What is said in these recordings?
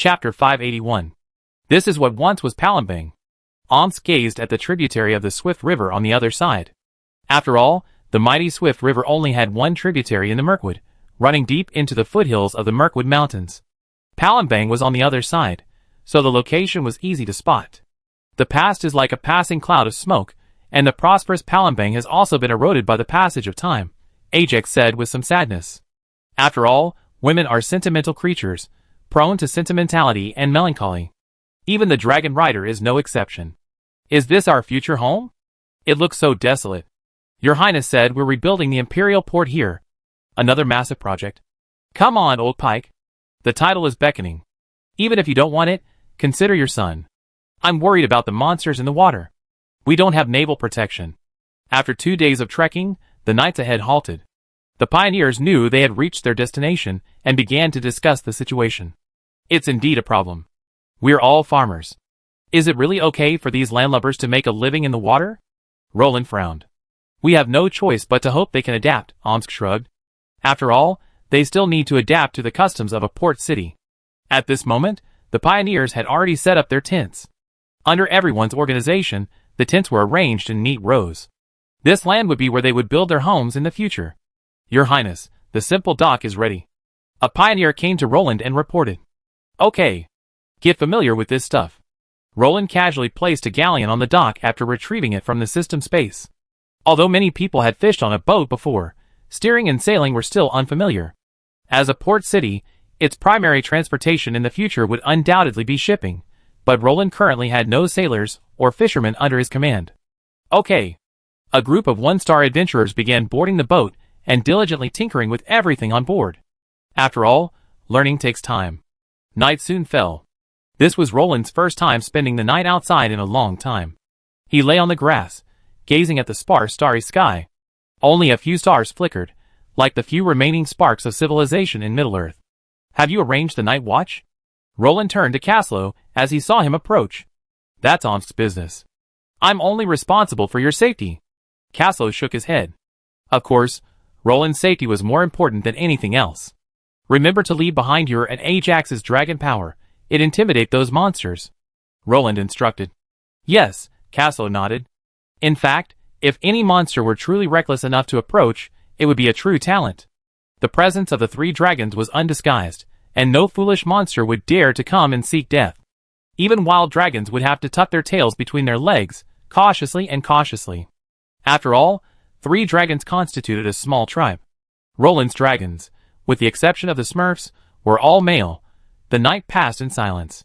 Chapter 581. This is what once was Palembang. Omsk gazed at the tributary of the Swift River on the other side. After all, the mighty Swift River only had one tributary in the Mirkwood, running deep into the foothills of the Mirkwood Mountains. Palembang was on the other side, so the location was easy to spot. The past is like a passing cloud of smoke, and the prosperous Palembang has also been eroded by the passage of time, Ajax said with some sadness. After all, women are sentimental creatures, prone to sentimentality and melancholy. Even the dragon rider is no exception. Is this our future home? It looks so desolate. Your Highness said we're rebuilding the Imperial Port here. Another massive project. Come on, old Pike. The title is beckoning. Even if you don't want it, consider your son. I'm worried about the monsters in the water. We don't have naval protection. After 2 days of trekking, the knights ahead halted. The pioneers knew they had reached their destination and began to discuss the situation. It's indeed a problem. We're all farmers. Is it really okay for these landlubbers to make a living in the water? Roland frowned. We have no choice but to hope they can adapt, Omsk shrugged. After all, they still need to adapt to the customs of a port city. At this moment, the pioneers had already set up their tents. Under everyone's organization, the tents were arranged in neat rows. This land would be where they would build their homes in the future. Your Highness, the simple dock is ready. A pioneer came to Roland and reported. Okay. Get familiar with this stuff. Roland casually placed a galleon on the dock after retrieving it from the system space. Although many people had fished on a boat before, steering and sailing were still unfamiliar. As a port city, its primary transportation in the future would undoubtedly be shipping, but Roland currently had no sailors or fishermen under his command. Okay. A group of one-star adventurers began boarding the boat and diligently tinkering with everything on board. After all, learning takes time. Night soon fell. This was Roland's first time spending the night outside in a long time. He lay on the grass, gazing at the sparse starry sky. Only a few stars flickered, like the few remaining sparks of civilization in Middle-earth. Have you arranged the night watch? Roland turned to Caslow as he saw him approach. That's Omsk's business. I'm only responsible for your safety. Caslow shook his head. Of course, Roland's safety was more important than anything else. Remember to leave behind your and Ajax's dragon power. It intimidate those monsters. Roland instructed. Yes, Caslow nodded. In fact, if any monster were truly reckless enough to approach, it would be a true talent. The presence of the 3 dragons was undisguised, and no foolish monster would dare to come and seek death. Even wild dragons would have to tuck their tails between their legs, cautiously and cautiously. After all, 3 dragons constituted a small tribe. Roland's dragons, with the exception of the Smurfs, were all male. The night passed in silence.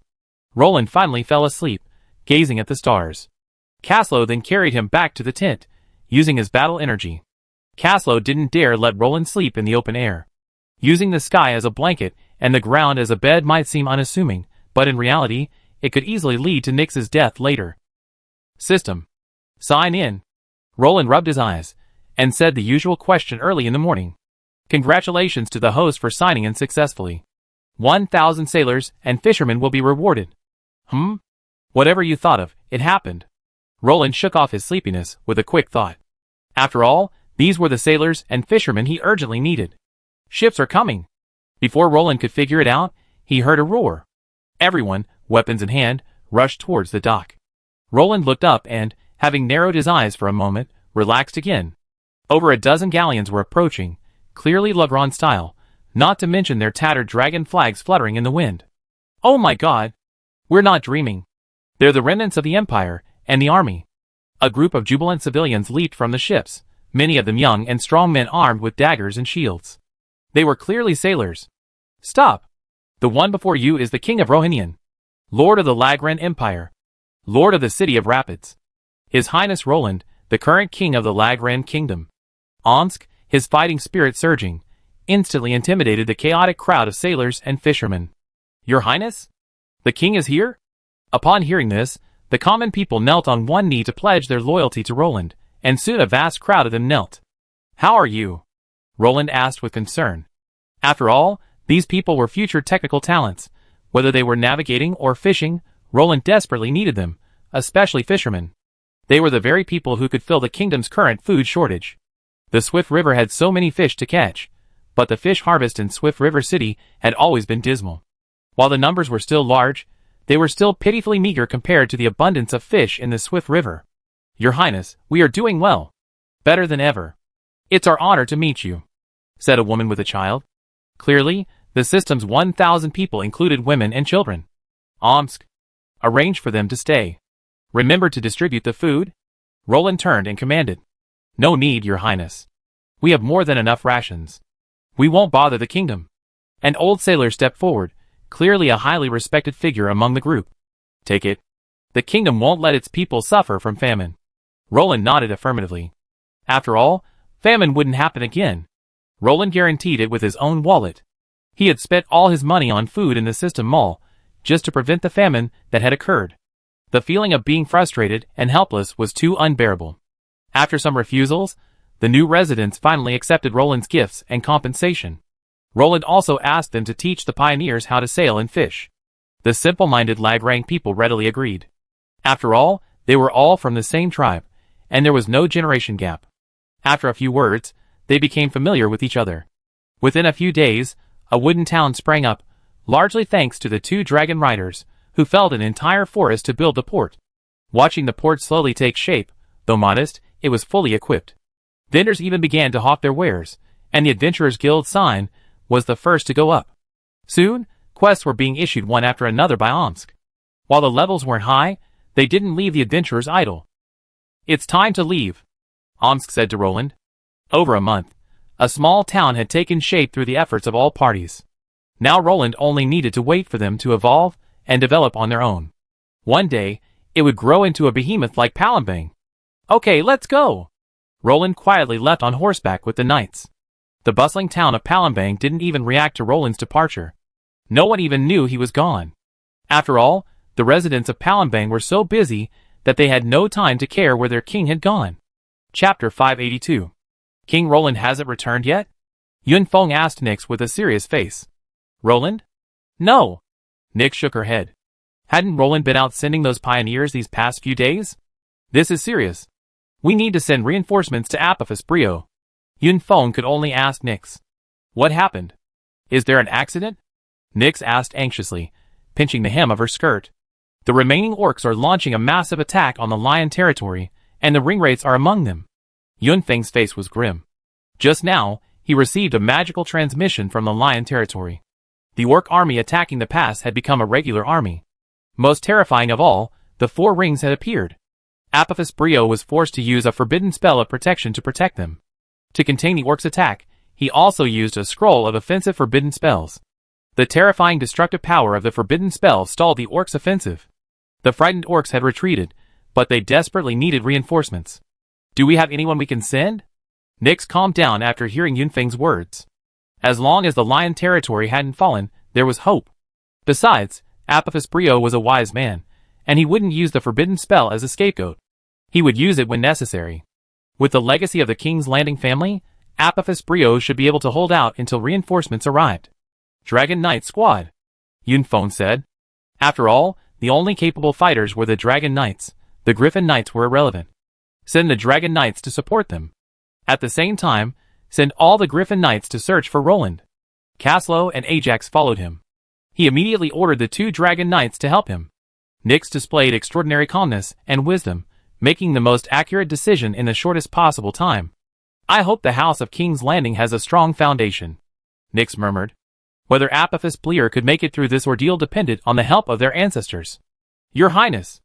Roland finally fell asleep, gazing at the stars. Caslow then carried him back to the tent, using his battle energy. Caslow didn't dare let Roland sleep in the open air. Using the sky as a blanket and the ground as a bed might seem unassuming, but in reality, it could easily lead to Nyx's death later. System. Sign in. Roland rubbed his eyes, and said the usual question early in the morning. Congratulations to the host for signing in successfully. 1,000 sailors and fishermen will be rewarded. Whatever you thought of, it happened. Roland shook off his sleepiness with a quick thought. After all, these were the sailors and fishermen he urgently needed. Ships are coming. Before Roland could figure it out, he heard a roar. Everyone, weapons in hand, rushed towards the dock. Roland looked up and, having narrowed his eyes for a moment, relaxed again. Over a dozen galleons were approaching, clearly Lagrange style, not to mention their tattered dragon flags fluttering in the wind. Oh my god! We're not dreaming. They're the remnants of the Empire and the army. A group of jubilant civilians leaped from the ships, many of them young and strong men armed with daggers and shields. They were clearly sailors. Stop! The one before you is the King of Rohinian, Lord of the Lagran Empire, Lord of the City of Rapids. His Highness Roland, the current King of the Lagran Kingdom. Omsk, his fighting spirit surging, instantly intimidated the chaotic crowd of sailors and fishermen. Your Highness? The King is here? Upon hearing this, the common people knelt on one knee to pledge their loyalty to Roland, and soon a vast crowd of them knelt. How are you? Roland asked with concern. After all, these people were future technical talents. Whether they were navigating or fishing, Roland desperately needed them, especially fishermen. They were the very people who could fill the kingdom's current food shortage. The Swift River had so many fish to catch, but the fish harvest in Swift River City had always been dismal. While the numbers were still large, they were still pitifully meager compared to the abundance of fish in the swift river. Your Highness, we are doing well. Better than ever. It's our honor to meet you, said a woman with a child. Clearly, the system's 1,000 people included women and children. Omsk. Arrange for them to stay. Remember to distribute the food? Roland turned and commanded. No need, Your Highness. We have more than enough rations. We won't bother the kingdom. An old sailor stepped forward, clearly a highly respected figure among the group. Take it. The kingdom won't let its people suffer from famine. Roland nodded affirmatively. After all, famine wouldn't happen again. Roland guaranteed it with his own wallet. He had spent all his money on food in the system mall, just to prevent the famine that had occurred. The feeling of being frustrated and helpless was too unbearable. After some refusals, the new residents finally accepted Roland's gifts and compensation. Roland also asked them to teach the pioneers how to sail and fish. The simple-minded Lagrang people readily agreed. After all, they were all from the same tribe, and there was no generation gap. After a few words, they became familiar with each other. Within a few days, a wooden town sprang up, largely thanks to the 2 dragon riders, who felled an entire forest to build the port. Watching the port slowly take shape, though modest, it was fully equipped. Vendors even began to hawk their wares, and the Adventurers Guild sign was the first to go up. Soon, quests were being issued one after another by Omsk. While the levels weren't high, they didn't leave the adventurers idle. It's time to leave, Omsk said to Roland. Over a month, a small town had taken shape through the efforts of all parties. Now Roland only needed to wait for them to evolve and develop on their own. One day, it would grow into a behemoth like Palembang. Okay, let's go! Roland quietly left on horseback with the knights. The bustling town of Palembang didn't even react to Roland's departure. No one even knew he was gone. After all, the residents of Palembang were so busy that they had no time to care where their king had gone. Chapter 582. King Roland hasn't returned yet? Yun Feng asked Nyx with a serious face. Roland? No. Nyx shook her head. Hadn't Roland been out sending those pioneers these past few days? This is serious. We need to send reinforcements to Apophis Brio. Yun Feng could only ask Nyx. What happened? Is there an accident? Nyx asked anxiously, pinching the hem of her skirt. The remaining orcs are launching a massive attack on the Lion territory, and the ringwraiths are among them. Yun Feng's face was grim. Just now, he received a magical transmission from the Lion territory. The orc army attacking the pass had become a regular army. Most terrifying of all, the 4 rings had appeared. Apophis Brio was forced to use a forbidden spell of protection to protect them. To contain the orcs' attack, he also used a scroll of offensive forbidden spells. The terrifying destructive power of the forbidden spell stalled the orcs' offensive. The frightened orcs had retreated, but they desperately needed reinforcements. Do we have anyone we can send? Nyx calmed down after hearing Yunfeng's words. As long as the Lion territory hadn't fallen, there was hope. Besides, Apophis Brio was a wise man, and he wouldn't use the forbidden spell as a scapegoat. He would use it when necessary. With the legacy of the King's Landing family, Apophis Brio should be able to hold out until reinforcements arrived. Dragon Knight Squad, Yun Feng said. After all, the only capable fighters were the Dragon Knights. The Griffin Knights were irrelevant. Send the Dragon Knights to support them. At the same time, send all the Griffin Knights to search for Roland. Caslow and Ajax followed him. He immediately ordered the 2 Dragon Knights to help him. Nyx displayed extraordinary calmness and wisdom, making the most accurate decision in the shortest possible time. I hope the House of King's Landing has a strong foundation, Nyx murmured. Whether Apophis Bleer could make it through this ordeal depended on the help of their ancestors. Your Highness,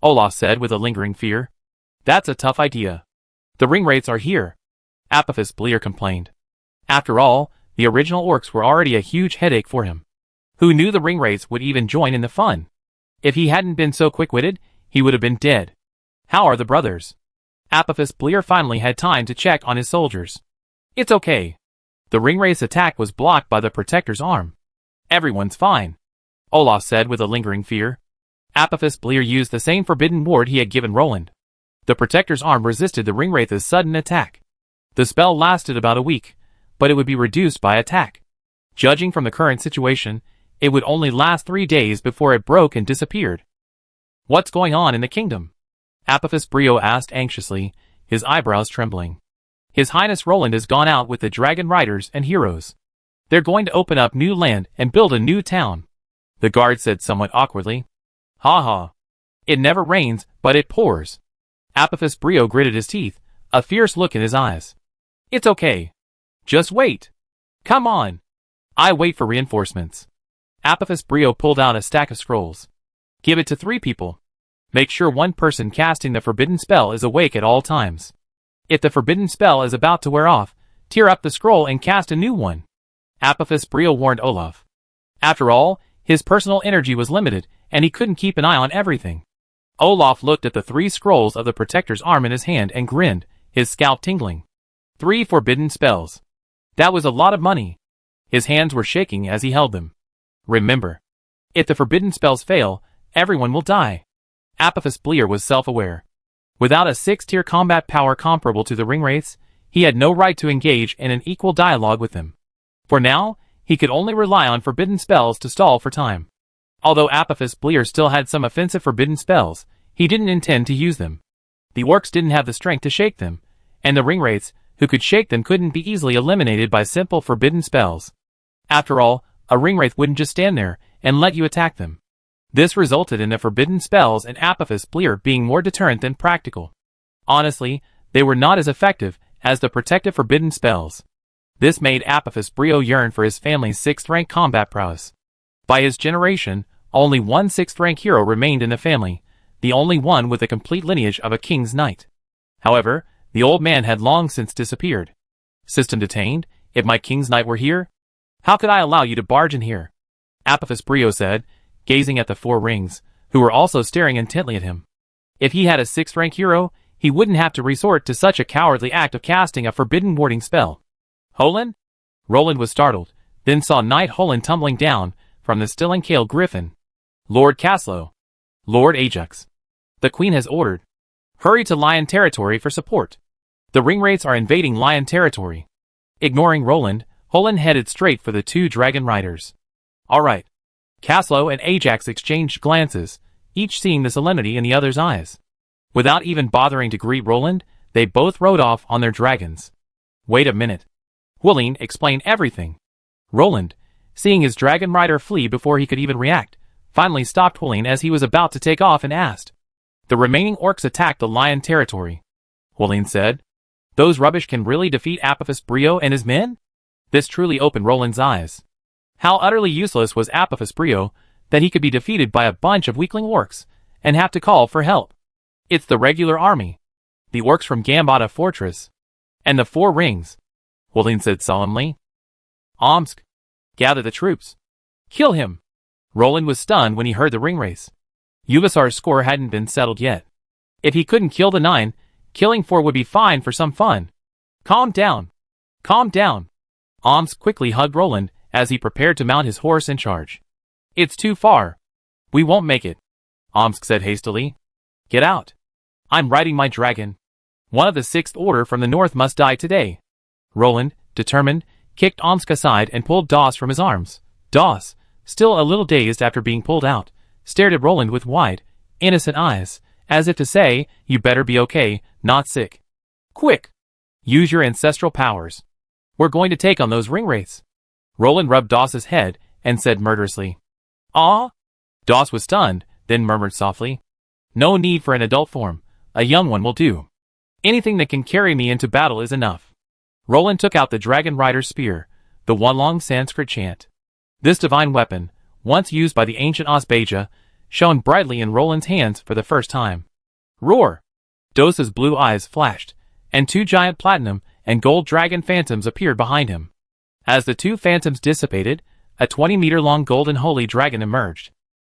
Olaf said with a lingering fear. That's a tough idea. The ringwraiths are here, Apophis Bleer complained. After all, the original orcs were already a huge headache for him. Who knew the ringwraiths would even join in the fun? If he hadn't been so quick-witted, he would have been dead. How are the brothers? Apophis Bleer finally had time to check on his soldiers. It's okay. The ringwraith's attack was blocked by the protector's arm. Everyone's fine, Olaf said with a lingering fear. Apophis Bleer used the same forbidden ward he had given Roland. The protector's arm resisted the ringwraith's sudden attack. The spell lasted about a week, but it would be reduced by attack. Judging from the current situation, it would only last 3 days before it broke and disappeared. What's going on in the kingdom? Apophis Brio asked anxiously, his eyebrows trembling. His Highness Roland has gone out with the dragon riders and heroes. They're going to open up new land and build a new town. the guard said somewhat awkwardly. Ha ha. It never rains, but it pours. Apophis Brio gritted his teeth, a fierce look in his eyes. It's okay. Just wait. Come on. I wait for reinforcements. Apophis Brio pulled out a stack of scrolls. Give it to 3 people. Make sure one person casting the forbidden spell is awake at all times. If the forbidden spell is about to wear off, tear up the scroll and cast a new one. Apophis Brio warned Olaf. After all, his personal energy was limited, and he couldn't keep an eye on everything. Olaf looked at the 3 scrolls of the Protector's arm in his hand and grinned, his scalp tingling. 3 forbidden spells. That was a lot of money. His hands were shaking as he held them. Remember, if the forbidden spells fail, everyone will die. Apophis Brio was self-aware. Without a 6-tier combat power comparable to the Ringwraiths, he had no right to engage in an equal dialogue with them. For now, he could only rely on forbidden spells to stall for time. Although Apophis Brio still had some offensive forbidden spells, he didn't intend to use them. The orcs didn't have the strength to shake them, and the Ringwraiths, who could shake them, couldn't be easily eliminated by simple forbidden spells. After all, a Ringwraith wouldn't just stand there and let you attack them. This resulted in the forbidden spells and Apophis Brio being more deterrent than practical. Honestly, they were not as effective as the protective forbidden spells. This made Apophis Brio yearn for his family's 6th-rank combat prowess. By his generation, only one 6th-rank hero remained in the family, the only one with a complete lineage of a king's knight. However, the old man had long since disappeared. System detained? If my king's knight were here? How could I allow you to barge in here? Apophis Brio said, gazing at the 4 rings, who were also staring intently at him. If he had a 6th-rank hero, he wouldn't have to resort to such a cowardly act of casting a forbidden warding spell. Holen? Roland was startled, then saw Knight Holen tumbling down from the still encaled griffin. Lord Caslow. Lord Ajax. The Queen has ordered. Hurry to Lion territory for support. The Ringwraiths are invading Lion territory. Ignoring Roland, Holen headed straight for the 2 dragon riders. Alright. Caslow and Ajax exchanged glances, each seeing the solemnity in the other's eyes. Without even bothering to greet Roland, they both rode off on their dragons. Wait a minute. Hwilin explained everything. Roland, seeing his dragon rider flee before he could even react, finally stopped Hwilin as he was about to take off and asked. The remaining orcs attacked the Lion territory. Hwilin said. Those rubbish can really defeat Apophis Brio and his men? This truly opened Roland's eyes. How utterly useless was Apophis Brio that he could be defeated by a bunch of weakling orcs and have to call for help. It's the regular army. The orcs from Gambata Fortress. And the 4 rings. Hwilin said solemnly. Omsk. Gather the troops. Kill him. Roland was stunned when he heard the Ringwraiths. Uvasar's score hadn't been settled yet. If he couldn't kill the 9, killing 4 would be fine for some fun. Calm down. Calm down. Omsk quickly hugged Roland as he prepared to mount his horse and charge. It's too far. We won't make it, Omsk said hastily. Get out. I'm riding my dragon. One of the 6th Order from the north must die today. Roland, determined, kicked Omsk aside and pulled Doss from his arms. Doss, still a little dazed after being pulled out, stared at Roland with wide, innocent eyes, as if to say, you better be okay, not sick. Quick! Use your ancestral powers. We're going to take on those Ringwraiths. Roland rubbed Doss's head and said murderously. Ah? Doss was stunned, then murmured softly. No need for an adult form. A young one will do. Anything that can carry me into battle is enough. Roland took out the Dragon Rider's spear, the one-long Sanskrit chant. This divine weapon, once used by the ancient Osbeja, shone brightly in Roland's hands for the first time. Roar! Doss's blue eyes flashed, and 2 giant platinum and gold dragon phantoms appeared behind him. As the 2 phantoms dissipated, a 20-meter-long golden holy dragon emerged.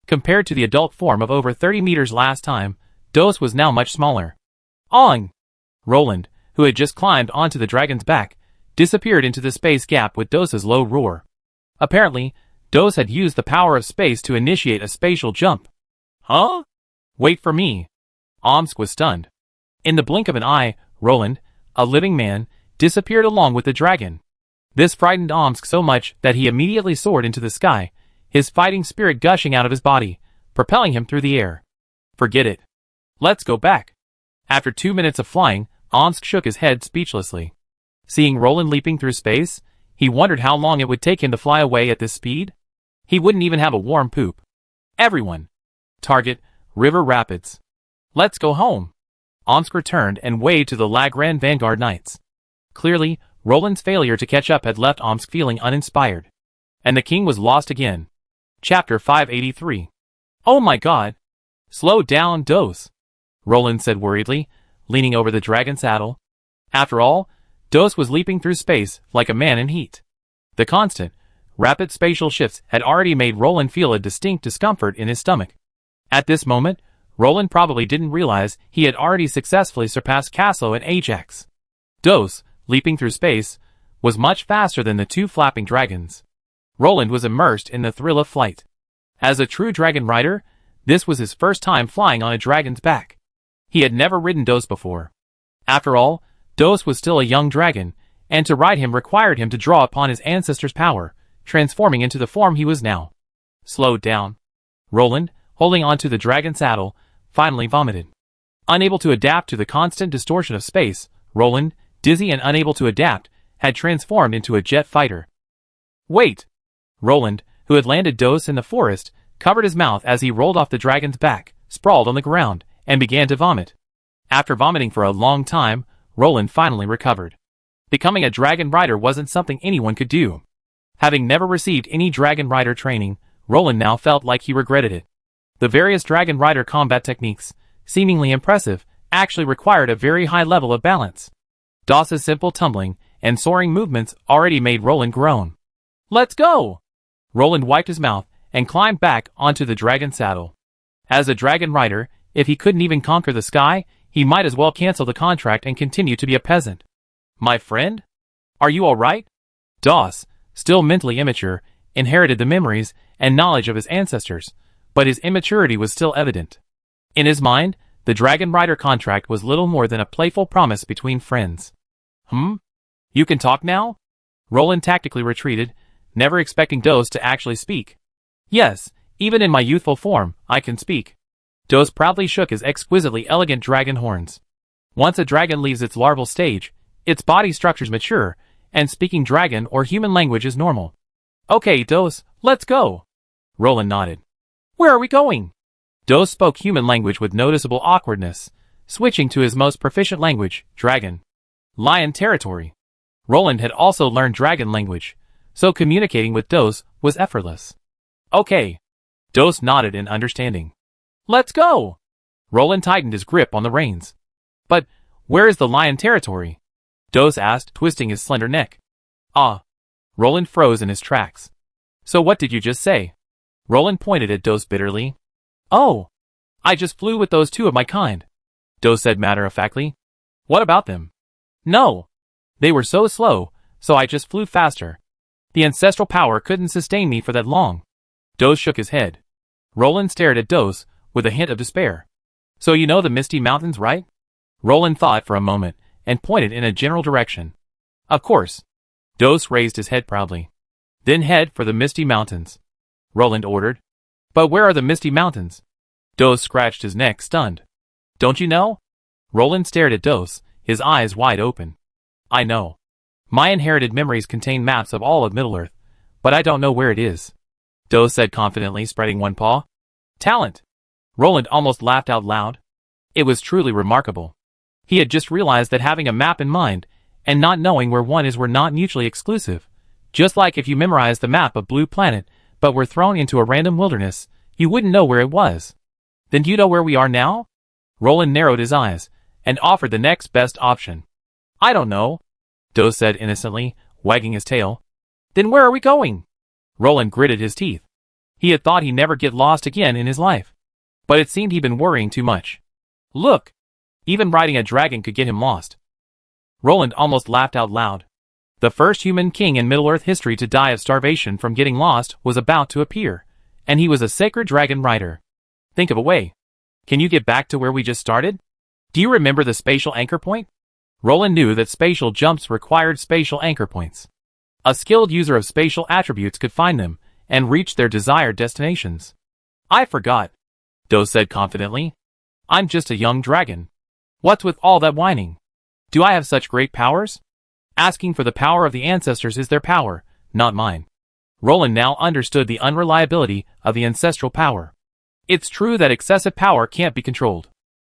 Compared to the adult form of over 30 meters last time, Doss was now much smaller. Ong! Roland, who had just climbed onto the dragon's back, disappeared into the space gap with Doss's low roar. Apparently, Doss had used the power of space to initiate a spatial jump. Huh? Wait for me. Omsk was stunned. In the blink of an eye, Roland, a living man, disappeared along with the dragon. This frightened Omsk so much that he immediately soared into the sky, his fighting spirit gushing out of his body, propelling him through the air. Forget it. Let's go back. After 2 minutes of flying, Omsk shook his head speechlessly. Seeing Roland leaping through space, he wondered how long it would take him to fly away at this speed. He wouldn't even have a warm poop. Everyone. Target, River Rapids. Let's go home. Omsk returned and waved to the Lagran Vanguard Knights. Clearly, Roland's failure to catch up had left Omsk feeling uninspired. And the king was lost again. Chapter 583. Oh my god. Slow down, Dose. Roland said worriedly, leaning over the dragon saddle. After all, Dose was leaping through space like a man in heat. The constant, rapid spatial shifts had already made Roland feel a distinct discomfort in his stomach. At this moment, Roland probably didn't realize he had already successfully surpassed Caslo and Ajax. Dose, leaping through space, was much faster than the two flapping dragons. Roland was immersed in the thrill of flight. As a true dragon rider, this was his first time flying on a dragon's back. He had never ridden Dose before. After all, Dose was still a young dragon, and to ride him required him to draw upon his ancestors' power, transforming into the form he was now. Slowed down. Roland, holding onto the dragon saddle, finally vomited. Unable to adapt to the constant distortion of space, Roland, dizzy and unable to adapt, had transformed into a jet fighter. Wait! Roland, who had landed Dose in the forest, covered his mouth as he rolled off the dragon's back, sprawled on the ground, and began to vomit. After vomiting for a long time, Roland finally recovered. Becoming a dragon rider wasn't something anyone could do. Having never received any dragon rider training, Roland now felt like he regretted it. The various dragon rider combat techniques, seemingly impressive, actually required a very high level of balance. Dose's simple tumbling and soaring movements already made Roland groan. Let's go! Roland wiped his mouth and climbed back onto the dragon saddle. As a dragon rider, if he couldn't even conquer the sky, he might as well cancel the contract and continue to be a peasant. My friend? Are you alright? Dose, still mentally immature, inherited the memories and knowledge of his ancestors, but his immaturity was still evident. In his mind, the dragon rider contract was little more than a playful promise between friends. You can talk now? Roland tactically retreated, never expecting Dose to actually speak. Yes, even in my youthful form, I can speak. Dose proudly shook his exquisitely elegant dragon horns. Once a dragon leaves its larval stage, its body structures mature, and speaking dragon or human language is normal. Okay, Dose, let's go. Roland nodded. Where are we going? Dose spoke human language with noticeable awkwardness, switching to his most proficient language, dragon. Lion territory. Roland had also learned dragon language, so communicating with Dose was effortless. Okay. Dose nodded in understanding. Let's go! Roland tightened his grip on the reins. But, where is the lion territory? Dose asked, twisting his slender neck. Ah. Roland froze in his tracks. So what did you just say? Roland pointed at Dose bitterly. Oh. I just flew with those two of my kind. Dose said matter-of-factly. What about them? No. They were so slow, so I just flew faster. The ancestral power couldn't sustain me for that long. Dose shook his head. Roland stared at Dose, with a hint of despair. So you know the Misty Mountains, right? Roland thought for a moment, and pointed in a general direction. Of course. Dose raised his head proudly. Then head for the Misty Mountains. Roland ordered. But where are the Misty Mountains? Dose scratched his neck, stunned. Don't you know? Roland stared at Dose, his eyes wide open. I know. My inherited memories contain maps of all of Middle-earth, but I don't know where it is. Dose said confidently, spreading one paw. Talent! Roland almost laughed out loud. It was truly remarkable. He had just realized that having a map in mind, and not knowing where one is were not mutually exclusive. Just like if you memorized the map of Blue Planet, but were thrown into a random wilderness, you wouldn't know where it was. Then do you know where we are now? Roland narrowed his eyes, and offered the next best option. I don't know, Dose said innocently, wagging his tail. Then where are we going? Roland gritted his teeth. He had thought he'd never get lost again in his life. But it seemed he'd been worrying too much. Look! Even riding a dragon could get him lost. Roland almost laughed out loud. The first human king in Middle-earth history to die of starvation from getting lost was about to appear, and he was a sacred dragon rider. Think of a way. Can you get back to where we just started? Do you remember the spatial anchor point? Roland knew that spatial jumps required spatial anchor points. A skilled user of spatial attributes could find them, and reach their desired destinations. I forgot, Dose said confidently. I'm just a young dragon. What's with all that whining? Do I have such great powers? Asking for the power of the ancestors is their power, not mine. Roland now understood the unreliability of the ancestral power. It's true that excessive power can't be controlled.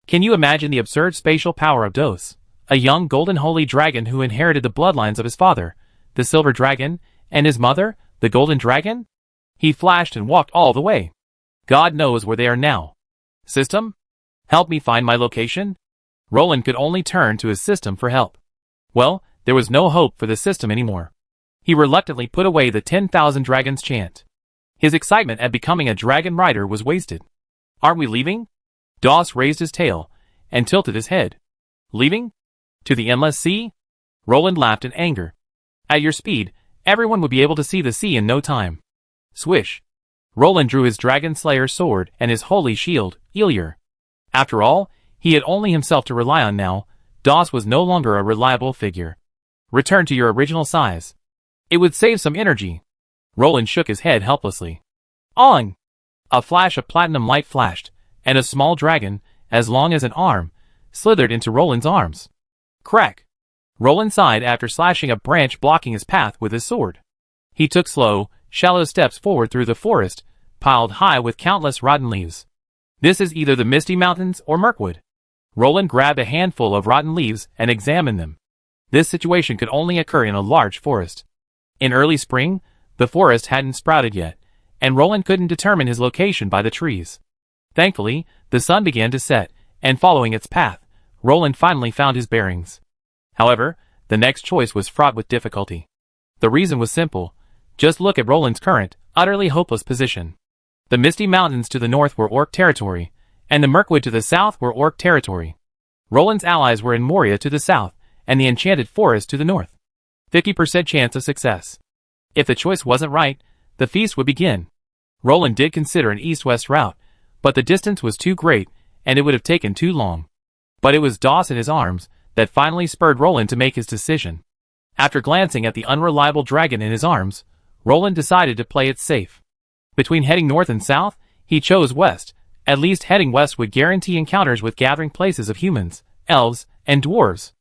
Can you imagine the absurd spatial power of Dos, a young golden holy dragon who inherited the bloodlines of his father, the silver dragon, and his mother, the golden dragon? He flashed and walked all the way. God knows where they are now. System? Help me find my location? Roland could only turn to his system for help. Well, there was no hope for the system anymore. He reluctantly put away the 10,000 dragons chant. His excitement at becoming a dragon rider was wasted. Aren't we leaving? Dos raised his tail and tilted his head. Leaving? To the endless sea? Roland laughed in anger. At your speed, everyone would be able to see the sea in no time. Swish. Roland drew his dragon slayer sword and his holy shield, Elir. After all, he had only himself to rely on now. Dos was no longer a reliable figure. Return to your original size. It would save some energy. Roland shook his head helplessly. On! A flash of platinum light flashed, and a small dragon, as long as an arm, slithered into Roland's arms. Crack! Roland sighed after slashing a branch blocking his path with his sword. He took slow, shallow steps forward through the forest, piled high with countless rotten leaves. This is either the Misty Mountains or Mirkwood. Roland grabbed a handful of rotten leaves and examined them. This situation could only occur in a large forest. In early spring, the forest hadn't sprouted yet, and Roland couldn't determine his location by the trees. Thankfully, the sun began to set, and following its path, Roland finally found his bearings. However, the next choice was fraught with difficulty. The reason was simple. Just look at Roland's current, utterly hopeless position. The Misty Mountains to the north were Orc territory, and the Mirkwood to the south were Orc territory. Roland's allies were in Moria to the south, and the Enchanted Forest to the north. 50% chance of success. If the choice wasn't right, the feast would begin. Roland did consider an east-west route, but the distance was too great, and it would have taken too long. But it was Dos in his arms that finally spurred Roland to make his decision. After glancing at the unreliable dragon in his arms, Roland decided to play it safe. Between heading north and south, he chose west. At least heading west would guarantee encounters with gathering places of humans, elves, and dwarves.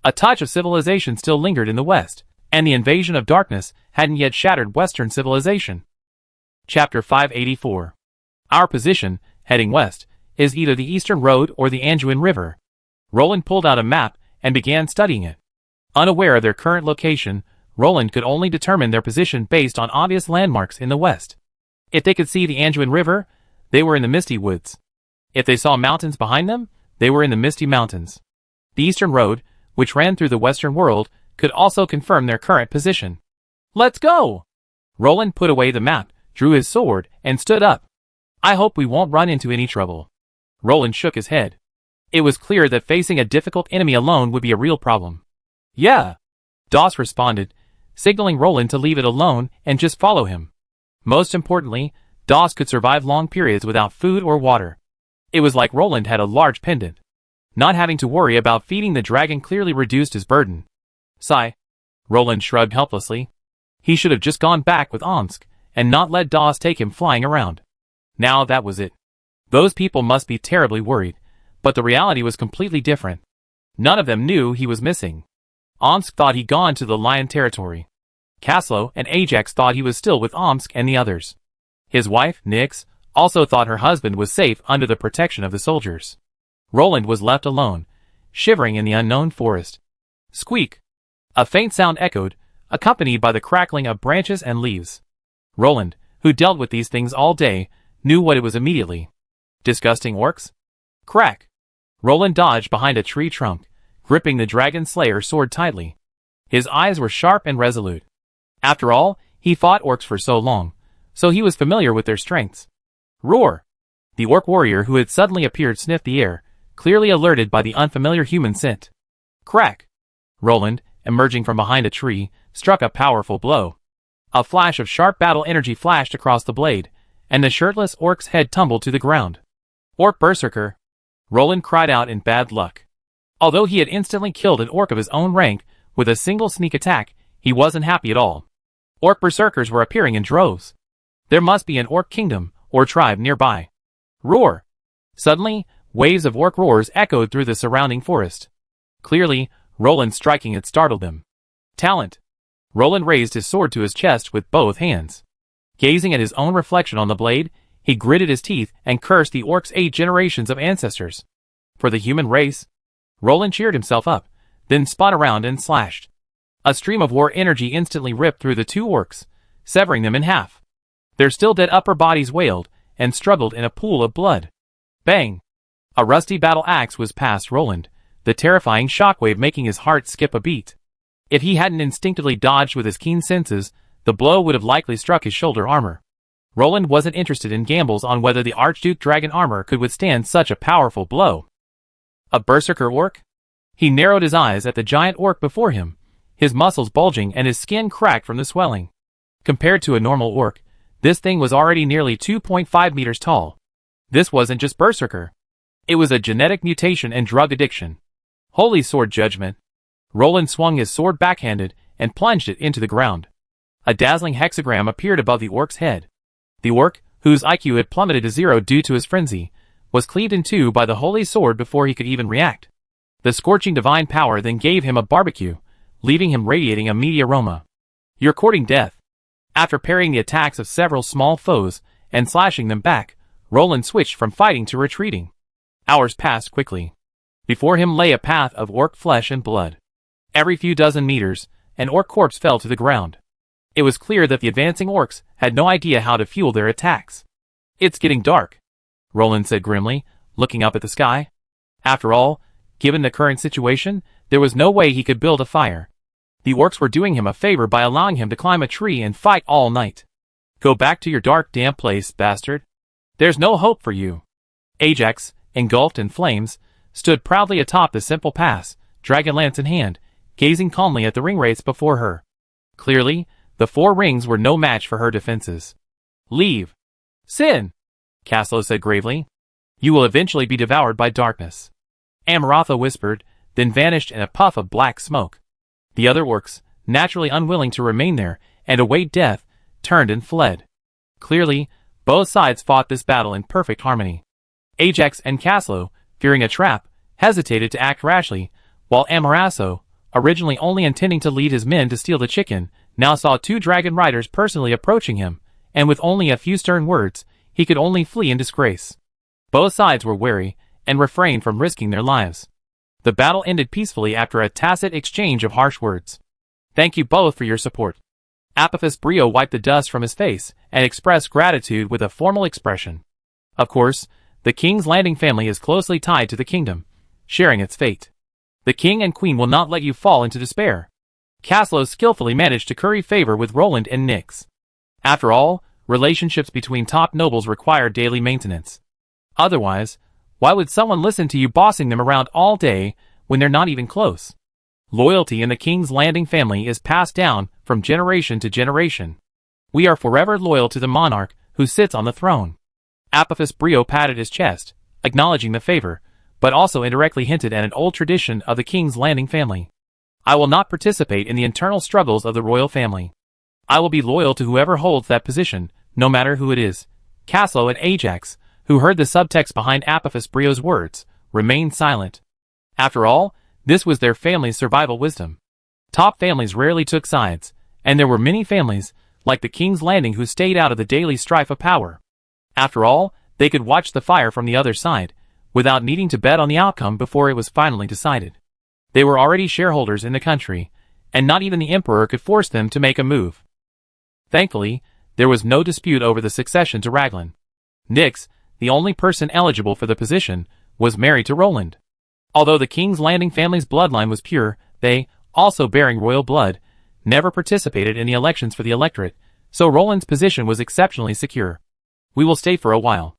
A touch of civilization still lingered in the west, and the invasion of darkness hadn't yet shattered Western civilization. Chapter 584. Our position, heading west, is either the Eastern Road or the Anduin River. Roland pulled out a map and began studying it. Unaware of their current location, Roland could only determine their position based on obvious landmarks in the west. If they could see the Anduin River, they were in the Misty Woods. If they saw mountains behind them, they were in the Misty Mountains. The Eastern Road, which ran through the Western world, could also confirm their current position. Let's go! Roland put away the map, drew his sword, and stood up. I hope we won't run into any trouble. Roland shook his head. It was clear that facing a difficult enemy alone would be a real problem. Yeah, Dos responded, signaling Roland to leave it alone and just follow him. Most importantly, Dos could survive long periods without food or water. It was like Roland had a large pendant. Not having to worry about feeding the dragon clearly reduced his burden. Sigh. Roland shrugged helplessly. He should have just gone back with Omsk, and not let Dos take him flying around. Now that was it. Those people must be terribly worried, but the reality was completely different. None of them knew he was missing. Omsk thought he'd gone to the Lion territory. Kaslo and Ajax thought he was still with Omsk and the others. His wife, Nyx, also thought her husband was safe under the protection of the soldiers. Roland was left alone, shivering in the unknown forest. Squeak! A faint sound echoed, accompanied by the crackling of branches and leaves. Roland, who dealt with these things all day, knew what it was immediately. Disgusting orcs? Crack! Roland dodged behind a tree trunk, gripping the dragon slayer sword tightly. His eyes were sharp and resolute. After all, he fought orcs for so long, so he was familiar with their strengths. Roar! The orc warrior who had suddenly appeared sniffed the air, clearly alerted by the unfamiliar human scent. Crack! Roland, emerging from behind a tree, struck a powerful blow. A flash of sharp battle energy flashed across the blade, and the shirtless orc's head tumbled to the ground. Orc berserker! Roland cried out in bad luck. Although he had instantly killed an orc of his own rank with a single sneak attack, he wasn't happy at all. Orc berserkers were appearing in droves. There must be an orc kingdom or tribe nearby. Roar! Suddenly, waves of orc roars echoed through the surrounding forest. Clearly, Roland striking it startled them. Talent! Roland raised his sword to his chest with both hands. Gazing at his own reflection on the blade, he gritted his teeth and cursed the orc's 8 generations of ancestors. For the human race? Roland cheered himself up, then spun around and slashed. A stream of war energy instantly ripped through the 2 orcs, severing them in half. Their still dead upper bodies wailed and struggled in a pool of blood. Bang! A rusty battle axe was past Roland, the terrifying shockwave making his heart skip a beat. If he hadn't instinctively dodged with his keen senses, the blow would have likely struck his shoulder armor. Roland wasn't interested in gambles on whether the Archduke Dragon armor could withstand such a powerful blow. A berserker orc? He narrowed his eyes at the giant orc before him, his muscles bulging and his skin cracked from the swelling. Compared to a normal orc, this thing was already nearly 2.5 meters tall. This wasn't just berserker. It was a genetic mutation and drug addiction. Holy sword judgment. Roland swung his sword backhanded and plunged it into the ground. A dazzling hexagram appeared above the orc's head. The orc, whose IQ had plummeted to 0 due to his frenzy, was cleaved in 2 by the holy sword before he could even react. The scorching divine power then gave him a barbecue, leaving him radiating a meaty aroma. You're courting death. After parrying the attacks of several small foes and slashing them back, Roland switched from fighting to retreating. Hours passed quickly. Before him lay a path of orc flesh and blood. Every few dozen meters, an orc corpse fell to the ground. It was clear that the advancing orcs had no idea how to fuel their attacks. It's getting dark, Roland said grimly, looking up at the sky. After all, given the current situation, there was no way he could build a fire. The orcs were doing him a favor by allowing him to climb a tree and fight all night. Go back to your dark, damp place, bastard. There's no hope for you. Ajax, engulfed in flames, stood proudly atop the simple pass, dragon lance in hand, gazing calmly at the ring wraiths before her. Clearly, the 4 rings were no match for her defenses. Leave. Sin, Caslo said gravely. You will eventually be devoured by darkness. Amaratha whispered, then vanished in a puff of black smoke. The other orcs, naturally unwilling to remain there and await death, turned and fled. Clearly, both sides fought this battle in perfect harmony. Ajax and Caslo, fearing a trap, hesitated to act rashly, while Amoraso, originally only intending to lead his men to steal the chicken, now saw 2 dragon riders personally approaching him, and with only a few stern words, he could only flee in disgrace. Both sides were wary, and refrained from risking their lives. The battle ended peacefully after a tacit exchange of harsh words. Thank you both for your support. Apophis Brio wiped the dust from his face and expressed gratitude with a formal expression. Of course, the King's Landing family is closely tied to the kingdom, sharing its fate. The king and queen will not let you fall into despair. Caslo skillfully managed to curry favor with Roland and Nyx. After all, relationships between top nobles require daily maintenance. Otherwise, why would someone listen to you bossing them around all day when they're not even close? Loyalty in the King's Landing family is passed down from generation to generation. We are forever loyal to the monarch who sits on the throne. Apophis Brio patted his chest, acknowledging the favor, but also indirectly hinted at an old tradition of the King's Landing family. I will not participate in the internal struggles of the royal family. I will be loyal to whoever holds that position, no matter who it is. Caslo and Ajax, who heard the subtext behind Apophis Brio's words, remained silent. After all, this was their family's survival wisdom. Top families rarely took sides, and there were many families, like the King's Landing, who stayed out of the daily strife of power. After all, they could watch the fire from the other side, without needing to bet on the outcome before it was finally decided. They were already shareholders in the country, and not even the emperor could force them to make a move. Thankfully, there was no dispute over the succession to Raglan. Nyx, the only person eligible for the position, was married to Roland. Although the King's Landing family's bloodline was pure, they, also bearing royal blood, never participated in the elections for the electorate, so Roland's position was exceptionally secure. We will stay for a while.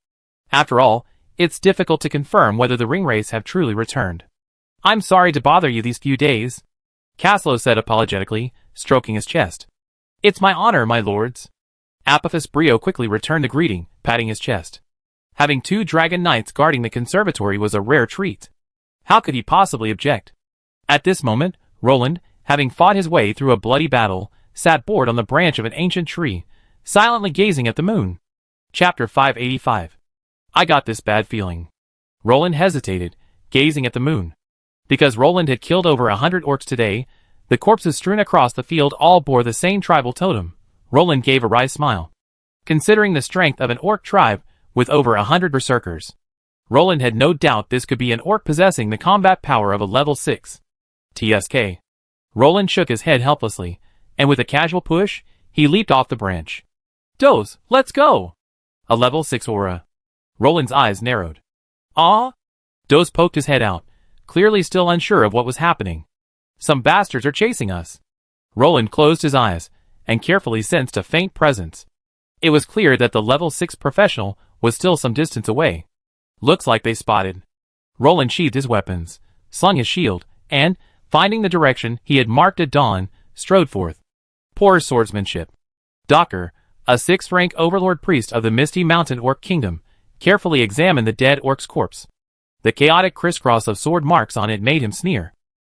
After all, it's difficult to confirm whether the ringwraiths have truly returned. I'm sorry to bother you these few days, Caslo said apologetically, stroking his chest. It's my honor, my lords. Apophis Brio quickly returned the greeting, patting his chest. Having 2 dragon knights guarding the conservatory was a rare treat. How could he possibly object? At this moment, Roland, having fought his way through a bloody battle, sat bored on the branch of an ancient tree, silently gazing at the moon. Chapter 585. I got this bad feeling. Roland hesitated, gazing at the moon. Because Roland had killed over 100 orcs today, the corpses strewn across the field all bore the same tribal totem. Roland gave a wry smile. Considering the strength of an orc tribe with over 100 berserkers, Roland had no doubt this could be an orc possessing the combat power of a level 6. TSK. Roland shook his head helplessly, and with a casual push, he leaped off the branch. Dose, let's go! A level 6 aura. Roland's eyes narrowed. Ah? Dose poked his head out, clearly still unsure of what was happening. Some bastards are chasing us. Roland closed his eyes, and carefully sensed a faint presence. It was clear that the level 6 professional was still some distance away. Looks like they spotted. Roland sheathed his weapons, slung his shield, and, finding the direction he had marked at dawn, strode forth. Poor swordsmanship. Docker, a 6th rank overlord priest of the Misty Mountain Orc Kingdom, carefully examined the dead orc's corpse. The chaotic crisscross of sword marks on it made him sneer.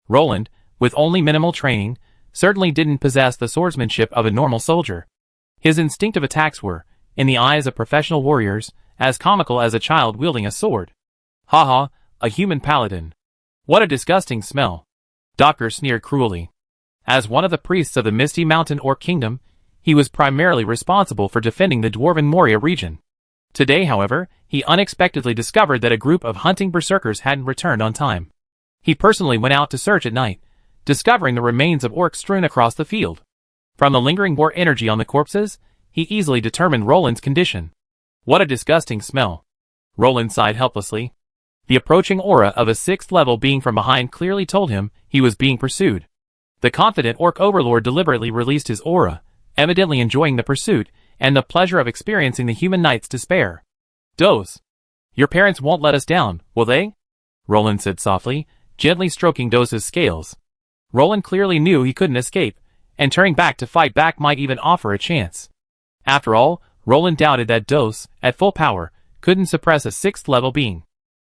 Roland, with only minimal training, certainly didn't possess the swordsmanship of a normal soldier. His instinctive attacks were, in the eyes of professional warriors, as comical as a child wielding a sword. Haha, a human paladin. What a disgusting smell. Docker sneered cruelly. As one of the priests of the Misty Mountain Orc Kingdom, he was primarily responsible for defending the Dwarven Moria region. Today, however, he unexpectedly discovered that a group of hunting berserkers hadn't returned on time. He personally went out to search at night, discovering the remains of orcs strewn across the field. From the lingering war energy on the corpses, he easily determined Roland's condition. What a disgusting smell. Roland sighed helplessly. The approaching aura of a 6th level being from behind clearly told him he was being pursued. The confident orc overlord deliberately released his aura, evidently enjoying the pursuit and the pleasure of experiencing the human knight's despair. Dose. Your parents won't let us down, will they? Roland said softly, gently stroking Dose's scales. Roland clearly knew he couldn't escape, and turning back to fight back might even offer a chance. After all, Roland doubted that Dose, at full power, couldn't suppress a 6th level being.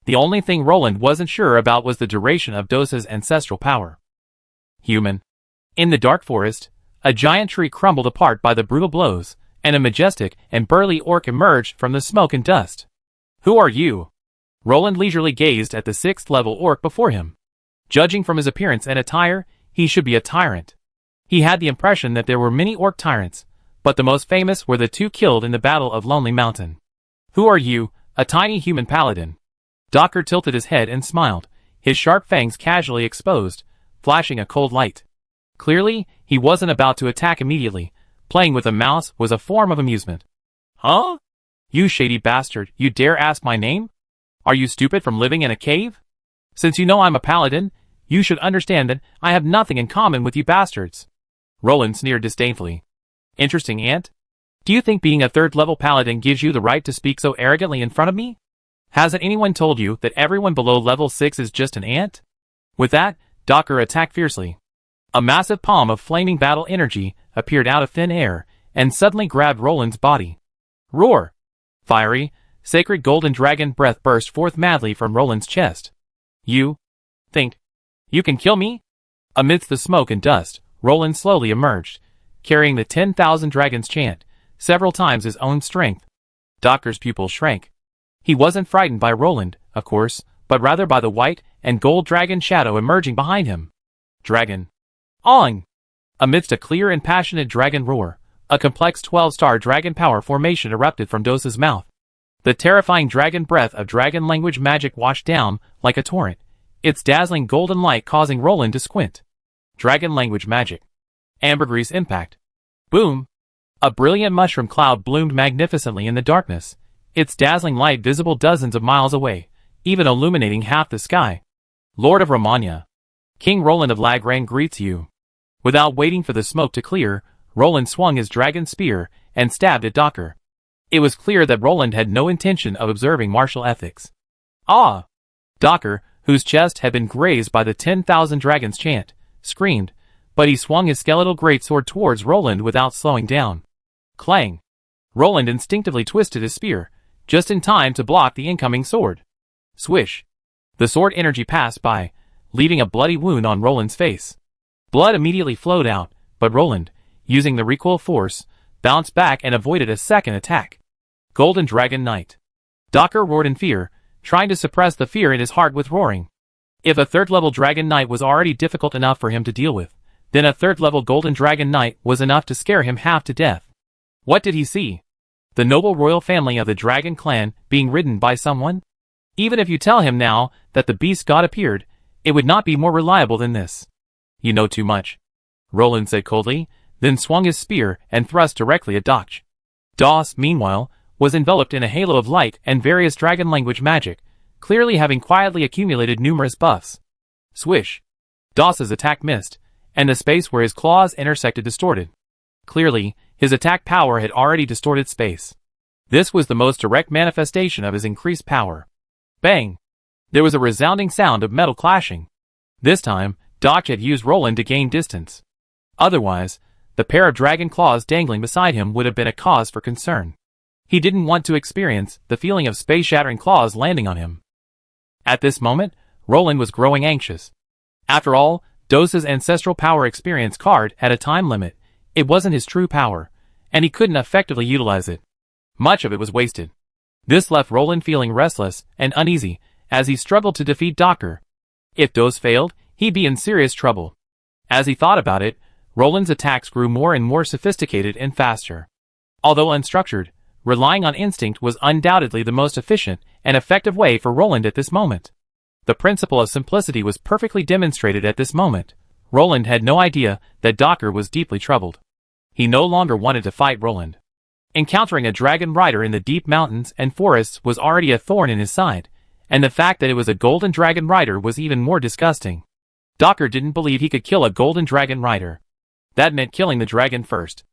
The only thing Roland wasn't sure about was the duration of Dose's ancestral power. Human. In the dark forest, a giant tree crumbled apart by the brutal blows, and a majestic and burly orc emerged from the smoke and dust. Who are you? Roland leisurely gazed at the 6th level orc before him. Judging from his appearance and attire, he should be a tyrant. He had the impression that there were many orc tyrants, but the most famous were the 2 killed in the Battle of Lonely Mountain. Who are you, a tiny human paladin? Docker tilted his head and smiled, his sharp fangs casually exposed, flashing a cold light. Clearly, he wasn't about to attack immediately. Playing with a mouse was a form of amusement. Huh? You shady bastard, you dare ask my name? Are you stupid from living in a cave? Since you know I'm a paladin, you should understand that I have nothing in common with you bastards. Roland sneered disdainfully. Interesting, ant? Do you think being a 3rd level paladin gives you the right to speak so arrogantly in front of me? Hasn't anyone told you that everyone below level 6 is just an ant? With that, Docker attacked fiercely. A massive palm of flaming battle energy appeared out of thin air and suddenly grabbed Roland's body. Roar! Fiery, sacred golden dragon breath burst forth madly from Roland's chest. You think you can kill me? Amidst the smoke and dust, Roland slowly emerged, carrying the 10,000 dragons chant, several times his own strength. Docker's pupils shrank. He wasn't frightened by Roland, of course, but rather by the white and gold dragon shadow emerging behind him. Dragon. Awing! Amidst a clear and passionate dragon roar, a complex 12-star dragon power formation erupted from Dose's mouth. The terrifying dragon breath of dragon language magic washed down like a torrent, its dazzling golden light causing Roland to squint. Dragon language magic. Ambergris impact. Boom! A brilliant mushroom cloud bloomed magnificently in the darkness, its dazzling light visible dozens of miles away, even illuminating half the sky. Lord of Romagna. King Roland of Lagran greets you. Without waiting for the smoke to clear, Roland swung his dragon spear and stabbed at Docker. It was clear that Roland had no intention of observing martial ethics. Ah! Docker, whose chest had been grazed by the 10,000 dragons chant, screamed, but he swung his skeletal greatsword towards Roland without slowing down. Clang! Roland instinctively twisted his spear, just in time to block the incoming sword. Swish! The sword energy passed by, leaving a bloody wound on Roland's face. Blood immediately flowed out, but Roland, using the recoil force, bounced back and avoided a second attack. Golden Dragon Knight. Docker roared in fear, trying to suppress the fear in his heart with roaring. If a 3rd level Dragon Knight was already difficult enough for him to deal with, then a 3rd level Golden Dragon Knight was enough to scare him half to death. What did he see? The noble royal family of the dragon clan being ridden by someone? Even if you tell him now that the beast god appeared, it would not be more reliable than this. You know too much, Roland said coldly, then swung his spear and thrust directly at Dach. Doss, meanwhile, was enveloped in a halo of light and various dragon language magic, clearly having quietly accumulated numerous buffs. Swish! Doss's attack missed, and the space where his claws intersected distorted. Clearly, his attack power had already distorted space. This was the most direct manifestation of his increased power. Bang! There was a resounding sound of metal clashing. This time, Dach had used Roland to gain distance. Otherwise, the pair of dragon claws dangling beside him would have been a cause for concern. He didn't want to experience the feeling of space-shattering claws landing on him. At this moment, Roland was growing anxious. After all, Doss's ancestral power experience card had a time limit. It wasn't his true power, and he couldn't effectively utilize it. Much of it was wasted. This left Roland feeling restless and uneasy as he struggled to defeat Dach. If Doss failed, he'd be in serious trouble. As he thought about it, Roland's attacks grew more and more sophisticated and faster. Although unstructured, relying on instinct was undoubtedly the most efficient and effective way for Roland at this moment. The principle of simplicity was perfectly demonstrated at this moment. Roland had no idea that Dach was deeply troubled. He no longer wanted to fight Roland. Encountering a dragon rider in the deep mountains and forests was already a thorn in his side, and the fact that it was a golden dragon rider was even more disgusting. Dach didn't believe he could kill a golden dragon rider. That meant killing the dragon first.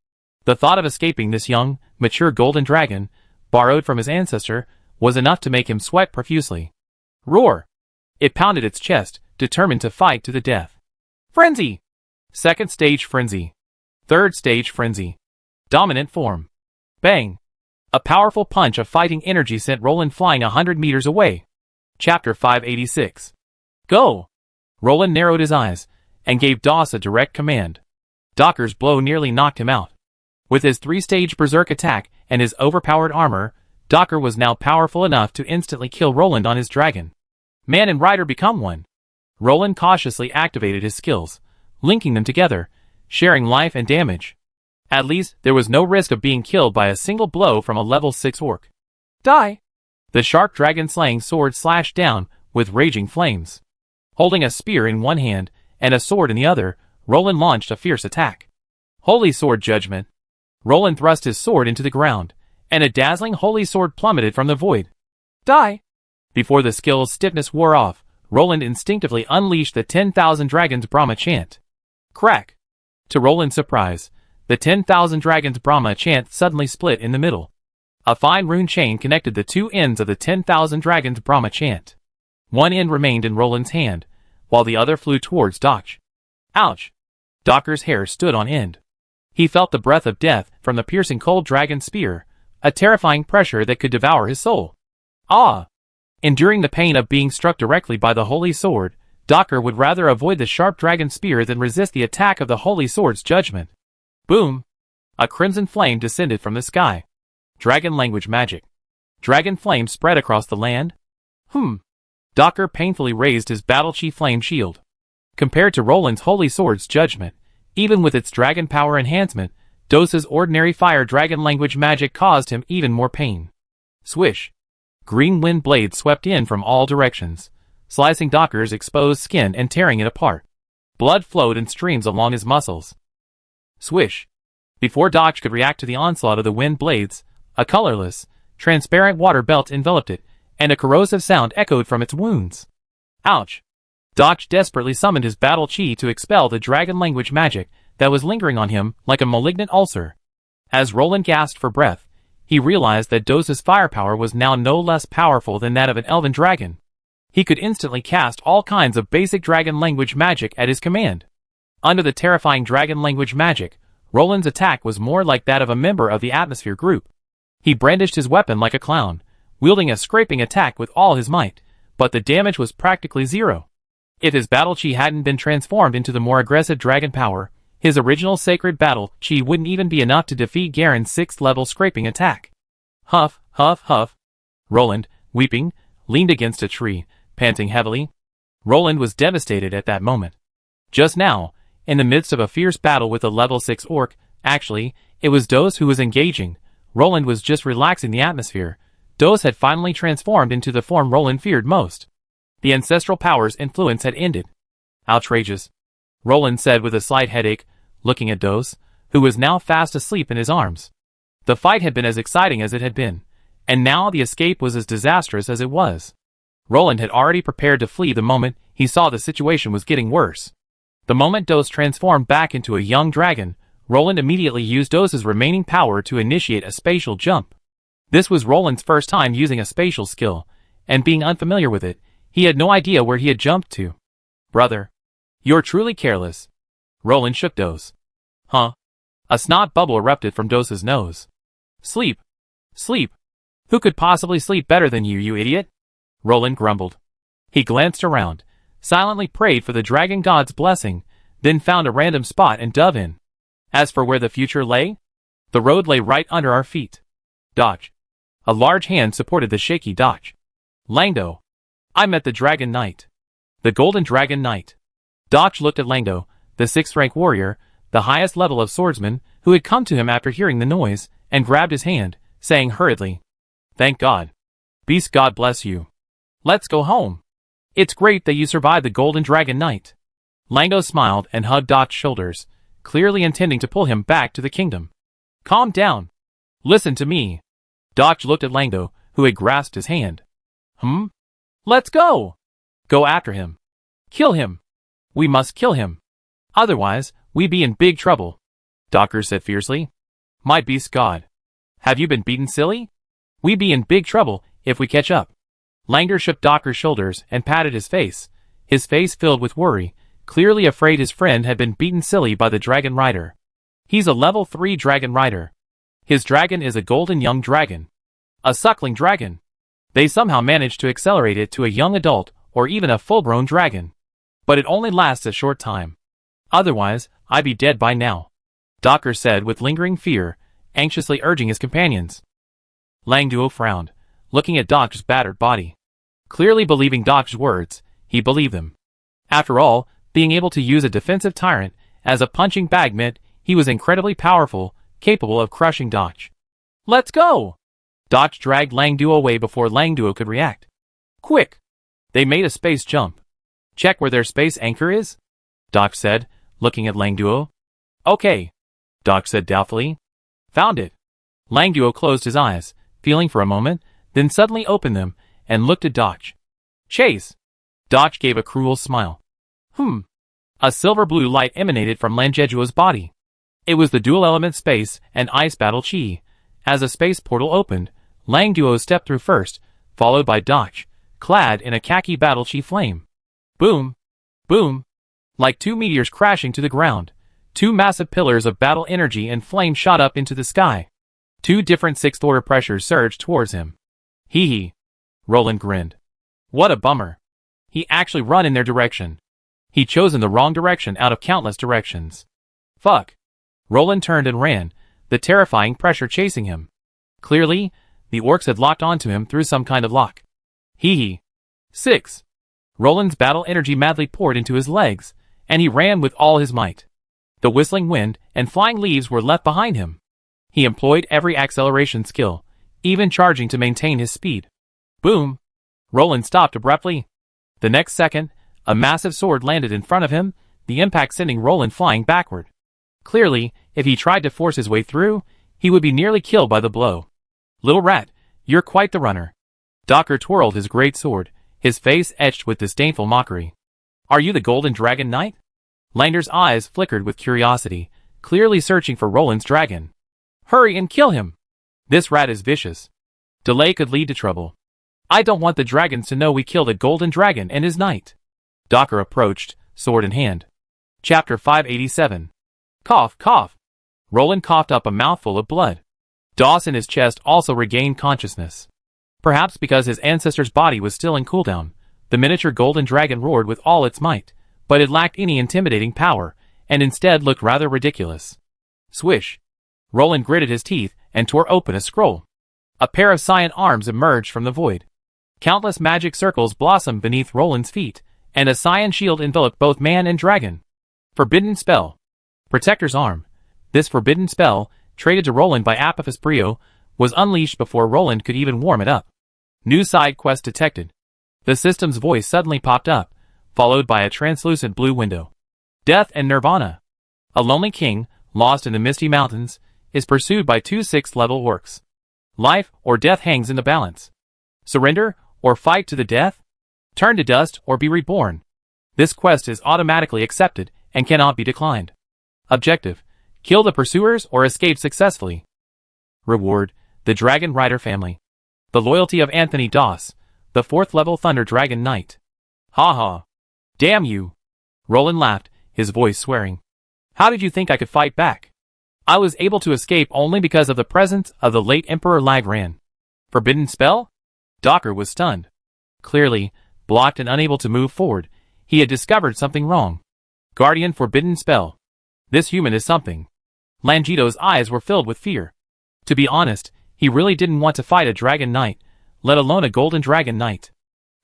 The thought of escaping this young, mature golden dragon, borrowed from his ancestor, was enough to make him sweat profusely. Roar! It pounded its chest, determined to fight to the death. Frenzy! Second stage frenzy. Third stage frenzy. Dominant form. Bang! A powerful punch of fighting energy sent Roland flying 100 meters away. Chapter 586. Go! Roland narrowed his eyes, and gave Doss a direct command. Dach's blow nearly knocked him out. With his 3-stage berserk attack and his overpowered armor, Dach was now powerful enough to instantly kill Roland on his dragon. Man and rider become one. Roland cautiously activated his skills, linking them together, sharing life and damage. At least, there was no risk of being killed by a single blow from a level 6 orc. Die! The sharp dragon-slaying sword slashed down with raging flames. Holding a spear in one hand and a sword in the other, Roland launched a fierce attack. Holy Sword Judgment. Roland thrust his sword into the ground, and a dazzling holy sword plummeted from the void. Die! Before the skill's stiffness wore off, Roland instinctively unleashed the 10,000 Dragons Brahma chant. Crack! To Roland's surprise, the 10,000 Dragons Brahma chant suddenly split in the middle. A fine rune chain connected the two ends of the 10,000 Dragons Brahma chant. One end remained in Roland's hand, while the other flew towards Dach. Ouch! Dach's hair stood on end. He felt the breath of death from the piercing cold dragon spear, a terrifying pressure that could devour his soul. Ah! Enduring the pain of being struck directly by the holy sword, Dach would rather avoid the sharp dragon spear than resist the attack of the holy sword's judgment. Boom! A crimson flame descended from the sky. Dragon language magic. Dragon flame spread across the land? Dach painfully raised his battle chi flame shield. Compared to Roland's holy sword's judgment, even with its dragon power enhancement, Doss's ordinary fire dragon language magic caused him even more pain. Swish! Green wind blades swept in from all directions, slicing Dach's exposed skin and tearing it apart. Blood flowed in streams along his muscles. Swish! Before Dach could react to the onslaught of the wind blades, a colorless, transparent water belt enveloped it, and a corrosive sound echoed from its wounds. Ouch! Dach desperately summoned his battle chi to expel the dragon language magic that was lingering on him like a malignant ulcer. As Roland gasped for breath, he realized that Doss's firepower was now no less powerful than that of an elven dragon. He could instantly cast all kinds of basic dragon language magic at his command. Under the terrifying dragon language magic, Roland's attack was more like that of a member of the atmosphere group. He brandished his weapon like a clown, wielding a scraping attack with all his might, but the damage was practically zero. If his battle chi hadn't been transformed into the more aggressive dragon power, his original sacred battle chi wouldn't even be enough to defeat Garen's 6th level scraping attack. Huff, huff, huff. Roland, weeping, leaned against a tree, panting heavily. Roland was devastated at that moment. Just now, in the midst of a fierce battle with a level 6 orc, actually, it was Doss who was engaging, Roland was just relaxing the atmosphere. Dos had finally transformed into the form Roland feared most. The ancestral power's influence had ended. Outrageous, Roland said with a slight headache, looking at Dos, who was now fast asleep in his arms. The fight had been as exciting as it had been, and now the escape was as disastrous as it was. Roland had already prepared to flee the moment he saw the situation was getting worse. The moment Dos transformed back into a young dragon, Roland immediately used Dos's remaining power to initiate a spatial jump. This was Roland's first time using a spatial skill, and being unfamiliar with it, he had no idea where he had jumped to. Brother, you're truly careless. Roland shook Dos. Huh? A snot bubble erupted from Dos's nose. Sleep. Sleep. Who could possibly sleep better than you idiot? Roland grumbled. He glanced around, silently prayed for the dragon god's blessing, then found a random spot and dove in. As for where the future lay, the road lay right under our feet. Dodge. A large hand supported the shaky Dodge. Langdo. I met the Dragon Knight. The Golden Dragon Knight. Dodge looked at Langdo, the 6th rank warrior, the highest level of swordsman, who had come to him after hearing the noise, and grabbed his hand, saying hurriedly, Thank God. Beast God bless you. Let's go home. It's great that you survived the Golden Dragon Knight. Langdo smiled and hugged Dodge's shoulders, clearly intending to pull him back to the kingdom. Calm down. Listen to me. Dodge looked at Langdo, who had grasped his hand. Let's go. Go after him. Kill him. We must kill him. Otherwise, we be in big trouble. Docker said fiercely. My beast god. Have you been beaten silly? We be in big trouble if we catch up. Langdo shook Docker's shoulders and patted his face filled with worry, clearly afraid his friend had been beaten silly by the dragon rider. He's a level 3 dragon rider. His dragon is a golden young dragon. A suckling dragon. They somehow managed to accelerate it to a young adult or even a full-grown dragon. But it only lasts a short time. Otherwise, I'd be dead by now. Docker said with lingering fear, anxiously urging his companions. Langduo frowned, looking at Doc's battered body. Clearly believing Doc's words, he believed them. After all, being able to use a defensive tyrant as a punching bag meant he was incredibly powerful, capable of crushing Doc. Let's go! Doc dragged Langduo away before Langduo could react. Quick! They made a space jump. Check where their space anchor is? Doc said, looking at Langduo. Okay, Doc said doubtfully. Found it. Langduo closed his eyes, feeling for a moment, then suddenly opened them, and looked at Doc. Chase! Doc gave a cruel smile. A silver-blue light emanated from Lanjejuo's body. It was the dual-element space and ice battle chi. As a space portal opened, Langduo stepped through first, followed by Doc, clad in a khaki battle chi flame. Boom! Boom! Like two meteors crashing to the ground, two massive pillars of battle energy and flame shot up into the sky. Two different sixth-order pressures surged towards him. Hee hee. Roland grinned. What a bummer. He actually run in their direction. He'd chosen the wrong direction out of countless directions. Fuck. Roland turned and ran, the terrifying pressure chasing him. Clearly, the orcs had locked onto him through some kind of lock. Hee hee. 6. Roland's battle energy madly poured into his legs, and he ran with all his might. The whistling wind and flying leaves were left behind him. He employed every acceleration skill, even charging to maintain his speed. Boom! Roland stopped abruptly. The next second, a massive sword landed in front of him, the impact sending Roland flying backward. Clearly, if he tried to force his way through, he would be nearly killed by the blow. Little rat, you're quite the runner. Docker twirled his great sword, his face etched with disdainful mockery. Are you the Golden Dragon Knight? Lander's eyes flickered with curiosity, clearly searching for Roland's dragon. Hurry and kill him! This rat is vicious. Delay could lead to trouble. I don't want the dragons to know we killed a golden dragon and his knight. Docker approached, sword in hand. Chapter 587. Cough, cough. Roland coughed up a mouthful of blood. Doss in his chest also regained consciousness. Perhaps because his ancestor's body was still in cooldown, the miniature golden dragon roared with all its might, but it lacked any intimidating power, and instead looked rather ridiculous. Swish. Roland gritted his teeth and tore open a scroll. A pair of cyan arms emerged from the void. Countless magic circles blossomed beneath Roland's feet, and a cyan shield enveloped both man and dragon. Forbidden spell. Protector's arm. This forbidden spell, traded to Roland by Apophis Brio, was unleashed before Roland could even warm it up. New side quest detected. The system's voice suddenly popped up, followed by a translucent blue window. Death and Nirvana. A lonely king, lost in the misty mountains, is pursued by two 6th level orcs. Life or death hangs in the balance. Surrender or fight to the death? Turn to dust or be reborn. This quest is automatically accepted and cannot be declined. Objective: kill the pursuers or escape successfully. Reward: the Dragon Rider family. The loyalty of Anthony Doss, the 4th level Thunder Dragon Knight. Ha ha. Damn you. Roland laughed, his voice swearing. How did you think I could fight back? I was able to escape only because of the presence of the late Emperor Lagran. Forbidden spell? Docker was stunned. Clearly, blocked and unable to move forward, he had discovered something wrong. Guardian forbidden spell. This human is something. Langito's eyes were filled with fear. To be honest, he really didn't want to fight a Dragon Knight, let alone a Golden Dragon Knight.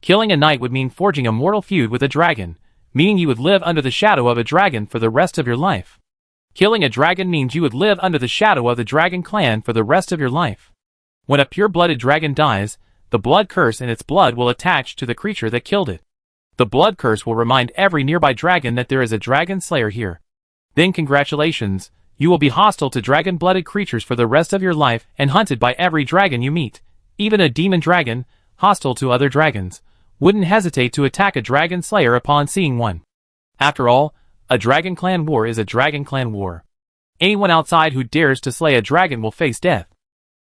Killing a knight would mean forging a mortal feud with a dragon, meaning you would live under the shadow of a dragon for the rest of your life. Killing a dragon means you would live under the shadow of the dragon clan for the rest of your life. When a pure-blooded dragon dies, the blood curse in its blood will attach to the creature that killed it. The blood curse will remind every nearby dragon that there is a dragon slayer here. Then congratulations, you will be hostile to dragon-blooded creatures for the rest of your life and hunted by every dragon you meet. Even a demon dragon, hostile to other dragons, wouldn't hesitate to attack a dragon slayer upon seeing one. After all, a Dragon Clan war is a Dragon Clan war. Anyone outside who dares to slay a dragon will face death.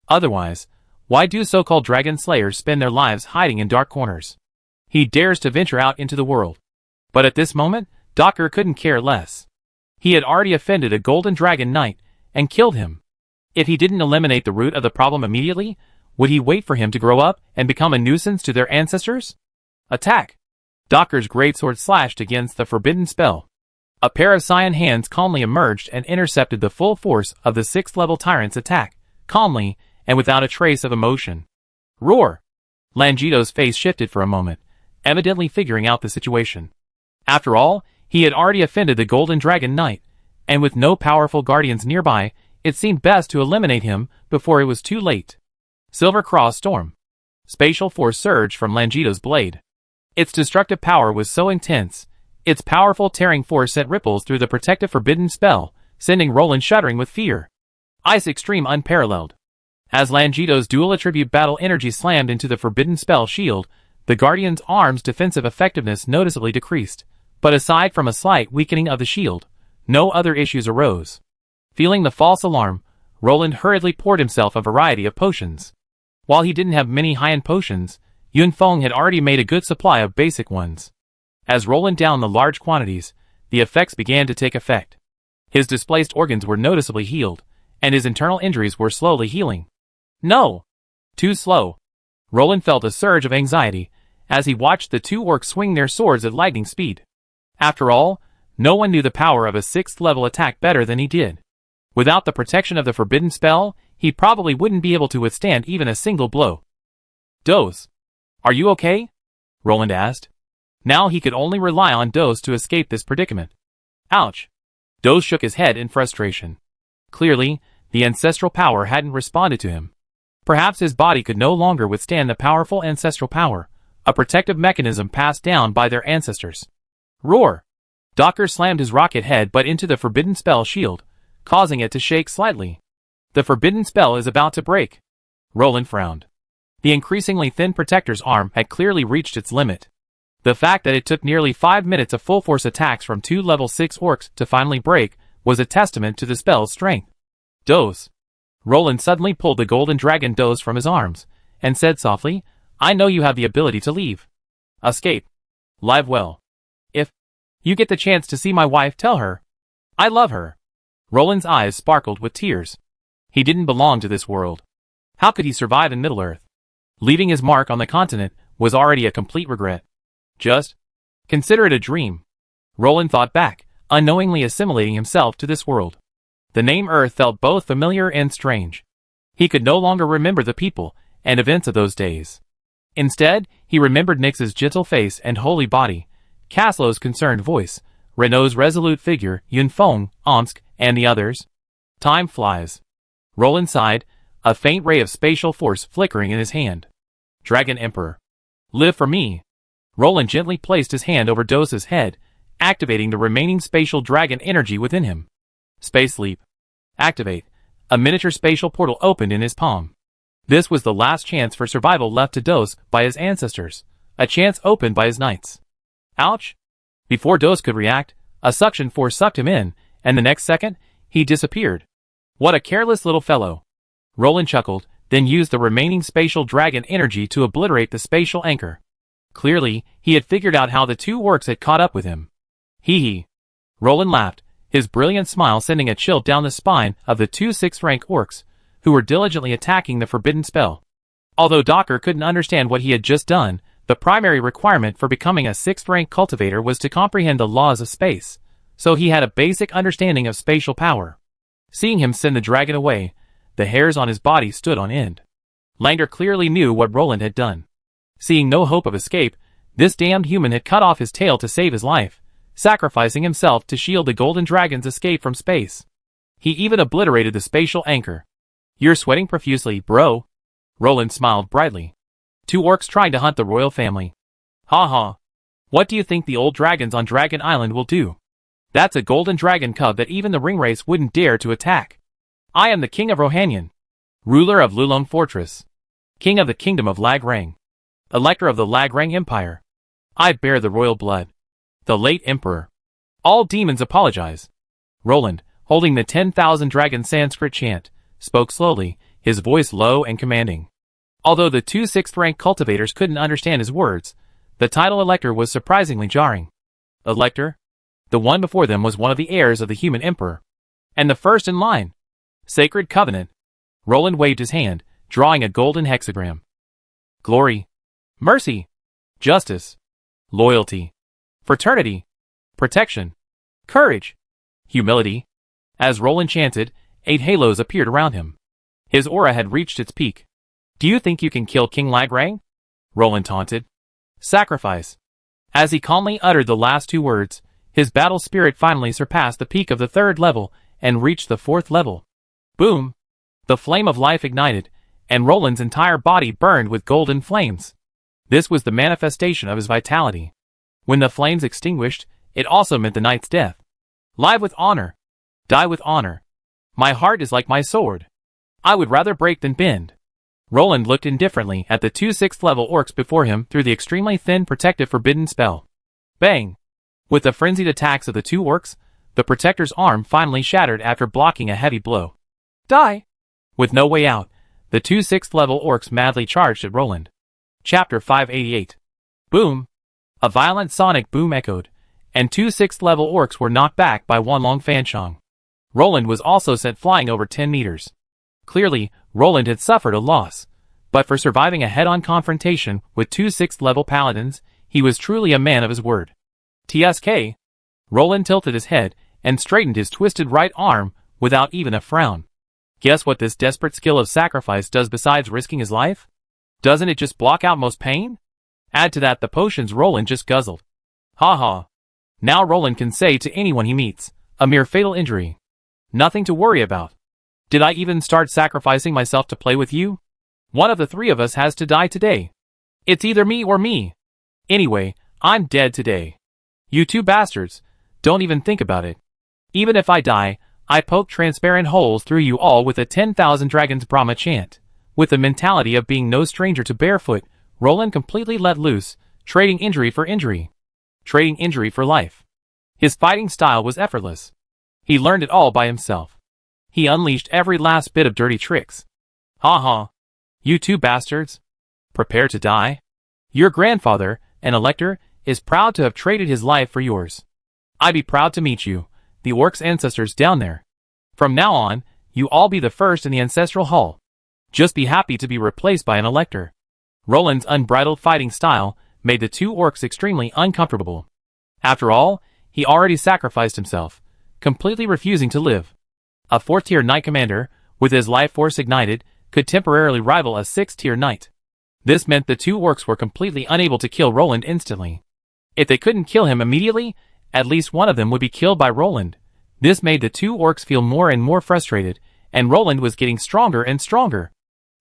Otherwise, why do so-called dragon slayers spend their lives hiding in dark corners? He dares to venture out into the world. But at this moment, Docker couldn't care less. He had already offended a Golden Dragon Knight and killed him. If he didn't eliminate the root of the problem immediately, would he wait for him to grow up and become a nuisance to their ancestors? Attack! Docker's greatsword slashed against the forbidden spell. A pair of cyan hands calmly emerged and intercepted the full force of the 6th level tyrant's attack, calmly and without a trace of emotion. Roar! Langito's face shifted for a moment, evidently figuring out the situation. After all, he had already offended the Golden Dragon Knight, and with no powerful guardians nearby, it seemed best to eliminate him before it was too late. Silver Cross Storm. Spatial force surged from Langito's blade. Its destructive power was so intense, its powerful tearing force sent ripples through the protective forbidden spell, sending Roland shuddering with fear. Ice Extreme unparalleled. As Langito's dual attribute battle energy slammed into the forbidden spell shield, the Guardian's arm's defensive effectiveness noticeably decreased, but aside from a slight weakening of the shield, no other issues arose. Feeling the false alarm, Roland hurriedly poured himself a variety of potions. While he didn't have many high-end potions, Yunfeng had already made a good supply of basic ones. As Roland downed the large quantities, the effects began to take effect. His displaced organs were noticeably healed, and his internal injuries were slowly healing. No! Too slow. Roland felt a surge of anxiety as he watched the two orcs swing their swords at lightning speed. After all, no one knew the power of a 6th level attack better than he did. Without the protection of the forbidden spell, he probably wouldn't be able to withstand even a single blow. Dose. Are you okay? Roland asked. Now he could only rely on Dose to escape this predicament. Ouch. Dose shook his head in frustration. Clearly, the ancestral power hadn't responded to him. Perhaps his body could no longer withstand the powerful ancestral power, a protective mechanism passed down by their ancestors. Roar! Docker slammed his rocket head butt into the forbidden spell shield, causing it to shake slightly. The forbidden spell is about to break. Roland frowned. The increasingly thin protector's arm had clearly reached its limit. The fact that it took nearly 5 minutes of full-force attacks from 2 level 6 orcs to finally break was a testament to the spell's strength. Dose. Roland suddenly pulled the golden dragon Dose from his arms, and said softly, I know you have the ability to leave. Escape. Live well. If you get the chance to see my wife, tell her. I love her. Roland's eyes sparkled with tears. He didn't belong to this world. How could he survive in Middle-earth? Leaving his mark on the continent was already a complete regret. Just consider it a dream. Roland thought back, unknowingly assimilating himself to this world. The name Earth felt both familiar and strange. He could no longer remember the people and events of those days. Instead, he remembered Nyx's gentle face and holy body, Caslow's concerned voice, Renault's resolute figure, Yunfeng, Omsk, and the others. Time flies. Roland sighed, a faint ray of spatial force flickering in his hand. Dragon Emperor. Live for me. Roland gently placed his hand over Dos's head, activating the remaining spatial dragon energy within him. Space Leap. Activate. A miniature spatial portal opened in his palm. This was the last chance for survival left to Dos by his ancestors, a chance opened by his knights. Ouch! Before Dos could react, a suction force sucked him in, and the next second, he disappeared. What a careless little fellow. Roland chuckled, then used the remaining spatial dragon energy to obliterate the spatial anchor. Clearly, he had figured out how the two orcs had caught up with him. Hee hee. Roland laughed, his brilliant smile sending a chill down the spine of the two 6th rank orcs, who were diligently attacking the forbidden spell. Although Docker couldn't understand what he had just done, the primary requirement for becoming a 6th rank cultivator was to comprehend the laws of space, so he had a basic understanding of spatial power. Seeing him send the dragon away, the hairs on his body stood on end. Langer clearly knew what Roland had done. Seeing no hope of escape, this damned human had cut off his tail to save his life, sacrificing himself to shield the golden dragon's escape from space. He even obliterated the spatial anchor. You're sweating profusely, bro. Roland smiled brightly. Two orcs trying to hunt the royal family. Ha ha. What do you think the old dragons on Dragon Island will do? That's a golden dragon cub that even the ringwraiths wouldn't dare to attack. I am the king of Rohanyan, ruler of Lulong Fortress, king of the kingdom of Lagrang, elector of the Lagrang Empire. I bear the royal blood. The late emperor. All demons apologize. Roland, holding the 10,000 dragon Sanskrit chant, spoke slowly, his voice low and commanding. Although the two 6th rank cultivators couldn't understand his words, the title Elector was surprisingly jarring. Elector? The one before them was one of the heirs of the human emperor. And the first in line. Sacred Covenant. Roland waved his hand, drawing a golden hexagram. Glory. Mercy. Justice. Loyalty. Fraternity. Protection. Courage. Humility. As Roland chanted, 8 halos appeared around him. His aura had reached its peak. Do you think you can kill King Lagrang? Roland taunted. Sacrifice. As he calmly uttered the last 2 words, his battle spirit finally surpassed the peak of the 3rd level and reached the 4th level. Boom! The flame of life ignited, and Roland's entire body burned with golden flames. This was the manifestation of his vitality. When the flames extinguished, it also meant the knight's death. Live with honor. Die with honor. My heart is like my sword. I would rather break than bend. Roland looked indifferently at the 2 6th level orcs before him through the extremely thin protective forbidden spell. Bang! With the frenzied attacks of the 2 orcs, the protector's arm finally shattered after blocking a heavy blow. Die! With no way out, the 2 6th level orcs madly charged at Roland. Chapter 588. Boom! A violent sonic boom echoed, and 2 6th level orcs were knocked back by one long fanchong. Roland was also sent flying over 10 meters. Clearly, Roland had suffered a loss, but for surviving a head-on confrontation with 2 6th level paladins, he was truly a man of his word. TSK. Roland tilted his head and straightened his twisted right arm without even a frown. Guess what this desperate skill of sacrifice does besides risking his life? Doesn't it just block out most pain? Add to that the potions Roland just guzzled. Ha ha. Now Roland can say to anyone he meets, a mere fatal injury. Nothing to worry about. Did I even start sacrificing myself to play with you? One of the 3 of us has to die today. It's either me or me. Anyway, I'm dead today. You 2 bastards, don't even think about it. Even if I die, I poke transparent holes through you all with a 10,000 dragons Brahma chant. With the mentality of being no stranger to barefoot, Roland completely let loose, trading injury for injury. Trading injury for life. His fighting style was effortless. He learned it all by himself. He unleashed every last bit of dirty tricks. Ha ha. You 2 bastards. Prepare to die. Your grandfather, an elector, is proud to have traded his life for yours. I'd be proud to meet you, the orcs' ancestors down there. From now on, you all be the first in the ancestral hall. Just be happy to be replaced by an elector. Roland's unbridled fighting style made the 2 orcs extremely uncomfortable. After all, he already sacrificed himself, completely refusing to live. A 4th-tier knight commander, with his life force ignited, could temporarily rival a 6th-tier knight. This meant the 2 orcs were completely unable to kill Roland instantly. If they couldn't kill him immediately, at least one of them would be killed by Roland. This made the 2 orcs feel more and more frustrated, and Roland was getting stronger and stronger.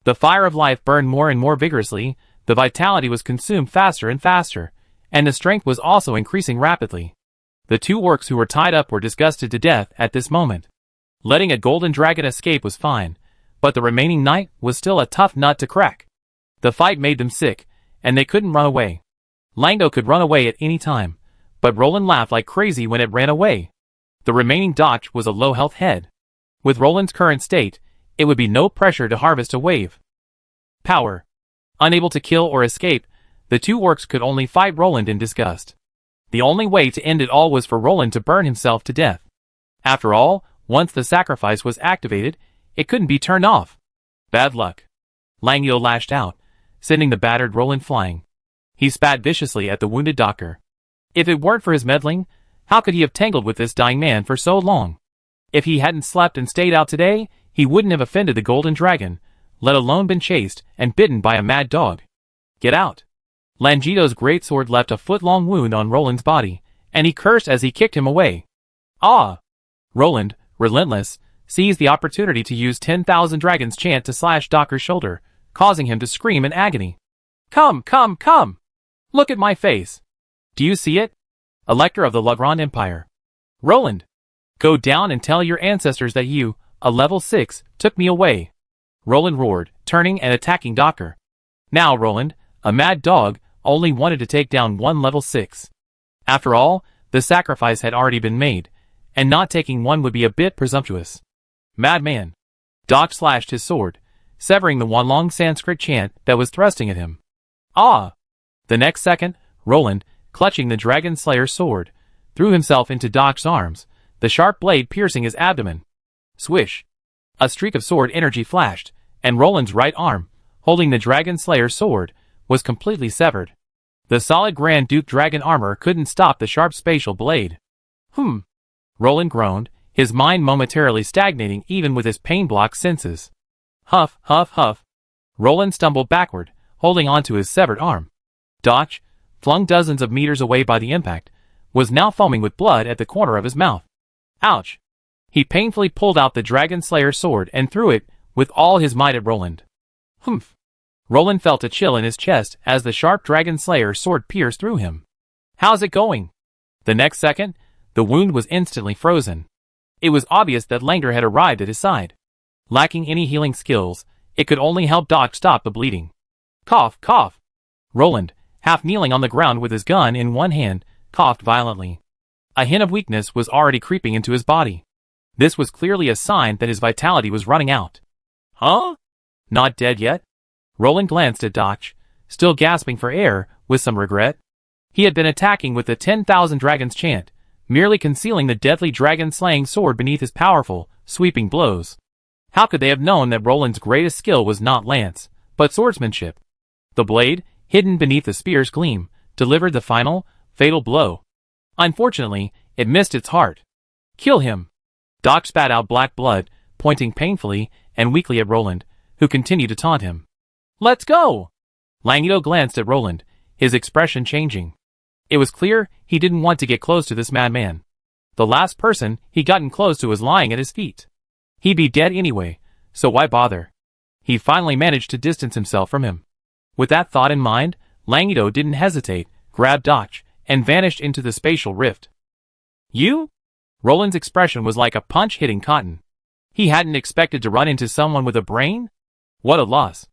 The fire of life burned more and more vigorously, the vitality was consumed faster and faster, and the strength was also increasing rapidly. The two orcs who were tied up were disgusted to death at this moment. Letting a golden dragon escape was fine, but the remaining knight was still a tough nut to crack. The fight made them sick, and they couldn't run away. Langdo could run away at any time, but Roland laughed like crazy when it ran away. The remaining Dotch was a low-health head. With Roland's current state, it would be no pressure to harvest a wave. Power. Unable to kill or escape, the two orcs could only fight Roland in disgust. The only way to end it all was for Roland to burn himself to death. After all, once the sacrifice was activated, it couldn't be turned off. Bad luck. Langdo lashed out, sending the battered Roland flying. He spat viciously at the wounded doctor. If it weren't for his meddling, how could he have tangled with this dying man for so long? If he hadn't slept and stayed out today, he wouldn't have offended the golden dragon, let alone been chased and bitten by a mad dog. Get out. Langito's greatsword left a foot-long wound on Roland's body, and he cursed as he kicked him away. Ah! Roland, relentless, seized the opportunity to use 10,000 Dragons chant to slash Docker's shoulder, causing him to scream in agony. Come, come, come! Look at my face! Do you see it? Elector of the Legrand Empire. Roland! Go down and tell your ancestors that you, a level 6, took me away. Roland roared, turning and attacking Docker. Now Roland, a mad dog, only wanted to take down one level 6. After all, the sacrifice had already been made, and not taking one would be a bit presumptuous. Madman. Doc slashed his sword, severing the one long Sanskrit chant that was thrusting at him. Ah! The next second, Roland, clutching the Dragon Slayer's sword, threw himself into Doc's arms, the sharp blade piercing his abdomen. Swish! A streak of sword energy flashed, and Roland's right arm, holding the Dragon Slayer's sword, was completely severed. The solid Grand Duke dragon armor couldn't stop the sharp spatial blade. Roland groaned, his mind momentarily stagnating even with his pain-blocked senses. Huff, huff, huff. Roland stumbled backward, holding onto his severed arm. Dotch, flung dozens of meters away by the impact, was now foaming with blood at the corner of his mouth. Ouch! He painfully pulled out the Dragon Slayer's sword and threw it with all his might at Roland. Humph! Roland felt a chill in his chest as the sharp Dragon Slayer's sword pierced through him. How's it going? The next second, the wound was instantly frozen. It was obvious that Langer had arrived at his side. Lacking any healing skills, it could only help Doc stop the bleeding. Cough, cough! Roland, half kneeling on the ground with his gun in one hand, coughed violently. A hint of weakness was already creeping into his body. This was clearly a sign that his vitality was running out. Huh? Not dead yet? Roland glanced at Dotch, still gasping for air, with some regret. He had been attacking with the 10,000 Dragons chant, merely concealing the deadly dragon-slaying sword beneath his powerful, sweeping blows. How could they have known that Roland's greatest skill was not lance, but swordsmanship? The blade, hidden beneath the spear's gleam, delivered the final, fatal blow. Unfortunately, it missed its heart. Kill him! Doc spat out black blood, pointing painfully and weakly at Roland, who continued to taunt him. Let's go! Langito glanced at Roland, his expression changing. It was clear he didn't want to get close to this madman. The last person he'd gotten close to was lying at his feet. He'd be dead anyway, so why bother? He finally managed to distance himself from him. With that thought in mind, Langito didn't hesitate, grabbed Dotch, and vanished into the spatial rift. You? Roland's expression was like a punch hitting cotton. He hadn't expected to run into someone with a brain? What a loss.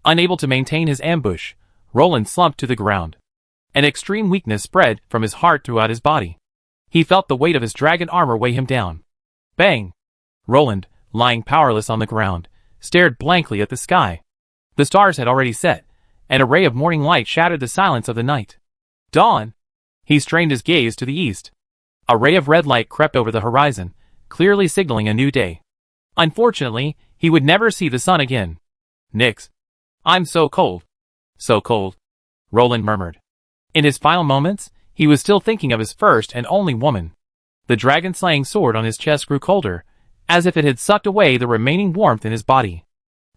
Unable to maintain his ambush, Roland slumped to the ground. An extreme weakness spread from his heart throughout his body. He felt the weight of his dragon armor weigh him down. Bang! Roland, lying powerless on the ground, stared blankly at the sky. The stars had already set, and a ray of morning light shattered the silence of the night. Dawn! He strained his gaze to the east. A ray of red light crept over the horizon, clearly signaling a new day. Unfortunately, he would never see the sun again. Nix. I'm so cold. So cold. Roland murmured. In his final moments, he was still thinking of his first and only woman. The dragon-slaying sword on his chest grew colder, as if it had sucked away the remaining warmth in his body.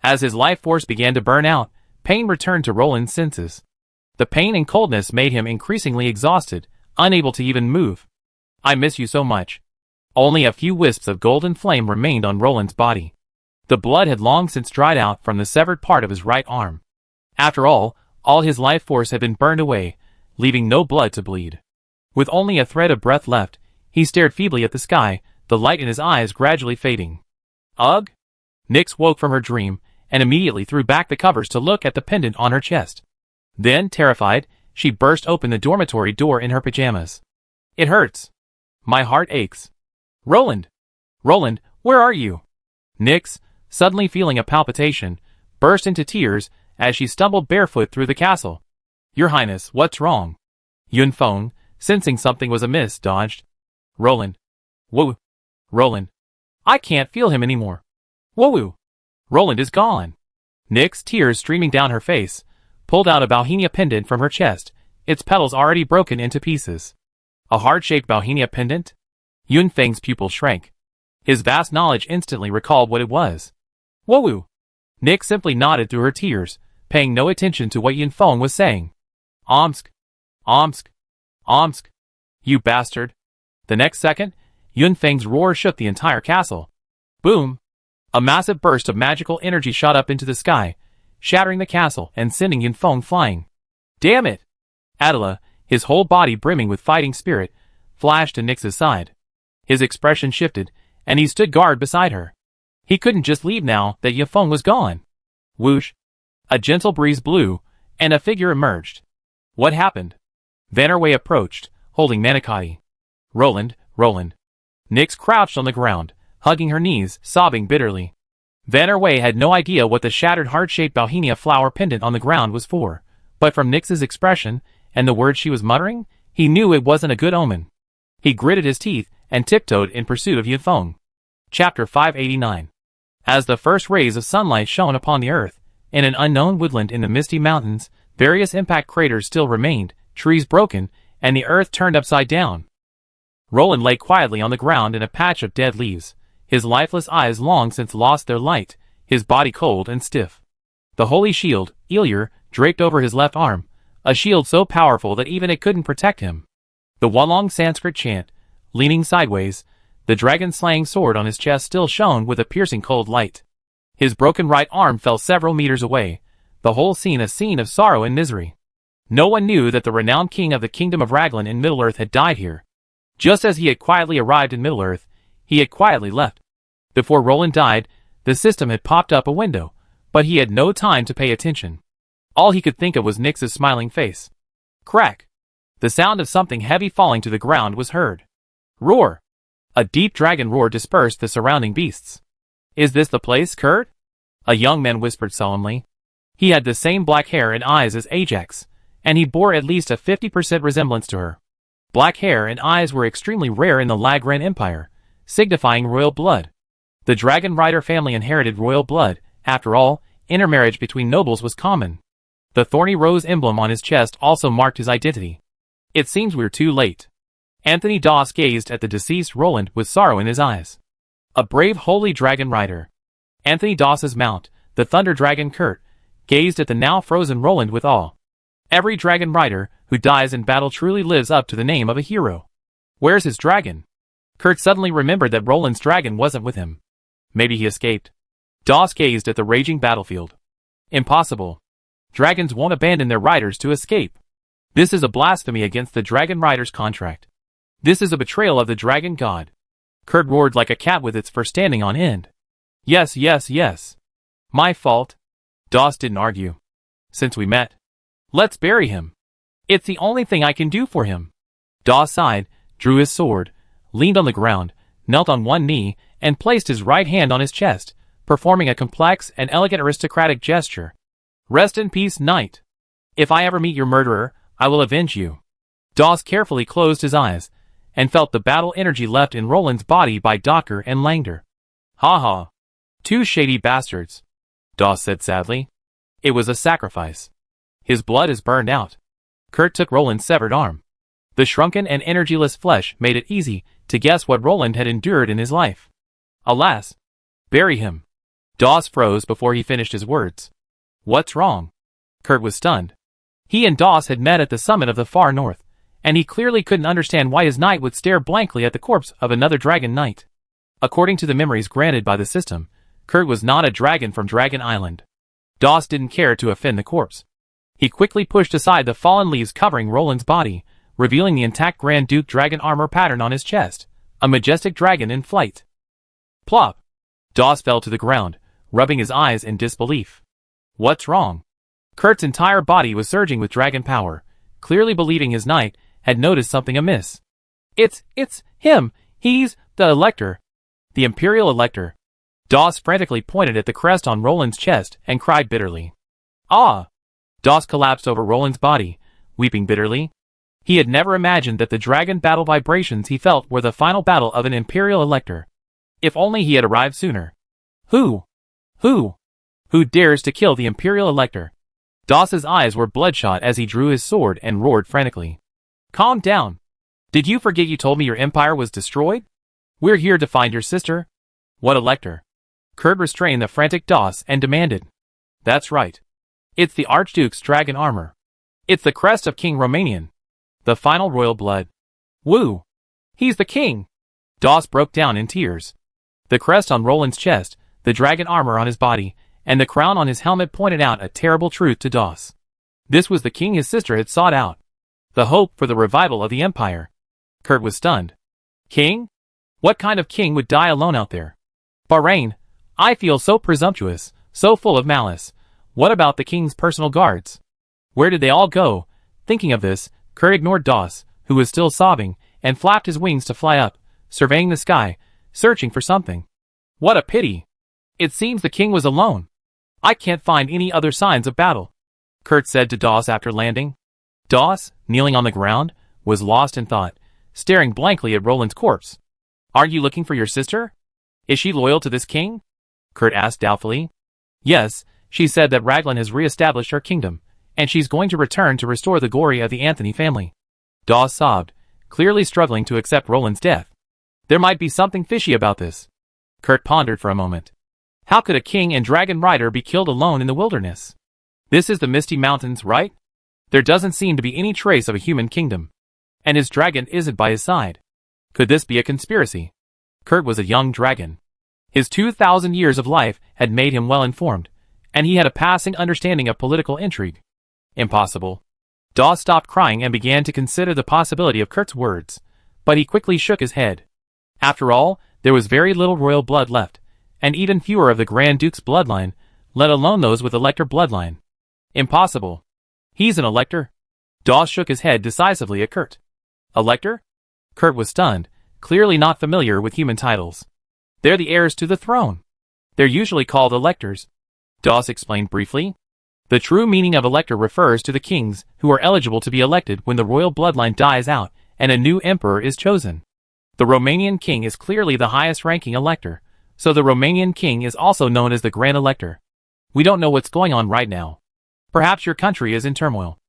As his life force began to burn out, pain returned to Roland's senses. The pain and coldness made him increasingly exhausted, unable to even move. I miss you so much. Only a few wisps of golden flame remained on Roland's body. The blood had long since dried out from the severed part of his right arm. After all his life force had been burned away, leaving no blood to bleed. With only a thread of breath left, he stared feebly at the sky, the light in his eyes gradually fading. Ugh! Nyx woke from her dream, and immediately threw back the covers to look at the pendant on her chest. Then, terrified, she burst open the dormitory door in her pajamas. It hurts. My heart aches. Roland! Roland, where are you? Nyx, suddenly feeling a palpitation, burst into tears as she stumbled barefoot through the castle. Your Highness, what's wrong? Yunfeng, sensing something was amiss, dodged. Roland. Whoa. Roland. I can't feel him anymore. Whoa. Roland is gone. Nyx, tears streaming down her face, pulled out a Bauhinia pendant from her chest, its petals already broken into pieces. A heart-shaped Bauhinia pendant? Yunfeng's pupil shrank. His vast knowledge instantly recalled what it was. Whoa. Nyx simply nodded through her tears, paying no attention to what Yunfeng was saying. Omsk. Omsk. Omsk. You bastard. The next second, Yunfeng's roar shook the entire castle. Boom. A massive burst of magical energy shot up into the sky, shattering the castle and sending Yunfeng flying. Damn it! Attila, his whole body brimming with fighting spirit, flashed to Nyx's side. His expression shifted, and he stood guard beside her. He couldn't just leave now that Yunfeng was gone. Whoosh! A gentle breeze blew, and a figure emerged. What happened? Vannerway approached, holding Manicotti. Roland. Nyx crouched on the ground, hugging her knees, sobbing bitterly. Vannerway had no idea what the shattered heart-shaped Bauhinia flower pendant on the ground was for, but from Nyx's expression and the words she was muttering, he knew it wasn't a good omen. He gritted his teeth and tiptoed in pursuit of Yunfeng. Chapter 589. As the first rays of sunlight shone upon the earth, in an unknown woodland in the misty mountains, various impact craters still remained, trees broken, and the earth turned upside down. Roland lay quietly on the ground in a patch of dead leaves, his lifeless eyes long since lost their light, his body cold and stiff. The holy shield, Ilir, draped over his left arm, a shield so powerful that even it couldn't protect him. The Wulong Sanskrit chant, leaning sideways, the dragon-slaying sword on his chest still shone with a piercing cold light. His broken right arm fell several meters away, the whole scene a scene of sorrow and misery. No one knew that the renowned king of the kingdom of Raglan in Middle-earth had died here. Just as he had quietly arrived in Middle-earth, he had quietly left. Before Roland died, the system had popped up a window, but he had no time to pay attention. All he could think of was Nyx's smiling face. Crack! The sound of something heavy falling to the ground was heard. Roar! A deep dragon roar dispersed the surrounding beasts. Is this the place, Kurt? A young man whispered solemnly. He had the same black hair and eyes as Ajax, and he bore at least a 50% resemblance to her. Black hair and eyes were extremely rare in the Lagran Empire, signifying royal blood. The Dragon Rider family inherited royal blood. After all, intermarriage between nobles was common. The thorny rose emblem on his chest also marked his identity. It seems we're too late. Anthony Doss gazed at the deceased Roland with sorrow in his eyes. A brave holy dragon rider. Anthony Doss's mount, the Thunder Dragon Kurt, gazed at the now frozen Roland with awe. Every dragon rider who dies in battle truly lives up to the name of a hero. Where's his dragon? Kurt suddenly remembered that Roland's dragon wasn't with him. Maybe he escaped. Doss gazed at the raging battlefield. Impossible. Dragons won't abandon their riders to escape. This is a blasphemy against the dragon rider's contract. This is a betrayal of the dragon god. Kurt roared like a cat with its fur standing on end. Yes. My fault. Doss didn't argue. Since we met. Let's bury him. It's the only thing I can do for him. Doss sighed, drew his sword, leaned on the ground, knelt on one knee, and placed his right hand on his chest, performing a complex and elegant aristocratic gesture. Rest in peace, knight. If I ever meet your murderer, I will avenge you. Doss carefully closed his eyes, and felt the battle energy left in Roland's body by Docker and Langdor. Ha ha. Two shady bastards. Doss said sadly. It was a sacrifice. His blood is burned out. Kurt took Roland's severed arm. The shrunken and energyless flesh made it easy to guess what Roland had endured in his life. Alas. Bury him. Doss froze before he finished his words. What's wrong? Kurt was stunned. He and Doss had met at the summit of the far north, and he clearly couldn't understand why his knight would stare blankly at the corpse of another dragon knight. According to the memories granted by the system, Kurt was not a dragon from Dragon Island. Doss didn't care to offend the corpse. He quickly pushed aside the fallen leaves covering Roland's body, revealing the intact Grand Duke dragon armor pattern on his chest, a majestic dragon in flight. Plop! Doss fell to the ground, rubbing his eyes in disbelief. What's wrong? Kurt's entire body was surging with dragon power, clearly believing his knight had noticed something amiss. It's him! He's the Elector! The Imperial Elector! Doss frantically pointed at the crest on Roland's chest and cried bitterly. Ah! Doss collapsed over Roland's body, weeping bitterly. He had never imagined that the dragon battle vibrations he felt were the final battle of an Imperial Elector. If only he had arrived sooner. Who dares to kill the Imperial Elector? Doss's eyes were bloodshot as he drew his sword and roared frantically. Calm down. Did you forget you told me your empire was destroyed? We're here to find your sister. What Elector? Kurt restrained the frantic Doss and demanded. That's right. It's the Archduke's dragon armor. It's the crest of King Romanian. The final royal blood. Woo! He's the king! Doss broke down in tears. The crest on Roland's chest, the dragon armor on his body, and the crown on his helmet pointed out a terrible truth to Doss. This was the king his sister had sought out. The hope for the revival of the empire. Kurt was stunned. King? What kind of king would die alone out there? Bahrain, I feel so presumptuous, so full of malice. What about the king's personal guards? Where did they all go? Thinking of this, Kurt ignored Doss, who was still sobbing, and flapped his wings to fly up, surveying the sky, searching for something. What a pity! It seems the king was alone. I can't find any other signs of battle, Kurt said to Doss after landing. Doss, kneeling on the ground, was lost in thought, staring blankly at Roland's corpse. Are you looking for your sister? Is she loyal to this king? Kurt asked doubtfully. Yes, she said that Raglan has re-established her kingdom, and she's going to return to restore the glory of the Anthony family. Doss sobbed, clearly struggling to accept Roland's death. There might be something fishy about this. Kurt pondered for a moment. How could a king and dragon rider be killed alone in the wilderness? This is the Misty Mountains, right? There doesn't seem to be any trace of a human kingdom. And his dragon isn't by his side. Could this be a conspiracy? Kurt was a young dragon. His 2,000 years of life had made him well informed, and he had a passing understanding of political intrigue. Impossible. Doss stopped crying and began to consider the possibility of Kurt's words, but he quickly shook his head. After all, there was very little royal blood left, and even fewer of the Grand Duke's bloodline, let alone those with Elector bloodline. Impossible. He's an Elector. Doss shook his head decisively at Kurt. Elector? Kurt was stunned, clearly not familiar with human titles. They're the heirs to the throne. They're usually called electors. Doss explained briefly. The true meaning of elector refers to the kings who are eligible to be elected when the royal bloodline dies out and a new emperor is chosen. The Romanian king is clearly the highest-ranking elector, so the Romanian king is also known as the Grand Elector. We don't know what's going on right now. Perhaps your country is in turmoil.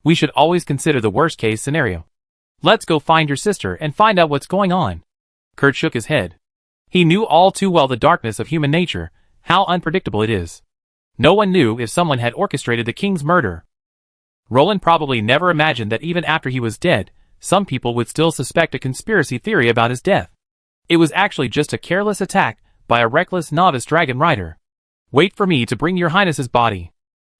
We should always consider the worst-case scenario. Let's go find your sister and find out what's going on. Kurt shook his head. He knew all too well the darkness of human nature, how unpredictable it is. No one knew if someone had orchestrated the king's murder. Roland probably never imagined that even after he was dead, some people would still suspect a conspiracy theory about his death. It was actually just a careless attack by a reckless novice dragon rider. Wait for me to bring your highness's body.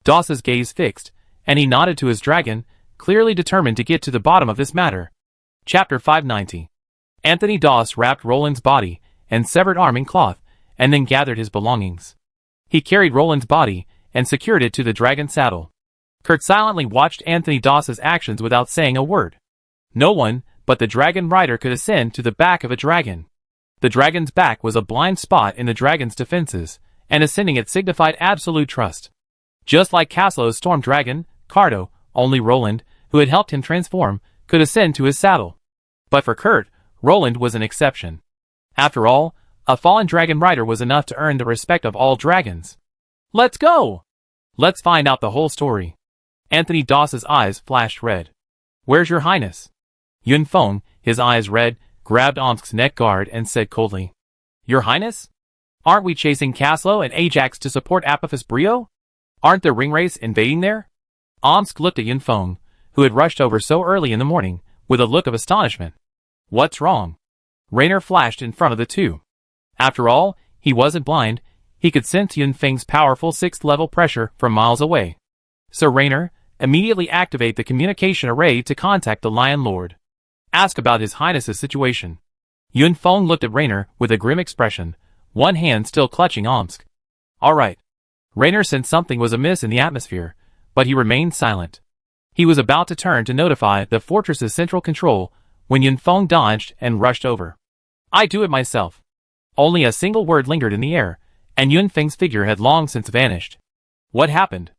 Doss's gaze fixed, and he nodded to his dragon, clearly determined to get to the bottom of this matter. Chapter 590. Anthony Doss wrapped Roland's body and severed arm in cloth, and then gathered his belongings. He carried Roland's body and secured it to the dragon's saddle. Kurt silently watched Anthony Doss's actions without saying a word. No one but the dragon rider could ascend to the back of a dragon. The dragon's back was a blind spot in the dragon's defenses, and ascending it signified absolute trust. Just like Caslo's storm dragon, Cardo, only Roland, who had helped him transform, could ascend to his saddle. But for Kurt, Roland was an exception. After all, a fallen dragon rider was enough to earn the respect of all dragons. Let's go! Let's find out the whole story. Anthony Doss's eyes flashed red. Where's your highness? Yun Feng, his eyes red, grabbed Omsk's neck guard and said coldly. Your highness? Aren't we chasing Caslo and Ajax to support Apophis Brio? Aren't the ringwraiths invading there? Omsk looked at Yun Feng, who had rushed over so early in the morning, with a look of astonishment. What's wrong? Raynor flashed in front of the two. After all, he wasn't blind, He could sense Yunfeng's powerful 6th-level pressure from miles away. So Rainer, immediately activate the communication array to contact the Lion Lord. Ask about His Highness's situation. Yunfeng looked at Rainer with a grim expression, one hand still clutching Omsk. Alright. Rainer sensed something was amiss in the atmosphere, but he remained silent. He was about to turn to notify the fortress's central control when Yunfeng dodged and rushed over. I do it myself. Only a single word lingered in the air, and Yunfeng's figure had long since vanished. What happened?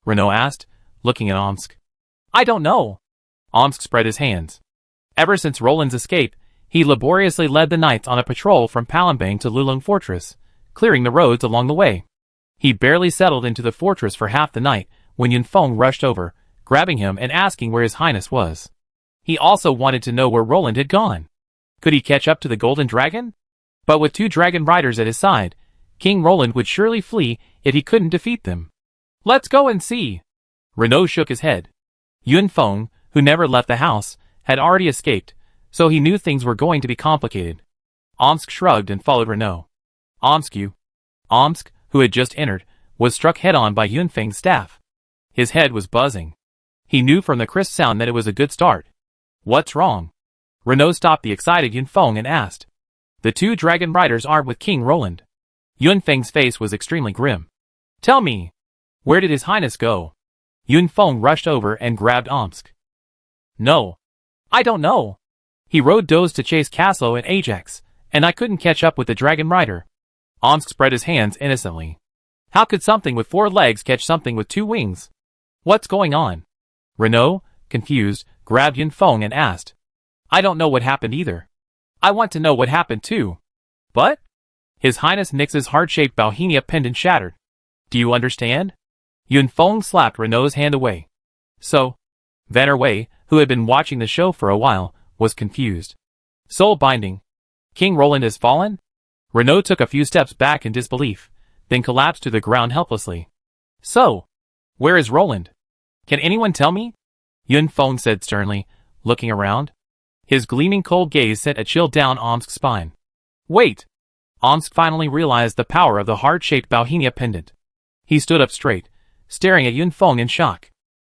Renaud asked, looking at Omsk. I don't know. Omsk spread his hands. Ever since Roland's escape, he laboriously led the knights on a patrol from Palembang to Lulong Fortress, clearing the roads along the way. He barely settled into the fortress for half the night when Yunfeng rushed over, grabbing him and asking where His Highness was. He also wanted to know where Roland had gone. Could he catch up to the Golden Dragon? But with 2 dragon riders at his side, King Roland would surely flee if he couldn't defeat them. Let's go and see. Renaud shook his head. Yunfeng, who never left the house, had already escaped, so he knew things were going to be complicated. Omsk shrugged and followed Renaud. Omsk, who had just entered, was struck head-on by Yunfeng's staff. His head was buzzing. He knew from the crisp sound that it was a good start. What's wrong? Renaud stopped the excited Yunfeng and asked. The 2 dragon riders aren't with King Roland. Yunfeng's face was extremely grim. Tell me, where did His Highness go? Yunfeng rushed over and grabbed Omsk. No. I don't know. He rode Doze to chase Castle and Ajax, and I couldn't catch up with the dragon rider. Omsk spread his hands innocently. How could something with 4 legs catch something with 2 wings? What's going on? Renaud, confused, grabbed Yunfeng and asked. I don't know what happened either. I want to know what happened too. But? His Highness Nix's heart-shaped Bauhinia pendant shattered. Do you understand? Yunfeng slapped Renaud's hand away. So? Vannerway, who had been watching the show for a while, was confused. Soul binding. King Roland has fallen? Renaud took a few steps back in disbelief, then collapsed to the ground helplessly. So, where is Roland? Can anyone tell me? Yunfeng said sternly, looking around. His gleaming cold gaze sent a chill down Omsk's spine. Wait! Omsk finally realized the power of the heart-shaped Bauhinia pendant. He stood up straight, staring at Yunfeng in shock.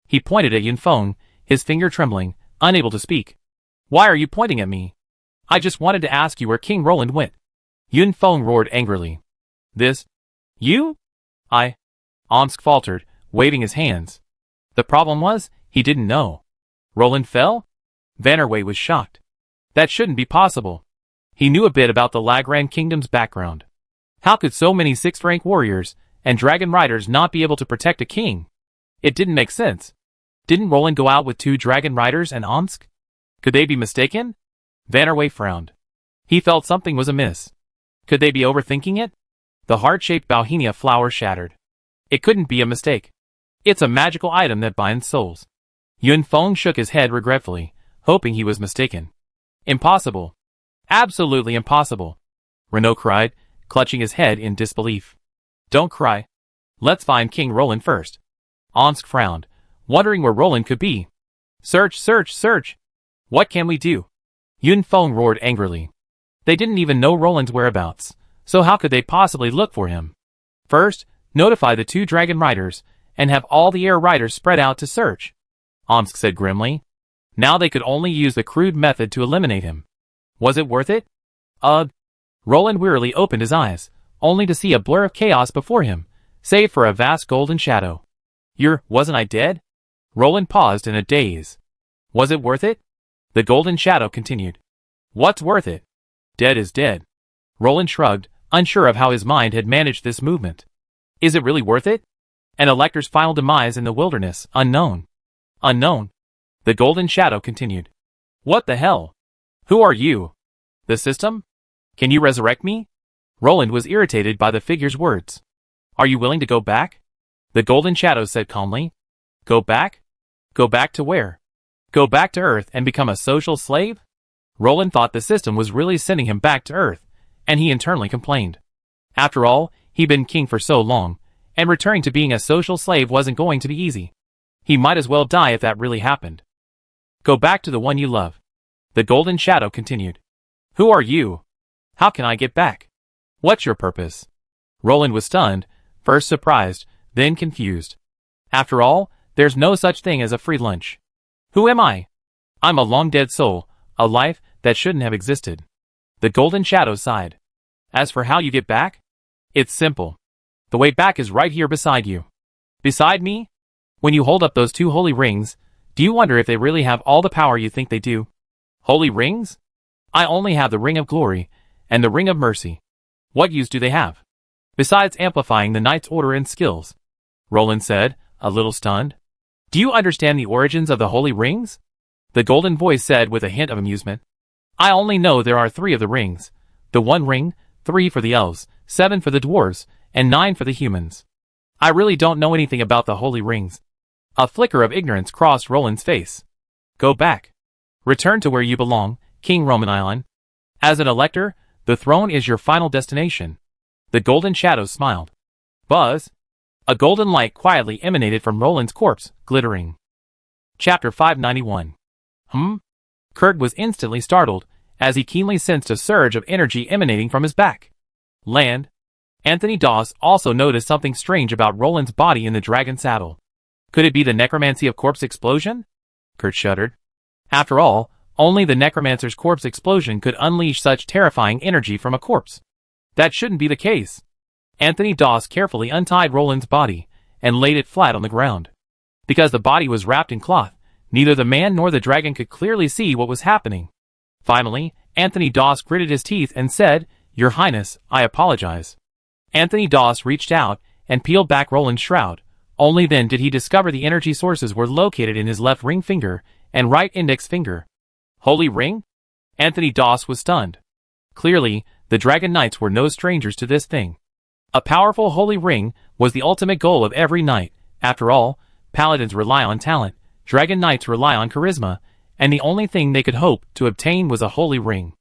He pointed at Yunfeng, his finger trembling, unable to speak. Why are you pointing at me? I just wanted to ask you where King Roland went. Yunfeng roared angrily. This? You? Omsk faltered, waving his hands. The problem was, he didn't know. Roland fell? Vannerway was shocked. That shouldn't be possible. He knew a bit about the Lagran Kingdom's background. How could so many 6th-rank warriors and dragon riders not be able to protect a king? It didn't make sense. Didn't Roland go out with 2 dragon riders and Omsk? Could they be mistaken? Vannerway frowned. He felt something was amiss. Could they be overthinking it? The heart-shaped Bauhinia flower shattered. It couldn't be a mistake. It's a magical item that binds souls. Yunfeng shook his head regretfully, hoping he was mistaken. Impossible. Absolutely impossible. Renaud cried, clutching his head in disbelief. Don't cry. Let's find King Roland first. Omsk frowned, wondering where Roland could be. Search, search, search. What can we do? Yunfeng roared angrily. They didn't even know Roland's whereabouts, so how could they possibly look for him? First, notify the 2 dragon riders, and have all the air riders spread out to search. Omsk said grimly. Now they could only use the crude method to eliminate him. Was it worth it? Roland wearily opened his eyes, only to see a blur of chaos before him, save for a vast golden shadow. Wasn't I dead? Roland paused in a daze. Was it worth it? The golden shadow continued. What's worth it? Dead is dead. Roland shrugged, unsure of how his mind had managed this movement. Is it really worth it? An elector's final demise in the wilderness, unknown. Unknown. The golden shadow continued. What the hell? Who are you? The system? Can you resurrect me? Roland was irritated by the figure's words. Are you willing to go back? The golden shadow said calmly. Go back? Go back to where? Go back to Earth and become a social slave? Roland thought the system was really sending him back to Earth, and he internally complained. After all, he'd been king for so long, and returning to being a social slave wasn't going to be easy. He might as well die if that really happened. Go back to the one you love. The golden shadow continued. Who are you? How can I get back? What's your purpose? Roland was stunned, first surprised, then confused. After all, there's no such thing as a free lunch. Who am I? I'm a long-dead soul, a life that shouldn't have existed. The Golden Shadow sighed. As for how you get back? It's simple. The way back is right here beside you. Beside me? When you hold up those two holy rings, do you wonder if they really have all the power you think they do? Holy rings? I only have the Ring of Glory and the Ring of Mercy. What use do they have? Besides amplifying the knight's order and skills, Roland said, a little stunned. Do you understand the origins of the holy rings? The golden voice said with a hint of amusement. I only know there are 3 of the rings. The One Ring, 3 for the elves, 7 for the dwarves, and 9 for the humans. I really don't know anything about the holy rings. A flicker of ignorance crossed Roland's face. Go back. Return to where you belong, King Roman Island. As an elector, the throne is your final destination. The Golden Shadow smiled. Buzz. A golden light quietly emanated from Roland's corpse, glittering. Chapter 591. Kurt was instantly startled, as he keenly sensed a surge of energy emanating from his back. Land. Anthony Doss also noticed something strange about Roland's body in the dragon saddle. Could it be the necromancy of corpse explosion? Kurt shuddered. After all, only the necromancer's corpse explosion could unleash such terrifying energy from a corpse. That shouldn't be the case. Anthony Doss carefully untied Roland's body and laid it flat on the ground. Because the body was wrapped in cloth, neither the man nor the dragon could clearly see what was happening. Finally, Anthony Doss gritted his teeth and said, Your Highness, I apologize. Anthony Doss reached out and peeled back Roland's shroud. Only then did he discover the energy sources were located in his left ring finger and right index finger. Holy ring? Anthony Doss was stunned. Clearly, the Dragon Knights were no strangers to this thing. A powerful holy ring was the ultimate goal of every knight. After all, paladins rely on talent, Dragon Knights rely on charisma, and the only thing they could hope to obtain was a holy ring.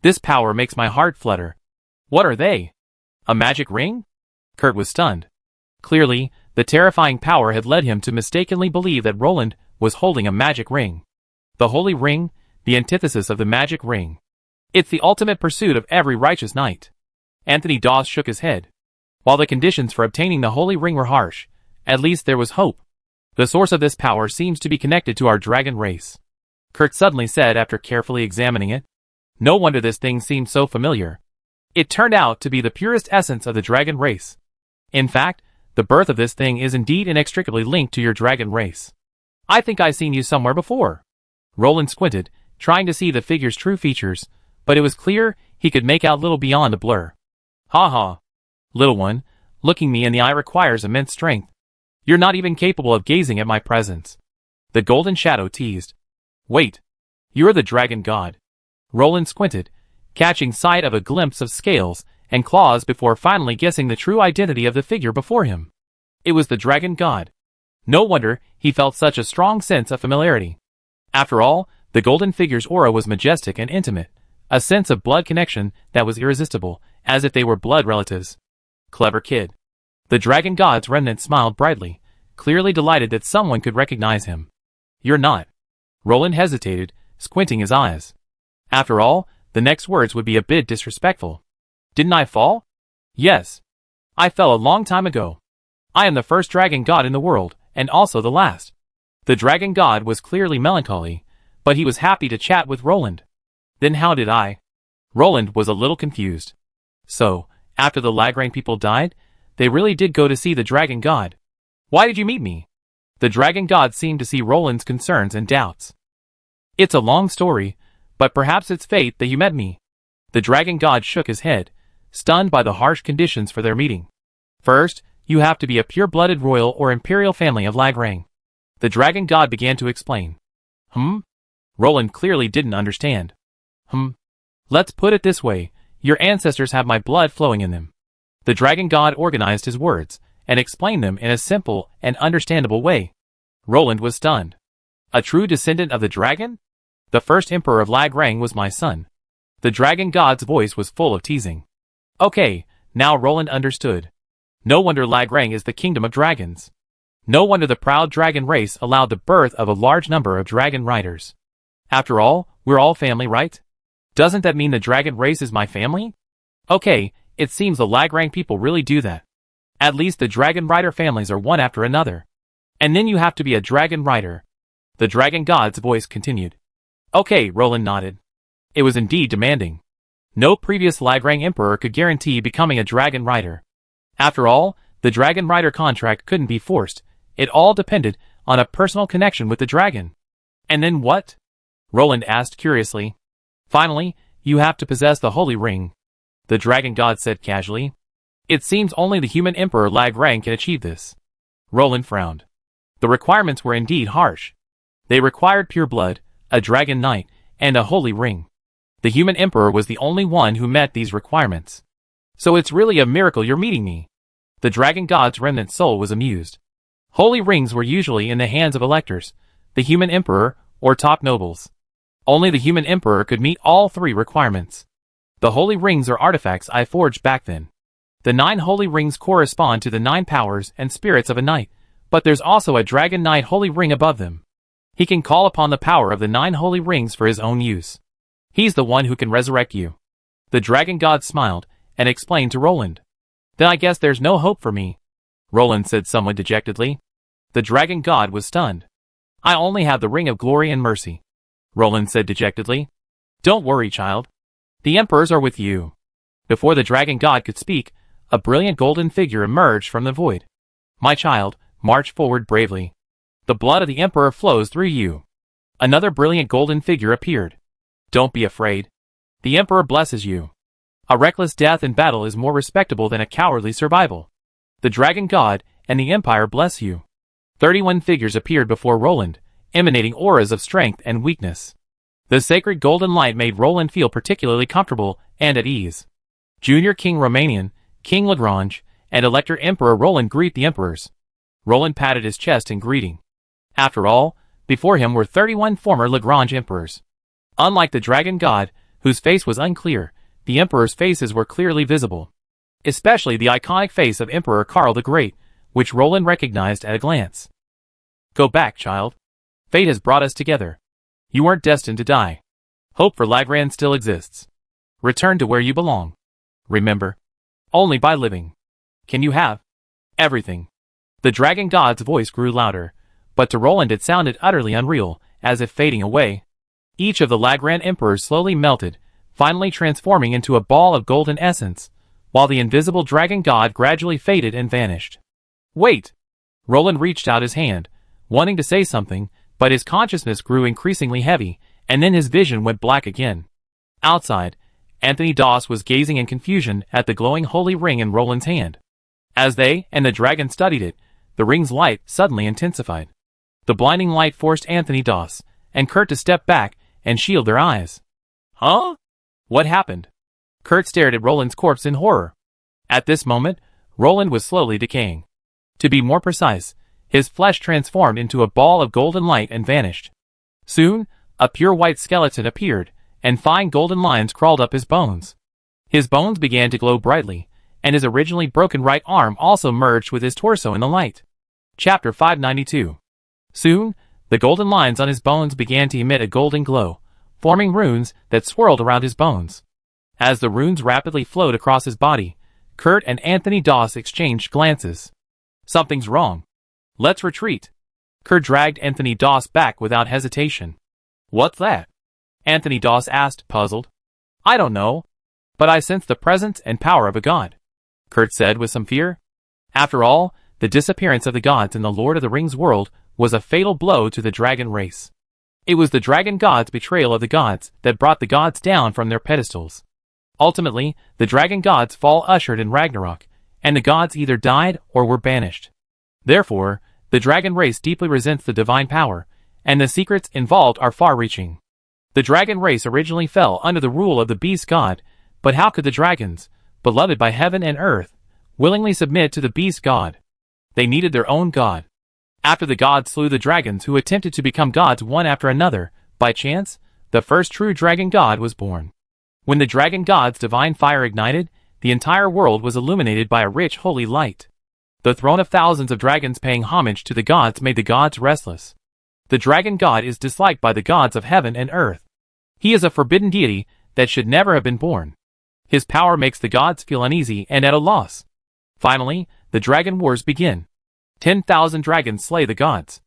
This power makes my heart flutter. What are they? A magic ring? Kurt was stunned. Clearly, the terrifying power had led him to mistakenly believe that Roland was holding a magic ring. The holy ring, the antithesis of the magic ring. It's the ultimate pursuit of every righteous knight. Anthony Doss shook his head. While the conditions for obtaining the holy ring were harsh, at least there was hope. The source of this power seems to be connected to our dragon race. Kurt suddenly said after carefully examining it. No wonder this thing seemed so familiar. It turned out to be the purest essence of the dragon race. In fact, the birth of this thing is indeed inextricably linked to your dragon race. I think I've seen you somewhere before. Roland squinted, trying to see the figure's true features, but it was clear he could make out little beyond a blur. Ha ha. Little one, looking me in the eye requires immense strength. You're not even capable of gazing at my presence. The Golden Shadow teased. Wait. You're the dragon god. Roland squinted, catching sight of a glimpse of scales and claws before finally guessing the true identity of the figure before him. It was the dragon god. No wonder he felt such a strong sense of familiarity. After all, the golden figure's aura was majestic and intimate, a sense of blood connection that was irresistible, as if they were blood relatives. Clever kid. The dragon god's remnant smiled brightly, clearly delighted that someone could recognize him. You're not. Roland hesitated, squinting his eyes. After all, the next words would be a bit disrespectful. Didn't I fall? Yes. I fell a long time ago. I am the first dragon god in the world, and also the last. The dragon god was clearly melancholy, but he was happy to chat with Roland. Then how did I? Roland was a little confused. So, after the Lagrange people died, they really did go to see the dragon god. Why did you meet me? The dragon god seemed to see Roland's concerns and doubts. It's a long story, but perhaps it's fate that you met me. The dragon god shook his head, stunned by the harsh conditions for their meeting. First, you have to be a pure-blooded royal or imperial family of Lagrange. The dragon god began to explain. Roland clearly didn't understand. Let's put it this way, your ancestors have my blood flowing in them. The dragon god organized his words, and explained them in a simple and understandable way. Roland was stunned. A true descendant of the dragon? The first emperor of Lagrange was my son. The dragon god's voice was full of teasing. Okay, now Roland understood. No wonder Lagrange is the kingdom of dragons. No wonder the proud dragon race allowed the birth of a large number of dragon riders. After all, we're all family, right? Doesn't that mean the dragon race is my family? Okay, It seems the Lagrang people really do that. At least the dragon rider families are one after another. And then you have to be a dragon rider. The dragon god's voice continued. Okay, Roland nodded. It was indeed demanding. No previous Lagrang emperor could guarantee becoming a dragon rider. After all, the dragon rider contract couldn't be forced. It all depended on a personal connection with the dragon. And then what? Roland asked curiously. Finally, you have to possess the holy ring, the dragon god said casually. It seems only the human emperor Lagrang can achieve this. Roland frowned. The requirements were indeed harsh. They required pure blood, a dragon knight, and a holy ring. The human emperor was the only one who met these requirements. So it's really a miracle you're meeting me. The dragon god's remnant soul was amused. Holy rings were usually in the hands of electors, the human emperor, or top nobles. Only the human emperor could meet all three requirements. The holy rings are artifacts I forged back then. The 9 holy rings correspond to the 9 powers and spirits of a knight, but there's also a dragon knight holy ring above them. He can call upon the power of the 9 holy rings for his own use. He's the one who can resurrect you. The dragon god smiled and explained to Roland. Then I guess there's no hope for me, Roland said somewhat dejectedly. The dragon god was stunned. I only have the ring of glory and mercy, Roland said dejectedly. Don't worry, child. The emperors are with you. Before the dragon god could speak, a brilliant golden figure emerged from the void. My child, march forward bravely. The blood of the emperor flows through you. Another brilliant golden figure appeared. Don't be afraid. The emperor blesses you. A reckless death in battle is more respectable than a cowardly survival. The dragon god and the empire bless you. 31 figures appeared before Roland, emanating auras of strength and weakness. The sacred golden light made Roland feel particularly comfortable and at ease. Junior King Romanian, King Lagrange, and Elector Emperor Roland greet the emperors. Roland patted his chest in greeting. After all, before him were 31 former Lagrange emperors. Unlike the dragon god, whose face was unclear, the emperors' faces were clearly visible. Especially the iconic face of Emperor Karl the Great, which Roland recognized at a glance. Go back, child. Fate has brought us together. You weren't destined to die. Hope for Lagrang still exists. Return to where you belong. Remember, only by living can you have everything. The dragon god's voice grew louder, but to Roland it sounded utterly unreal, as if fading away. Each of the Lagrang emperors slowly melted, finally transforming into a ball of golden essence, while the invisible dragon god gradually faded and vanished. Wait! Roland reached out his hand, wanting to say something, but his consciousness grew increasingly heavy, and then his vision went black again. Outside, Anthony Doss was gazing in confusion at the glowing holy ring in Roland's hand. As they and the dragon studied it, the ring's light suddenly intensified. The blinding light forced Anthony Doss and Kurt to step back and shield their eyes. Huh? What happened? Kurt stared at Roland's corpse in horror. At this moment, Roland was slowly decaying. To be more precise, his flesh transformed into a ball of golden light and vanished. Soon, a pure white skeleton appeared, and fine golden lines crawled up his bones. His bones began to glow brightly, and his originally broken right arm also merged with his torso in the light. Chapter 592. Soon, the golden lines on his bones began to emit a golden glow, forming runes that swirled around his bones. As the runes rapidly flowed across his body, Kurt and Anthony Doss exchanged glances. Something's wrong. Let's retreat. Kurt dragged Anthony Doss back without hesitation. What's that? Anthony Doss asked, puzzled. I don't know, but I sense the presence and power of a god, Kurt said with some fear. After all, the disappearance of the gods in the Lord of the Rings world was a fatal blow to the dragon race. It was the dragon god's betrayal of the gods that brought the gods down from their pedestals. Ultimately, the dragon god's fall ushered in Ragnarok, and the gods either died or were banished. Therefore, the dragon race deeply resents the divine power, and the secrets involved are far-reaching. The dragon race originally fell under the rule of the beast god, but how could the dragons, beloved by heaven and earth, willingly submit to the beast god? They needed their own god. After the gods slew the dragons who attempted to become gods one after another, by chance, the first true dragon god was born. When the dragon god's divine fire ignited, the entire world was illuminated by a rich holy light. The throne of thousands of dragons paying homage to the gods made the gods restless. The dragon god is disliked by the gods of heaven and earth. He is a forbidden deity that should never have been born. His power makes the gods feel uneasy and at a loss. Finally, the dragon wars begin. 10,000 dragons slay the gods.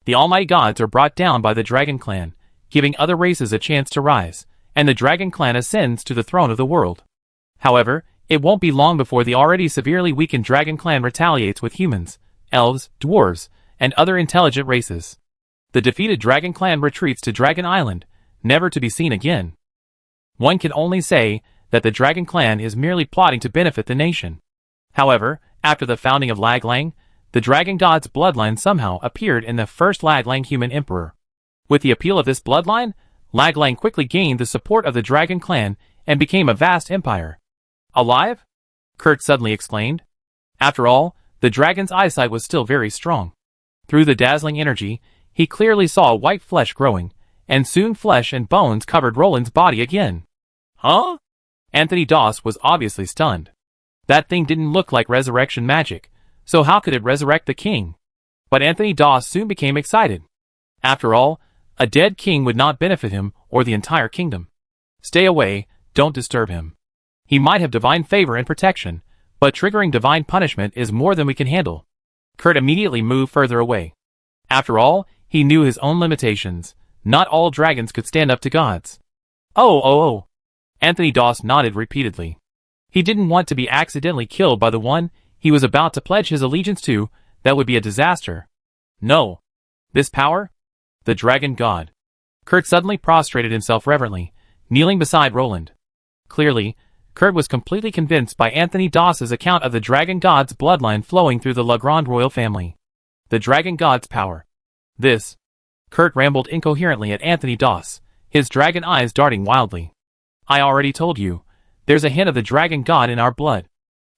The almighty gods are brought down by the dragon clan, giving other races a chance to rise, and the dragon clan ascends to the throne of the world. However, it won't be long before the already severely weakened dragon clan retaliates with humans, elves, dwarves, and other intelligent races. The defeated dragon clan retreats to Dragon Island, never to be seen again. One can only say that the dragon clan is merely plotting to benefit the nation. However, after the founding of Lag Lang, the dragon god's bloodline somehow appeared in the first Lag Lang human emperor. With the appeal of this bloodline, Lag Lang quickly gained the support of the dragon clan and became a vast empire. Alive? Kurt suddenly exclaimed. After all, the dragon's eyesight was still very strong. Through the dazzling energy, he clearly saw white flesh growing, and soon flesh and bones covered Roland's body again. Huh? Anthony Doss was obviously stunned. That thing didn't look like resurrection magic, so how could it resurrect the king? But Anthony Doss soon became excited. After all, a dead king would not benefit him or the entire kingdom. Stay away, don't disturb him. He might have divine favor and protection, but triggering divine punishment is more than we can handle. Kurt immediately moved further away. After all, he knew his own limitations. Not all dragons could stand up to gods. Oh. Anthony Doss nodded repeatedly. He didn't want to be accidentally killed by the one he was about to pledge his allegiance to. That would be a disaster. No. This power? The dragon god. Kurt suddenly prostrated himself reverently, kneeling beside Roland. Clearly, Kurt was completely convinced by Anthony Doss's account of the dragon god's bloodline flowing through the Legrand royal family. The dragon god's power. This. Kurt rambled incoherently at Anthony Doss, his dragon eyes darting wildly. I already told you. There's a hint of the dragon god in our blood.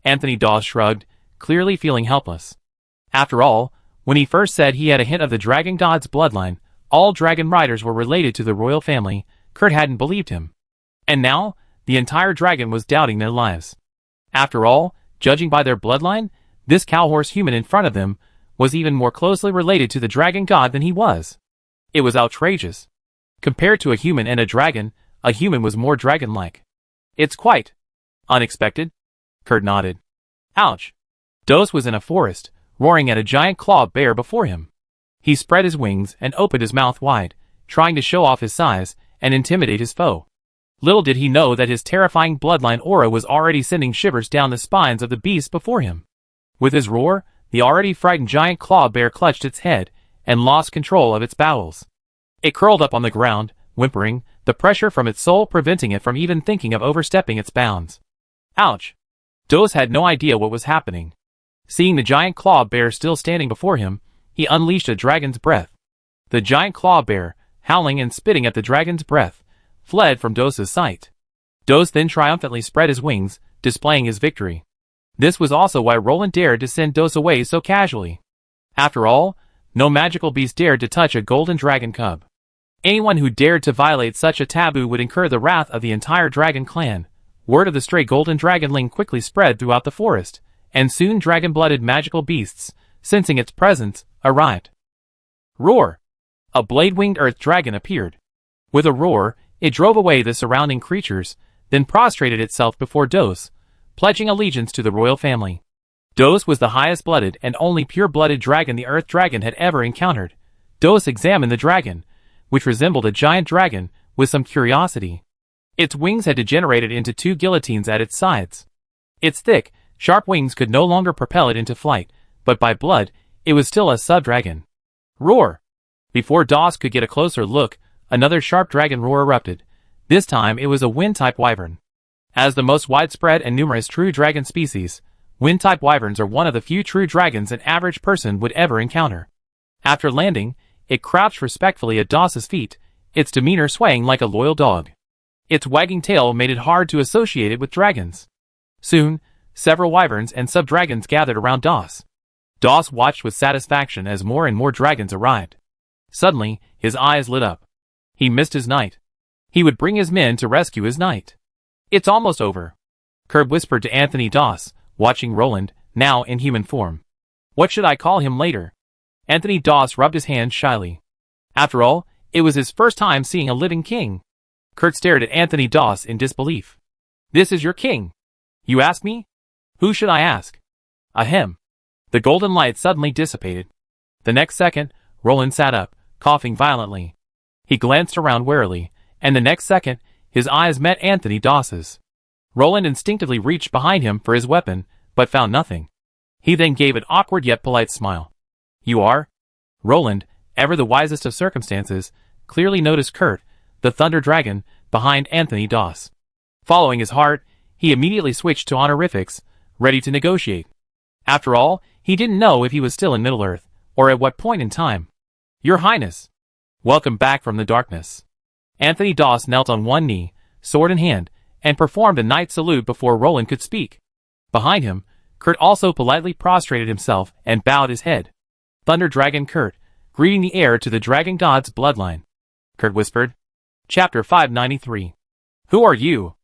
Anthony Doss shrugged, clearly feeling helpless. After all, when he first said he had a hint of the dragon god's bloodline, all dragon riders were related to the royal family, Kurt hadn't believed him. And now, the entire dragon was doubting their lives. After all, judging by their bloodline, this cowhorse human in front of them was even more closely related to the dragon god than he was. It was outrageous. Compared to a human and a human was more dragon-like. It's quite unexpected. Kurt nodded. Ouch. Dos was in a forest, roaring at a giant claw bear before him. He spread his wings and opened his mouth wide, trying to show off his size and intimidate his foe. Little did he know that his terrifying bloodline aura was already sending shivers down the spines of the beast before him. With his roar, the already frightened giant claw bear clutched its head and lost control of its bowels. It curled up on the ground, whimpering, the pressure from its soul preventing it from even thinking of overstepping its bounds. Ouch! Dos had no idea what was happening. Seeing the giant claw bear still standing before him, he unleashed a dragon's breath. The giant claw bear, howling and spitting at the dragon's breath, fled from Dos's sight. Dos then triumphantly spread his wings, displaying his victory. This was also why Roland dared to send Dos away so casually. After all, no magical beast dared to touch a golden dragon cub. Anyone who dared to violate such a taboo would incur the wrath of the entire dragon clan. Word of the stray golden dragonling quickly spread throughout the forest, and soon dragon-blooded magical beasts, sensing its presence, arrived. Roar! A blade-winged earth dragon appeared. With a roar, it drove away the surrounding creatures, then prostrated itself before Dos, pledging allegiance to the royal family. Dos was the highest-blooded and only pure-blooded dragon the earth dragon had ever encountered. Dos examined the dragon, which resembled a giant dragon, with some curiosity. Its wings had degenerated into two guillotines at its sides. Its thick, sharp wings could no longer propel it into flight, but by blood, it was still a sub-dragon. Roar! Before Dos could get a closer look, another sharp dragon roar erupted. This time it was a wind-type wyvern. As the most widespread and numerous true dragon species, wind-type wyverns are one of the few true dragons an average person would ever encounter. After landing, it crouched respectfully at Dos's feet, its demeanor swaying like a loyal dog. Its wagging tail made it hard to associate it with dragons. Soon, several wyverns and sub-dragons gathered around Dos. Dos watched with satisfaction as more and more dragons arrived. Suddenly, his eyes lit up. He missed his knight. He would bring his men to rescue his knight. It's almost over. Kurt whispered to Anthony Doss, watching Roland, now in human form. What should I call him later? Anthony Doss rubbed his hands shyly. After all, it was his first time seeing a living king. Kurt stared at Anthony Doss in disbelief. This is your king. You ask me? Who should I ask? Ahem. The golden light suddenly dissipated. The next second, Roland sat up, coughing violently. He glanced around warily, and the next second, his eyes met Anthony Doss's. Roland instinctively reached behind him for his weapon, but found nothing. He then gave an awkward yet polite smile. You are? Roland, ever the wisest of circumstances, clearly noticed Kurt, the Thunder Dragon, behind Anthony Doss. Following his heart, he immediately switched to honorifics, ready to negotiate. After all, he didn't know if he was still in Middle-earth, or at what point in time. Your Highness. Welcome back from the darkness. Anthony Doss knelt on one knee, sword in hand, and performed a knight salute before Roland could speak. Behind him, Kurt also politely prostrated himself and bowed his head. Thunder Dragon Kurt, greeting the heir to the Dragon God's bloodline. Kurt whispered. Chapter 593. Who are you?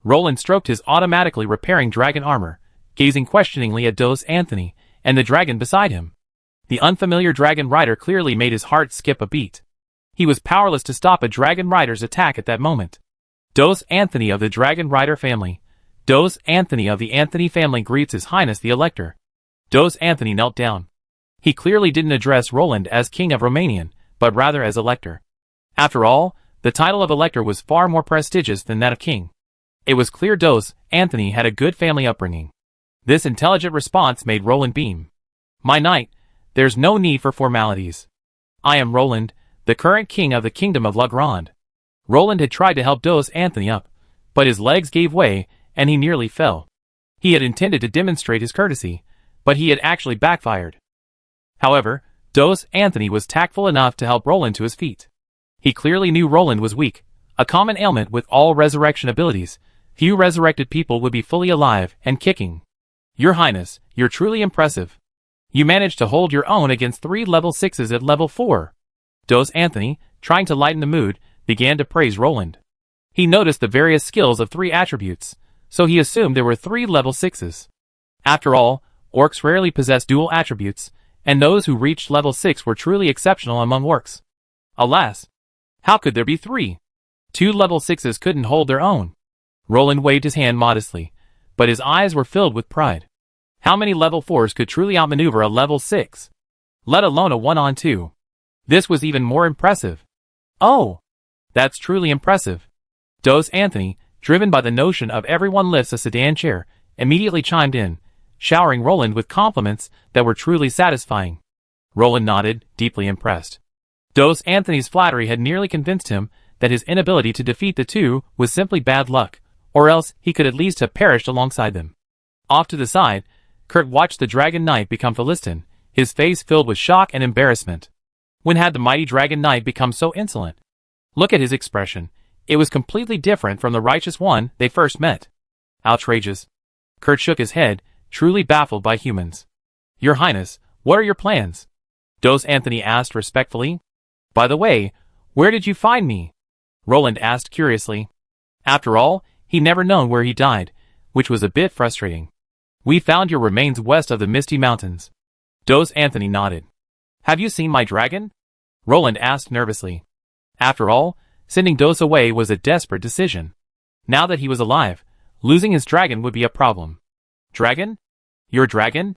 Roland stroked his automatically repairing dragon armor, gazing questioningly at Dos Anthony and the dragon beside him. The unfamiliar dragon rider clearly made his heart skip a beat. He was powerless to stop a dragon rider's attack at that moment. Dos Anthony of the Dragon Rider family. Dos Anthony of the Anthony family greets His Highness the Elector. Dos Anthony knelt down. He clearly didn't address Roland as King of Romanian, but rather as Elector. After all, the title of Elector was far more prestigious than that of King. It was clear Dos Anthony had a good family upbringing. This intelligent response made Roland beam. My knight, there's no need for formalities. I am Roland, the current king of the Kingdom of La Grande. Roland had tried to help Dos Anthony up, but his legs gave way, and he nearly fell. He had intended to demonstrate his courtesy, but he had actually backfired. However, Dos Anthony was tactful enough to help Roland to his feet. He clearly knew Roland was weak, a common ailment with all resurrection abilities. Few resurrected people would be fully alive and kicking. Your Highness, you're truly impressive. You managed to hold your own against 3 level 6s at level 4. Dos Anthony, trying to lighten the mood, began to praise Roland. He noticed the various skills of 3 attributes, so he assumed there were 3 level 6s. After all, orcs rarely possess dual attributes, and those who reached level 6 were truly exceptional among orcs. Alas! How could there be 3? 2 level 6s couldn't hold their own. Roland waved his hand modestly, but his eyes were filled with pride. How many level 4s could truly outmaneuver a level 6? Let alone a 1-on-2. This was even more impressive. Oh! That's truly impressive. Dos Anthony, driven by the notion of everyone lifts a sedan chair, immediately chimed in, showering Roland with compliments that were truly satisfying. Roland nodded, deeply impressed. Dos Anthony's flattery had nearly convinced him that his inability to defeat the two was simply bad luck, or else he could at least have perished alongside them. Off to the side, Kurt watched the Dragon Knight become Philistin, his face filled with shock and embarrassment. When had the mighty Dragon Knight become so insolent? Look at his expression. It was completely different from the righteous one they first met. Outrageous. Kurt shook his head, truly baffled by humans. Your Highness, what are your plans? Dos Anthony asked respectfully. By the way, where did you find me? Roland asked curiously. After all, he'd never known where he died, which was a bit frustrating. We found your remains west of the Misty Mountains. Dos Anthony nodded. Have you seen my dragon? Roland asked nervously. After all, sending Dos away was a desperate decision. Now that he was alive, losing his dragon would be a problem. Dragon? Your dragon?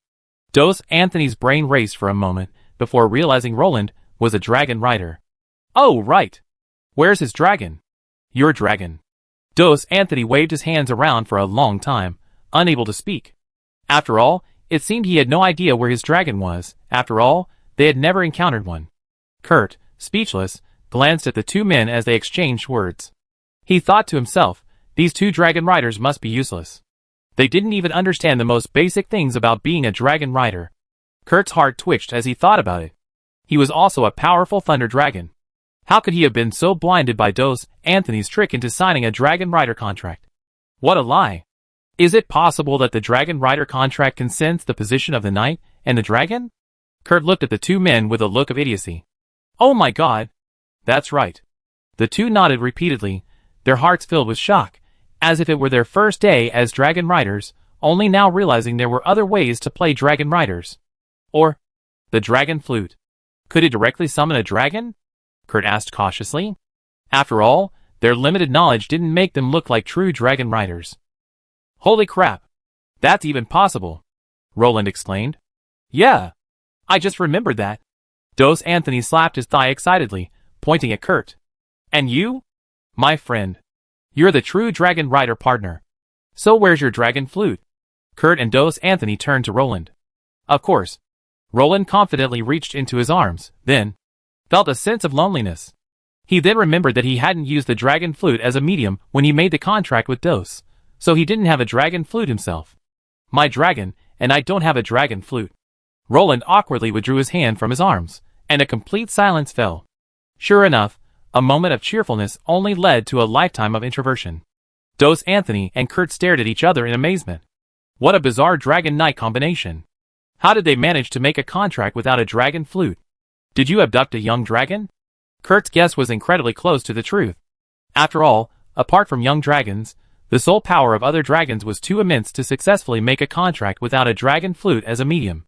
Dos Anthony's brain raced for a moment before realizing Roland was a dragon rider. Oh, right. Where's his dragon? Your dragon. Dos Anthony waved his hands around for a long time, unable to speak. After all, it seemed he had no idea where his dragon was. After all, they had never encountered one. Kurt, speechless, glanced at the two men as they exchanged words. He thought to himself, these two dragon riders must be useless. They didn't even understand the most basic things about being a dragon rider. Kurt's heart twitched as he thought about it. He was also a powerful thunder dragon. How could he have been so blinded by Dos Anthony's trick into signing a dragon rider contract? What a lie. Is it possible that the dragon rider contract can sense the position of the knight and the dragon? Kurt looked at the two men with a look of idiocy. Oh my god. That's right. The two nodded repeatedly, their hearts filled with shock, as if it were their first day as dragon riders, only now realizing there were other ways to play dragon riders. Or, the dragon flute. Could it directly summon a dragon? Kurt asked cautiously. After all, their limited knowledge didn't make them look like true dragon riders. Holy crap! That's even possible, Roland exclaimed. Yeah, I just remembered that. Dos Anthony slapped his thigh excitedly, pointing at Kurt. And you? My friend. You're the true dragon rider partner. So where's your dragon flute? Kurt and Dos Anthony turned to Roland. Of course. Roland confidently reached into his arms, then felt a sense of loneliness. He then remembered that he hadn't used the dragon flute as a medium when he made the contract with Dos, so he didn't have a dragon flute himself. My dragon, and I don't have a dragon flute. Roland awkwardly withdrew his hand from his arms, and a complete silence fell. Sure enough, a moment of cheerfulness only led to a lifetime of introversion. Dos Anthony and Kurt stared at each other in amazement. What a bizarre dragon knight combination. How did they manage to make a contract without a dragon flute? Did you abduct a young dragon? Kurt's guess was incredibly close to the truth. After all, apart from young dragons, the sole power of other dragons was too immense to successfully make a contract without a dragon flute as a medium.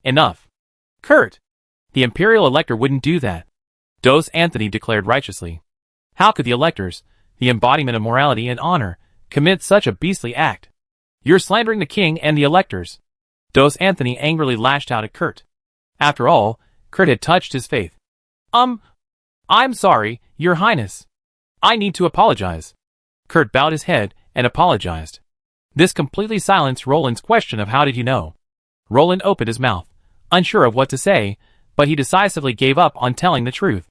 Enough. Kurt! The Imperial Elector wouldn't do that. Dos Anthony declared righteously. How could the electors, the embodiment of morality and honor, commit such a beastly act? You're slandering the king and the electors. Dos Anthony angrily lashed out at Kurt. After all, Kurt had touched his faith. I'm sorry, Your Highness. I need to apologize. Kurt bowed his head and apologized. This completely silenced Roland's question of how did you know. Roland opened his mouth, unsure of what to say, but he decisively gave up on telling the truth.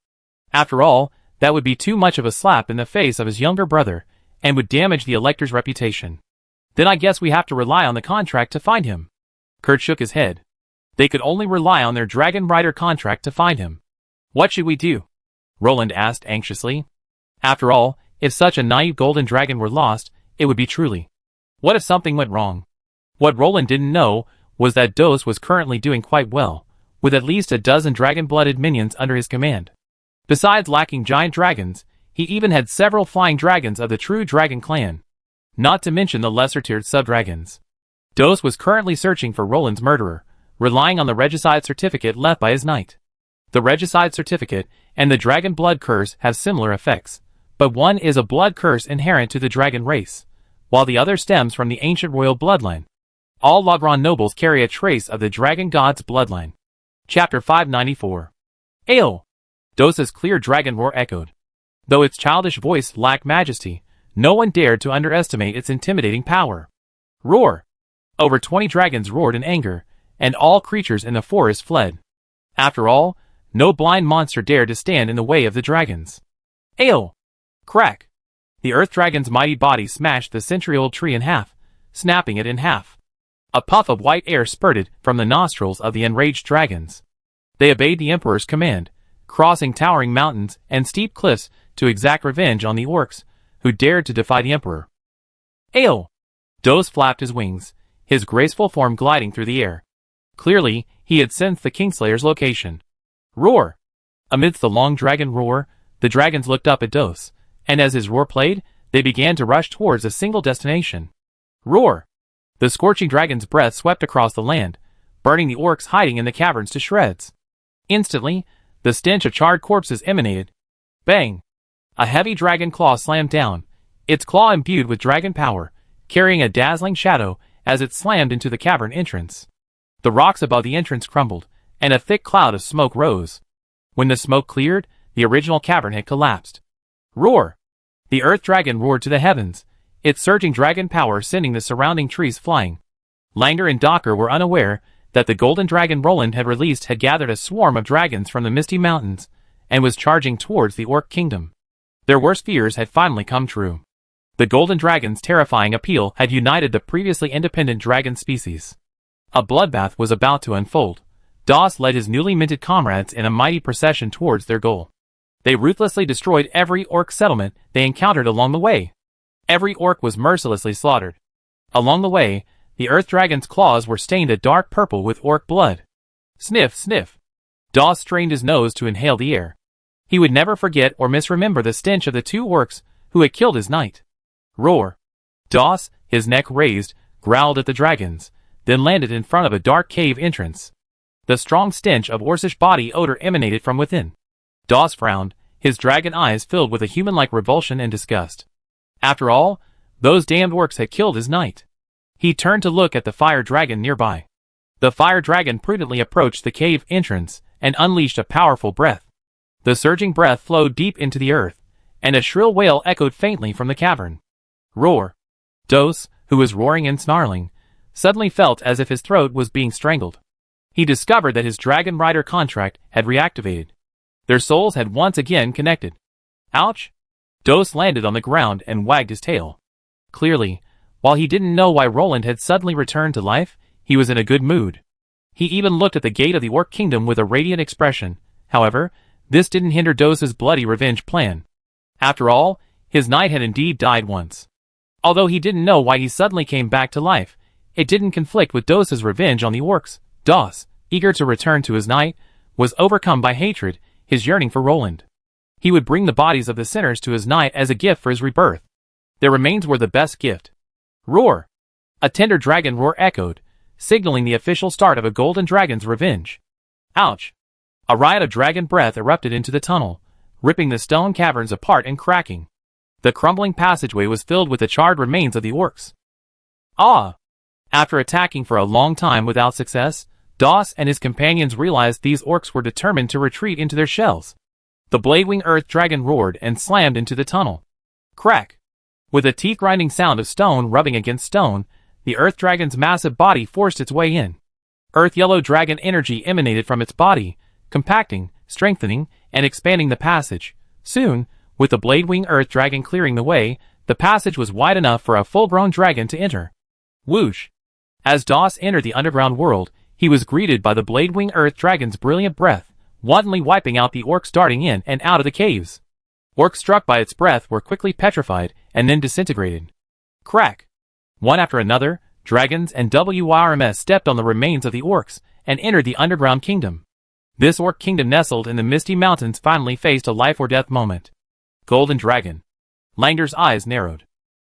After all, that would be too much of a slap in the face of his younger brother, and would damage the elector's reputation. Then I guess we have to rely on the contract to find him. Kurt shook his head. They could only rely on their Dragon Rider contract to find him. What should we do? Roland asked anxiously. After all, if such a naive golden dragon were lost, it would be truly. What if something went wrong? What Roland didn't know was that Dos was currently doing quite well, with at least a dozen dragon-blooded minions under his command. Besides lacking giant dragons, he even had several flying dragons of the true dragon clan. Not to mention the lesser-tiered sub-dragons. Dos was currently searching for Roland's murderer, relying on the regicide certificate left by his knight. The regicide certificate and the dragon blood curse have similar effects, but one is a blood curse inherent to the dragon race, while the other stems from the ancient royal bloodline. All Logron nobles carry a trace of the dragon god's bloodline. Chapter 594. Ale! Dos's clear dragon roar echoed. Though its childish voice lacked majesty, no one dared to underestimate its intimidating power. Roar! Over 20 dragons roared in anger, and all creatures in the forest fled. After all, no blind monster dared to stand in the way of the dragons. Ale! Crack! The earth dragon's mighty body smashed the century-old tree in half, snapping it in half. A puff of white air spurted from the nostrils of the enraged dragons. They obeyed the Emperor's command, crossing towering mountains and steep cliffs to exact revenge on the orcs, who dared to defy the Emperor. Ale! Dos flapped his wings, his graceful form gliding through the air. Clearly, he had sensed the Kingslayer's location. Roar! Amidst the long dragon roar, the dragons looked up at Dos, and as his roar played, they began to rush towards a single destination. Roar! The scorching dragon's breath swept across the land, burning the orcs hiding in the caverns to shreds. Instantly, the stench of charred corpses emanated. Bang! A heavy dragon claw slammed down, its claw imbued with dragon power, carrying a dazzling shadow as it slammed into the cavern entrance. The rocks above the entrance crumbled, and a thick cloud of smoke rose. When the smoke cleared, the original cavern had collapsed. Roar! The earth dragon roared to the heavens, its surging dragon power sending the surrounding trees flying. Langer and Docker were unaware that the golden dragon Roland had released had gathered a swarm of dragons from the Misty Mountains, and was charging towards the Orc Kingdom. Their worst fears had finally come true. The golden dragon's terrifying appeal had united the previously independent dragon species. A bloodbath was about to unfold. Dos led his newly minted comrades in a mighty procession towards their goal. They ruthlessly destroyed every orc settlement they encountered along the way. Every orc was mercilessly slaughtered. Along the way, the earth dragon's claws were stained a dark purple with orc blood. Sniff, sniff. Dos strained his nose to inhale the air. He would never forget or misremember the stench of the two orcs who had killed his knight. Roar! Dos, his neck raised, growled at the dragons, then landed in front of a dark cave entrance. The strong stench of orcish body odor emanated from within. Dos frowned, his dragon eyes filled with a human-like revulsion and disgust. After all, those damned orcs had killed his knight. He turned to look at the fire dragon nearby. The fire dragon prudently approached the cave entrance and unleashed a powerful breath. The surging breath flowed deep into the earth, and a shrill wail echoed faintly from the cavern. Roar! Dos, who was roaring and snarling, suddenly felt as if his throat was being strangled. He discovered that his Dragon Rider contract had reactivated. Their souls had once again connected. Ouch! Dos landed on the ground and wagged his tail. Clearly, while he didn't know why Roland had suddenly returned to life, he was in a good mood. He even looked at the gate of the Orc Kingdom with a radiant expression. However, this didn't hinder Dos's bloody revenge plan. After all, his knight had indeed died once. Although he didn't know why he suddenly came back to life, it didn't conflict with Dos's revenge on the orcs. Dos, eager to return to his knight, was overcome by hatred, his yearning for Roland. He would bring the bodies of the sinners to his knight as a gift for his rebirth. Their remains were the best gift. Roar! A tender dragon roar echoed, signaling the official start of a golden dragon's revenge. Ouch! A riot of dragon breath erupted into the tunnel, ripping the stone caverns apart and cracking. The crumbling passageway was filled with the charred remains of the orcs. Ah! After attacking for a long time without success, Dos and his companions realized these orcs were determined to retreat into their shells. The blade-wing earth dragon roared and slammed into the tunnel. Crack! With a teeth-grinding sound of stone rubbing against stone, the earth dragon's massive body forced its way in. Earth-yellow dragon energy emanated from its body, compacting, strengthening, and expanding the passage. Soon, with the blade-wing earth dragon clearing the way, the passage was wide enough for a full-grown dragon to enter. Whoosh! As Dos entered the underground world, he was greeted by the blade-wing earth dragon's brilliant breath, wantonly wiping out the orcs darting in and out of the caves. Orcs struck by its breath were quickly petrified and then disintegrated. Crack! One after another, dragons and WRMS stepped on the remains of the orcs and entered the underground kingdom. This orc kingdom nestled in the misty mountains finally faced a life-or-death moment. Golden Dragon. Langer's eyes narrowed.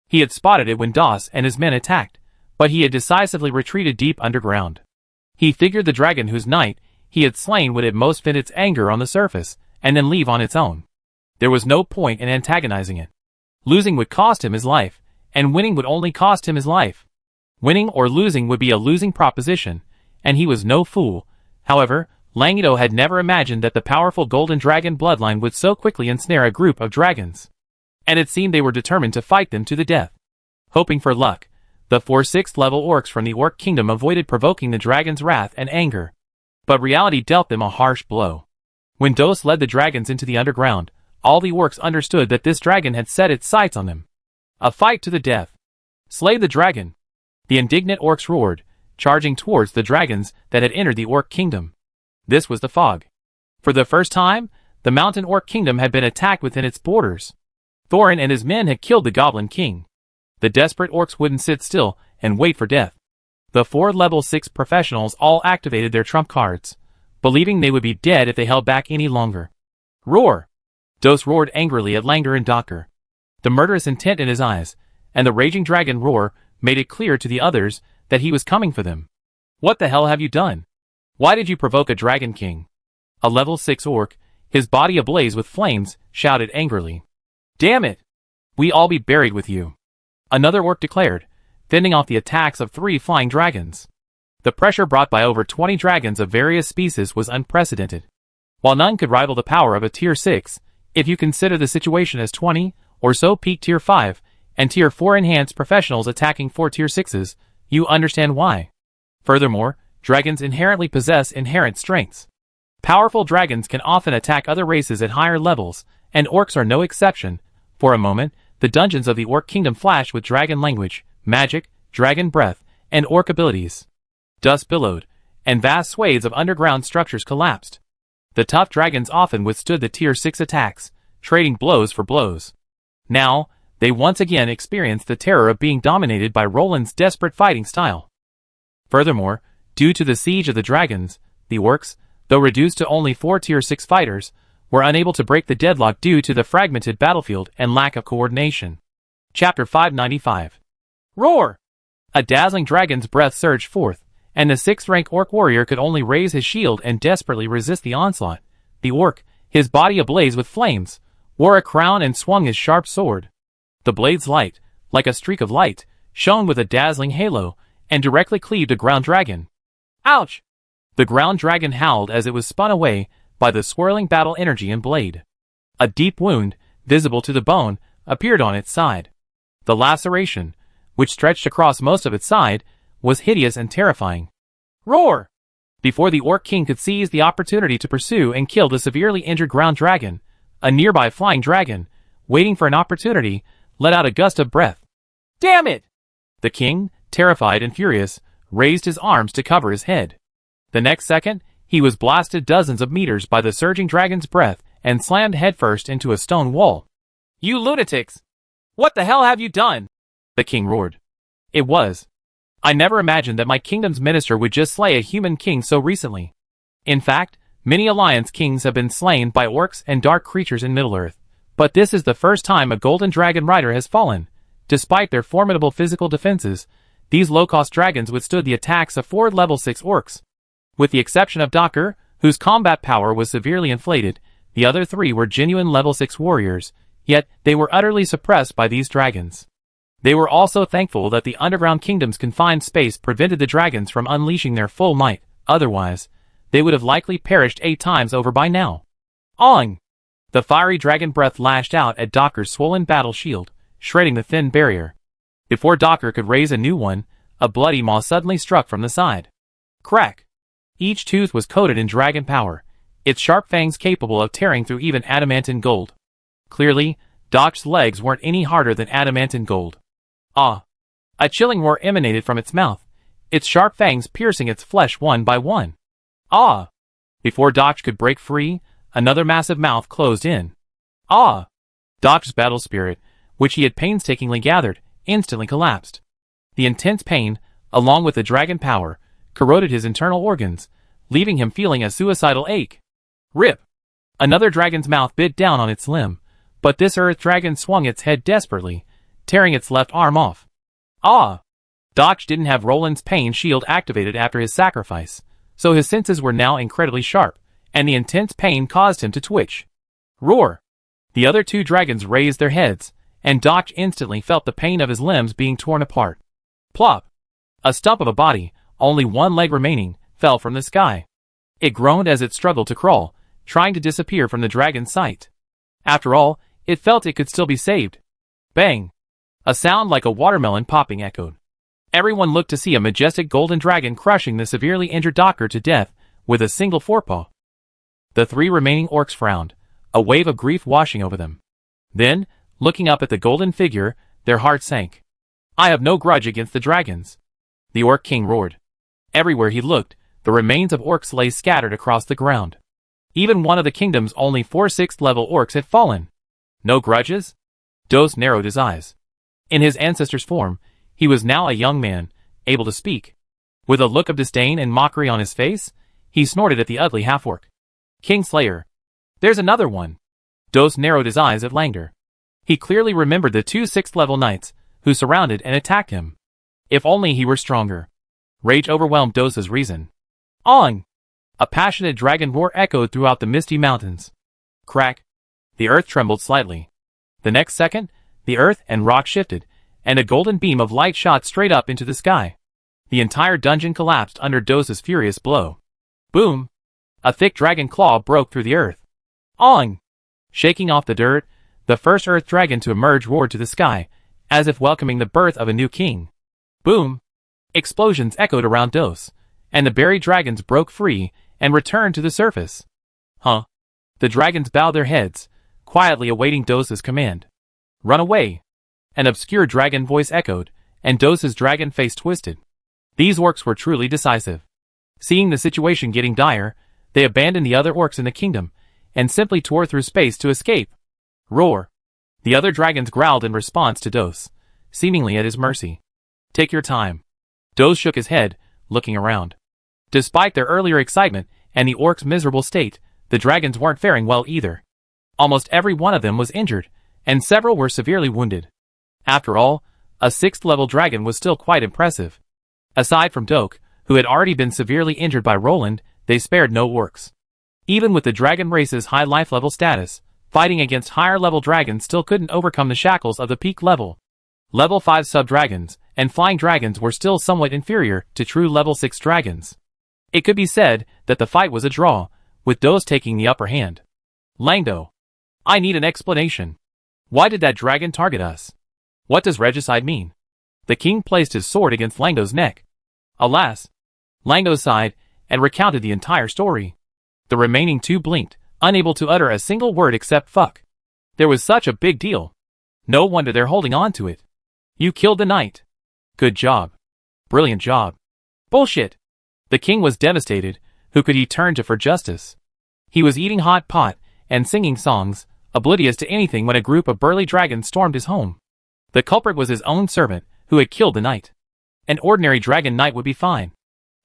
He had spotted it when Dos and his men attacked, but he had decisively retreated deep underground. He figured the dragon whose knight he had slain would at most vent its anger on the surface, and then leave on its own. There was no point in antagonizing it. Losing would cost him his life, and winning would only cost him his life. Winning or losing would be a losing proposition, and he was no fool. However, Langido had never imagined that the powerful golden dragon bloodline would so quickly ensnare a group of dragons. And it seemed they were determined to fight them to the death. Hoping for luck, the 4 6th level orcs from the Orc Kingdom avoided provoking the dragon's wrath and anger. But reality dealt them a harsh blow. When Dos led the dragons into the underground, all the orcs understood that this dragon had set its sights on them. A fight to the death. Slay the dragon! The indignant orcs roared, charging towards the dragons that had entered the Orc Kingdom. This was the fog. For the first time, the Mountain Orc Kingdom had been attacked within its borders. Thorin and his men had killed the Goblin King. The desperate orcs wouldn't sit still and wait for death. The 4 level 6 professionals all activated their trump cards, believing they would be dead if they held back any longer. Roar! Dos roared angrily at Langer and Docker. The murderous intent in his eyes, and the raging dragon roar made it clear to the others that he was coming for them. What the hell have you done? Why did you provoke a Dragon King? A level 6 orc, his body ablaze with flames, shouted angrily. Damn it! We all be buried with you. Another orc declared, fending off the attacks of 3 flying dragons. The pressure brought by over 20 dragons of various species was unprecedented. While none could rival the power of a Tier 6, if you consider the situation as 20 or so peak Tier 5 and Tier 4 enhanced professionals attacking 4 Tier 6s, you understand why. Furthermore, dragons inherently possess inherent strengths. Powerful dragons can often attack other races at higher levels, and orcs are no exception. For a moment, the dungeons of the Orc Kingdom flashed with dragon language, magic, dragon breath, and orc abilities. Dust billowed, and vast swathes of underground structures collapsed. The tough dragons often withstood the Tier 6 attacks, trading blows for blows. Now, they once again experienced the terror of being dominated by Roland's desperate fighting style. Furthermore, due to the siege of the dragons, the orcs, though reduced to only 4 Tier 6 fighters, were unable to break the deadlock due to the fragmented battlefield and lack of coordination. Chapter 595. Roar! A dazzling dragon's breath surged forth, and the 6th-rank orc warrior could only raise his shield and desperately resist the onslaught. The orc, his body ablaze with flames, wore a crown and swung his sharp sword. The blade's light, like a streak of light, shone with a dazzling halo, and directly cleaved a ground dragon. Ouch! The ground dragon howled as it was spun away by the swirling battle energy and blade. A deep wound, visible to the bone, appeared on its side. The laceration, which stretched across most of its side, was hideous and terrifying. Roar! Before the Orc King could seize the opportunity to pursue and kill the severely injured ground dragon, a nearby flying dragon, waiting for an opportunity, let out a gust of breath. Damn it! The king, terrified and furious, raised his arms to cover his head. The next second, he was blasted dozens of meters by the surging dragon's breath and slammed headfirst into a stone wall. You lunatics! What the hell have you done? The king roared. It was. I never imagined that my kingdom's minister would just slay a human king so recently. In fact, many Alliance kings have been slain by orcs and dark creatures in Middle-earth, but this is the first time a golden dragon rider has fallen. Despite their formidable physical defenses, these low-cost dragons withstood the attacks of 4 level 6 orcs. With the exception of Docker, whose combat power was severely inflated, the other 3 were genuine level 6 warriors, yet they were utterly suppressed by these dragons. They were also thankful that the Underground Kingdom's confined space prevented the dragons from unleashing their full might, otherwise, they would have likely perished 8 times over by now. Awing! The fiery dragon breath lashed out at Docker's swollen battle shield, shredding the thin barrier. Before Docker could raise a new one, a bloody maw suddenly struck from the side. Crack! Each tooth was coated in dragon power, its sharp fangs capable of tearing through even adamantine gold. Clearly, Doc's legs weren't any harder than adamantine gold. Ah! A chilling roar emanated from its mouth, its sharp fangs piercing its flesh one by one. Ah! Before Doc could break free, another massive mouth closed in. Ah! Doc's battle spirit, which he had painstakingly gathered, instantly collapsed. The intense pain, along with the dragon power, corroded his internal organs, leaving him feeling a suicidal ache. Rip! Another dragon's mouth bit down on its limb, but this earth dragon swung its head desperately, tearing its left arm off. Ah! Doc didn't have Roland's pain shield activated after his sacrifice, so his senses were now incredibly sharp, and the intense pain caused him to twitch. Roar! The other 2 dragons raised their heads, and Doc instantly felt the pain of his limbs being torn apart. Plop! A stump of a body, only one leg remaining, fell from the sky. It groaned as it struggled to crawl, trying to disappear from the dragon's sight. After all, it felt it could still be saved. Bang! A sound like a watermelon popping echoed. Everyone looked to see a majestic golden dragon crushing the severely injured Docker to death with a single forepaw. The 3 remaining orcs frowned, a wave of grief washing over them. Then, looking up at the golden figure, their hearts sank. I have no grudge against the dragons. The Orc King roared. Everywhere he looked, the remains of orcs lay scattered across the ground. Even one of the kingdom's only 4 6th level orcs had fallen. No grudges? Dos narrowed his eyes. In his ancestor's form, he was now a young man, able to speak. With a look of disdain and mockery on his face, he snorted at the ugly half-orc. Kingslayer. There's another one. Dos narrowed his eyes at Langdor. He clearly remembered the 2 6th level knights, who surrounded and attacked him. If only he were stronger. Rage overwhelmed Dos's reason. Awing! A passionate dragon roar echoed throughout the misty mountains. Crack! The earth trembled slightly. The next second, the earth and rock shifted, and a golden beam of light shot straight up into the sky. The entire dungeon collapsed under Dos's furious blow. Boom! A thick dragon claw broke through the earth. Awing! Shaking off the dirt, the first earth dragon to emerge roared to the sky, as if welcoming the birth of a new king. Boom! Explosions echoed around Dos, and the buried dragons broke free and returned to the surface. Huh? The dragons bowed their heads, quietly awaiting Dos's command. Run away! An obscure dragon voice echoed, and Dos's dragon face twisted. These orcs were truly decisive. Seeing the situation getting dire, they abandoned the other orcs in the kingdom, and simply tore through space to escape. Roar! The other dragons growled in response to Dos, seemingly at his mercy. Take your time. Dos shook his head, looking around. Despite their earlier excitement and the orcs' miserable state, the dragons weren't faring well either. Almost every one of them was injured, and several were severely wounded. After all, a 6th level dragon was still quite impressive. Aside from Doak, who had already been severely injured by Roland, they spared no orcs. Even with the dragon race's high life level status, fighting against higher level dragons still couldn't overcome the shackles of the peak level. Level 5 sub-dragons, and flying dragons were still somewhat inferior to true level 6 dragons. It could be said that the fight was a draw, with Dos taking the upper hand. Langdo. I need an explanation. Why did that dragon target us? What does regicide mean? The king placed his sword against Langdo's neck. Alas! Langdo sighed and recounted the entire story. The remaining two blinked, unable to utter a single word except fuck. There was such a big deal. No wonder they're holding on to it. You killed the knight. Good job. Brilliant job. Bullshit. The king was devastated. Who could he turn to for justice? He was eating hot pot and singing songs, oblivious to anything when a group of burly dragons stormed his home. The culprit was his own servant, who had killed the knight. An ordinary dragon knight would be fine.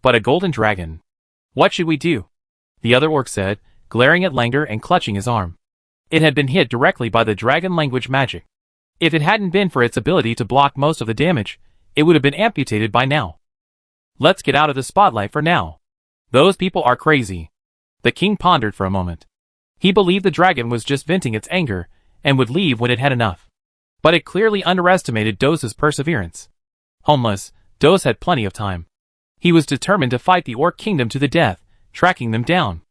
But a golden dragon. What should we do? The other orc said, glaring at Langdor and clutching his arm. It had been hit directly by the dragon language magic. If it hadn't been for its ability to block most of the damage, it would have been amputated by now. Let's get out of the spotlight for now. Those people are crazy. The king pondered for a moment. He believed the dragon was just venting its anger, and would leave when it had enough. But it clearly underestimated Dos's perseverance. Homeless, Dos had plenty of time. He was determined to fight the Orc Kingdom to the death, tracking them down.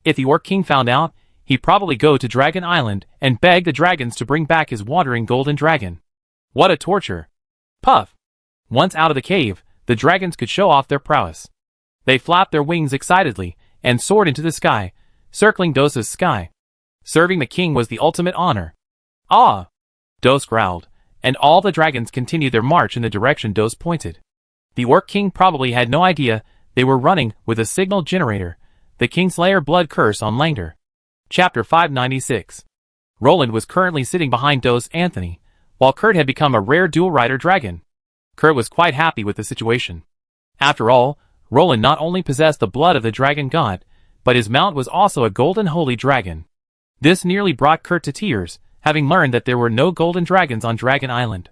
If the Orc King found out, he'd probably go to Dragon Island and beg the dragons to bring back his wandering golden dragon. What a torture. Puff. Once out of the cave, the dragons could show off their prowess. They flapped their wings excitedly and soared into the sky, circling Dos's sky. Serving the king was the ultimate honor. Ah! Dos growled, and all the dragons continued their march in the direction Dos pointed. The Orc King probably had no idea they were running with a signal generator, the Kingslayer blood curse on Langdor. Chapter 596. Roland was currently sitting behind Dos Anthony, while Kurt had become a rare dual-rider dragon. Kurt was quite happy with the situation. After all, Roland not only possessed the blood of the dragon god, but his mount was also a golden holy dragon. This nearly brought Kurt to tears, having learned that there were no golden dragons on Dragon Island.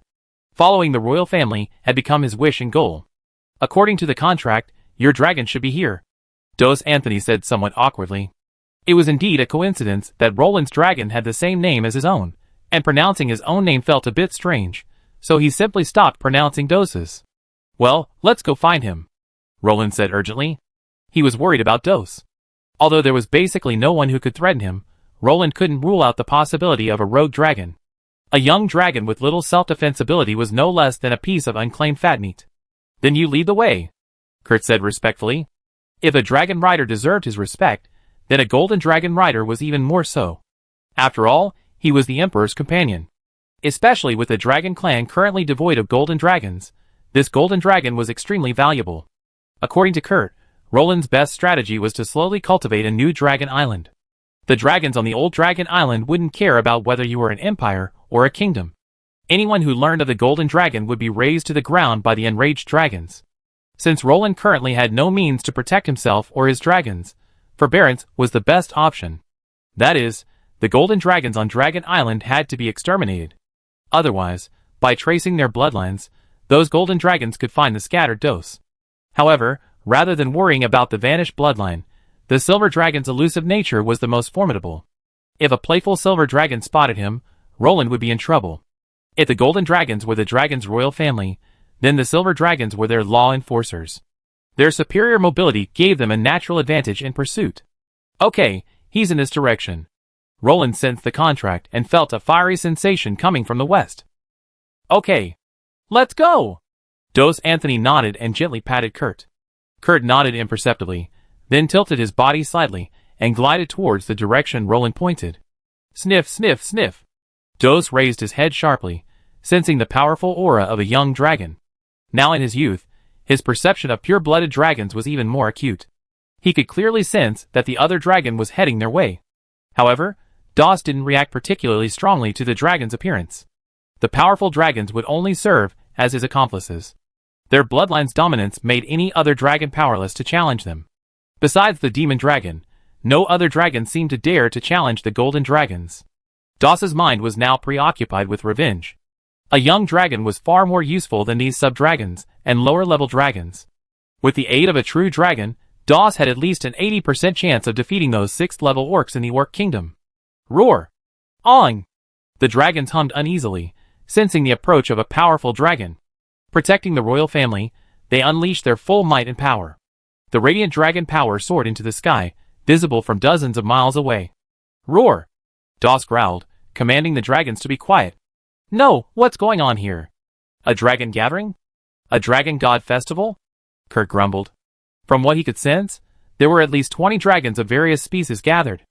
Following the royal family had become his wish and goal. According to the contract, your dragon should be here, Dos Anthony said somewhat awkwardly. It was indeed a coincidence that Roland's dragon had the same name as his own, and pronouncing his own name felt a bit strange, so he simply stopped pronouncing Dos's. Well, let's go find him, Roland said urgently. He was worried about Dos. Although there was basically no one who could threaten him, Roland couldn't rule out the possibility of a rogue dragon. A young dragon with little self-defense ability was no less than a piece of unclaimed fat meat. Then you lead the way, Kurt said respectfully. If a dragon rider deserved his respect, then a golden dragon rider was even more so. After all, he was the Emperor's companion. Especially with the dragon clan currently devoid of golden dragons, this golden dragon was extremely valuable. According to Kurt, Roland's best strategy was to slowly cultivate a new dragon island. The dragons on the old dragon island wouldn't care about whether you were an empire or a kingdom. Anyone who learned of the golden dragon would be razed to the ground by the enraged dragons. Since Roland currently had no means to protect himself or his dragons, forbearance was the best option. That is, the golden dragons on Dragon Island had to be exterminated. Otherwise, by tracing their bloodlines, those golden dragons could find the scattered Dos. However, rather than worrying about the vanished bloodline, the silver dragon's elusive nature was the most formidable. If a playful silver dragon spotted him, Roland would be in trouble. If the golden dragons were the dragon's royal family, then the silver dragons were their law enforcers. Their superior mobility gave them a natural advantage in pursuit. Okay, he's in this direction. Roland sensed the contract and felt a fiery sensation coming from the west. Okay, let's go! Dos Anthony nodded and gently patted Kurt. Kurt nodded imperceptibly, then tilted his body slightly and glided towards the direction Roland pointed. Sniff, sniff, sniff. Dos raised his head sharply, sensing the powerful aura of a young dragon. Now in his youth, his perception of pure-blooded dragons was even more acute. He could clearly sense that the other dragon was heading their way. However, Dos didn't react particularly strongly to the dragon's appearance. The powerful dragons would only serve as his accomplices. Their bloodline's dominance made any other dragon powerless to challenge them. Besides the demon dragon, no other dragon seemed to dare to challenge the golden dragons. Dos's mind was now preoccupied with revenge. A young dragon was far more useful than these sub-dragons and lower-level dragons. With the aid of a true dragon, Dos had at least an 80% chance of defeating those 6th-level orcs in the Orc Kingdom. Roar! Awing! The dragons hummed uneasily, sensing the approach of a powerful dragon. Protecting the royal family, they unleashed their full might and power. The radiant dragon power soared into the sky, visible from dozens of miles away. Roar! Doss growled, commanding the dragons to be quiet. No, what's going on here? A dragon gathering? A dragon god festival? Kurt grumbled. From what he could sense, there were at least 20 dragons of various species gathered.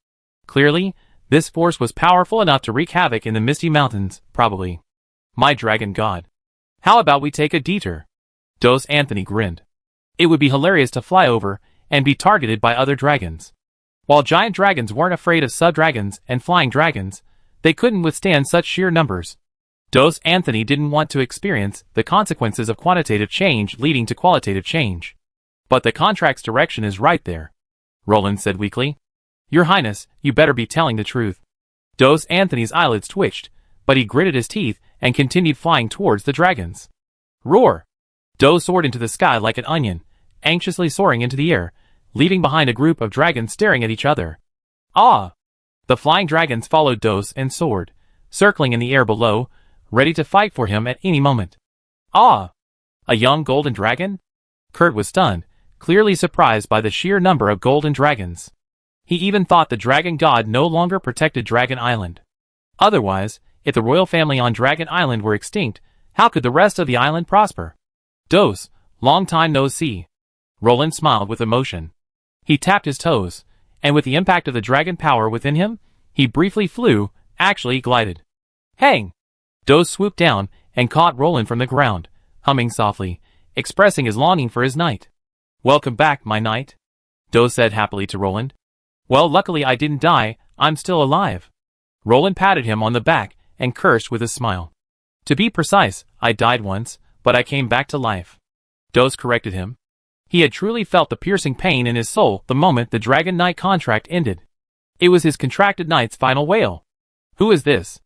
Clearly, this force was powerful enough to wreak havoc in the Misty Mountains, probably. My dragon god. How about we take a detour? Dos Anthony grinned. It would be hilarious to fly over and be targeted by other dragons. While giant dragons weren't afraid of sub-dragons and flying dragons, they couldn't withstand such sheer numbers. Dos Anthony didn't want to experience the consequences of quantitative change leading to qualitative change. But the contract's direction is right there, Roland said weakly. Your Highness, you better be telling the truth. Dos Anthony's eyelids twitched, but he gritted his teeth and continued flying towards the dragons. Roar! Dos soared into the sky like an onion, anxiously soaring into the air, leaving behind a group of dragons staring at each other. Ah! The flying dragons followed Dos and soared, circling in the air below, ready to fight for him at any moment. Ah! A young golden dragon? Kurt was stunned, clearly surprised by the sheer number of golden dragons. He even thought the dragon god no longer protected Dragon Island. Otherwise, if the royal family on Dragon Island were extinct, how could the rest of the island prosper? Dos, long time no see. Roland smiled with emotion. He tapped his toes, and with the impact of the dragon power within him, he briefly flew, actually glided. Hang! Dos swooped down and caught Roland from the ground, humming softly, expressing his longing for his knight. Welcome back, my knight, Dos said happily to Roland. Well, luckily I didn't die, I'm still alive. Roland patted him on the back and cursed with a smile. To be precise, I died once, but I came back to life. Dos corrected him. He had truly felt the piercing pain in his soul the moment the Dragon Knight contract ended. It was his contracted knight's final wail. Who is this?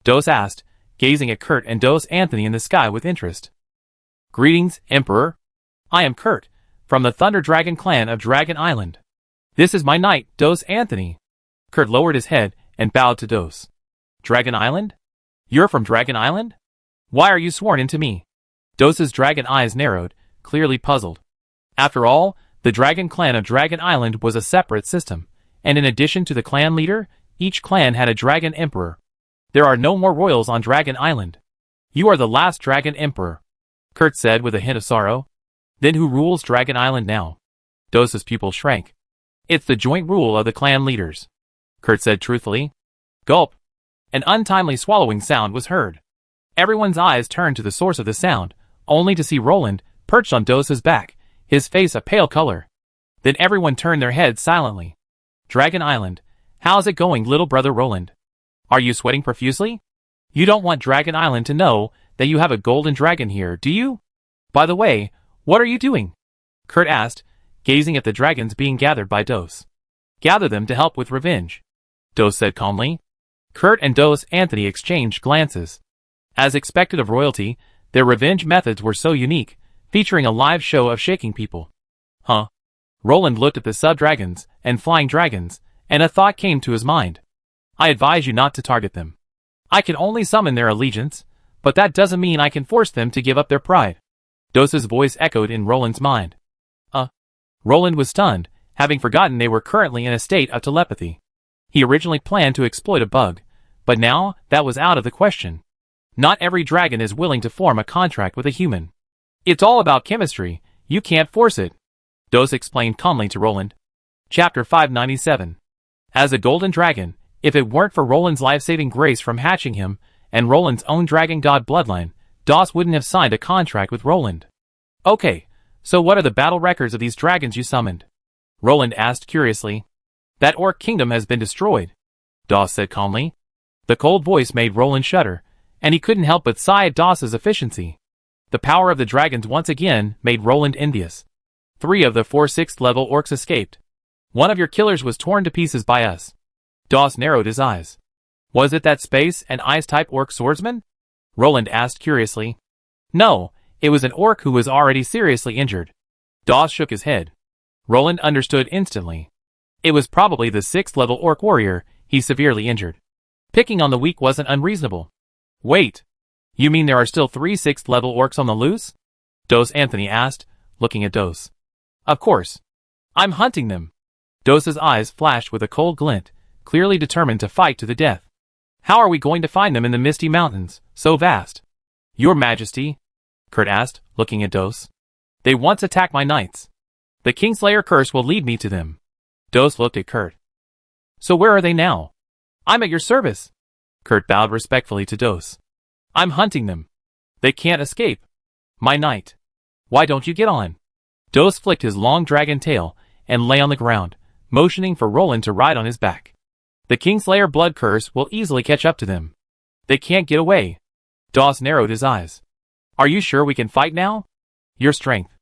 Dos asked, gazing at Kurt and Dos Anthony in the sky with interest. Greetings, Emperor. I am Kurt, from the Thunder Dragon clan of Dragon Island. This is my knight, Dos Anthony. Kurt lowered his head and bowed to Dos. Dragon Island? You're from Dragon Island? Why are you sworn into me? Dos's dragon eyes narrowed, clearly puzzled. After all, the dragon clan of Dragon Island was a separate system, and in addition to the clan leader, each clan had a dragon emperor. There are no more royals on Dragon Island. You are the last dragon emperor, Kurt said with a hint of sorrow. Then who rules Dragon Island now? Dos's pupil shrank. It's the joint rule of the clan leaders, Kurt said truthfully. Gulp. An untimely swallowing sound was heard. Everyone's eyes turned to the source of the sound, only to see Roland, perched on Dos's back, his face a pale color. Then everyone turned their heads silently. Dragon Island, how's it going, little brother Roland? Are you sweating profusely? You don't want Dragon Island to know that you have a golden dragon here, do you? By the way, what are you doing? Kurt asked, gazing at the dragons being gathered by Dos. Gather them to help with revenge, Dos said calmly. Kurt and Dos Anthony exchanged glances. As expected of royalty, their revenge methods were so unique, featuring a live show of shaking people. Huh? Roland looked at the sub-dragons and flying dragons, and a thought came to his mind. I advise you not to target them. I can only summon their allegiance, but that doesn't mean I can force them to give up their pride. Dos's voice echoed in Roland's mind. Roland was stunned, having forgotten they were currently in a state of telepathy. He originally planned to exploit a bug, but now that was out of the question. Not every dragon is willing to form a contract with a human. It's all about chemistry, you can't force it, Dos explained calmly to Roland. Chapter 597. As a golden dragon, if it weren't for Roland's life-saving grace from hatching him, and Roland's own dragon god bloodline, Dos wouldn't have signed a contract with Roland. Okay, so what are the battle records of these dragons you summoned? Roland asked curiously. That orc kingdom has been destroyed, Dos said calmly. The cold voice made Roland shudder, and he couldn't help but sigh at Dos's efficiency. The power of the dragons once again made Roland envious. 3 of the 4 6th level orcs escaped. One of your killers was torn to pieces by us. Dos narrowed his eyes. Was it that space and ice-type orc swordsman? Roland asked curiously. No, it was an orc who was already seriously injured. Dos shook his head. Roland understood instantly. It was probably the 6th level orc warrior he severely injured. Picking on the weak wasn't unreasonable. Wait. You mean there are still 3 6th level orcs on the loose? Dos Anthony asked, looking at Dos. Of course. I'm hunting them. Dos's eyes flashed with a cold glint, clearly determined to fight to the death. How are we going to find them in the misty mountains, so vast? Your Majesty? Kurt asked, looking at Dos. They once attacked my knights. The Kingslayer curse will lead me to them. Dos looked at Kurt. So where are they now? I'm at your service. Kurt bowed respectfully to Dos. I'm hunting them. They can't escape. My knight. Why don't you get on? Dos flicked his long dragon tail and lay on the ground, motioning for Roland to ride on his back. The Kingslayer blood curse will easily catch up to them. They can't get away. Dos narrowed his eyes. Are you sure we can fight now? Your strength.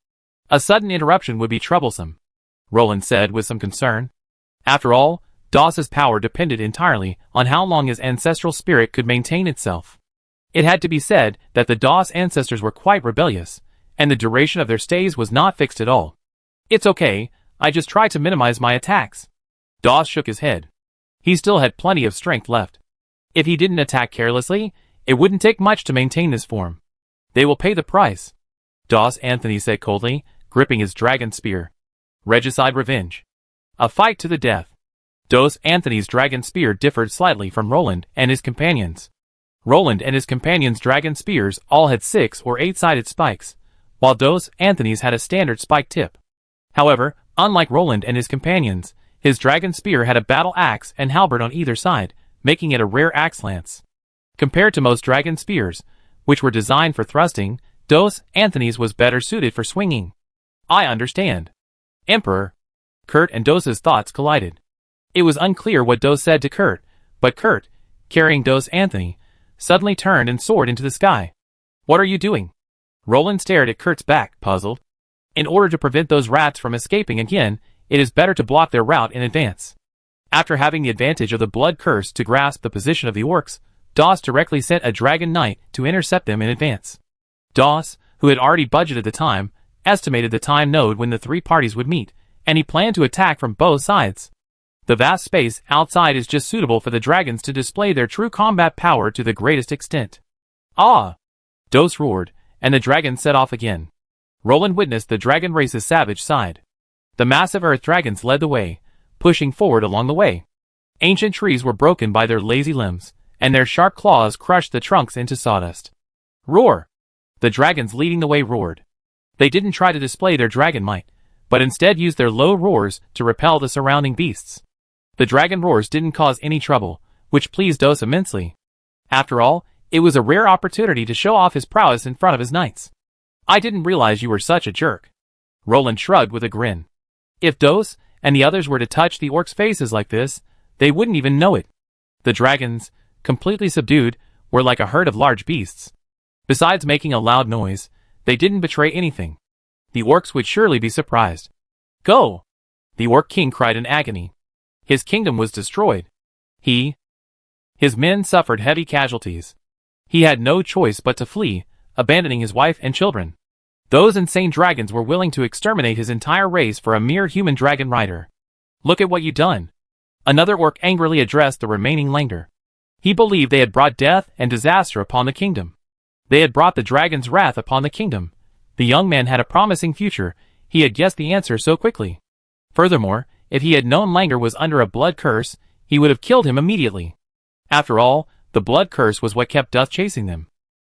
A sudden interruption would be troublesome, Roland said with some concern. After all, Dos's power depended entirely on how long his ancestral spirit could maintain itself. It had to be said that the Dos ancestors were quite rebellious, and the duration of their stays was not fixed at all. It's okay, I just try to minimize my attacks. Dos shook his head. He still had plenty of strength left. If he didn't attack carelessly, it wouldn't take much to maintain this form. They will pay the price, Dos Anthony said coldly, gripping his dragon spear. Regicide revenge. A fight to the death. Dos Anthony's dragon spear differed slightly from Roland and his companions. Roland and his companions' dragon spears all had 6 or 8-sided spikes, while Dos Anthony's had a standard spike tip. However, unlike Roland and his companions, his dragon spear had a battle axe and halberd on either side, making it a rare axe lance. Compared to most dragon spears, which were designed for thrusting, Dos Anthony's was better suited for swinging. I understand. Emperor. Kurt and Dos's thoughts collided. It was unclear what Dos said to Kurt, but Kurt, carrying Dos Anthony, suddenly turned and soared into the sky. What are you doing? Roland stared at Kurt's back, puzzled. In order to prevent those rats from escaping again, it is better to block their route in advance. After having the advantage of the blood curse to grasp the position of the orcs, Dos directly sent a dragon knight to intercept them in advance. Dos, who had already budgeted the time, estimated the time node when the 3 parties would meet, and he planned to attack from both sides. The vast space outside is just suitable for the dragons to display their true combat power to the greatest extent. Ah! Dos roared, and the dragon set off again. Roland witnessed the dragon race's savage side. The massive earth dragons led the way, pushing forward along the way. Ancient trees were broken by their lazy limbs, and their sharp claws crushed the trunks into sawdust. Roar! The dragons leading the way roared. They didn't try to display their dragon might, but instead used their low roars to repel the surrounding beasts. The dragon roars didn't cause any trouble, which pleased Dos immensely. After all, it was a rare opportunity to show off his prowess in front of his knights. I didn't realize you were such a jerk. Roland shrugged with a grin. If Dos and the others were to touch the orcs' faces like this, they wouldn't even know it. The dragons, completely subdued, were like a herd of large beasts. Besides making a loud noise, they didn't betray anything. The orcs would surely be surprised. Go! The orc king cried in agony. His kingdom was destroyed. His men suffered heavy casualties. He had no choice but to flee, abandoning his wife and children. Those insane dragons were willing to exterminate his entire race for a mere human dragon rider. Look at what you done. Another orc angrily addressed the remaining Langdor. He believed they had brought death and disaster upon the kingdom. They had brought the dragon's wrath upon the kingdom. The young man had a promising future. He had guessed the answer so quickly. Furthermore, if he had known Langdor was under a blood curse, he would have killed him immediately. After all, the blood curse was what kept Death chasing them.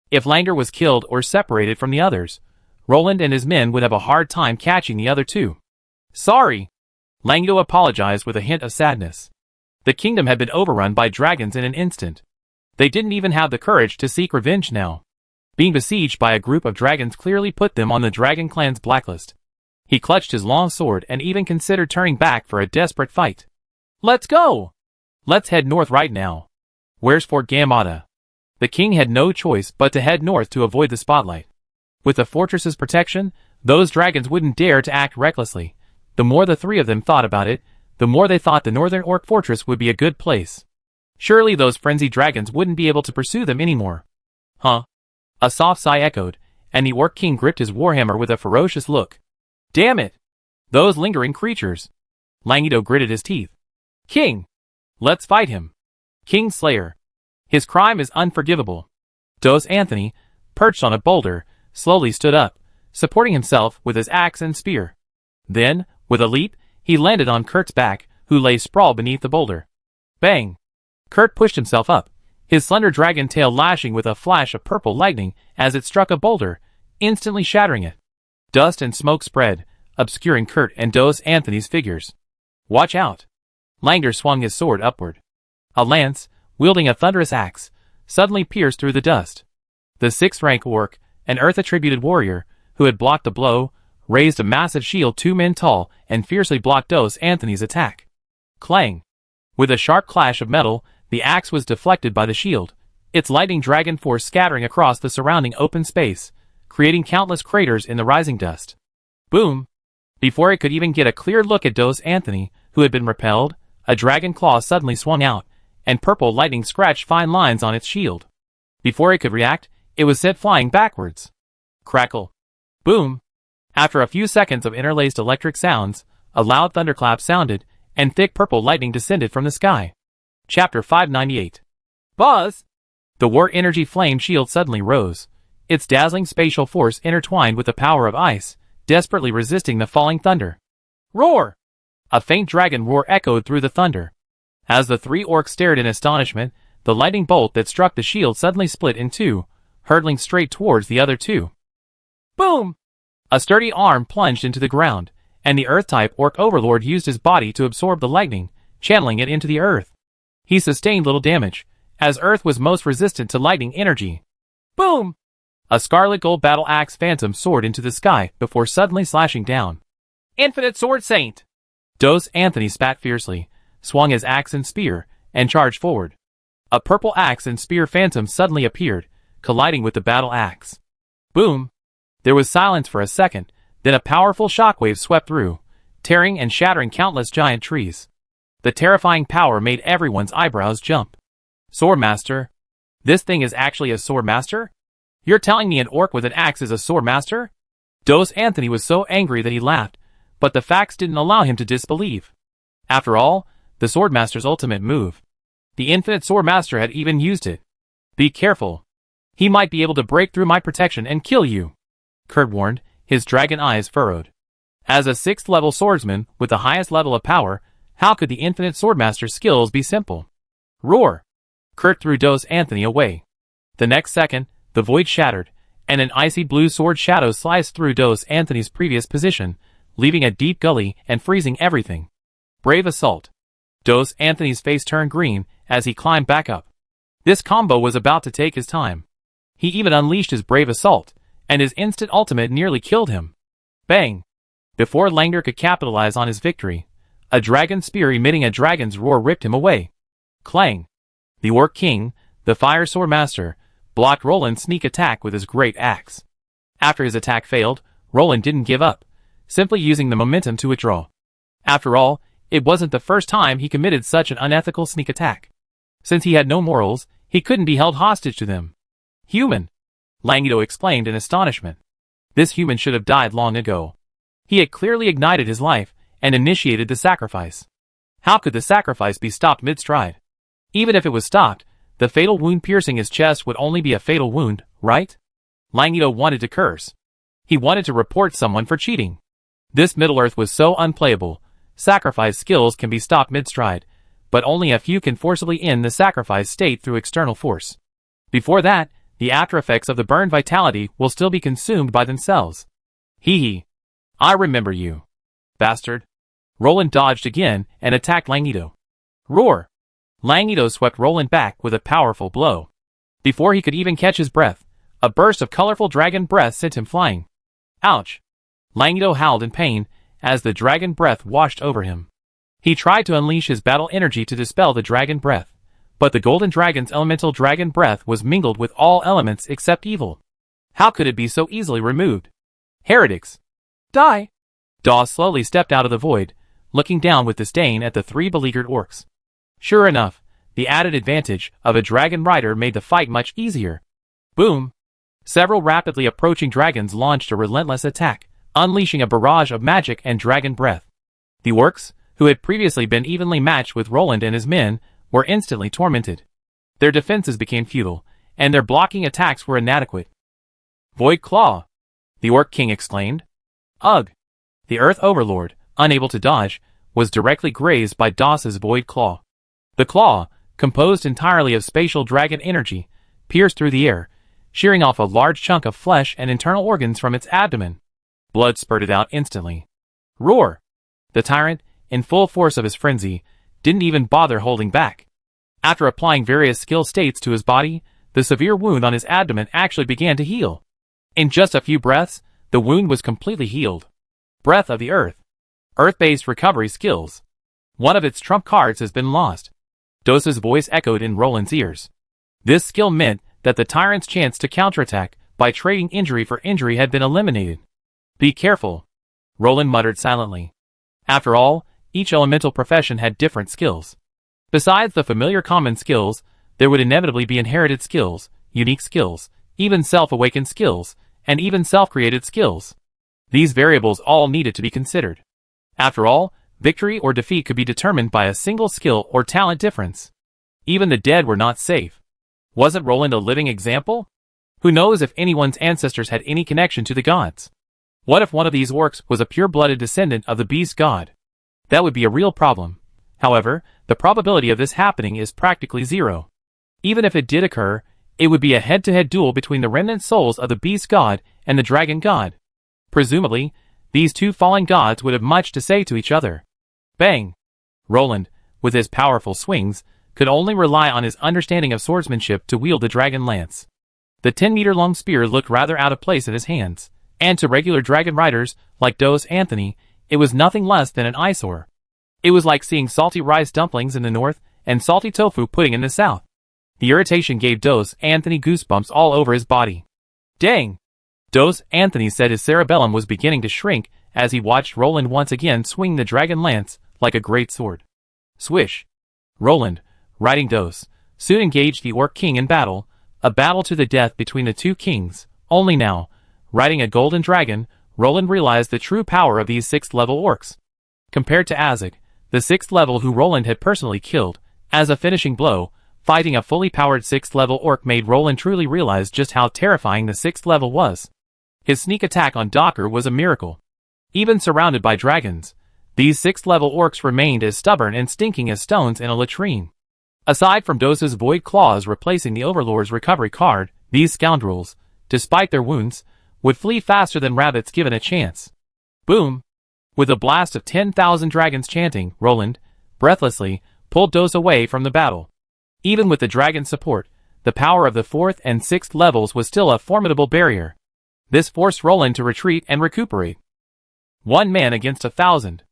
If Langdor was killed or separated from the others, Roland and his men would have a hard time catching the other two. Sorry. Langdor apologized with a hint of sadness. The kingdom had been overrun by dragons in an instant. They didn't even have the courage to seek revenge now. Being besieged by a group of dragons clearly put them on the dragon clan's blacklist. He clutched his long sword and even considered turning back for a desperate fight. Let's go! Let's head north right now. Where's Fort Gamada? The king had no choice but to head north to avoid the spotlight. With the fortress's protection, those dragons wouldn't dare to act recklessly. The more the 3 of them thought about it, the more they thought the northern orc fortress would be a good place. Surely those frenzied dragons wouldn't be able to pursue them anymore. Huh? A soft sigh echoed, and the orc king gripped his warhammer with a ferocious look. Damn it! Those lingering creatures! Langdor gritted his teeth. King! Let's fight him! King Slayer! His crime is unforgivable. Dos Anthony, perched on a boulder, slowly stood up, supporting himself with his axe and spear. Then, with a leap, he landed on Kurt's back, who lay sprawled beneath the boulder. Bang! Kurt pushed himself up, his slender dragon tail lashing with a flash of purple lightning as it struck a boulder, instantly shattering it. Dust and smoke spread, obscuring Kurt and Dos Anthony's figures. Watch out! Langer swung his sword upward. A lance, wielding a thunderous axe, suddenly pierced through the dust. The sixth-rank orc, an earth-attributed warrior, who had blocked the blow, raised a massive shield 2 men tall and fiercely blocked Dos Anthony's attack. Clang! With a sharp clash of metal, the axe was deflected by the shield, its lightning dragon force scattering across the surrounding open space, creating countless craters in the rising dust. Boom! Before it could even get a clear look at Dos Anthony, who had been repelled, a dragon claw suddenly swung out, and purple lightning scratched fine lines on its shield. Before it could react, it was sent flying backwards. Crackle! Boom! After a few seconds of interlaced electric sounds, a loud thunderclap sounded, and thick purple lightning descended from the sky. Chapter 598. Buzz! The war energy flame shield suddenly rose, its dazzling spatial force intertwined with the power of ice, desperately resisting the falling thunder. Roar! A faint dragon roar echoed through the thunder. As the 3 orcs stared in astonishment, the lightning bolt that struck the shield suddenly split in 2, hurtling straight towards the other 2. Boom! A sturdy arm plunged into the ground, and the Earth-type orc overlord used his body to absorb the lightning, channeling it into the earth. He sustained little damage, as Earth was most resistant to lightning energy. Boom! A scarlet gold battle axe phantom soared into the sky before suddenly slashing down. Infinite Sword Saint! Dos Anthony spat fiercely, swung his axe and spear, and charged forward. A purple axe and spear phantom suddenly appeared, colliding with the battle axe. Boom! There was silence for a second, then a powerful shockwave swept through, tearing and shattering countless giant trees. The terrifying power made everyone's eyebrows jump. Swordmaster? This thing is actually a Swordmaster? You're telling me an orc with an axe is a Swordmaster? Dos Anthony was so angry that he laughed, but the facts didn't allow him to disbelieve. After all, the Swordmaster's ultimate move. The Infinite Swordmaster had even used it. Be careful. He might be able to break through my protection and kill you, Kurt warned, his dragon eyes furrowed. As a 6th-level swordsman with the highest level of power, how could the Infinite Swordmaster's skills be simple? Roar! Kurt threw Dos Anthony away. The next second, the void shattered, and an icy blue sword shadow sliced through Dos Anthony's previous position, leaving a deep gully and freezing everything. Brave assault. Dos Anthony's face turned green as he climbed back up. This combo was about to take his time. He even unleashed his brave assault, and his instant ultimate nearly killed him. Bang! Before Langer could capitalize on his victory, a dragon spear emitting a dragon's roar ripped him away. Clang! The Orc King, the Fire Sword Master, blocked Roland's sneak attack with his great axe. After his attack failed, Roland didn't give up, simply using the momentum to withdraw. After all, it wasn't the first time he committed such an unethical sneak attack. Since he had no morals, he couldn't be held hostage to them. Human! Langido exclaimed in astonishment. This human should have died long ago. He had clearly ignited his life and initiated the sacrifice. How could the sacrifice be stopped mid-stride? Even if it was stopped, the fatal wound piercing his chest would only be a fatal wound, right? Langido wanted to curse. He wanted to report someone for cheating. This Middle-earth was so unplayable. Sacrifice skills can be stopped mid-stride, but only a few can forcibly end the sacrifice state through external force. Before that, the after-effects of the burned vitality will still be consumed by themselves. Hee hee. I remember you, bastard. Roland dodged again and attacked Langido. Roar! Langido swept Roland back with a powerful blow. Before he could even catch his breath, a burst of colorful dragon breath sent him flying. Ouch! Langido howled in pain as the dragon breath washed over him. He tried to unleash his battle energy to dispel the dragon breath, but the golden dragon's elemental dragon breath was mingled with all elements except evil. How could it be so easily removed? Heretics! Die! Dawes slowly stepped out of the void, looking down with disdain at the 3 beleaguered orcs. Sure enough, the added advantage of a dragon rider made the fight much easier. Boom! Several rapidly approaching dragons launched a relentless attack, unleashing a barrage of magic and dragon breath. The orcs, who had previously been evenly matched with Roland and his men, were instantly tormented. Their defenses became futile, and their blocking attacks were inadequate. Void Claw! the Orc King exclaimed. Ugh! The Earth Overlord, unable to dodge, was directly grazed by Doss's void claw. The claw, composed entirely of spatial dragon energy, pierced through the air, shearing off a large chunk of flesh and internal organs from its abdomen. Blood spurted out instantly. Roar! The tyrant, in full force of his frenzy, didn't even bother holding back. After applying various skill states to his body, the severe wound on his abdomen actually began to heal. In just a few breaths, the wound was completely healed. Breath of the Earth. Earth-based recovery skills. One of its trump cards has been lost. Doss's voice echoed in Roland's ears. This skill meant that the tyrant's chance to counterattack by trading injury for injury had been eliminated. Be careful, Roland muttered silently. After all, each elemental profession had different skills. Besides the familiar common skills, there would inevitably be inherited skills, unique skills, even self-awakened skills, and even self-created skills. These variables all needed to be considered. After all, victory or defeat could be determined by a single skill or talent difference. Even the dead were not safe. Wasn't Roland a living example? Who knows if anyone's ancestors had any connection to the gods? What if one of these orcs was a pure-blooded descendant of the beast god? That would be a real problem. However, the probability of this happening is practically zero. Even if it did occur, it would be a head-to-head duel between the remnant souls of the beast god and the dragon god. Presumably, these two fallen gods would have much to say to each other. Bang! Roland, with his powerful swings, could only rely on his understanding of swordsmanship to wield the dragon lance. The 10-meter-long spear looked rather out of place in his hands, and to regular dragon riders, like Doss Anthony, it was nothing less than an eyesore. It was like seeing salty rice dumplings in the north and salty tofu pudding in the south. The irritation gave Doss Anthony goosebumps all over his body. Dang! Doss Anthony said his cerebellum was beginning to shrink as he watched Roland once again swing the dragon lance like a great sword. Swish! Roland, riding Doss, soon engaged the Orc King in battle, a battle to the death between the two kings. Only now, riding a golden dragon, Roland realized the true power of these 6th-level orcs. Compared to Azog, the 6th level who Roland had personally killed, as a finishing blow, fighting a fully powered 6th-level orc made Roland truly realize just how terrifying the 6th level was. His sneak attack on Docker was a miracle. Even surrounded by dragons, these 6th-level orcs remained as stubborn and stinking as stones in a latrine. Aside from Doss's void claws replacing the Overlord's recovery card, these scoundrels, despite their wounds, would flee faster than rabbits given a chance. Boom! With a blast of 10,000 dragons chanting, Roland, breathlessly, pulled Doss away from the battle. Even with the dragon's support, the power of the 4th and 6th levels was still a formidable barrier. This forced Roland to retreat and recuperate. 1 man against 1,000.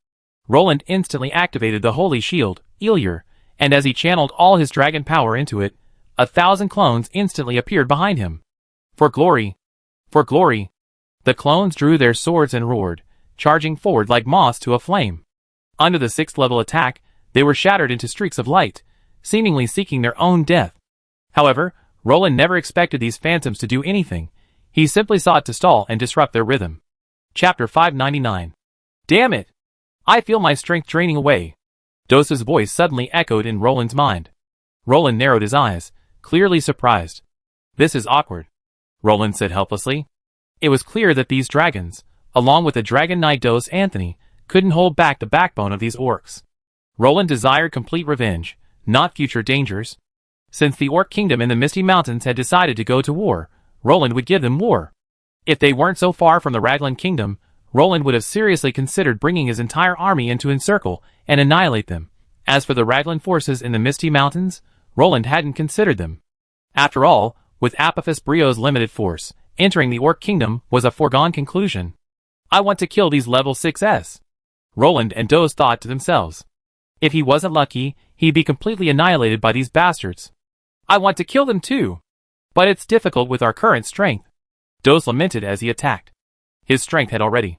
Roland instantly activated the Holy Shield, Illir, and as he channeled all his dragon power into it, 1,000 clones instantly appeared behind him. For glory! For glory! The clones drew their swords and roared, charging forward like moths to a flame. Under the 6th level attack, they were shattered into streaks of light, seemingly seeking their own death. However, Roland never expected these phantoms to do anything. He simply sought to stall and disrupt their rhythm. Chapter 599. Damn it! I feel my strength draining away. Doss's voice suddenly echoed in Roland's mind. Roland narrowed his eyes, clearly surprised. This is awkward, Roland said helplessly. It was clear that these dragons, along with the Dragon Knight Doss Anthony, couldn't hold back the backbone of these orcs. Roland desired complete revenge, not future dangers. Since the Orc Kingdom in the Misty Mountains had decided to go to war, Roland would give them war. If they weren't so far from the Raglan Kingdom, Roland would have seriously considered bringing his entire army into encircle and annihilate them. As for the Raglan forces in the Misty Mountains, Roland hadn't considered them. After all, with Apophis Brio's limited force, entering the Orc Kingdom was a foregone conclusion. I want to kill these level 6s. Roland and Doss thought to themselves. If he wasn't lucky, he'd be completely annihilated by these bastards. I want to kill them too. But it's difficult with our current strength. Doss lamented as he attacked. His strength had already.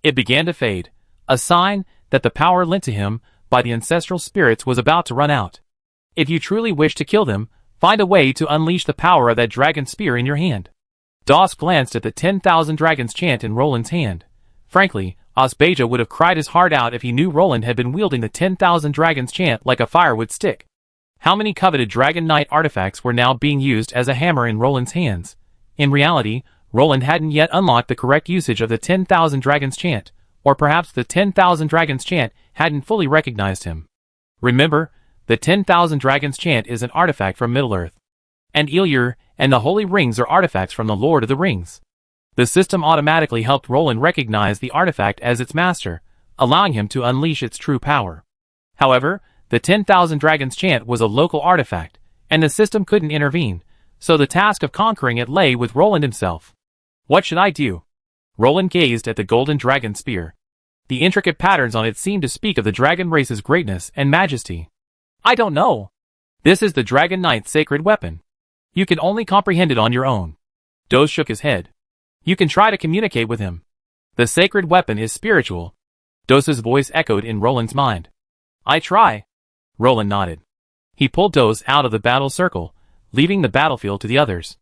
It began to fade, a sign that the power lent to him by the ancestral spirits was about to run out. If you truly wish to kill them, find a way to unleash the power of that dragon spear in your hand. Doss glanced at the 10,000 dragons chant in Roland's hand. Frankly, Osbeja would have cried his heart out if he knew Roland had been wielding the 10,000 dragons chant like a firewood stick. How many coveted Dragon Knight artifacts were now being used as a hammer in Roland's hands? In reality, Roland hadn't yet unlocked the correct usage of the 10,000 Dragons chant, or perhaps the 10,000 Dragons chant hadn't fully recognized him. Remember, the 10,000 Dragons chant is an artifact from Middle-earth. And Ilyur and the Holy Rings are artifacts from the Lord of the Rings. The system automatically helped Roland recognize the artifact as its master, allowing him to unleash its true power. However, the 10,000 Dragons chant was a local artifact, and the system couldn't intervene, so the task of conquering it lay with Roland himself. What should I do? Roland gazed at the golden dragon spear. The intricate patterns on it seemed to speak of the dragon race's greatness and majesty. I don't know. This is the Dragon Knight's sacred weapon. You can only comprehend it on your own. Doze shook his head. You can try to communicate with him. The sacred weapon is spiritual. Doze's voice echoed in Roland's mind. I try. Roland nodded. He pulled Doze out of the battle circle, leaving the battlefield to the others.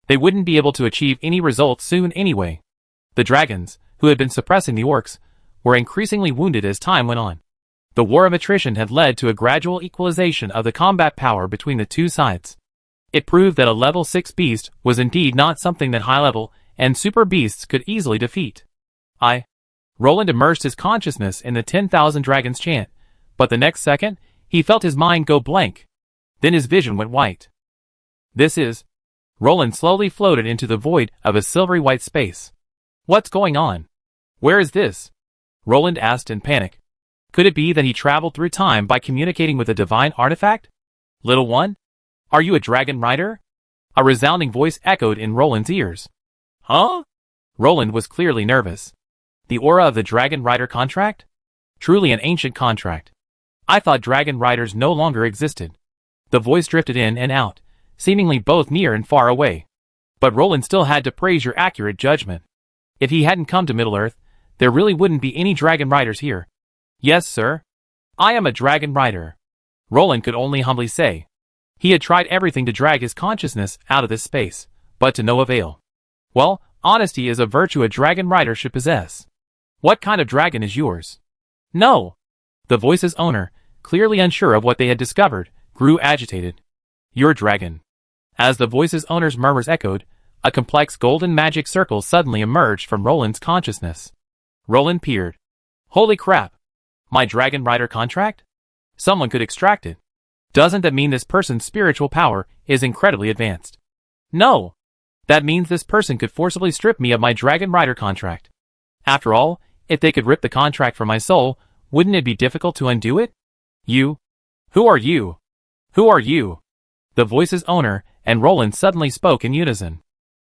They wouldn't be able to achieve any results soon anyway. The dragons, who had been suppressing the orcs, were increasingly wounded as time went on. The war of attrition had led to a gradual equalization of the combat power between the two sides. It proved that a level 6 beast was indeed not something that high-level and super beasts could easily defeat. Roland immersed his consciousness in the 10,000 Dragons chant, but the next second, he felt his mind go blank. Then his vision went white. This is... Roland slowly floated into the void of a silvery white space. What's going on? Where is this? Roland asked in panic. Could it be that he traveled through time by communicating with a divine artifact? Little one? Are you a dragon rider? A resounding voice echoed in Roland's ears. Huh? Roland was clearly nervous. The aura of the Dragon Rider contract? Truly an ancient contract. I thought dragon riders no longer existed. The voice drifted in and out, seemingly both near and far away. But Roland still had to praise your accurate judgment. If he hadn't come to Middle-earth, there really wouldn't be any dragon riders here. Yes, sir. I am a dragon rider. Roland could only humbly say. He had tried everything to drag his consciousness out of this space, but to no avail. Well, honesty is a virtue a dragon rider should possess. What kind of dragon is yours? No. The voice's owner, clearly unsure of what they had discovered, grew agitated. Your dragon. As the voice's owner's murmurs echoed, a complex golden magic circle suddenly emerged from Roland's consciousness. Roland peered. Holy crap. My dragon rider contract? Someone could extract it. Doesn't that mean this person's spiritual power is incredibly advanced? No. That means this person could forcibly strip me of my dragon rider contract. After all, if they could rip the contract from my soul, wouldn't it be difficult to undo it? You? Who are you? Who are you? The voice's owner and Roland suddenly spoke in unison.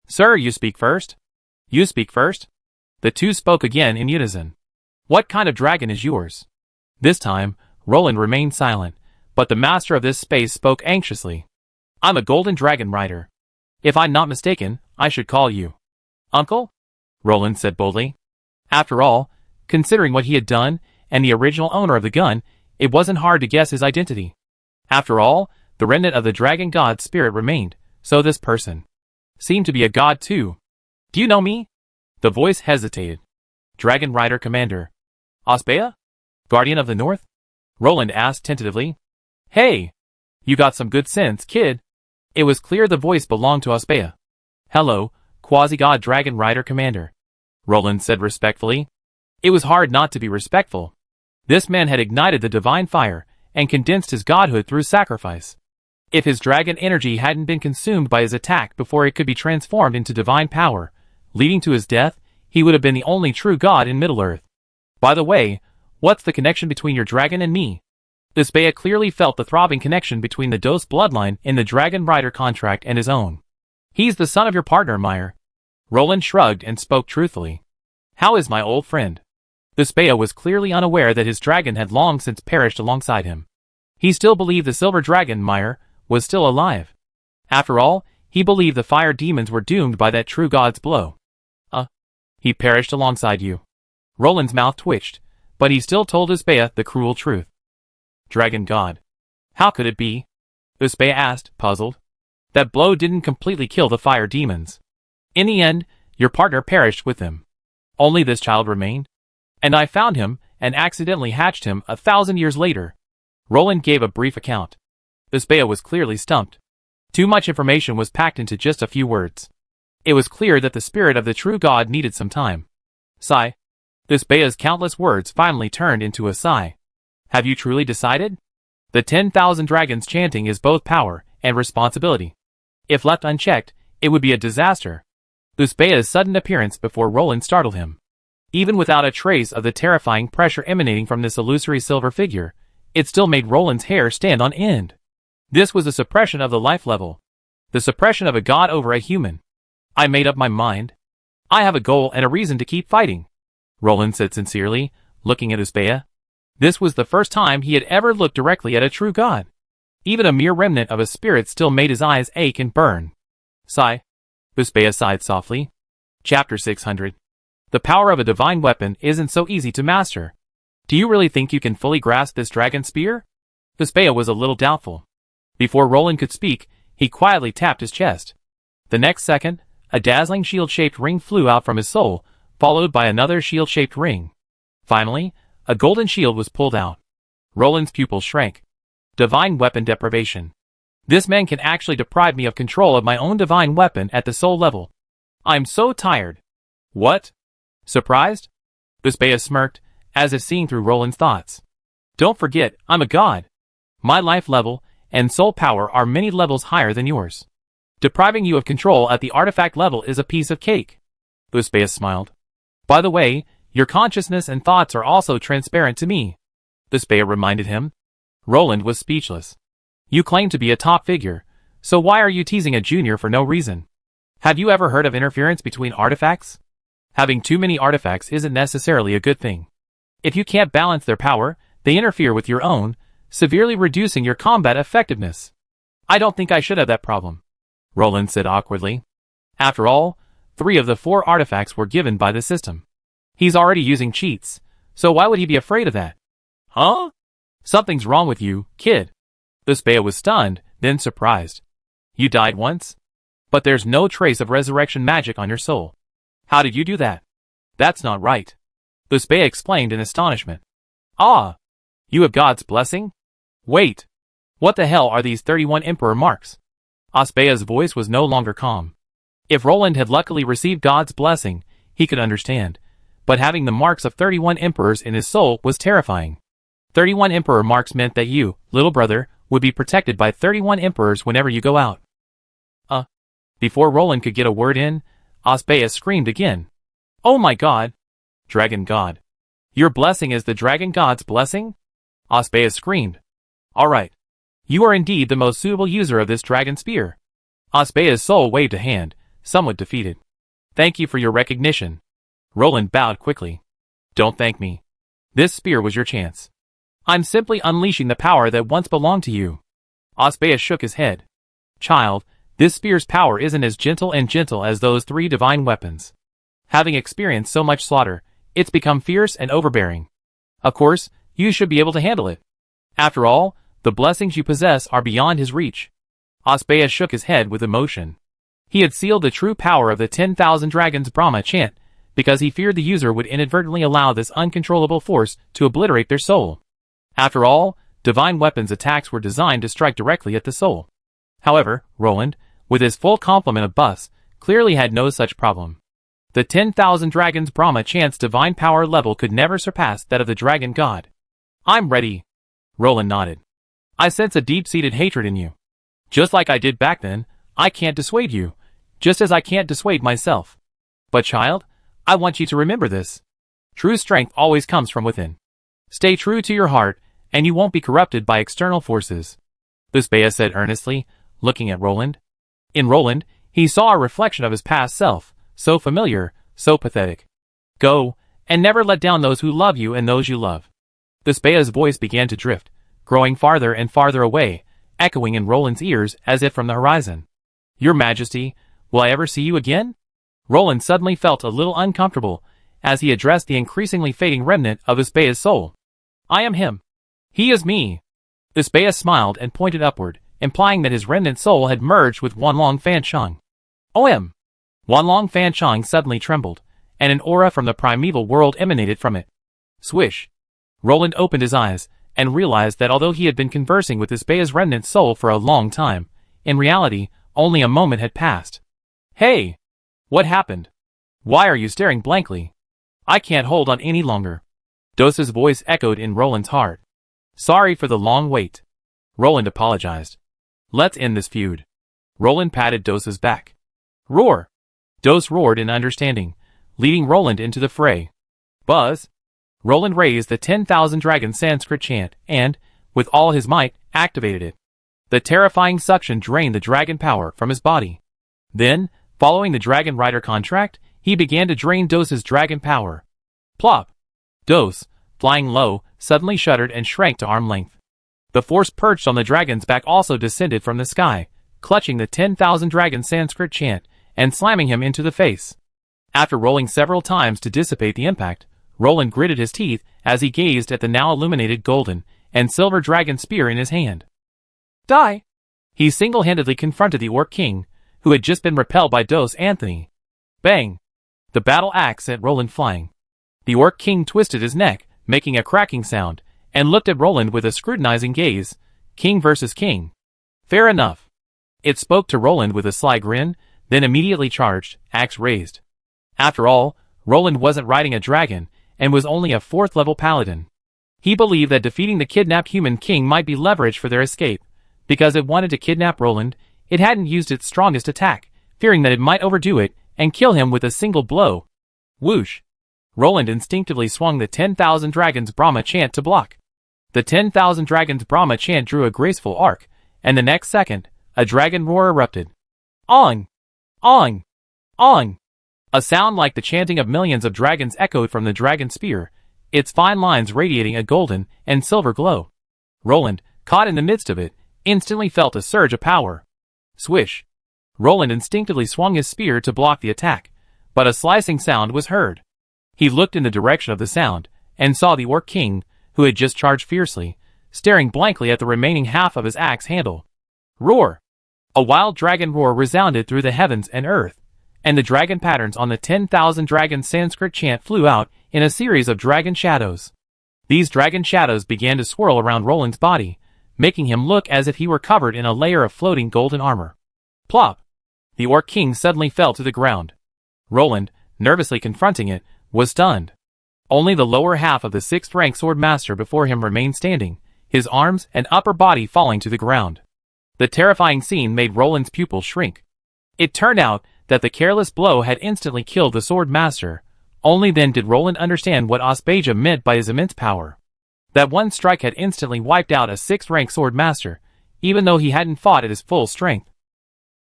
Sir, you speak first. You speak first. The two spoke again in unison. What kind of dragon is yours? This time, Roland remained silent, but the master of this space spoke anxiously. I'm a golden dragon rider. If I'm not mistaken, I should call you Uncle? Roland said boldly. After all, considering what he had done and the original owner of the gun, it wasn't hard to guess his identity. After all, the remnant of the dragon god's spirit remained, so this person seemed to be a god too. Do you know me? The voice hesitated. Dragon Rider Commander. Osbea? Guardian of the North? Roland asked tentatively. Hey! You got some good sense, kid. It was clear the voice belonged to Osbea. Hello, quasi-god Dragon Rider Commander. Roland said respectfully. It was hard not to be respectful. This man had ignited the divine fire and condensed his godhood through sacrifice. If his dragon energy hadn't been consumed by his attack before it could be transformed into divine power, leading to his death, he would have been the only true god in Middle-earth. By the way, what's the connection between your dragon and me? Osbea clearly felt the throbbing connection between the Dose bloodline in the Dragon Rider contract and his own. He's the son of your partner, Meyer. Roland shrugged and spoke truthfully. How is my old friend? Osbea was clearly unaware that his dragon had long since perished alongside him. He still believed the silver dragon, Meyer, was still alive. After all, he believed the fire demons were doomed by that true god's blow. He perished alongside you. Roland's mouth twitched, but he still told Osbea the cruel truth. Dragon god. How could it be? Osbea asked, puzzled. That blow didn't completely kill the fire demons. In the end, your partner perished with them. Only this child remained. And I found him, and accidentally hatched him 1,000 years later. Roland gave a brief account. Osbea was clearly stumped. Too much information was packed into just a few words. It was clear that the spirit of the true god needed some time. Sigh. Usbea's countless words finally turned into a sigh. Have you truly decided? The 10,000 dragons chanting is both power and responsibility. If left unchecked, it would be a disaster. Usbea's sudden appearance before Roland startled him. Even without a trace of the terrifying pressure emanating from this illusory silver figure, it still made Roland's hair stand on end. This was the suppression of the life level. The suppression of a god over a human. I made up my mind. I have a goal and a reason to keep fighting, Roland said sincerely, looking at Usbea. This was the first time he had ever looked directly at a true god. Even a mere remnant of a spirit still made his eyes ache and burn. Sigh. Usbea sighed softly. Chapter 600. The power of a divine weapon isn't so easy to master. Do you really think you can fully grasp this dragon spear? Usbea was a little doubtful. Before Roland could speak, he quietly tapped his chest. The next second, a dazzling shield-shaped ring flew out from his soul, followed by another shield-shaped ring. Finally, a golden shield was pulled out. Roland's pupils shrank. Divine weapon deprivation. This man can actually deprive me of control of my own divine weapon at the soul level. I'm so tired. What? Surprised? Usbea smirked, as if seeing through Roland's thoughts. Don't forget, I'm a god. My life level and soul power are many levels higher than yours. Depriving you of control at the artifact level is a piece of cake. Usbea smiled. By the way, your consciousness and thoughts are also transparent to me. Usbea reminded him. Roland was speechless. You claim to be a top figure, so why are you teasing a junior for no reason? Have you ever heard of interference between artifacts? Having too many artifacts isn't necessarily a good thing. If you can't balance their power, they interfere with your own, severely reducing your combat effectiveness. I don't think I should have that problem, Roland said awkwardly. After all, 3 of the 4 artifacts were given by the system. He's already using cheats, so why would he be afraid of that? Huh? Something's wrong with you, kid. Usbea was stunned, then surprised. You died once? But there's no trace of resurrection magic on your soul. How did you do that? That's not right. Usbea explained in astonishment. Ah! You have God's blessing? Wait! What the hell are these 31 Emperor marks? Usbea's voice was no longer calm. If Roland had luckily received God's blessing, he could understand, but having the marks of 31 Emperors in his soul was terrifying. 31 Emperor marks meant that you, little brother, would be protected by 31 Emperors whenever you go out. Before Roland could get a word in, Usbea screamed again. Oh my god! Dragon God. Your blessing is the dragon god's blessing? Usbea screamed. Alright. You are indeed the most suitable user of this dragon spear. Usbea's soul waved a hand, somewhat defeated. Thank you for your recognition. Roland bowed quickly. Don't thank me. This spear was your chance. I'm simply unleashing the power that once belonged to you. Usbea shook his head. Child, this spear's power isn't as gentle as those 3 divine weapons. Having experienced so much slaughter, it's become fierce and overbearing. Of course, you should be able to handle it. After all, the blessings you possess are beyond his reach. Usbea shook his head with emotion. He had sealed the true power of the 10,000 dragons Brahma chant, because he feared the user would inadvertently allow this uncontrollable force to obliterate their soul. After all, divine weapons attacks were designed to strike directly at the soul. However, Roland, with his full complement of buffs, clearly had no such problem. The 10,000 dragons Brahma chant's divine power level could never surpass that of the dragon god. I'm ready. Roland nodded. I sense a deep-seated hatred in you. Just like I did back then, I can't dissuade you, just as I can't dissuade myself. But child, I want you to remember this. True strength always comes from within. Stay true to your heart, and you won't be corrupted by external forces. Usbea said earnestly, looking at Roland. In Roland, he saw a reflection of his past self, so familiar, so pathetic. Go, and never let down those who love you and those you love. Usbea's voice began to drift, growing farther and farther away, echoing in Roland's ears as if from the horizon. Your Majesty, will I ever see you again? Roland suddenly felt a little uncomfortable, as he addressed the increasingly fading remnant of Usbea's soul. I am him. He is me. Usbea smiled and pointed upward, implying that his remnant soul had merged with Wanlong Fancheng. OM! Wanlong Fancheng suddenly trembled, and an aura from the primeval world emanated from it. Swish! Roland opened his eyes, and realized that although he had been conversing with Usbea's remnant soul for a long time, in reality, only a moment had passed. Hey! What happened? Why are you staring blankly? I can't hold on any longer. Dos's voice echoed in Roland's heart. Sorry for the long wait. Roland apologized. Let's end this feud. Roland patted Dos's back. Roar! Dos roared in understanding, leading Roland into the fray. Buzz! Roland raised the 10,000 dragon Sanskrit chant and, with all his might, activated it. The terrifying suction drained the dragon power from his body. Then, following the Dragon Rider contract, he began to drain Dos's dragon power. Plop! Dos, flying low, suddenly shuddered and shrank to arm length. The force perched on the dragon's back also descended from the sky, clutching the 10,000 dragon Sanskrit chant and slamming him into the face. After rolling several times to dissipate the impact, Roland gritted his teeth as he gazed at the now illuminated golden and silver dragon spear in his hand. Die! He single-handedly confronted the Orc King, who had just been repelled by Dos Anthony. Bang! The battle axe sent Roland flying. The Orc King twisted his neck, making a cracking sound, and looked at Roland with a scrutinizing gaze. King versus king. Fair enough. It spoke to Roland with a sly grin, then immediately charged, axe raised. After all, Roland wasn't riding a dragon, and was only a 4th-level paladin. He believed that defeating the kidnapped human king might be leverage for their escape. Because it wanted to kidnap Roland, it hadn't used its strongest attack, fearing that it might overdo it and kill him with a single blow. Whoosh! Roland instinctively swung the 10,000 Dragons Brahma chant to block. The 10,000 Dragons Brahma chant drew a graceful arc, and the next second, a dragon roar erupted. Ong! Ong! Ong! A sound like the chanting of millions of dragons echoed from the dragon spear, its fine lines radiating a golden and silver glow. Roland, caught in the midst of it, instantly felt a surge of power. Swish! Roland instinctively swung his spear to block the attack, but a slicing sound was heard. He looked in the direction of the sound, and saw the Orc King, who had just charged fiercely, staring blankly at the remaining half of his axe handle. Roar! A wild dragon roar resounded through the heavens and earth, and the dragon patterns on the 10,000 dragon Sanskrit chant flew out in a series of dragon shadows. These dragon shadows began to swirl around Roland's body, making him look as if he were covered in a layer of floating golden armor. Plop! The Orc King suddenly fell to the ground. Roland, nervously confronting it, was stunned. Only the lower half of the 6th-rank sword master before him remained standing, his arms and upper body falling to the ground. The terrifying scene made Roland's pupils shrink. It turned out that the careless blow had instantly killed the sword master. Only then did Roland understand what Aspasia meant by his immense power. That one strike had instantly wiped out a 6th-rank sword master, even though he hadn't fought at his full strength.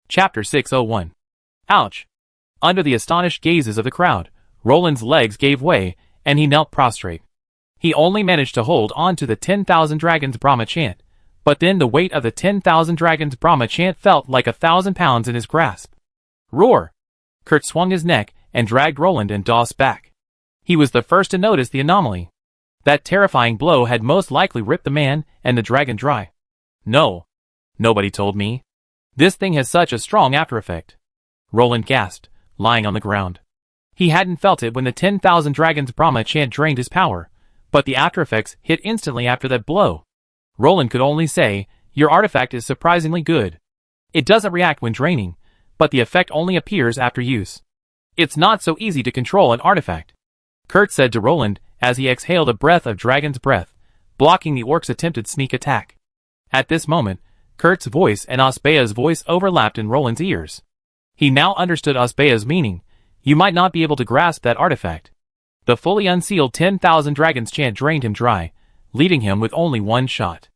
Chapter 601. Ouch! Under the astonished gazes of the crowd, Roland's legs gave way, and he knelt prostrate. He only managed to hold on to the 10,000 Dragons Brahma chant, but then the weight of the 10,000 Dragons Brahma chant felt like 1,000 pounds in his grasp. Roar! Kurt swung his neck and dragged Roland and Dos back. He was the first to notice the anomaly. That terrifying blow had most likely ripped the man and the dragon dry. No. Nobody told me. This thing has such a strong after effect. Roland gasped, lying on the ground. He hadn't felt it when the 10,000 Dragons Brahma chant drained his power, but the after effects hit instantly after that blow. Roland could only say, "Your artifact is surprisingly good. It doesn't react when draining, but the effect only appears after use. It's not so easy to control an artifact," Kurt said to Roland as he exhaled a breath of dragon's breath, blocking the orc's attempted sneak attack. At this moment, Kurt's voice and Aspasia's voice overlapped in Roland's ears. He now understood Aspasia's meaning. You might not be able to grasp that artifact. The fully unsealed 10,000 Dragons chant drained him dry, leaving him with only one shot.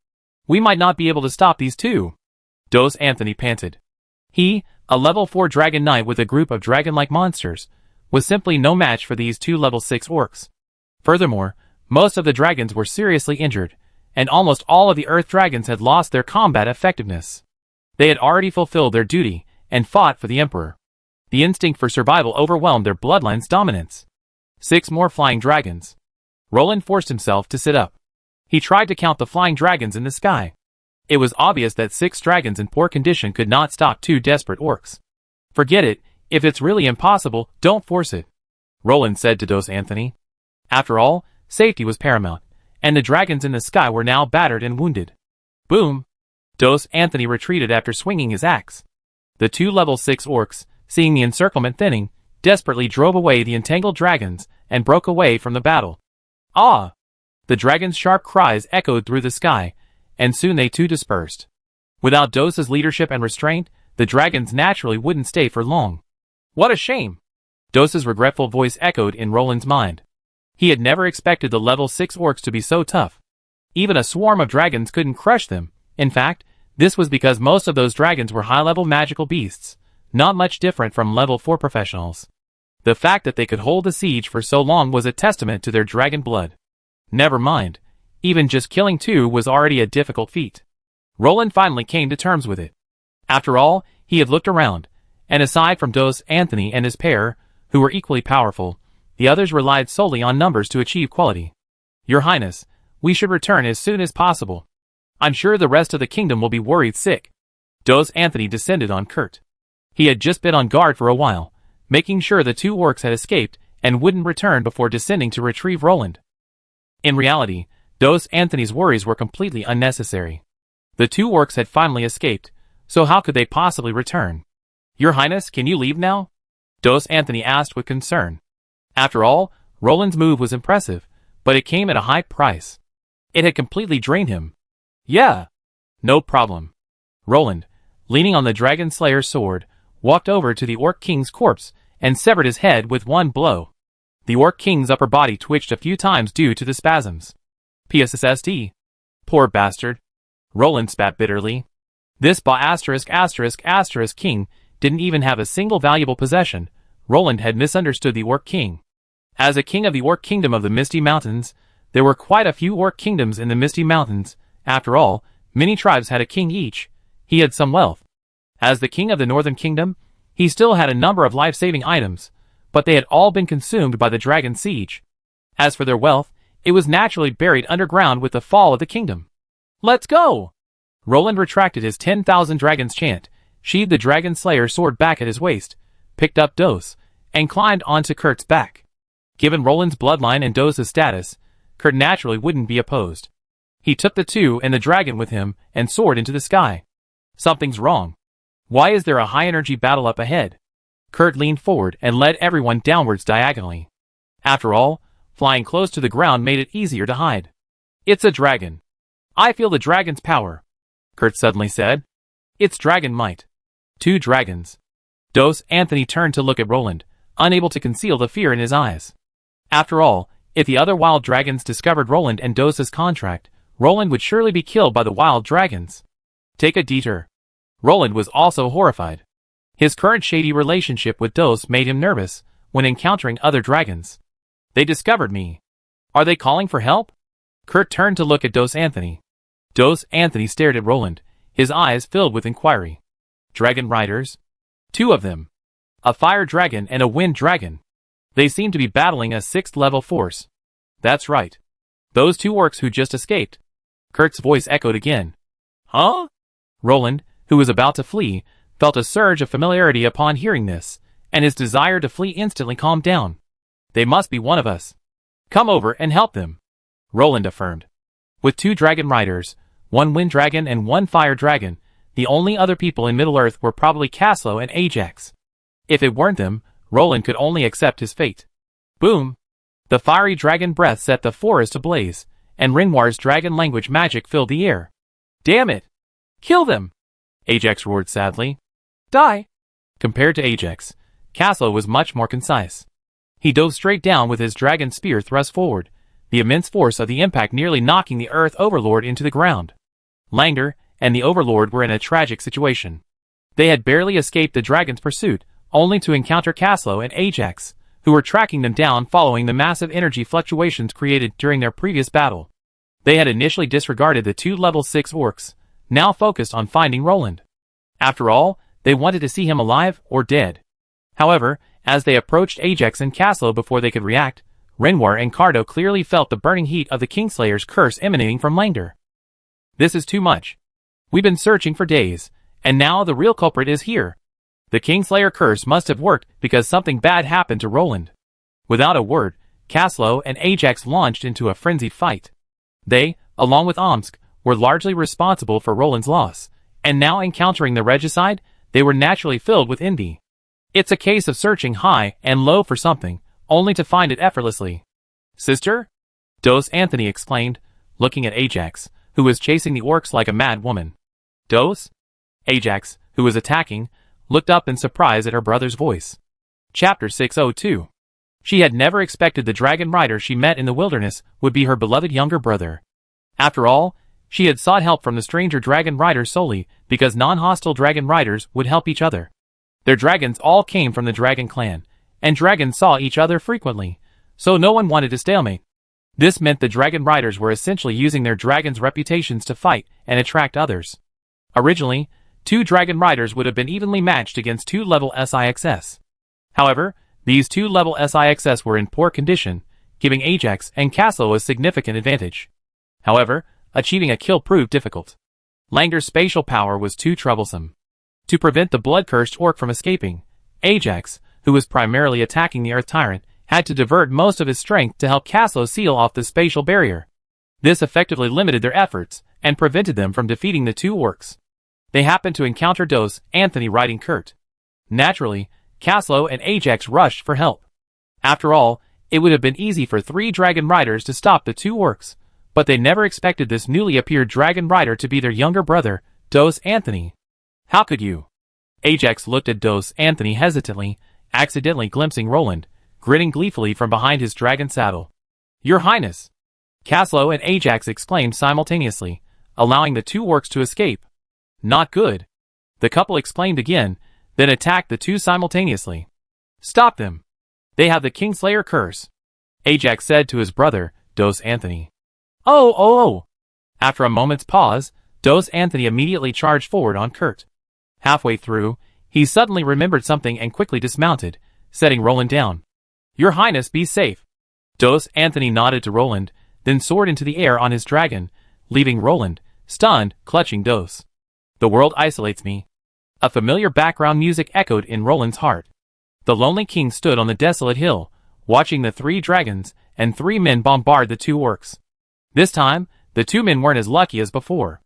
We might not be able to stop these two. Dos Anthony panted. He, a level 4 dragon knight with a group of dragon-like monsters, was simply no match for these two level 6 orcs. Furthermore, most of the dragons were seriously injured, and almost all of the earth dragons had lost their combat effectiveness. They had already fulfilled their duty and fought for the Emperor. The instinct for survival overwhelmed their bloodline's dominance. 6 more flying dragons. Roland forced himself to sit up. He tried to count the flying dragons in the sky. It was obvious that 6 dragons in poor condition could not stop 2 desperate orcs. Forget it, if it's really impossible, don't force it, Roland said to Dos Anthony. After all, safety was paramount, and the dragons in the sky were now battered and wounded. Boom! Dos Anthony retreated after swinging his axe. The 2 level 6 orcs, seeing the encirclement thinning, desperately drove away the entangled dragons and broke away from the battle. Ah! The dragons' sharp cries echoed through the sky, and soon they too dispersed. Without Dos's leadership and restraint, the dragons naturally wouldn't stay for long. What a shame! Dos's regretful voice echoed in Roland's mind. He had never expected the level 6 orcs to be so tough. Even a swarm of dragons couldn't crush them. In fact, this was because most of those dragons were high-level magical beasts, not much different from level 4 professionals. The fact that they could hold the siege for so long was a testament to their dragon blood. Never mind, even just killing 2 was already a difficult feat. Roland finally came to terms with it. After all, he had looked around, and aside from Dos Anthony and his pair, who were equally powerful, the others relied solely on numbers to achieve quality. Your Highness, we should return as soon as possible. I'm sure the rest of the kingdom will be worried sick. Dos Anthony descended on Kurt. He had just been on guard for a while, making sure the 2 orcs had escaped and wouldn't return before descending to retrieve Roland. In reality, Dos Anthony's worries were completely unnecessary. The 2 orcs had finally escaped, so how could they possibly return? Your Highness, can you leave now? Dos Anthony asked with concern. After all, Roland's move was impressive, but it came at a high price. It had completely drained him. Yeah. No problem. Roland, leaning on the Dragon Slayer's sword, walked over to the Orc King's corpse and severed his head with one blow. The Orc King's upper body twitched a few times due to the spasms. PSSD. Poor bastard. Roland spat bitterly. This king didn't even have a single valuable possession. Roland had misunderstood the Orc King. As a king of the Orc Kingdom of the Misty Mountains, there were quite a few Orc Kingdoms in the Misty Mountains. After all, many tribes had a king each. He had some wealth. As the king of the Northern Kingdom, he still had a number of life-saving items, but they had all been consumed by the dragon siege. As for their wealth, it was naturally buried underground with the fall of the kingdom. Let's go! Roland retracted his 10,000 dragons chant, sheathed the Dragon Slayer sword back at his waist, picked up Dos, and climbed onto Kurt's back. Given Roland's bloodline and Dos's status, Kurt naturally wouldn't be opposed. He took the 2 and the dragon with him and soared into the sky. Something's wrong. Why is there a high-energy battle up ahead? Kurt leaned forward and led everyone downwards diagonally. After all, flying close to the ground made it easier to hide. It's a dragon. I feel the dragon's power, Kurt suddenly said. It's dragon might. 2 dragons. Dos Anthony turned to look at Roland, unable to conceal the fear in his eyes. After all, if the other wild dragons discovered Roland and Dos's contract, Roland would surely be killed by the wild dragons. Take a detour. Roland was also horrified. His current shady relationship with Dos made him nervous when encountering other dragons. They discovered me. Are they calling for help? Kurt turned to look at Dos Anthony. Dos Anthony stared at Roland, his eyes filled with inquiry. Dragon riders? 2 of them. A fire dragon and a wind dragon. They seem to be battling a 6th level force. That's right. Those 2 orcs who just escaped. Kurt's voice echoed again. Huh? Roland, who was about to flee, felt a surge of familiarity upon hearing this, and his desire to flee instantly calmed down. They must be one of us. Come over and help them, Roland affirmed. With 2 dragon riders, 1 wind dragon and 1 fire dragon, the only other people in Middle-earth were probably Caslo and Ajax. If it weren't them, Roland could only accept his fate. Boom! The fiery dragon breath set the forest ablaze, and Ringwar's dragon language magic filled the air. Damn it! Kill them! Ajax roared sadly. Die! Compared to Ajax, Caslo was much more concise. He dove straight down with his dragon spear thrust forward, the immense force of the impact nearly knocking the Earth Overlord into the ground. Langdor and the Overlord were in a tragic situation. They had barely escaped the dragon's pursuit, only to encounter Caslo and Ajax, who were tracking them down following the massive energy fluctuations created during their previous battle. They had initially disregarded the 2 level 6 orcs, now focused on finding Roland. After all, they wanted to see him alive or dead. However, as they approached Ajax and Caslo before they could react, Ringwar and Cardo clearly felt the burning heat of the Kingslayer's curse emanating from Langdor. This is too much. We've been searching for days, and now the real culprit is here. The Kingslayer curse must have worked because something bad happened to Roland. Without a word, Caslo and Ajax launched into a frenzied fight. They, along with Omsk, were largely responsible for Roland's loss, and now encountering the regicide, they were naturally filled with envy. It's a case of searching high and low for something, only to find it effortlessly. Sister? Dos Anthony exclaimed, looking at Ajax, who was chasing the orcs like a mad woman. Dos? Ajax, who was attacking, looked up in surprise at her brother's voice. Chapter 602. She had never expected the dragon rider she met in the wilderness would be her beloved younger brother. After all, she had sought help from the stranger dragon rider solely because non-hostile dragon riders would help each other. Their dragons all came from the dragon clan, and dragons saw each other frequently, so no one wanted to stalemate. This meant the dragon riders were essentially using their dragons' reputations to fight and attract others. Originally, 2 dragon riders would have been evenly matched against 2 level SIXS. However, these 2 level SIXS were in poor condition, giving Ajax and Castle a significant advantage. However, achieving a kill proved difficult. Langdor's spatial power was too troublesome. To prevent the blood-cursed orc from escaping, Ajax, who was primarily attacking the Earth Tyrant, had to divert most of his strength to help Castle seal off the spatial barrier. This effectively limited their efforts and prevented them from defeating the 2 orcs. They happened to encounter Dos Anthony riding Kurt. Naturally, Caslo and Ajax rushed for help. After all, it would have been easy for 3 dragon riders to stop the 2 orcs, but they never expected this newly appeared dragon rider to be their younger brother, Dos Anthony. How could you? Ajax looked at Dos Anthony hesitantly, accidentally glimpsing Roland, grinning gleefully from behind his dragon saddle. Your Highness! Caslo and Ajax exclaimed simultaneously, allowing the 2 orcs to escape. Not good. The couple exclaimed again, then attacked the 2 simultaneously. Stop them! They have the Kingslayer curse, Ajax said to his brother, Dos Anthony. Oh! After a moment's pause, Dos Anthony immediately charged forward on Kurt. Halfway through, he suddenly remembered something and quickly dismounted, setting Roland down. Your Highness, be safe. Dos Anthony nodded to Roland, then soared into the air on his dragon, leaving Roland, stunned, clutching Dos. The world isolates me. A familiar background music echoed in Roland's heart. The lonely king stood on the desolate hill, watching the 3 dragons and 3 men bombard the 2 orcs. This time, the 2 men weren't as lucky as before.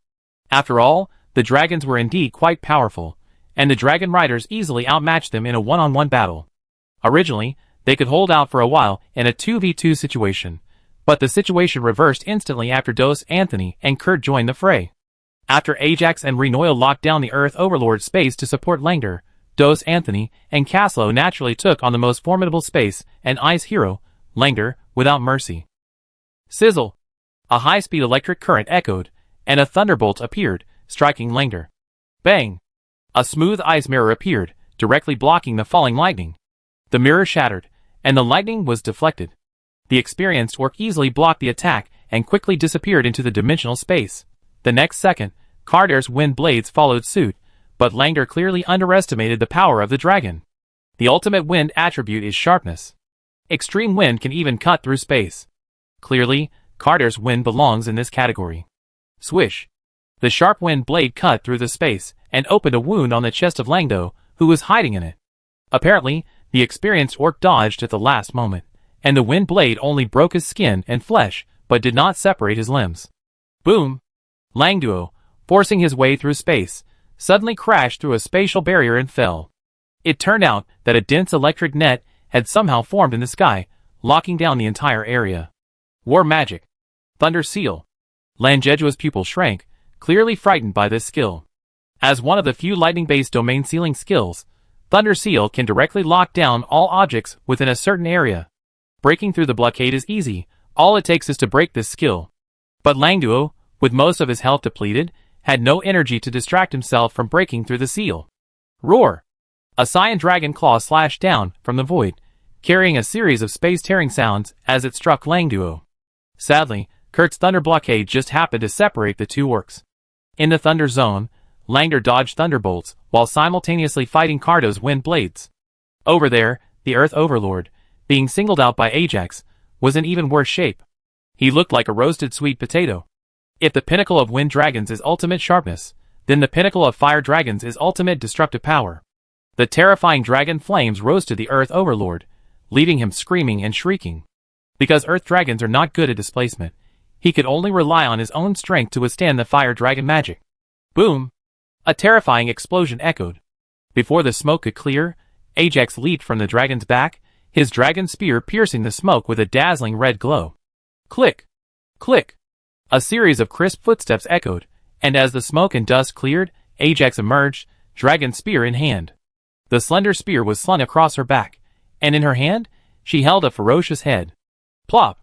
After all, the dragons were indeed quite powerful, and the dragon riders easily outmatched them in a one-on-one battle. Originally, they could hold out for a while in a 2v2 situation, but the situation reversed instantly after Dos Anthony and Kurt joined the fray. After Ajax and Renoil locked down the Earth Overlord space to support Langdor, Dos Anthony and Caslo naturally took on the most formidable space and ice hero, Langdor, without mercy. Sizzle! A high-speed electric current echoed, and a thunderbolt appeared, striking Langdor. Bang! A smooth ice mirror appeared, directly blocking the falling lightning. The mirror shattered, and the lightning was deflected. The experienced orc easily blocked the attack and quickly disappeared into the dimensional space. The next second, Cardair's wind blades followed suit, but Langdor clearly underestimated the power of the dragon. The ultimate wind attribute is sharpness. Extreme wind can even cut through space. Clearly, Cardair's wind belongs in this category. Swish! The sharp wind blade cut through the space and opened a wound on the chest of Langdo, who was hiding in it. Apparently, the experienced orc dodged at the last moment, and the wind blade only broke his skin and flesh, but did not separate his limbs. Boom! Langduo, forcing his way through space, suddenly crashed through a spatial barrier and fell. It turned out that a dense electric net had somehow formed in the sky, locking down the entire area. War magic. Thunder Seal. Langejua's pupil shrank, clearly frightened by this skill. As one of the few lightning-based domain sealing skills, Thunder Seal can directly lock down all objects within a certain area. Breaking through the blockade is easy, all it takes is to break this skill. But Langduo, with most of his health depleted, had no energy to distract himself from breaking through the seal. Roar! A cyan dragon claw slashed down from the void, carrying a series of space-tearing sounds as it struck Langduo. Sadly, Kurt's thunder blockade just happened to separate the 2 orcs. In the thunder zone, Langdor dodged thunderbolts while simultaneously fighting Cardo's wind blades. Over there, the Earth Overlord, being singled out by Ajax, was in even worse shape. He looked like a roasted sweet potato. If the pinnacle of wind dragons is ultimate sharpness, then the pinnacle of fire dragons is ultimate destructive power. The terrifying dragon flames rose to the Earth Overlord, leaving him screaming and shrieking. Because Earth dragons are not good at displacement, he could only rely on his own strength to withstand the fire dragon magic. Boom! A terrifying explosion echoed. Before the smoke could clear, Ajax leaped from the dragon's back, his dragon spear piercing the smoke with a dazzling red glow. Click! Click! A series of crisp footsteps echoed, and as the smoke and dust cleared, Ajax emerged, dragon spear in hand. The slender spear was slung across her back, and in her hand, she held a ferocious head. Plop!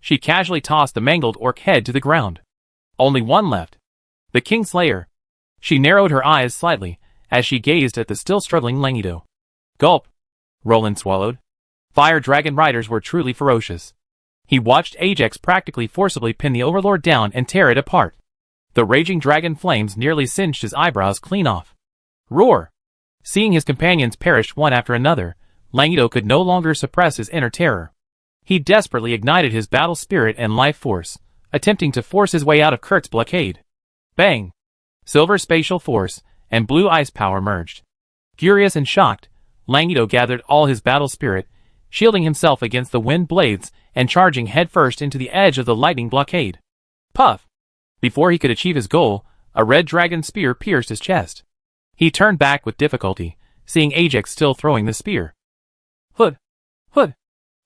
She casually tossed the mangled orc head to the ground. Only one left. The Kingslayer. She narrowed her eyes slightly, as she gazed at the still struggling Langido. Gulp! Roland swallowed. Fire dragon riders were truly ferocious. He watched Ajax practically forcibly pin the overlord down and tear it apart. The raging dragon flames nearly singed his eyebrows clean off. Roar! Seeing his companions perish one after another, Langido could no longer suppress his inner terror. He desperately ignited his battle spirit and life force, attempting to force his way out of Kurt's blockade. Bang! Silver spatial force and blue ice power merged. Furious and shocked, Langido gathered all his battle spirit, shielding himself against the wind blades and charging headfirst into the edge of the lightning blockade. Puff! Before he could achieve his goal, a red dragon spear pierced his chest. He turned back with difficulty, seeing Ajax still throwing the spear. Hood! Hood!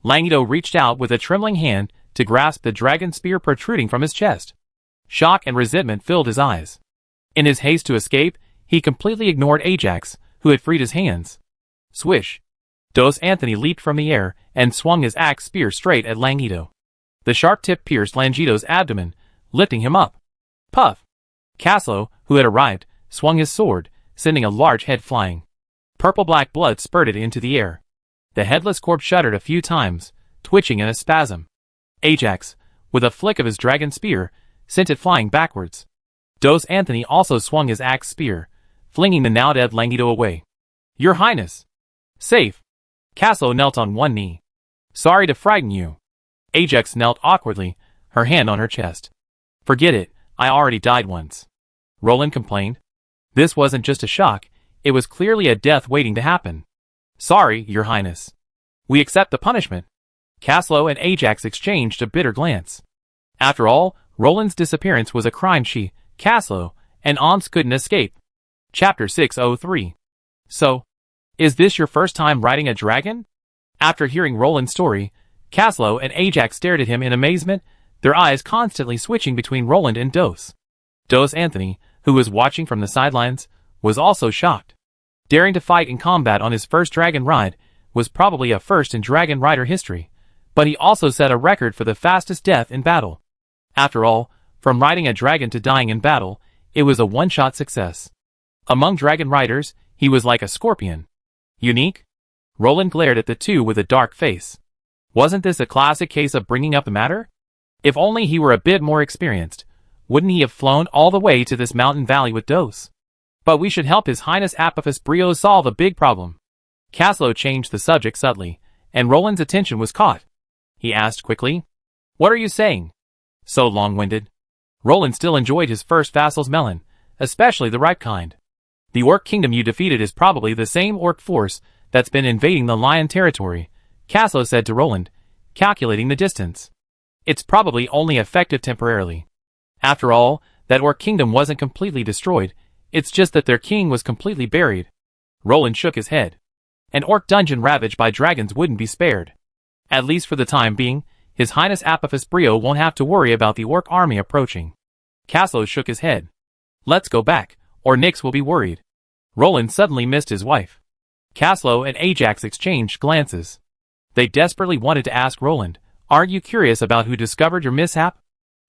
Langido reached out with a trembling hand to grasp the dragon spear protruding from his chest. Shock and resentment filled his eyes. In his haste to escape, he completely ignored Ajax, who had freed his hands. Swish! Dos Anthony leaped from the air and swung his axe spear straight at Langido. The sharp tip pierced Langido's abdomen, lifting him up. Puff! Caslo, who had arrived, swung his sword, sending a large head flying. Purple-black blood spurted into the air. The headless corpse shuddered a few times, twitching in a spasm. Ajax, with a flick of his dragon spear, sent it flying backwards. Dos Anthony also swung his axe spear, flinging the now-dead Langido away. Your Highness! Safe! Caslo knelt on one knee. Sorry to frighten you. Ajax knelt awkwardly, her hand on her chest. Forget it, I already died once. Roland complained. This wasn't just a shock, it was clearly a death waiting to happen. Sorry, Your Highness. We accept the punishment. Caslo and Ajax exchanged a bitter glance. After all, Roland's disappearance was a crime she, Caslo, and Ans couldn't escape. Chapter 603. So, is this your first time riding a dragon? After hearing Roland's story, Caslo and Ajax stared at him in amazement, their eyes constantly switching between Roland and Dos. Dos Anthony, who was watching from the sidelines, was also shocked. Daring to fight in combat on his first dragon ride was probably a first in dragon rider history, but he also set a record for the fastest death in battle. After all, from riding a dragon to dying in battle, it was a one-shot success. Among dragon riders, he was like a scorpion. Unique? Roland glared at the two with a dark face. Wasn't this a classic case of bringing up the matter? If only he were a bit more experienced, wouldn't he have flown all the way to this mountain valley with Dos? But we should help His Highness Apophis Brio solve a big problem. Caslo changed the subject subtly, and Roland's attention was caught. He asked quickly, What are you saying? So long-winded. Roland still enjoyed his first vassal's melon, especially the ripe kind. The orc kingdom you defeated is probably the same orc force that's been invading the lion territory, Caslo said to Roland, calculating the distance. It's probably only effective temporarily. After all, that orc kingdom wasn't completely destroyed, it's just that their king was completely buried. Roland shook his head. An orc dungeon ravaged by dragons wouldn't be spared. At least for the time being, His Highness Apophis Brio won't have to worry about the orc army approaching. Caslo shook his head. Let's go back, or Nyx will be worried. Roland suddenly missed his wife. Caslo and Ajax exchanged glances. They desperately wanted to ask Roland, Aren't you curious about who discovered your mishap?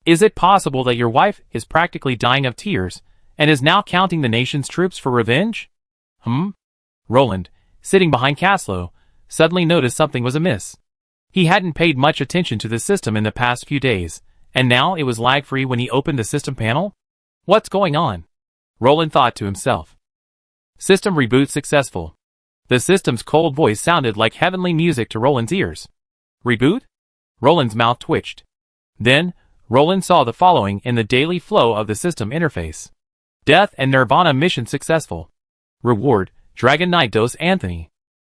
Is it possible that your wife is practically dying of tears, and is now counting the nation's troops for revenge? Roland, sitting behind Caslo, suddenly noticed something was amiss. He hadn't paid much attention to the system in the past few days, and now it was lag-free when he opened the system panel? What's going on? Roland thought to himself. System reboot successful. The system's cold voice sounded like heavenly music to Roland's ears. Reboot? Roland's mouth twitched. Then, Roland saw the following in the daily flow of the system interface. Death and Nirvana mission successful. Reward, Dragon Knight Dos Anthony.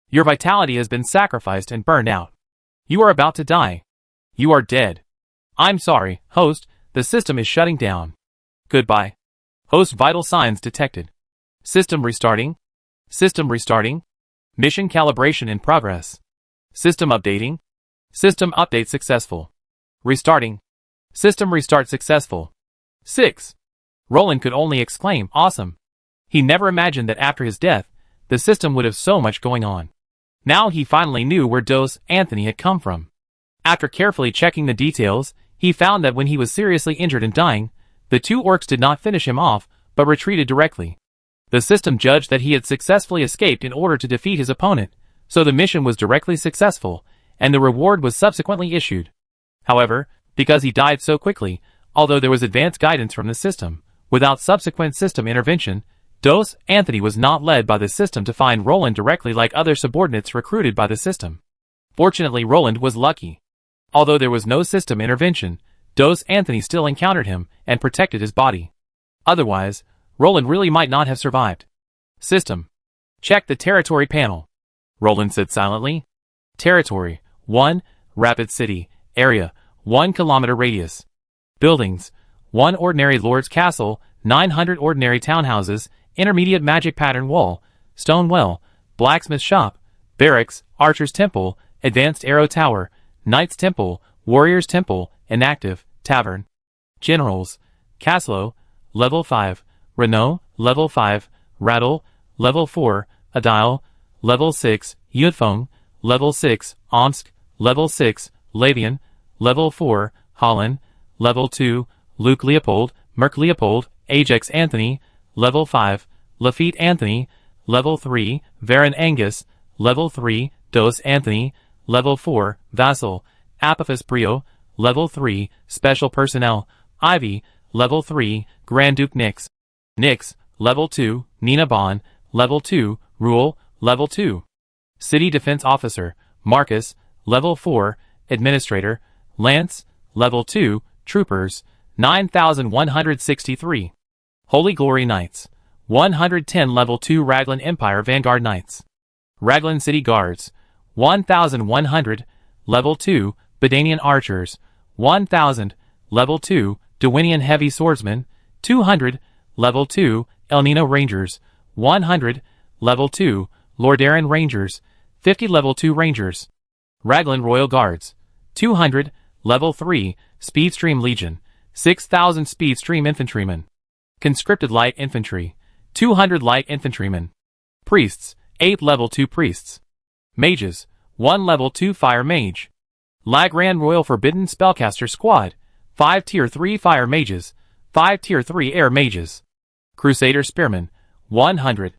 Your vitality has been sacrificed and burned out. You are about to die. You are dead. I'm sorry, host, the system is shutting down. Goodbye. Host vital signs detected. System restarting. System restarting. Mission calibration in progress. System updating. System update successful. Restarting. System restart successful. 6. Roland could only exclaim, awesome. He never imagined that after his death, the system would have so much going on. Now he finally knew where Dos Anthony had come from. After carefully checking the details, he found that when he was seriously injured and dying, the two orcs did not finish him off, but retreated directly. The system judged that he had successfully escaped in order to defeat his opponent, so the mission was directly successful, and the reward was subsequently issued. However, because he died so quickly, although there was advanced guidance from the system, without subsequent system intervention, Dos Anthony was not led by the system to find Roland directly like other subordinates recruited by the system. Fortunately, Roland was lucky. Although there was no system intervention, Dos Anthony still encountered him and protected his body. Otherwise, Roland really might not have survived. System. Check the territory panel. Roland said silently. Territory. 1. Rapid City. Area. 1 kilometer radius. Buildings. 1 ordinary lord's castle, 900 ordinary townhouses, intermediate magic pattern wall, stone well, blacksmith shop, barracks, archer's temple, advanced arrow tower, knight's temple, warrior's temple, inactive, tavern. Generals. Caslo, level 5, Renault, level 5, Rattle, level 4, Adile, level 6, Yudfeng, level 6, Omsk, level 6, Lavian, level 4, Holland, level 2, Luke Leopold, Merc Leopold, Ajax Anthony, level 5, Lafitte Anthony, level 3, Varon Angus, level 3, Dos Anthony, level 4, Vassal, Apophis Brio, level 3, Special Personnel, Ivy, level 3, Grand Duke Nix. Nix, level 2, Nina Bond, level 2, Rule, level 2. City Defense Officer, Marcus, level 4, Administrator, Lance, level 2, Troopers, 9,163. Holy Glory Knights, 110 level 2 Raglan Empire Vanguard Knights. Raglan City Guards, 1,100, level 2, Bedanian Archers, 1,000, level 2, Dewinian Heavy Swordsmen, 200, level 2, El Nino Rangers, 100, level 2, Lordaeron Rangers, 50 level 2 Rangers. Raglan Royal Guards, 200, level 3, Speedstream Legion, 6,000 Speedstream Infantrymen. Conscripted Light Infantry, 200 Light Infantrymen. Priests, 8 level 2 Priests. Mages, 1 level 2 Fire Mage. Lagran Royal Forbidden Spellcaster Squad, 5 Tier 3 Fire Mages, 5 Tier 3 Air Mages. Crusader Spearmen, 100.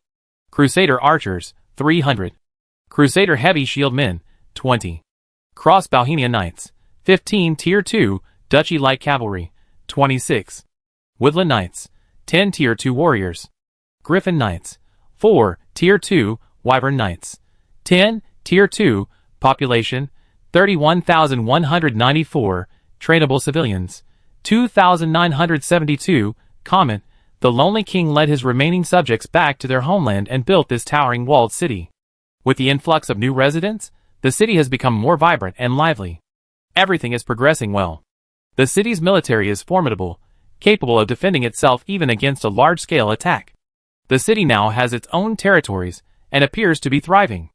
Crusader Archers, 300. Crusader Heavy Shield Men, 20. Cross Bohemia Knights, 15 Tier 2 Duchy Light Cavalry, 26. Woodland Knights, 10 Tier 2 Warriors. Griffin Knights, 4 Tier 2 Wyvern Knights, 10 Tier 2 Population, 31,194 Trainable Civilians, 2,972. Comment: The Lonely King led his remaining subjects back to their homeland and built this towering walled city. With the influx of new residents, the city has become more vibrant and lively. Everything is progressing well. The city's military is formidable, capable of defending itself even against a large-scale attack. The city now has its own territories and appears to be thriving.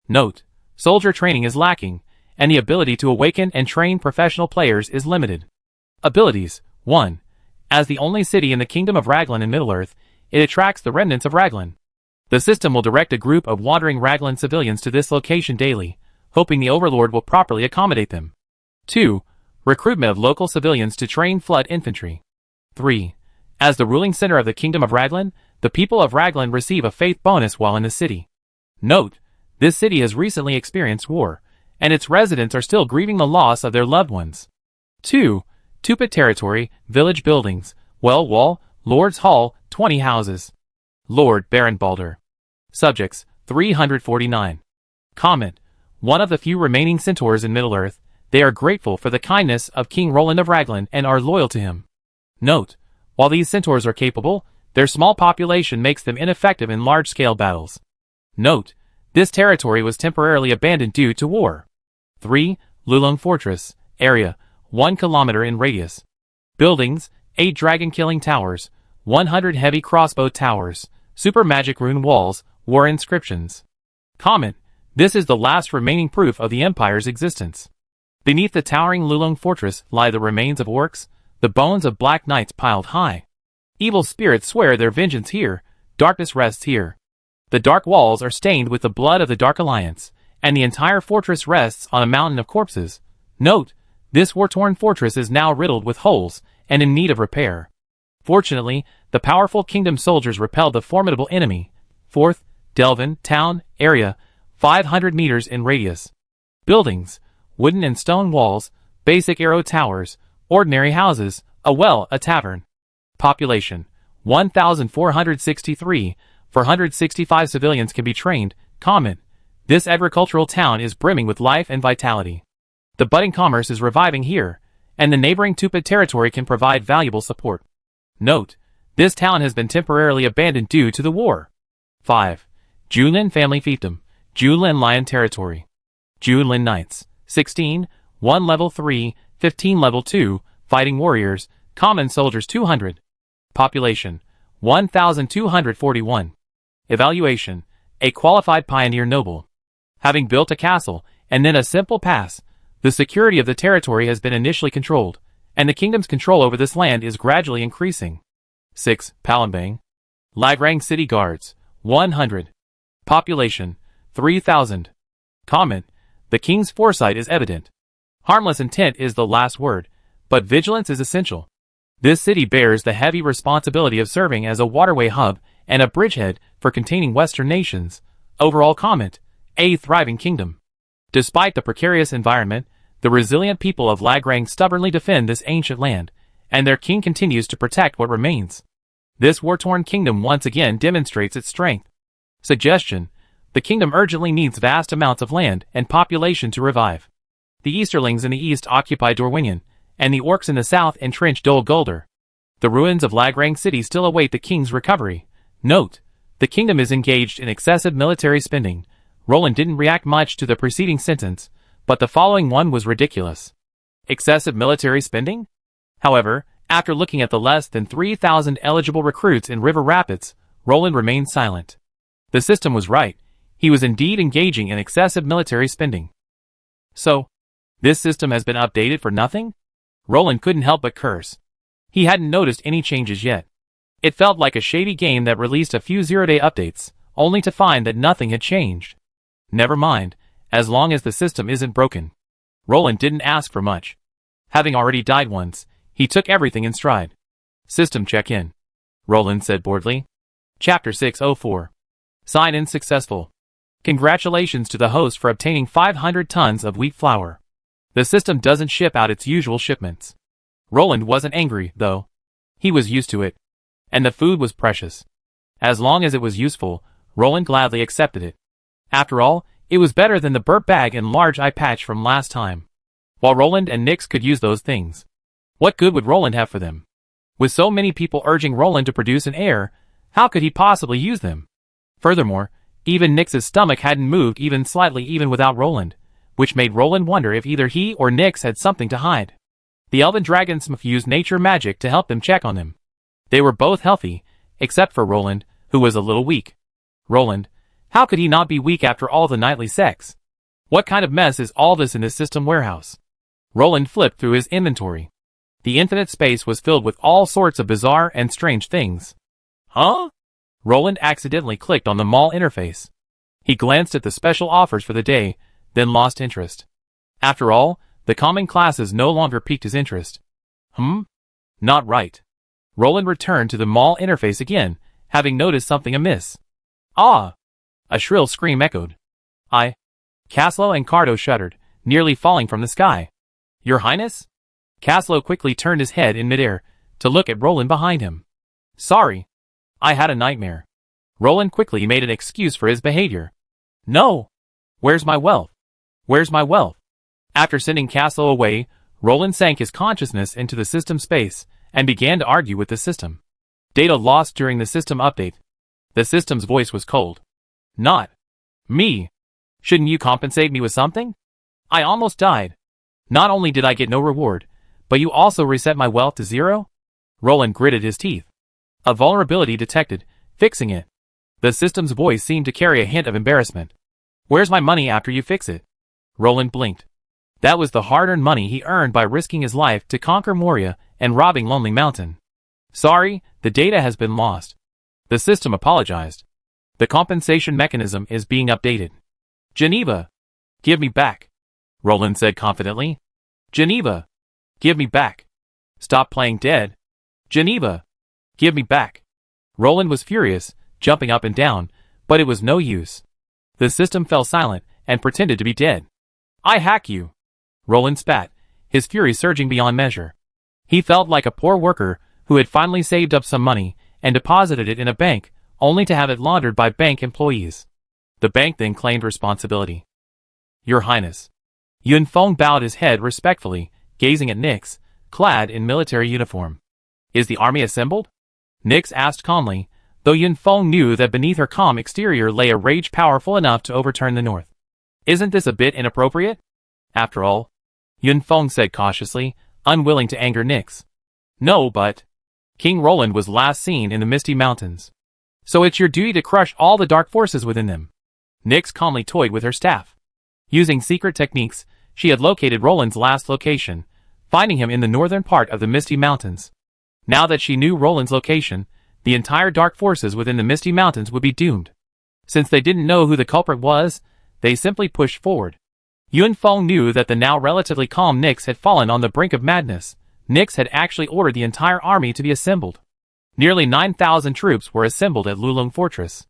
Note: soldier training is lacking, and the ability to awaken and train professional players is limited. Abilities: 1. As the only city in the Kingdom of Raglan in Middle-earth, it attracts the remnants of Raglan. The system will direct a group of wandering Raglan civilians to this location daily, hoping the Overlord will properly accommodate them. 2. Recruitment of local civilians to train flood infantry. 3. As the ruling center of the Kingdom of Raglan, the people of Raglan receive a faith bonus while in the city. Note: this city has recently experienced war, and its residents are still grieving the loss of their loved ones. 2. Tupit Territory, Village Buildings, Well Wall, Lord's Hall, 20 houses. Lord Baron Balder. Subjects, 349. Comment: one of the few remaining centaurs in Middle-earth, they are grateful for the kindness of King Roland of Raglan and are loyal to him. Note: while these centaurs are capable, their small population makes them ineffective in large-scale battles. Note: this territory was temporarily abandoned due to war. 3. Lulong Fortress. Area, 1 kilometer in radius. Buildings, 8 dragon-killing towers, 100 heavy crossbow towers, super magic rune walls, war inscriptions. Comment: this is the last remaining proof of the Empire's existence. Beneath the towering Lulong fortress lie the remains of orcs, the bones of black knights piled high. Evil spirits swear their vengeance here, darkness rests here. The dark walls are stained with the blood of the Dark Alliance, and the entire fortress rests on a mountain of corpses. Note: this war-torn fortress is now riddled with holes, and in need of repair. Fortunately, the powerful kingdom soldiers repelled the formidable enemy. 4th, Delvin, town, area, 500 meters in radius. Buildings: wooden and stone walls, basic arrow towers, ordinary houses, a well, a tavern. Population: 1,463, 465 civilians can be trained. Comment: this agricultural town is brimming with life and vitality. The budding commerce is reviving here, and the neighboring Tupad territory can provide valuable support. Note: this town has been temporarily abandoned due to the war. 5. Julin family fiefdom, Julin Lion territory. Julin Knights, 16, 1 level 3, 15 level 2, fighting warriors, common soldiers 200. Population: 1,241. Evaluation: a qualified pioneer noble. Having built a castle, and then a simple pass, the security of the territory has been initially controlled, and the kingdom's control over this land is gradually increasing. 6. Palembang. Lagrang City Guards, 100. Population: 3,000. Comment: the king's foresight is evident. Harmless intent is the last word, but vigilance is essential. This city bears the heavy responsibility of serving as a waterway hub and a bridgehead for containing Western nations. Overall comment: a thriving kingdom. Despite the precarious environment, the resilient people of Lagrang stubbornly defend this ancient land, and their king continues to protect what remains. This war-torn kingdom once again demonstrates its strength. Suggestion: the kingdom urgently needs vast amounts of land and population to revive. The Easterlings in the east occupy Dorwinion, and the orcs in the south entrench Dol Guldur. The ruins of Lagrang City still await the king's recovery. Note: the kingdom is engaged in excessive military spending. Roland didn't react much to the preceding sentence, but the following one was ridiculous. Excessive military spending? However, after looking at the less than 3,000 eligible recruits in River Rapids, Roland remained silent. The system was right. He was indeed engaging in excessive military spending. So, this system has been updated for nothing? Roland couldn't help but curse. He hadn't noticed any changes yet. It felt like a shady game that released a few zero-day updates, only to find that nothing had changed. Never mind, as long as the system isn't broken. Roland didn't ask for much. Having already died once, he took everything in stride. System check-in, Roland said boredly. Chapter 604. Sign-in successful. Congratulations to the host for obtaining 500 tons of wheat flour. The system doesn't ship out its usual shipments. Roland wasn't angry, though. He was used to it. And the food was precious. As long as it was useful, Roland gladly accepted it. After all, it was better than the burp bag and large eye patch from last time. While Roland and Nyx could use those things, what good would Roland have for them? With so many people urging Roland to produce an heir, how could he possibly use them? Furthermore, even Nyx's stomach hadn't moved even slightly even without Roland, which made Roland wonder if either he or Nyx had something to hide. The elven dragonsmith used nature magic to help them check on him. They were both healthy, except for Roland, who was a little weak. Roland, how could he not be weak after all the nightly sex? What kind of mess is all this in this system warehouse? Roland flipped through his inventory. The infinite space was filled with all sorts of bizarre and strange things. Huh? Roland accidentally clicked on the mall interface. He glanced at the special offers for the day, then lost interest. After all, the common classes no longer piqued his interest. Not right. Roland returned to the mall interface again, having noticed something amiss. Ah! A shrill scream echoed. Caslo and Cardo shuddered, nearly falling from the sky. Your Highness? Caslo quickly turned his head in midair, to look at Roland behind him. Sorry. I had a nightmare. Roland quickly made an excuse for his behavior. No! Where's my wealth? Where's my wealth? After sending Caslo away, Roland sank his consciousness into the system space, and began to argue with the system. Data lost during the system update. The system's voice was cold. Not me. Shouldn't you compensate me with something? I almost died. Not only did I get no reward, but you also reset my wealth to 0? Roland gritted his teeth. A vulnerability detected, fixing it. The system's voice seemed to carry a hint of embarrassment. Where's my money after you fix it? Roland blinked. That was the hard-earned money he earned by risking his life to conquer Moria and robbing Lonely Mountain. Sorry, the data has been lost. The system apologized. The compensation mechanism is being updated. Geneva. Give me back. Roland said confidently. Geneva. Give me back. Stop playing dead. Geneva. Give me back. Roland was furious, jumping up and down, but it was no use. The system fell silent and pretended to be dead. I hack you. Roland spat, his fury surging beyond measure. He felt like a poor worker who had finally saved up some money and deposited it in a bank, only to have it laundered by bank employees. The bank then claimed responsibility. Your Highness. Yun Feng bowed his head respectfully, gazing at Nix, clad in military uniform. Is the army assembled? Nix asked calmly, though Yun Feng knew that beneath her calm exterior lay a rage powerful enough to overturn the north. Isn't this a bit inappropriate? After all, Yun Feng said cautiously, unwilling to anger Nix. No, but King Roland was last seen in the Misty Mountains. So it's your duty to crush all the dark forces within them. Nix calmly toyed with her staff. Using secret techniques, she had located Roland's last location, finding him in the northern part of the Misty Mountains. Now that she knew Roland's location, the entire dark forces within the Misty Mountains would be doomed. Since they didn't know who the culprit was, they simply pushed forward. Yun Feng knew that the now relatively calm Nix had fallen on the brink of madness. Nix had actually ordered the entire army to be assembled. Nearly 9,000 troops were assembled at Lulong Fortress.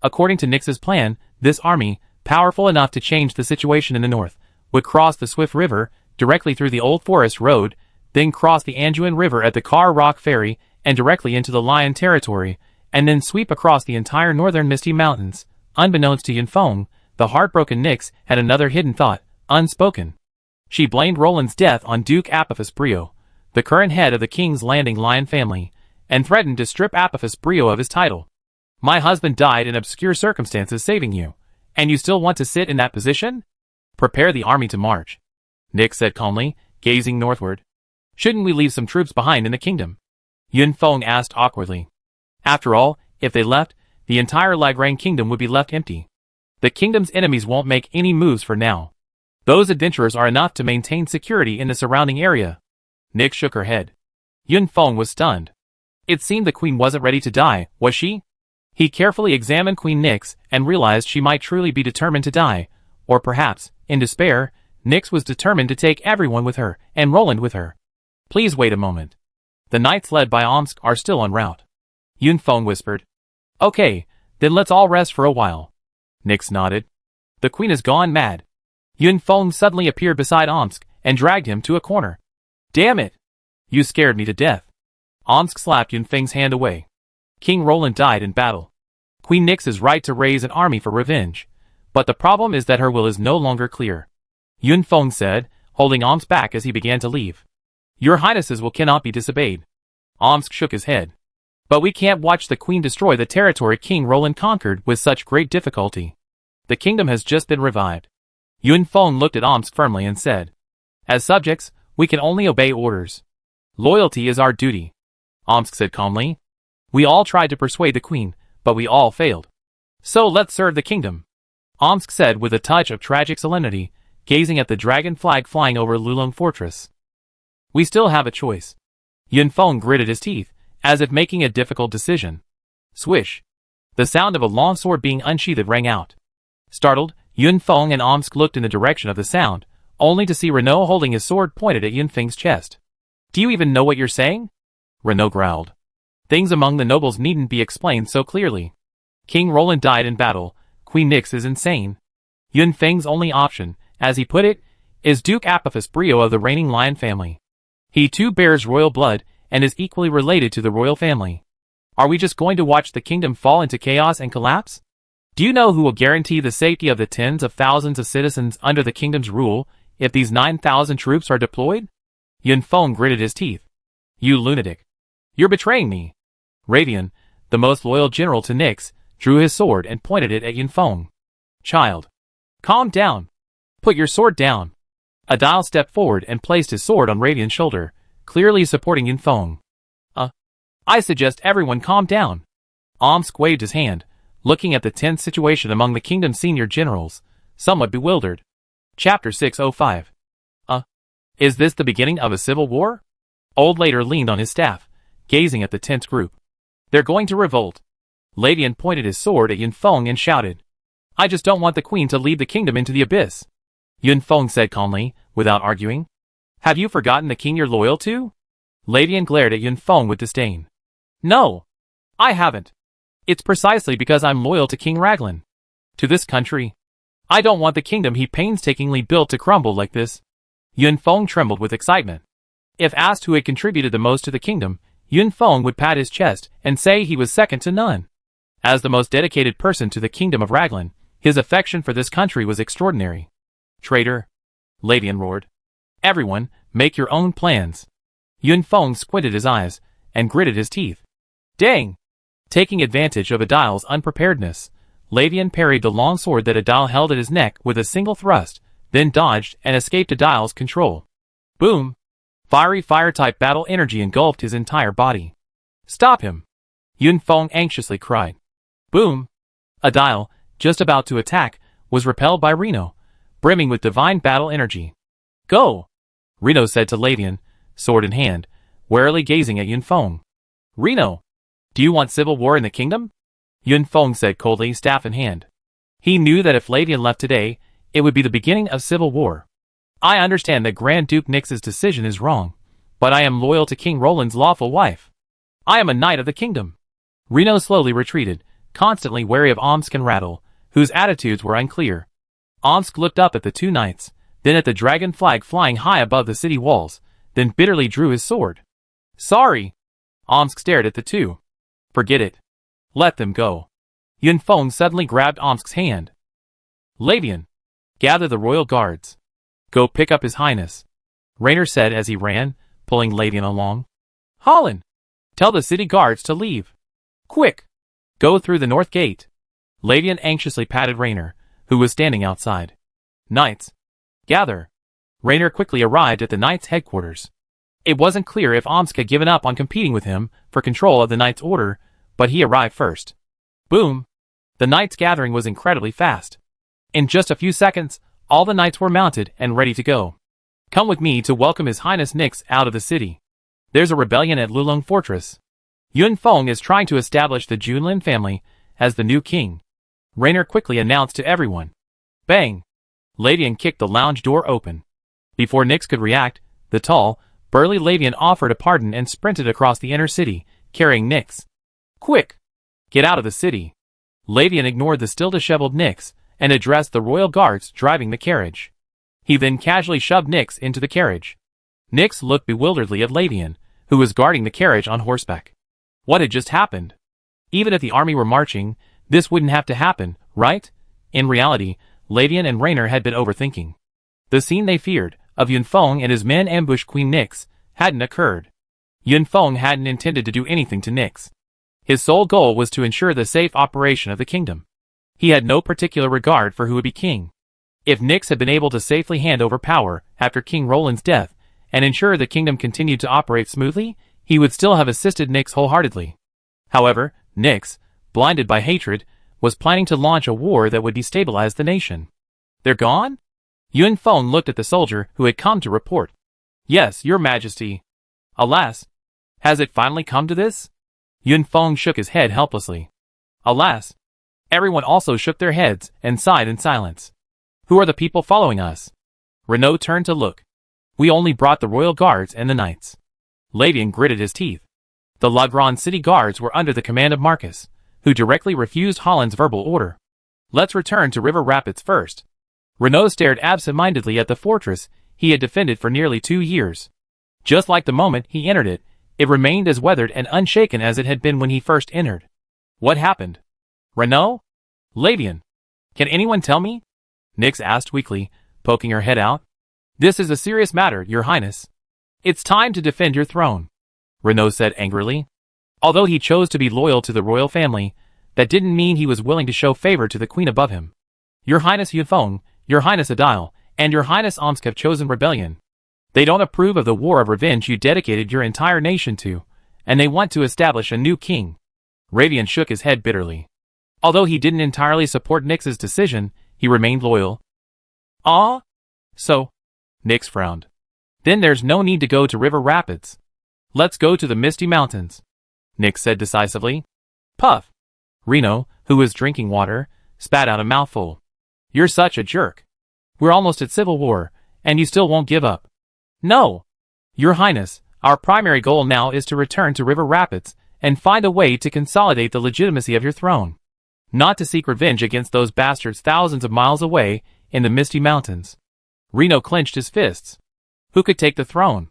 According to Nix's plan, this army, powerful enough to change the situation in the north, would cross the Swift River directly through the Old Forest Road, then cross the Anjuan River at the Car Rock Ferry and directly into the Lion Territory, and then sweep across the entire northern Misty Mountains. Unbeknownst to Yun Feng, the heartbroken Nix had another hidden thought, unspoken. She blamed Roland's death on Duke Apophis Brio, the current head of the King's Landing Lion family, and threatened to strip Apophis Brio of his title. My husband died in obscure circumstances saving you, and you still want to sit in that position? Prepare the army to march. Nix said calmly, gazing northward. Shouldn't we leave some troops behind in the kingdom? Yun Feng asked awkwardly. After all, if they left, the entire Lagrang kingdom would be left empty. The kingdom's enemies won't make any moves for now. Those adventurers are enough to maintain security in the surrounding area. Nix shook her head. Yun Feng was stunned. It seemed the queen wasn't ready to die, was she? He carefully examined Queen Nix and realized she might truly be determined to die, or perhaps, in despair, Nix was determined to take everyone with her, and Roland with her. Please wait a moment. The knights led by Omsk are still en route. Yun Feng whispered. Okay, then let's all rest for a while. Nix nodded. The queen has gone mad. Yun Feng suddenly appeared beside Omsk and dragged him to a corner. Damn it! You scared me to death. Omsk slapped Yun Feng's hand away. King Roland died in battle. Queen Nix is right to raise an army for revenge, but the problem is that her will is no longer clear. Yun Feng said, holding Omsk back as he began to leave. Your Highnesses will cannot be disobeyed. Omsk shook his head. But we can't watch the queen destroy the territory King Roland conquered with such great difficulty. The kingdom has just been revived. Yun Feng looked at Omsk firmly and said, as subjects, we can only obey orders. Loyalty is our duty. Omsk said calmly. We all tried to persuade the queen, but we all failed. So let's serve the kingdom. Omsk said with a touch of tragic solemnity, gazing at the dragon flag flying over Lulong Fortress. We still have a choice. Yun Feng gritted his teeth, as if making a difficult decision. Swish. The sound of a long sword being unsheathed rang out. Startled, Yun Feng and Omsk looked in the direction of the sound, only to see Renaud holding his sword pointed at Yun Feng's chest. Do you even know what you're saying? Renaud growled. Things among the nobles needn't be explained so clearly. King Roland died in battle. Queen Nix is insane. Yun Feng's only option, as he put it, is Duke Apophis Brio of the reigning Lion family. He too bears royal blood and is equally related to the royal family. Are we just going to watch the kingdom fall into chaos and collapse? Do you know who will guarantee the safety of the tens of thousands of citizens under the kingdom's rule if these 9,000 troops are deployed? Yun Feng gritted his teeth. You lunatic. You're betraying me. Ravian, the most loyal general to Nix, drew his sword and pointed it at Yun Feng. Child. Calm down. Put your sword down. Adil stepped forward and placed his sword on Ravian's shoulder, clearly supporting Yun Feng. I suggest everyone calm down. Omsk waved his hand, looking at the tense situation among the kingdom's senior generals, somewhat bewildered. Chapter 605. Is this the beginning of a civil war? Old Later leaned on his staff, gazing at the tense group. They're going to revolt. Ladian pointed his sword at Yunfeng and shouted. I just don't want the queen to lead the kingdom into the abyss. Yunfeng said calmly, without arguing. Have you forgotten the king you're loyal to? Ladian glared at Yunfeng with disdain. No, I haven't. It's precisely because I'm loyal to King Raglan. To this country. I don't want the kingdom he painstakingly built to crumble like this. Yunfeng trembled with excitement. If asked who had contributed the most to the kingdom, Yunfeng would pat his chest and say he was second to none. As the most dedicated person to the kingdom of Raglan, his affection for this country was extraordinary. Traitor! Ladian roared. Everyone, make your own plans. Yunfeng squinted his eyes and gritted his teeth. Dang! Taking advantage of Adil's unpreparedness, Ladian parried the long sword that Adil held at his neck with a single thrust, then dodged and escaped Adil's control. Boom! Fiery fire-type battle energy engulfed his entire body. Stop him! Yunfeng anxiously cried. Boom! Adil, just about to attack, was repelled by Reno, brimming with divine battle energy. Go! Reno said to Ladian, sword in hand, warily gazing at Yunfeng. Reno! Do you want civil war in the kingdom? Yunfeng said coldly, staff in hand. He knew that if Ladian left today, it would be the beginning of civil war. I understand that Grand Duke Nix's decision is wrong, but I am loyal to King Roland's lawful wife. I am a knight of the kingdom. Reno slowly retreated, constantly wary of Omsk and Rattle, whose attitudes were unclear. Omsk looked up at the two knights, then at the dragon flag flying high above the city walls, then bitterly drew his sword. Sorry. Omsk stared at the two. Forget it. Let them go. Yunfeng suddenly grabbed Omsk's hand. Ladian, gather the royal guards. Go pick up His Highness, Raynor said as he ran, pulling Ladian along. Holland, tell the city guards to leave. Quick! Go through the north gate. Ladian anxiously patted Raynor, who was standing outside. Knights, gather. Raynor quickly arrived at the Knights' headquarters. It wasn't clear if Omsk had given up on competing with him for control of the Knights' Order, but he arrived first. Boom! The Knights' gathering was incredibly fast. In just a few seconds, all the knights were mounted and ready to go. Come with me to welcome His Highness Nix out of the city. There's a rebellion at Lulong Fortress. Yunfeng is trying to establish the Junlin family as the new king. Raynor quickly announced to everyone. Bang! Ladian kicked the lounge door open. Before Nix could react, the tall, burly Ladian offered a pardon and sprinted across the inner city, carrying Nix. Quick! Get out of the city. Ladian ignored the still disheveled Nix and addressed the royal guards driving the carriage. He then casually shoved Nix into the carriage. Nix looked bewilderedly at Ladian, who was guarding the carriage on horseback. What had just happened? Even if the army were marching, this wouldn't have to happen, right? In reality, Ladian and Raynor had been overthinking. The scene they feared, of Yunfeng and his men ambush Queen Nix, hadn't occurred. Yunfeng hadn't intended to do anything to Nix. His sole goal was to ensure the safe operation of the kingdom. He had no particular regard for who would be king. If Nix had been able to safely hand over power after King Roland's death and ensure the kingdom continued to operate smoothly, he would still have assisted Nix wholeheartedly. However, Nix, blinded by hatred, was planning to launch a war that would destabilize the nation. They're gone? Yunfeng looked at the soldier who had come to report. Yes, your majesty. Alas. Has it finally come to this? Yunfeng shook his head helplessly. Alas. Everyone also shook their heads and sighed in silence. Who are the people following us? Renaud turned to look. We only brought the royal guards and the knights. Ladian gritted his teeth. The Lagran city guards were under the command of Marcus, who directly refused Holland's verbal order. Let's return to River Rapids first. Renaud stared absent-mindedly at the fortress he had defended for nearly 2 years. Just like the moment he entered it, it remained as weathered and unshaken as it had been when he first entered. What happened? Renaud? Ladian. Can anyone tell me? Nix asked weakly, poking her head out. This is a serious matter, your highness. It's time to defend your throne, Renaud said angrily. Although he chose to be loyal to the royal family, that didn't mean he was willing to show favor to the queen above him. Your highness Yunfeng, your highness Adil, and your highness Omsk have chosen rebellion. They don't approve of the war of revenge you dedicated your entire nation to, and they want to establish a new king. Radian shook his head bitterly. Although he didn't entirely support Nix's decision, he remained loyal. Ah? So? Nix frowned. Then there's no need to go to River Rapids. Let's go to the Misty Mountains, Nix said decisively. Puff. Reno, who was drinking water, spat out a mouthful. You're such a jerk. We're almost at civil war, and you still won't give up. No. Your Highness, our primary goal now is to return to River Rapids and find a way to consolidate the legitimacy of your throne. Not to seek revenge against those bastards thousands of miles away in the Misty Mountains. Reno clenched his fists. Who could take the throne?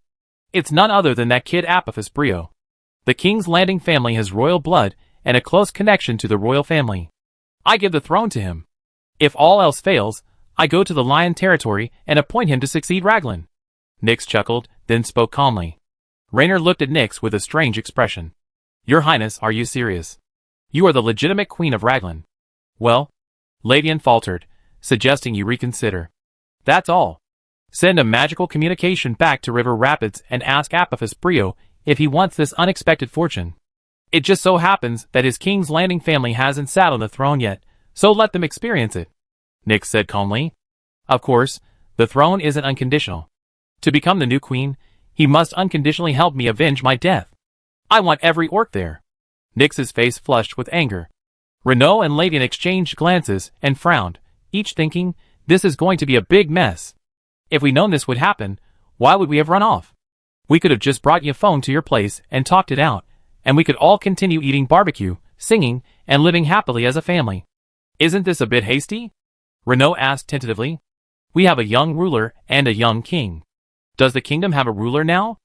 It's none other than that kid Apophis Brio. The King's Landing family has royal blood and a close connection to the royal family. I give the throne to him. If all else fails, I go to the Lion territory and appoint him to succeed Raglan. Nix chuckled, then spoke calmly. Raynor looked at Nix with a strange expression. Your Highness, are you serious? You are the legitimate queen of Raglan. Well? Ladian faltered, suggesting you reconsider. That's all. Send a magical communication back to River Rapids and ask Apophis Brio if he wants this unexpected fortune. It just so happens that his King's Landing family hasn't sat on the throne yet, so let them experience it, Nix said calmly. Of course, the throne isn't unconditional. To become the new queen, he must unconditionally help me avenge my death. I want every orc there. Nix's face flushed with anger. Renault and Ladian exchanged glances and frowned, each thinking, this is going to be a big mess. If we'd known this would happen, why would we have run off? We could have just brought you a phone to your place and talked it out, and we could all continue eating barbecue, singing, and living happily as a family. Isn't this a bit hasty? Renault asked tentatively. We have a young ruler and a young king. Does the kingdom have a ruler now?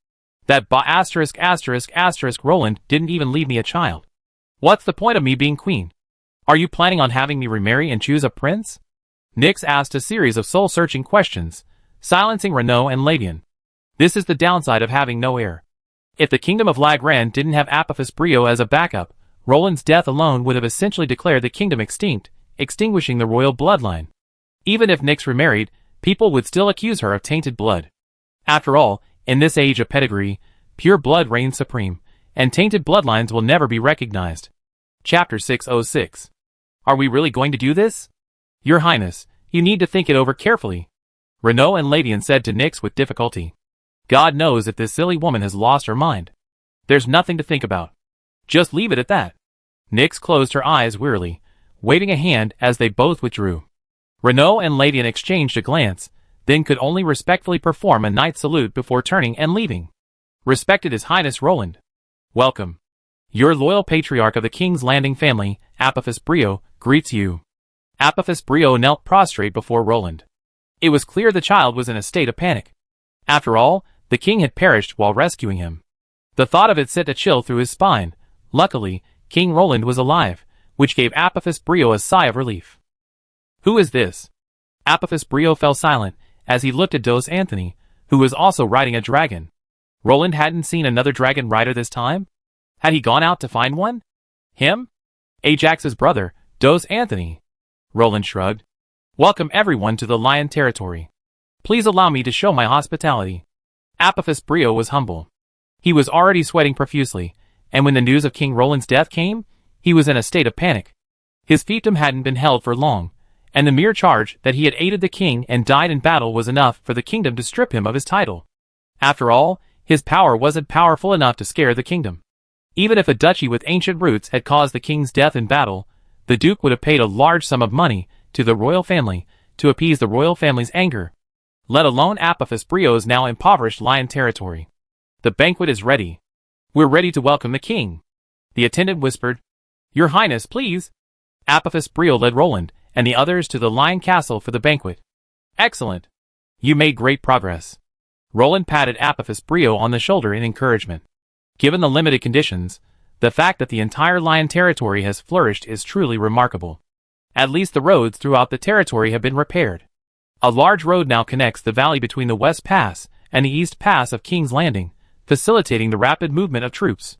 That Roland didn't even leave me a child. What's the point of me being queen? Are you planning on having me remarry and choose a prince? Nix asked a series of soul-searching questions, silencing Renault and Ladian. This is the downside of having no heir. If the kingdom of Lagran didn't have Apophis Brio as a backup, Roland's death alone would have essentially declared the kingdom extinct, extinguishing the royal bloodline. Even if Nix remarried, people would still accuse her of tainted blood. After all, in this age of pedigree, pure blood reigns supreme, and tainted bloodlines will never be recognized. Chapter 606. Are we really going to do this? Your Highness, you need to think it over carefully, Renault and Ladian said to Nix with difficulty. God knows if this silly woman has lost her mind. There's nothing to think about. Just leave it at that. Nix closed her eyes wearily, waving a hand as they both withdrew. Renault and Ladian exchanged a glance, then could only respectfully perform a knight's salute before turning and leaving. Respected His Highness Roland. Welcome. Your loyal patriarch of the King's Landing family, Apophis Brio, greets you. Apophis Brio knelt prostrate before Roland. It was clear the child was in a state of panic. After all, the king had perished while rescuing him. The thought of it sent a chill through his spine. Luckily, King Roland was alive, which gave Apophis Brio a sigh of relief. Who is this? Apophis Brio fell silent as he looked at Dos Anthony, who was also riding a dragon. Roland hadn't seen another dragon rider this time? Had he gone out to find one? Him? Ajax's brother, Dos Anthony. Roland shrugged. Welcome everyone to the Lion territory. Please allow me to show my hospitality. Apophis Brio was humble. He was already sweating profusely, and when the news of King Roland's death came, he was in a state of panic. His fiefdom hadn't been held for long, and the mere charge that he had aided the king and died in battle was enough for the kingdom to strip him of his title. After all, his power wasn't powerful enough to scare the kingdom. Even if a duchy with ancient roots had caused the king's death in battle, the duke would have paid a large sum of money to the royal family to appease the royal family's anger. Let alone Apophis Brio's now impoverished Lion territory. The banquet is ready. We're ready to welcome the king. The attendant whispered. Your Highness, please. Apophis Brio led Roland and the others to the Lion Castle for the banquet. Excellent. You made great progress. Roland patted Apophis Brio on the shoulder in encouragement. Given the limited conditions, the fact that the entire Lion territory has flourished is truly remarkable. At least the roads throughout the territory have been repaired. A large road now connects the valley between the West Pass and the East Pass of King's Landing, facilitating the rapid movement of troops.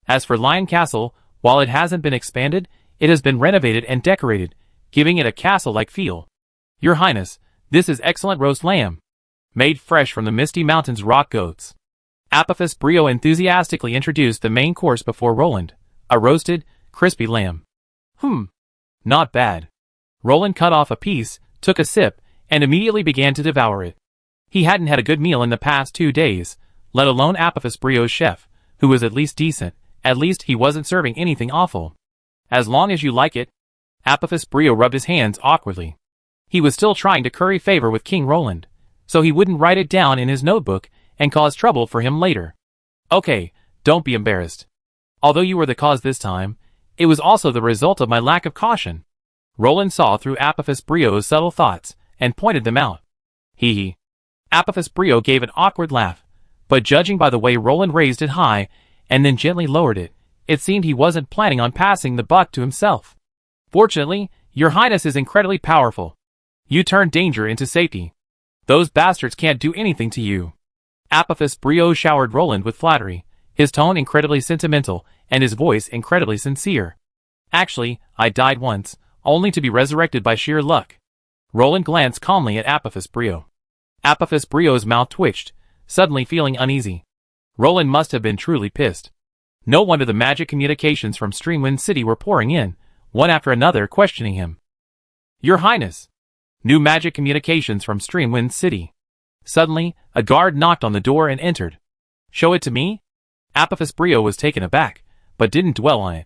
As for Lion Castle, while it hasn't been expanded, it has been renovated and decorated, giving it a castle-like feel. Your Highness, this is excellent roast lamb, made fresh from the Misty Mountains rock goats. Apophis Brio enthusiastically introduced the main course before Roland, a roasted, crispy lamb. Not bad. Roland cut off a piece, took a sip, and immediately began to devour it. He hadn't had a good meal in the past 2 days, let alone Apophis Brio's chef, who was at least decent. At least he wasn't serving anything awful. As long as you like it. Apophis Brio rubbed his hands awkwardly. He was still trying to curry favor with King Roland, so he wouldn't write it down in his notebook and cause trouble for him later. Okay, don't be embarrassed. Although you were the cause this time, it was also the result of my lack of caution. Roland saw through Apophis Brio's subtle thoughts and pointed them out. Hee hee. Apophis Brio gave an awkward laugh, but judging by the way Roland raised it high and then gently lowered it, it seemed he wasn't planning on passing the buck to himself. Fortunately, your highness is incredibly powerful. You turned danger into safety. Those bastards can't do anything to you. Apophis Brio showered Roland with flattery, his tone incredibly sentimental and his voice incredibly sincere. Actually, I died once, only to be resurrected by sheer luck. Roland glanced calmly at Apophis Brio. Apophis Brio's mouth twitched, suddenly feeling uneasy. Roland must have been truly pissed. No wonder the magic communications from Streamwind City were pouring in, one after another questioning him. Your Highness! New magic communications from Streamwind City. Suddenly, a guard knocked on the door and entered. Show it to me? Apophis Brio was taken aback, but didn't dwell on it.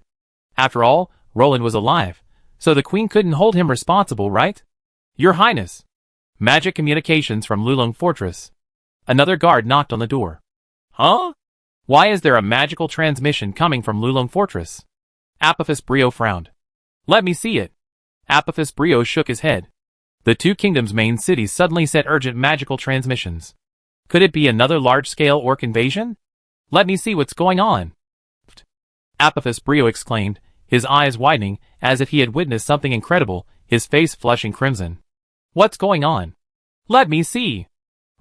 After all, Roland was alive, so the Queen couldn't hold him responsible, right? Your Highness! Magic communications from Lulong Fortress. Another guard knocked on the door. Huh? Why is there a magical transmission coming from Lulong Fortress? Apophis Brio frowned. Let me see it. Apophis Brio shook his head. The two kingdoms' main cities suddenly sent urgent magical transmissions. Could it be another large-scale orc invasion? Let me see what's going on. Apophis Brio exclaimed, his eyes widening as if he had witnessed something incredible, his face flushing crimson. What's going on? Let me see.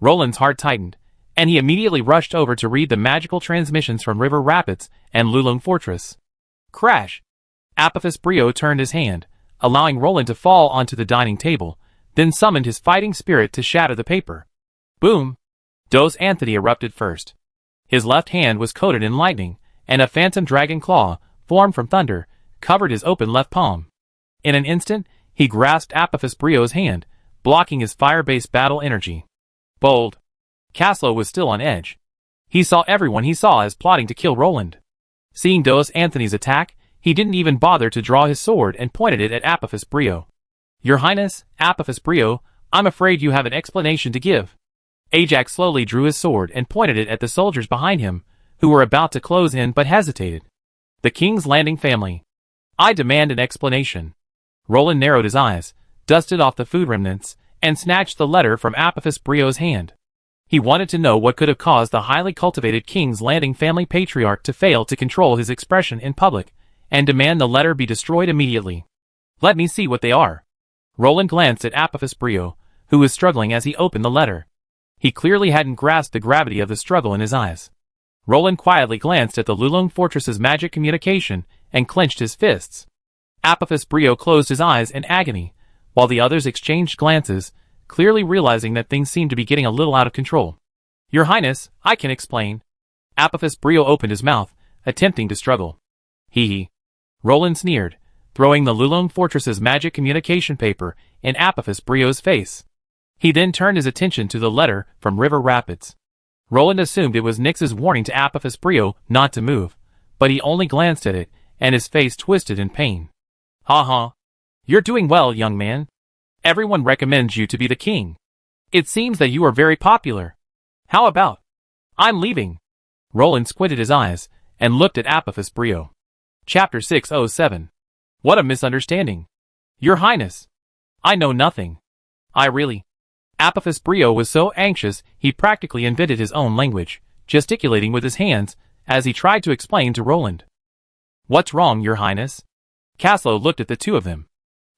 Roland's heart tightened, and he immediately rushed over to read the magical transmissions from River Rapids and Lulong Fortress. Crash! Apophis Brio turned his hand, allowing Roland to fall onto the dining table, then summoned his fighting spirit to shatter the paper. Boom! Dos Anthony erupted first. His left hand was coated in lightning, and a phantom dragon claw, formed from thunder, covered his open left palm. In an instant, he grasped Apophis Brio's hand, blocking his fire-based battle energy. Bold. Caslo was still on edge. He saw everyone he saw as plotting to kill Roland. Seeing Dos Anthony's attack, he didn't even bother to draw his sword and pointed it at Apophis Brio. Your Highness, Apophis Brio, I'm afraid you have an explanation to give. Ajax slowly drew his sword and pointed it at the soldiers behind him, who were about to close in but hesitated. The King's Landing family. I demand an explanation. Roland narrowed his eyes, dusted off the food remnants, and snatched the letter from Apophis Brio's hand. He wanted to know what could have caused the highly cultivated King's Landing family patriarch to fail to control his expression in public, and demand the letter be destroyed immediately. Let me see what they are. Roland glanced at Apophis Brio, who was struggling as he opened the letter. He clearly hadn't grasped the gravity of the struggle in his eyes. Roland quietly glanced at the Lulong Fortress's magic communication and clenched his fists. Apophis Brio closed his eyes in agony, while the others exchanged glances, clearly realizing that things seemed to be getting a little out of control. Your Highness, I can explain. Apophis Brio opened his mouth, attempting to struggle. Hee hee. Roland sneered, throwing the Lulong Fortress's magic communication paper in Apophis Brio's face. He then turned his attention to the letter from River Rapids. Roland assumed it was Nyx's warning to Apophis Brio not to move, but he only glanced at it, and his face twisted in pain. Ha ha. You're doing well, young man. Everyone recommends you to be the king. It seems that you are very popular. How about? I'm leaving. Roland squinted his eyes and looked at Apophis Brio. Chapter 607. What a misunderstanding. Your Highness. I know nothing. Apophis Brio was so anxious he practically invented his own language, gesticulating with his hands as he tried to explain to Roland. What's wrong, Your Highness? Caslo looked at the two of them.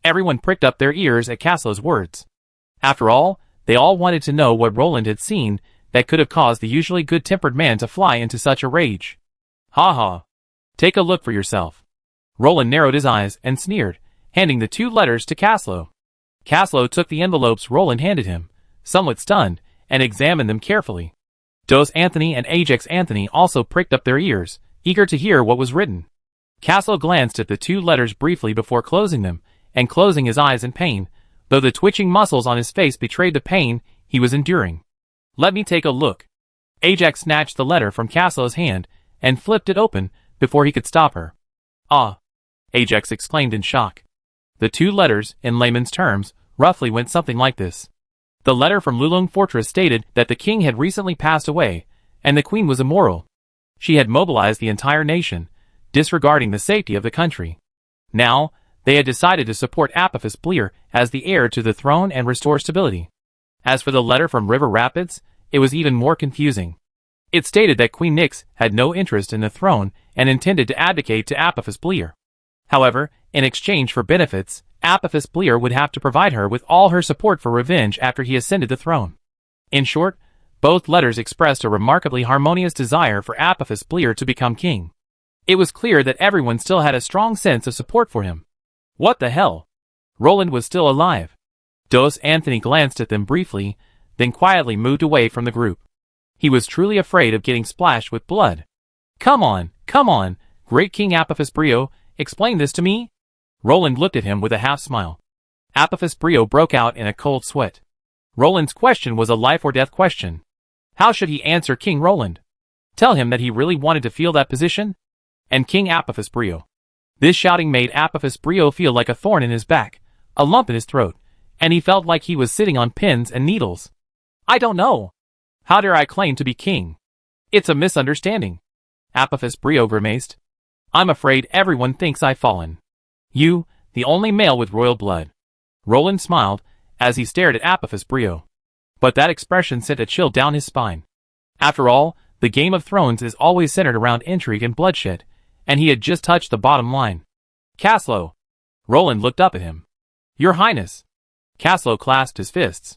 Everyone pricked up their ears at Caslo's words. After all, they all wanted to know what Roland had seen that could have caused the usually good-tempered man to fly into such a rage. Ha ha. Take a look for yourself. Roland narrowed his eyes and sneered, handing the two letters to Caslo. Caslo took the envelopes Roland handed him, somewhat stunned, and examined them carefully. Dos Anthony and Ajax Anthony also pricked up their ears, eager to hear what was written. Caslo glanced at the two letters briefly before closing them, and closing his eyes in pain, though the twitching muscles on his face betrayed the pain he was enduring. "Let me take a look." Ajax snatched the letter from Caslo's hand and flipped it open before he could stop her. "Ah!" Ajax exclaimed in shock. The two letters, in layman's terms, roughly went something like this. The letter from Lulong Fortress stated that the king had recently passed away, and the queen was immoral. She had mobilized the entire nation, disregarding the safety of the country. Now, they had decided to support Apophis Bleer as the heir to the throne and restore stability. As for the letter from River Rapids, it was even more confusing. It stated that Queen Nyx had no interest in the throne and intended to abdicate to Apophis Bleer. However, in exchange for benefits, Apophis Bleer would have to provide her with all her support for revenge after he ascended the throne. In short, both letters expressed a remarkably harmonious desire for Apophis Bleer to become king. It was clear that everyone still had a strong sense of support for him. What the hell? Roland was still alive. Dos Anthony glanced at them briefly, then quietly moved away from the group. He was truly afraid of getting splashed with blood. Come on, great King Apophis Brio, explain this to me? Roland looked at him with a half-smile. Apophis Brio broke out in a cold sweat. Roland's question was a life-or-death question. How should he answer King Roland? Tell him that he really wanted to feel that position? And King Apophis Brio. This shouting made Apophis Brio feel like a thorn in his back, a lump in his throat, and he felt like he was sitting on pins and needles. I don't know. How dare I claim to be king? It's a misunderstanding. Apophis Brio grimaced. I'm afraid everyone thinks I've fallen. You, the only male with royal blood. Roland smiled as he stared at Apophis Brio. But that expression sent a chill down his spine. After all, the Game of Thrones is always centered around intrigue and bloodshed, and he had just touched the bottom line. Caslo. Roland looked up at him. Your Highness. Caslo clasped his fists.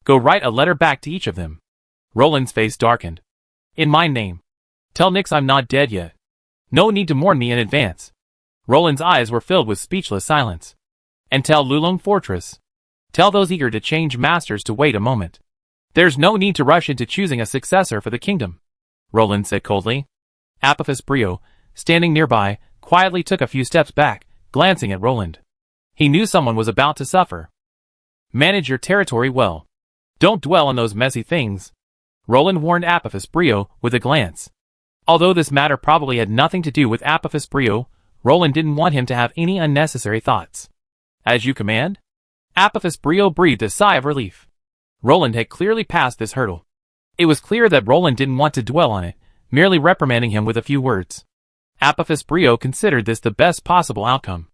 Go write a letter back to each of them. Roland's face darkened. In my name. Tell Nyx I'm not dead yet. No need to mourn me in advance. Roland's eyes were filled with speechless silence. And tell Lulong Fortress. Tell those eager to change masters to wait a moment. There's no need to rush into choosing a successor for the kingdom, Roland said coldly. Apophis Brio, standing nearby, quietly took a few steps back, glancing at Roland. He knew someone was about to suffer. Manage your territory well. Don't dwell on those messy things, Roland warned Apophis Brio with a glance. Although this matter probably had nothing to do with Apophis Brio, Roland didn't want him to have any unnecessary thoughts. As you command? Apophis Brio breathed a sigh of relief. Roland had clearly passed this hurdle. It was clear that Roland didn't want to dwell on it, merely reprimanding him with a few words. Apophis Brio considered this the best possible outcome.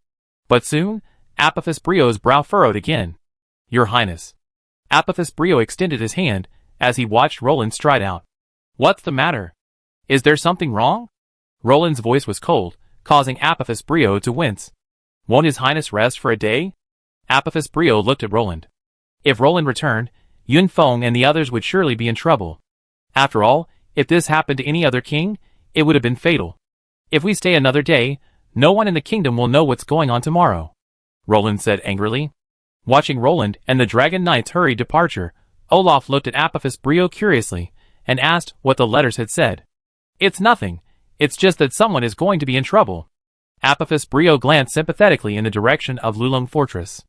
But soon, Apophis Brio's brow furrowed again. Your Highness. Apophis Brio extended his hand as he watched Roland stride out. What's the matter? Is there something wrong? Roland's voice was cold, causing Apophis Brio to wince. Won't His Highness rest for a day? Apophis Brio looked at Roland. If Roland returned, Yun Feng and the others would surely be in trouble. After all, if this happened to any other king, it would have been fatal. If we stay another day, no one in the kingdom will know what's going on tomorrow, Roland said angrily. Watching Roland and the Dragon Knight's hurried departure, Olaf looked at Apophis Brio curiously and asked what the letters had said. It's nothing. It's just that someone is going to be in trouble. Apophis Brio glanced sympathetically in the direction of Lulong Fortress.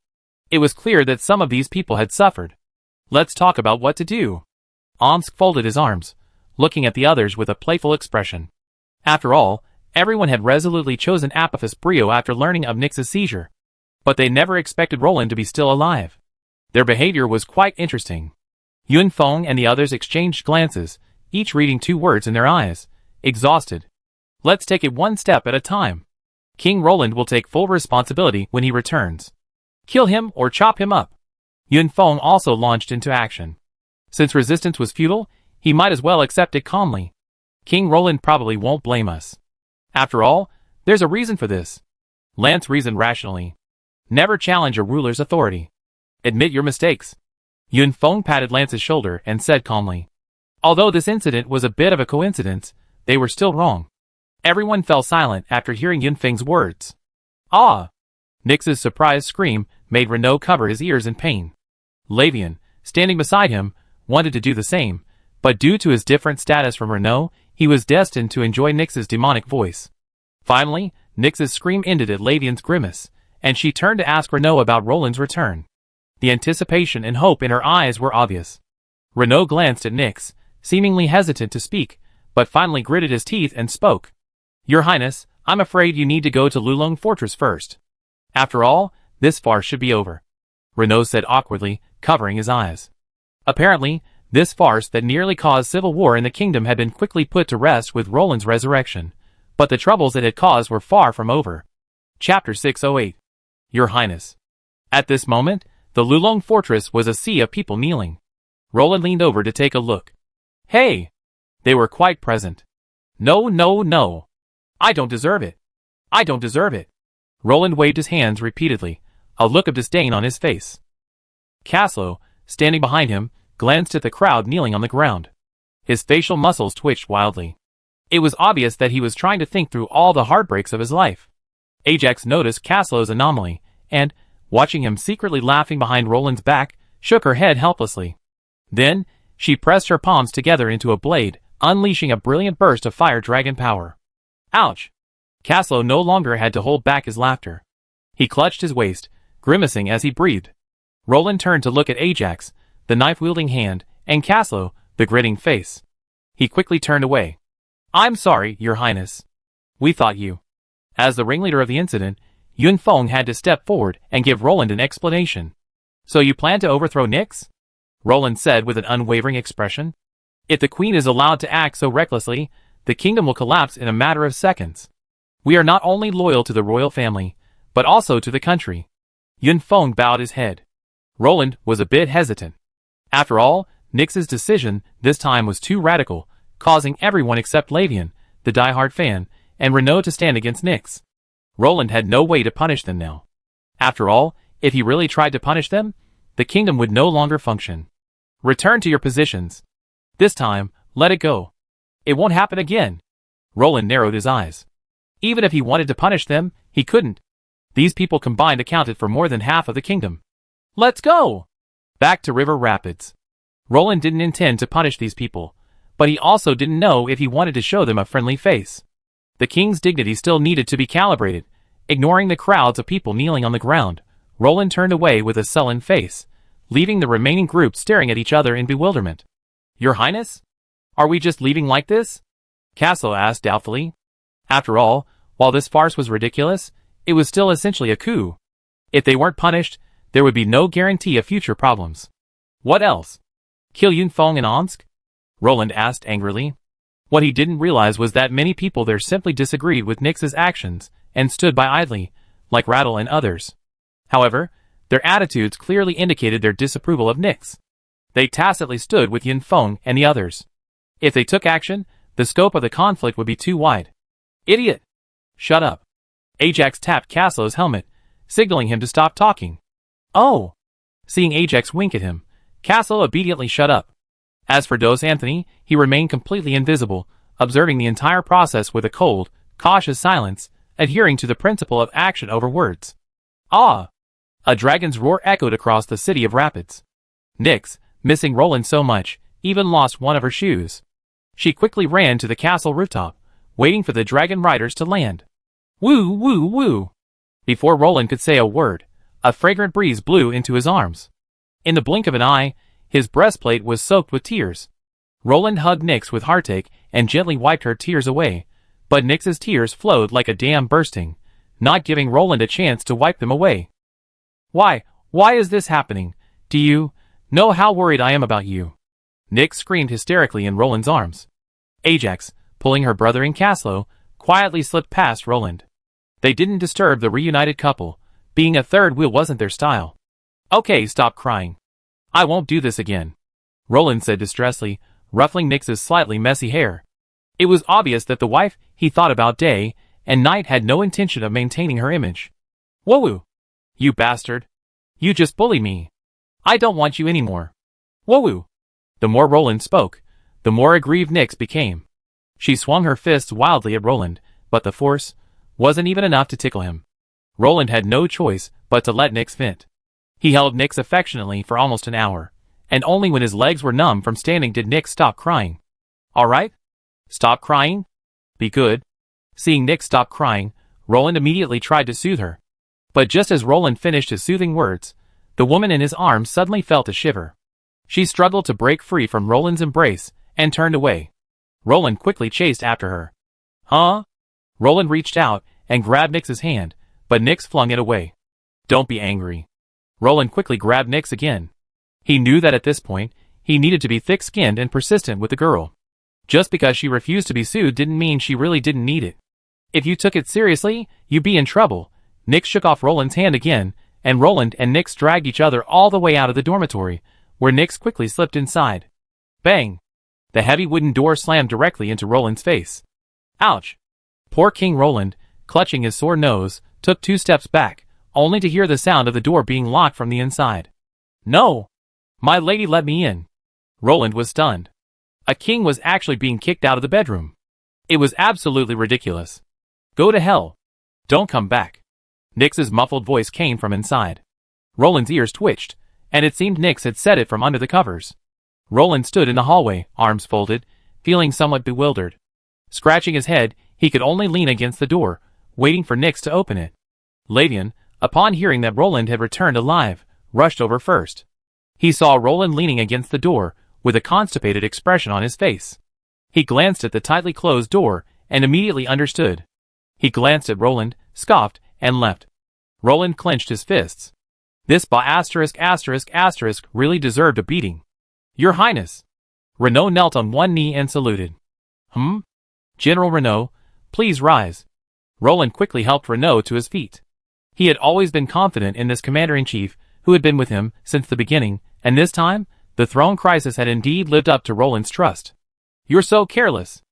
It was clear that some of these people had suffered. Let's talk about what to do. Omsk folded his arms, looking at the others with a playful expression. After all, everyone had resolutely chosen Apophis Brio after learning of Nyx's seizure. But they never expected Roland to be still alive. Their behavior was quite interesting. Yun Feng and the others exchanged glances, each reading 2 words in their eyes. Exhausted. Let's take it one step at a time. King Roland will take full responsibility when he returns. Kill him or chop him up. Yun Feng also launched into action. Since resistance was futile, he might as well accept it calmly. King Roland probably won't blame us. After all, there's a reason for this. Lance reasoned rationally. Never challenge a ruler's authority. Admit your mistakes. Yun Feng patted Lance's shoulder and said calmly. Although this incident was a bit of a coincidence, they were still wrong. Everyone fell silent after hearing Yun Feng's words. Ah! Nyx's surprised scream made Renaud cover his ears in pain. Lavian, standing beside him, wanted to do the same, but due to his different status from Renaud, he was destined to enjoy Nyx's demonic voice. Finally, Nyx's scream ended at Lavian's grimace, and she turned to ask Renaud about Roland's return. The anticipation and hope in her eyes were obvious. Renaud glanced at Nyx, seemingly hesitant to speak, but finally gritted his teeth and spoke. Your Highness, I'm afraid you need to go to Lulong Fortress first. After all, this farce should be over. Renaud said awkwardly, covering his eyes. Apparently, this farce that nearly caused civil war in the kingdom had been quickly put to rest with Roland's resurrection, but the troubles it had caused were far from over. Chapter 608. Your Highness. At this moment, the Lulong Fortress was a sea of people kneeling. Roland leaned over to take a look. Hey! They were quite present. No, no, no. I don't deserve it. I don't deserve it. Roland waved his hands repeatedly, a look of disdain on his face. Caslow, standing behind him, glanced at the crowd kneeling on the ground. His facial muscles twitched wildly. It was obvious that he was trying to think through all the heartbreaks of his life. Ajax noticed Caslow's anomaly, and, watching him secretly laughing behind Roland's back, shook her head helplessly. Then, she pressed her palms together into a blade, unleashing a brilliant burst of fire dragon power. Ouch! Caslow no longer had to hold back his laughter. He clutched his waist, grimacing as he breathed. Roland turned to look at Ajax, the knife-wielding hand, and Caslow, the gritting face. He quickly turned away. I'm sorry, Your Highness. We thought you. As the ringleader of the incident, Yun Feng had to step forward and give Roland an explanation. So you plan to overthrow Nyx? Roland said with an unwavering expression. If the queen is allowed to act so recklessly, the kingdom will collapse in a matter of seconds. We are not only loyal to the royal family, but also to the country. Yun Feng bowed his head. Roland was a bit hesitant. After all, Nyx's decision this time was too radical, causing everyone except Lavian, the diehard fan, and Renaud to stand against Nyx. Roland had no way to punish them now. After all, if he really tried to punish them, the kingdom would no longer function. Return to your positions. This time, let it go. It won't happen again. Roland narrowed his eyes. Even if he wanted to punish them, he couldn't. These people combined accounted for more than half of the kingdom. Let's go! Back to River Rapids. Roland didn't intend to punish these people, but he also didn't know if he wanted to show them a friendly face. The king's dignity still needed to be calibrated. Ignoring the crowds of people kneeling on the ground, Roland turned away with a sullen face, leaving the remaining group staring at each other in bewilderment. Your Highness? Are we just leaving like this? Caslow asked doubtfully. After all, while this farce was ridiculous, it was still essentially a coup. If they weren't punished, there would be no guarantee of future problems. What else? Kill Yun Feng and Onsk? Roland asked angrily. What he didn't realize was that many people there simply disagreed with Nyx's actions and stood by idly, like Rattle and others. However, their attitudes clearly indicated their disapproval of Nyx. They tacitly stood with Yun Feng and the others. If they took action, the scope of the conflict would be too wide. Idiot! Shut up. Ajax tapped Caslow's helmet, signaling him to stop talking. Oh! Seeing Ajax wink at him, Caslow obediently shut up. As for Dos Anthony, he remained completely invisible, observing the entire process with a cold, cautious silence, adhering to the principle of action over words. Ah! A dragon's roar echoed across the city of Rapids. Nyx, missing Roland so much, even lost one of her shoes. She quickly ran to the castle rooftop, waiting for the dragon riders to land. Woo, woo, woo! Before Roland could say a word, a fragrant breeze blew into his arms. In the blink of an eye, his breastplate was soaked with tears. Roland hugged Nyx with heartache and gently wiped her tears away, but Nyx's tears flowed like a dam bursting, not giving Roland a chance to wipe them away. Why is this happening? Do you know how worried I am about you? Nyx screamed hysterically in Roland's arms. Ajax, pulling her brother in Caslow, quietly slipped past Roland. They didn't disturb the reunited couple, being a third wheel wasn't their style. Okay, stop crying. I won't do this again, Roland said distressfully, ruffling Nyx's slightly messy hair. It was obvious that the wife he thought about day and night had no intention of maintaining her image. Whoa! You bastard! You just bully me. I don't want you anymore. Whoa! The more Roland spoke, the more aggrieved Nyx became. She swung her fists wildly at Roland, but the force wasn't even enough to tickle him. Roland had no choice but to let Nyx vent. He held Nyx affectionately for almost an hour, and only when his legs were numb from standing did Nyx stop crying. All right? Stop crying? Be good. Seeing Nyx stop crying, Roland immediately tried to soothe her. But just as Roland finished his soothing words, The woman in his arms suddenly felt a shiver. She struggled to break free from Roland's embrace and turned away. Roland quickly chased after her. Huh? Roland reached out and grabbed Nyx's hand, but Nyx flung it away. Don't be angry. Roland quickly grabbed Nyx again. He knew that at this point, he needed to be thick-skinned and persistent with the girl. Just because she refused to be sued didn't mean she really didn't need it. If you took it seriously, you'd be in trouble. Nyx shook off Roland's hand again, and Roland and Nyx dragged each other all the way out of the dormitory, where Nyx quickly slipped inside. Bang! The heavy wooden door slammed directly into Roland's face. Ouch! Poor King Roland, clutching his sore nose, took 2 steps back, only to hear the sound of the door being locked from the inside. No! My lady, let me in. Roland was stunned. A king was actually being kicked out of the bedroom. It was absolutely ridiculous. Go to hell. Don't come back. Nyx's muffled voice came from inside. Roland's ears twitched, and it seemed Nyx had said it from under the covers. Roland stood in the hallway, arms folded, feeling somewhat bewildered. Scratching his head, he could only lean against the door, waiting for Nyx to open it. Lavian, upon hearing that Roland had returned alive, rushed over first. He saw Roland leaning against the door, with a constipated expression on his face. He glanced at the tightly closed door, and immediately understood. He glanced at Roland, scoffed, and left. Roland clenched his fists. This really deserved a beating. Your Highness. Renaud knelt on one knee and saluted. General Renaud, please rise. Roland quickly helped Renaud to his feet. He had always been confident in this commander-in-chief, who had been with him since the beginning, and this time, the throne crisis had indeed lived up to Roland's trust. You're so careless.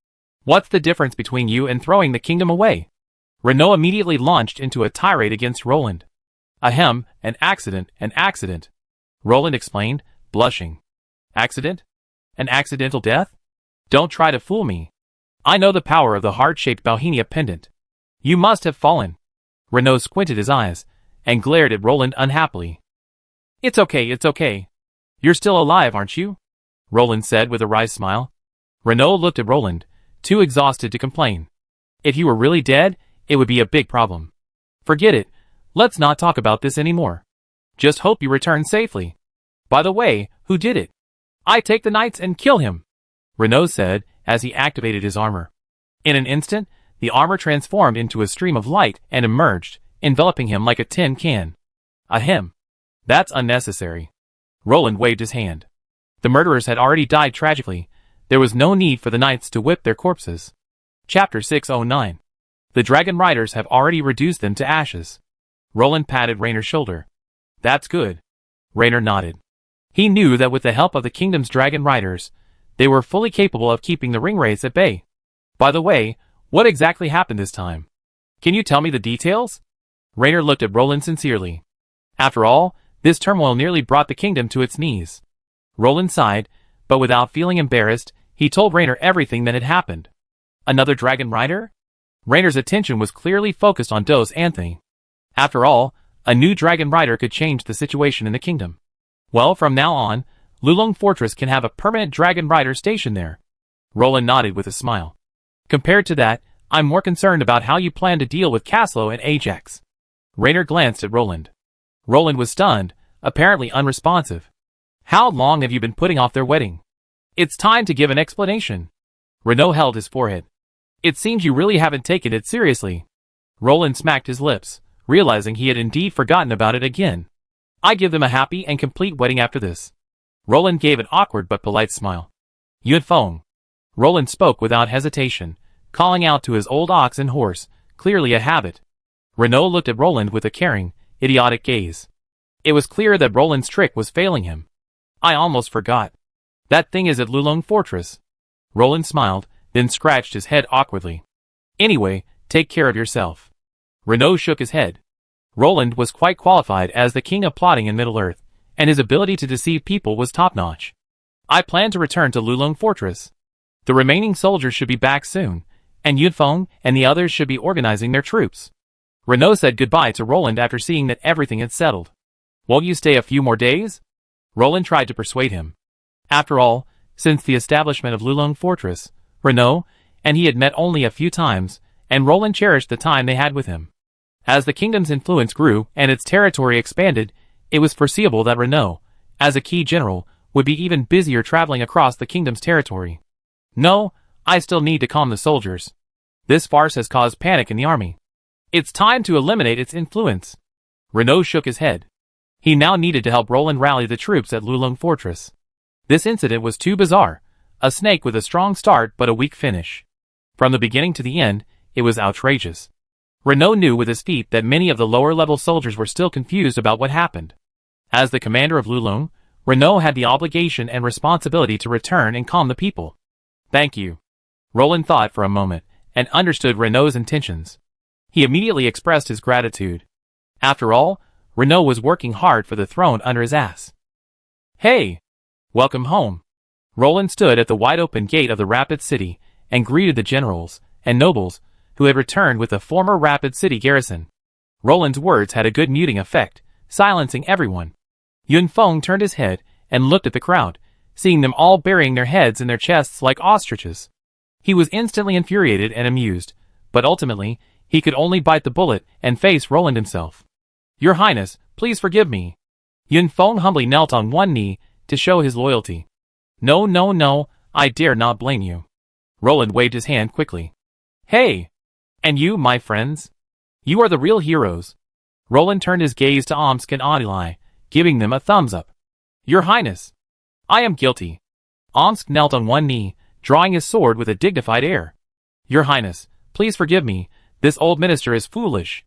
What's the difference between you and throwing the kingdom away? Renaud immediately launched into a tirade against Roland. Ahem, an accident. Roland explained, blushing. Accident? An accidental death? Don't try to fool me. I know the power of the heart-shaped Bohemia pendant. You must have fallen. Renaud squinted his eyes, and glared at Roland unhappily. It's okay. You're still alive, aren't you? Roland said with a wry smile. Renaud looked at Roland, too exhausted to complain. If you were really dead, it would be a big problem. Forget it. Let's not talk about this anymore. Just hope you return safely. By the way, who did it? I take the knights and kill him, Renaud said as he activated his armor. In an instant, the armor transformed into a stream of light and emerged, enveloping him like a tin can. Ahem. That's unnecessary. Roland waved his hand. The murderers had already died tragically. There was no need for the knights to whip their corpses. Chapter 609. The dragon riders have already reduced them to ashes. Roland patted Rainer's shoulder. That's good. Rainer nodded. He knew that with the help of the kingdom's dragon riders, they were fully capable of keeping the ringwraiths at bay. By the way, what exactly happened this time? Can you tell me the details? Rainer looked at Roland sincerely. After all, this turmoil nearly brought the kingdom to its knees. Roland sighed, but without feeling embarrassed, he told Rainer everything that had happened. Another dragon rider? Rainer's attention was clearly focused on Dos Anthony. After all, a new dragon rider could change the situation in the kingdom. Well, from now on, Lulong Fortress can have a permanent dragon rider stationed there. Roland nodded with a smile. Compared to that, I'm more concerned about how you plan to deal with Caslo and Ajax. Rainer glanced at Roland. Roland was stunned, apparently unresponsive. How long have you been putting off their wedding? It's time to give an explanation. Renaud held his forehead. It seems you really haven't taken it seriously. Roland smacked his lips, realizing he had indeed forgotten about it again. I give them a happy and complete wedding after this. Roland gave an awkward but polite smile. Yunfeng. Roland spoke without hesitation, calling out to his old ox and horse, clearly a habit. Renaud looked at Roland with a caring, idiotic gaze. It was clear that Roland's trick was failing him. I almost forgot. That thing is at Lulong Fortress. Roland smiled, then scratched his head awkwardly. Anyway, take care of yourself. Renaud shook his head. Roland was quite qualified as the king of plotting in Middle-earth, and his ability to deceive people was top-notch. I plan to return to Lulong Fortress. The remaining soldiers should be back soon, and Yunfeng and the others should be organizing their troops. Renaud said goodbye to Roland after seeing that everything had settled. Won't you stay a few more days? Roland tried to persuade him. After all, since the establishment of Lulong Fortress, Renaud and he had met only a few times, and Roland cherished the time they had with him. As the kingdom's influence grew and its territory expanded, It was foreseeable that Renaud, as a key general, would be even busier traveling across the kingdom's territory. No, I still need to calm the soldiers. This farce has caused panic in the army. It's time to eliminate its influence. Renaud shook his head. He now needed to help Roland rally the troops at Lulong Fortress. This incident was too bizarre. A snake with a strong start but a weak finish. From the beginning to the end, it was outrageous. Renaud knew with his feet that many of the lower-level soldiers were still confused about what happened. As the commander of Lulong, Renaud had the obligation and responsibility to return and calm the people. Thank you. Roland thought for a moment, and understood Renaud's intentions. He immediately expressed his gratitude. After all, Renaud was working hard for the throne under his ass. Hey! Welcome home. Roland stood at the wide-open gate of the Rapid City and greeted the generals and nobles who had returned with the former Rapid City garrison. Roland's words had a good muting effect, silencing everyone. Yun Feng turned his head and looked at the crowd, seeing them all burying their heads in their chests like ostriches. He was instantly infuriated and amused, but ultimately, he could only bite the bullet and face Roland himself. Your Highness, please forgive me. Yun Feng humbly knelt on one knee to show his loyalty. No, I dare not blame you. Roland waved his hand quickly. Hey! And you, my friends? You are the real heroes. Roland turned his gaze to Omsk and Adilai, giving them a thumbs up. Your Highness. I am guilty. Omsk knelt on one knee, drawing his sword with a dignified air. Your Highness, please forgive me, this old minister is foolish.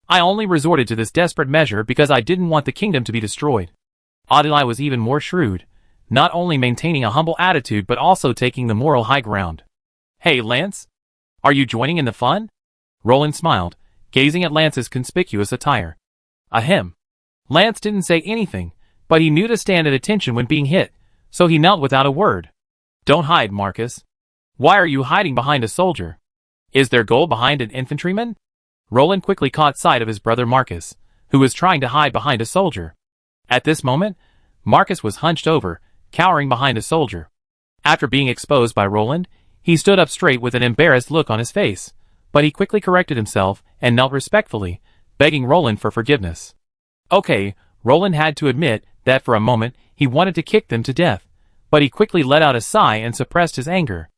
I only resorted to this desperate measure because I didn't want the kingdom to be destroyed. Adilai was even more shrewd, not only maintaining a humble attitude but also taking the moral high ground. Hey, Lance? Are you joining in the fun? Roland smiled, gazing at Lance's conspicuous attire. Ahem. Lance didn't say anything, but he knew to stand at attention when being hit, so he knelt without a word. Don't hide, Marcus. Why are you hiding behind a soldier? Is there gold behind an infantryman? Roland quickly caught sight of his brother Marcus, who was trying to hide behind a soldier. At this moment, Marcus was hunched over, cowering behind a soldier. After being exposed by Roland, he stood up straight with an embarrassed look on his face, but he quickly corrected himself and knelt respectfully, begging Roland for forgiveness. Okay, Roland had to admit that for a moment he wanted to kick them to death, but he quickly let out a sigh and suppressed his anger.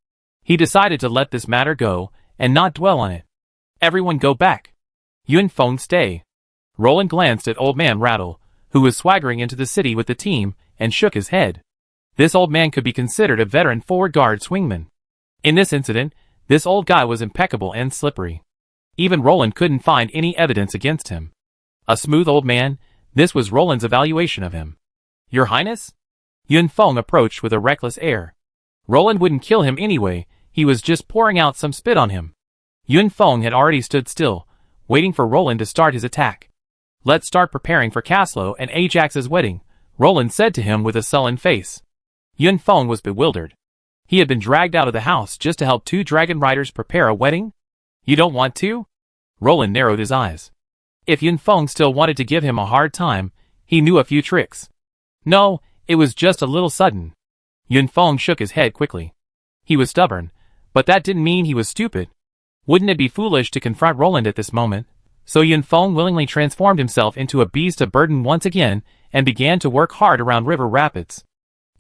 He decided to let this matter go and not dwell on it. Everyone go back. Yun Feng stay. Roland glanced at Old Man Rattle, who was swaggering into the city with the team, and shook his head. This old man could be considered a veteran forward guard swingman. In this incident, this old guy was impeccable and slippery. Even Roland couldn't find any evidence against him. A smooth old man, this was Roland's evaluation of him. Your Highness? Yun Feng approached with a reckless air. Roland wouldn't kill him anyway, he was just pouring out some spit on him. Yun Feng had already stood still, waiting for Roland to start his attack. Let's start preparing for Caslo and Ajax's wedding, Roland said to him with a sullen face. Yun Feng was bewildered. He had been dragged out of the house just to help two dragon riders prepare a wedding? You don't want to? Roland narrowed his eyes. If Yun Feng still wanted to give him a hard time, he knew a few tricks. No, it was just a little sudden. Yun Feng shook his head quickly. He was stubborn, but that didn't mean he was stupid. Wouldn't it be foolish to confront Roland at this moment? So Yun Feng willingly transformed himself into a beast of burden once again and began to work hard around river rapids.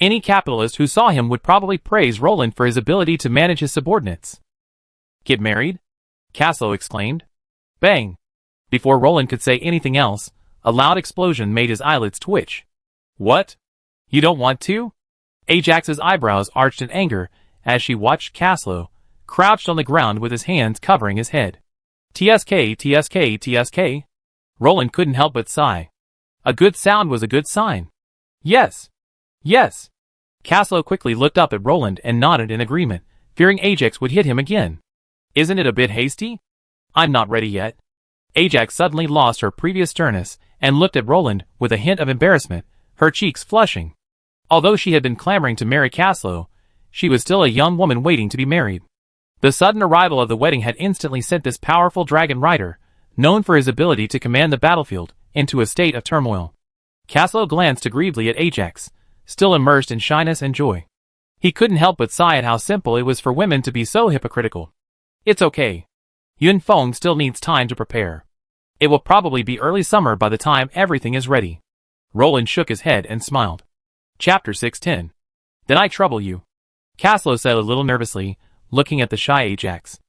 Any capitalist who saw him would probably praise Roland for his ability to manage his subordinates. Get married? Caslo exclaimed. Bang! Before Roland could say anything else, a loud explosion made his eyelids twitch. What? You don't want to? Ajax's eyebrows arched in anger as she watched Caslo, crouched on the ground with his hands covering his head. TSK. Roland couldn't help but sigh. A good sound was a good sign. Yes. Caslo quickly looked up at Roland and nodded in agreement, fearing Ajax would hit him again. Isn't it a bit hasty? I'm not ready yet. Ajax suddenly lost her previous sternness and looked at Roland with a hint of embarrassment, her cheeks flushing. Although she had been clamoring to marry Caslo, she was still a young woman waiting to be married. The sudden arrival of the wedding had instantly sent this powerful dragon rider, known for his ability to command the battlefield, into a state of turmoil. Caslo glanced aggrievedly at Ajax, still immersed in shyness and joy. He couldn't help but sigh at how simple it was for women to be so hypocritical. It's okay. Yun Feng still needs time to prepare. It will probably be early summer by the time everything is ready. Roland shook his head and smiled. Chapter 610. Did I trouble you? Caslow said a little nervously, looking at the shy Ajax.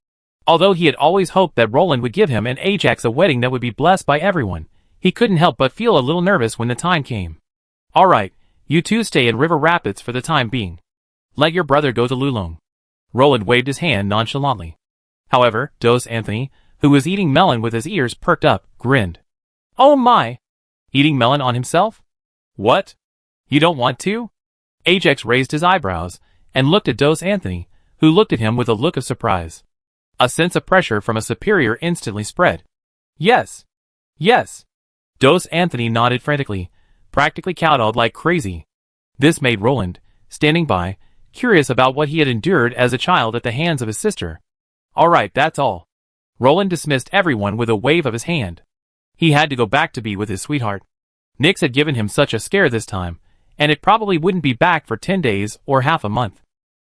Although he had always hoped that Roland would give him and Ajax a wedding that would be blessed by everyone, he couldn't help but feel a little nervous when the time came. All right, you two stay in River Rapids for the time being. Let your brother go to Lulong. Roland waved his hand nonchalantly. However, Dos Anthony, who was eating melon with his ears perked up, grinned. Oh my! Eating melon on himself? What? You don't want to? Ajax raised his eyebrows and looked at Dos Anthony, who looked at him with a look of surprise. A sense of pressure from a superior instantly spread. Yes. Yes. Dos Anthony nodded frantically, practically cowed like crazy. This made Roland, standing by, curious about what he had endured as a child at the hands of his sister. All right, that's all. Roland dismissed everyone with a wave of his hand. He had to go back to be with his sweetheart. Nyx had given him such a scare this time, and it probably wouldn't be back for 10 days or half a month.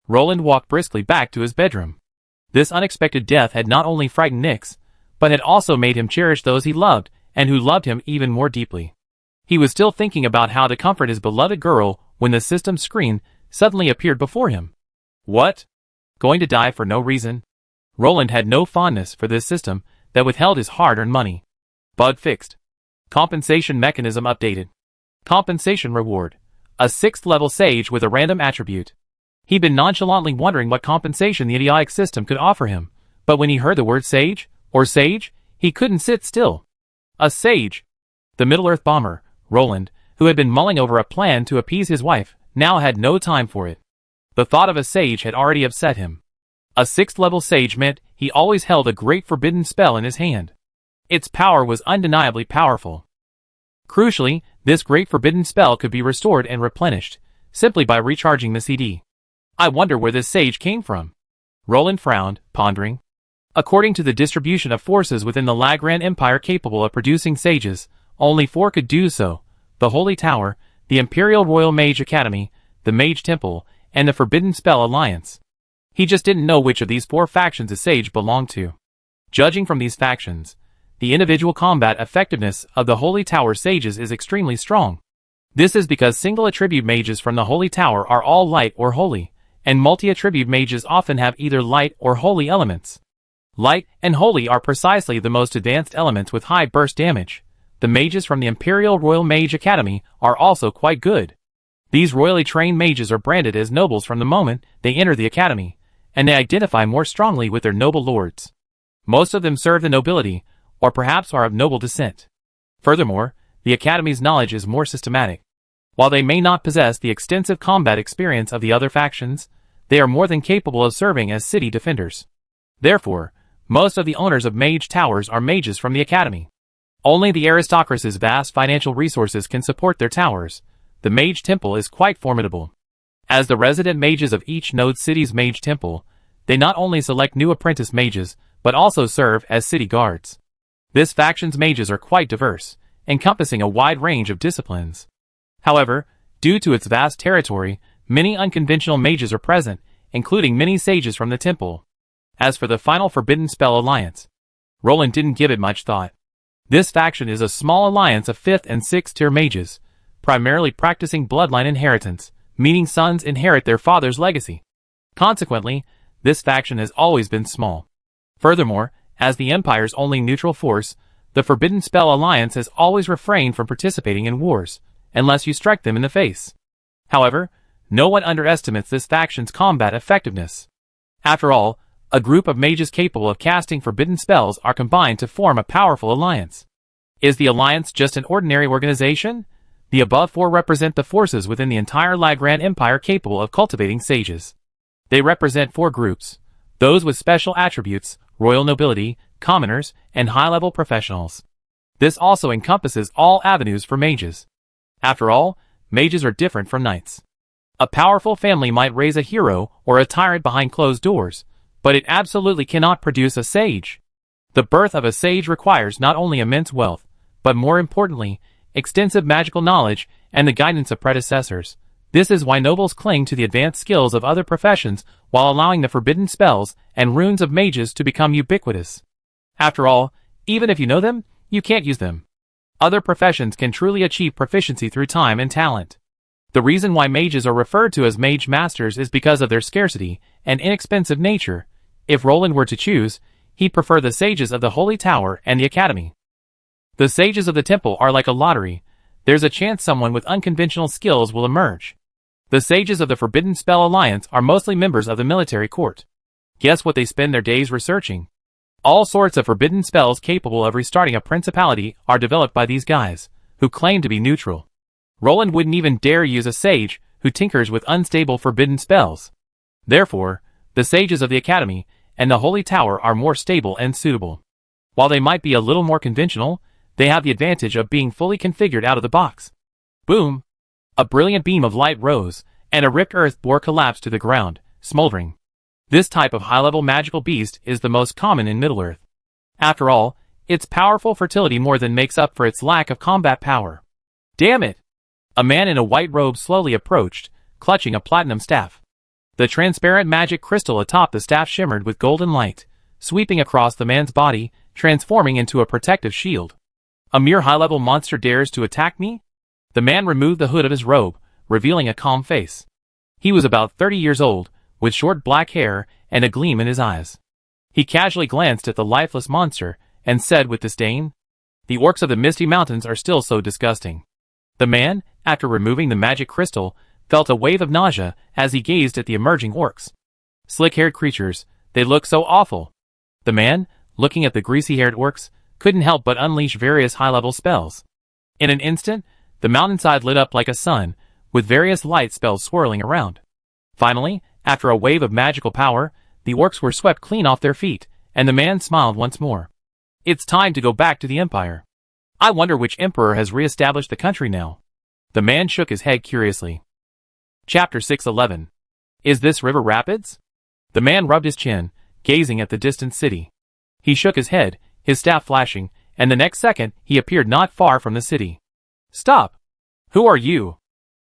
Roland walked briskly back to his bedroom. This unexpected death had not only frightened Nyx, but had also made him cherish those he loved and who loved him even more deeply. He was still thinking about how to comfort his beloved girl when the system's screen suddenly appeared before him. What? Going to die for no reason? Roland had no fondness for this system that withheld his hard-earned money. Bug fixed. Compensation mechanism updated. Compensation reward. A 6th level sage with a random attribute. He'd been nonchalantly wondering what compensation the idiotic system could offer him, but when he heard the word sage, he couldn't sit still. A sage! The Middle-earth bomber, Roland, who had been mulling over a plan to appease his wife, now had no time for it. The thought of a sage had already upset him. A 6th level sage meant he always held a great forbidden spell in his hand. Its power was undeniably powerful. Crucially, this great forbidden spell could be restored and replenished, simply by recharging the CD. I wonder where this sage came from. Roland frowned, pondering. According to the distribution of forces within the Lagran Empire capable of producing sages, only 4 could do so: the Holy Tower, the Imperial Royal Mage Academy, the Mage Temple, and the Forbidden Spell Alliance. He just didn't know which of these 4 factions a sage belonged to. Judging from these factions, the individual combat effectiveness of the Holy Tower sages is extremely strong. This is because single attribute mages from the Holy Tower are all light or holy, and multi-attribute mages often have either light or holy elements. Light and holy are precisely the most advanced elements with high burst damage. The mages from the Imperial Royal Mage Academy are also quite good. These royally trained mages are branded as nobles from the moment they enter the academy, and they identify more strongly with their noble lords. Most of them serve the nobility, or perhaps are of noble descent. Furthermore, the academy's knowledge is more systematic. While they may not possess the extensive combat experience of the other factions, they are more than capable of serving as city defenders. Therefore, most of the owners of mage towers are mages from the academy. Only the aristocracy's vast financial resources can support their towers. The Mage Temple is quite formidable. As the resident mages of each node city's Mage Temple, they not only select new apprentice mages, but also serve as city guards. This faction's mages are quite diverse, encompassing a wide range of disciplines. However, due to its vast territory, many unconventional mages are present, including many sages from the temple. As for the final Forbidden Spell Alliance, Roland didn't give it much thought. This faction is a small alliance of 5th and 6th tier mages, primarily practicing bloodline inheritance, meaning sons inherit their father's legacy. Consequently, this faction has always been small. Furthermore, as the Empire's only neutral force, the Forbidden Spell Alliance has always refrained from participating in wars, unless you strike them in the face. However, no one underestimates this faction's combat effectiveness. After all, a group of mages capable of casting forbidden spells are combined to form a powerful alliance. Is the alliance just an ordinary organization? The above 4 represent the forces within the entire Lagran Empire capable of cultivating sages. They represent 4 groups: those with special attributes, royal nobility, commoners, and high-level professionals. This also encompasses all avenues for mages. After all, mages are different from knights. A powerful family might raise a hero or a tyrant behind closed doors, but it absolutely cannot produce a sage. The birth of a sage requires not only immense wealth, but more importantly, extensive magical knowledge and the guidance of predecessors. This is why nobles cling to the advanced skills of other professions while allowing the forbidden spells and runes of mages to become ubiquitous. After all, even if you know them, you can't use them. Other professions can truly achieve proficiency through time and talent. The reason why mages are referred to as mage masters is because of their scarcity and inexpensive nature. If Roland were to choose, he'd prefer the sages of the Holy Tower and the Academy. The sages of the temple are like a lottery. There's a chance someone with unconventional skills will emerge. The sages of the Forbidden Spell Alliance are mostly members of the military court. Guess what they spend their days researching? All sorts of forbidden spells capable of restarting a principality are developed by these guys, who claim to be neutral. Roland wouldn't even dare use a sage who tinkers with unstable forbidden spells. Therefore, the sages of the Academy and the Holy Tower are more stable and suitable. While they might be a little more conventional, they have the advantage of being fully configured out of the box. Boom! A brilliant beam of light rose, and a ripped earth boar collapsed to the ground, smoldering. This type of high-level magical beast is the most common in Middle-earth. After all, its powerful fertility more than makes up for its lack of combat power. Damn it! A man in a white robe slowly approached, clutching a platinum staff. The transparent magic crystal atop the staff shimmered with golden light, sweeping across the man's body, transforming into a protective shield. A mere high-level monster dares to attack me? The man removed the hood of his robe, revealing a calm face. He was about 30 years old, with short black hair and a gleam in his eyes. He casually glanced at the lifeless monster, and said with disdain, "The orcs of the Misty Mountains are still so disgusting." The man, after removing the magic crystal, felt a wave of nausea as he gazed at the emerging orcs. Slick-haired creatures, they look so awful. The man, looking at the greasy-haired orcs, couldn't help but unleash various high-level spells. In an instant, the mountainside lit up like a sun, with various light spells swirling around. Finally, after a wave of magical power, the orcs were swept clean off their feet, and the man smiled once more. It's time to go back to the Empire. I wonder which emperor has re-established the country now. The man shook his head curiously. Chapter 611. Is this River Rapids? The man rubbed his chin, gazing at the distant city. He shook his head, his staff flashing, and the next second he appeared not far from the city. Stop! Who are you?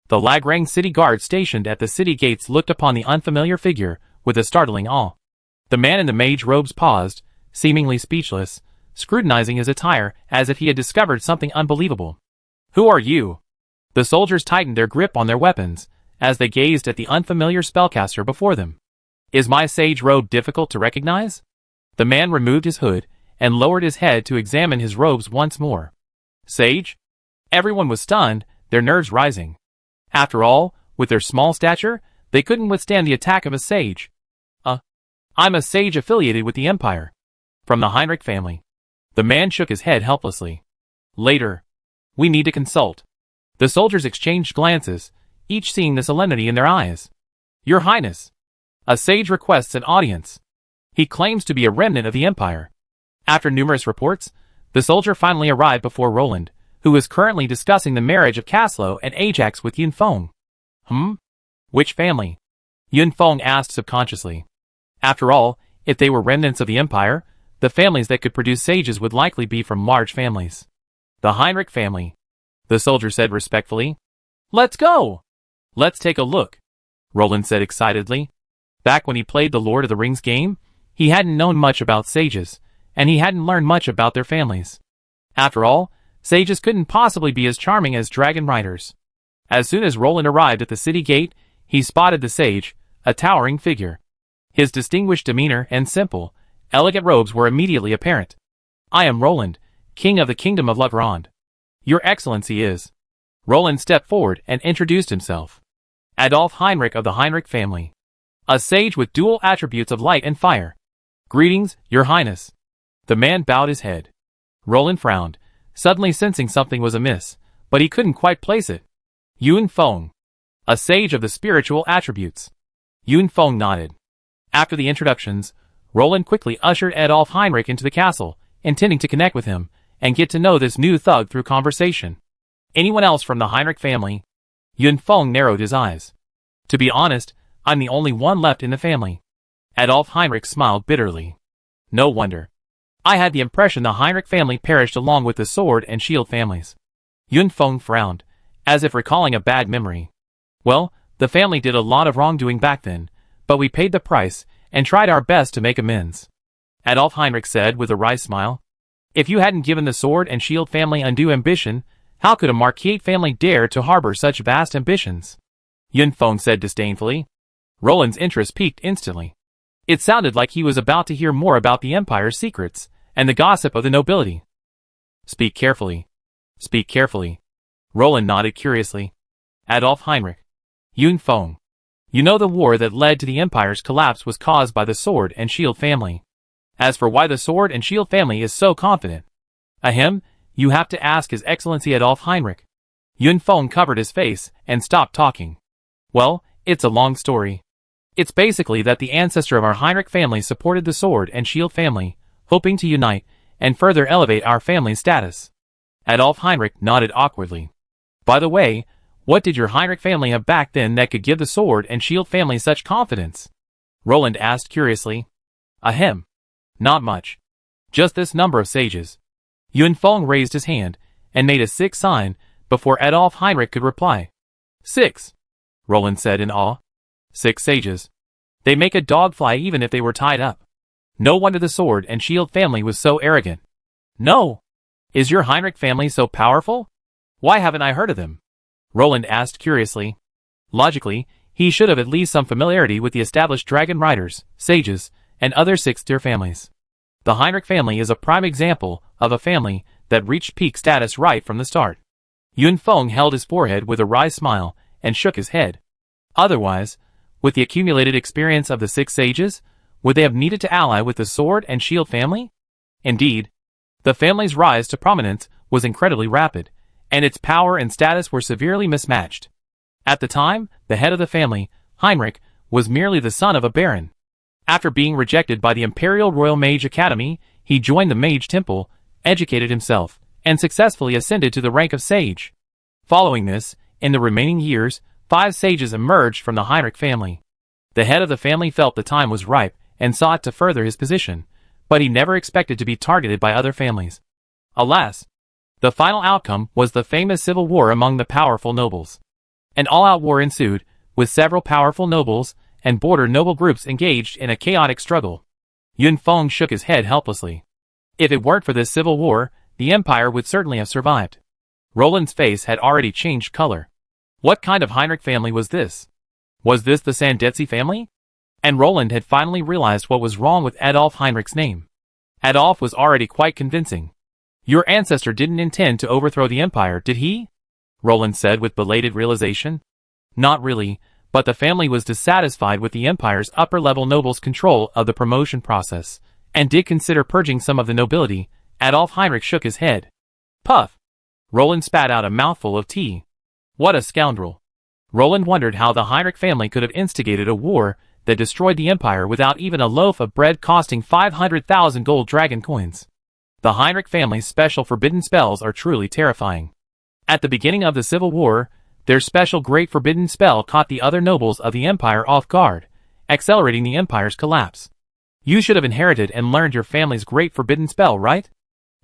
The Lagrang city guard stationed at the city gates looked upon the unfamiliar figure with a startling awe. The man in the mage robes paused, seemingly speechless, scrutinizing his attire as if he had discovered something unbelievable. Who are you? The soldiers tightened their grip on their weapons as they gazed at the unfamiliar spellcaster before them. Is my sage robe difficult to recognize? The man removed his hood and lowered his head to examine his robes once more. Sage? Everyone was stunned, their nerves rising. After all, with their small stature, they couldn't withstand the attack of a sage. I'm a sage affiliated with the Empire. From the Heinrich family. The man shook his head helplessly. Later. We need to consult. The soldiers exchanged glances, each seeing the solemnity in their eyes. Your Highness. A sage requests an audience. He claims to be a remnant of the Empire. After numerous reports, the soldier finally arrived before Roland, who was currently discussing the marriage of Caslo and Ajax with Yunfeng. Which family? Yunfeng asked subconsciously. After all, if they were remnants of the Empire, the families that could produce sages would likely be from large families. The Heinrich family, the soldier said respectfully. Let's go! Let's take a look, Roland said excitedly. Back when he played the Lord of the Rings game, he hadn't known much about sages, and he hadn't learned much about their families. After all, sages couldn't possibly be as charming as dragon riders. As soon as Roland arrived at the city gate, he spotted the sage, a towering figure. His distinguished demeanor and simple, elegant robes were immediately apparent. I am Roland, King of the Kingdom of Lagrand. Your Excellency is. Roland stepped forward and introduced himself. Adolf Heinrich of the Heinrich family. A sage with dual attributes of light and fire. Greetings, Your Highness. The man bowed his head. Roland frowned, suddenly sensing something was amiss, but he couldn't quite place it. Yunfeng. A sage of the spiritual attributes. Yunfeng nodded. After the introductions, Roland quickly ushered Adolf Heinrich into the castle, intending to connect with him and get to know this new thug through conversation. Anyone else from the Heinrich family? Yunfeng narrowed his eyes. To be honest, I'm the only one left in the family. Adolf Heinrich smiled bitterly. No wonder. I had the impression the Heinrich family perished along with the sword and shield families. Yunfeng frowned, as if recalling a bad memory. Well, the family did a lot of wrongdoing back then, but we paid the price and tried our best to make amends. Adolf Heinrich said with a wry smile. If you hadn't given the Sword and Shield family undue ambition, how could a Marquette family dare to harbor such vast ambitions? Yun Feng said disdainfully. Roland's interest piqued instantly. It sounded like he was about to hear more about the Empire's secrets, and the gossip of the nobility. Speak carefully. Speak carefully. Roland nodded curiously. Adolf Heinrich. Yun Feng. You know the war that led to the Empire's collapse was caused by the Sword and Shield family. As for why the Sword and Shield family is so confident, ahem, you have to ask His Excellency Adolf Heinrich. Yun Feng covered his face and stopped talking. Well, it's a long story. It's basically that the ancestor of our Heinrich family supported the Sword and Shield family, hoping to unite and further elevate our family's status. Adolf Heinrich nodded awkwardly. By the way, what did your Heinrich family have back then that could give the Sword and Shield family such confidence? Roland asked curiously. Ahem. Not much. Just this number of sages. Yun Feng raised his hand and made a 6 sign before Adolf Heinrich could reply. 6. Roland said in awe. 6 sages. They make a dog fly even if they were tied up. No wonder the Sword and Shield family was so arrogant. No. Is your Heinrich family so powerful? Why haven't I heard of them? Roland asked curiously. Logically, he should have at least some familiarity with the established dragon riders, sages, and other 6th-tier families. The Heinrich family is a prime example of a family that reached peak status right from the start. Yun Feng held his forehead with a wry smile and shook his head. Otherwise, with the accumulated experience of the 6 sages, would they have needed to ally with the Sword and Shield family? Indeed, the family's rise to prominence was incredibly rapid, and its power and status were severely mismatched. At the time, the head of the family, Heinrich, was merely the son of a baron. After being rejected by the Imperial Royal Mage Academy, he joined the Mage Temple, educated himself, and successfully ascended to the rank of sage. Following this, in the remaining years, 5 sages emerged from the Heinrich family. The head of the family felt the time was ripe and sought to further his position, but he never expected to be targeted by other families. Alas, the final outcome was the famous civil war among the powerful nobles. An all-out war ensued, with several powerful nobles and border noble groups engaged in a chaotic struggle. Yun Feng shook his head helplessly. If it weren't for this civil war, the Empire would certainly have survived. Roland's face had already changed color. What kind of Heinrich family was this? Was this the Sandetzi family? And Roland had finally realized what was wrong with Adolf Heinrich's name. Adolf was already quite convincing. Your ancestor didn't intend to overthrow the Empire, did he? Roland said with belated realization. Not really, but the family was dissatisfied with the Empire's upper-level nobles' control of the promotion process, and did consider purging some of the nobility. Adolf Heinrich shook his head. Puff! Roland spat out a mouthful of tea. What a scoundrel! Roland wondered how the Heinrich family could have instigated a war that destroyed the Empire without even a loaf of bread costing 500,000 gold dragon coins. The Heinrich family's special forbidden spells are truly terrifying. At the beginning of the Civil War, their special Great Forbidden Spell caught the other nobles of the Empire off guard, accelerating the Empire's collapse. You should have inherited and learned your family's Great Forbidden Spell, right?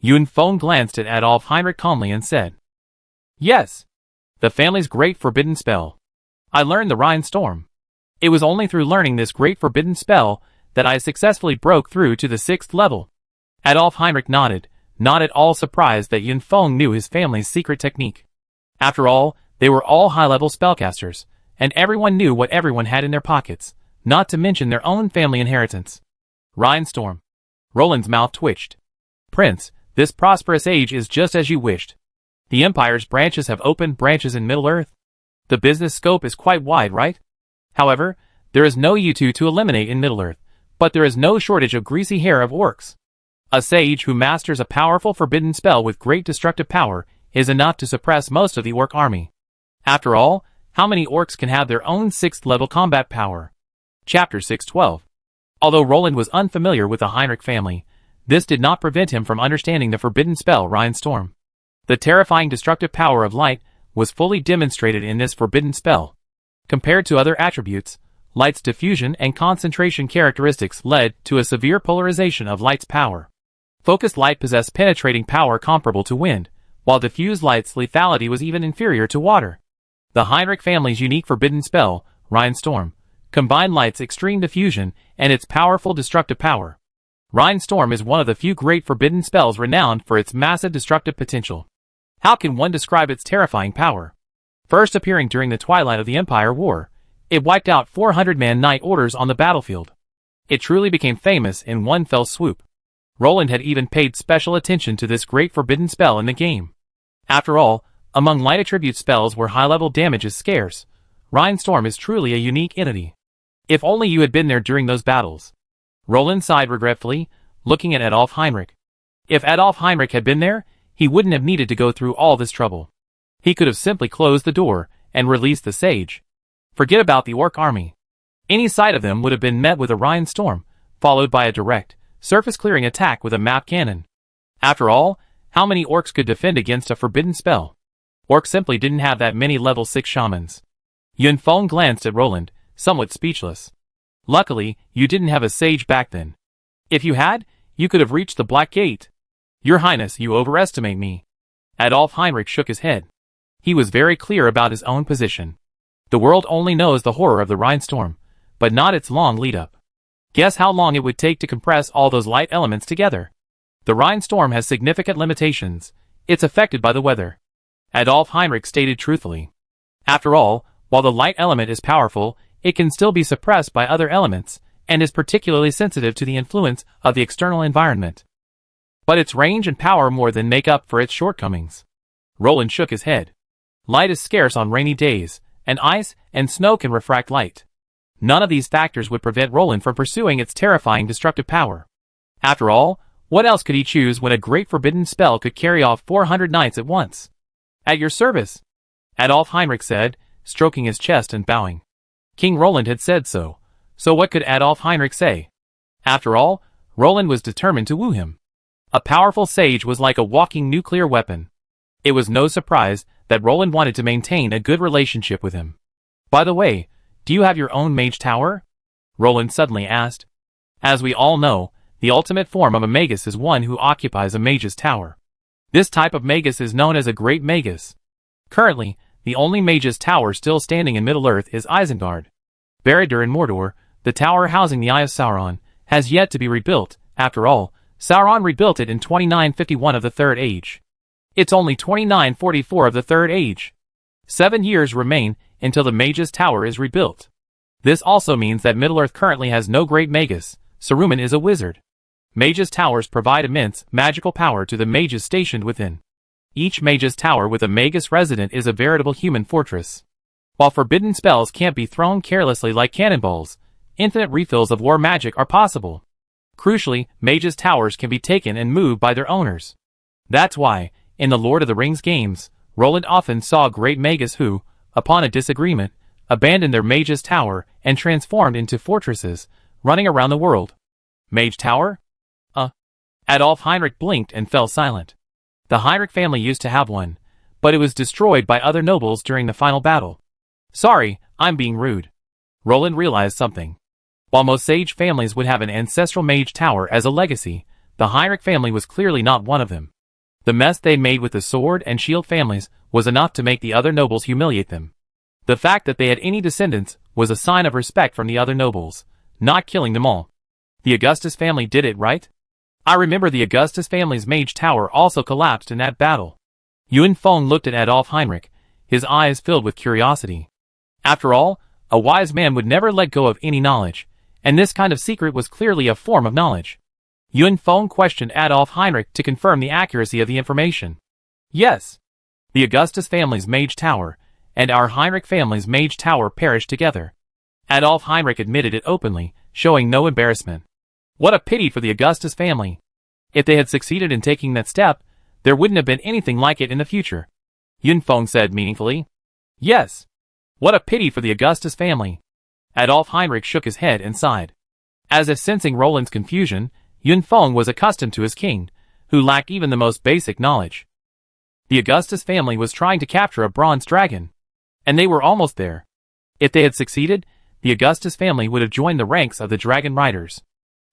Yun Feng glanced at Adolf Heinrich calmly and said, Yes. The family's Great Forbidden Spell. I learned the Rhine Storm. It was only through learning this Great Forbidden Spell that I successfully broke through to the 6th level. Adolf Heinrich nodded, not at all surprised that Yun Feng knew his family's secret technique. After all, they were all high-level spellcasters, and everyone knew what everyone had in their pockets, not to mention their own family inheritance. Rhine Storm. Roland's mouth twitched. Prince, this prosperous age is just as you wished. The Empire's branches have opened branches in Middle-earth. The business scope is quite wide, right? However, there is no U2 to eliminate in Middle-earth, but there is no shortage of greasy hair of orcs. A sage who masters a powerful forbidden spell with great destructive power is enough to suppress most of the orc army. After all, how many orcs can have their own 6th level combat power? Chapter 612. Although Roland was unfamiliar with the Heinrich family, this did not prevent him from understanding the forbidden spell Rhine Storm. The terrifying destructive power of light was fully demonstrated in this forbidden spell. Compared to other attributes, light's diffusion and concentration characteristics led to a severe polarization of light's power. Focused light possessed penetrating power comparable to wind, while diffused light's lethality was even inferior to water. The Heinrich family's unique forbidden spell, Rhine Storm, combined light's extreme diffusion and its powerful destructive power. Rainstorm is one of the few great forbidden spells renowned for its massive destructive potential. How can one describe its terrifying power? First appearing during the twilight of the Empire War, it wiped out 400-man knight orders on the battlefield. It truly became famous in one fell swoop. Roland had even paid special attention to this great forbidden spell in the game. After all, among light attribute spells where high-level damage is scarce, Rainstorm is truly a unique entity. If only you had been there during those battles. Roland sighed regretfully, looking at Adolf Heinrich. If Adolf Heinrich had been there, he wouldn't have needed to go through all this trouble. He could have simply closed the door and released the sage. Forget about the orc army. Any sight of them would have been met with a Rainstorm, followed by a direct, surface-clearing attack with a map cannon. After all, how many orcs could defend against a forbidden spell? Orcs simply didn't have that many level 6 shamans. Yun Feng glanced at Roland, somewhat speechless. Luckily, you didn't have a sage back then. If you had, you could have reached the Black Gate. Your Highness, you overestimate me. Adolf Heinrich shook his head. He was very clear about his own position. The world only knows the horror of the Rainstorm, but not its long lead-up. Guess how long it would take to compress all those light elements together. The Rainstorm has significant limitations. It's affected by the weather. Adolf Heinrich stated truthfully. After all, while the light element is powerful, it can still be suppressed by other elements, and is particularly sensitive to the influence of the external environment. But its range and power more than make up for its shortcomings. Roland shook his head. Light is scarce on rainy days, and ice and snow can refract light. None of these factors would prevent Roland from pursuing its terrifying destructive power. After all, what else could he choose when a great forbidden spell could carry off 400 knights at once? At your service, Adolf Heinrich said, stroking his chest and bowing. King Roland had said so, so what could Adolf Heinrich say? After all, Roland was determined to woo him. A powerful sage was like a walking nuclear weapon. It was no surprise that Roland wanted to maintain a good relationship with him. By the way, do you have your own mage tower? Roland suddenly asked. As we all know, the ultimate form of a magus is one who occupies a mage's tower. This type of magus is known as a great magus. Currently, the only mage's tower still standing in Middle-earth is Isengard. Buried in Mordor, the tower housing the Eye of Sauron has yet to be rebuilt. After all, Sauron rebuilt it in 2951 of the Third Age. It's only 2944 of the Third Age. 7 years remain until the mage's tower is rebuilt. This also means that Middle-earth currently has no great magus. Saruman is a wizard. Mage's towers provide immense magical power to the mages stationed within. Each mage's tower with a magus resident is a veritable human fortress. While forbidden spells can't be thrown carelessly like cannonballs, infinite refills of war magic are possible. Crucially, mages' towers can be taken and moved by their owners. That's why, in the Lord of the Rings games, Roland often saw great magus who, upon a disagreement, abandoned their mage's tower and transformed into fortresses, running around the world. Mage tower? Adolf Heinrich blinked and fell silent. The Heinrich family used to have one, but it was destroyed by other nobles during the final battle. Sorry, I'm being rude. Roland realized something. While most sage families would have an ancestral mage tower as a legacy, the Heinrich family was clearly not one of them. The mess they'd made with the sword and shield families was enough to make the other nobles humiliate them. The fact that they had any descendants was a sign of respect from the other nobles, not killing them all. The Augustus family did it, right? I remember the Augustus family's mage tower also collapsed in that battle. Yun Feng looked at Adolf Heinrich, his eyes filled with curiosity. After all, a wise man would never let go of any knowledge, and this kind of secret was clearly a form of knowledge. Yun Feng questioned Adolf Heinrich to confirm the accuracy of the information. Yes. The Augustus family's mage tower, and our Heinrich family's mage tower perished together. Adolf Heinrich admitted it openly, showing no embarrassment. What a pity for the Augustus family. If they had succeeded in taking that step, there wouldn't have been anything like it in the future. Yun Feng said meaningfully. Yes. What a pity for the Augustus family. Adolf Heinrich shook his head and sighed. As if sensing Roland's confusion, Yun Feng was accustomed to his king, who lacked even the most basic knowledge. The Augustus family was trying to capture a bronze dragon. And they were almost there. If they had succeeded, the Augustus family would have joined the ranks of the Dragon Riders.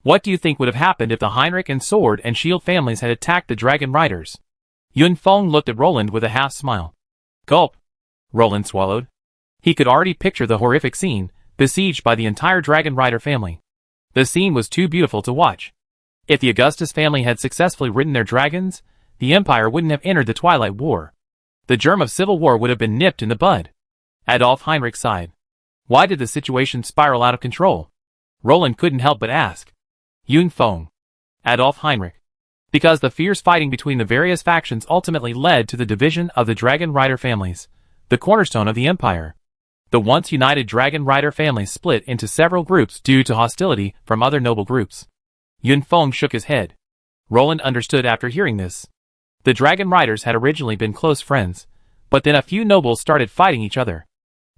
What do you think would have happened if the Heinrich and Sword and Shield families had attacked the Dragon Riders? Yun Feng looked at Roland with a half smile. Gulp. Roland swallowed. He could already picture the horrific scene, besieged by the entire Dragon Rider family. The scene was too beautiful to watch. If the Augustus family had successfully ridden their dragons, the empire wouldn't have entered the Twilight War. The germ of civil war would have been nipped in the bud. Adolf Heinrich sighed. Why did the situation spiral out of control? Roland couldn't help but ask. Yun Feng. Adolf Heinrich. Because the fierce fighting between the various factions ultimately led to the division of the Dragon Rider families, the cornerstone of the empire. The once united Dragon Rider families split into several groups due to hostility from other noble groups. Yun Feng shook his head. Roland understood after hearing this. The Dragon Riders had originally been close friends, but then a few nobles started fighting each other.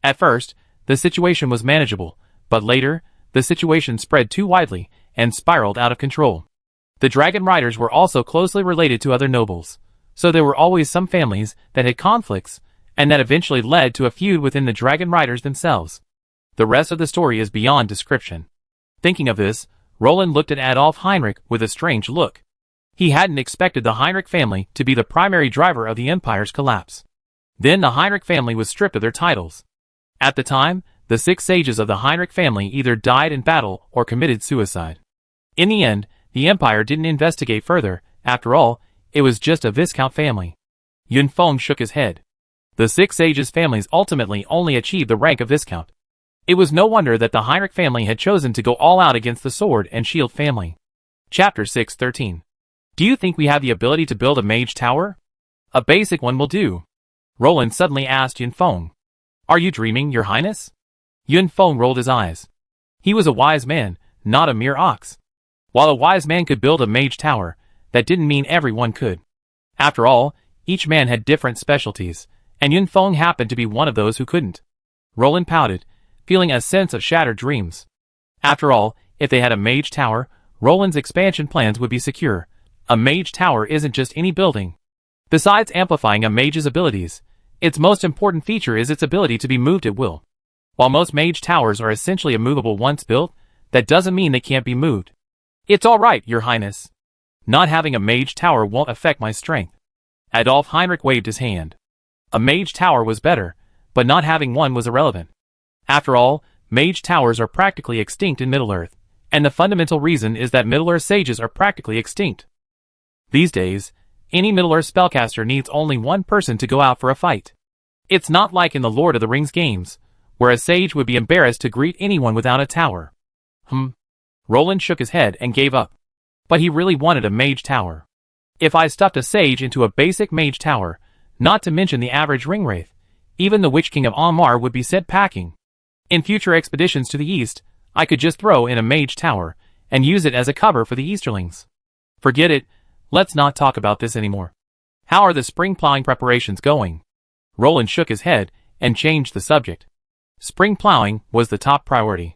At first, the situation was manageable, but later, the situation spread too widely and spiraled out of control. The Dragon Riders were also closely related to other nobles, so there were always some families that had conflicts, and that eventually led to a feud within the Dragon Riders themselves. The rest of the story is beyond description. Thinking of this, Roland looked at Adolf Heinrich with a strange look. He hadn't expected the Heinrich family to be the primary driver of the empire's collapse. Then the Heinrich family was stripped of their titles. At the time, the 6 sages of the Heinrich family either died in battle or committed suicide. In the end, the empire didn't investigate further. After all, it was just a Viscount family. Yun Feng shook his head. The 6 sages' families ultimately only achieved the rank of Viscount. It was no wonder that the Heinrich family had chosen to go all out against the Sword and Shield family. Chapter 6:13. Do you think we have the ability to build a mage tower? A basic one will do. Roland suddenly asked Yun Feng. Are you dreaming, Your Highness? Yun Feng rolled his eyes. He was a wise man, not a mere ox. While a wise man could build a mage tower, that didn't mean everyone could. After all, each man had different specialties, and Yun Feng happened to be one of those who couldn't. Roland pouted, feeling a sense of shattered dreams. After all, if they had a mage tower, Roland's expansion plans would be secure. A mage tower isn't just any building. Besides amplifying a mage's abilities, its most important feature is its ability to be moved at will. While most mage towers are essentially immovable once built, that doesn't mean they can't be moved. It's alright, Your Highness. Not having a mage tower won't affect my strength. Adolf Heinrich waved his hand. A mage tower was better, but not having one was irrelevant. After all, mage towers are practically extinct in Middle-earth, and the fundamental reason is that Middle-earth sages are practically extinct. These days, any Middle-earth spellcaster needs only one person to go out for a fight. It's not like in the Lord of the Rings games, where a sage would be embarrassed to greet anyone without a tower. Roland shook his head and gave up. But he really wanted a mage tower. If I stuffed a sage into a basic mage tower, not to mention the average ringwraith, even the Witch King of Aumar would be sent packing. In future expeditions to the east, I could just throw in a mage tower, and use it as a cover for the Easterlings. Forget it, let's not talk about this anymore. How are the spring plowing preparations going? Roland shook his head, and changed the subject. Spring plowing was the top priority.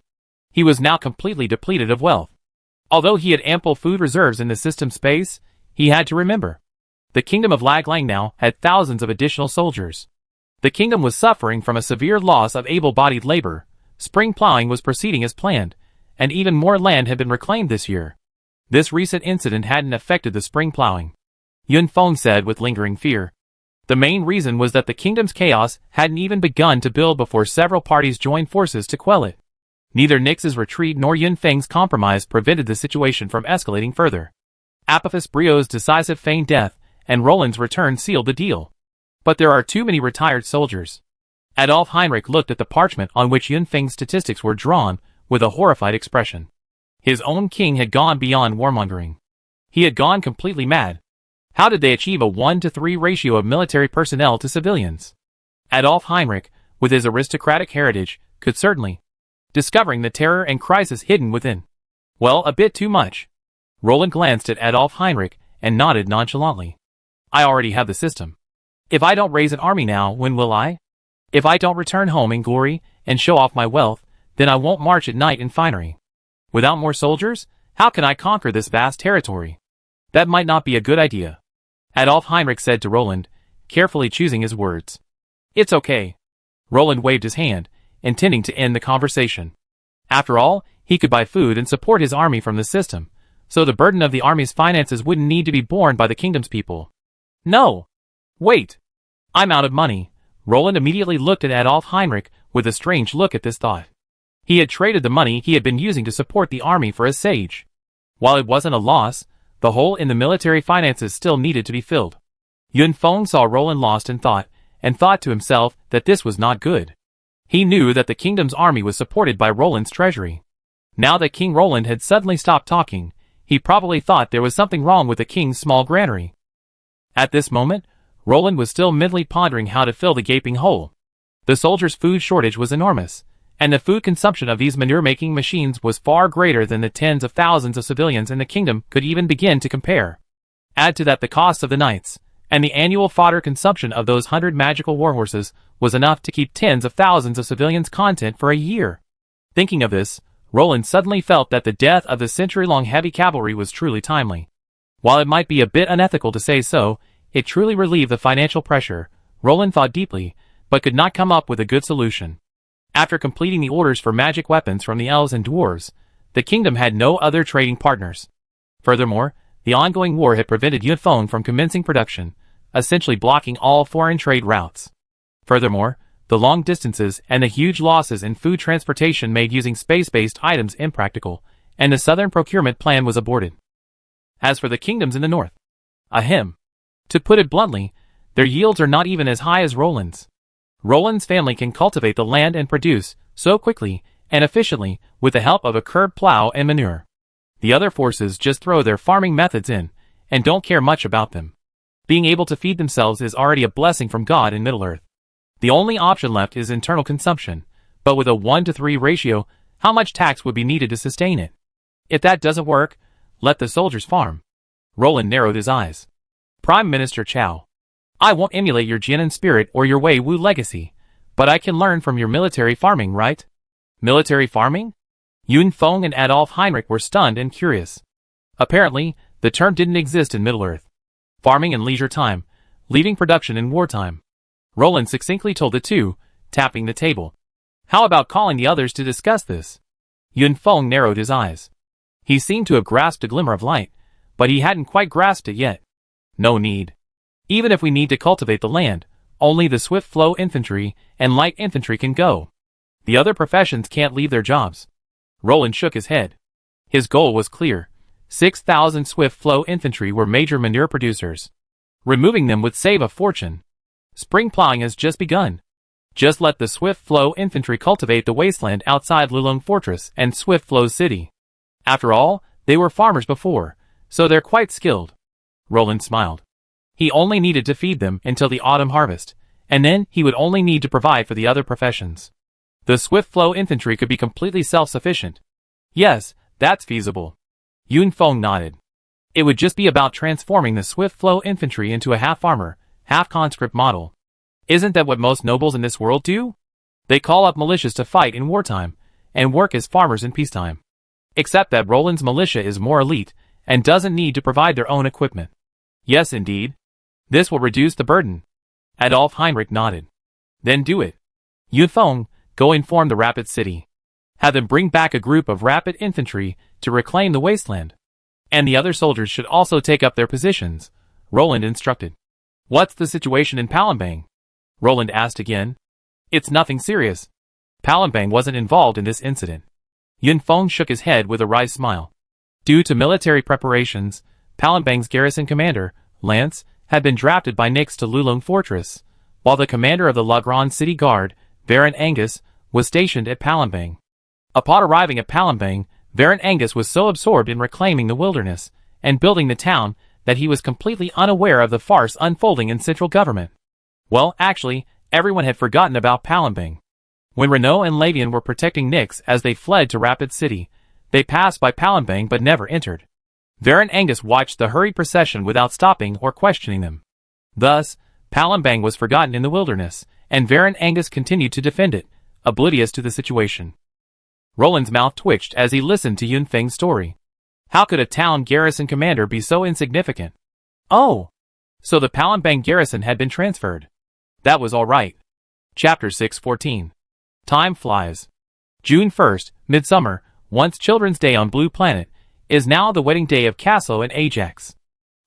He was now completely depleted of wealth. Although he had ample food reserves in the system space, he had to remember. The kingdom of Lag Lang now had thousands of additional soldiers. The kingdom was suffering from a severe loss of able-bodied labor. Spring plowing was proceeding as planned, and even more land had been reclaimed this year. This recent incident hadn't affected the spring plowing. Yun Feng said with lingering fear. The main reason was that the kingdom's chaos hadn't even begun to build before several parties joined forces to quell it. Neither Nix's retreat nor Yun Feng's compromise prevented the situation from escalating further. Apophis Brio's decisive feigned death and Roland's return sealed the deal. But there are too many retired soldiers. Adolf Heinrich looked at the parchment on which Yun Feng's statistics were drawn with a horrified expression. His own king had gone beyond warmongering. He had gone completely mad. How did they achieve a 1-to-3 ratio of military personnel to civilians? Adolf Heinrich, with his aristocratic heritage, could certainly. Discovering the terror and crisis hidden within. Well, a bit too much. Roland glanced at Adolf Heinrich and nodded nonchalantly. I already have the system. If I don't raise an army now, when will I? If I don't return home in glory and show off my wealth, then I won't march at night in finery. Without more soldiers, how can I conquer this vast territory? That might not be a good idea. Adolf Heinrich said to Roland, carefully choosing his words. It's okay. Roland waved his hand, intending to end the conversation. After all, he could buy food and support his army from the system, so the burden of the army's finances wouldn't need to be borne by the kingdom's people. No! Wait! I'm out of money. Roland immediately looked at Adolf Heinrich with a strange look at this thought. He had traded the money he had been using to support the army for a sage. While it wasn't a loss, the hole in the military finances still needed to be filled. Yun Feng saw Roland lost in thought, and thought to himself that this was not good. He knew that the kingdom's army was supported by Roland's treasury. Now that King Roland had suddenly stopped talking, he probably thought there was something wrong with the king's small granary. At this moment, Roland was still mentally pondering how to fill the gaping hole. The soldiers' food shortage was enormous, and the food consumption of these manure-making machines was far greater than the tens of thousands of civilians in the kingdom could even begin to compare. Add to that the costs of the knights, and the annual fodder consumption of those 100 magical warhorses was enough to keep tens of thousands of civilians content for a year. Thinking of this, Roland suddenly felt that the death of the century-long heavy cavalry was truly timely. While it might be a bit unethical to say so, it truly relieved the financial pressure. Roland thought deeply, but could not come up with a good solution. After completing the orders for magic weapons from the elves and dwarves, the kingdom had no other trading partners. Furthermore, the ongoing war had prevented Yun Feng from commencing production, essentially blocking all foreign trade routes. Furthermore, the long distances and the huge losses in food transportation made using space-based items impractical, and the southern procurement plan was aborted. As for the kingdoms in the north, to put it bluntly, their yields are not even as high as Roland's. Roland's family can cultivate the land and produce so quickly and efficiently with the help of a curb plow and manure. The other forces just throw their farming methods in and don't care much about them. Being able to feed themselves is already a blessing from God in Middle-earth. The only option left is internal consumption, but with a 1-to-3 ratio, how much tax would be needed to sustain it? If that doesn't work, let the soldiers farm. Roland narrowed his eyes. Prime Minister Chow, I won't emulate your Jianan spirit or your Wei Wu legacy, but I can learn from your military farming, right? Military farming? Yun Feng and Adolf Heinrich were stunned and curious. Apparently, the term didn't exist in Middle-earth. Farming in leisure time, leaving production in wartime. Roland succinctly told the two, tapping the table. How about calling the others to discuss this? Yun Feng narrowed his eyes. He seemed to have grasped a glimmer of light, but he hadn't quite grasped it yet. No need. Even if we need to cultivate the land, only the swift flow infantry and light infantry can go. The other professions can't leave their jobs. Roland shook his head. His goal was clear. 6,000 swift flow infantry were major manure producers. Removing them would save a fortune. Spring plowing has just begun. Just let the swift flow infantry cultivate the wasteland outside Lulong Fortress and Swift Flow City. After all, they were farmers before, so they're quite skilled. Roland smiled. He only needed to feed them until the autumn harvest, and then he would only need to provide for the other professions. The swift flow infantry could be completely self-sufficient. Yes, that's feasible. Yun Feng nodded. It would just be about transforming the swift flow infantry into a half-farmer, half-conscript model. Isn't that what most nobles in this world do? They call up militias to fight in wartime, and work as farmers in peacetime. Except that Roland's militia is more elite, and doesn't need to provide their own equipment. Yes, indeed. This will reduce the burden. Adolf Heinrich nodded. Then do it. Yun Feng, go inform the Rapid City. Have them bring back a group of rapid infantry to reclaim the wasteland. And the other soldiers should also take up their positions, Roland instructed. What's the situation in Palembang? Roland asked again. It's nothing serious. Palembang wasn't involved in this incident. Yun Feng shook his head with a wry smile. Due to military preparations, Palembang's garrison commander, Lance, had been drafted by Nix to Lulong Fortress, while the commander of the La Grande City Guard, Baron Angus, was stationed at Palembang. Upon arriving at Palembang, Baron Angus was so absorbed in reclaiming the wilderness and building the town that he was completely unaware of the farce unfolding in central government. Well, actually, everyone had forgotten about Palembang. When Renault and Lavian were protecting Nix as they fled to Rapid City, they passed by Palembang but never entered. Baron Angus watched the hurried procession without stopping or questioning them. Thus, Palembang was forgotten in the wilderness, and Baron Angus continued to defend it, oblivious to the situation. Roland's mouth twitched as he listened to Yun Feng's story. How could a town garrison commander be so insignificant? Oh! So the Palembang garrison had been transferred. That was all right. Chapter 614. Time flies. June 1st, midsummer, once Children's Day on Blue Planet, is now the wedding day of Castle and Ajax.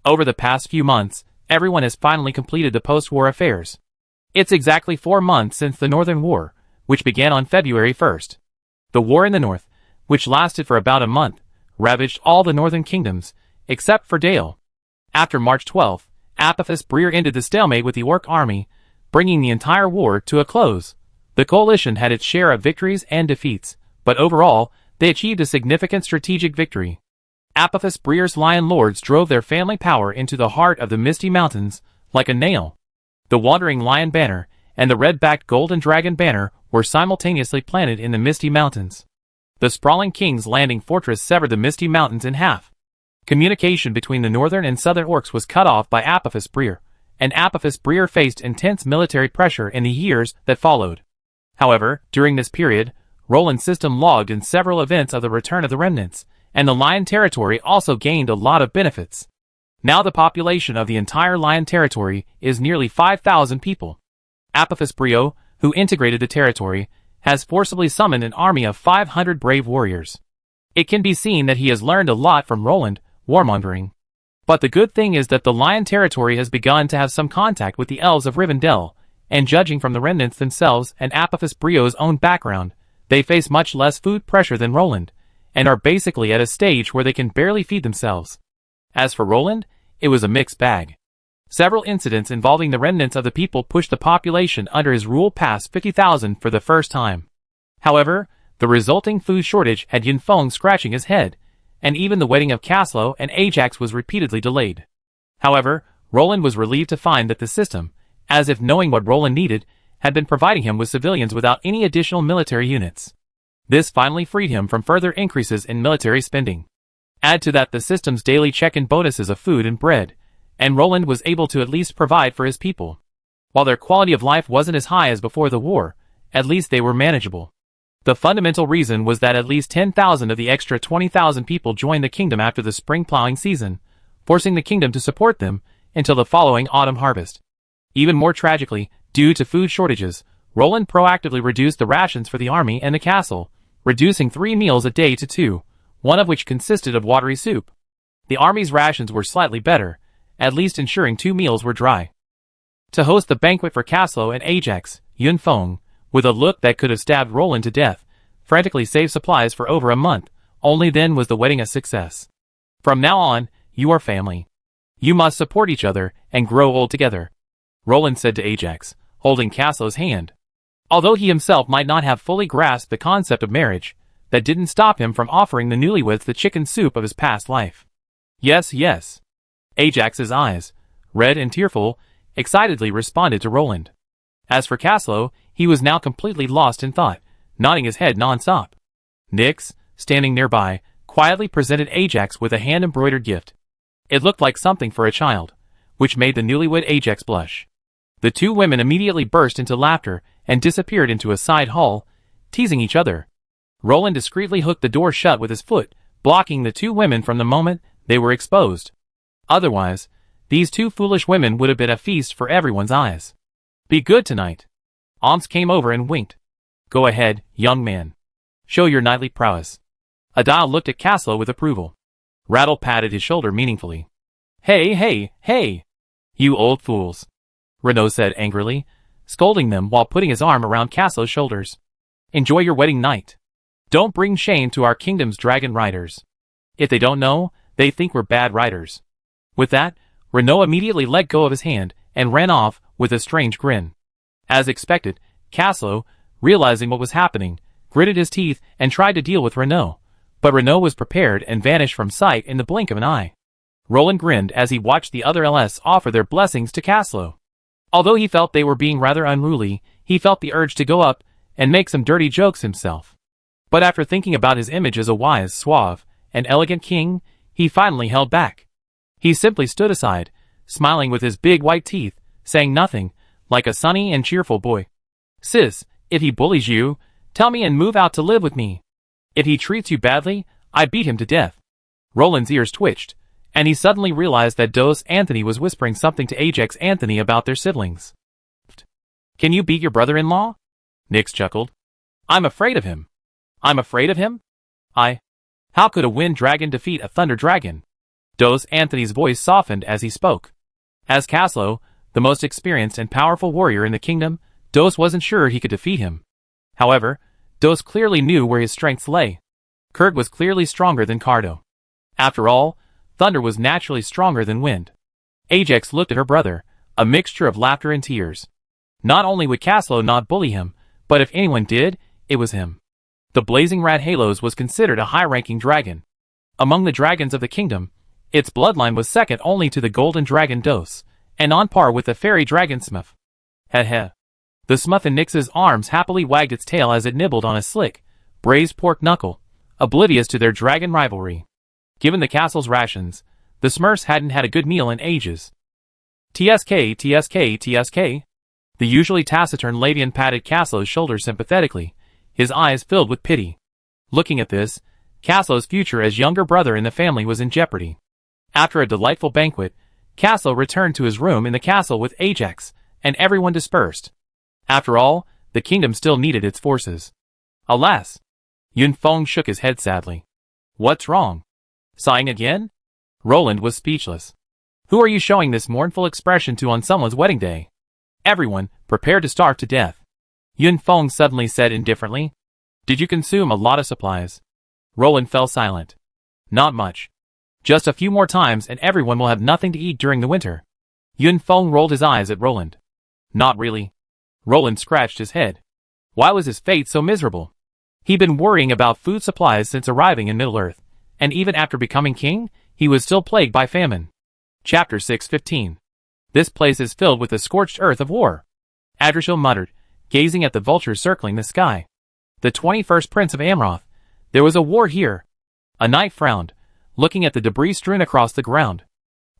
Over the past few months, everyone has finally completed the post-war affairs. It's exactly 4 months since the Northern War, which began on February 1st. The war in the north, which lasted for about a month, ravaged all the northern kingdoms, except for Dale. After March 12, Apophis Breer ended the stalemate with the Orc army, bringing the entire war to a close. The coalition had its share of victories and defeats, but overall, they achieved a significant strategic victory. Apophis Breer's Lion Lords drove their family power into the heart of the Misty Mountains, like a nail. The Wandering Lion banner and the red-backed Golden Dragon banner were simultaneously planted in the Misty Mountains. The sprawling King's Landing fortress severed the Misty Mountains in half. Communication between the northern and southern orcs was cut off by Apophis Breer, and Apophis Breer faced intense military pressure in the years that followed. However, during this period, Roland's system logged in several events of the return of the remnants, and the Lion territory also gained a lot of benefits. Now the population of the entire Lion territory is nearly 5,000 people. Apophis Breer, who integrated the territory, has forcibly summoned an army of 500 brave warriors. It can be seen that he has learned a lot from Roland, warmongering. But the good thing is that the Lion territory has begun to have some contact with the elves of Rivendell, and judging from the remnants themselves and Apophis Breer's own background, they face much less food pressure than Roland, and are basically at a stage where they can barely feed themselves. As for Roland, it was a mixed bag. Several incidents involving the remnants of the people pushed the population under his rule past 50,000 for the first time. However, the resulting food shortage had Yunfeng scratching his head, and even the wedding of Caslo and Ajax was repeatedly delayed. However, Roland was relieved to find that the system, as if knowing what Roland needed, had been providing him with civilians without any additional military units. This finally freed him from further increases in military spending. Add to that the system's daily check-in bonuses of food and bread, and Roland was able to at least provide for his people. While their quality of life wasn't as high as before the war, at least they were manageable. The fundamental reason was that at least 10,000 of the extra 20,000 people joined the kingdom after the spring plowing season, forcing the kingdom to support them until the following autumn harvest. Even more tragically, due to food shortages, Roland proactively reduced the rations for the army and the castle, reducing 3 meals a day to 2, one of which consisted of watery soup. The army's rations were slightly better, at least ensuring 2 meals were dry. To host the banquet for Caslo and Ajax, Yunfeng, with a look that could have stabbed Roland to death, frantically saved supplies for over a month. Only then was the wedding a success. From now on, you are family. You must support each other and grow old together, Roland said to Ajax, holding Caslo's hand. Although he himself might not have fully grasped the concept of marriage, that didn't stop him from offering the newlyweds the chicken soup of his past life. Yes, yes. Ajax's eyes, red and tearful, excitedly responded to Roland. As for Caslo, he was now completely lost in thought, nodding his head non-stop. Nyx, standing nearby, quietly presented Ajax with a hand-embroidered gift. It looked like something for a child, which made the newlywed Ajax blush. The two women immediately burst into laughter and disappeared into a side hall, teasing each other. Roland discreetly hooked the door shut with his foot, blocking the two women from the moment they were exposed. Otherwise, these two foolish women would have been a feast for everyone's eyes. Be good tonight. Oms came over and winked. Go ahead, young man. Show your knightly prowess. Adile looked at Caslo with approval. Rattle patted his shoulder meaningfully. Hey, hey, hey! You old fools, Renaud said angrily, scolding them while putting his arm around Caslo's shoulders. Enjoy your wedding night. Don't bring shame to our kingdom's dragon riders. If they don't know, they think we're bad riders. With that, Renaud immediately let go of his hand and ran off with a strange grin. As expected, Caslo, realizing what was happening, gritted his teeth and tried to deal with Renaud, but Renaud was prepared and vanished from sight in the blink of an eye. Roland grinned as he watched the other LS offer their blessings to Caslo. Although he felt they were being rather unruly, he felt the urge to go up and make some dirty jokes himself. But after thinking about his image as a wise, suave, and elegant king, he finally held back. He simply stood aside, smiling with his big white teeth, saying nothing, like a sunny and cheerful boy. Sis, if he bullies you, tell me and move out to live with me. If he treats you badly, I beat him to death. Roland's ears twitched, and he suddenly realized that Dos Anthony was whispering something to Ajax Anthony about their siblings. Can you beat your brother-in-law? Nyx chuckled. I'm afraid of him. I'm afraid of him? How could a wind dragon defeat a thunder dragon? Dos Anthony's voice softened as he spoke. As Caslo, the most experienced and powerful warrior in the kingdom, Dos wasn't sure he could defeat him. However, Dos clearly knew where his strengths lay. Kurg was clearly stronger than Cardo. After all, thunder was naturally stronger than wind. Ajax looked at her brother, a mixture of laughter and tears. Not only would Caslow not bully him, but if anyone did, it was him. The Blazing Rat Halos was considered a high-ranking dragon. Among the dragons of the kingdom, its bloodline was second only to the golden dragon Dos, and on par with the fairy dragon Smurf. Heh heh. The Smurf in Nyx's arms happily wagged its tail as it nibbled on a slick, braised pork knuckle, oblivious to their dragon rivalry. Given the castle's rations, the Smurfs hadn't had a good meal in ages. TSK, TSK, TSK. The usually taciturn Lavian patted Caslow's shoulder sympathetically, his eyes filled with pity. Looking at this, Caslow's future as younger brother in the family was in jeopardy. After a delightful banquet, Caslow returned to his room in the castle with Ajax, and everyone dispersed. After all, the kingdom still needed its forces. Alas! Yun Feng shook his head sadly. What's wrong? Sighing again? Roland was speechless. Who are you showing this mournful expression to on someone's wedding day? Everyone, prepare to starve to death. Yun Feng suddenly said indifferently. Did you consume a lot of supplies? Roland fell silent. Not much. Just a few more times and everyone will have nothing to eat during the winter. Yun Feng rolled his eyes at Roland. Not really. Roland scratched his head. Why was his fate so miserable? He'd been worrying about food supplies since arriving in Middle-earth, and even after becoming king, he was still plagued by famine. Chapter 6:15. This place is filled with the scorched earth of war. Adrashil muttered, gazing at the vultures circling the sky. The 21st Prince of Amroth. There was a war here. A knight frowned, looking at the debris strewn across the ground.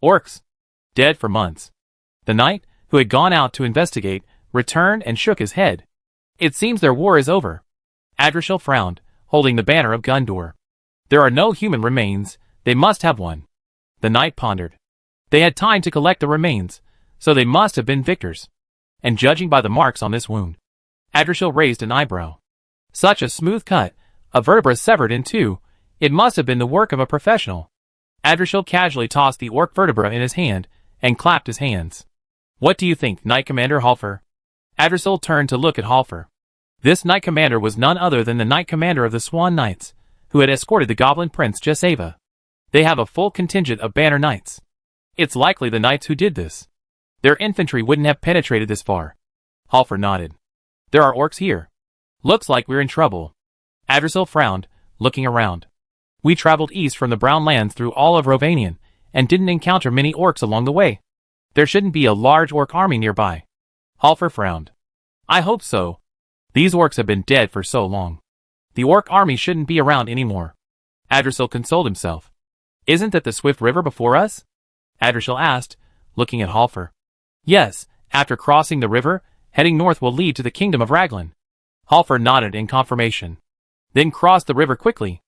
Orcs. Dead for months. The knight, who had gone out to investigate, returned and shook his head. It seems their war is over. Adrashil frowned, holding the banner of Gundor. There are no human remains, they must have one. The knight pondered. They had time to collect the remains, so they must have been victors. And judging by the marks on this wound. Adrashil raised an eyebrow. Such a smooth cut, a vertebra severed in two, it must have been the work of a professional. Adrashil casually tossed the orc vertebra in his hand, and clapped his hands. What do you think, Knight Commander Halfor? Adrashil turned to look at Halfor. This Knight Commander was none other than the Knight Commander of the Swan Knights, who had escorted the Goblin Prince Jesava. They have a full contingent of banner knights. It's likely the knights who did this. Their infantry wouldn't have penetrated this far. Halfor nodded. There are orcs here. Looks like we're in trouble. Adrashil frowned, looking around. We traveled east from the Brown Lands through all of Rovanian, and didn't encounter many orcs along the way. There shouldn't be a large orc army nearby. Halfor frowned. I hope so. These orcs have been dead for so long. The orc army shouldn't be around anymore. Adrashil consoled himself. Isn't that the swift river before us? Adrashil asked, looking at Halfor. Yes, after crossing the river, heading north will lead to the kingdom of Raglan. Halfor nodded in confirmation. Then cross the river quickly.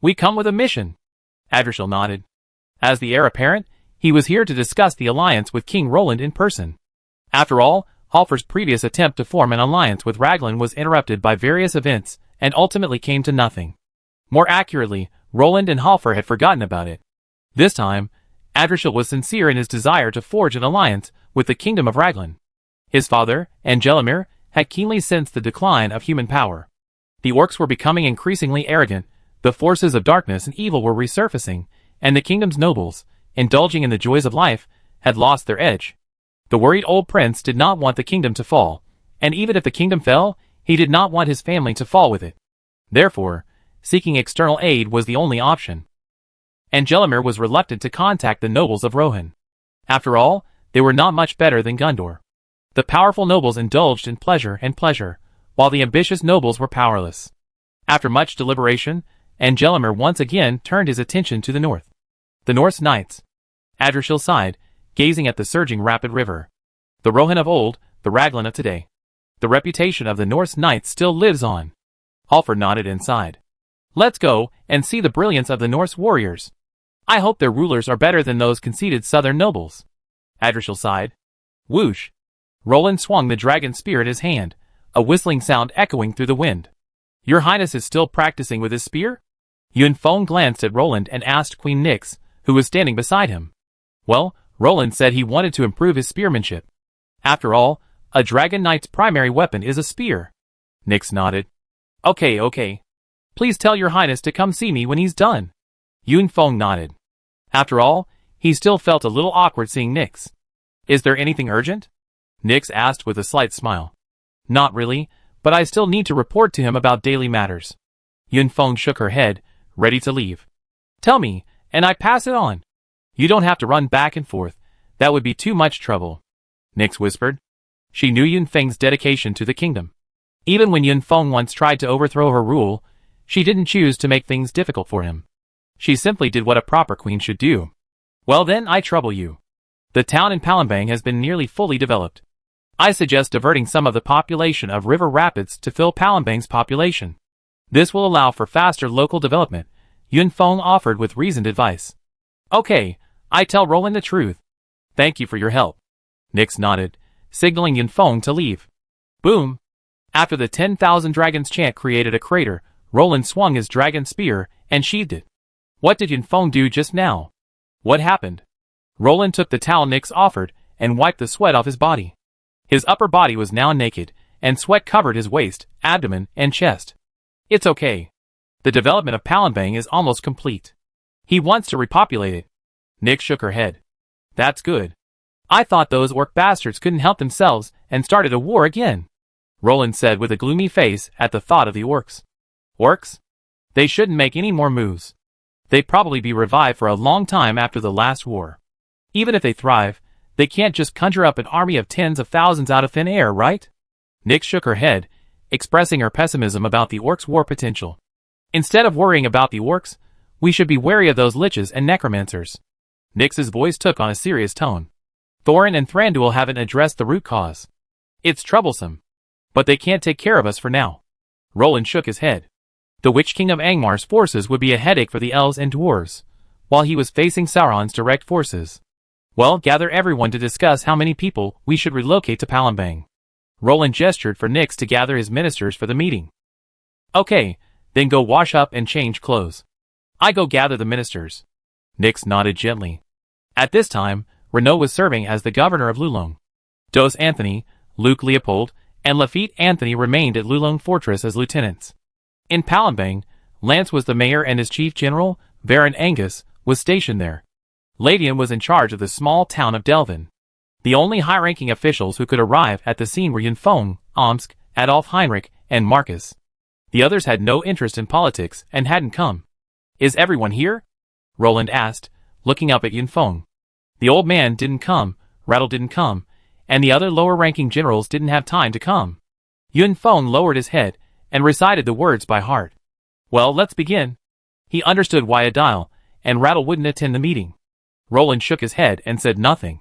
We come with a mission. Adrashil nodded. As the heir apparent, he was here to discuss the alliance with King Roland in person. After all, Halfor's previous attempt to form an alliance with Raglan was interrupted by various events, and ultimately came to nothing. More accurately, Roland and Halfor had forgotten about it. This time, Adrashil was sincere in his desire to forge an alliance with the kingdom of Raglan. His father, Angelimir, had keenly sensed the decline of human power. The orcs were becoming increasingly arrogant, the forces of darkness and evil were resurfacing, and the kingdom's nobles, indulging in the joys of life, had lost their edge. The worried old prince did not want the kingdom to fall, and even if the kingdom fell, he did not want his family to fall with it. Therefore, seeking external aid was the only option. Angelimir was reluctant to contact the nobles of Rohan. After all, they were not much better than Gundor. The powerful nobles indulged in pleasure, while the ambitious nobles were powerless. After much deliberation, Angelimir once again turned his attention to the north. The Norse Knights. Adrashil sighed, gazing at the surging rapid river. The Rohan of old, the Raglan of today. The reputation of the Norse Knights still lives on. Halfor nodded and sighed. Let's go and see the brilliance of the Norse warriors. I hope their rulers are better than those conceited southern nobles. Adrashil sighed. Whoosh. Roland swung the dragon spear in his hand, a whistling sound echoing through the wind. Your Highness is still practicing with his spear? Yun Feng glanced at Roland and asked Queen Nyx, who was standing beside him. Well, Roland said he wanted to improve his spearmanship. After all, a dragon knight's primary weapon is a spear. Nyx nodded. Okay. Please tell your Highness to come see me when he's done. Yun Feng nodded. After all, he still felt a little awkward seeing Nix. Is there anything urgent? Nix asked with a slight smile. Not really, but I still need to report to him about daily matters. Yun Feng shook her head, ready to leave. Tell me, and I pass it on. You don't have to run back and forth. That would be too much trouble. Nix whispered. She knew Yun Feng's dedication to the kingdom. Even when Yun Feng once tried to overthrow her rule, she didn't choose to make things difficult for him. She simply did what a proper queen should do. Well then, I trouble you. The town in Palembang has been nearly fully developed. I suggest diverting some of the population of River Rapids to fill Palembang's population. This will allow for faster local development, Yun Feng offered with reasoned advice. Okay, I tell Roland the truth. Thank you for your help. Nix nodded, signaling Yun Feng to leave. Boom! After the 10,000 dragons chant created a crater, Roland swung his dragon spear and sheathed it. What did Yun Feng do just now? What happened? Roland took the towel Nix offered and wiped the sweat off his body. His upper body was now naked, and sweat covered his waist, abdomen, and chest. It's okay. The development of Palembang is almost complete. He wants to repopulate it. Nix shook her head. That's good. I thought those orc bastards couldn't help themselves and started a war again. Roland said with a gloomy face at the thought of the orcs. Orcs? They shouldn't make any more moves. They'd probably be revived for a long time after the last war. Even if they thrive, they can't just conjure up an army of tens of thousands out of thin air, right? Nix shook her head, expressing her pessimism about the orcs' war potential. Instead of worrying about the orcs, we should be wary of those liches and necromancers. Nix's voice took on a serious tone. Thorin and Thranduil haven't addressed the root cause. It's troublesome. But they can't take care of us for now. Roland shook his head. The Witch King of Angmar's forces would be a headache for the elves and dwarves, while he was facing Sauron's direct forces. Well, gather everyone to discuss how many people we should relocate to Palembang. Roland gestured for Nix to gather his ministers for the meeting. Okay, then go wash up and change clothes. I go gather the ministers. Nix nodded gently. At this time, Renaud was serving as the governor of Lulong. Dos Anthony, Luke Leopold, and Lafitte Anthony remained at Lulong Fortress as lieutenants. In Palembang, Lance was the mayor and his chief general, Baron Angus, was stationed there. Ladian was in charge of the small town of Delvin. The only high-ranking officials who could arrive at the scene were Yun Feng, Omsk, Adolf Heinrich, and Marcus. The others had no interest in politics and hadn't come. Is everyone here? Roland asked, looking up at Yun Feng. The old man didn't come, Rattle didn't come, and the other lower-ranking generals didn't have time to come. Yun Feng lowered his head and recited the words by heart. Well, let's begin. He understood why Adile and Rattle wouldn't attend the meeting. Roland shook his head and said nothing.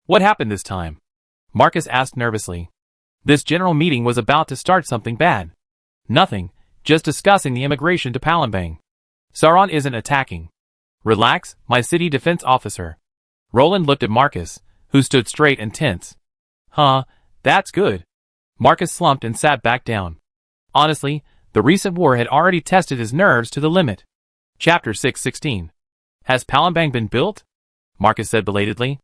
What happened this time? Marcus asked nervously. This general meeting was about to start something bad. Nothing, just discussing the immigration to Palembang. Sauron isn't attacking. Relax, my city defense officer. Roland looked at Marcus, who stood straight and tense. Huh, that's good. Marcus slumped and sat back down. Honestly, the recent war had already tested his nerves to the limit. Chapter 6:16. Has Palembang been built? Marcus said belatedly.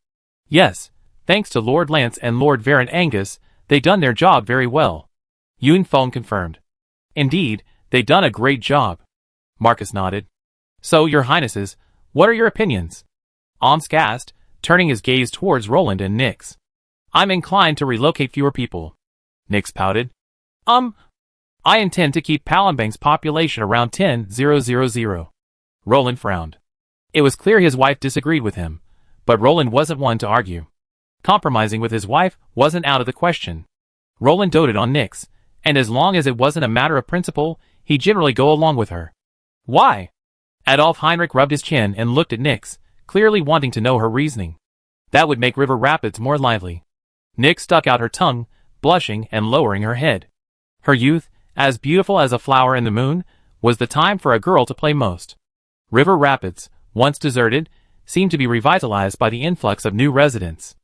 Yes, thanks to Lord Lance and Lord Baron Angus, they done their job very well. Yun Feng confirmed. Indeed, they done a great job. Marcus nodded. So, your highnesses, what are your opinions? Omsk asked, turning his gaze towards Roland and Nix. I'm inclined to relocate fewer people. Nix pouted. I intend to keep Palembang's population around 10,000. Roland frowned. It was clear his wife disagreed with him, but Roland wasn't one to argue. Compromising with his wife wasn't out of the question. Roland doted on Nix, and as long as it wasn't a matter of principle, he'd generally go along with her. Why? Adolf Heinrich rubbed his chin and looked at Nix, clearly wanting to know her reasoning. That would make River Rapids more lively. Nix stuck out her tongue, blushing and lowering her head. Her youth, as beautiful as a flower in the moon, was the time for a girl to play most. River Rapids, once deserted, seemed to be revitalized by the influx of new residents.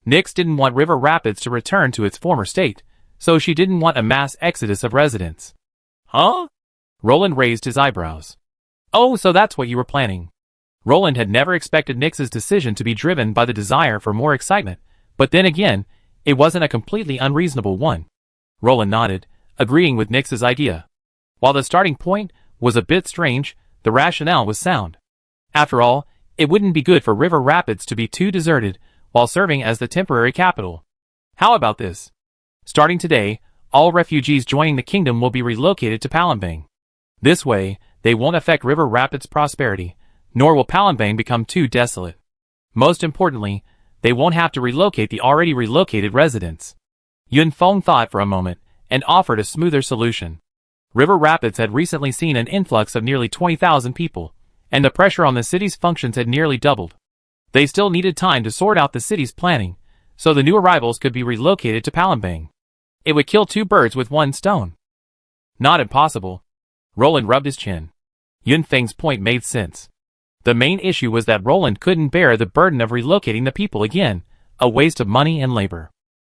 Nix didn't want River Rapids to return to its former state, so she didn't want a mass exodus of residents. Huh? Roland raised his eyebrows. Oh, so that's what you were planning. Roland had never expected Nix's decision to be driven by the desire for more excitement, but then again, it wasn't a completely unreasonable one. Roland nodded, agreeing with Nix's idea. While the starting point was a bit strange, the rationale was sound. After all, it wouldn't be good for River Rapids to be too deserted while serving as the temporary capital. How about this? Starting today, all refugees joining the kingdom will be relocated to Palembang. This way, they won't affect River Rapids' prosperity, nor will Palembang become too desolate. Most importantly, they won't have to relocate the already relocated residents. Yun Feng thought for a moment and offered a smoother solution. River Rapids had recently seen an influx of nearly 20,000 people, and the pressure on the city's functions had nearly doubled. They still needed time to sort out the city's planning, so the new arrivals could be relocated to Palembang. It would kill two birds with one stone. Not impossible. Roland rubbed his chin. Yun Feng's point made sense. The main issue was that Roland couldn't bear the burden of relocating the people again, a waste of money and labor.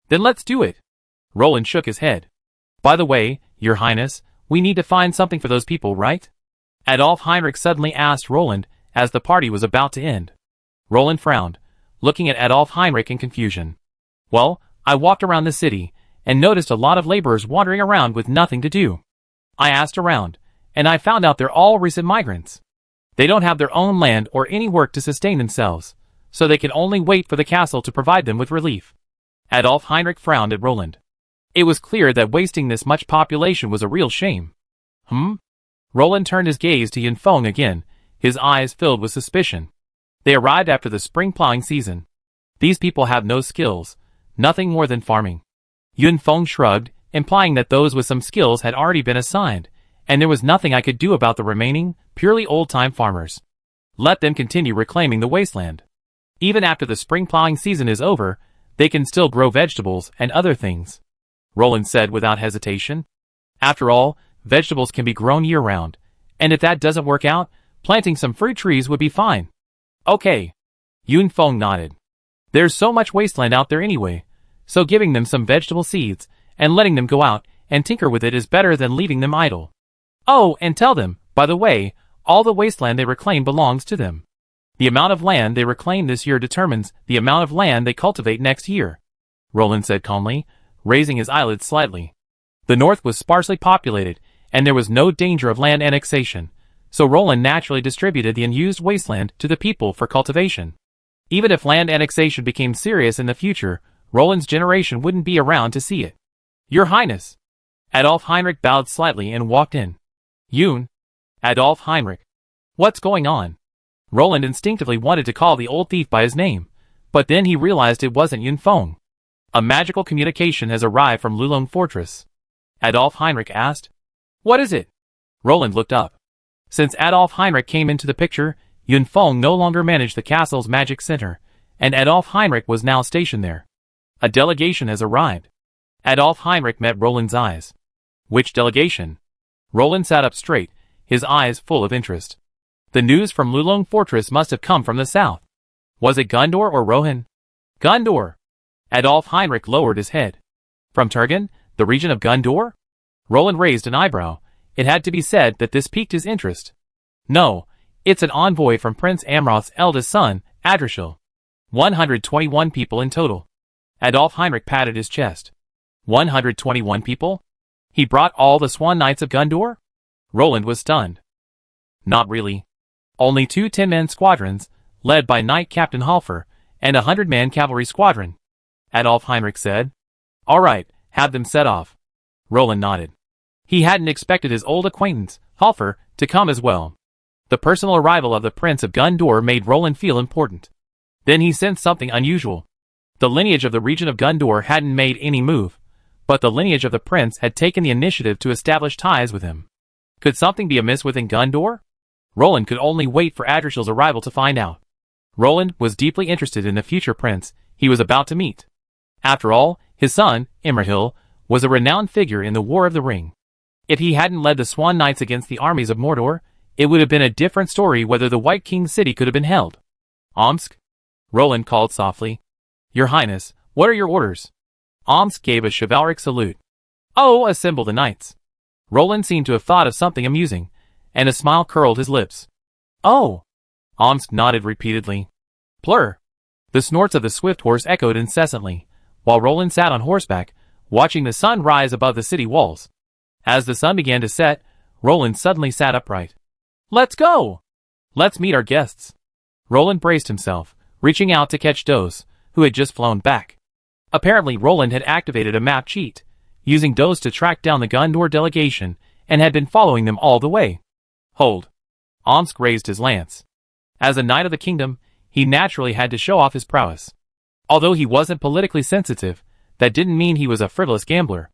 Then let's do it. Roland shook his head. By the way, Your Highness, we need to find something for those people, right? Adolf Heinrich suddenly asked Roland as the party was about to end. Roland frowned, looking at Adolf Heinrich in confusion. Well, I walked around the city and noticed a lot of laborers wandering around with nothing to do. I asked around, and I found out they're all recent migrants. They don't have their own land or any work to sustain themselves, so they can only wait for the castle to provide them with relief. Adolf Heinrich frowned at Roland. It was clear that wasting this much population was a real shame. Roland turned his gaze to Yun Feng again, his eyes filled with suspicion. They arrived after the spring plowing season. These people have no skills, nothing more than farming. Yun Feng shrugged, implying that those with some skills had already been assigned, and there was nothing I could do about the remaining, purely old-time farmers. Let them continue reclaiming the wasteland. Even after the spring plowing season is over, they can still grow vegetables and other things. Roland said without hesitation. After all, vegetables can be grown year-round, and if that doesn't work out, planting some fruit trees would be fine. Okay. Yun Feng nodded. There's so much wasteland out there anyway, so giving them some vegetable seeds and letting them go out and tinker with it is better than leaving them idle. Oh, and tell them, by the way, all the wasteland they reclaim belongs to them. The amount of land they reclaim this year determines the amount of land they cultivate next year, Roland said calmly, raising his eyelids slightly. The north was sparsely populated, and there was no danger of land annexation, so Roland naturally distributed the unused wasteland to the people for cultivation. Even if land annexation became serious in the future, Roland's generation wouldn't be around to see it. Your Highness! Adolf Heinrich bowed slightly and walked in. Yun. Adolf Heinrich. What's going on? Roland instinctively wanted to call the old thief by his name, but then he realized it wasn't Yun Feng. A magical communication has arrived from Lulong Fortress. Adolf Heinrich asked. What is it? Roland looked up. Since Adolf Heinrich came into the picture, Yun Feng no longer managed the castle's magic center, and Adolf Heinrich was now stationed there. A delegation has arrived. Adolf Heinrich met Roland's eyes. Which delegation? Roland sat up straight, his eyes full of interest. The news from Lulong Fortress must have come from the south. Was it Gundor or Rohan? Gundor. Adolf Heinrich lowered his head. From Turgan, the region of Gundor? Roland raised an eyebrow. It had to be said that this piqued his interest. No, it's an envoy from Prince Amroth's eldest son, Adrashil. 121 people in total. Adolf Heinrich patted his chest. 121 people? He brought all the Swan Knights of Gundor? Roland was stunned. Not really. Only 2 10-man squadrons, led by Knight Captain Halfer, and a 100-man cavalry squadron. Adolf Heinrich said. All right, have them set off. Roland nodded. He hadn't expected his old acquaintance, Halfer, to come as well. The personal arrival of the Prince of Gundor made Roland feel important. Then he sensed something unusual. The lineage of the region of Gundor hadn't made any move, but the lineage of the prince had taken the initiative to establish ties with him. Could something be amiss within Gundor? Roland could only wait for Adrashil's arrival to find out. Roland was deeply interested in the future prince he was about to meet. After all, his son, Imrahil, was a renowned figure in the War of the Ring. If he hadn't led the Swan Knights against the armies of Mordor, it would have been a different story whether the White King's city could have been held. Omsk? Roland called softly. Your Highness, what are your orders? Omsk gave a chivalric salute. Oh, assemble the knights. Roland seemed to have thought of something amusing, and a smile curled his lips. Oh! Omsk nodded repeatedly. Plur! The snorts of the swift horse echoed incessantly, while Roland sat on horseback, watching the sun rise above the city walls. As the sun began to set, Roland suddenly sat upright. Let's go! Let's meet our guests. Roland braced himself, reaching out to catch Dose, who had just flown back. Apparently Roland had activated a map cheat, using Dose to track down the Gondor delegation, and had been following them all the way. Hold. Omsk raised his lance. As a knight of the kingdom, he naturally had to show off his prowess. Although he wasn't politically sensitive, that didn't mean he was a frivolous gambler.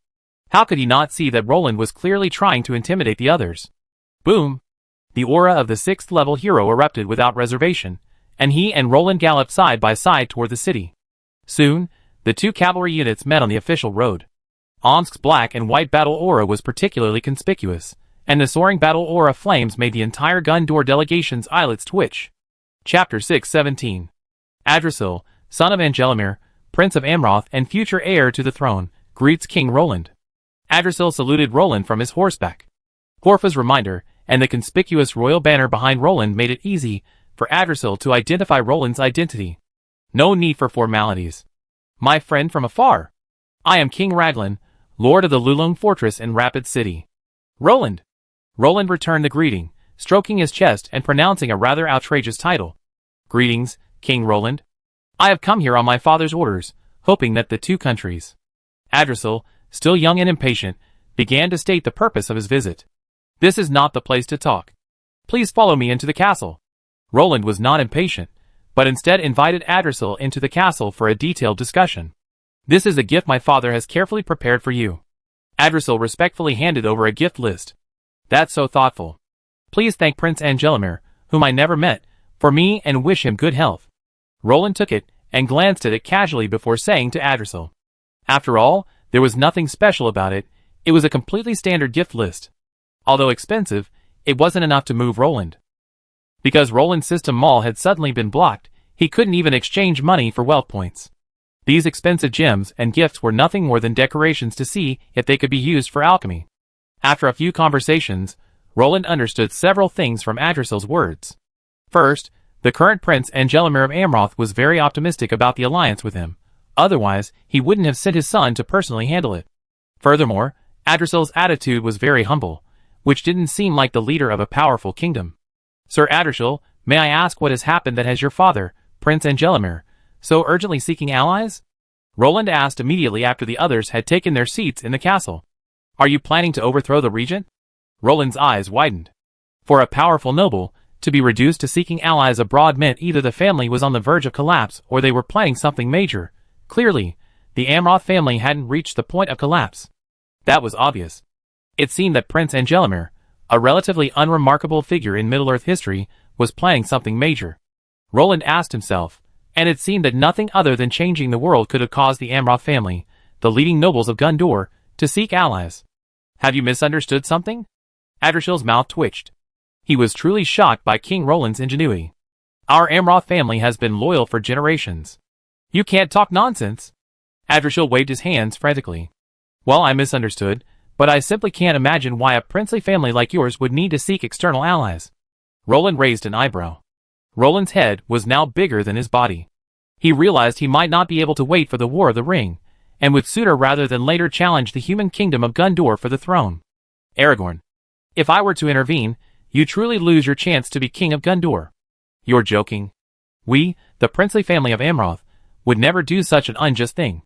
How could he not see that Roland was clearly trying to intimidate the others? Boom! The aura of the 6th level hero erupted without reservation, and he and Roland galloped side by side toward the city. Soon, the two cavalry units met on the official road. Omsk's black and white battle aura was particularly conspicuous, and the soaring battle aura flames made the entire Gondor delegation's eyelids twitch. Chapter 6:17. Adrasil, son of Angelimir, Prince of Amroth and future heir to the throne, greets King Roland. Adrasil saluted Roland from his horseback. Horfa's reminder, and the conspicuous royal banner behind Roland made it easy for Adrasil to identify Roland's identity. No need for formalities. My friend from afar. I am King Raglan, Lord of the Lulung Fortress in Rapid City. Roland. Roland returned the greeting, stroking his chest and pronouncing a rather outrageous title. Greetings, King Roland. I have come here on my father's orders, hoping that the two countries. Adrasil, still young and impatient, began to state the purpose of his visit. This is not the place to talk. Please follow me into the castle. Roland was not impatient, but instead invited Adrasil into the castle for a detailed discussion. This is a gift my father has carefully prepared for you. Adrasil respectfully handed over a gift list. That's so thoughtful. Please thank Prince Angelimir, whom I never met, for me and wish him good health. Roland took it and glanced at it casually before saying to Adrasil. After all, there was nothing special about it. It was a completely standard gift list. Although expensive, it wasn't enough to move Roland. Because Roland's system mall had suddenly been blocked, he couldn't even exchange money for wealth points. These expensive gems and gifts were nothing more than decorations to see if they could be used for alchemy. After a few conversations, Roland understood several things from Adrasil's words. First, the current Prince Angelimir of Amroth was very optimistic about the alliance with him. Otherwise, he wouldn't have sent his son to personally handle it. Furthermore, Adrasil's attitude was very humble, which didn't seem like the leader of a powerful kingdom. Sir Adrasil, may I ask what has happened that has your father, Prince Angelimir, so urgently seeking allies? Roland asked immediately after the others had taken their seats in the castle. Are you planning to overthrow the regent? Roland's eyes widened. For a powerful noble, to be reduced to seeking allies abroad meant either the family was on the verge of collapse or they were planning something major. Clearly, the Amroth family hadn't reached the point of collapse. That was obvious. It seemed that Prince Angelimir, a relatively unremarkable figure in Middle-earth history, was planning something major. Roland asked himself, and it seemed that nothing other than changing the world could have caused the Amroth family, the leading nobles of Gondor, to seek allies. Have you misunderstood something? Adrasil's mouth twitched. He was truly shocked by King Roland's ingenuity. Our Amroth family has been loyal for generations. You can't talk nonsense. Adrasil waved his hands frantically. Well, I misunderstood, but I simply can't imagine why a princely family like yours would need to seek external allies. Roland raised an eyebrow. Roland's head was now bigger than his body. He realized he might not be able to wait for the War of the Ring, and would sooner rather than later challenge the human kingdom of Gondor for the throne. Aragorn. If I were to intervene, you truly lose your chance to be king of Gondor. You're joking. We, the princely family of Amroth, would never do such an unjust thing.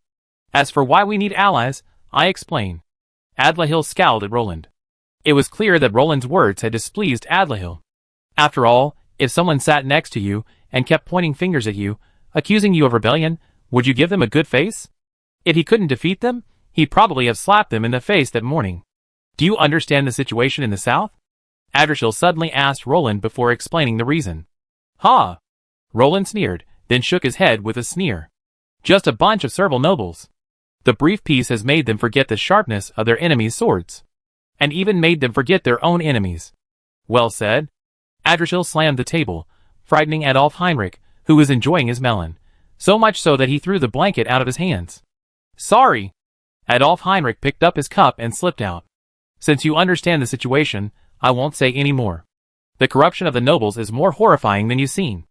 As for why we need allies, I explain. Adlahil scowled at Roland. It was clear that Roland's words had displeased Adlahil. After all, if someone sat next to you and kept pointing fingers at you, accusing you of rebellion, would you give them a good face? If he couldn't defeat them, he'd probably have slapped them in the face that morning. Do you understand the situation in the south? Adrasil suddenly asked Roland before explaining the reason. Ha! Roland sneered, then shook his head with a sneer. Just a bunch of servile nobles. The brief peace has made them forget the sharpness of their enemies' swords. And even made them forget their own enemies. Well said. Adrasil slammed the table, frightening Adolf Heinrich, who was enjoying his melon, so much so that he threw the blanket out of his hands. Sorry. Adolf Heinrich picked up his cup and slipped out. Since you understand the situation, I won't say any more. The corruption of the nobles is more horrifying than you've seen.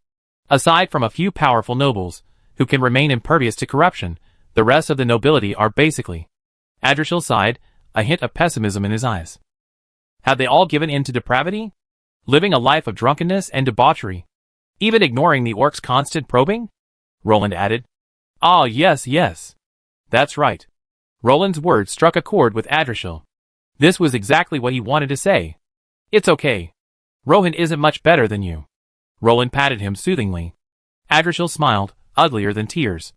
Aside from a few powerful nobles, who can remain impervious to corruption, the rest of the nobility are basically. Adrasil sighed, a hint of pessimism in his eyes. Have they all given in to depravity? living a life of drunkenness and debauchery. Even ignoring the orcs' constant probing? Roland added. Ah, yes, yes. That's right. Roland's words struck a chord with Adrishil. This was exactly what he wanted to say. It's okay. Rohan isn't much better than you. Roland patted him soothingly. Adrishil smiled, uglier than tears.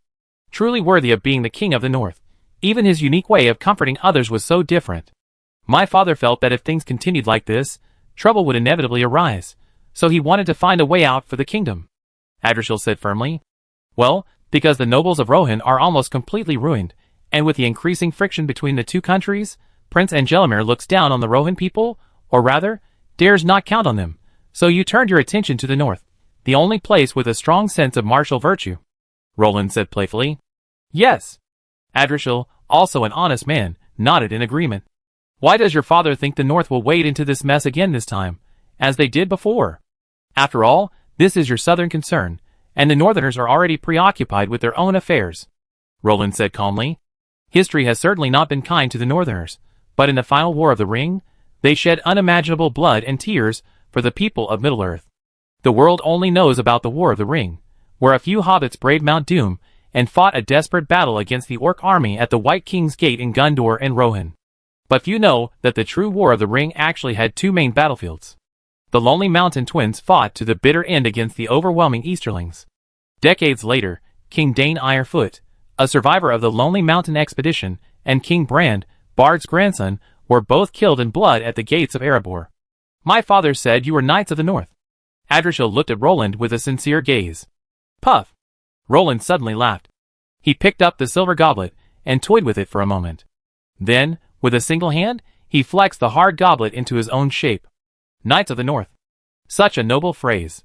Truly worthy of being the king of the north. Even his unique way of comforting others was so different. My father felt that if things continued like this, trouble would inevitably arise, so he wanted to find a way out for the kingdom. Adrishil said firmly. Well, because the nobles of Rohan are almost completely ruined, and with the increasing friction between the two countries, Prince Angelimir looks down on the Rohan people, or rather, dares not count on them, so you turned your attention to the north, the only place with a strong sense of martial virtue. Roland said playfully. Yes. Adrishil, also an honest man, nodded in agreement. Why does your father think the north will wade into this mess again this time, as they did before? After all, this is your southern concern, and the northerners are already preoccupied with their own affairs. Roland said calmly. History has certainly not been kind to the northerners, but in the final War of the Ring, they shed unimaginable blood and tears for the people of Middle-earth. The world only knows about the War of the Ring, where a few hobbits braved Mount Doom and fought a desperate battle against the orc army at the White King's Gate in Gondor and Rohan. But few know that the true War of the Ring actually had two main battlefields. The Lonely Mountain twins fought to the bitter end against the overwhelming Easterlings. Decades later, King Dane Ironfoot, a survivor of the Lonely Mountain expedition, and King Brand, Bard's grandson, were both killed in blood at the gates of Erebor. My father said you were knights of the north. Adrishil looked at Roland with a sincere gaze. Puff! Roland suddenly laughed. He picked up the silver goblet and toyed with it for a moment. Then, with a single hand, he flexed the hard goblet into his own shape. Knights of the North. Such a noble phrase.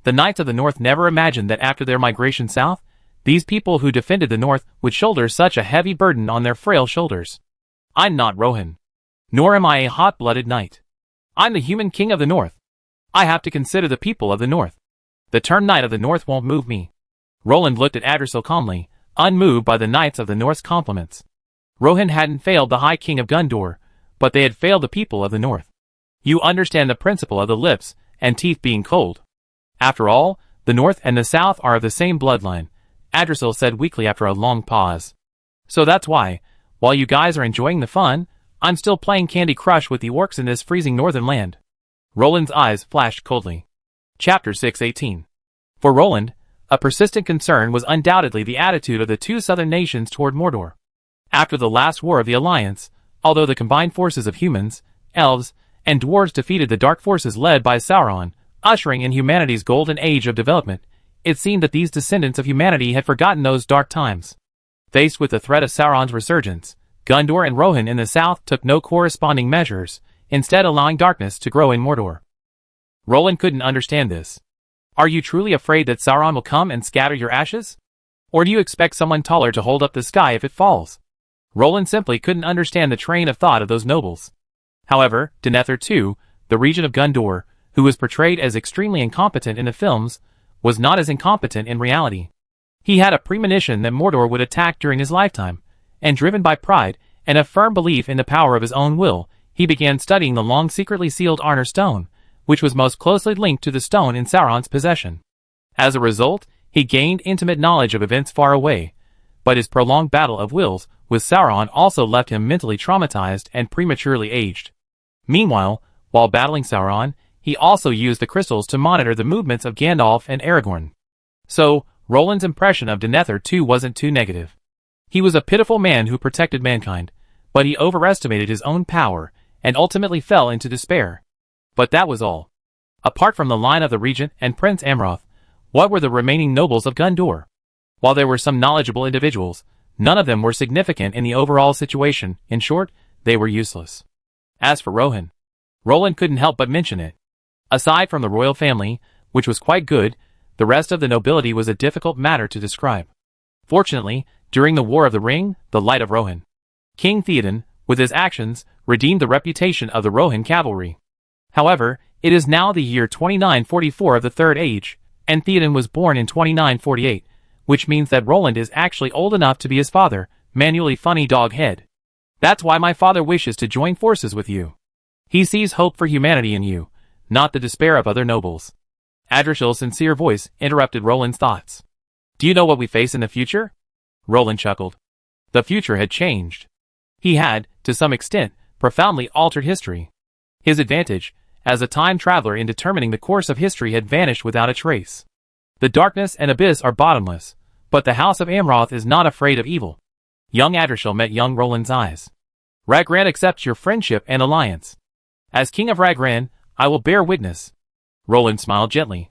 The Knights of the North never imagined that after their migration south, these people who defended the North would shoulder such a heavy burden on their frail shoulders. I'm not Rohan. Nor am I a hot-blooded knight. I'm the human king of the North. I have to consider the people of the North. The term Knight of the North won't move me. Roland looked at Adrishil calmly, unmoved by the Knights of the North's compliments. Rohan hadn't failed the High King of Gondor, but they had failed the people of the North. You understand the principle of the lips and teeth being cold. After all, the North and the South are of the same bloodline, Adrishil said weakly after a long pause. So that's why, while you guys are enjoying the fun, I'm still playing Candy Crush with the orcs in this freezing northern land. Roland's eyes flashed coldly. Chapter 618. For Roland, a persistent concern was undoubtedly the attitude of the two southern nations toward Mordor. After the last war of the Alliance, although the combined forces of humans, elves, and dwarves defeated the dark forces led by Sauron, ushering in humanity's golden age of development, it seemed that these descendants of humanity had forgotten those dark times. Faced with the threat of Sauron's resurgence, Gondor and Rohan in the south took no corresponding measures, instead allowing darkness to grow in Mordor. Roland couldn't understand this. Are you truly afraid that Sauron will come and scatter your ashes? Or do you expect someone taller to hold up the sky if it falls? Roland simply couldn't understand the train of thought of those nobles. However, Denethor too, the regent of Gondor, who was portrayed as extremely incompetent in the films, was not as incompetent in reality. He had a premonition that Mordor would attack during his lifetime, and driven by pride and a firm belief in the power of his own will, he began studying the long secretly sealed Arnor stone, which was most closely linked to the stone in Sauron's possession. As a result, he gained intimate knowledge of events far away, but his prolonged battle of wills with Sauron also left him mentally traumatized and prematurely aged. Meanwhile, while battling Sauron, he also used the crystals to monitor the movements of Gandalf and Aragorn. So, Roland's impression of Denethor too wasn't too negative. He was a pitiful man who protected mankind, but he overestimated his own power and ultimately fell into despair. But that was all. Apart from the line of the regent and Prince Amroth, what were the remaining nobles of Gondor? While there were some knowledgeable individuals, none of them were significant in the overall situation. In short, they were useless. As for Rohan, Roland couldn't help but mention it. Aside from the royal family, which was quite good, the rest of the nobility was a difficult matter to describe. Fortunately, during the War of the Ring, the light of Rohan, King Theoden, with his actions, redeemed the reputation of the Rohan cavalry. However, it is now the year 2944 of the Third Age, and Theoden was born in 2948, which means that Roland is actually old enough to be his father, manually funny dog head. That's why my father wishes to join forces with you. He sees hope for humanity in you, not the despair of other nobles. Adrichel's sincere voice interrupted Roland's thoughts. Do you know what we face in the future? Roland chuckled. The future had changed. He had, to some extent, profoundly altered history. His advantage, as a time traveler in determining the course of history, had vanished without a trace. The darkness and abyss are bottomless, but the House of Amroth is not afraid of evil. Young Adrichel met young Roland's eyes. Ragran accepts your friendship and alliance. As King of Ragran, I will bear witness. Roland smiled gently.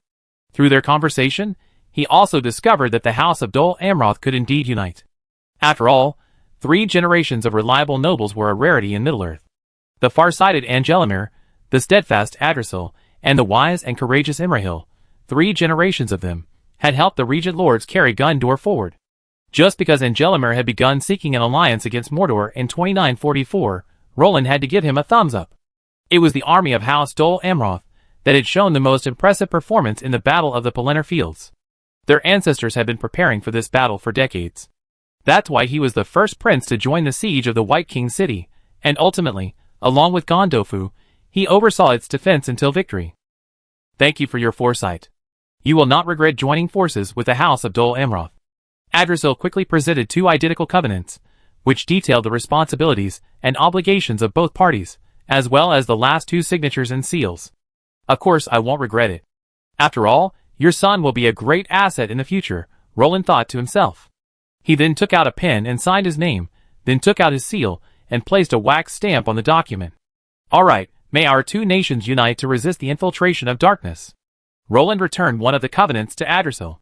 Through their conversation, he also discovered that the House of Dol Amroth could indeed unite. After all, 3 generations of reliable nobles were a rarity in Middle-earth. The far-sighted Angelimir, the steadfast Adricel, and the wise and courageous Imrahil, 3 generations of them, had helped the regent lords carry Gondor forward. Just because Angelimir had begun seeking an alliance against Mordor in 2944, Roland had to give him a thumbs up. It was the army of House Dol Amroth that had shown the most impressive performance in the Battle of the Pelennor Fields. Their ancestors had been preparing for this battle for decades. That's why he was the first prince to join the siege of the White King city, and ultimately, along with Gondofu, he oversaw its defense until victory. Thank you for your foresight. You will not regret joining forces with the House of Dol Amroth. Adricel quickly presented 2 identical covenants, which detailed the responsibilities and obligations of both parties, as well as the last 2 signatures and seals. Of course, I won't regret it. After all, your son will be a great asset in the future, Roland thought to himself. He then took out a pen and signed his name, then took out his seal, and placed a wax stamp on the document. All right, may our 2 nations unite to resist the infiltration of darkness. Roland returned one of the covenants to Adricel.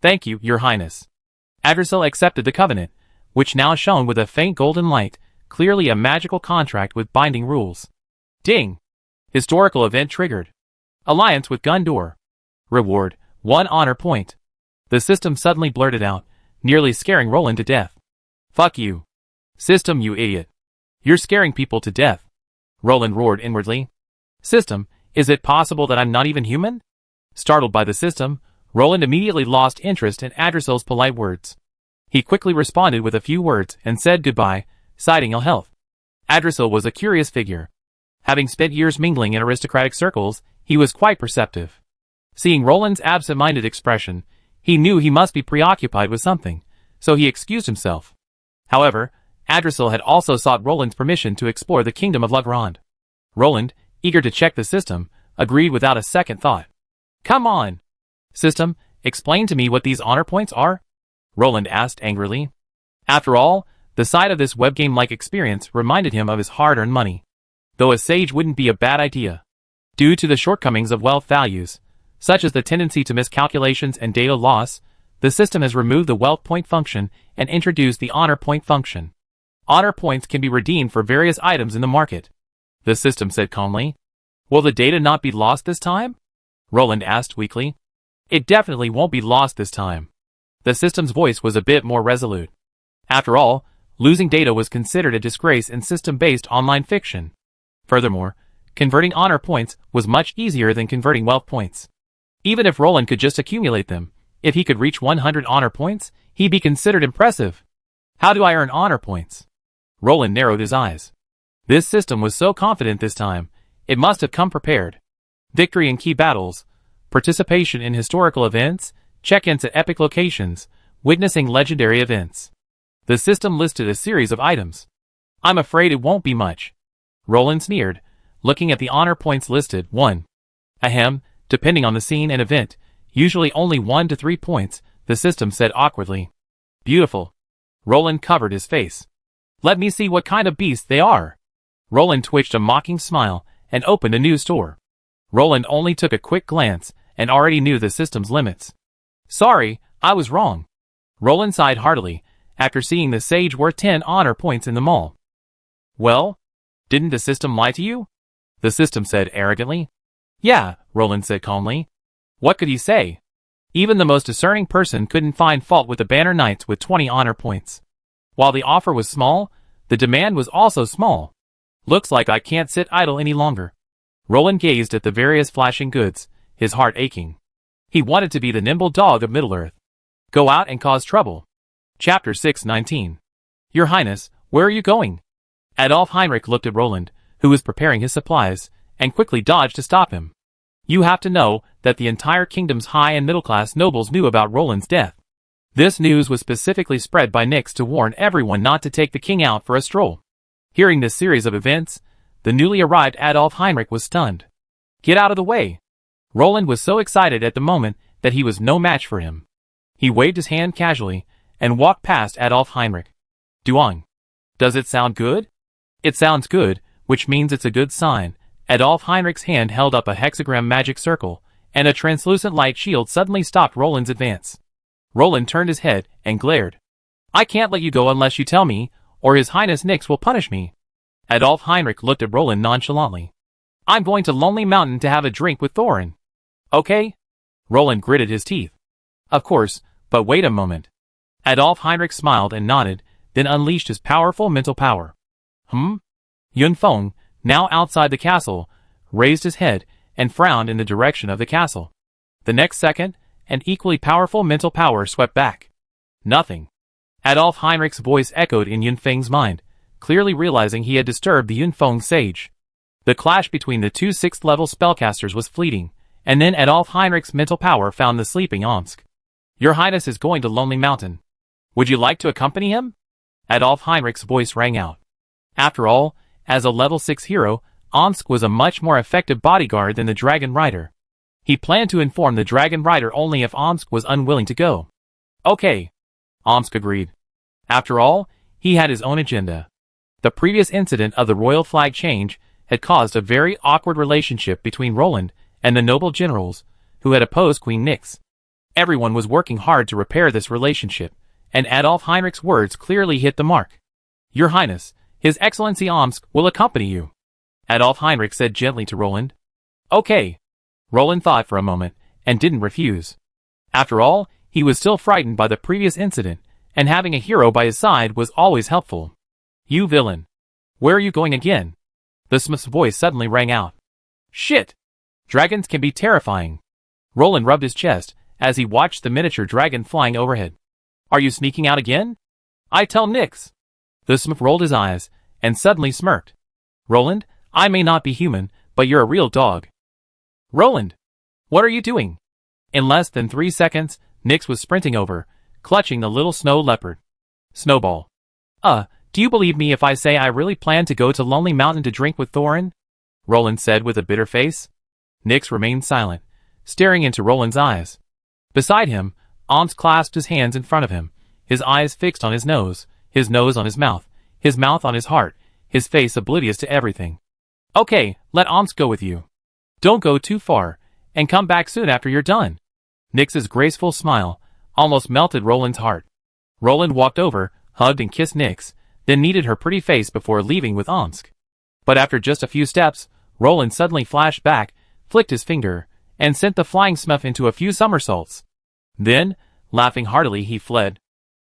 Thank you, your highness. Adricel accepted the covenant, which now shone with a faint golden light, clearly a magical contract with binding rules. Ding! Historical event triggered. Alliance with Gondor. Reward, 1 honor point. The system suddenly blurted out, nearly scaring Roland to death. Fuck you. System, you idiot. You're scaring people to death. Roland roared inwardly. System, is it possible that I'm not even human? Startled by the system, Roland immediately lost interest in Adricel's polite words. He quickly responded with a few words and said goodbye, citing ill health. Adricel was a curious figure. Having spent years mingling in aristocratic circles, he was quite perceptive. Seeing Roland's absent-minded expression, he knew he must be preoccupied with something, so he excused himself. However, Adricel had also sought Roland's permission to explore the kingdom of Logrand. Roland, eager to check the system, agreed without a second thought. Come on! System, explain to me what these honor points are? Roland asked angrily. After all, the sight of this webgame-like experience reminded him of his hard-earned money. Though a sage wouldn't be a bad idea. Due to the shortcomings of wealth values, such as the tendency to miscalculations and data loss, the system has removed the wealth point function and introduced the honor point function. Honor points can be redeemed for various items in the market. The system said calmly. Will the data not be lost this time? Roland asked weakly. It definitely won't be lost this time. The system's voice was a bit more resolute. After all, losing data was considered a disgrace in system-based online fiction. Furthermore, converting honor points was much easier than converting wealth points. Even if Roland could just accumulate them, if he could reach 100 honor points, he'd be considered impressive. How do I earn honor points? Roland narrowed his eyes. This system was so confident this time, it must have come prepared. Victory in key battles, participation in historical events, check-ins at epic locations, witnessing legendary events. The system listed a series of items. I'm afraid it won't be much. Roland sneered, looking at the honor points listed. 1. Ahem, depending on the scene and event, usually only 1 to 3 points, the system said awkwardly. Beautiful. Roland covered his face. Let me see what kind of beasts they are. Roland twitched a mocking smile and opened a new store. Roland only took a quick glance and already knew the system's limits. Sorry, I was wrong. Roland sighed heartily after seeing the sage worth 10 honor points in the mall. Well, didn't the system lie to you? The system said arrogantly. Yeah, Roland said calmly. What could he say? Even the most discerning person couldn't find fault with the Banner Knights with 20 honor points. While the offer was small, the demand was also small. Looks like I can't sit idle any longer. Roland gazed at the various flashing goods, his heart aching. He wanted to be the nimble dog of Middle-earth. Go out and cause trouble. Chapter 619. Your Highness, where are you going? Adolf Heinrich looked at Roland, who was preparing his supplies, and quickly dodged to stop him. You have to know that the entire kingdom's high and middle-class nobles knew about Roland's death. This news was specifically spread by Nix to warn everyone not to take the king out for a stroll. Hearing this series of events, the newly arrived Adolf Heinrich was stunned. Get out of the way! Roland was so excited at the moment that he was no match for him. He waved his hand casually and walked past Adolf Heinrich. Duong. Does it sound good? It sounds good, which means it's a good sign. Adolf Heinrich's hand held up a hexagram magic circle, and a translucent light shield suddenly stopped Roland's advance. Roland turned his head and glared. I can't let you go unless you tell me, or His Highness Nix will punish me. Adolf Heinrich looked at Roland nonchalantly. I'm going to Lonely Mountain to have a drink with Thorin. Okay? Roland gritted his teeth. Of course, but wait a moment. Adolf Heinrich smiled and nodded, then unleashed his powerful mental power. Yun Feng, now outside the castle, raised his head and frowned in the direction of the castle. The next second, an equally powerful mental power swept back. Nothing. Adolf Heinrich's voice echoed in Yun Feng's mind, clearly realizing he had disturbed the Yun Feng sage. The clash between the two 6th-level spellcasters was fleeting, and then Adolf Heinrich's mental power found the sleeping Omsk. Your Highness is going to Lonely Mountain. Would you like to accompany him? Adolf Heinrich's voice rang out. After all, as a level 6 hero, Omsk was a much more effective bodyguard than the Dragon Rider. He planned to inform the Dragon Rider only if Omsk was unwilling to go. Okay. Omsk agreed. After all, he had his own agenda. The previous incident of the royal flag change had caused a very awkward relationship between Roland and the noble generals who had opposed Queen Nix. Everyone was working hard to repair this relationship, and Adolf Heinrich's words clearly hit the mark. Your Highness, His Excellency Omsk will accompany you. Adolf Heinrich said gently to Roland. Okay. Roland thought for a moment, and didn't refuse. After all, he was still frightened by the previous incident, and having a hero by his side was always helpful. You villain. Where are you going again? The smith's voice suddenly rang out. Shit! Dragons can be terrifying. Roland rubbed his chest as he watched the miniature dragon flying overhead. Are you sneaking out again? I tell Nix. The smith rolled his eyes and suddenly smirked. Roland, I may not be human, but you're a real dog. Roland! What are you doing? In less than 3 seconds, Nix was sprinting over, clutching the little snow leopard. Snowball. Do you believe me if I say I really plan to go to Lonely Mountain to drink with Thorin? Roland said with a bitter face. Nix remained silent, staring into Roland's eyes. Beside him, Omsk clasped his hands in front of him, his eyes fixed on his nose on his mouth on his heart, his face oblivious to everything. Okay, let Omsk go with you. Don't go too far, and come back soon after you're done. Nix's graceful smile almost melted Roland's heart. Roland walked over, hugged and kissed Nix, then kneaded her pretty face before leaving with Omsk. But after just a few steps, Roland suddenly flashed back, flicked his finger, and sent the flying smurf into a few somersaults. Then, laughing heartily, he fled.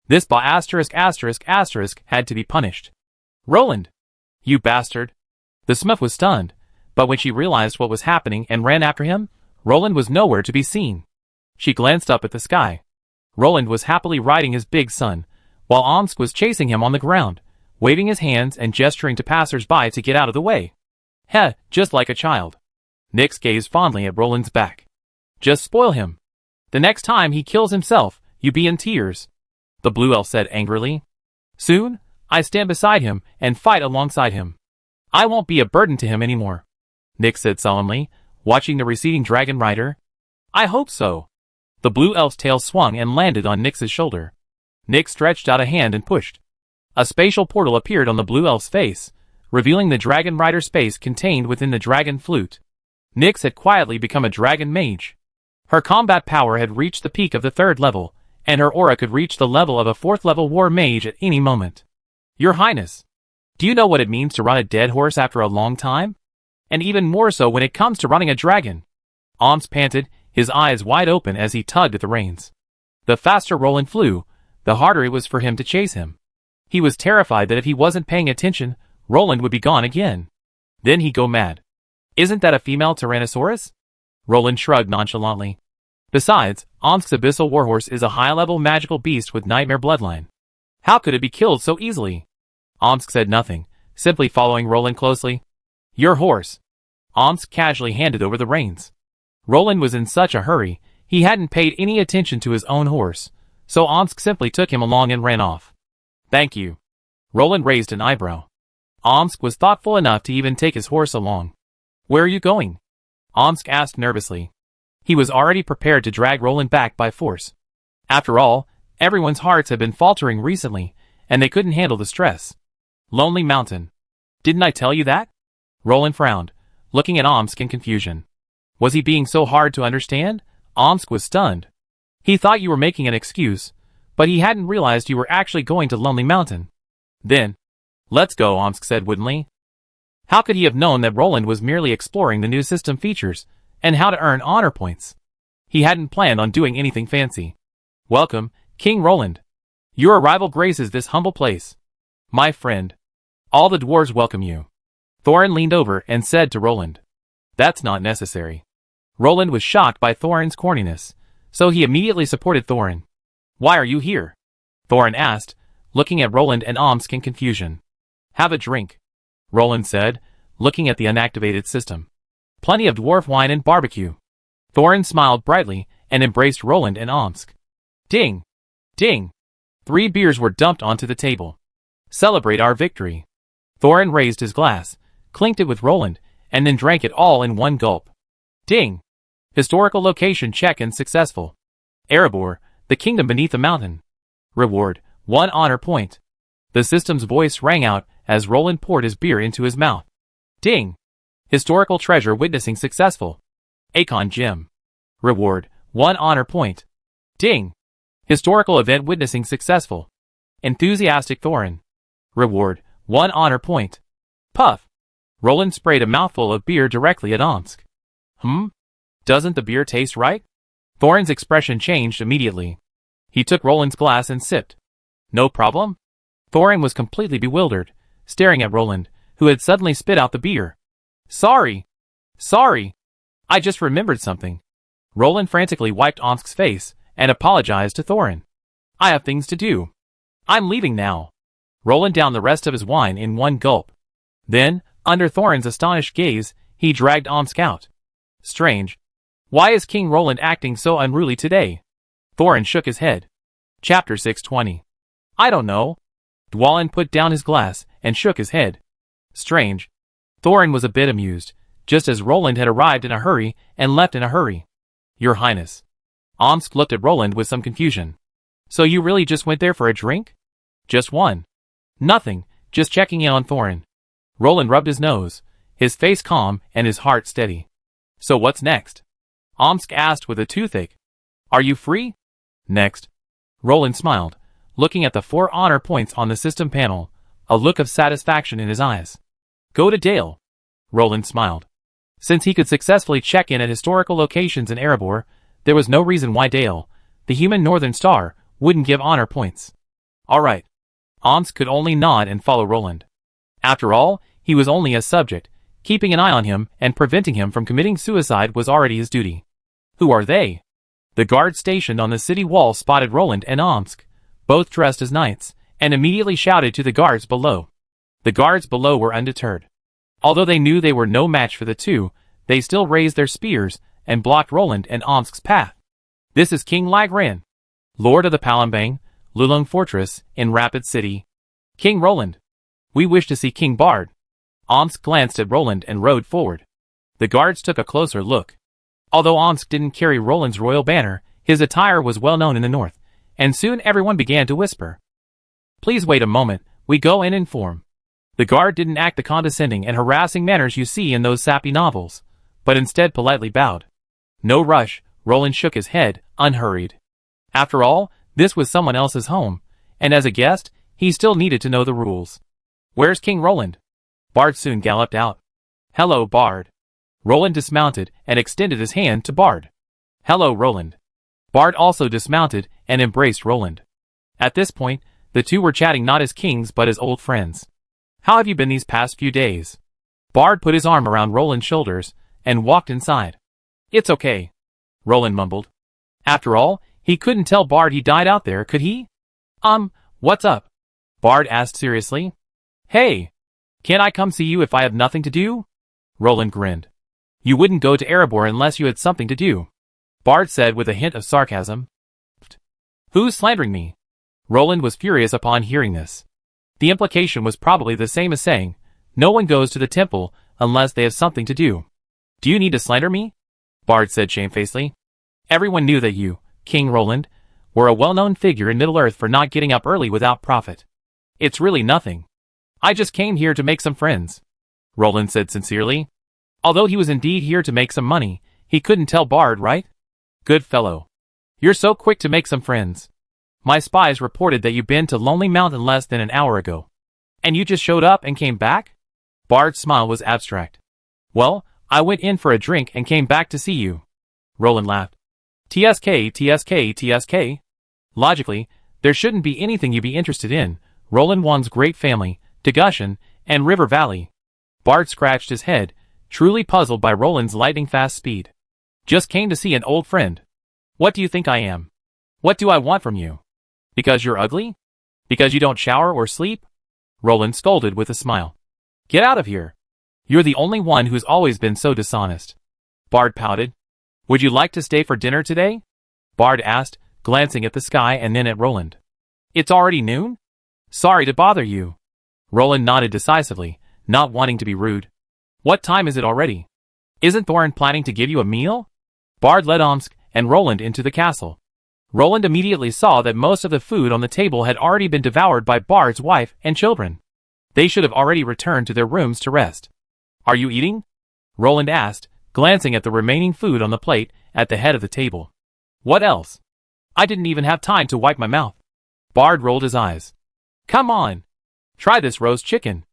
This had to be punished. Roland! You bastard! The smurf was stunned, but when she realized what was happening and ran after him, Roland was nowhere to be seen. She glanced up at the sky. Roland was happily riding his big sun, while Omsk was chasing him on the ground, waving his hands and gesturing to passers-by to get out of the way. Heh, just like a child. Nix gazed fondly at Roland's back. Just spoil him. The next time he kills himself, you be in tears. The blue elf said angrily. Soon, I stand beside him and fight alongside him. I won't be a burden to him anymore. Nix said solemnly, watching the receding dragon rider. I hope so. The blue elf's tail swung and landed on Nix's shoulder. Nix stretched out a hand and pushed. A spatial portal appeared on the blue elf's face, revealing the dragon rider space contained within the dragon flute. Nix had quietly become a dragon mage. Her combat power had reached the peak of the 3rd level, and her aura could reach the level of a 4th level war mage at any moment. Your Highness, do you know what it means to run a dead horse after a long time? And even more so when it comes to running a dragon. Omsk panted, his eyes wide open as he tugged at the reins. The faster Roland flew, the harder it was for him to chase him. He was terrified that if he wasn't paying attention, Roland would be gone again. Then he'd go mad. Isn't that a female Tyrannosaurus? Roland shrugged nonchalantly. Besides, Omsk's abyssal warhorse is a high-level magical beast with nightmare bloodline. How could it be killed so easily? Omsk said nothing, simply following Roland closely. Your horse. Omsk casually handed over the reins. Roland was in such a hurry, he hadn't paid any attention to his own horse, so Omsk simply took him along and ran off. Thank you. Roland raised an eyebrow. Omsk was thoughtful enough to even take his horse along. Where are you going? Omsk asked nervously. He was already prepared to drag Roland back by force. After all, everyone's hearts had been faltering recently, and they couldn't handle the stress. Lonely Mountain. Didn't I tell you that? Roland frowned, looking at Omsk in confusion. Was he being so hard to understand? Omsk was stunned. He thought you were making an excuse, but he hadn't realized you were actually going to Lonely Mountain. Then, let's go, Omsk said woodenly. How could he have known that Roland was merely exploring the new system features, and how to earn honor points? He hadn't planned on doing anything fancy. Welcome, King Roland. Your arrival graces this humble place. My friend. All the dwarves welcome you. Thorin leaned over and said to Roland. That's not necessary. Roland was shocked by Thorin's corniness, so he immediately supported Thorin. Why are you here? Thorin asked, looking at Roland and Omsk in confusion. Have a drink, Roland said, looking at the unactivated system. Plenty of dwarf wine and barbecue. Thorin smiled brightly and embraced Roland and Omsk. Ding! Ding! 3 beers were dumped onto the table. Celebrate our victory. Thorin raised his glass, clinked it with Roland, and then drank it all in one gulp. Ding! Historical location check-in successful. Erebor, the kingdom beneath the mountain. Reward, 1 honor point. The system's voice rang out as Roland poured his beer into his mouth. Ding! Historical treasure witnessing successful. Akon Gym. Reward, 1 honor point. Ding! Historical event witnessing successful. Enthusiastic Thorin. Reward, 1 honor point. Puff! Roland sprayed a mouthful of beer directly at Omsk. Doesn't the beer taste right? Thorin's expression changed immediately. He took Roland's glass and sipped. No problem? Thorin was completely bewildered, staring at Roland, who had suddenly spit out the beer. Sorry. I just remembered something. Roland frantically wiped Omsk's face and apologized to Thorin. I have things to do. I'm leaving now. Roland downed the rest of his wine in one gulp. Then, under Thorin's astonished gaze, he dragged Omsk out. Strange. Why is King Roland acting so unruly today? Thorin shook his head. Chapter 620. I don't know. Dwalin put down his glass and shook his head. Strange. Thorin was a bit amused, just as Roland had arrived in a hurry and left in a hurry. Your Highness. Omsk looked at Roland with some confusion. So you really just went there for a drink? Just one. Nothing, just checking in on Thorin. Roland rubbed his nose, his face calm and his heart steady. So what's next? Omsk asked with a toothache. Are you free? Next. Roland smiled, looking at the 4 honor points on the system panel, a look of satisfaction in his eyes. Go to Dale. Roland smiled. Since he could successfully check in at historical locations in Erebor, there was no reason why Dale, the human northern star, wouldn't give honor points. All right. Omsk could only nod and follow Roland. After all, he was only a subject. Keeping an eye on him and preventing him from committing suicide was already his duty. Who are they? The guards stationed on the city wall spotted Roland and Omsk, both dressed as knights, and immediately shouted to the guards below. The guards below were undeterred. Although they knew they were no match for the two, they still raised their spears and blocked Roland and Omsk's path. This is King Lagran, Lord of the Palembang, Lulung Fortress, in Rapid City. King Roland. We wish to see King Bard. Omsk glanced at Roland and rode forward. The guards took a closer look. Although Omsk didn't carry Roland's royal banner, his attire was well known in the north, and soon everyone began to whisper. Please wait a moment, we go and inform. The guard didn't act the condescending and harassing manners you see in those sappy novels, but instead politely bowed. No rush, Roland shook his head, unhurried. After all, this was someone else's home, and as a guest, he still needed to know the rules. Where's King Roland? Bard soon galloped out. Hello, Bard. Roland dismounted and extended his hand to Bard. Hello, Roland. Bard also dismounted and embraced Roland. At this point, the two were chatting not as kings but as old friends. How have you been these past few days? Bard put his arm around Roland's shoulders and walked inside. It's okay, Roland mumbled. After all, he couldn't tell Bard he died out there, could he? What's up? Bard asked seriously. Hey, can't I come see you if I have nothing to do? Roland grinned. You wouldn't go to Erebor unless you had something to do, Bard said with a hint of sarcasm. Who's slandering me? Roland was furious upon hearing this. The implication was probably the same as saying, no one goes to the temple unless they have something to do. Do you need to slander me? Bard said shamefacedly. Everyone knew that you, King Roland, were a well-known figure in Middle-earth for not getting up early without profit. It's really nothing. I just came here to make some friends, Roland said sincerely. Although he was indeed here to make some money, he couldn't tell Bard, right? Good fellow. You're so quick to make some friends. My spies reported that you'd been to Lonely Mountain less than an hour ago. And you just showed up and came back? Bard's smile was abstract. Well, I went in for a drink and came back to see you. Roland laughed. TSK, TSK, TSK. Logically, there shouldn't be anything you'd be interested in. Roland Wan's great family, Degushan, and River Valley. Bard scratched his head, truly puzzled by Roland's lightning-fast speed. Just came to see an old friend. What do you think I am? What do I want from you? Because you're ugly? Because you don't shower or sleep? Roland scolded with a smile. Get out of here. You're the only one who's always been so dishonest. Bard pouted. Would you like to stay for dinner today? Bard asked, glancing at the sky and then at Roland. It's already noon? Sorry to bother you. Roland nodded decisively, not wanting to be rude. What time is it already? Isn't Thorin planning to give you a meal? Bard led Omsk and Roland into the castle. Roland immediately saw that most of the food on the table had already been devoured by Bard's wife and children. They should have already returned to their rooms to rest. Are you eating? Roland asked, glancing at the remaining food on the plate at the head of the table. What else? I didn't even have time to wipe my mouth. Bard rolled his eyes. Come on. Try this roast chicken.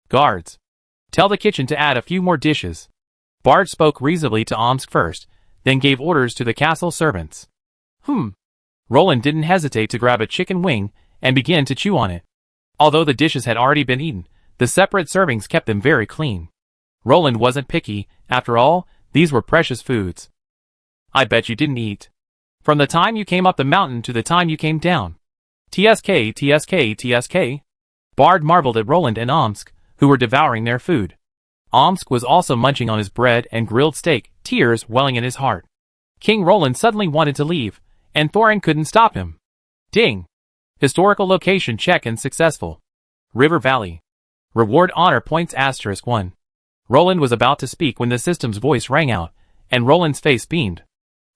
Guards. Tell the kitchen to add a few more dishes. Bard spoke reasonably to Omsk first, then gave orders to the castle servants. Roland didn't hesitate to grab a chicken wing and begin to chew on it. Although the dishes had already been eaten, the separate servings kept them very clean. Roland wasn't picky, after all, these were precious foods. I bet you didn't eat. From the time you came up the mountain to the time you came down. TSK, TSK, TSK. Bard marveled at Roland and Omsk, who were devouring their food. Omsk was also munching on his bread and grilled steak, tears welling in his heart. King Roland suddenly wanted to leave, and Thorin couldn't stop him. Ding! Historical location check and successful. River Valley. Reward honor points *1. Roland was about to speak when the system's voice rang out, and Roland's face beamed.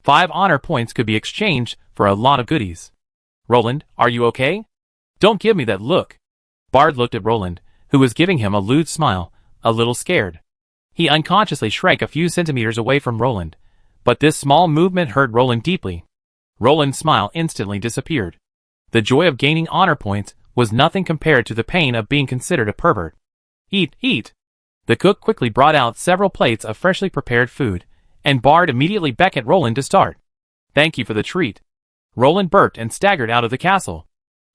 5 honor points could be exchanged for a lot of goodies. Roland, are you okay? Don't give me that look. Bard looked at Roland, who was giving him a lewd smile, a little scared. He unconsciously shrank a few centimeters away from Roland, but this small movement hurt Roland deeply. Roland's smile instantly disappeared. The joy of gaining honor points was nothing compared to the pain of being considered a pervert. Eat, eat! The cook quickly brought out several plates of freshly prepared food, and Bard immediately beckoned Roland to start. Thank you for the treat. Roland burped and staggered out of the castle.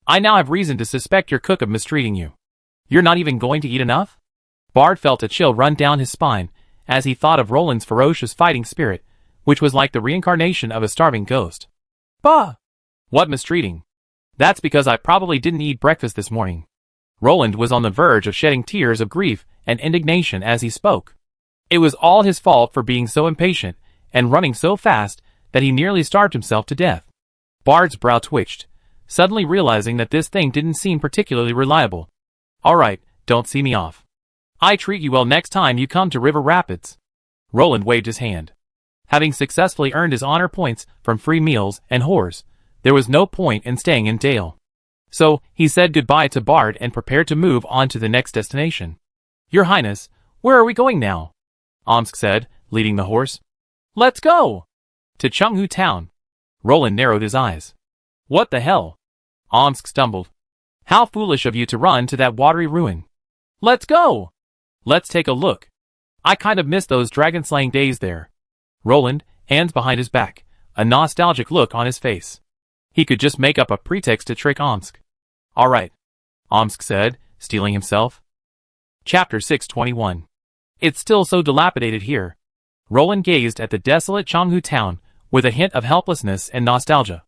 I now have reason to suspect your cook of mistreating you. You're not even going to eat enough? Bard felt a chill run down his spine as he thought of Roland's ferocious fighting spirit, which was like the reincarnation of a starving ghost. Bah! What mistreating? That's because I probably didn't eat breakfast this morning. Roland was on the verge of shedding tears of grief and indignation as he spoke. It was all his fault for being so impatient and running so fast that he nearly starved himself to death. Bard's brow twitched, suddenly realizing that this thing didn't seem particularly reliable. Alright, don't see me off. I treat you well next time you come to River Rapids. Roland waved his hand. Having successfully earned his honor points from free meals and whores, there was no point in staying in Dale. So, he said goodbye to Bard and prepared to move on to the next destination. Your Highness, where are we going now? Omsk said, leading the horse. Let's go! To Chenghu Town. Roland narrowed his eyes. What the hell? Omsk stumbled. How foolish of you to run to that watery ruin. Let's go! Let's take a look. I kind of miss those dragon-slaying days there. Roland, hands behind his back, a nostalgic look on his face. He could just make up a pretext to trick Omsk. Alright, Omsk said, steeling himself. Chapter 621. It's still so dilapidated here. Roland gazed at the desolate Chenghu town with a hint of helplessness and nostalgia.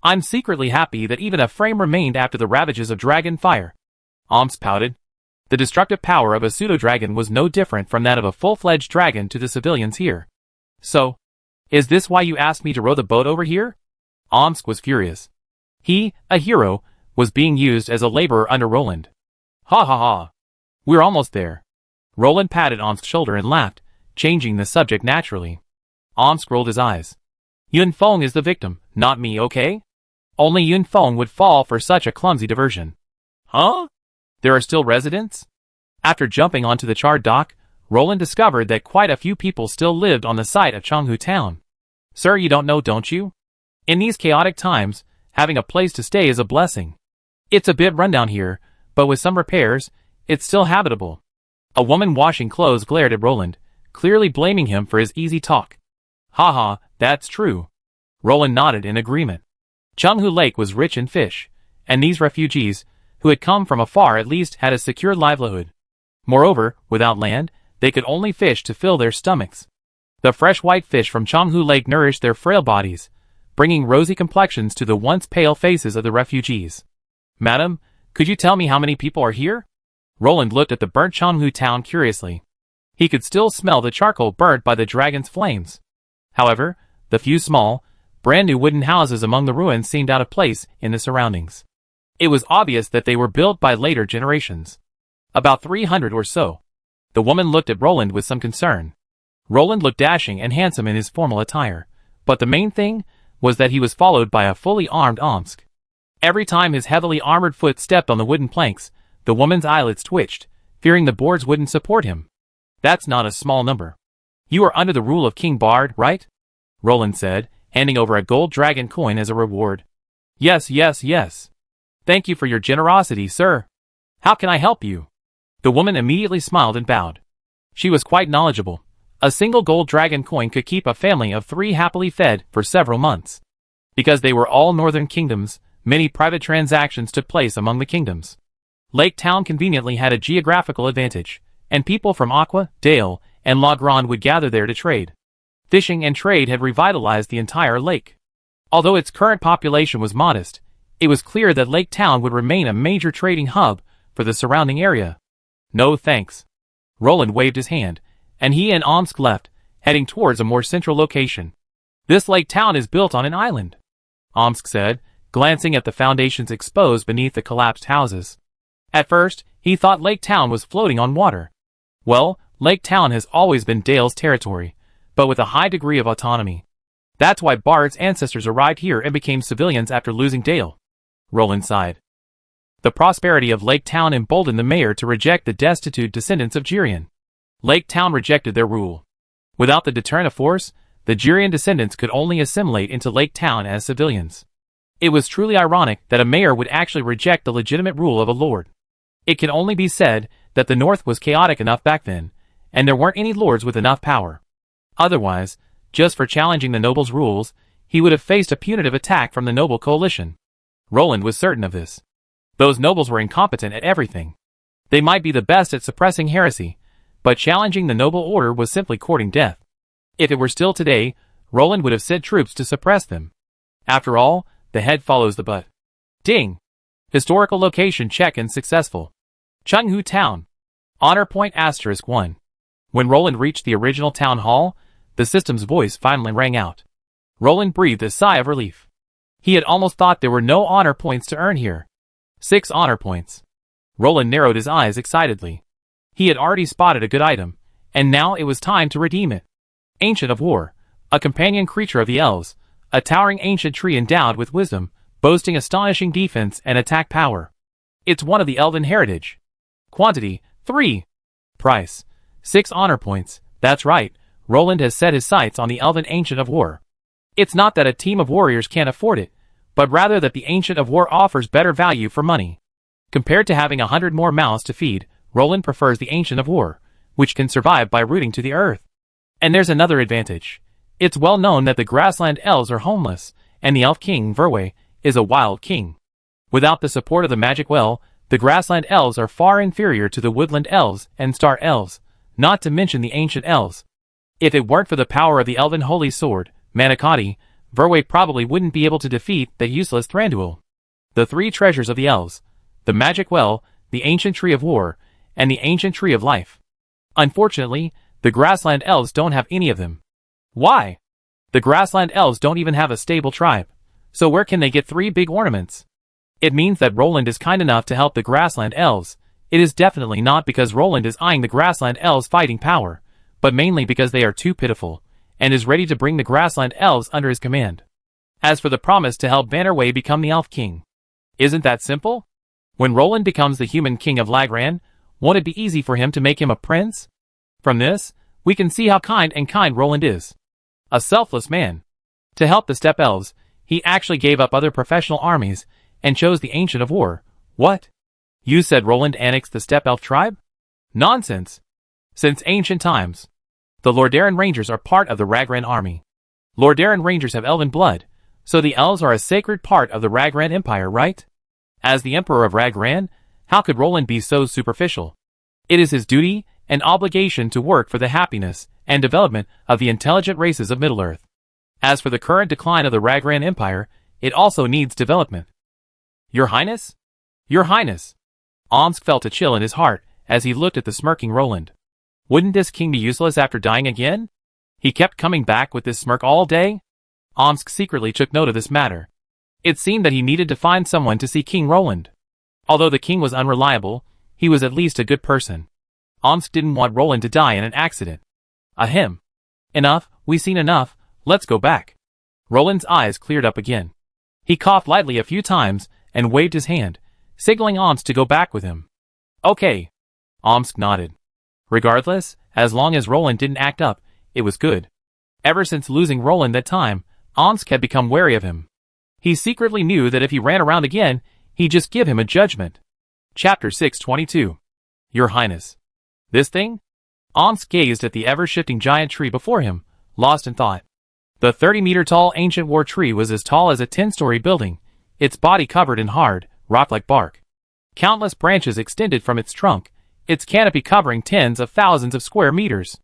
I'm secretly happy that even a frame remained after the ravages of dragon fire. Omsk pouted. The destructive power of a pseudo-dragon was no different from that of a full-fledged dragon to the civilians here. So, is this why you asked me to row the boat over here? Omsk was furious. He, a hero, was being used as a laborer under Roland. Ha ha ha. We're almost there. Roland patted Omsk's shoulder and laughed, changing the subject naturally. Omsk rolled his eyes. Yun Feng is the victim, not me, okay? Only Yun Feng would fall for such a clumsy diversion. Huh? There are still residents? After jumping onto the charred dock, Roland discovered that quite a few people still lived on the site of Chenghu Town. Sir, you don't know, don't you? In these chaotic times, having a place to stay is a blessing. It's a bit rundown here, but with some repairs, it's still habitable. A woman washing clothes glared at Roland, clearly blaming him for his easy talk. Haha, that's true. Roland nodded in agreement. Chenghu Lake was rich in fish, and these refugees, who had come from afar at least had a secure livelihood. Moreover, without land, they could only fish to fill their stomachs. The fresh white fish from Chenghu Lake nourished their frail bodies, bringing rosy complexions to the once pale faces of the refugees. Madam, could you tell me how many people are here? Roland looked at the burnt Chenghu town curiously. He could still smell the charcoal burnt by the dragon's flames. However, the few small, brand new wooden houses among the ruins seemed out of place in the surroundings. It was obvious that they were built by later generations. About 300 or so. The woman looked at Roland with some concern. Roland looked dashing and handsome in his formal attire, but the main thing was that he was followed by a fully armed Omsk. Every time his heavily armored foot stepped on the wooden planks, the woman's eyelids twitched, fearing the boards wouldn't support him. That's not a small number. You are under the rule of King Bard, right? Roland said, handing over a gold dragon coin as a reward. Yes, yes, yes. Thank you for your generosity, sir. How can I help you? The woman immediately smiled and bowed. She was quite knowledgeable. A single gold dragon coin could keep a family of 3 happily fed for several months. Because they were all northern kingdoms, many private transactions took place among the kingdoms. Lake Town conveniently had a geographical advantage, and people from Aqua, Dale, and La Grande would gather there to trade. Fishing and trade had revitalized the entire lake. Although its current population was modest, it was clear that Lake Town would remain a major trading hub for the surrounding area. No thanks. Roland waved his hand, and he and Omsk left, heading towards a more central location. This Lake Town is built on an island, Omsk said, glancing at the foundations exposed beneath the collapsed houses. At first, he thought Lake Town was floating on water. Well, Lake Town has always been Dale's territory, but with a high degree of autonomy. That's why Bard's ancestors arrived here and became civilians after losing Dale. Roland sighed. The prosperity of Lake Town emboldened the mayor to reject the destitute descendants of Jirian. Lake Town rejected their rule. Without the deterrent of force, the Jirian descendants could only assimilate into Lake Town as civilians. It was truly ironic that a mayor would actually reject the legitimate rule of a lord. It can only be said that the North was chaotic enough back then, and there weren't any lords with enough power. Otherwise, just for challenging the nobles' rules, he would have faced a punitive attack from the noble coalition. Roland was certain of this. Those nobles were incompetent at everything. They might be the best at suppressing heresy, but challenging the noble order was simply courting death. If it were still today, Roland would have sent troops to suppress them. After all, the head follows the butt. Ding! Historical location check and successful. Chenghu Town. Honor point *1. When Roland reached the original town hall, the system's voice finally rang out. Roland breathed a sigh of relief. He had almost thought there were no honor points to earn here. 6 honor points. Roland narrowed his eyes excitedly. He had already spotted a good item, and now it was time to redeem it. Ancient of War, a companion creature of the elves, a towering ancient tree endowed with wisdom, boasting astonishing defense and attack power. It's one of the elven heritage. Quantity, 3. Price, 6 honor points. That's right, Roland has set his sights on the elven Ancient of War. It's not that a team of warriors can't afford it, but rather that the Ancient of War offers better value for money. Compared to having 100 more mouths to feed, Roland prefers the Ancient of War, which can survive by rooting to the earth. And there's another advantage. It's well known that the grassland elves are homeless, and the elf king, Verway, is a wild king. Without the support of the magic well, the grassland elves are far inferior to the woodland elves and star elves, not to mention the ancient elves. If it weren't for the power of the elven holy sword, Manicotti, Verway probably wouldn't be able to defeat the useless Thranduil. The 3 treasures of the elves, the magic well, the ancient tree of war, and the ancient tree of life. Unfortunately, the grassland elves don't have any of them. Why? The grassland elves don't even have a stable tribe. So where can they get 3 big ornaments? It means that Roland is kind enough to help the grassland elves. It is definitely not because Roland is eyeing the grassland elves' fighting power, but mainly because they are too pitiful, and is ready to bring the grassland elves under his command. As for the promise to help Bannerway become the elf king, isn't that simple? When Roland becomes the human king of Lagran, won't it be easy for him to make him a prince? From this, we can see how kind Roland is. A selfless man. To help the steppe elves, he actually gave up other professional armies, and chose the Ancient of War. What? You said Roland annexed the steppe elf tribe? Nonsense. Since ancient times, the Lordaeron Rangers are part of the Ragran army. Lordaeron Rangers have elven blood, so the elves are a sacred part of the Ragran Empire, right? As the Emperor of Ragran, how could Roland be so superficial? It is his duty and obligation to work for the happiness and development of the intelligent races of Middle-earth. As for the current decline of the Ragran Empire, it also needs development. Your Highness? Your Highness! Omsk felt a chill in his heart as he looked at the smirking Roland. Wouldn't this king be useless after dying again? He kept coming back with this smirk all day? Omsk secretly took note of this matter. It seemed that he needed to find someone to see King Roland. Although the king was unreliable, he was at least a good person. Omsk didn't want Roland to die in an accident. Ahem. Enough, we've seen enough, let's go back. Roland's eyes cleared up again. He coughed lightly a few times and waved his hand, signaling Omsk to go back with him. Okay. Omsk nodded. Regardless, as long as Roland didn't act up, it was good. Ever since losing Roland that time, Omsk had become wary of him. He secretly knew that if he ran around again, he'd just give him a judgment. Chapter 622. Your Highness. This thing? Omsk gazed at the ever-shifting giant tree before him, lost in thought. The 30-meter-tall ancient war tree was as tall as a 10-story building, its body covered in hard, rock-like bark. Countless branches extended from its trunk, its canopy covering tens of thousands of square meters.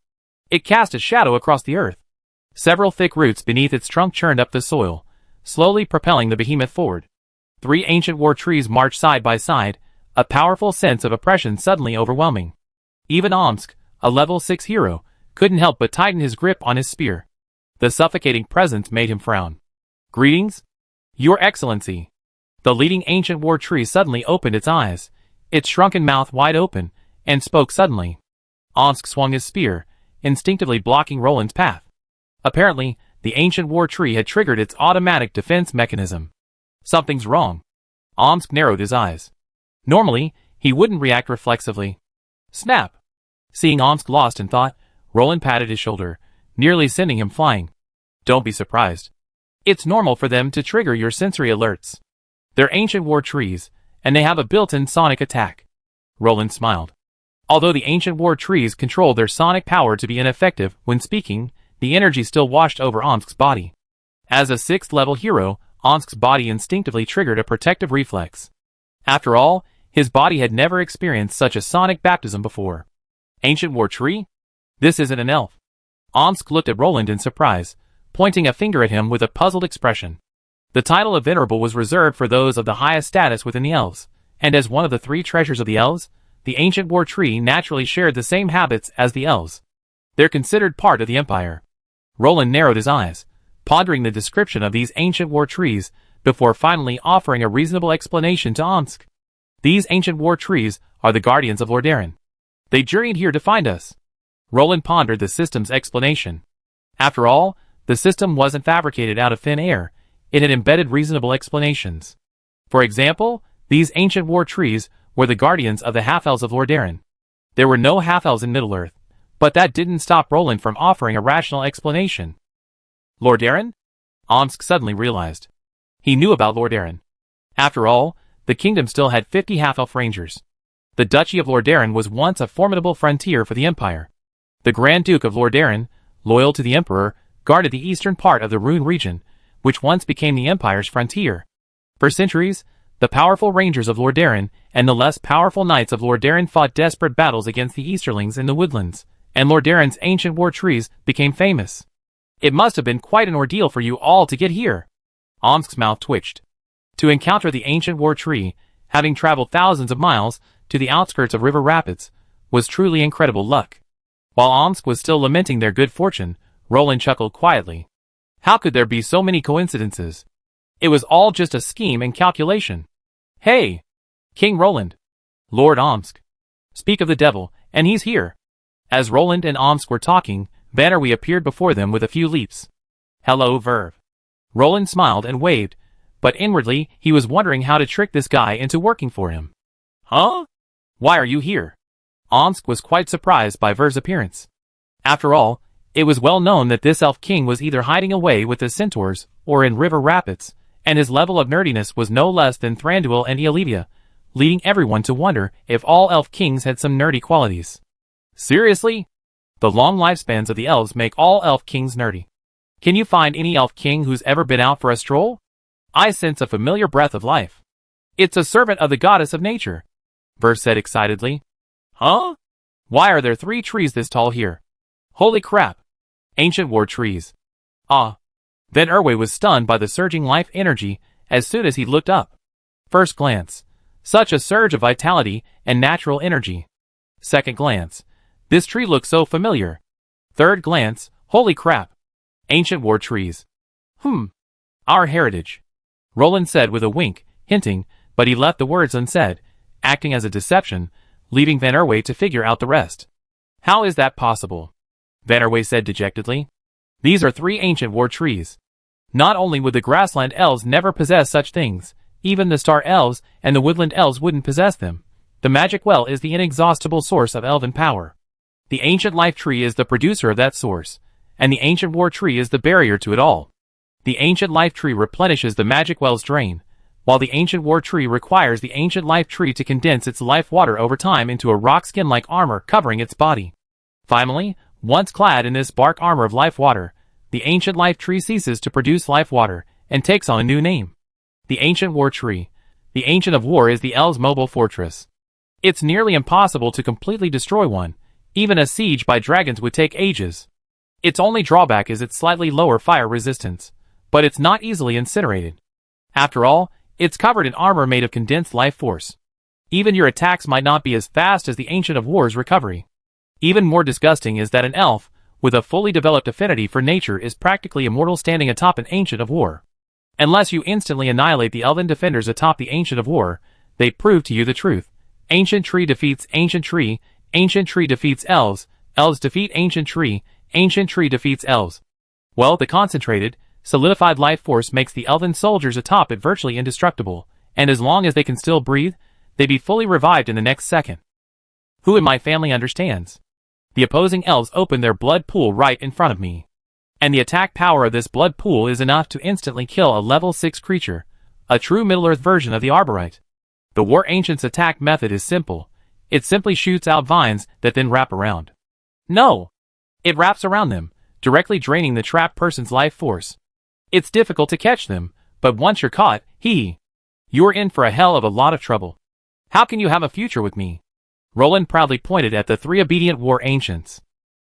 It cast a shadow across the earth. Several thick roots beneath its trunk churned up the soil, slowly propelling the behemoth forward. 3 ancient war trees marched side by side, a powerful sense of oppression suddenly overwhelming. Even Omsk, a level 6 hero, couldn't help but tighten his grip on his spear. The suffocating presence made him frown. Greetings? Your Excellency. The leading ancient war tree suddenly opened its eyes, its shrunken mouth wide open, and spoke suddenly. Omsk swung his spear, instinctively blocking Roland's path. Apparently, the ancient war tree had triggered its automatic defense mechanism. Something's wrong. Omsk narrowed his eyes. Normally, he wouldn't react reflexively. Snap! Seeing Omsk lost in thought, Roland patted his shoulder, nearly sending him flying. Don't be surprised. It's normal for them to trigger your sensory alerts. They're ancient war trees, and they have a built-in sonic attack. Roland smiled. Although the ancient war trees controlled their sonic power to be ineffective when speaking, the energy still washed over Omsk's body. As a 6th-level hero, Omsk's body instinctively triggered a protective reflex. After all, his body had never experienced such a sonic baptism before. Ancient war tree? This isn't an elf. Omsk looked at Roland in surprise, pointing a finger at him with a puzzled expression. The title of Venerable was reserved for those of the highest status within the elves, and as one of the 3 treasures of the elves, the ancient war tree naturally shared the same habits as the elves. They're considered part of the empire. Roland narrowed his eyes, pondering the description of these ancient war trees, before finally offering a reasonable explanation to Omsk. These ancient war trees are the guardians of Lordaeron. They journeyed here to find us. Roland pondered the system's explanation. After all, the system wasn't fabricated out of thin air, it had embedded reasonable explanations. For example, these ancient war trees were the guardians of the half-elves of Lordaeron. There were no half-elves in Middle-earth, but that didn't stop Roland from offering a rational explanation. Lordaeron? Omsk suddenly realized. He knew about Lordaeron. After all, the kingdom still had 50 half-elf rangers. The Duchy of Lordaeron was once a formidable frontier for the Empire. The Grand Duke of Lordaeron, loyal to the Emperor, guarded the eastern part of the Rune region, which once became the Empire's frontier. For centuries, the powerful rangers of Lordaeron and the less powerful knights of Lordaeron fought desperate battles against the Easterlings in the woodlands, and Lordaeron's ancient war trees became famous. It must have been quite an ordeal for you all to get here. Omsk's mouth twitched. To encounter the ancient war tree, having traveled thousands of miles to the outskirts of River Rapids, was truly incredible luck. While Omsk was still lamenting their good fortune, Roland chuckled quietly. How could there be so many coincidences? It was all just a scheme and calculation. Hey! King Roland! Lord Omsk! Speak of the devil, and he's here! As Roland and Omsk were talking, Vannerway appeared before them with a few leaps. Hello, Verve. Roland smiled and waved, but inwardly he was wondering how to trick this guy into working for him. Huh? Why are you here? Omsk was quite surprised by Verve's appearance. After all, it was well known that this elf king was either hiding away with the centaurs or in River Rapids, and his level of nerdiness was no less than Thranduil and Eolivia, leading everyone to wonder if all elf kings had some nerdy qualities. Seriously? The long lifespans of the elves make all elf kings nerdy. Can you find any elf king who's ever been out for a stroll? I sense a familiar breath of life. It's a servant of the goddess of nature, Verve said excitedly. Huh? Why are there 3 trees this tall here? Holy crap. Ancient war trees. Ah. Vannerway was stunned by the surging life energy as soon as he looked up. First glance. Such a surge of vitality and natural energy. Second glance. This tree looks so familiar. Third glance. Holy crap. Ancient war trees. Our heritage. Roland said with a wink, hinting, but he left the words unsaid, acting as a deception, leaving Vannerway to figure out the rest. How is that possible? Vannerway said dejectedly. These are 3 ancient war trees. Not only would the grassland elves never possess such things, even the star elves and the woodland elves wouldn't possess them. The magic well is the inexhaustible source of elven power. The ancient life tree is the producer of that source, and the ancient war tree is the barrier to it all. The ancient life tree replenishes the magic well's drain, while the ancient war tree requires the ancient life tree to condense its life water over time into a rock skin-like armor covering its body. Finally, once clad in this bark armor of life water, the ancient life tree ceases to produce life water and takes on a new name. The ancient war tree. The ancient of war is the elves' mobile fortress. It's nearly impossible to completely destroy one. Even a siege by dragons would take ages. Its only drawback is its slightly lower fire resistance, but it's not easily incinerated. After all, it's covered in armor made of condensed life force. Even your attacks might not be as fast as the Ancient of War's recovery. Even more disgusting is that an elf, with a fully developed affinity for nature, is practically immortal standing atop an Ancient of War. Unless you instantly annihilate the elven defenders atop the Ancient of War, they prove to you the truth. Ancient tree defeats ancient tree defeats elves, elves defeat ancient tree defeats elves. Well, the concentrated, solidified life force makes the elven soldiers atop it virtually indestructible, and as long as they can still breathe, they'd be fully revived in the next second. Who in my family understands? The opposing elves open their blood pool right in front of me. And the attack power of this blood pool is enough to instantly kill a level 6 creature, a true Middle-earth version of the Arborite. The War Ancient's attack method is simple. It simply shoots out vines that then wrap around. No! It wraps around them, directly draining the trapped person's life force. It's difficult to catch them, but once you're caught, you're in for a hell of a lot of trouble. How can you have a future with me? Roland proudly pointed at the 3 obedient War Ancients.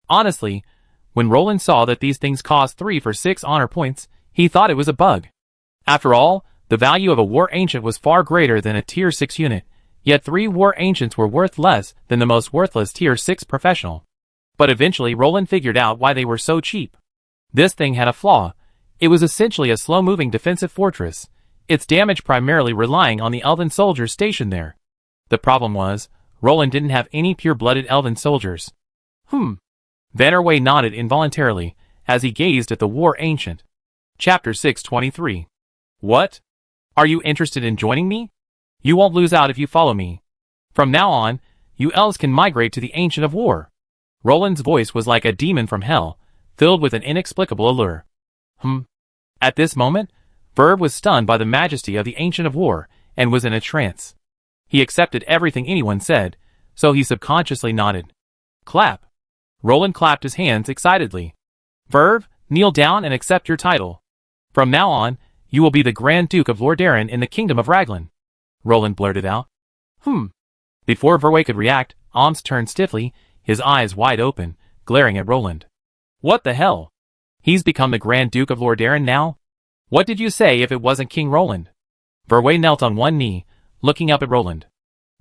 Honestly, when Roland saw that these things cost 3 for 6 honor points, he thought it was a bug. After all, the value of a War Ancient was far greater than a Tier 6 unit, yet 3 War Ancients were worth less than the most worthless Tier 6 professional. But eventually Roland figured out why they were so cheap. This thing had a flaw. It was essentially a slow-moving defensive fortress, its damage primarily relying on the elven soldiers stationed there. The problem was, Roland didn't have any pure-blooded elven soldiers. Vannerway nodded involuntarily, as he gazed at the War Ancient. Chapter 623. What? Are you interested in joining me? You won't lose out if you follow me. From now on, you elves can migrate to the Ancient of War. Roland's voice was like a demon from hell, filled with an inexplicable allure. At this moment, Verve was stunned by the majesty of the Ancient of War, and was in a trance. He accepted everything anyone said, so he subconsciously nodded. Clap. Roland clapped his hands excitedly. Verve, kneel down and accept your title. From now on, you will be the Grand Duke of Lordaeron in the Kingdom of Raglan. Roland blurted out. Before Verve could react, Omsk turned stiffly, his eyes wide open, glaring at Roland. What the hell? He's become the Grand Duke of Lordaeron now? What did you say if it wasn't King Roland? Verve knelt on one knee, looking up at Roland.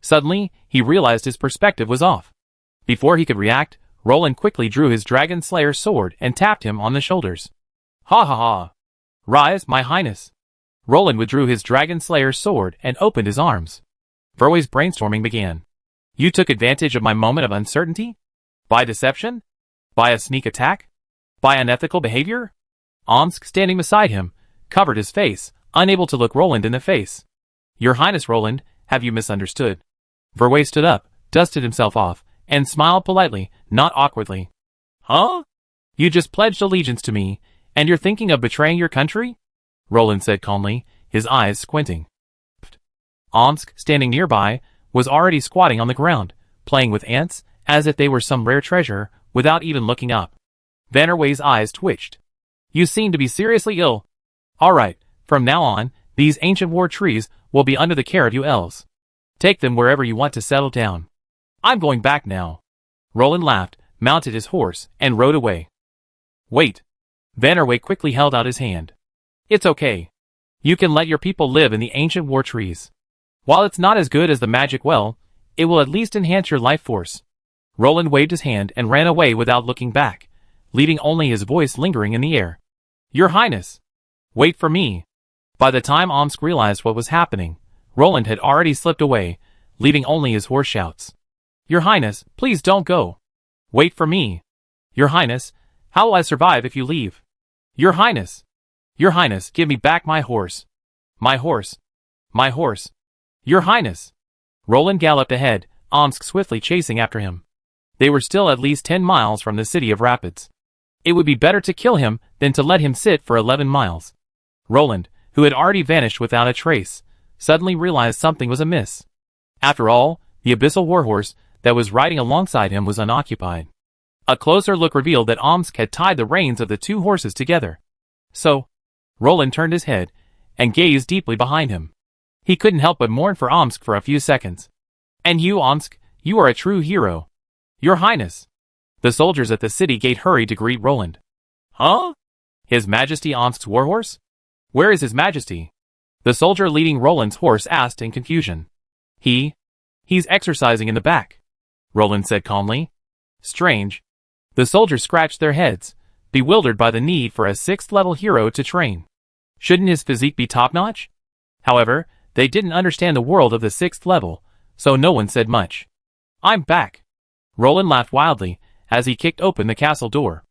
Suddenly, he realized his perspective was off. Before he could react, Roland quickly drew his Dragon Slayer sword and tapped him on the shoulders. Ha ha ha! Rise, my highness! Roland withdrew his Dragon Slayer sword and opened his arms. Verway's brainstorming began. You took advantage of my moment of uncertainty? By deception? By a sneak attack? By unethical behavior? Omsk, standing beside him, covered his face, unable to look Roland in the face. Your Highness, Roland, have you misunderstood? Verway stood up, dusted himself off, and smiled politely, not awkwardly. Huh? You just pledged allegiance to me, and you're thinking of betraying your country? Roland said calmly, his eyes squinting. Omsk, standing nearby, was already squatting on the ground, playing with ants, as if they were some rare treasure, without even looking up. Vannerway's eyes twitched. You seem to be seriously ill. All right, from now on, these ancient war trees will be under the care of you elves. Take them wherever you want to settle down. I'm going back now. Roland laughed, mounted his horse, and rode away. Wait. Vannerway quickly held out his hand. It's okay. You can let your people live in the ancient war trees. While it's not as good as the magic well, it will at least enhance your life force. Roland waved his hand and ran away without looking back, leaving only his voice lingering in the air. Your Highness! Wait for me! By the time Omsk realized what was happening, Roland had already slipped away, leaving only his hoarse shouts. Your Highness, please don't go! Wait for me! Your Highness, how will I survive if you leave? Your Highness! Your Highness, give me back my horse! My horse! My horse! Your Highness! Roland galloped ahead, Omsk swiftly chasing after him. They were still at least 10 miles from the city of Rapids. It would be better to kill him than to let him sit for 11 miles. Roland, who had already vanished without a trace, suddenly realized something was amiss. After all, the abyssal warhorse that was riding alongside him was unoccupied. A closer look revealed that Omsk had tied the reins of the two horses together. So, Roland turned his head and gazed deeply behind him. He couldn't help but mourn for Omsk for a few seconds. And you, Omsk, you are a true hero. Your Highness! The soldiers at the city gate hurried to greet Roland. Huh? His Majesty Omsk's warhorse? Where is His Majesty? The soldier leading Roland's horse asked in confusion. He's exercising in the back, Roland said calmly. Strange. The soldiers scratched their heads, bewildered by the need for a 6th-level hero to train. Shouldn't his physique be top-notch? However, they didn't understand the world of the 6th level, so no one said much. I'm back. Roland laughed wildly as he kicked open the castle door.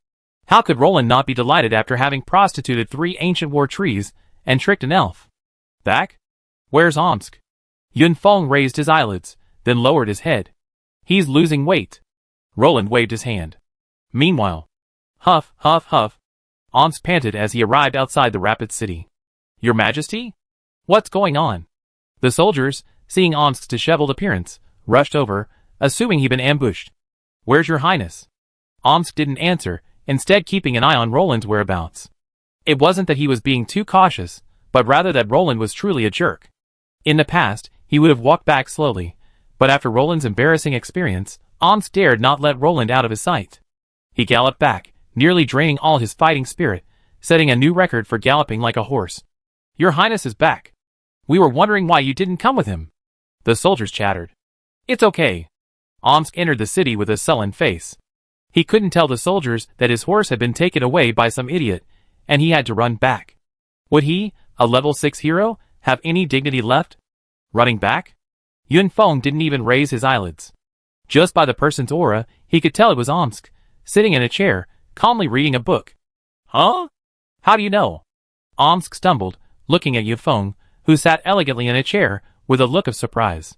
How could Roland not be delighted after having prostituted 3 ancient war trees and tricked an elf? Back? Where's Omsk? Yunfeng raised his eyelids, then lowered his head. He's losing weight. Roland waved his hand. Meanwhile, huff, huff, huff. Omsk panted as he arrived outside the Rapid City. Your Majesty? What's going on? The soldiers, seeing Omsk's disheveled appearance, rushed over, assuming he'd been ambushed. Where's your Highness? Omsk didn't answer, instead keeping an eye on Roland's whereabouts. It wasn't that he was being too cautious, but rather that Roland was truly a jerk. In the past, he would have walked back slowly, but after Roland's embarrassing experience, Omsk dared not let Roland out of his sight. He galloped back, nearly draining all his fighting spirit, setting a new record for galloping like a horse. Your Highness is back. We were wondering why you didn't come with him. The soldiers chattered. It's okay. Omsk entered the city with a sullen face. He couldn't tell the soldiers that his horse had been taken away by some idiot, and he had to run back. Would he, a level 6 hero, have any dignity left? Running back? Yunfeng didn't even raise his eyelids. Just by the person's aura, he could tell it was Omsk, sitting in a chair, calmly reading a book. Huh? How do you know? Omsk stumbled, looking at Yunfeng, who sat elegantly in a chair, with a look of surprise.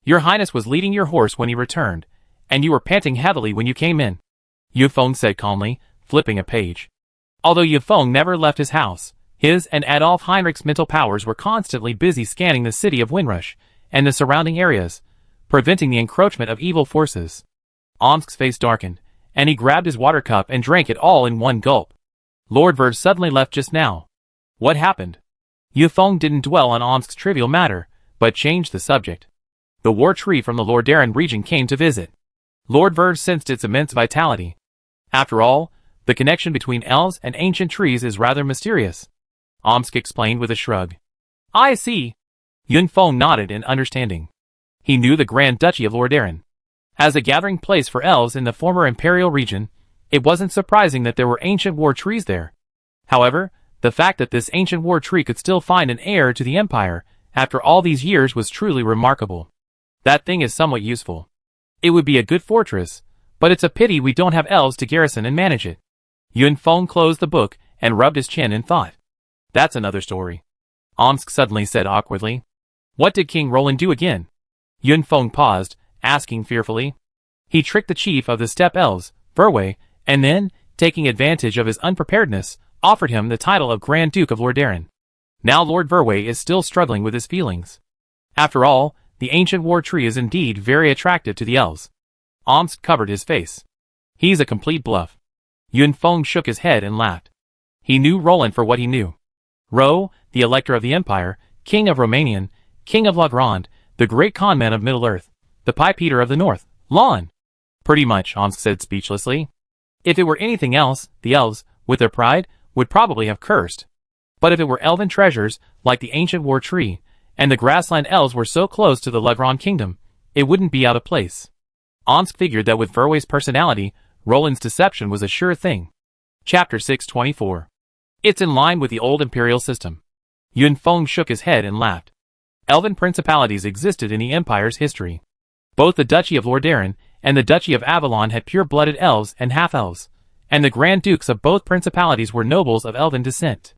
Your Highness was leading your horse when he returned, and you were panting heavily when you came in, Yunfeng said calmly, flipping a page. Although Yunfeng never left his house, his and Adolf Heinrich's mental powers were constantly busy scanning the city of Windrush and the surrounding areas, preventing the encroachment of evil forces. Omsk's face darkened, and he grabbed his water cup and drank it all in one gulp. Lord Verge suddenly left just now. What happened? Yunfeng didn't dwell on Omsk's trivial matter, but changed the subject. The war tree from the Lordaeron region came to visit. Lord Verge sensed its immense vitality. After all, the connection between elves and ancient trees is rather mysterious, Omsk explained with a shrug. I see. Yunfeng nodded in understanding. He knew the Grand Duchy of Lordaeron. As a gathering place for elves in the former imperial region, it wasn't surprising that there were ancient war trees there. However, the fact that this ancient war tree could still find an heir to the empire after all these years was truly remarkable. That thing is somewhat useful. It would be a good fortress, but it's a pity we don't have elves to garrison and manage it. Yun Feng closed the book and rubbed his chin in thought. That's another story. Omsk suddenly said awkwardly. What did King Roland do again? Yun Feng paused, asking fearfully. He tricked the chief of the steppe elves, Verway, and then, taking advantage of his unpreparedness, offered him the title of Grand Duke of Lordaeron. Now Lord Verway is still struggling with his feelings. After all, the ancient war tree is indeed very attractive to the elves. Omsk covered his face. He's a complete bluff. Yun Feng shook his head and laughed. He knew Roland for what he knew. Ro, the Elector of the Empire, King of Romanian, King of La Grande, the great conman of Middle-earth, the Pipe Eater of the North, Lon. Pretty much, Omsk said speechlessly. If it were anything else, the elves, with their pride, would probably have cursed. But if it were elven treasures, like the ancient war tree, and the grassland elves were so close to the La Grande kingdom, it wouldn't be out of place. Omsk figured that with Verway's personality, Roland's deception was a sure thing. Chapter 624. It's in line with the old imperial system. Yun Feng shook his head and laughed. Elven principalities existed in the empire's history. Both the Duchy of Lordaeron and the Duchy of Avalon had pure-blooded elves and half-elves, and the Grand Dukes of both principalities were nobles of elven descent.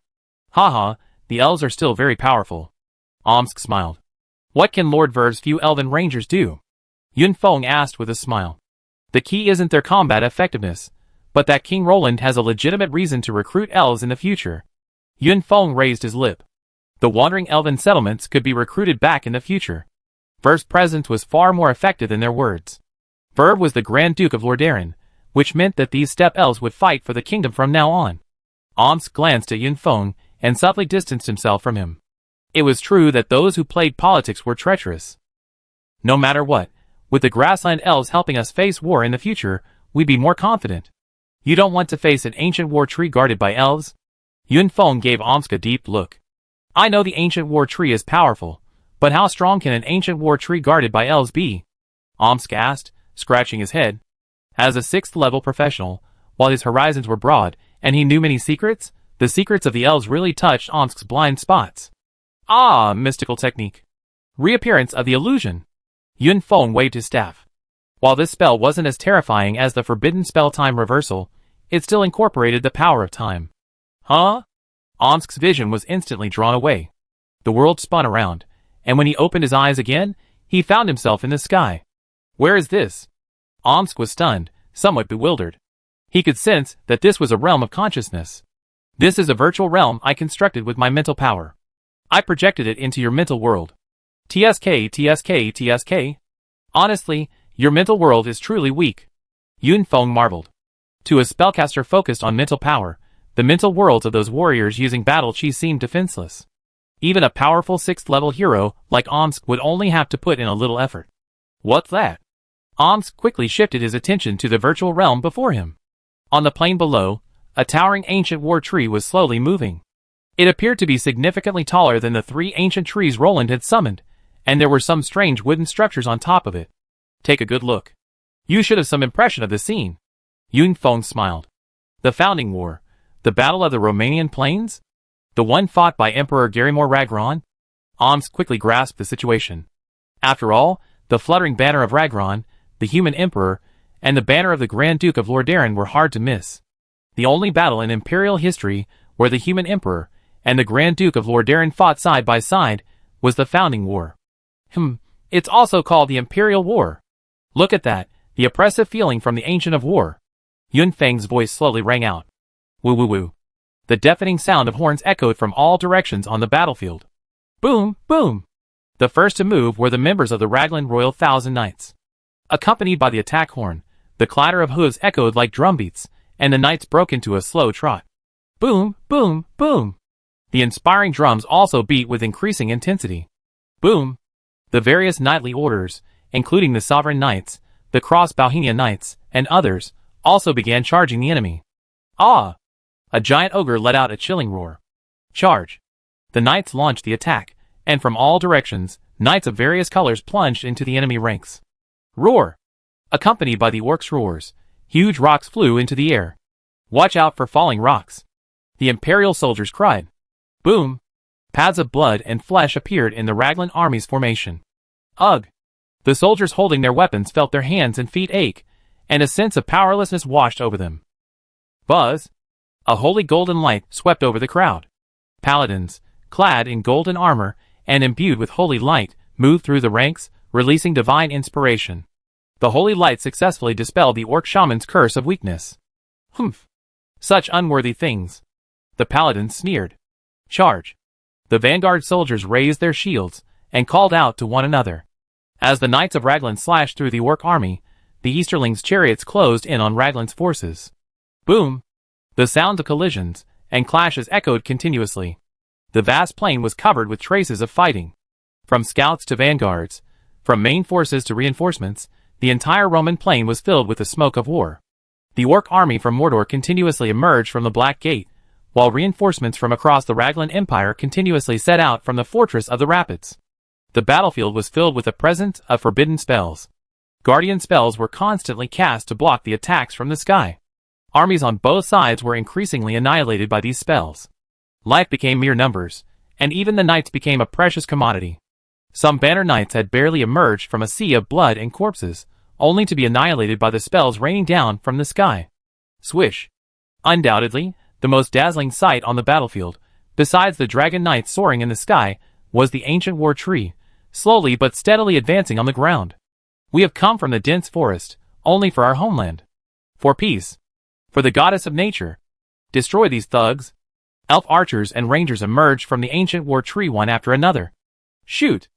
Haha, the elves are still very powerful. Omsk smiled. What can Lord Verve's few elven rangers do? Yun Feng asked with a smile. The key isn't their combat effectiveness, but that King Roland has a legitimate reason to recruit elves in the future. Yun Feng raised his lip. The wandering elven settlements could be recruited back in the future. Verve's presence was far more effective than their words. Verve was the Grand Duke of Lordaeron, which meant that these steppe elves would fight for the kingdom from now on. Omsk glanced at Yun Feng and subtly distanced himself from him. It was true that those who played politics were treacherous. No matter what, with the grassland elves helping us face war in the future, we'd be more confident. You don't want to face an ancient war tree guarded by elves? Yun Feng gave Omsk a deep look. I know the ancient war tree is powerful, but how strong can an ancient war tree guarded by elves be? Omsk asked, scratching his head. As a 6th-level professional, while his horizons were broad, and he knew many secrets, the secrets of the elves really touched Omsk's blind spots. Ah, mystical technique. Reappearance of the illusion. Yun Feng waved his staff. While this spell wasn't as terrifying as the forbidden spell time reversal, it still incorporated the power of time. Huh? Omsk's vision was instantly drawn away. The world spun around, and when he opened his eyes again, he found himself in the sky. Where is this? Omsk was stunned, somewhat bewildered. He could sense that this was a realm of consciousness. This is a virtual realm I constructed with my mental power. I projected it into your mental world. TSK. Honestly, your mental world is truly weak. Yun Feng marveled. To a spellcaster focused on mental power, the mental worlds of those warriors using battle chi seemed defenseless. Even a powerful 6th-level hero like Omsk would only have to put in a little effort. What's that? Omsk quickly shifted his attention to the virtual realm before him. On the plain below, a towering ancient war tree was slowly moving. It appeared to be significantly taller than the 3 ancient trees Roland had summoned, and there were some strange wooden structures on top of it. Take a good look. You should have some impression of the scene. Yun Feng smiled. The Founding War. The Battle of the Romanian Plains? The one fought by Emperor Garimor Ragron? Omsk quickly grasped the situation. After all, the fluttering banner of Ragron, the human emperor, and the banner of the Grand Duke of Lordaeron were hard to miss. The only battle in imperial history where the human emperor and the Grand Duke of Lordaeron fought side by side was the Founding War. It's also called the Imperial War. Look at that, the oppressive feeling from the Ancient of War. Yun Feng's voice slowly rang out. Woo woo woo. The deafening sound of horns echoed from all directions on the battlefield. Boom, boom. The first to move were the members of the Raglan Royal Thousand Knights. Accompanied by the attack horn, the clatter of hooves echoed like drumbeats, and the knights broke into a slow trot. Boom, boom, boom. The inspiring drums also beat with increasing intensity. Boom. The various knightly orders, including the Sovereign Knights, the Cross Bohemia Knights, and others, also began charging the enemy. Ah! A giant ogre let out a chilling roar. Charge! The knights launched the attack, and from all directions, knights of various colors plunged into the enemy ranks. Roar! Accompanied by the orcs' roars, huge rocks flew into the air. Watch out for falling rocks, the Imperial soldiers cried. Boom! Paths of blood and flesh appeared in the Raglan army's formation. Ugh! The soldiers holding their weapons felt their hands and feet ache, and a sense of powerlessness washed over them. Buzz! A holy golden light swept over the crowd. Paladins, clad in golden armor and imbued with holy light, moved through the ranks, releasing divine inspiration. The holy light successfully dispelled the orc shaman's curse of weakness. Humph! Such unworthy things. The paladins sneered. Charge! The vanguard soldiers raised their shields and called out to one another. As the knights of Raglan slashed through the orc army, the Easterlings' chariots closed in on Raglan's forces. Boom! The sounds of collisions and clashes echoed continuously. The vast plain was covered with traces of fighting. From scouts to vanguards, from main forces to reinforcements, the entire Roman plain was filled with the smoke of war. The orc army from Mordor continuously emerged from the Black Gate, while reinforcements from across the Raglan Empire continuously set out from the fortress of the Rapids. The battlefield was filled with the presence of forbidden spells. Guardian spells were constantly cast to block the attacks from the sky. Armies on both sides were increasingly annihilated by these spells. Life became mere numbers, and even the knights became a precious commodity. Some banner knights had barely emerged from a sea of blood and corpses, only to be annihilated by the spells raining down from the sky. Swish! Undoubtedly, the most dazzling sight on the battlefield, besides the dragon knights soaring in the sky, was the ancient war tree, slowly but steadily advancing on the ground. We have come from the dense forest, only for our homeland. For peace. For the goddess of nature. Destroy these thugs. Elf archers and rangers emerged from the ancient war tree one after another. Shoot!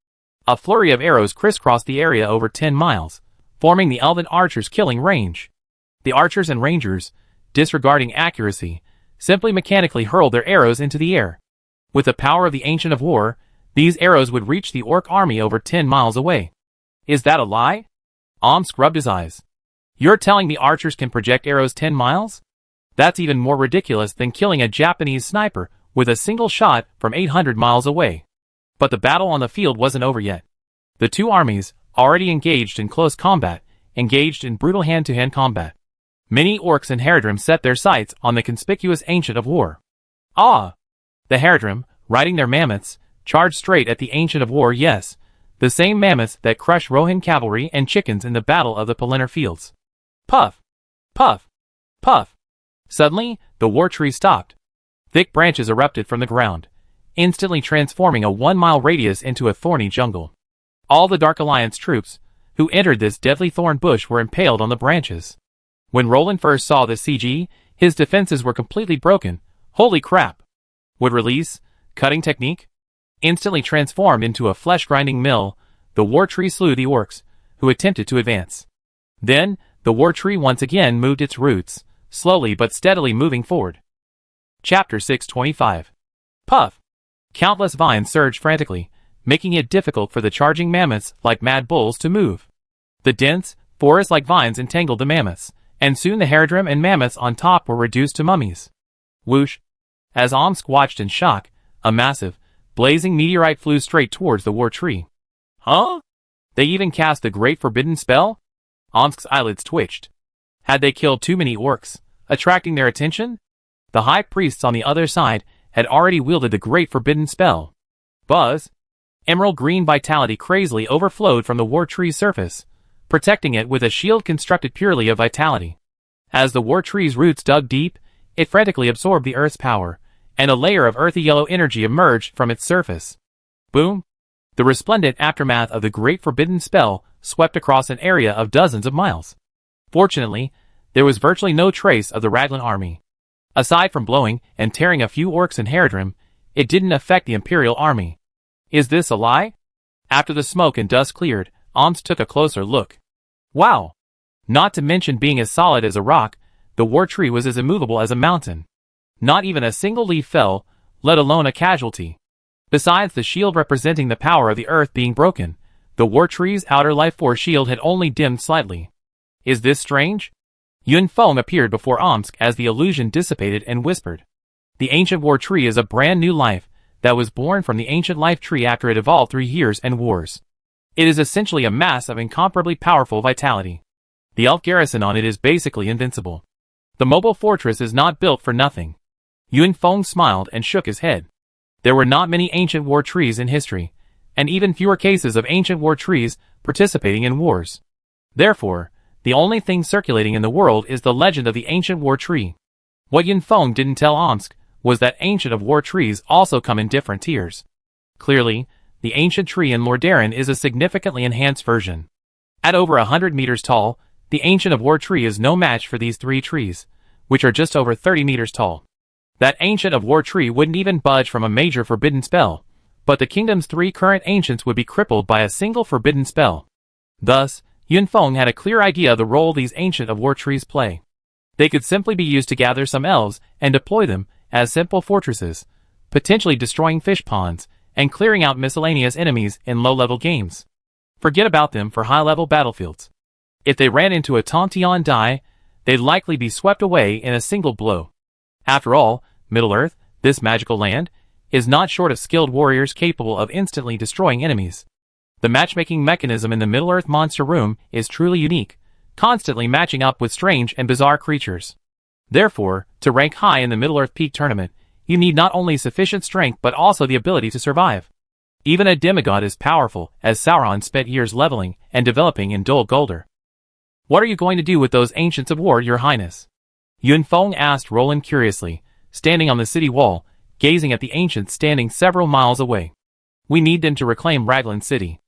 A flurry of arrows crisscrossed the area over 10 miles, forming the elven archers' killing range. The archers and rangers, disregarding accuracy, simply mechanically hurled their arrows into the air. With the power of the Ancient of War, these arrows would reach the orc army over 10 miles away. Is that a lie? Omsk rubbed his eyes. You're telling me archers can project arrows 10 miles? That's even more ridiculous than killing a Japanese sniper with a single shot from 800 miles away. But the battle on the field wasn't over yet. The two armies, already engaged in close combat, engaged in brutal hand-to-hand combat. Many orcs and Haradrim set their sights on the conspicuous Ancient of War. Ah! The Haradrim, riding their mammoths, charged straight at the Ancient of War. Yes, the same mammoths that crushed Rohan cavalry and chickens in the Battle of the Pelennor Fields. Puff! Puff! Puff! Suddenly, the war tree stopped. Thick branches erupted from the ground, instantly transforming a 1-mile radius into a thorny jungle. All the Dark Alliance troops who entered this deadly thorn bush were impaled on the branches. When Roland first saw this CG, his defenses were completely broken. Holy crap! Would release, cutting technique? Instantly transformed into a flesh-grinding mill, the war tree slew the orcs, who attempted to advance. Then, the war tree once again moved its roots, slowly but steadily moving forward. Chapter 625. Puff! Countless vines surged frantically, making it difficult for the charging mammoths like mad bulls to move. The dense, forest-like vines entangled the mammoths, and soon the Haradrim and mammoths on top were reduced to mummies. Whoosh! As Omsk watched in shock, a massive, blazing meteorite flew straight towards the war tree. Huh? They even cast the Great Forbidden Spell? Omsk's eyelids twitched. Had they killed too many orcs, attracting their attention? The high priests on the other side had already wielded the Great Forbidden Spell. Buzz! Emerald green vitality crazily overflowed from the war tree's surface, protecting it with a shield constructed purely of vitality. As the war tree's roots dug deep, it frantically absorbed the earth's power, and a layer of earthy yellow energy emerged from its surface. Boom! The resplendent aftermath of the Great Forbidden Spell swept across an area of dozens of miles. Fortunately, there was virtually no trace of the Raglan army. Aside from blowing and tearing a few orcs and Haradrim, it didn't affect the Imperial army. Is this a lie? After the smoke and dust cleared, Omsk took a closer look. Wow! Not to mention being as solid as a rock, the war tree was as immovable as a mountain. Not even a single leaf fell, let alone a casualty. Besides the shield representing the power of the earth being broken, the war tree's outer life force shield had only dimmed slightly. Is this strange? Yun Feng appeared before Omsk as the illusion dissipated and whispered. The ancient war tree is a brand new life that was born from the ancient life tree after it evolved through years and wars. It is essentially a mass of incomparably powerful vitality. The elf garrison on it is basically invincible. The mobile fortress is not built for nothing. Yun Feng smiled and shook his head. There were not many ancient war trees in history, and even fewer cases of ancient war trees participating in wars. Therefore, the only thing circulating in the world is the legend of the ancient war tree. What Yun Feng didn't tell Omsk was that ancient of war trees also come in different tiers. Clearly, the ancient tree in Lordaeron is a significantly enhanced version. At over 100 meters tall, the ancient of war tree is no match for these 3 trees, which are just over 30 meters tall. That ancient of war tree wouldn't even budge from a major forbidden spell, but the kingdom's 3 current ancients would be crippled by a single forbidden spell. Thus, Yun Feng had a clear idea of the role these ancient of war trees play. They could simply be used to gather some elves and deploy them as simple fortresses, potentially destroying fish ponds and clearing out miscellaneous enemies in low-level games. Forget about them for high-level battlefields. If they ran into a Tontion die, they'd likely be swept away in a single blow. After all, Middle-earth, this magical land, is not short of skilled warriors capable of instantly destroying enemies. The matchmaking mechanism in the Middle-earth monster room is truly unique, constantly matching up with strange and bizarre creatures. Therefore, to rank high in the Middle-earth Peak tournament, you need not only sufficient strength but also the ability to survive. Even a demigod is powerful, as Sauron spent years leveling and developing in Dol Guldur. What are you going to do with those ancients of war, your highness? Yun Feng asked Roland curiously, standing on the city wall, gazing at the ancients standing several miles away. We need them to reclaim Raglan City.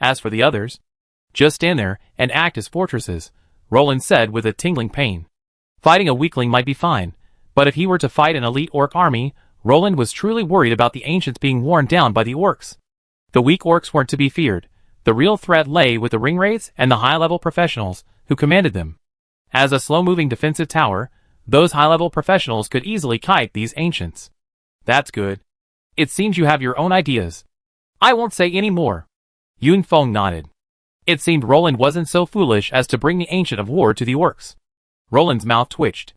As for the others, just stand there and act as fortresses, Roland said with a tingling pain. Fighting a weakling might be fine, but if he were to fight an elite orc army, Roland was truly worried about the ancients being worn down by the orcs. The weak orcs weren't to be feared. The real threat lay with the ringwraiths and the high-level professionals who commanded them. As a slow-moving defensive tower, those high-level professionals could easily kite these ancients. That's good. It seems you have your own ideas. I won't say any more. Yun Feng nodded. It seemed Roland wasn't so foolish as to bring the ancient of war to the orcs. Roland's mouth twitched.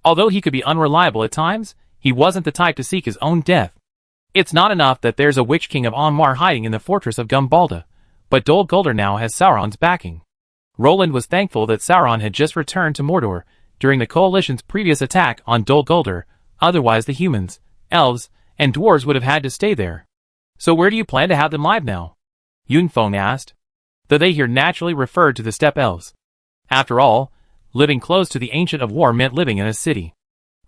Although he could be unreliable at times, he wasn't the type to seek his own death. It's not enough that there's a Witch King of Onmar hiding in the fortress of Gumbalda, but Dol Guldur now has Sauron's backing. Roland was thankful that Sauron had just returned to Mordor during the Coalition's previous attack on Dol Guldur, otherwise the humans, elves, and dwarves would have had to stay there. So where do you plan to have them live now? Yun Feng asked. The they here naturally referred to the steppe elves. After all, living close to the Ancient of War meant living in a city.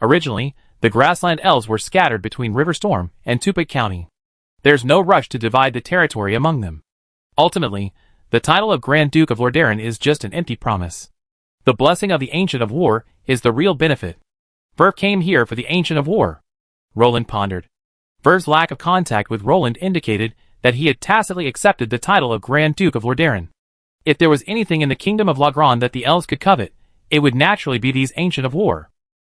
Originally, the grassland elves were scattered between Riverstorm and Tupik County. There's no rush to divide the territory among them. Ultimately, the title of Grand Duke of Lordaeron is just an empty promise. The blessing of the Ancient of War is the real benefit. Verv came here for the Ancient of War. Roland pondered. Verv's lack of contact with Roland indicated that he had tacitly accepted the title of Grand Duke of Lordaeron. If there was anything in the Kingdom of Logran that the elves could covet, it would naturally be these Ancient of War.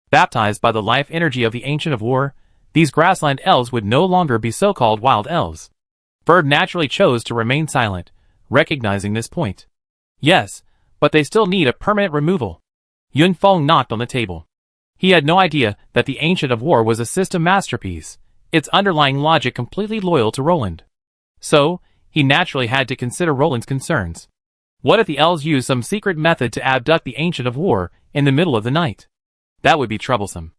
Baptized by the life energy of the Ancient of War, these grassland elves would no longer be so-called wild elves. Verv naturally chose to remain silent, recognizing this point. Yes, but they still need a permanent removal. Yun Feng knocked on the table. He had no idea that the Ancient of War was a system masterpiece, its underlying logic completely loyal to Roland. So, he naturally had to consider Roland's concerns. What if the elves used some secret method to abduct the Ancient of War in the middle of the night? That would be troublesome.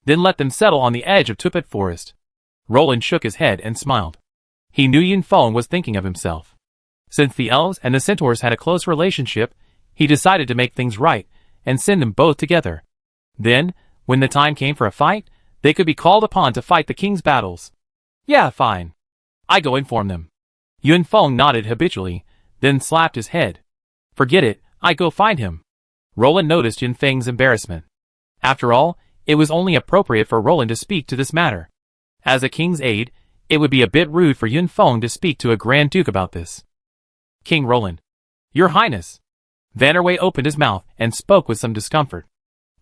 Then let them settle on the edge of Tupet Forest. Roland shook his head and smiled. He knew Yun Feng was thinking of himself. Since the elves and the centaurs had a close relationship, he decided to make things right and send them both together. Then, when the time came for a fight, they could be called upon to fight the king's battles. Yeah, fine. I go inform them. Yun Feng nodded habitually, then slapped his head. Forget it, I go find him. Roland noticed Yun Feng's embarrassment. After all, it was only appropriate for Roland to speak to this matter. As a king's aide, it would be a bit rude for Yun Feng to speak to a Grand Duke about this. King Roland. Your Highness. Vanderway opened his mouth and spoke with some discomfort.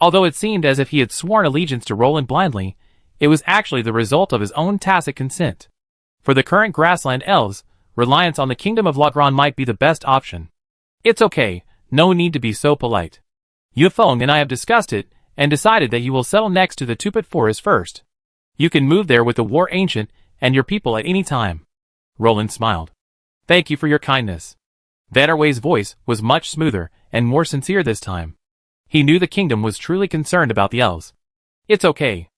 Although it seemed as if he had sworn allegiance to Roland blindly, it was actually the result of his own tacit consent. For the current grassland elves, reliance on the Kingdom of Logran might be the best option. It's okay, no need to be so polite. Yun Feng and I have discussed it, and decided that you will settle next to the Tupet Forest first. You can move there with the War Ancient and your people at any time. Roland smiled. Thank you for your kindness. Vanderway's voice was much smoother, and more sincere this time. He knew the kingdom was truly concerned about the elves. It's okay.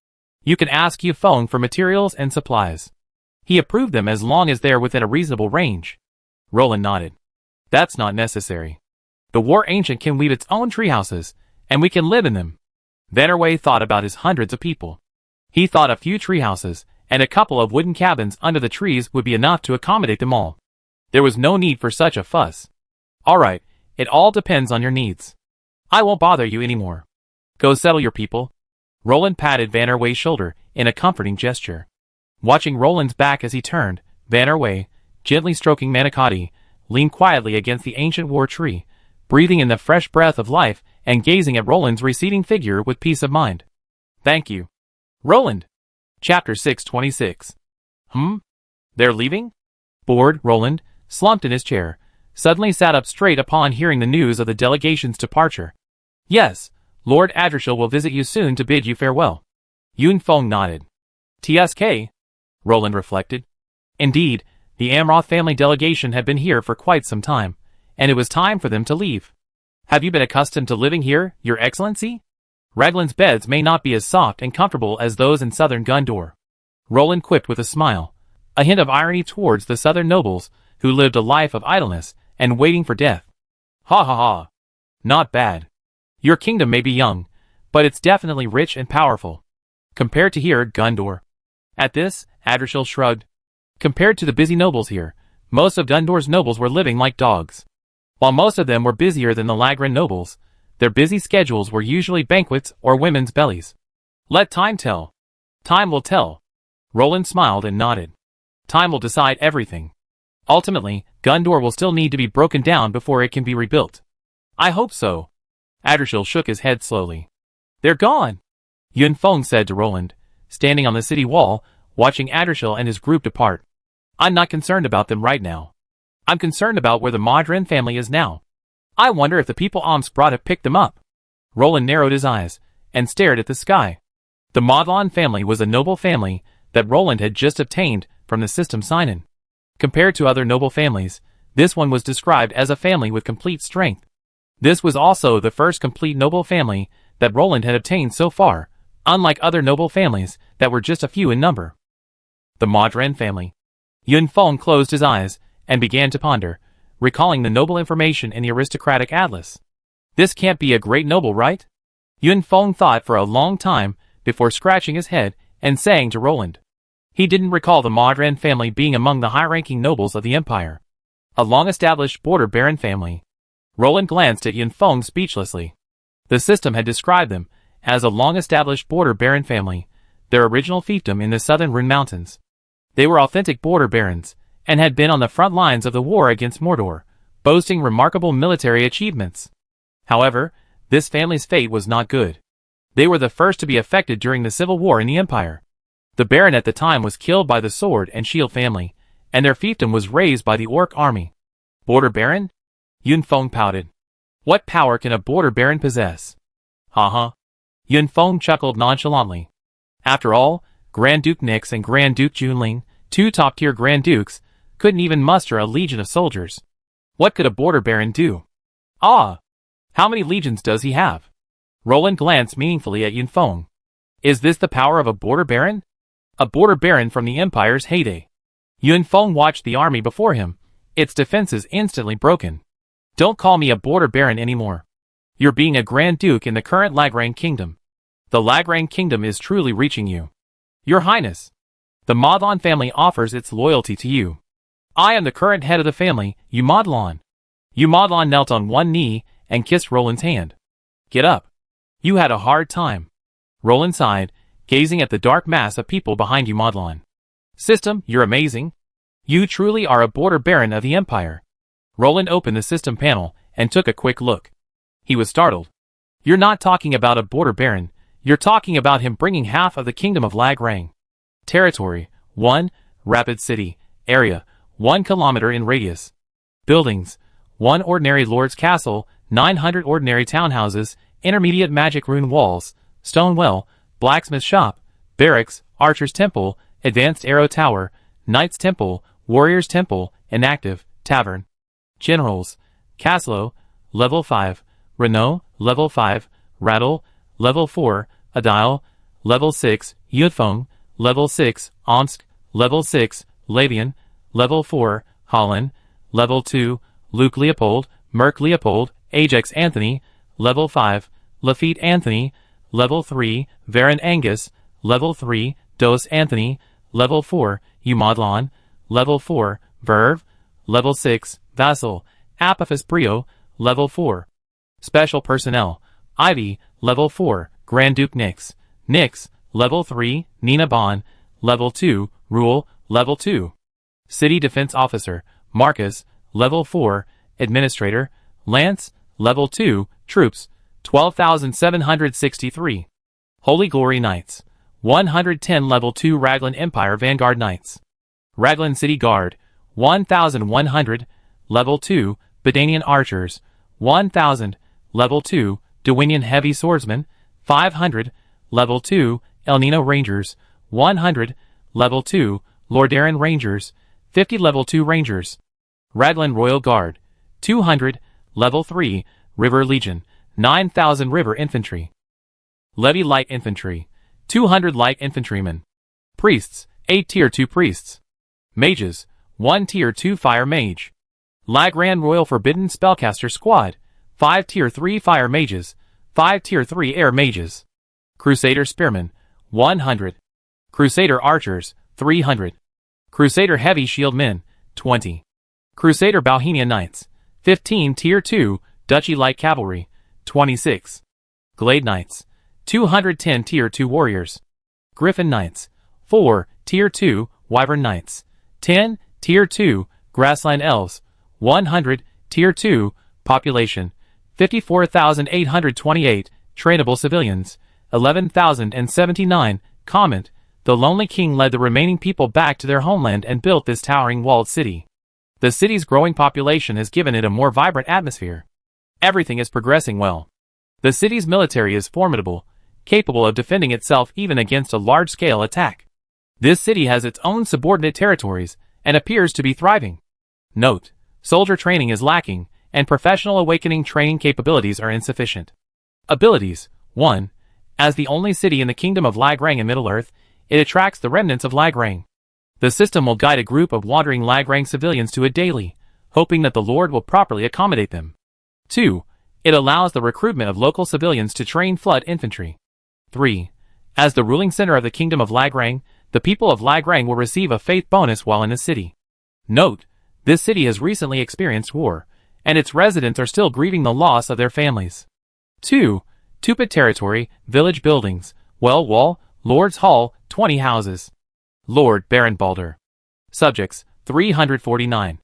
You can ask Yufeng for materials and supplies. He approved them as long as they're within a reasonable range. Roland nodded. That's not necessary. The war ancient can weave its own treehouses, and we can live in them. Vannerway thought about his hundreds of people. He thought a few treehouses and a couple of wooden cabins under the trees would be enough to accommodate them all. There was no need for such a fuss. All right, it all depends on your needs. I won't bother you anymore. Go settle your people. Roland patted Vannerway's shoulder in a comforting gesture. Watching Roland's back as he turned, Vannerway, gently stroking Manicotti, leaned quietly against the ancient war tree, breathing in the fresh breath of life and gazing at Roland's receding figure with peace of mind. Thank you. Roland. Chapter 626. They're leaving? Bored, Roland, slumped in his chair, suddenly sat up straight upon hearing the news of the delegation's departure. Yes, Lord Adrishal will visit you soon to bid you farewell. Yunfeng nodded. TSK? Roland reflected. Indeed, the Amroth family delegation had been here for quite some time, and it was time for them to leave. Have you been accustomed to living here, Your Excellency? Raglan's beds may not be as soft and comfortable as those in southern Gondor. Roland quipped with a smile, a hint of irony towards the southern nobles who lived a life of idleness and waiting for death. Ha ha ha. Not bad. Your kingdom may be young, but it's definitely rich and powerful. Compared to here, Gondor. At this, Adrishal shrugged. Compared to the busy nobles here, most of Gondor's nobles were living like dogs. While most of them were busier than the Lagran nobles, their busy schedules were usually banquets or women's bellies. Let time tell. Time will tell. Roland smiled and nodded. Time will decide everything. Ultimately, Gondor will still need to be broken down before it can be rebuilt. I hope so. Adrishal shook his head slowly. They're gone, Yunfeng said to Roland, standing on the city wall, watching Adrishal and his group depart. I'm not concerned about them right now. I'm concerned about where the Modron family is now. I wonder if the people Omsk brought have picked them up. Roland narrowed his eyes and stared at the sky. The Modlon family was a noble family that Roland had just obtained from the system sign-in. Compared to other noble families, this one was described as a family with complete strength. This was also the first complete noble family that Roland had obtained so far, unlike other noble families that were just a few in number. The Modron family. Yunfeng closed his eyes and began to ponder, recalling the noble information in the aristocratic atlas. This can't be a great noble, right? Yunfeng thought for a long time before scratching his head and saying to Roland. He didn't recall the Modron family being among the high-ranking nobles of the empire. A long-established border baron family. Roland glanced at Yunfeng speechlessly. The system had described them as a long-established border baron family, their original fiefdom in the southern Rune Mountains. They were authentic border barons, and had been on the front lines of the war against Mordor, boasting remarkable military achievements. However, this family's fate was not good. They were the first to be affected during the civil war in the empire. The baron at the time was killed by the sword and shield family, and their fiefdom was razed by the orc army. Border baron? Yunfeng pouted. What power can a border baron possess? Ha. Yunfeng chuckled nonchalantly. After all, Grand Duke Nix and Grand Duke Junling, two top-tier Grand Dukes, couldn't even muster a legion of soldiers. What could a border baron do? Ah! How many legions does he have? Roland glanced meaningfully at Yunfeng. Is this the power of a border baron? A border baron from the Empire's heyday. Yunfeng watched the army before him, its defenses instantly broken. Don't call me a border baron anymore. You're being a Grand Duke in the current Lagrang Kingdom. The Lagrang Kingdom is truly reaching you. Your Highness. The Modlon family offers its loyalty to you. I am the current head of the family, Umodlon. Umodlon knelt on one knee and kissed Roland's hand. Get up. You had a hard time. Roland sighed, gazing at the dark mass of people behind Umodlon. System, you're amazing. You truly are a border baron of the Empire. Roland opened the system panel and took a quick look. He was startled. You're not talking about a border baron, you're talking about him bringing half of the kingdom of Lagrang. Territory, 1, Rapid City, area, 1 kilometer in radius. Buildings, 1 ordinary lord's castle, 900 ordinary townhouses, intermediate magic rune walls, stone well, blacksmith shop, barracks, archer's temple, advanced arrow tower, knight's temple, warrior's temple, inactive, tavern. Generals, Caslo, Level 5, Renault, Level 5, Rattle, Level 4, Adile, Level 6, Yudfong, Level 6, Omsk, Level 6, Lavian, Level 4, Holland, Level 2, Luke Leopold, Merck Leopold, Ajax Anthony, Level 5, Lafitte Anthony, Level 3, Varon Angus, Level 3, Dos Anthony, Level 4, Umadlon, Level 4, Verve, Level 6, Vassal, Apophis Brio, Level 4. Special Personnel, Ivy, Level 4, Grand Duke Nix, Level 3, Nina Bon, Level 2, Rule, Level 2. City Defense Officer, Marcus, Level 4, Administrator, Lance, Level 2, Troops, 12,763. Holy Glory Knights, 110 Level 2 Raglan Empire Vanguard Knights. Raglan City Guard, 1,100, Level 2, Badanian Archers, 1,000, Level 2, Dewinian Heavy Swordsmen, 500, Level 2, El Nino Rangers, 100, Level 2, Lordaeron Rangers, 50 Level 2 Rangers. Raglan Royal Guard, 200, Level 3, River Legion, 9,000 River Infantry. Levy Light Infantry, 200 Light Infantrymen. Priests, 8 Tier 2 Priests. Mages, 1 Tier 2 Fire Mage. Lagran Royal Forbidden Spellcaster Squad, 5 Tier 3 Fire Mages, 5 Tier 3 Air Mages. Crusader Spearmen, 100. Crusader Archers, 300. Crusader Heavy Shield Men, 20. Crusader Bohemia Knights, 15 Tier 2 Duchy Light Cavalry, 26. Glade Knights, 210 Tier 2 Warriors. Griffin Knights, 4 Tier 2 Wyvern Knights, 10 Tier 2 Grassland Elves, 100 Tier 2 Population, 54,828 Trainable Civilians, 11,079. Comment: The Lonely King led the remaining people back to their homeland and built this towering walled city. The city's growing population has given it a more vibrant atmosphere. Everything is progressing well. The city's military is formidable, capable of defending itself even against a large-scale attack. This city has its own subordinate territories and appears to be thriving. Note: soldier training is lacking, and professional awakening training capabilities are insufficient. Abilities: 1. As the only city in the Kingdom of Lagrang in Middle-earth, it attracts the remnants of Lagrang. The system will guide a group of wandering Lagrang civilians to it daily, hoping that the Lord will properly accommodate them. 2. It allows the recruitment of local civilians to train flood infantry. 3. As the ruling center of the Kingdom of Lagrang, the people of Lagrang will receive a faith bonus while in the city. Note: this city has recently experienced war, and its residents are still grieving the loss of their families. 2. Tupit Territory, Village Buildings, Well Wall, Lord's Hall, 20 houses. Lord Baron Balder. Subjects, 349.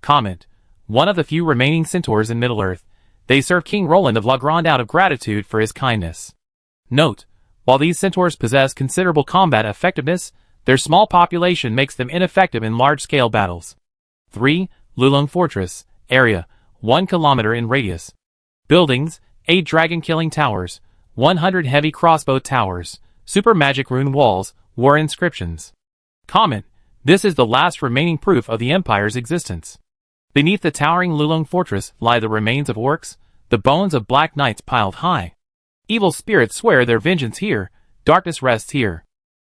Comment: one of the few remaining centaurs in Middle-earth, they serve King Roland of Lagrange out of gratitude for his kindness. Note: while these centaurs possess considerable combat effectiveness, their small population makes them ineffective in large-scale battles. 3. Lulong Fortress. Area, 1 kilometer in radius. Buildings, 8 dragon-killing towers, 100 heavy crossbow towers, super magic rune walls, war inscriptions. Comment: this is the last remaining proof of the Empire's existence. Beneath the towering Lulong Fortress lie the remains of orcs, the bones of black knights piled high. Evil spirits swear their vengeance here, darkness rests here.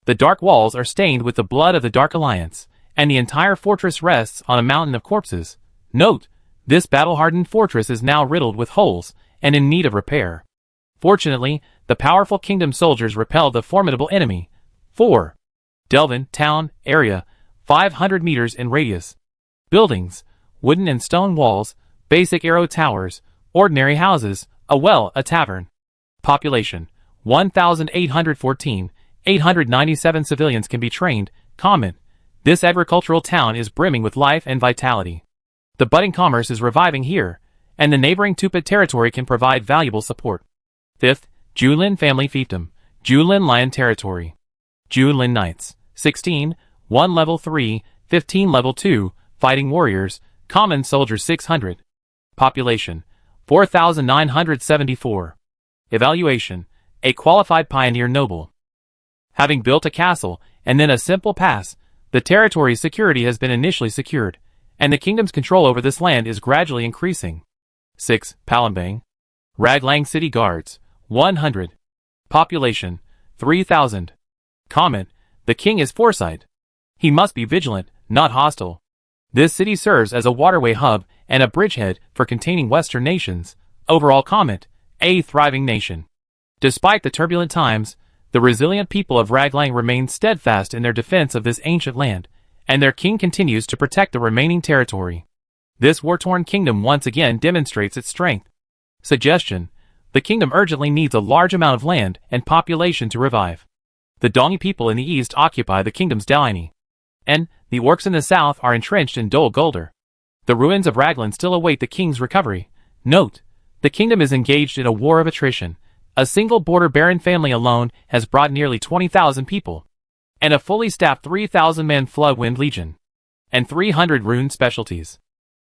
The dark walls are stained with the blood of the Dark Alliance, and the entire fortress rests on a mountain of corpses. Note: this battle-hardened fortress is now riddled with holes, and in need of repair. Fortunately, the powerful kingdom soldiers repelled the formidable enemy. 4. Delvin Town. Area, 500 meters in radius. Buildings, wooden and stone walls, basic arrow towers, ordinary houses, a well, a tavern. Population, 1,814, 897 civilians can be trained. Comment: this agricultural town is brimming with life and vitality. The budding commerce is reviving here, and the neighboring Tupit territory can provide valuable support. 5th, Julin Family Fiefdom, Julin Lion Territory. Julin Knights, 16, 1 level 3, 15 level 2, Fighting Warriors, Common Soldiers 600. Population, 4,974. Evaluation, a qualified pioneer noble. Having built a castle, and then a simple pass, the territory's security has been initially secured, and the kingdom's control over this land is gradually increasing. 6. Palembang. Raglang City Guards, 100. Population, 3,000. Comment: the king is foresight. He must be vigilant, not hostile. This city serves as a waterway hub and a bridgehead for containing Western nations. Overall comment: a thriving nation. Despite the turbulent times, the resilient people of Raglang remain steadfast in their defense of this ancient land, and their king continues to protect the remaining territory. This war-torn kingdom once again demonstrates its strength. Suggestion: the kingdom urgently needs a large amount of land and population to revive. The Dongi people in the east occupy the kingdom's Daini, and the orcs in the south are entrenched in Dol Guldur. The ruins of Raglan still await the king's recovery. Note: the kingdom is engaged in a war of attrition. A single border baron family alone has brought nearly 20,000 people, and a fully staffed 3,000-man Floodwind Legion, and 300 rune specialties,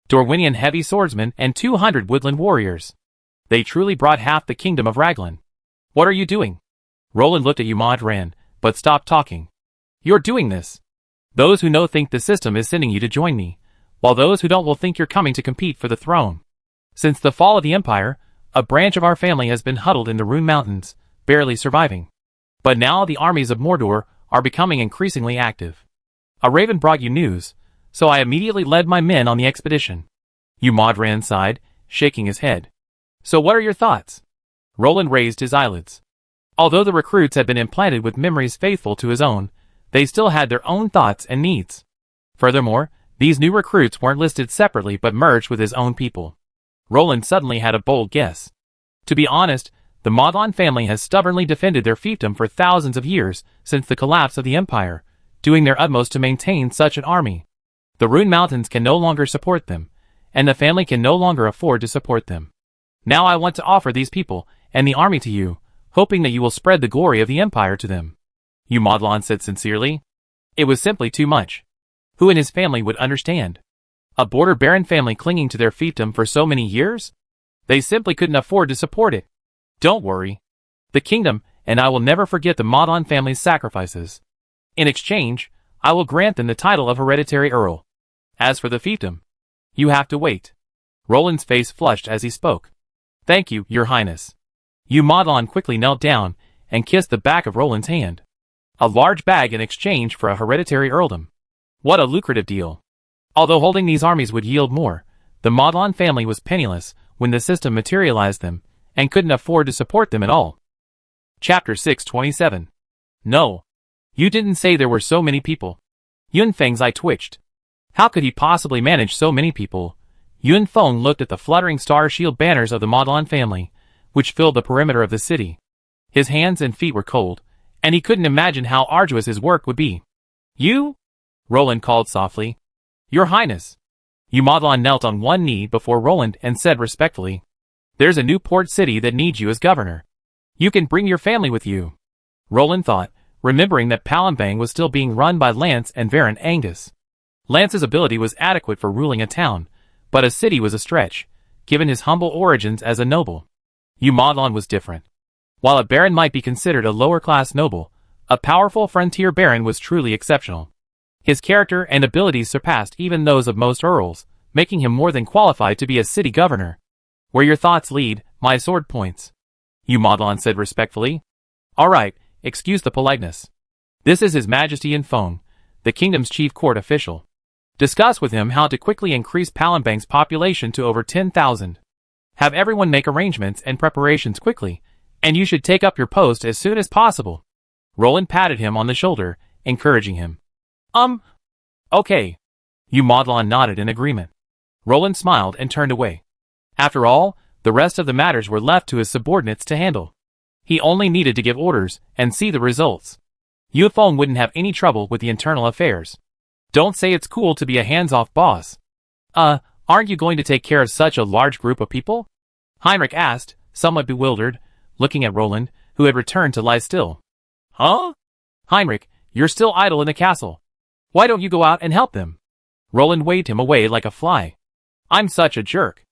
Dorwinian heavy swordsmen, and 200 woodland warriors. They truly brought half the kingdom of Raglan. What are you doing? Roland looked at Umad-Ran, but stopped talking. You're doing this. Those who know think the system is sending you to join me, while those who don't will think you're coming to compete for the throne. Since the fall of the Empire, a branch of our family has been huddled in the Rune Mountains, barely surviving. But now the armies of Mordor are becoming increasingly active. A raven brought you news, so I immediately led my men on the expedition. Umad-Ran sighed, shaking his head. So what are your thoughts? Roland raised his eyelids. Although the recruits had been implanted with memories faithful to his own, they still had their own thoughts and needs. Furthermore, these new recruits weren't listed separately but merged with his own people. Roland suddenly had a bold guess. To be honest, the Modlon family has stubbornly defended their fiefdom for thousands of years since the collapse of the Empire, doing their utmost to maintain such an army. The Rune Mountains can no longer support them, and the family can no longer afford to support them. Now I want to offer these people and the army to you, hoping that you will spread the glory of the Empire to them. Umad-Ran said sincerely. It was simply too much. Who in his family would understand? A border baron family clinging to their fiefdom for so many years? They simply couldn't afford to support it. Don't worry. The kingdom and I will never forget the Modlon family's sacrifices. In exchange, I will grant them the title of hereditary earl. As for the fiefdom, you have to wait. Roland's face flushed as he spoke. Thank you, your highness. Umad-Ran quickly knelt down and kissed the back of Roland's hand. A large bag in exchange for a hereditary earldom. What a lucrative deal. Although holding these armies would yield more, the Modlon family was penniless when the system materialized them, and couldn't afford to support them at all. Chapter 627. No. You didn't say there were so many people. Yunfeng's eye twitched. How could he possibly manage so many people? Yunfeng looked at the fluttering star shield banners of the Modlon family, which filled the perimeter of the city. His hands and feet were cold, and he couldn't imagine how arduous his work would be. You? Roland called softly. Your Highness. Umad-Ran knelt on one knee before Roland and said respectfully. There's a new port city that needs you as governor. You can bring your family with you. Roland thought, remembering that Palembang was still being run by Lance and Varan Angus. Lance's ability was adequate for ruling a town, but a city was a stretch, given his humble origins as a noble. Umad-Ran was different. While a baron might be considered a lower-class noble, a powerful frontier baron was truly exceptional. His character and abilities surpassed even those of most earls, making him more than qualified to be a city governor. Where your thoughts lead, my sword points. Umad-Ran said respectfully. All right, excuse the politeness. This is His Majesty Yunfeng, the kingdom's chief court official. Discuss with him how to quickly increase Palembang's population to over 10,000. Have everyone make arrangements and preparations quickly, and you should take up your post as soon as possible. Roland patted him on the shoulder, encouraging him. Okay. Umad-Ran nodded in agreement. Roland smiled and turned away. After all, the rest of the matters were left to his subordinates to handle. He only needed to give orders and see the results. Yunfeng wouldn't have any trouble with the internal affairs. Don't say it's cool to be a hands-off boss. Aren't you going to take care of such a large group of people? Heinrich asked, somewhat bewildered, looking at Roland, who had returned to lie still. Huh? Heinrich, you're still idle in the castle. Why don't you go out and help them? Roland waved him away like a fly. I'm such a jerk.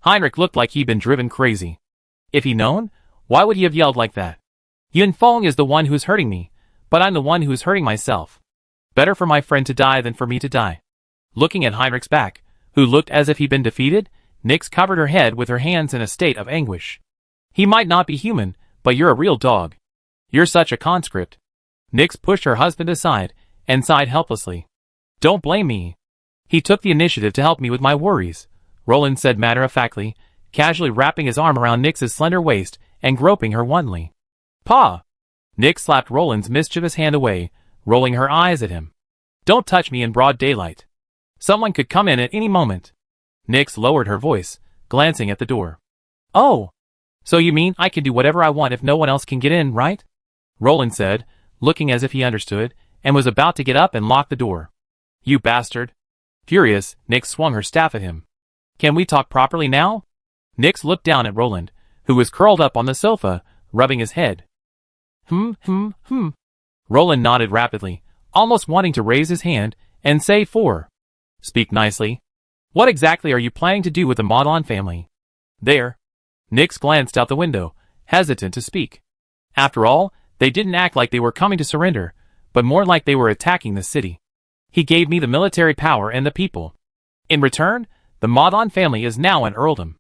Heinrich looked like he'd been driven crazy. If he'd known, why would he have yelled like that? Yunfeng is the one who's hurting me, but I'm the one who's hurting myself. Better for my friend to die than for me to die. Looking at Heinrich's back, who looked as if he'd been defeated, Nyx covered her head with her hands in a state of anguish. He might not be human, but you're a real dog. You're such a conscript. Nyx pushed her husband aside and sighed helplessly. Don't blame me. He took the initiative to help me with my worries, Roland said matter-of-factly, casually wrapping his arm around Nyx's slender waist and groping her wantonly. Pa! Nyx slapped Roland's mischievous hand away, rolling her eyes at him. Don't touch me in broad daylight. Someone could come in at any moment. Nyx lowered her voice, glancing at the door. Oh! So you mean I can do whatever I want if no one else can get in, right? Roland said, looking as if he understood, and was about to get up and lock the door. You bastard! Furious, Nyx swung her staff at him. Can we talk properly now? Nyx looked down at Roland, who was curled up on the sofa, rubbing his head. Roland nodded rapidly, almost wanting to raise his hand and say Speak nicely. What exactly are you planning to do with the Maudlin family? There. Nyx glanced out the window, hesitant to speak. After all, they didn't act like they were coming to surrender, but more like they were attacking the city. He gave me the military power and the people. In return, the Maudlin family is now an earldom,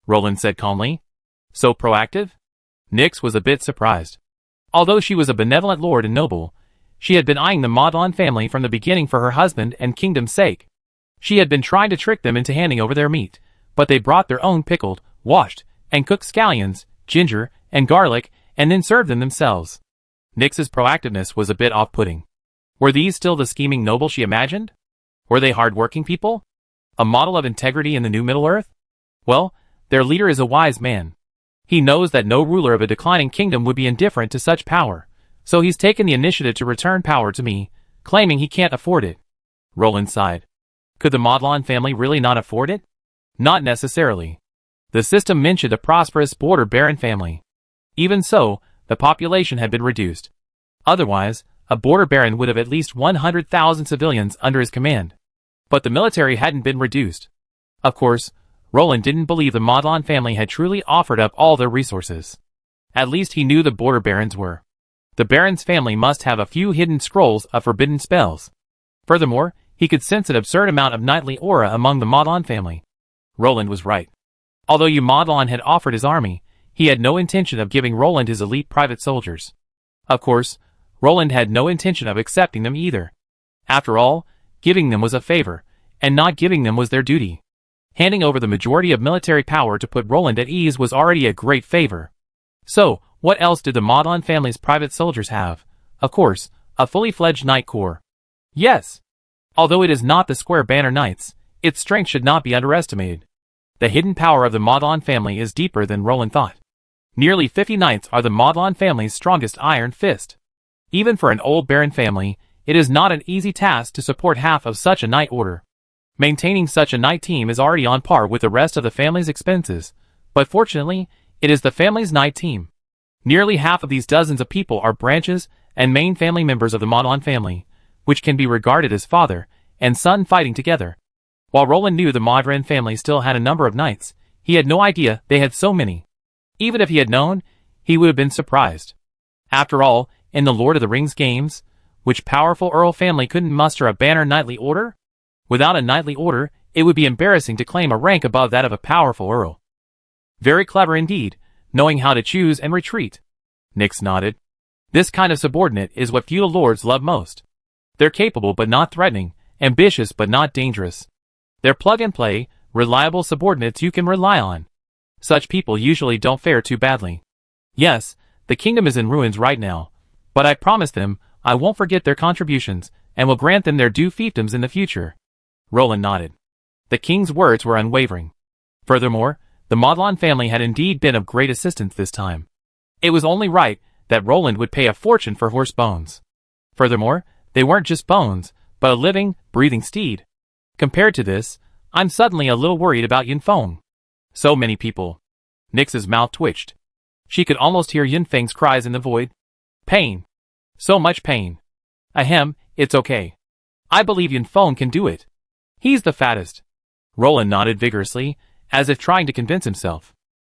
Roland said calmly. So proactive? Nyx was a bit surprised. Although she was a benevolent lord and noble, she had been eyeing the Maudlin family from the beginning for her husband and kingdom's sake. She had been trying to trick them into handing over their meat, but they brought their own pickled, washed, and cooked scallions, ginger, and garlic, and then served them themselves. Nyx's proactiveness was a bit off-putting. Were these still the scheming noble she imagined? Were they hard-working people? A model of integrity in the new Middle-earth? Well, their leader is a wise man. He knows that no ruler of a declining kingdom would be indifferent to such power, so he's taken the initiative to return power to me, claiming he can't afford it. Roland sighed. Could the Maudlin family really not afford it? Not necessarily. The system mentioned a prosperous border baron family. Even so, the population had been reduced. Otherwise, a border baron would have at least 100,000 civilians under his command. But the military hadn't been reduced. Of course, Roland didn't believe the Maudlin family had truly offered up all their resources. At least he knew the border barons were. The baron's family must have a few hidden scrolls of forbidden spells. Furthermore, he could sense an absurd amount of knightly aura among the Maudlin family. Roland was right. Although Maudlin had offered his army, he had no intention of giving Roland his elite private soldiers. Of course, Roland had no intention of accepting them either. After all, giving them was a favor, and not giving them was their duty. Handing over the majority of military power to put Roland at ease was already a great favor. So, what else did the Maudlin family's private soldiers have? Of course, a fully fledged knight corps. Yes! Although it is not the Square Banner Knights, its strength should not be underestimated. The hidden power of the Maudlin family is deeper than Roland thought. Nearly 50 knights are the Maudlin family's strongest iron fist. Even for an old baron family, it is not an easy task to support half of such a knight order. Maintaining such a knight team is already on par with the rest of the family's expenses, but fortunately, it is the family's knight team. Nearly half of these dozens of people are branches and main family members of the Maudlin family, which can be regarded as father and son fighting together. While Roland knew the Maudlin family still had a number of knights, he had no idea they had so many. Even if he had known, he would have been surprised. After all, in the Lord of the Rings games, which powerful Earl family couldn't muster a banner knightly order? Without a knightly order, it would be embarrassing to claim a rank above that of a powerful Earl. Very clever indeed, knowing how to choose and retreat. Nyx nodded. This kind of subordinate is what feudal lords love most. They're capable but not threatening, ambitious but not dangerous. They're plug-and-play, reliable subordinates you can rely on. Such people usually don't fare too badly. Yes, the kingdom is in ruins right now, but I promise them I won't forget their contributions and will grant them their due fiefdoms in the future. Roland nodded. The king's words were unwavering. Furthermore, the Maudlin family had indeed been of great assistance this time. It was only right that Roland would pay a fortune for horse bones. Furthermore, they weren't just bones, but a living, breathing steed. Compared to this, I'm suddenly a little worried about Yunfeng. So many people. Nyx's mouth twitched. She could almost hear Yunfeng's cries in the void. Pain. So much pain. Ahem, it's okay. I believe Yunfeng can do it. He's the fattest. Roland nodded vigorously, as if trying to convince himself.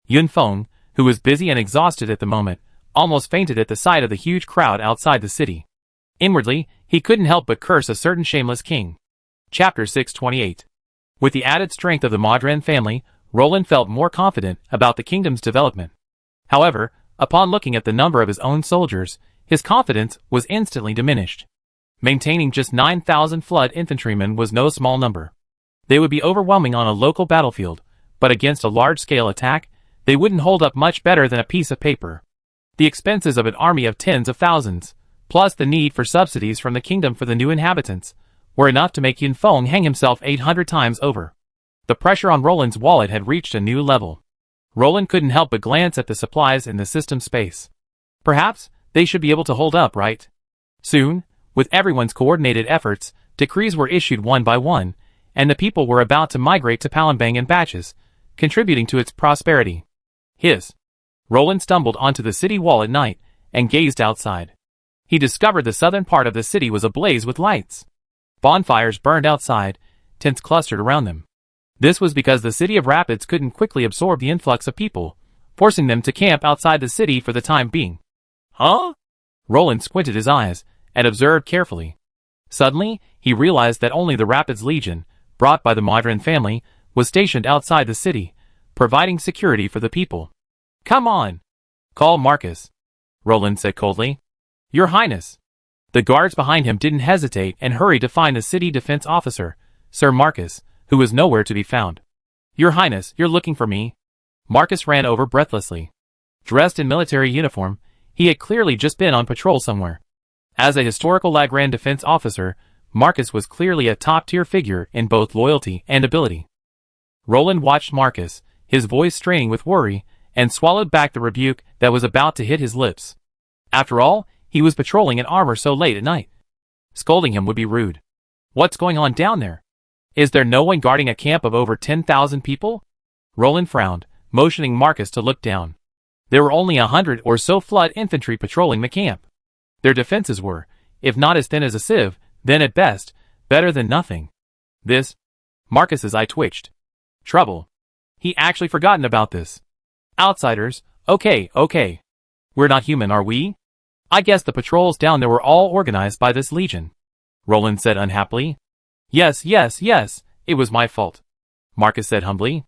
Yunfeng, who was busy and exhausted at the moment, almost fainted at the sight of the huge crowd outside the city. Inwardly, he couldn't help but curse a certain shameless king. Chapter 628. With the added strength of the Maudlin family, Roland felt more confident about the kingdom's development. However, upon looking at the number of his own soldiers, his confidence was instantly diminished. Maintaining just 9,000 flood infantrymen was no small number. They would be overwhelming on a local battlefield, but against a large-scale attack, they wouldn't hold up much better than a piece of paper. The expenses of an army of tens of thousands, plus the need for subsidies from the kingdom for the new inhabitants, were enough to make Yin Feng hang himself 800 times over. The pressure on Roland's wallet had reached a new level. Roland couldn't help but glance at the supplies in the system space. Perhaps they should be able to hold up, right? Soon, with everyone's coordinated efforts, decrees were issued one by one, and the people were about to migrate to Palembang in batches, contributing to its prosperity. Roland stumbled onto the city wall at night and gazed outside. He discovered the southern part of the city was ablaze with lights. Bonfires burned outside, tents clustered around them. This was because the city of Rapids couldn't quickly absorb the influx of people, forcing them to camp outside the city for the time being. Huh? Roland squinted his eyes and observed carefully. Suddenly, he realized that only the Rapids Legion, brought by the Modron family, was stationed outside the city, providing security for the people. Come on! Call Marcus, Roland said coldly. Your Highness. The guards behind him didn't hesitate and hurried to find the city defense officer, Sir Marcus, who was nowhere to be found. Your Highness, you're looking for me? Marcus ran over breathlessly. Dressed in military uniform, he had clearly just been on patrol somewhere. As a historical Lagran defense officer, Marcus was clearly a top-tier figure in both loyalty and ability. Roland watched Marcus, his voice straining with worry, and swallowed back the rebuke that was about to hit his lips. After all, he was patrolling in armor so late at night. Scolding him would be rude. What's going on down there? Is there no one guarding a camp of over 10,000 people? Roland frowned, motioning Marcus to look down. There were only 100 or so flood infantry patrolling the camp. Their defenses were, if not as thin as a sieve, then at best, better than nothing. Marcus's eye twitched. Trouble. He actually forgotten about this. Outsiders, okay. We're not human, are we? I guess the patrols down there were all organized by this legion. Roland said unhappily. Yes, it was my fault. Marcus said humbly.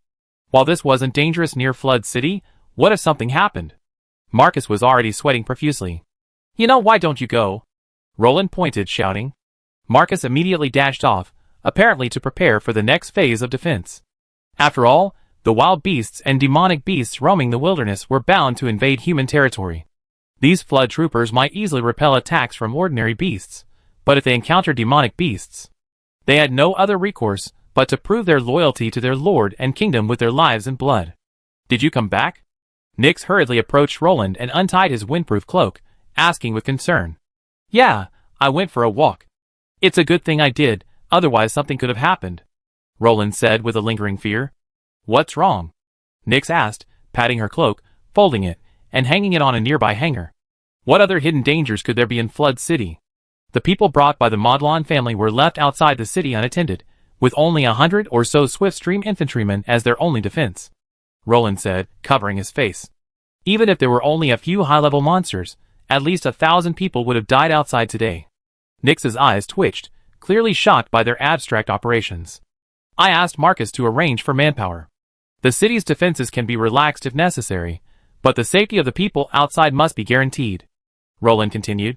While this wasn't dangerous near Flood City, what if something happened? Marcus was already sweating profusely. You know, why don't you go? Roland pointed, shouting. Marcus immediately dashed off, apparently to prepare for the next phase of defense. After all, the wild beasts and demonic beasts roaming the wilderness were bound to invade human territory. These flood troopers might easily repel attacks from ordinary beasts, but if they encountered demonic beasts, they had no other recourse but to prove their loyalty to their lord and kingdom with their lives and blood. Did you come back? Nix hurriedly approached Roland and untied his windproof cloak, asking with concern. Yeah, I went for a walk. It's a good thing I did, otherwise something could have happened, Roland said with a lingering fear. What's wrong? Nix asked, patting her cloak, folding it, and hanging it on a nearby hanger. What other hidden dangers could there be in Flood City? The people brought by the Modlon family were left outside the city unattended, with only 100 or so Swiftstream infantrymen as their only defense, Roland said, covering his face. Even if there were only a few high-level monsters, at least 1,000 people would have died outside today. Nix's eyes twitched, clearly shocked by their abstract operations. I asked Marcus to arrange for manpower. The city's defenses can be relaxed if necessary, but the safety of the people outside must be guaranteed, Roland continued.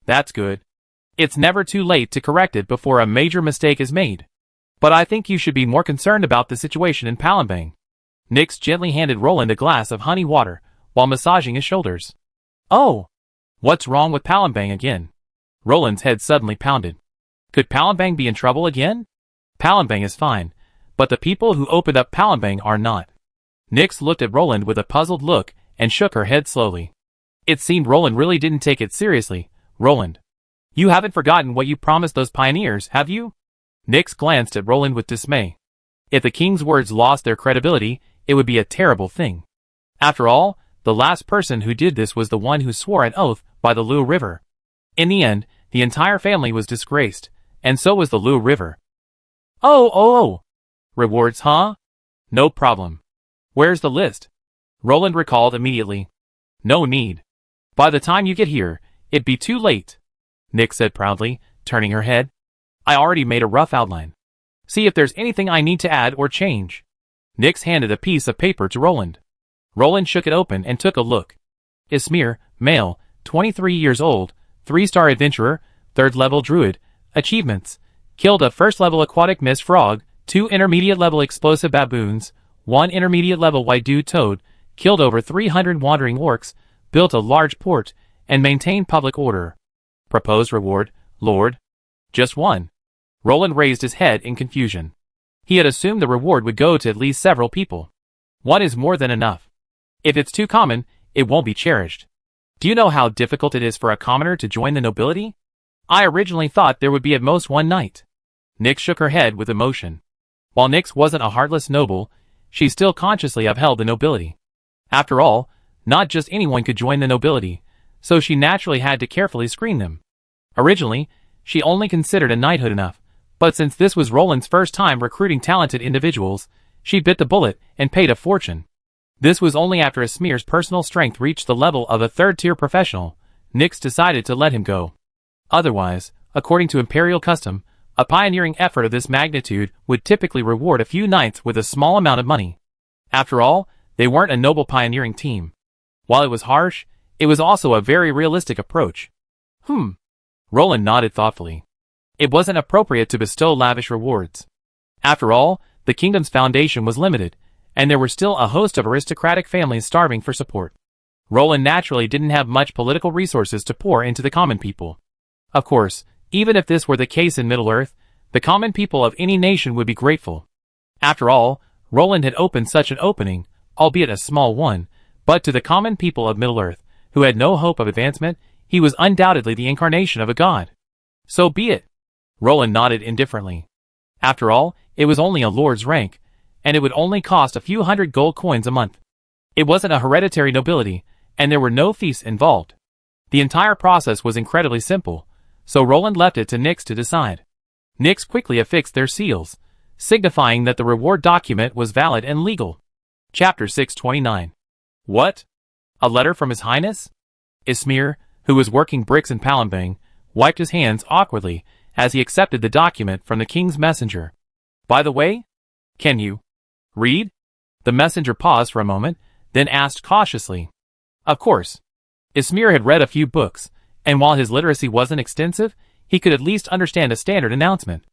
That's good. It's never too late to correct it before a major mistake is made. But I think you should be more concerned about the situation in Palembang. Nix gently handed Roland a glass of honey water, while massaging his shoulders. Oh! What's wrong with Palembang again? Roland's head suddenly pounded. Could Palembang be in trouble again? Palembang is fine, but the people who opened up Palembang are not. Nix looked at Roland with a puzzled look and shook her head slowly. It seemed Roland really didn't take it seriously. Roland, you haven't forgotten what you promised those pioneers, have you? Nix glanced at Roland with dismay. If the king's words lost their credibility, it would be a terrible thing. After all, the last person who did this was the one who swore an oath by the Lu River. In the end, the entire family was disgraced, and so was the Lu River. Oh. Rewards, huh? No problem. Where's the list? Roland recalled immediately. No need. By the time you get here, it'd be too late, Nix said proudly, turning her head. I already made a rough outline. See if there's anything I need to add or change. Nix handed a piece of paper to Roland. Roland shook it open and took a look. Ismir, male, 23 years old, 3-star adventurer, 3rd level druid. Achievements: killed a 1st level aquatic mist frog, 2 intermediate level explosive baboons, 1 intermediate level white-dude toad, killed over 300 wandering orcs, built a large port, and maintained public order. Proposed reward: Lord. Just one. Roland raised his head in confusion. He had assumed the reward would go to at least several people. One is more than enough. If it's too common, it won't be cherished. Do you know how difficult it is for a commoner to join the nobility? I originally thought there would be at most one knight. Nix shook her head with emotion. While Nix wasn't a heartless noble, she still consciously upheld the nobility. After all, not just anyone could join the nobility, so she naturally had to carefully screen them. Originally, she only considered a knighthood enough, but since this was Roland's first time recruiting talented individuals, she bit the bullet and paid a fortune. This was only after Ismir's personal strength reached the level of a 3rd-tier professional. Nix decided to let him go. Otherwise, according to imperial custom, a pioneering effort of this magnitude would typically reward a few knights with a small amount of money. After all, they weren't a noble pioneering team. While it was harsh, it was also a very realistic approach. Roland nodded thoughtfully. It wasn't appropriate to bestow lavish rewards. After all, the kingdom's foundation was limited, and there were still a host of aristocratic families starving for support. Roland naturally didn't have much political resources to pour into the common people. Of course, even if this were the case in Middle-earth, the common people of any nation would be grateful. After all, Roland had opened such an opening, albeit a small one, but to the common people of Middle-earth, who had no hope of advancement, he was undoubtedly the incarnation of a god. So be it. Roland nodded indifferently. After all, it was only a lord's rank, and it would only cost a few hundred gold coins a month. It wasn't a hereditary nobility, and there were no feasts involved. The entire process was incredibly simple, so Roland left it to Nix to decide. Nix quickly affixed their seals, signifying that the reward document was valid and legal. Chapter 629. What? A letter from His Highness? Ismir, who was working bricks in Palembang, wiped his hands awkwardly as he accepted the document from the king's messenger. By the way, can you read? The messenger paused for a moment, then asked cautiously. Of course. Ismir had read a few books, and while his literacy wasn't extensive, he could at least understand a standard announcement.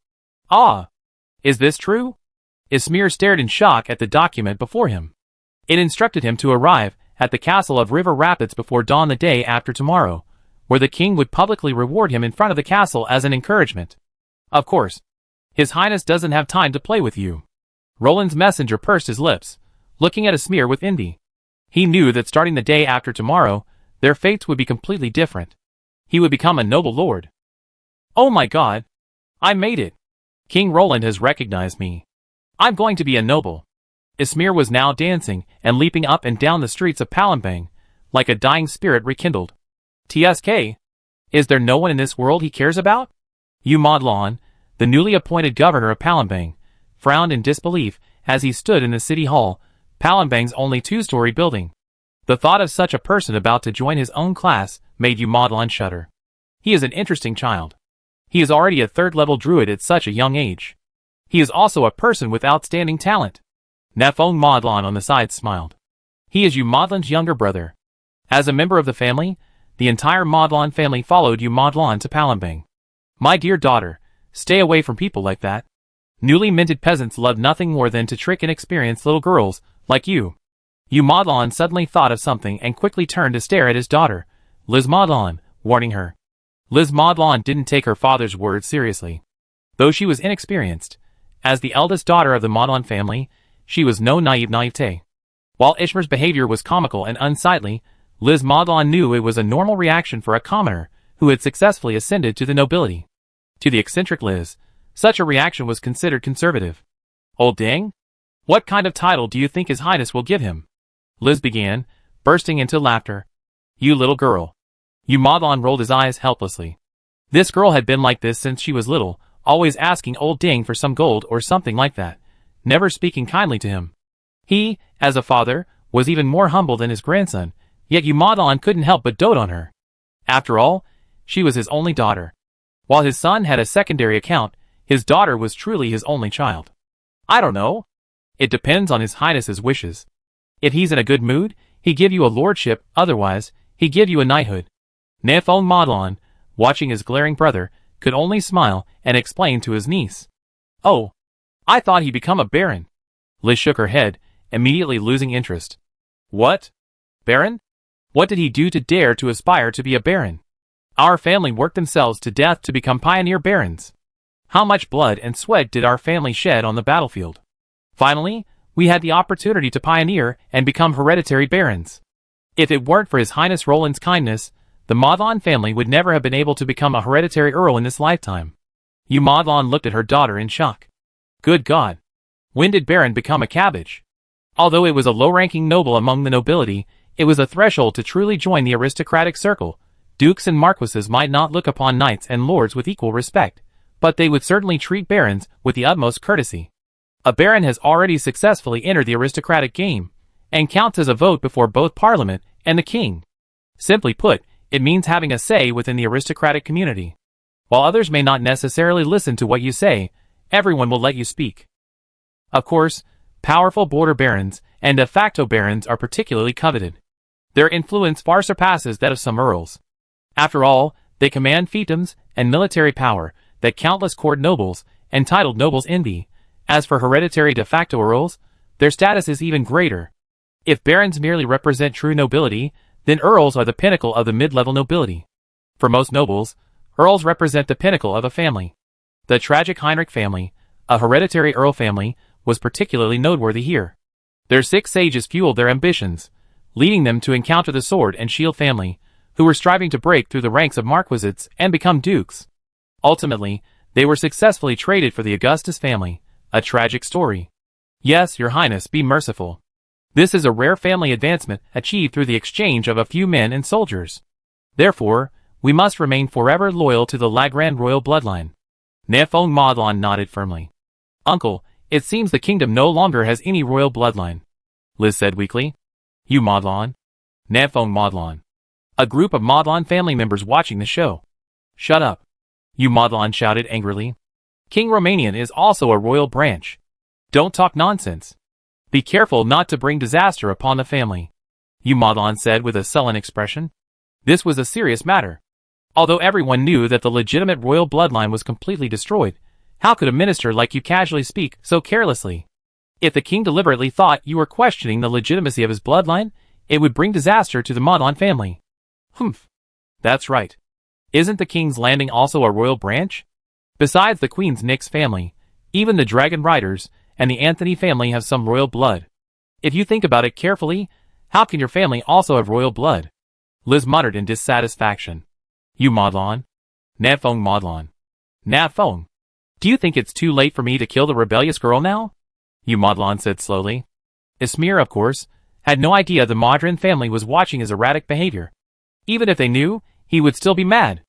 Ah! Is this true? Ismir stared in shock at the document before him. It instructed him to arrive at the castle of River Rapids before dawn the day after tomorrow, where the king would publicly reward him in front of the castle as an encouragement. Of course. His Highness doesn't have time to play with you. Roland's messenger pursed his lips, looking at Ismir with envy. He knew that starting the day after tomorrow, their fates would be completely different. He would become a noble lord. Oh my god! I made it! King Roland has recognized me. I'm going to be a noble. Ismir was now dancing and leaping up and down the streets of Palembang, like a dying spirit rekindled. TSK? Is there no one in this world he cares about? Madlan, the newly appointed governor of Palembang, frowned in disbelief as he stood in the city hall, Palembang's only 2-story building. The thought of such a person about to join his own class made Madlan shudder. He is an interesting child. He is already a 3rd-level druid at such a young age. He is also a person with outstanding talent. Nefong Madlan on the side smiled. He is Madlan's younger brother. As a member of the family, the entire Madlan family followed Madlan to Palembang. My dear daughter, stay away from people like that. Newly minted peasants love nothing more than to trick inexperienced little girls like you. Madlan suddenly thought of something and quickly turned to stare at his daughter, Liz Madlan, warning her. Liz Madlan didn't take her father's words seriously. Though she was inexperienced, as the eldest daughter of the Madlan family, she was no naivete. While Ishmar's behavior was comical and unsightly, Liz Madlan knew it was a normal reaction for a commoner who had successfully ascended to the nobility. To the eccentric Liz, such a reaction was considered conservative. Old dang? What kind of title do you think His Highness will give him? Liz began, bursting into laughter. You little girl. Madlan rolled his eyes helplessly. This girl had been like this since she was little, always asking old Ding for some gold or something like that, never speaking kindly to him. He, as a father, was even more humble than his grandson, yet Madlan couldn't help but dote on her. After all, she was his only daughter. While his son had a secondary account, his daughter was truly his only child. I don't know. It depends on His Highness's wishes. If he's in a good mood, he give you a lordship, otherwise, he give you a knighthood. Nefong Modlon, watching his glaring brother, could only smile and explain to his niece. Oh, I thought he'd become a baron. Liz shook her head, immediately losing interest. What? Baron? What did he do to dare to aspire to be a baron? Our family worked themselves to death to become pioneer barons. How much blood and sweat did our family shed on the battlefield? Finally, we had the opportunity to pioneer and become hereditary barons. If it weren't for His Highness Roland's kindness, the Modlon family would never have been able to become a hereditary earl in this lifetime. Yu Modlon looked at her daughter in shock. Good God! When did Baron become a cabbage? Although it was a low-ranking noble among the nobility, it was a threshold to truly join the aristocratic circle. Dukes and marquises might not look upon knights and lords with equal respect, but they would certainly treat barons with the utmost courtesy. A baron has already successfully entered the aristocratic game, and counts as a vote before both Parliament and the King. Simply put, it means having a say within the aristocratic community. While others may not necessarily listen to what you say, everyone will let you speak. Of course, powerful border barons and de facto barons are particularly coveted. Their influence far surpasses that of some earls. After all, they command fiefdoms and military power that countless court nobles and titled nobles envy. As for hereditary de facto earls, their status is even greater. If barons merely represent true nobility, then earls are the pinnacle of the mid-level nobility. For most nobles, earls represent the pinnacle of a family. The tragic Heinrich family, a hereditary earl family, was particularly noteworthy here. Their 6 sages fueled their ambitions, leading them to encounter the sword and shield family, who were striving to break through the ranks of marquisates and become dukes. Ultimately, they were successfully traded for the Augustus family, a tragic story. Yes, Your Highness, be merciful. This is a rare family advancement achieved through the exchange of a few men and soldiers. Therefore, we must remain forever loyal to the Lagrand royal bloodline. Nefong Modlon nodded firmly. Uncle, it seems the kingdom no longer has any royal bloodline, Liz said weakly. You Modlon? Nefong Modlon. A group of Modlon family members watching the show. Shut up. You Modlon shouted angrily. King Romanian is also a royal branch. Don't talk nonsense. Be careful not to bring disaster upon the family, You Modlon said with a sullen expression. This was a serious matter. Although everyone knew that the legitimate royal bloodline was completely destroyed, how could a minister like you casually speak so carelessly? If the king deliberately thought you were questioning the legitimacy of his bloodline, it would bring disaster to the Modlon family. Humph. That's right. Isn't the King's Landing also a royal branch? Besides the Queen's Nix family, even the Dragon Riders and the Anthony family have some royal blood. If you think about it carefully, how can your family also have royal blood? Liz muttered in dissatisfaction. You Modlon? Nafong Modlon. Nafong. Do you think it's too late for me to kill the rebellious girl now? You Modlon said slowly. Ismir, of course, had no idea the Modron family was watching his erratic behavior. Even if they knew, he would still be mad.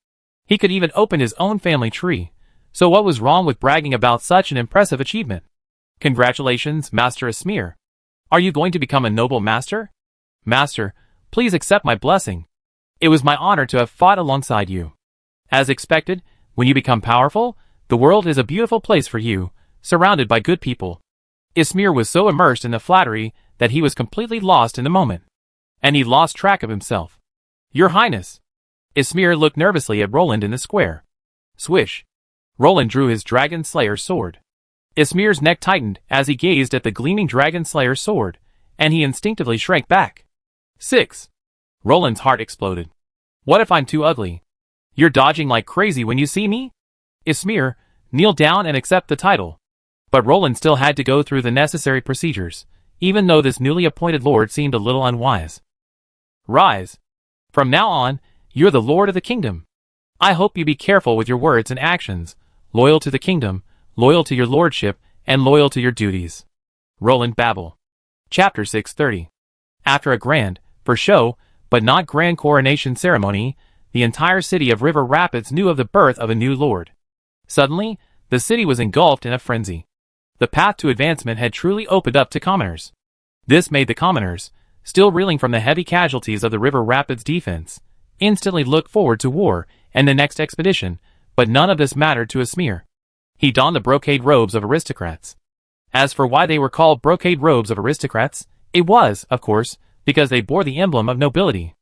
He could even open his own family tree. So what was wrong with bragging about such an impressive achievement? Congratulations, Master Ismir. Are you going to become a noble master? Master, please accept my blessing. It was my honor to have fought alongside you. As expected, when you become powerful, the world is a beautiful place for you, surrounded by good people. Ismir was so immersed in the flattery that he was completely lost in the moment. And he lost track of himself. Your Highness. Ismir looked nervously at Roland in the square. Swish. Roland drew his Dragon Slayer sword. Ismir's neck tightened as he gazed at the gleaming Dragon Slayer sword, and he instinctively shrank back. 6. Roland's heart exploded. What if I'm too ugly? You're dodging like crazy when you see me? Ismir, kneel down and accept the title. But Roland still had to go through the necessary procedures, even though this newly appointed lord seemed a little unwise. Rise. From now on, you're the lord of the kingdom. I hope you be careful with your words and actions, loyal to the kingdom, loyal to your lordship, and loyal to your duties. Roland babbled. Chapter 630. After a grand, for show, but not grand coronation ceremony, the entire city of River Rapids knew of the birth of a new lord. Suddenly, the city was engulfed in a frenzy. The path to advancement had truly opened up to commoners. This made the commoners, still reeling from the heavy casualties of the River Rapids defense, instantly look forward to war and the next expedition, but none of this mattered to Ismir. He donned the brocade robes of aristocrats. As for why they were called brocade robes of aristocrats, it was, of course, because they bore the emblem of nobility.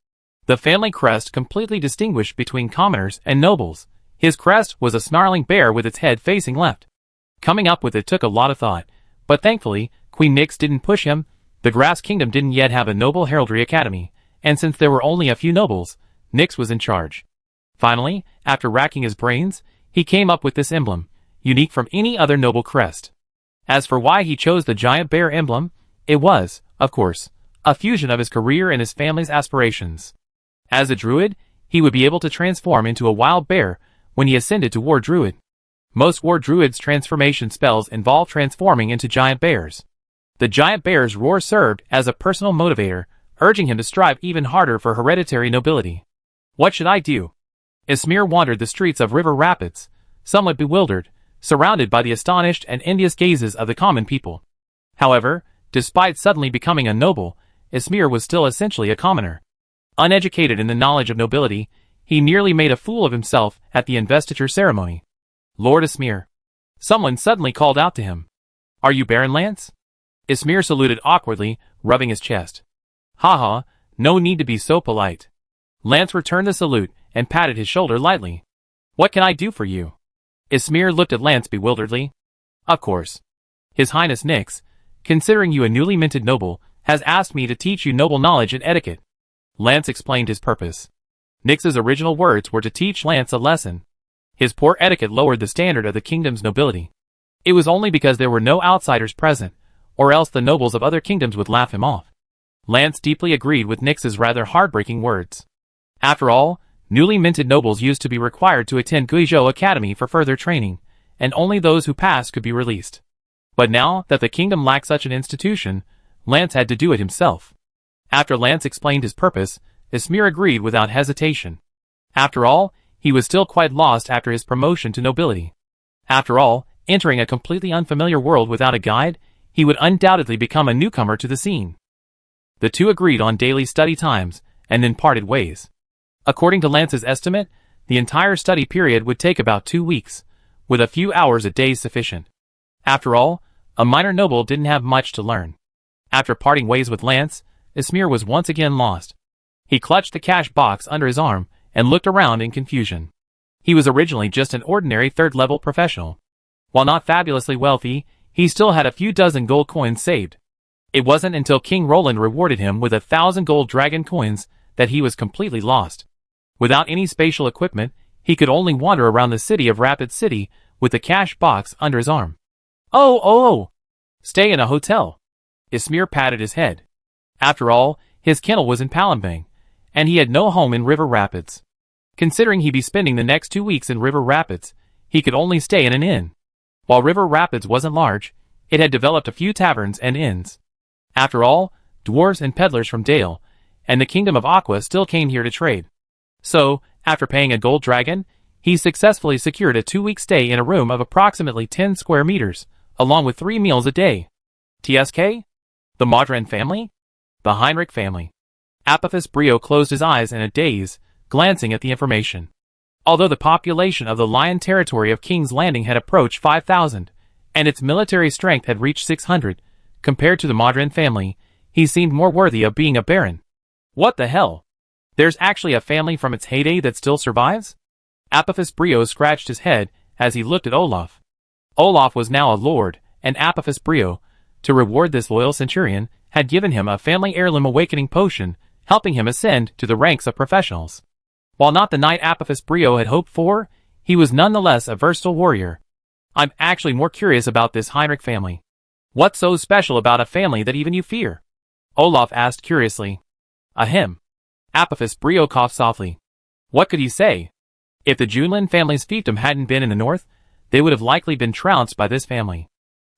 The family crest completely distinguished between commoners and nobles. His crest was a snarling bear with its head facing left. Coming up with it took a lot of thought, but thankfully, Queen Nyx didn't push him. The Grass Kingdom didn't yet have a noble heraldry academy, and since there were only a few nobles, Nyx was in charge. Finally, after racking his brains, he came up with this emblem, unique from any other noble crest. As for why he chose the giant bear emblem, it was, of course, a fusion of his career and his family's aspirations. As a druid, he would be able to transform into a wild bear when he ascended to War Druid. Most War Druids' transformation spells involve transforming into giant bears. The giant bear's roar served as a personal motivator, urging him to strive even harder for hereditary nobility. What should I do? Ismir wandered the streets of River Rapids, somewhat bewildered, surrounded by the astonished and envious gazes of the common people. However, despite suddenly becoming a noble, Ismir was still essentially a commoner. Uneducated in the knowledge of nobility, he nearly made a fool of himself at the investiture ceremony. Lord Ismir. Someone suddenly called out to him. Are you Baron Lance? Ismir saluted awkwardly, rubbing his chest. Haha, no need to be so polite. Lance returned the salute and patted his shoulder lightly. What can I do for you? Ismir looked at Lance bewilderedly. Of course. His Highness Nyx, considering you a newly minted noble, has asked me to teach you noble knowledge and etiquette. Lance explained his purpose. Nyx's original words were to teach Lance a lesson. His poor etiquette lowered the standard of the kingdom's nobility. It was only because there were no outsiders present, or else the nobles of other kingdoms would laugh him off. Lance deeply agreed with Nyx's rather heartbreaking words. After all, newly minted nobles used to be required to attend Guizhou Academy for further training, and only those who passed could be released. But now that the kingdom lacked such an institution, Lance had to do it himself. After Lance explained his purpose, Ismir agreed without hesitation. After all, he was still quite lost after his promotion to nobility. After all, entering a completely unfamiliar world without a guide, he would undoubtedly become a newcomer to the scene. The two agreed on daily study times, and then parted ways. According to Lance's estimate, the entire study period would take about 2 weeks, with a few hours a day sufficient. After all, a minor noble didn't have much to learn. After parting ways with Lance, Ismir was once again lost. He clutched the cash box under his arm and looked around in confusion. He was originally just an ordinary third-level professional. While not fabulously wealthy, he still had a few dozen gold coins saved. It wasn't until King Roland rewarded him with 1,000 gold dragon coins that he was completely lost. Without any spatial equipment, he could only wander around the city of Rapid City with the cash box under his arm. Oh! Stay in a hotel. Ismir patted his head. After all, his kennel was in Palembang, and he had no home in River Rapids. Considering he'd be spending the next 2 weeks in River Rapids, he could only stay in an inn. While River Rapids wasn't large, it had developed a few taverns and inns. After all, dwarves and peddlers from Dale and the Kingdom of Aqua still came here to trade. So, after paying a gold dragon, he successfully secured a 2-week stay in a room of approximately 10 square meters, along with 3 meals a day. TSK? The Modran family? The Heinrich family. Apophis Brio closed his eyes in a daze, glancing at the information. Although the population of the Lion territory of King's Landing had approached 5,000, and its military strength had reached 600, compared to the Modran family, he seemed more worthy of being a baron. What the hell? There's actually a family from its heyday that still survives? Apophis Brio scratched his head as he looked at Olaf. Olaf was now a lord, and Apophis Brio, to reward this loyal centurion, had given him a family heirloom awakening potion, helping him ascend to the ranks of professionals. While not the knight Apophis Brio had hoped for, he was nonetheless a versatile warrior. I'm actually more curious about this Heinrich family. What's so special about a family that even you fear? Olaf asked curiously. Ahem. Apophis Brio coughed softly. What could he say? If the Junlin family's fiefdom hadn't been in the north, they would have likely been trounced by this family.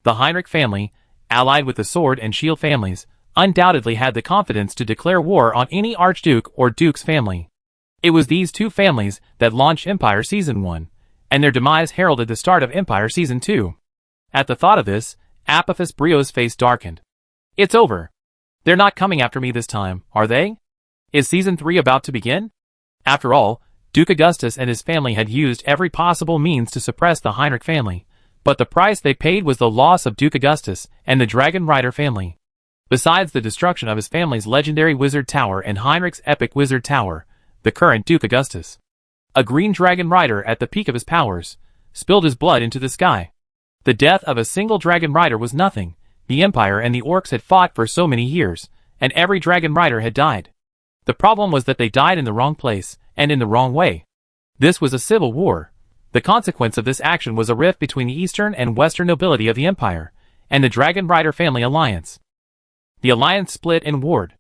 The Heinrich family, allied with the sword and shield families, undoubtedly had the confidence to declare war on any archduke or duke's family. It was these two families that launched Empire Season 1, and their demise heralded the start of Empire Season 2. At the thought of this, Apophis Brio's face darkened. It's over. They're not coming after me this time, are they? Is Season 3 about to begin? After all, Duke Augustus and his family had used every possible means to suppress the Heinrich family, but the price they paid was the loss of Duke Augustus and the Dragon Rider family. Besides the destruction of his family's legendary Wizard Tower and Heinrich's epic Wizard Tower, the current Duke Augustus, a green dragon rider at the peak of his powers, spilled his blood into the sky. The death of a single dragon rider was nothing. The Empire and the Orcs had fought for so many years, and every dragon rider had died. The problem was that they died in the wrong place, and in the wrong way. This was a civil war. The consequence of this action was a rift between the eastern and western nobility of the Empire, and the Dragon Rider family alliance. The alliance split and warred.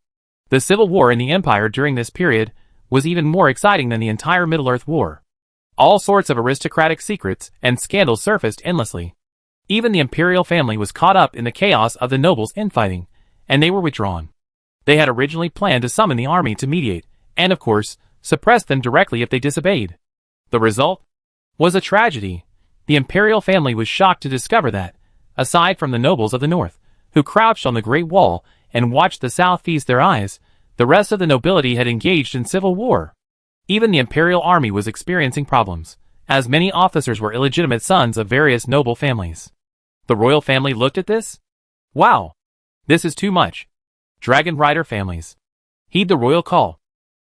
The civil war in the Empire during this period was even more exciting than the entire Middle-earth War. All sorts of aristocratic secrets and scandals surfaced endlessly. Even the imperial family was caught up in the chaos of the nobles infighting, and they were withdrawn. They had originally planned to summon the army to mediate, and of course, suppress them directly if they disobeyed. The result was a tragedy. The imperial family was shocked to discover that, aside from the nobles of the north, who crouched on the Great Wall and watched the south feast their eyes, the rest of the nobility had engaged in civil war. Even the imperial army was experiencing problems, as many officers were illegitimate sons of various noble families. The royal family looked at this. Wow! This is too much. Dragon Rider families, heed the royal call.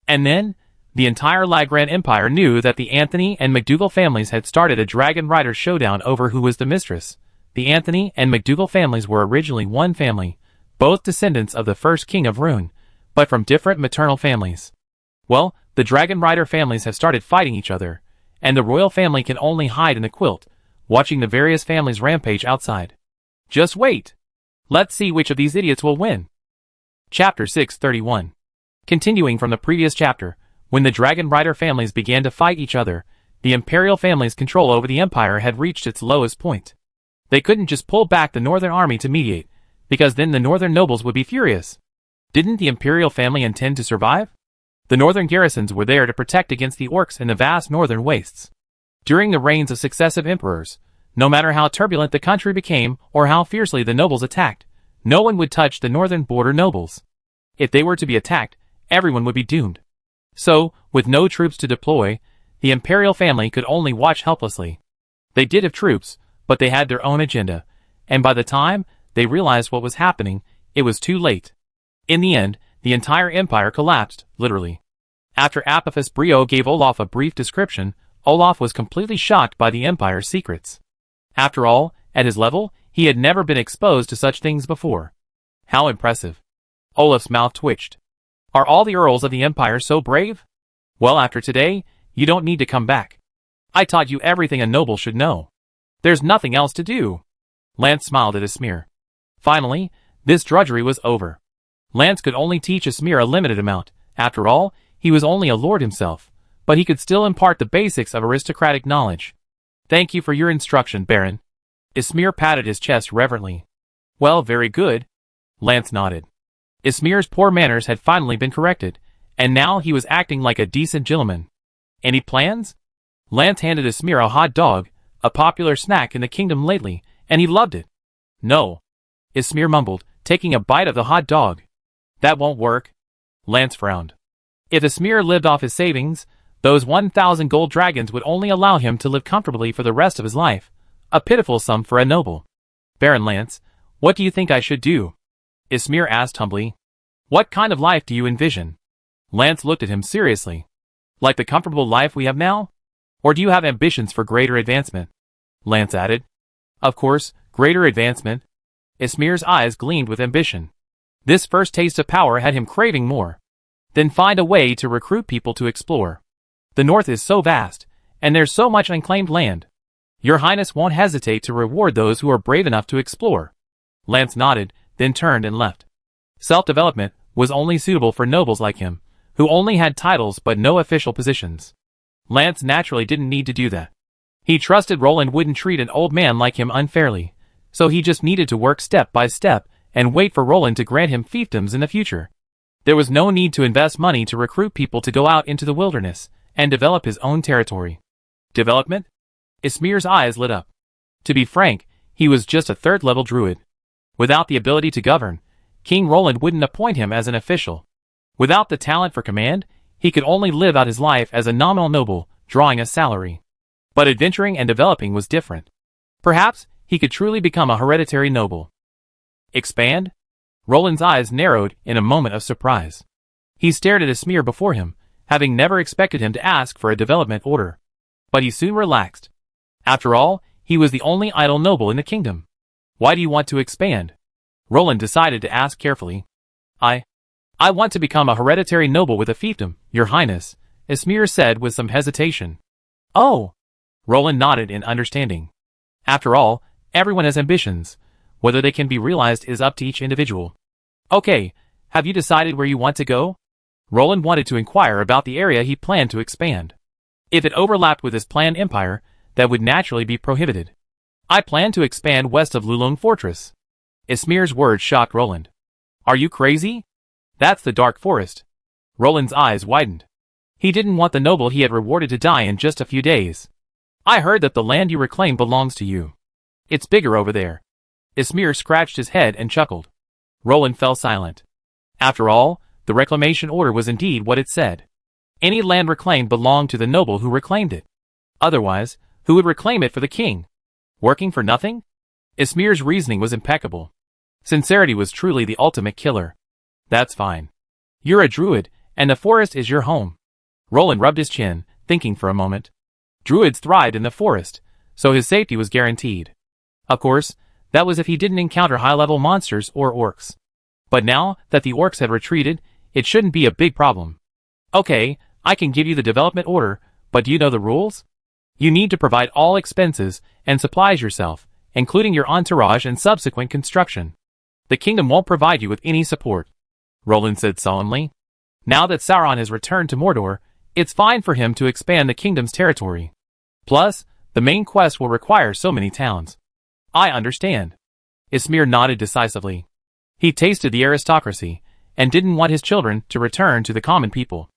And then, the entire Lagran Empire knew that the Anthony and MacDougall families had started a Dragon Rider showdown over who was the mistress. The Anthony and MacDougall families were originally one family, both descendants of the first king of Rune, but from different maternal families. Well, the Dragon Rider families have started fighting each other, and the royal family can only hide in the quilt, watching the various families rampage outside. Just wait! Let's see which of these idiots will win. Chapter 631. Continuing from the previous chapter, when the Dragon Rider families began to fight each other, the imperial family's control over the empire had reached its lowest point. They couldn't just pull back the northern army to mediate, because then the northern nobles would be furious. Didn't the imperial family intend to survive? The northern garrisons were there to protect against the Orcs in the vast northern wastes. During the reigns of successive emperors, no matter how turbulent the country became or how fiercely the nobles attacked, no one would touch the northern border nobles. If they were to be attacked, everyone would be doomed. So, with no troops to deploy, the imperial family could only watch helplessly. They did have troops, but they had their own agenda, and by the time they realized what was happening, it was too late. In the end, the entire empire collapsed, literally. After Apophis Brio gave Olaf a brief description, Olaf was completely shocked by the empire's secrets. After all, at his level, he had never been exposed to such things before. How impressive. Olaf's mouth twitched. Are all the earls of the empire so brave? Well, after today, you don't need to come back. I taught you everything a noble should know. There's nothing else to do. Lance smiled at Ismir. Finally, this drudgery was over. Lance could only teach Ismir a limited amount. After all, he was only a lord himself, but he could still impart the basics of aristocratic knowledge. Thank you for your instruction, Baron. Ismir patted his chest reverently. Well, very good. Lance nodded. Ismir's poor manners had finally been corrected, and now he was acting like a decent gentleman. Any plans? Lance handed Ismir a hot dog, a popular snack in the kingdom lately, and he loved it. No. Ismir mumbled, taking a bite of the hot dog. That won't work. Lance frowned. If Ismir lived off his savings, those 1,000 gold dragons would only allow him to live comfortably for the rest of his life. A pitiful sum for a noble. Baron Lance, what do you think I should do? Ismir asked humbly. What kind of life do you envision? Lance looked at him seriously. Like the comfortable life we have now? Or do you have ambitions for greater advancement? Lance added. Of course, greater advancement. Ismir's eyes gleamed with ambition. This first taste of power had him craving more. Then find a way to recruit people to explore. The north is so vast, and there's so much unclaimed land. Your Highness won't hesitate to reward those who are brave enough to explore. Lance nodded, then turned and left. Self-development was only suitable for nobles like him, who only had titles but no official positions. Lance naturally didn't need to do that. He trusted Roland wouldn't treat an old man like him unfairly, so he just needed to work step by step and wait for Roland to grant him fiefdoms in the future. There was no need to invest money to recruit people to go out into the wilderness and develop his own territory. Development? Ismir's eyes lit up. To be frank, he was just a third-level druid. Without the ability to govern, King Roland wouldn't appoint him as an official. Without the talent for command, he could only live out his life as a nominal noble, drawing a salary. But adventuring and developing was different. Perhaps he could truly become a hereditary noble. Expand? Roland's eyes narrowed in a moment of surprise. He stared at Ismir before him, having never expected him to ask for a development order. But he soon relaxed. After all, he was the only idle noble in the kingdom. Why do you want to expand? Roland decided to ask carefully. I want to become a hereditary noble with a fiefdom, Your Highness, Ismir said with some hesitation. Oh! Roland nodded in understanding. After all, everyone has ambitions. Whether they can be realized is up to each individual. Okay, have you decided where you want to go? Roland wanted to inquire about the area he planned to expand. If it overlapped with his planned empire, that would naturally be prohibited. I plan to expand west of Lulong Fortress. Ismir's words shocked Roland. Are you crazy? That's the Dark Forest. Roland's eyes widened. He didn't want the noble he had rewarded to die in just a few days. I heard that the land you reclaim belongs to you. It's bigger over there. Ismir scratched his head and chuckled. Roland fell silent. After all, the reclamation order was indeed what it said. Any land reclaimed belonged to the noble who reclaimed it. Otherwise, who would reclaim it for the king? Working for nothing? Ismir's reasoning was impeccable. Sincerity was truly the ultimate killer. That's fine. You're a druid, and the forest is your home. Roland rubbed his chin, thinking for a moment. Druids thrived in the forest, so his safety was guaranteed. Of course, that was if he didn't encounter high-level monsters or orcs. But now that the orcs had retreated, it shouldn't be a big problem. Okay, I can give you the development order, but do you know the rules? You need to provide all expenses and supplies yourself, including your entourage and subsequent construction. The kingdom won't provide you with any support. Roland said solemnly. Now that Sauron has returned to Mordor, it's fine for him to expand the kingdom's territory. Plus, the main quest will require so many towns. I understand. Ismir nodded decisively. He tasted the aristocracy, and didn't want his children to return to the common people.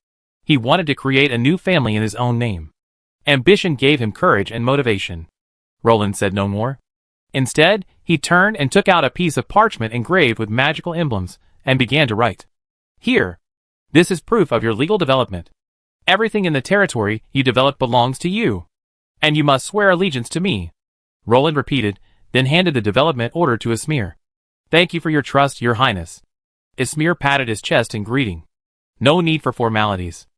He wanted to create a new family in his own name. Ambition gave him courage and motivation. Roland said no more. Instead, he turned and took out a piece of parchment engraved with magical emblems, and began to write. Here. This is proof of your legal development. Everything in the territory you develop belongs to you. And you must swear allegiance to me. Roland repeated, then handed the development order to Ismir. Thank you for your trust, Your Highness. Ismir patted his chest in greeting. No need for formalities.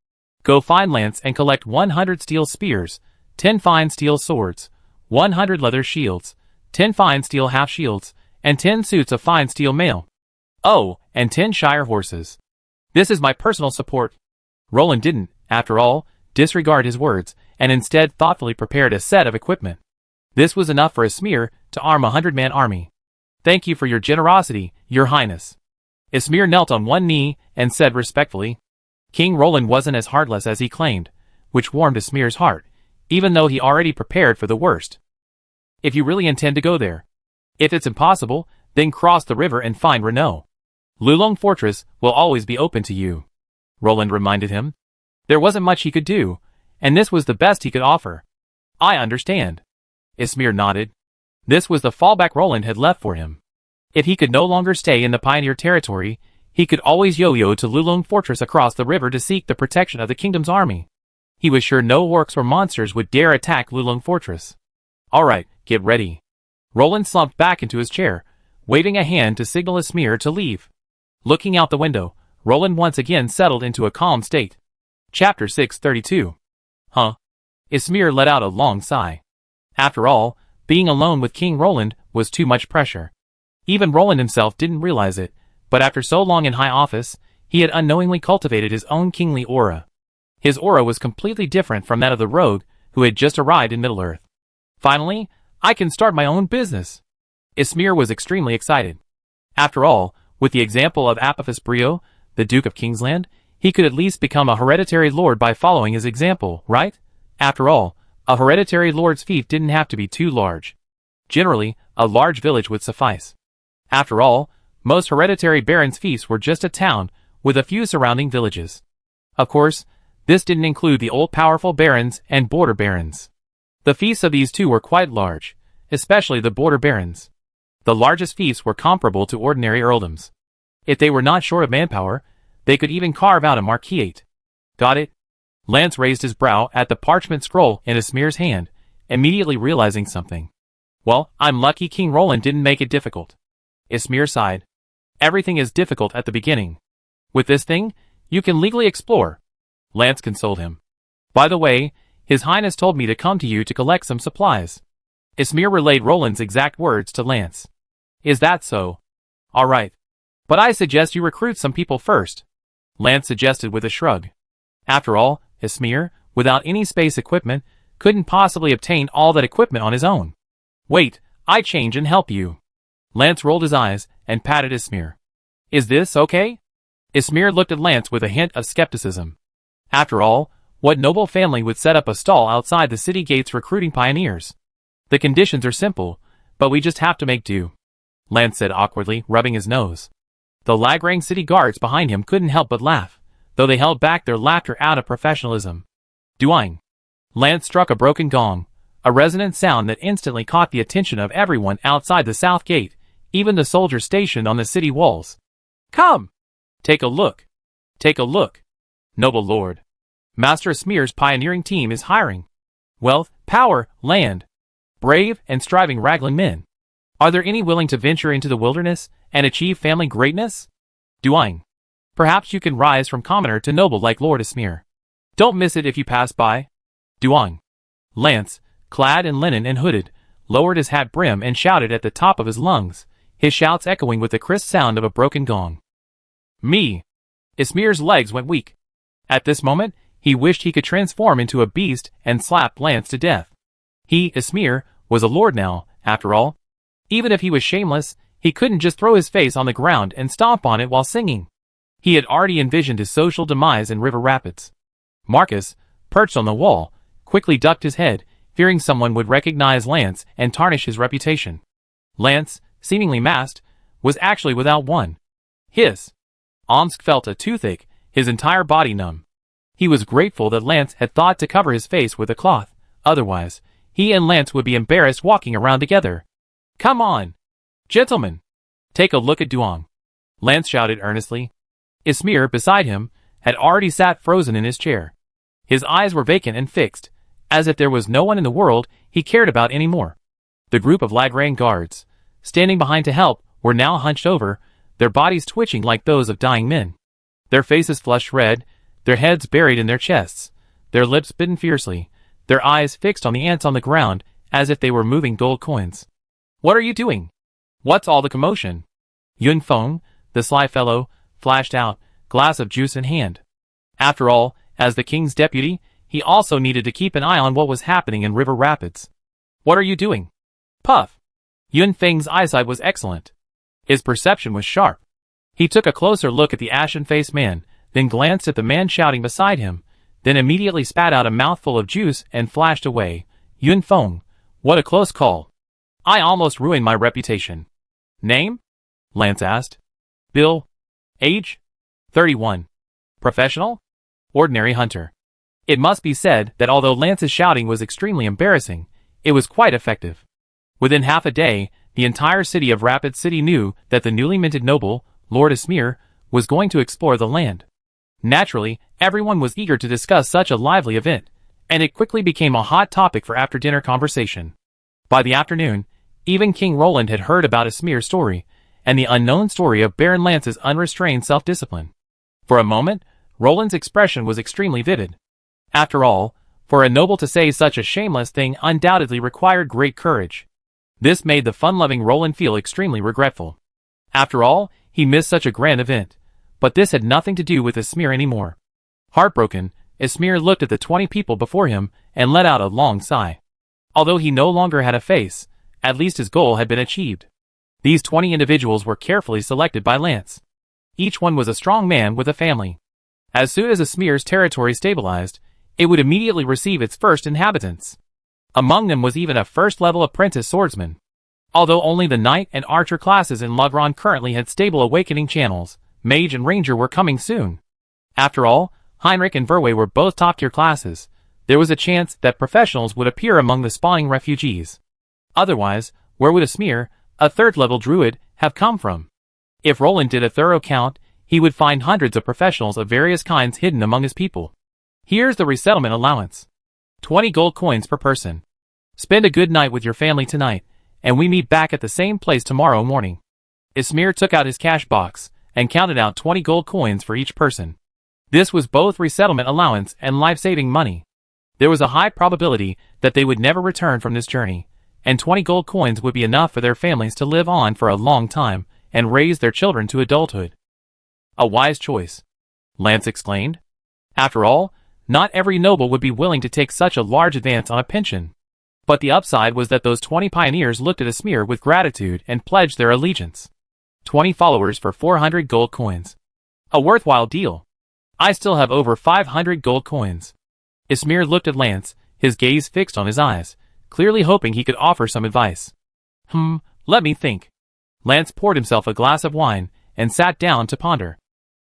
Go find Lance and collect 100 steel spears, 10 fine steel swords, 100 leather shields, 10 fine steel half-shields, and 10 suits of fine steel mail. Oh, and 10 shire horses. This is my personal support. Roland didn't, after all, disregard his words, and instead thoughtfully prepared a set of equipment. This was enough for Ismir to arm a 100-man army. Thank you for your generosity, Your Highness. Ismir knelt on one knee and said respectfully. King Roland wasn't as heartless as he claimed, which warmed Ismir's heart, even though he already prepared for the worst. If you really intend to go there. If it's impossible, then cross the river and find Renault. Lulong Fortress will always be open to you. Roland reminded him. There wasn't much he could do, and this was the best he could offer. I understand. Ismir nodded. This was the fallback Roland had left for him. If he could no longer stay in the Pioneer territory, he could always yo-yo to Lulong Fortress across the river to seek the protection of the kingdom's army. He was sure no orcs or monsters would dare attack Lulong Fortress. All right, get ready. Roland slumped back into his chair, waving a hand to signal Ismir to leave. Looking out the window, Roland once again settled into a calm state. Chapter 632. Huh? Ismir let out a long sigh. After all, being alone with King Roland was too much pressure. Even Roland himself didn't realize it, but after so long in high office, he had unknowingly cultivated his own kingly aura. His aura was completely different from that of the rogue who had just arrived in Middle-earth. Finally, I can start my own business. Ismir was extremely excited. After all, with the example of Apophis Brio, the Duke of Kingsland, he could at least become a hereditary lord by following his example, right? After all, a hereditary lord's fief didn't have to be too large. Generally, a large village would suffice. After all, most hereditary barons' fiefs were just a town, with a few surrounding villages. Of course, this didn't include the old powerful barons and border barons. The fiefs of these two were quite large, especially the border barons. The largest fiefs were comparable to ordinary earldoms. If they were not short of manpower, they could even carve out a marquisate. Got it? Lance raised his brow at the parchment scroll in Ismir's hand, immediately realizing something. Well, I'm lucky King Roland didn't make it difficult. Ismir sighed. Everything is difficult at the beginning. With this thing, you can legally explore. Lance consoled him. By the way, His Highness told me to come to you to collect some supplies. Ismir relayed Roland's exact words to Lance. Is that so? All right. But I suggest you recruit some people first. Lance suggested with a shrug. After all, Ismir, without any space equipment, couldn't possibly obtain all that equipment on his own. Wait, I change and help you. Lance rolled his eyes and patted Ismir. Is this okay? Ismir looked at Lance with a hint of skepticism. After all, what noble family would set up a stall outside the city gates recruiting pioneers? The conditions are simple, but we just have to make do. Lance said awkwardly, rubbing his nose. The Lagrang city guards behind him couldn't help but laugh, though they held back their laughter out of professionalism. Duang. Lance struck a broken gong, a resonant sound that instantly caught the attention of everyone outside the south gate, even the soldiers stationed on the city walls. Come! Take a look. Take a look. Noble Lord. Master Ismir's pioneering team is hiring. Wealth, power, land. Brave and striving Raglan men. Are there any willing to venture into the wilderness and achieve family greatness? Duang. Perhaps you can rise from commoner to noble like Lord Ismir. Don't miss it if you pass by. Duang. Lance, clad in linen and hooded, lowered his hat brim and shouted at the top of his lungs, his shouts echoing with the crisp sound of a broken gong. Me. Ismir's legs went weak. At this moment, he wished he could transform into a beast and slap Lance to death. He, Ismir, was a lord now, after all. Even if he was shameless, he couldn't just throw his face on the ground and stomp on it while singing. He had already envisioned his social demise in River Rapids. Marcus, perched on the wall, quickly ducked his head, fearing someone would recognize Lance and tarnish his reputation. Lance, seemingly masked, was actually without one. Hiss. Omsk felt a toothache, his entire body numb. He was grateful that Lance had thought to cover his face with a cloth, otherwise, he and Lance would be embarrassed walking around together. Come on! Gentlemen! Take a look at Duang. Lance shouted earnestly. Ismir, beside him, had already sat frozen in his chair. His eyes were vacant and fixed, as if there was no one in the world he cared about anymore. The group of Lagrang guards, standing behind to help, were now hunched over, their bodies twitching like those of dying men. Their faces flushed red, their heads buried in their chests, their lips bitten fiercely, their eyes fixed on the ants on the ground as if they were moving gold coins. What are you doing? What's all the commotion? Yun Feng, the sly fellow, flashed out, glass of juice in hand. After all, as the king's deputy, he also needed to keep an eye on what was happening in River Rapids. What are you doing? Puff. Yun Feng's eyesight was excellent. His perception was sharp. He took a closer look at the ashen-faced man, then glanced at the man shouting beside him, then immediately spat out a mouthful of juice and flashed away. Yun Feng, what a close call. I almost ruined my reputation. Name? Lance asked. Bill. Age? 31. Professional? Ordinary hunter. It must be said that although Lance's shouting was extremely embarrassing, it was quite effective. Within half a day, the entire city of Rapid City knew that the newly minted noble, Lord Ismir, was going to explore the land. Naturally, everyone was eager to discuss such a lively event, and it quickly became a hot topic for after-dinner conversation. By the afternoon, even King Roland had heard about Ismir's story, and the unknown story of Baron Lance's unrestrained self-discipline. For a moment, Roland's expression was extremely vivid. After all, for a noble to say such a shameless thing undoubtedly required great courage. This made the fun-loving Roland feel extremely regretful. After all, he missed such a grand event, but this had nothing to do with Ismir anymore. Heartbroken, Ismir looked at the 20 people before him and let out a long sigh. Although he no longer had a face, at least his goal had been achieved. These 20 individuals were carefully selected by Lance. Each one was a strong man with a family. As soon as Ismir's territory stabilized, it would immediately receive its first inhabitants. Among them was even a first-level apprentice swordsman. Although only the knight and archer classes in Logron currently had stable awakening channels, mage and ranger were coming soon. After all, Heinrich and Verwey were both top-tier classes. There was a chance that professionals would appear among the spawning refugees. Otherwise, where would Ismir, a third-level druid, have come from? If Roland did a thorough count, he would find hundreds of professionals of various kinds hidden among his people. Here's the resettlement allowance. 20 gold coins per person. Spend a good night with your family tonight, and we meet back at the same place tomorrow morning." Ismir took out his cash box and counted out 20 gold coins for each person. This was both resettlement allowance and life-saving money. There was a high probability that they would never return from this journey, and 20 gold coins would be enough for their families to live on for a long time and raise their children to adulthood. "A wise choice," Lance exclaimed. After all, not every noble would be willing to take such a large advance on a pension. But the upside was that those 20 pioneers looked at Ismir with gratitude and pledged their allegiance. 20 followers for 400 gold coins. A worthwhile deal. I still have over 500 gold coins. Ismir looked at Lance, his gaze fixed on his eyes, clearly hoping he could offer some advice. Let me think." Lance poured himself a glass of wine and sat down to ponder.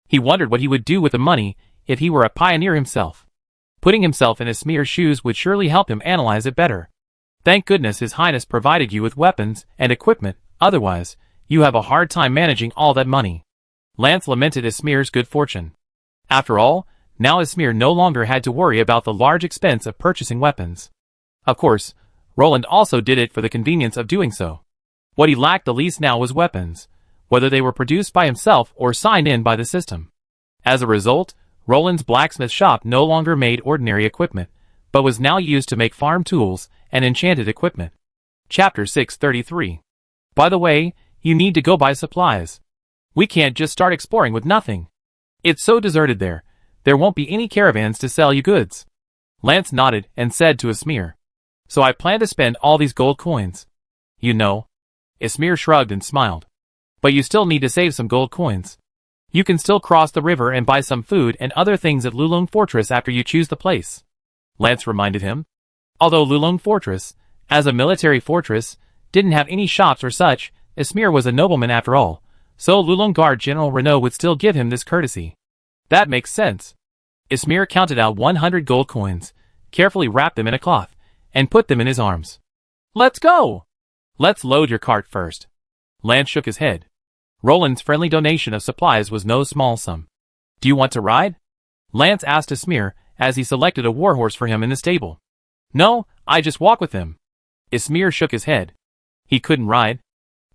He wondered what he would do with the money if he were a pioneer himself. Putting himself in Ismir's shoes would surely help him analyze it better. Thank goodness His Highness provided you with weapons and equipment, otherwise, you have a hard time managing all that money. Lance lamented Ismir's good fortune. After all, now Ismir no longer had to worry about the large expense of purchasing weapons. Of course, Roland also did it for the convenience of doing so. What he lacked the least now was weapons, whether they were produced by himself or signed in by the system. As a result, Roland's blacksmith shop no longer made ordinary equipment, but was now used to make farm tools and enchanted equipment. Chapter 633. By the way, you need to go buy supplies. We can't just start exploring with nothing. It's so deserted there. There won't be any caravans to sell you goods. Lance nodded and said to Ismir. So I plan to spend all these gold coins. You know. Ismir shrugged and smiled. But you still need to save some gold coins. You can still cross the river and buy some food and other things at Lulong Fortress after you choose the place. Lance reminded him. Although Lulong Fortress, as a military fortress, didn't have any shops or such, Ismir was a nobleman after all, so Lulong Guard General Renaud would still give him this courtesy. That makes sense. Ismir counted out 100 gold coins, carefully wrapped them in a cloth, and put them in his arms. Let's go! Let's load your cart first. Lance shook his head. Roland's friendly donation of supplies was no small sum. Do you want to ride? Lance asked Ismir as he selected a warhorse for him in the stable. No, I just walk with him. Ismir shook his head. He couldn't ride.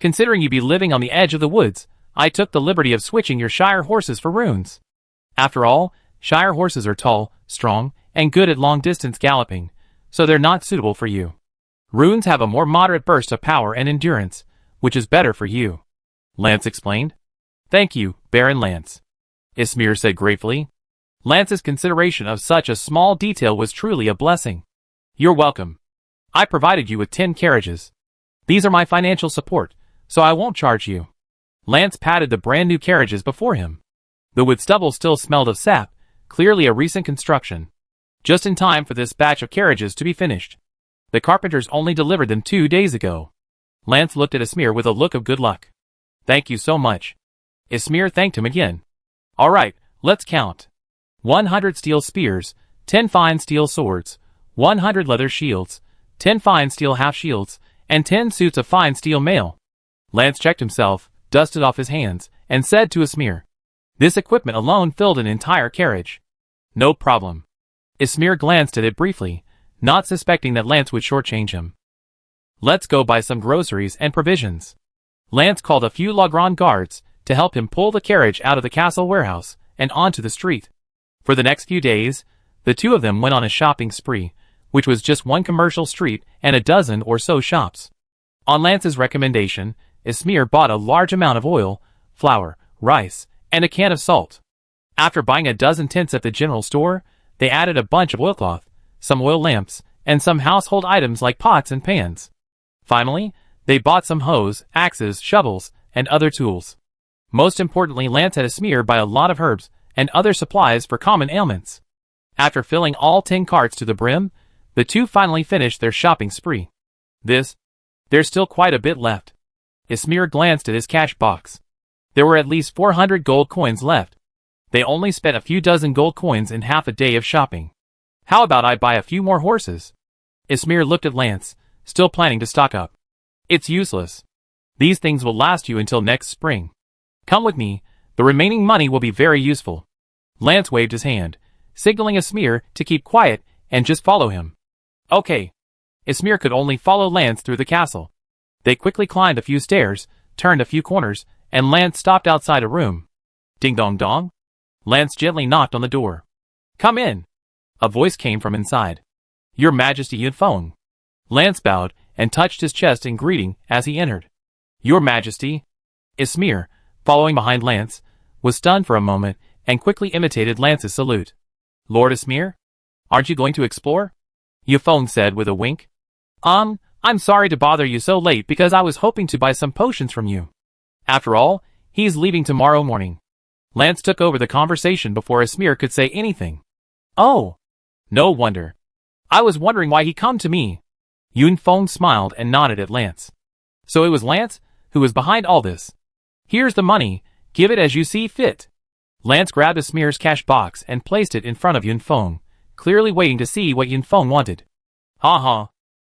Considering you'd be living on the edge of the woods, I took the liberty of switching your Shire horses for Runes. After all, Shire horses are tall, strong, and good at long-distance galloping, so they're not suitable for you. Runes have a more moderate burst of power and endurance, which is better for you. Lance explained. Thank you, Baron Lance. Ismir said gratefully. Lance's consideration of such a small detail was truly a blessing. You're welcome. I provided you with 10 carriages. These are my financial support, so I won't charge you. Lance patted the brand new carriages before him. The wood stubble still smelled of sap, clearly a recent construction. Just in time for this batch of carriages to be finished. The carpenters only delivered them 2 days ago. Lance looked at Ismir with a look of good luck. Thank you so much. Ismir thanked him again. All right, let's count. 100 steel spears, 10 fine steel swords, 100 leather shields, 10 fine steel half-shields, and 10 suits of fine steel mail. Lance checked himself, dusted off his hands, and said to Ismir, this equipment alone filled an entire carriage. No problem. Ismir glanced at it briefly, not suspecting that Lance would shortchange him. Let's go buy some groceries and provisions. Lance called a few Lagrange guards to help him pull the carriage out of the castle warehouse and onto the street. For the next few days, the two of them went on a shopping spree, which was just one commercial street and a dozen or so shops. On Lance's recommendation, Ismir bought a large amount of oil, flour, rice, and a can of salt. After buying a dozen tents at the general store, they added a bunch of oilcloth, some oil lamps, and some household items like pots and pans. Finally, they bought some hoes, axes, shovels, and other tools. Most importantly, Lance had Ismir buy a lot of herbs and other supplies for common ailments. After filling all 10 carts to the brim, the two finally finished their shopping spree. There's still quite a bit left. Ismir glanced at his cash box. There were at least 400 gold coins left. They only spent a few dozen gold coins in half a day of shopping. How about I buy a few more horses? Ismir looked at Lance, still planning to stock up. It's useless. These things will last you until next spring. Come with me, the remaining money will be very useful. Lance waved his hand, signaling Ismir to keep quiet and just follow him. Okay. Ismir could only follow Lance through the castle. They quickly climbed a few stairs, turned a few corners, and Lance stopped outside a room. Ding dong dong. Lance gently knocked on the door. Come in. A voice came from inside. Your Majesty Yunfeng. Lance bowed and touched his chest in greeting as he entered. Your Majesty. Ismir, following behind Lance, was stunned for a moment and quickly imitated Lance's salute. Lord Ismir? Aren't you going to explore? Yunfeng said with a wink. I'm sorry to bother you so late because I was hoping to buy some potions from you. After all, he's leaving tomorrow morning. Lance took over the conversation before Ismir could say anything. Oh. No wonder. I was wondering why he come to me. Yunfeng smiled and nodded at Lance. So it was Lance who was behind all this. Here's the money, give it as you see fit. Lance grabbed Ismir's cash box and placed it in front of Yunfeng, clearly waiting to see what Yunfeng wanted. Ha.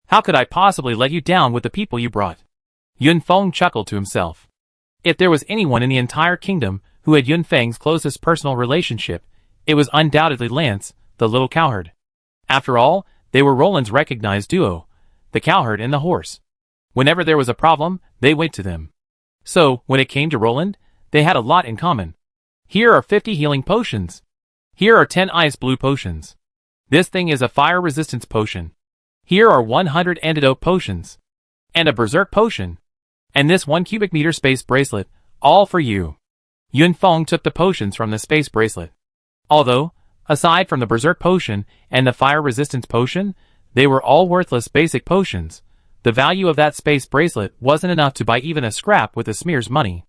How could I possibly let you down with the people you brought? Yunfeng chuckled to himself. If there was anyone in the entire kingdom who had Yunfeng's closest personal relationship, it was undoubtedly Lance, the little cowherd. After all, they were Roland's recognized duo, the cowherd and the horse. Whenever there was a problem, they went to them. So, when it came to Roland, they had a lot in common. Here are 50 healing potions. Here are 10 ice blue potions. This thing is a fire resistance potion. Here are 100 antidote potions. And a berserk potion. And this 1 cubic meter space bracelet, all for you. Yunfeng took the potions from the space bracelet. Although, aside from the berserk potion and the fire resistance potion, they were all worthless basic potions. The value of that space bracelet wasn't enough to buy even a scrap with Ismir's money.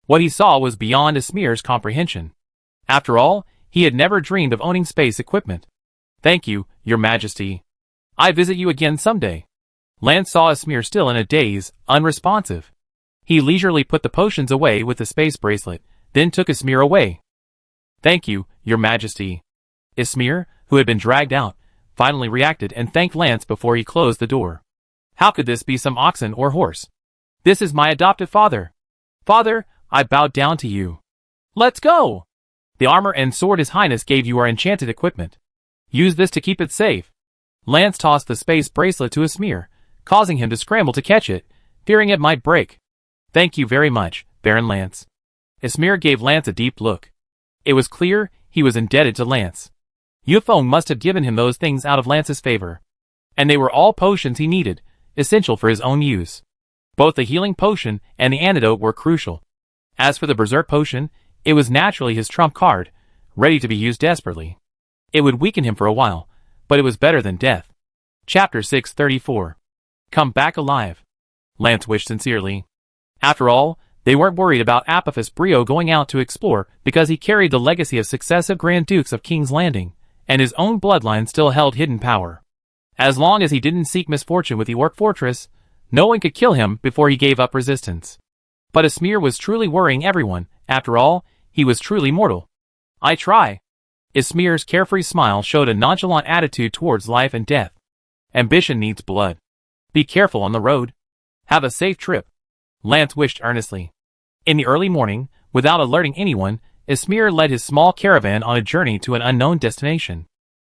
What he saw was beyond Ismir's comprehension. After all, he had never dreamed of owning space equipment. Thank you, Your Majesty. I visit you again someday. Lance saw Ismir still in a daze, unresponsive. He leisurely put the potions away with the space bracelet, then took Ismir away. Thank you, Your Majesty. Ismir, who had been dragged out, finally reacted and thanked Lance before he closed the door. How could this be some oxen or horse? This is my adopted father. Father, I bowed down to you. Let's go! The armor and sword His Highness gave you are enchanted equipment. Use this to keep it safe. Lance tossed the space bracelet to Ismir, causing him to scramble to catch it, fearing it might break. Thank you very much, Baron Lance. Ismir gave Lance a deep look. It was clear he was indebted to Lance. Yunfeng must have given him those things out of Lance's favor. And they were all potions he needed, essential for his own use. Both the healing potion and the antidote were crucial. As for the berserk potion, it was naturally his trump card, ready to be used desperately. It would weaken him for a while, but it was better than death. Chapter 634. Come back alive. Lance wished sincerely. After all, they weren't worried about Apophis Brio going out to explore because he carried the legacy of successive Grand Dukes of King's Landing, and his own bloodline still held hidden power. As long as he didn't seek misfortune with the Orc Fortress, no one could kill him before he gave up resistance. But Ismir was truly worrying everyone. After all, he was truly mortal. I try. Ismir's carefree smile showed a nonchalant attitude towards life and death. Ambition needs blood. Be careful on the road. Have a safe trip. Lance wished earnestly. In the early morning, without alerting anyone, Ismir led his small caravan on a journey to an unknown destination.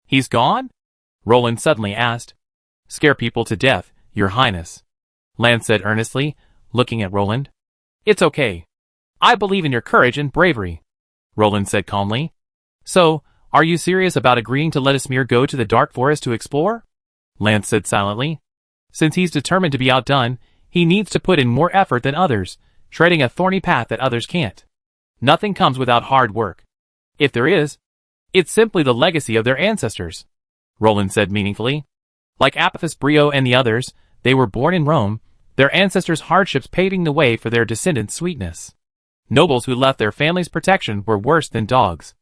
He's gone? Roland suddenly asked. Scare people to death, Your Highness. Lance said earnestly, looking at Roland. It's okay. I believe in your courage and bravery. Roland said calmly. So, are you serious about agreeing to let Ismir go to the dark forest to explore? Lance said silently. Since he's determined to be outdone, he needs to put in more effort than others, treading a thorny path that others can't. Nothing comes without hard work. If there is, it's simply the legacy of their ancestors. Roland said meaningfully. Like Apophis Brio and the others, they were born in Rome, their ancestors' hardships paving the way for their descendants' sweetness. Nobles who left their family's protection were worse than dogs.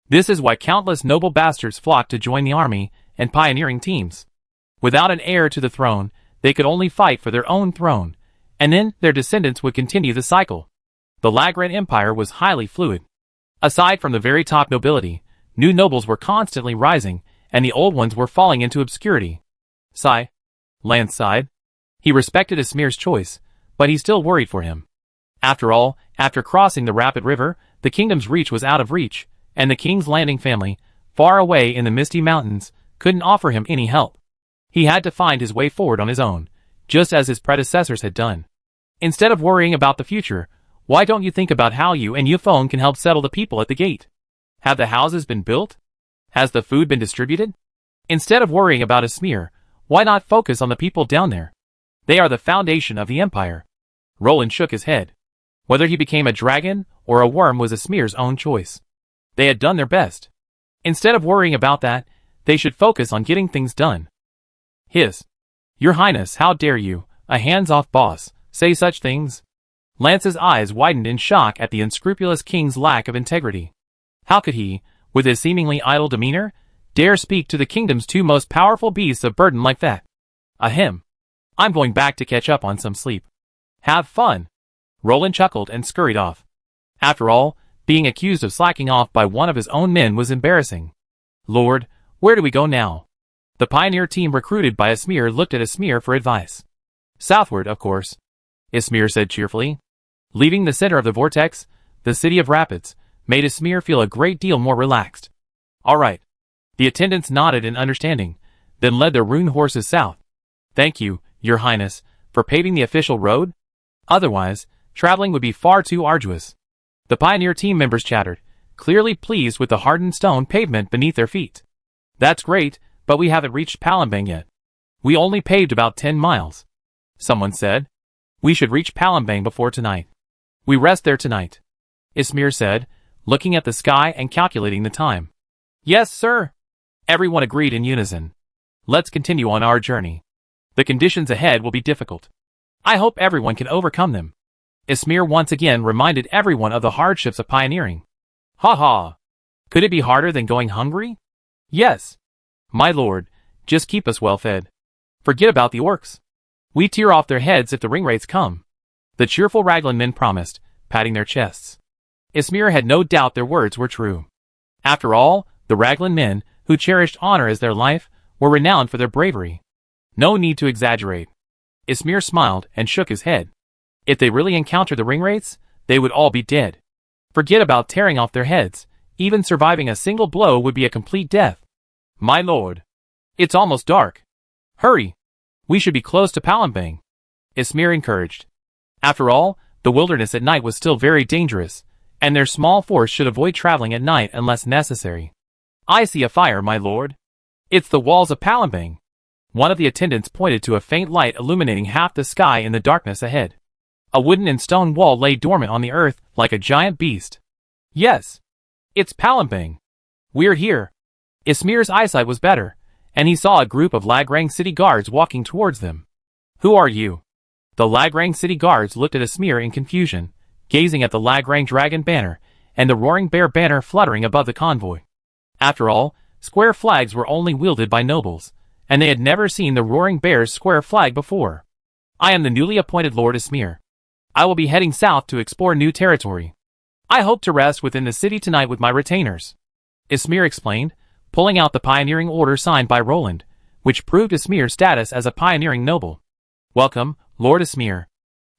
This is why countless noble bastards flocked to join the army and pioneering teams. Without an heir to the throne, they could only fight for their own throne, and then their descendants would continue the cycle. The Lagran Empire was highly fluid. Aside from the very top nobility, new nobles were constantly rising, and the old ones were falling into obscurity. Sigh. Lance sighed. He respected Ismir's choice, but he still worried for him. After all, after crossing the rapid river, the kingdom's reach was out of reach, and the King's Landing family, far away in the misty mountains, couldn't offer him any help. He had to find his way forward on his own, just as his predecessors had done. Instead of worrying about the future, why don't you think about how you and your phone can help settle the people at the gate? Have the houses been built? Has the food been distributed? Instead of worrying about a smear, why not focus on the people down there? They are the foundation of the empire. Roland shook his head. Whether he became a dragon or a worm was a smear's own choice. They had done their best. Instead of worrying about that, they should focus on getting things done. Hiss. Your Highness, how dare you, a hands-off boss, say such things? Lance's eyes widened in shock at the unscrupulous king's lack of integrity. How could he, with his seemingly idle demeanor, dare speak to the kingdom's two most powerful beasts of burden like that? Ahem. I'm going back to catch up on some sleep. Have fun. Roland chuckled and scurried off. After all, being accused of slacking off by one of his own men was embarrassing. Lord, where do we go now? The pioneer team recruited by Ismir looked at Ismir for advice. Southward, of course, Ismir said cheerfully. Leaving the center of the vortex, the city of rapids, made Ismir feel a great deal more relaxed. All right. The attendants nodded in understanding, then led their rune horses south. Thank you, Your Highness, for paving the official road. Otherwise, traveling would be far too arduous. The pioneer team members chattered, clearly pleased with the hardened stone pavement beneath their feet. That's great, but we haven't reached Palembang yet. We only paved about 10 miles. Someone said. We should reach Palembang before tonight. We rest there tonight, Ismir said, looking at the sky and calculating the time. Yes, sir. Everyone agreed in unison. Let's continue on our journey. The conditions ahead will be difficult. I hope everyone can overcome them. Ismir once again reminded everyone of the hardships of pioneering. Ha ha! Could it be harder than going hungry? Yes. My lord, just keep us well fed. Forget about the orcs. We tear off their heads if the ring wraiths come. The cheerful Raglan men promised, patting their chests. Ismir had no doubt their words were true. After all, the Raglan men, who cherished honor as their life, were renowned for their bravery. No need to exaggerate. Ismir smiled and shook his head. If they really encountered the ring wraiths, they would all be dead. Forget about tearing off their heads, even surviving a single blow would be a complete death. My lord. It's almost dark. Hurry. We should be close to Palembang, Ismir encouraged. After all, the wilderness at night was still very dangerous, and their small force should avoid traveling at night unless necessary. I see a fire, my lord. It's the walls of Palembang. One of the attendants pointed to a faint light illuminating half the sky in the darkness ahead. A wooden and stone wall lay dormant on the earth like a giant beast. Yes. It's Palembang. We're here. Ismir's eyesight was better, and he saw a group of Lagrang city guards walking towards them. Who are you? The Lagrang city guards looked at Ismir in confusion, gazing at the Lagrang dragon banner and the roaring bear banner fluttering above the convoy. After all, square flags were only wielded by nobles, and they had never seen the roaring bear's square flag before. I am the newly appointed Lord Ismir. I will be heading south to explore new territory. I hope to rest within the city tonight with my retainers, Ismir explained, pulling out the pioneering order signed by Roland, which proved Ismir's status as a pioneering noble. Welcome, Lord Ismir.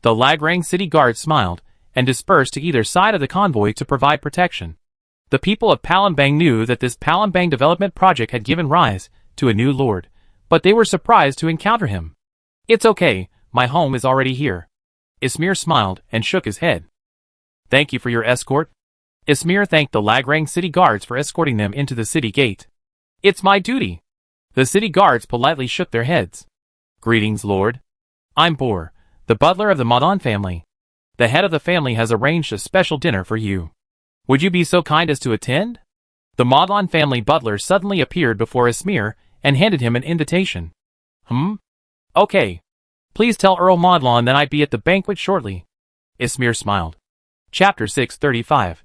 The Lagrang city guards smiled, and dispersed to either side of the convoy to provide protection. The people of Palembang knew that this Palembang development project had given rise to a new lord, but they were surprised to encounter him. It's okay, my home is already here. Ismir smiled and shook his head. Thank you for your escort. Ismir thanked the Lagrang city guards for escorting them into the city gate. It's my duty. The city guards politely shook their heads. Greetings, Lord. I'm Bor, the butler of the Madan family. The head of the family has arranged a special dinner for you. Would you be so kind as to attend? The Madan family butler suddenly appeared before Ismir and handed him an invitation. Okay. Please tell Earl Maudlon that I'd be at the banquet shortly. Ismir smiled. Chapter 635.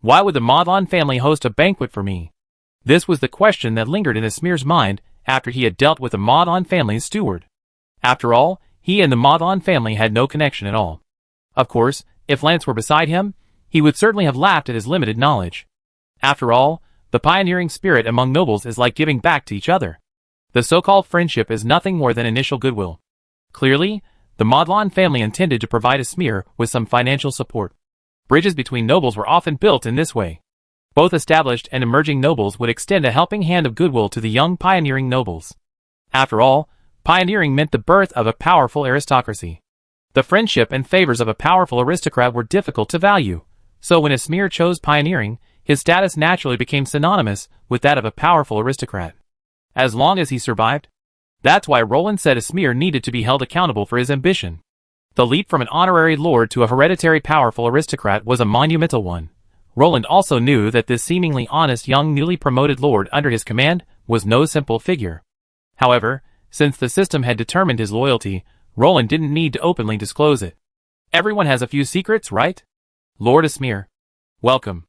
Why would the Maudlon family host a banquet for me? This was the question that lingered in Ismir's mind after he had dealt with the Maudlon family's steward. After all, he and the Maudlon family had no connection at all. Of course, if Lance were beside him, he would certainly have laughed at his limited knowledge. After all, the pioneering spirit among nobles is like giving back to each other. The so-called friendship is nothing more than initial goodwill. Clearly, the Maudlon family intended to provide Ismir with some financial support. Bridges between nobles were often built in this way. Both established and emerging nobles would extend a helping hand of goodwill to the young pioneering nobles. After all, Pioneering meant the birth of a powerful aristocracy. The friendship and favors of a powerful aristocrat were difficult to value, so when Ismir chose pioneering, his status naturally became synonymous with that of a powerful aristocrat. As long as he survived. That's why Roland said Ismir needed to be held accountable for his ambition. The leap from an honorary lord to a hereditary powerful aristocrat was a monumental one. Roland also knew that this seemingly honest young newly promoted lord under his command was no simple figure. However, since the system had determined his loyalty, Roland didn't need to openly disclose it. Everyone has a few secrets, right? Lord Ismir. Welcome.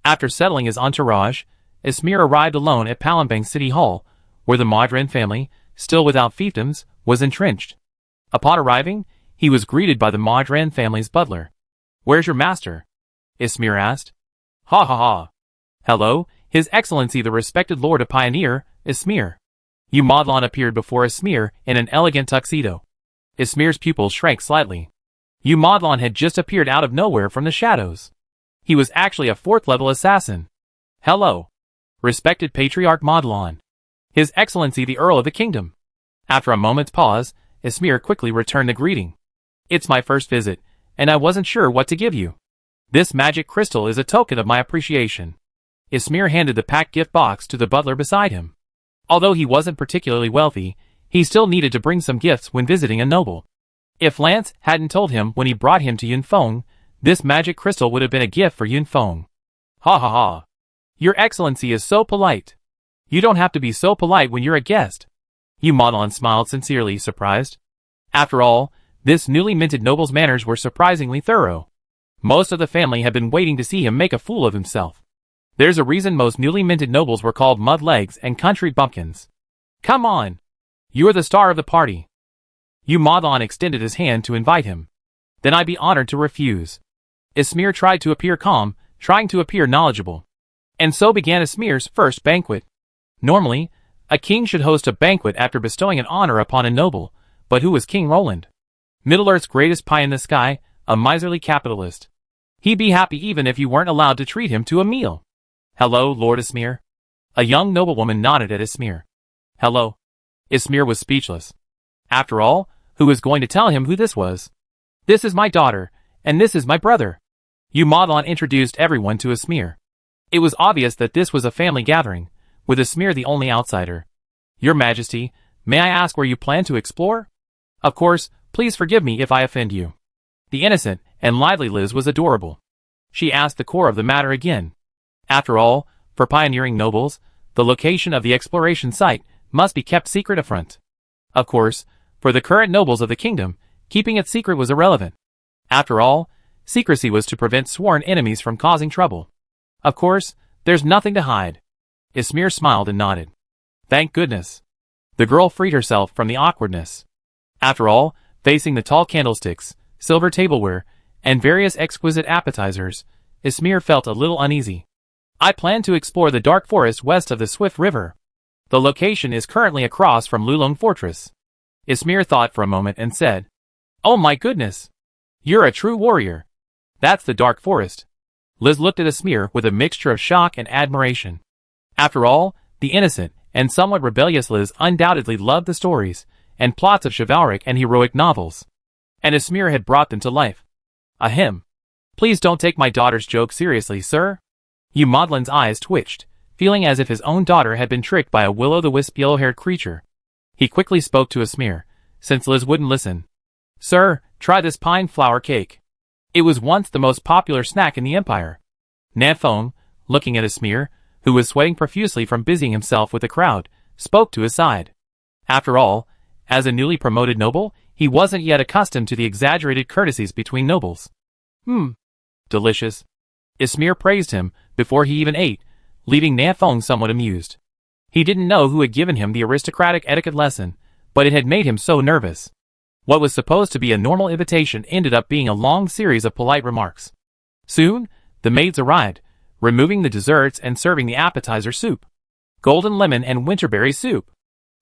After settling his entourage, Ismir arrived alone at Palembang City Hall, where the Modran family, still without fiefdoms, was entrenched. Upon arriving, he was greeted by the Modran family's butler. Where's your master? Ismir asked. Ha ha ha. Hello, His Excellency the respected Lord of Pioneer, Ismir. Modlan appeared before Ismir in an elegant tuxedo. Ismir's pupils shrank slightly. Modlan had just appeared out of nowhere from the shadows. He was actually a 4th-level assassin. Hello. Respected Patriarch Modlan. His Excellency the Earl of the Kingdom. After a moment's pause, Ismir quickly returned the greeting. It's my first visit, and I wasn't sure what to give you. This magic crystal is a token of my appreciation. Ismir handed the packed gift box to the butler beside him. Although he wasn't particularly wealthy, he still needed to bring some gifts when visiting a noble. If Lance hadn't told him when he brought him to Yunfeng, this magic crystal would have been a gift for Yunfeng. Ha ha ha. Your Excellency is so polite. You don't have to be so polite when you're a guest. Modlan smiled sincerely, surprised. After all, this newly minted noble's manners were surprisingly thorough. Most of the family had been waiting to see him make a fool of himself. There's a reason most newly minted nobles were called mud legs and country bumpkins. Come on. You're the star of the party. Modlan extended his hand to invite him. Then I'd be honored to refuse. Ismir tried to appear calm, trying to appear knowledgeable. And so began Ismir's first banquet. Normally, a king should host a banquet after bestowing an honor upon a noble, but who was King Roland? Middle-earth's greatest pie in the sky, a miserly capitalist. He'd be happy even if you weren't allowed to treat him to a meal. Hello, Lord Ismir. A young noblewoman nodded at Ismir. Hello. Ismir was speechless. After all, who was going to tell him who this was? This is my daughter, and this is my brother. Modlan introduced everyone to Ismir. It was obvious that this was a family gathering, with Ismir the only outsider. Your Majesty, may I ask where you plan to explore? Of course, please forgive me if I offend you. The innocent and lively Liz was adorable. She asked the core of the matter again. After all, for pioneering nobles, the location of the exploration site must be kept secret upfront. Of course, for the current nobles of the kingdom, keeping it secret was irrelevant. After all, secrecy was to prevent sworn enemies from causing trouble. Of course, there's nothing to hide. Ismir smiled and nodded. Thank goodness. The girl freed herself from the awkwardness. After all, facing the tall candlesticks, silver tableware, and various exquisite appetizers, Ismir felt a little uneasy. I plan to explore the dark forest west of the Swift River. The location is currently across from Lulong Fortress. Ismir thought for a moment and said, Oh my goodness! You're a true warrior. That's the dark forest. Liz looked at Ismir with a mixture of shock and admiration. After all, the innocent and somewhat rebellious Liz undoubtedly loved the stories and plots of chivalric and heroic novels. And Ismir had brought them to life. Ahem. Please don't take my daughter's joke seriously, sir. Modlan's eyes twitched, feeling as if his own daughter had been tricked by a will-o'-the-wisp yellow-haired creature. He quickly spoke to Ismir, since Liz wouldn't listen. Sir, try this pine flower cake. It was once the most popular snack in the empire. Nafong, looking at Ismir, who was sweating profusely from busying himself with the crowd, spoke to his side. After all, as a newly promoted noble, he wasn't yet accustomed to the exaggerated courtesies between nobles. Delicious. Ismir praised him before he even ate, leaving Nafong somewhat amused. He didn't know who had given him the aristocratic etiquette lesson, but it had made him so nervous. What was supposed to be a normal invitation ended up being a long series of polite remarks. Soon, the maids arrived, removing the desserts and serving the appetizer soup. Golden lemon and winterberry soup.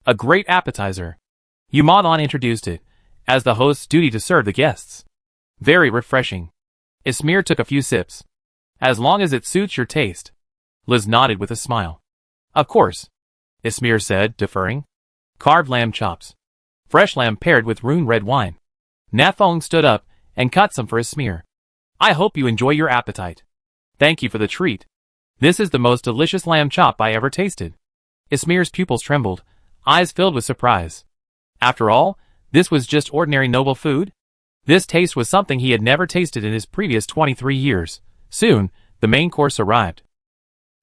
A great appetizer. Modlan introduced it, as the host's duty to serve the guests. Very refreshing. Ismir took a few sips. As long as it suits your taste. Liz nodded with a smile. Of course. Ismir said, deferring. Carved lamb chops. fresh lamb paired with rune red wine. Nafong stood up and cut some for Ismir. I hope you enjoy your appetite. Thank you for the treat. This is the most delicious lamb chop I ever tasted. Ismir's pupils trembled, eyes filled with surprise. After all, this was just ordinary noble food? This taste was something he had never tasted in his previous 23 years. Soon, the main course arrived.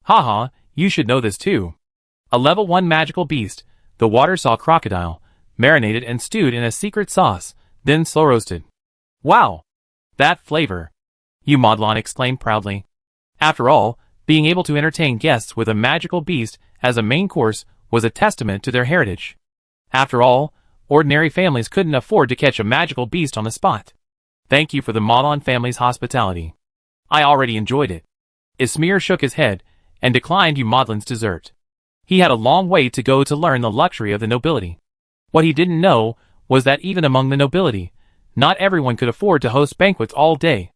Haha, you should know this too. A level 1 magical beast, the water-saw crocodile, marinated and stewed in a secret sauce, then slow-roasted. Wow! That flavor! Yu Modlon exclaimed proudly. After all, being able to entertain guests with a magical beast as a main course was a testament to their heritage. After all, ordinary families couldn't afford to catch a magical beast on the spot. Thank you for the Modlon family's hospitality. I already enjoyed it. Ismir shook his head and declined Yu Modlon's dessert. He had a long way to go to learn the luxury of the nobility. What he didn't know was that even among the nobility, not everyone could afford to host banquets all day.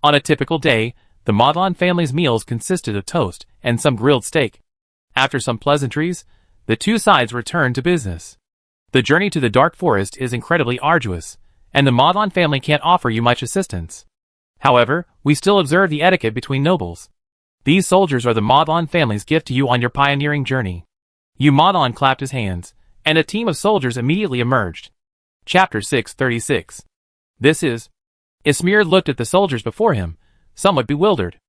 On a typical day, the Modlon family's meals consisted of toast and some grilled steak. After some pleasantries, the two sides returned to business. The journey to the Dark Forest is incredibly arduous, and the Modlon family can't offer you much assistance. However, we still observe the etiquette between nobles. These soldiers are the Modlon family's gift to you on your pioneering journey. Yu Modlon clapped his hands, and a team of soldiers immediately emerged. Chapter 636. This is... Ismir looked at the soldiers before him, somewhat bewildered.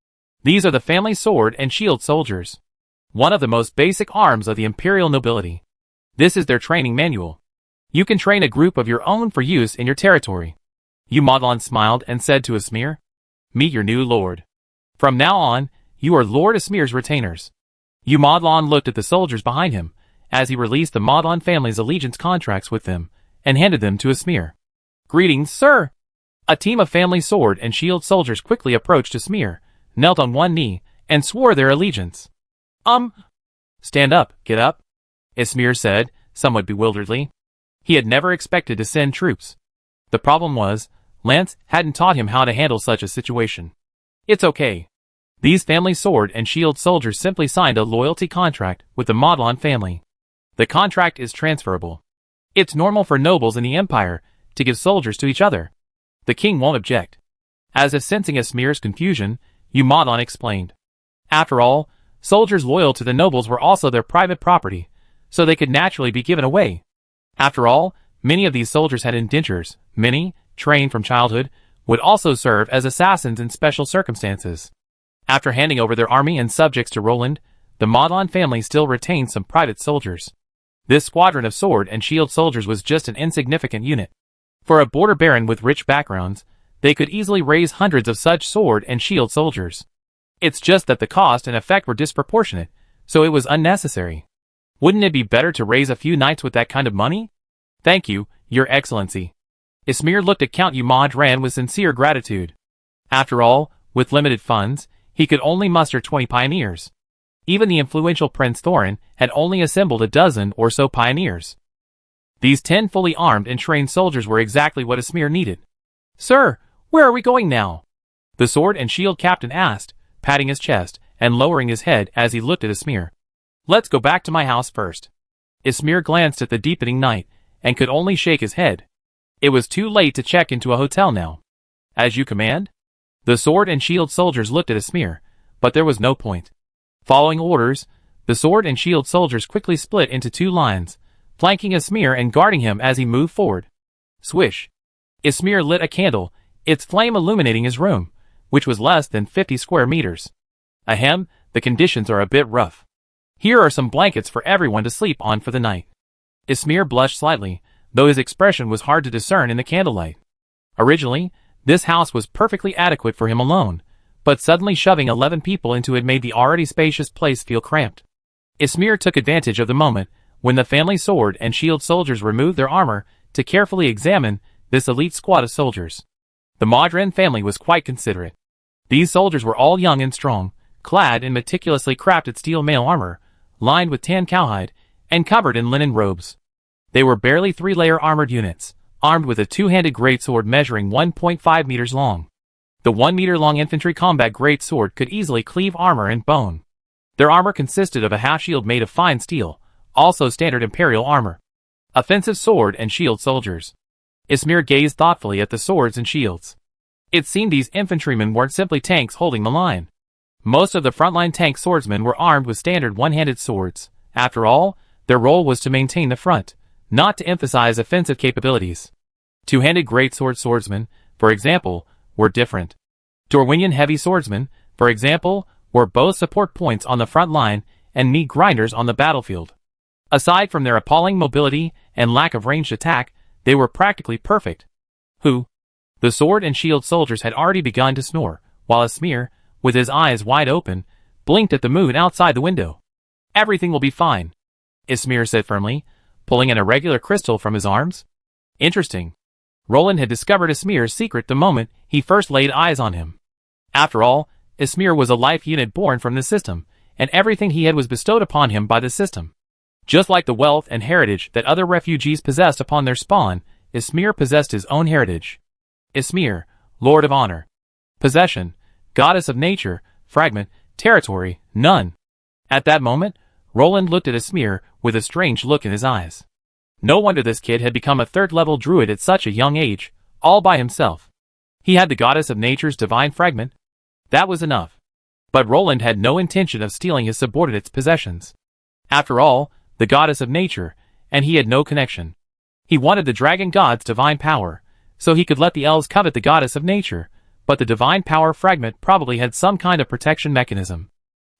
These are the family sword and shield soldiers. One of the most basic arms of the imperial nobility. This is their training manual. You can train a group of your own for use in your territory. Yu Modlon smiled and said to Ismir, Meet your new lord. From now on, you are Lord Ismir's retainers. Yu Modlon looked at the soldiers behind him, as he released the Modlon family's allegiance contracts with them, and handed them to Ismir. Greetings, sir! A team of family sword and shield soldiers quickly approached Ismir, knelt on one knee, and swore their allegiance. Stand up, get up, Ismir said, somewhat bewilderedly. He had never expected to send troops. The problem was, Lance hadn't taught him how to handle such a situation. It's okay. These family sword and shield soldiers simply signed a loyalty contract with the Modlon family. The contract is transferable. It's normal for nobles in the Empire to give soldiers to each other. The king won't object. As if sensing Ismir's confusion, Yu Modlon explained. After all, soldiers loyal to the nobles were also their private property, so they could naturally be given away. After all, many of these soldiers had indentures. Many, trained from childhood, would also serve as assassins in special circumstances. After handing over their army and subjects to Roland, the Modlon family still retained some private soldiers. This squadron of sword and shield soldiers was just an insignificant unit. For a border baron with rich backgrounds, they could easily raise hundreds of such sword and shield soldiers. It's just that the cost and effect were disproportionate, so it was unnecessary. Wouldn't it be better to raise a few knights with that kind of money? Thank you, Your Excellency. Ismir looked at Count Yu Modlon with sincere gratitude. After all, with limited funds, he could only muster 20 pioneers. Even the influential Prince Thorin had only assembled a dozen or so pioneers. These 10 fully armed and trained soldiers were exactly what Ismir needed. Sir, where are we going now? The sword and shield captain asked, patting his chest and lowering his head as he looked at Ismir. Let's go back to my house first. Ismir glanced at the deepening night and could only shake his head. It was too late to check into a hotel now. As you command? The sword and shield soldiers looked at Ismir, but there was no point. Following orders, the sword and shield soldiers quickly split into two lines, flanking Ismir and guarding him as he moved forward. Swish. Ismir lit a candle, its flame illuminating his room, which was less than 50 square meters. Ahem, the conditions are a bit rough. Here are some blankets for everyone to sleep on for the night. Ismir blushed slightly, though his expression was hard to discern in the candlelight. Originally, this house was perfectly adequate for him alone, but suddenly shoving 11 people into it made the already spacious place feel cramped. Ismir took advantage of the moment when the family sword and shield soldiers removed their armor to carefully examine this elite squad of soldiers. The Modlon family was quite considerate. These soldiers were all young and strong, clad in meticulously crafted steel mail armor, lined with tan cowhide, and covered in linen robes. They were barely 3-layer armored units, armed with a two-handed greatsword measuring 1.5 meters long. The 1-meter-long infantry combat greatsword could easily cleave armor and bone. Their armor consisted of a half-shield made of fine steel, also standard imperial armor. Offensive sword and shield soldiers. Ismir gazed thoughtfully at the swords and shields. It seemed these infantrymen weren't simply tanks holding the line. Most of the frontline tank swordsmen were armed with standard one-handed swords. After all, their role was to maintain the front, not to emphasize offensive capabilities. Two-handed greatsword swordsmen, for example, were different. Dorwinian heavy swordsmen, for example, were both support points on the front line and meat grinders on the battlefield. Aside from their appalling mobility and lack of ranged attack, they were practically perfect. The sword and shield soldiers had already begun to snore, while Ismir, with his eyes wide open, blinked at the moon outside the window. Everything will be fine, Ismir said firmly, pulling an irregular crystal from his arms. Interesting. Roland had discovered Ismir's secret the moment he first laid eyes on him. After all, Ismir was a life unit born from the system, and everything he had was bestowed upon him by the system. Just like the wealth and heritage that other refugees possessed upon their spawn, Ismir possessed his own heritage. Ismir, Lord of Honor. Possession, Goddess of Nature, Fragment, Territory, none. At that moment, Roland looked at Ismir with a strange look in his eyes. No wonder this kid had become a third-level druid at such a young age, all by himself. He had the Goddess of Nature's divine fragment. That was enough. But Roland had no intention of stealing his subordinate's possessions. After all, the Goddess of Nature, and he had no connection. He wanted the dragon god's divine power, so he could let the elves covet the Goddess of Nature, but the divine power fragment probably had some kind of protection mechanism.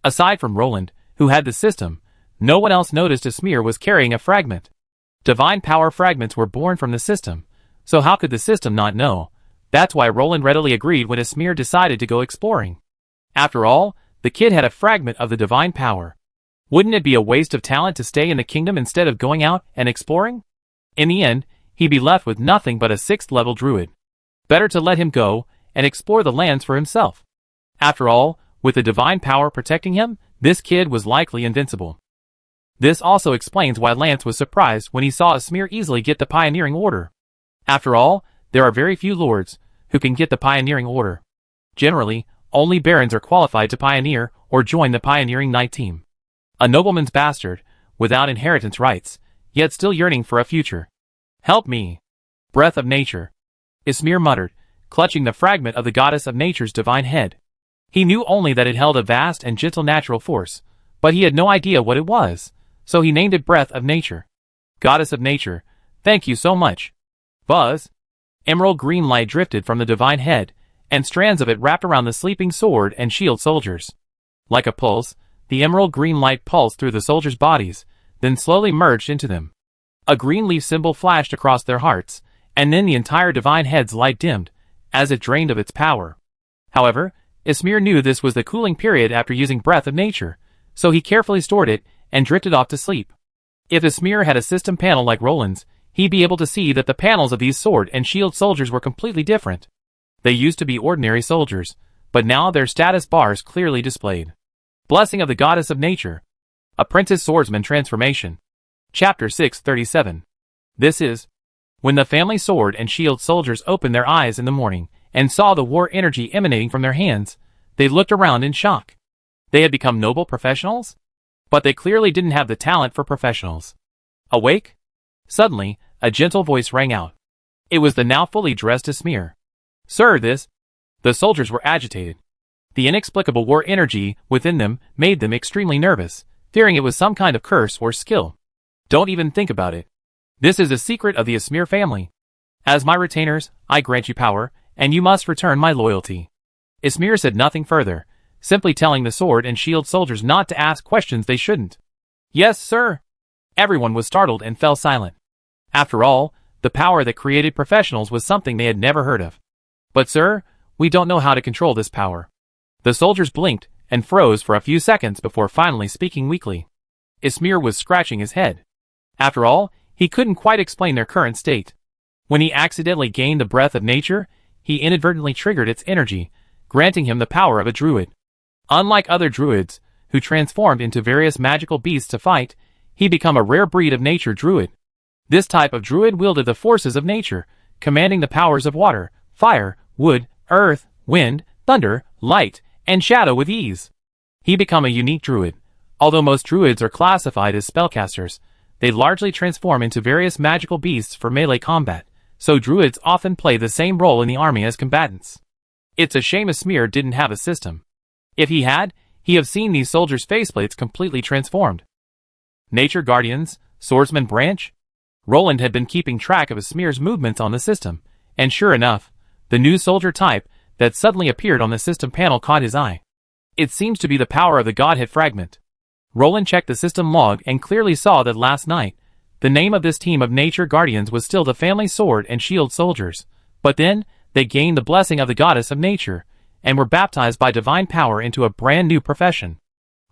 Aside from Roland, who had the system, no one else noticed Ismir was carrying a fragment. Divine power fragments were born from the system, so how could the system not know? That's why Roland readily agreed when Ismir decided to go exploring. After all, the kid had a fragment of the divine power. Wouldn't it be a waste of talent to stay in the kingdom instead of going out and exploring? In the end, he'd be left with nothing but a 6th-level druid. Better to let him go and explore the lands for himself. After all, with the divine power protecting him, this kid was likely invincible. This also explains why Lance was surprised when he saw Ismir easily get the pioneering order. After all, there are very few lords who can get the pioneering order. Generally, only barons are qualified to pioneer or join the pioneering knight team. A nobleman's bastard, without inheritance rights, yet still yearning for a future. Help me. Breath of Nature. Ismir muttered, clutching the fragment of the Goddess of Nature's divine head. He knew only that it held a vast and gentle natural force, but he had no idea what it was, so he named it Breath of Nature. Goddess of Nature, thank you so much. Buzz. Emerald green light drifted from the divine head, and strands of it wrapped around the sleeping sword and shield soldiers. Like a pulse, the emerald green light pulsed through the soldiers' bodies, then slowly merged into them. A green leaf symbol flashed across their hearts, and then the entire divine head's light dimmed, as it drained of its power. However, Ismir knew this was the cooling period after using Breath of Nature, so he carefully stored it and drifted off to sleep. If Ismir had a system panel like Roland's, he'd be able to see that the panels of these sword and shield soldiers were completely different. They used to be ordinary soldiers, but now their status bars clearly displayed. Blessing of the Goddess of Nature. Apprentice Swordsman Transformation. Chapter 637. This is when the family sword and shield soldiers opened their eyes in the morning and saw the war energy emanating from their hands, they looked around in shock. They had become noble professionals? But they clearly didn't have the talent for professionals. Awake? Suddenly, a gentle voice rang out. It was the now fully dressed Ismir. Sir, this... The soldiers were agitated. The inexplicable war energy within them made them extremely nervous, fearing it was some kind of curse or skill. Don't even think about it. This is a secret of the Ismir family. As my retainers, I grant you power, and you must return my loyalty. Ismir said nothing further, simply telling the sword and shield soldiers not to ask questions they shouldn't. Yes, sir. Everyone was startled and fell silent. After all, the power that created professionals was something they had never heard of. But sir, we don't know how to control this power. The soldiers blinked and froze for a few seconds before finally speaking weakly. Ismir was scratching his head. After all, he couldn't quite explain their current state. When he accidentally gained the Breath of Nature, he inadvertently triggered its energy, granting him the power of a druid. Unlike other druids, who transformed into various magical beasts to fight, he became a rare breed of nature druid. This type of druid wielded the forces of nature, commanding the powers of water, fire, wood, earth, wind, thunder, light, and shadow with ease. He became a unique druid. Although most druids are classified as spellcasters, They largely transform into various magical beasts for melee combat, so druids often play the same role in the army as combatants. It's a shame Ismir didn't have a system. If he had, he'd have seen these soldiers' faceplates completely transformed. Nature Guardians, Swordsman Branch? Roland had been keeping track of Ismir's movements on the system, and sure enough, the new soldier type that suddenly appeared on the system panel caught his eye. It seems to be the power of the Godhead fragment. Roland checked the system log and clearly saw that last night, the name of this team of Nature Guardians was still the Family Sword and Shield Soldiers, but then, they gained the blessing of the Goddess of Nature, and were baptized by divine power into a brand new profession.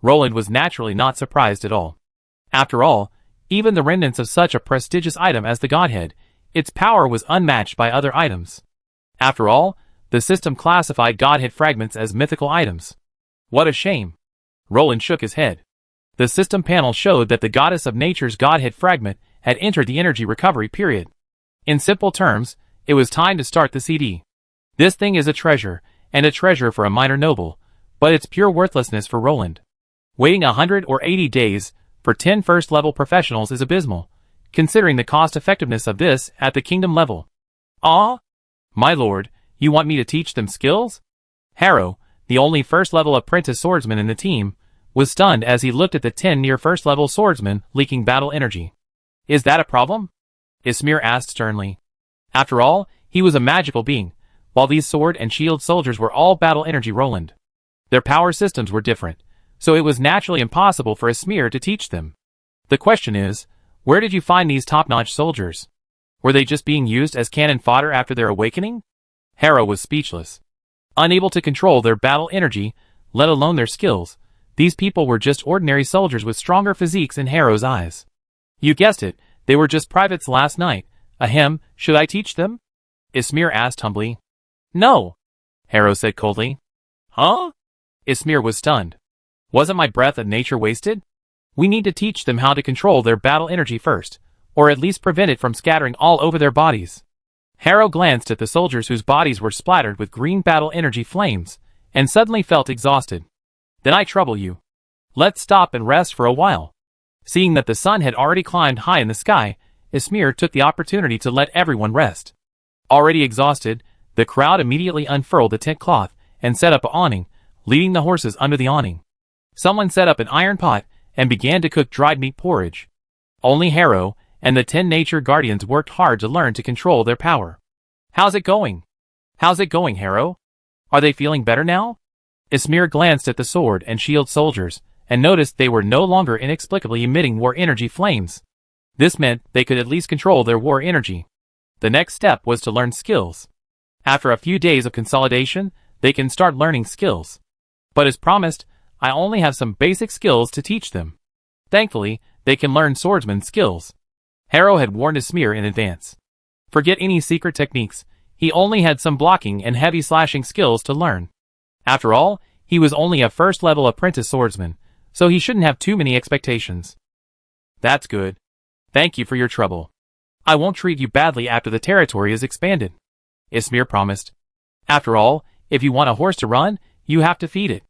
Roland was naturally not surprised at all. After all, even the remnants of such a prestigious item as the Godhead, its power was unmatched by other items. After all, the system classified Godhead fragments as mythical items. What a shame. Roland shook his head. The system panel showed that the Goddess of Nature's Godhead fragment had entered the energy recovery period. In simple terms, it was time to start the CD. This thing is a treasure, and a treasure for a minor noble, but it's pure worthlessness for Roland. Waiting 100 or 80 days for 10 first-level professionals is abysmal, considering the cost-effectiveness of this at the kingdom level. Ah? My lord, you want me to teach them skills? Harrow, the only first-level apprentice swordsman in the team, was stunned as he looked at the 10 near first-level swordsmen leaking battle energy. Is that a problem? Ismir asked sternly. After all, he was a magical being, while these sword and shield soldiers were all battle energy Roland. Their power systems were different, so it was naturally impossible for Ismir to teach them. The question is, where did you find these top-notch soldiers? Were they just being used as cannon fodder after their awakening? Harrow was speechless. Unable to control their battle energy, let alone their skills, these people were just ordinary soldiers with stronger physiques in Harrow's eyes. You guessed it, they were just privates last night. Ahem, should I teach them? Ismir asked humbly. No, Harrow said coldly. Huh? Ismir was stunned. Wasn't my breath of nature wasted? We need to teach them how to control their battle energy first, or at least prevent it from scattering all over their bodies. Harrow glanced at the soldiers whose bodies were splattered with green battle energy flames, and suddenly felt exhausted. Then I trouble you. Let's stop and rest for a while. Seeing that the sun had already climbed high in the sky, Ismir took the opportunity to let everyone rest. Already exhausted, the crowd immediately unfurled the tent cloth and set up an awning, leading the horses under the awning. Someone set up an iron pot and began to cook dried meat porridge. Only Harrow and the 10 Nature Guardians worked hard to learn to control their power. How's it going? How's it going, Harrow? Are they feeling better now? Ismir glanced at the sword and shield soldiers and noticed they were no longer inexplicably emitting war energy flames. This meant they could at least control their war energy. The next step was to learn skills. After a few days of consolidation, they can start learning skills. But as promised, I only have some basic skills to teach them. Thankfully, they can learn swordsman skills. Harrow had warned Ismir in advance. Forget any secret techniques, he only had some blocking and heavy slashing skills to learn. After all, he was only a first-level apprentice swordsman, so he shouldn't have too many expectations. That's good. Thank you for your trouble. I won't treat you badly after the territory is expanded, Ismir promised. After all, if you want a horse to run, you have to feed it.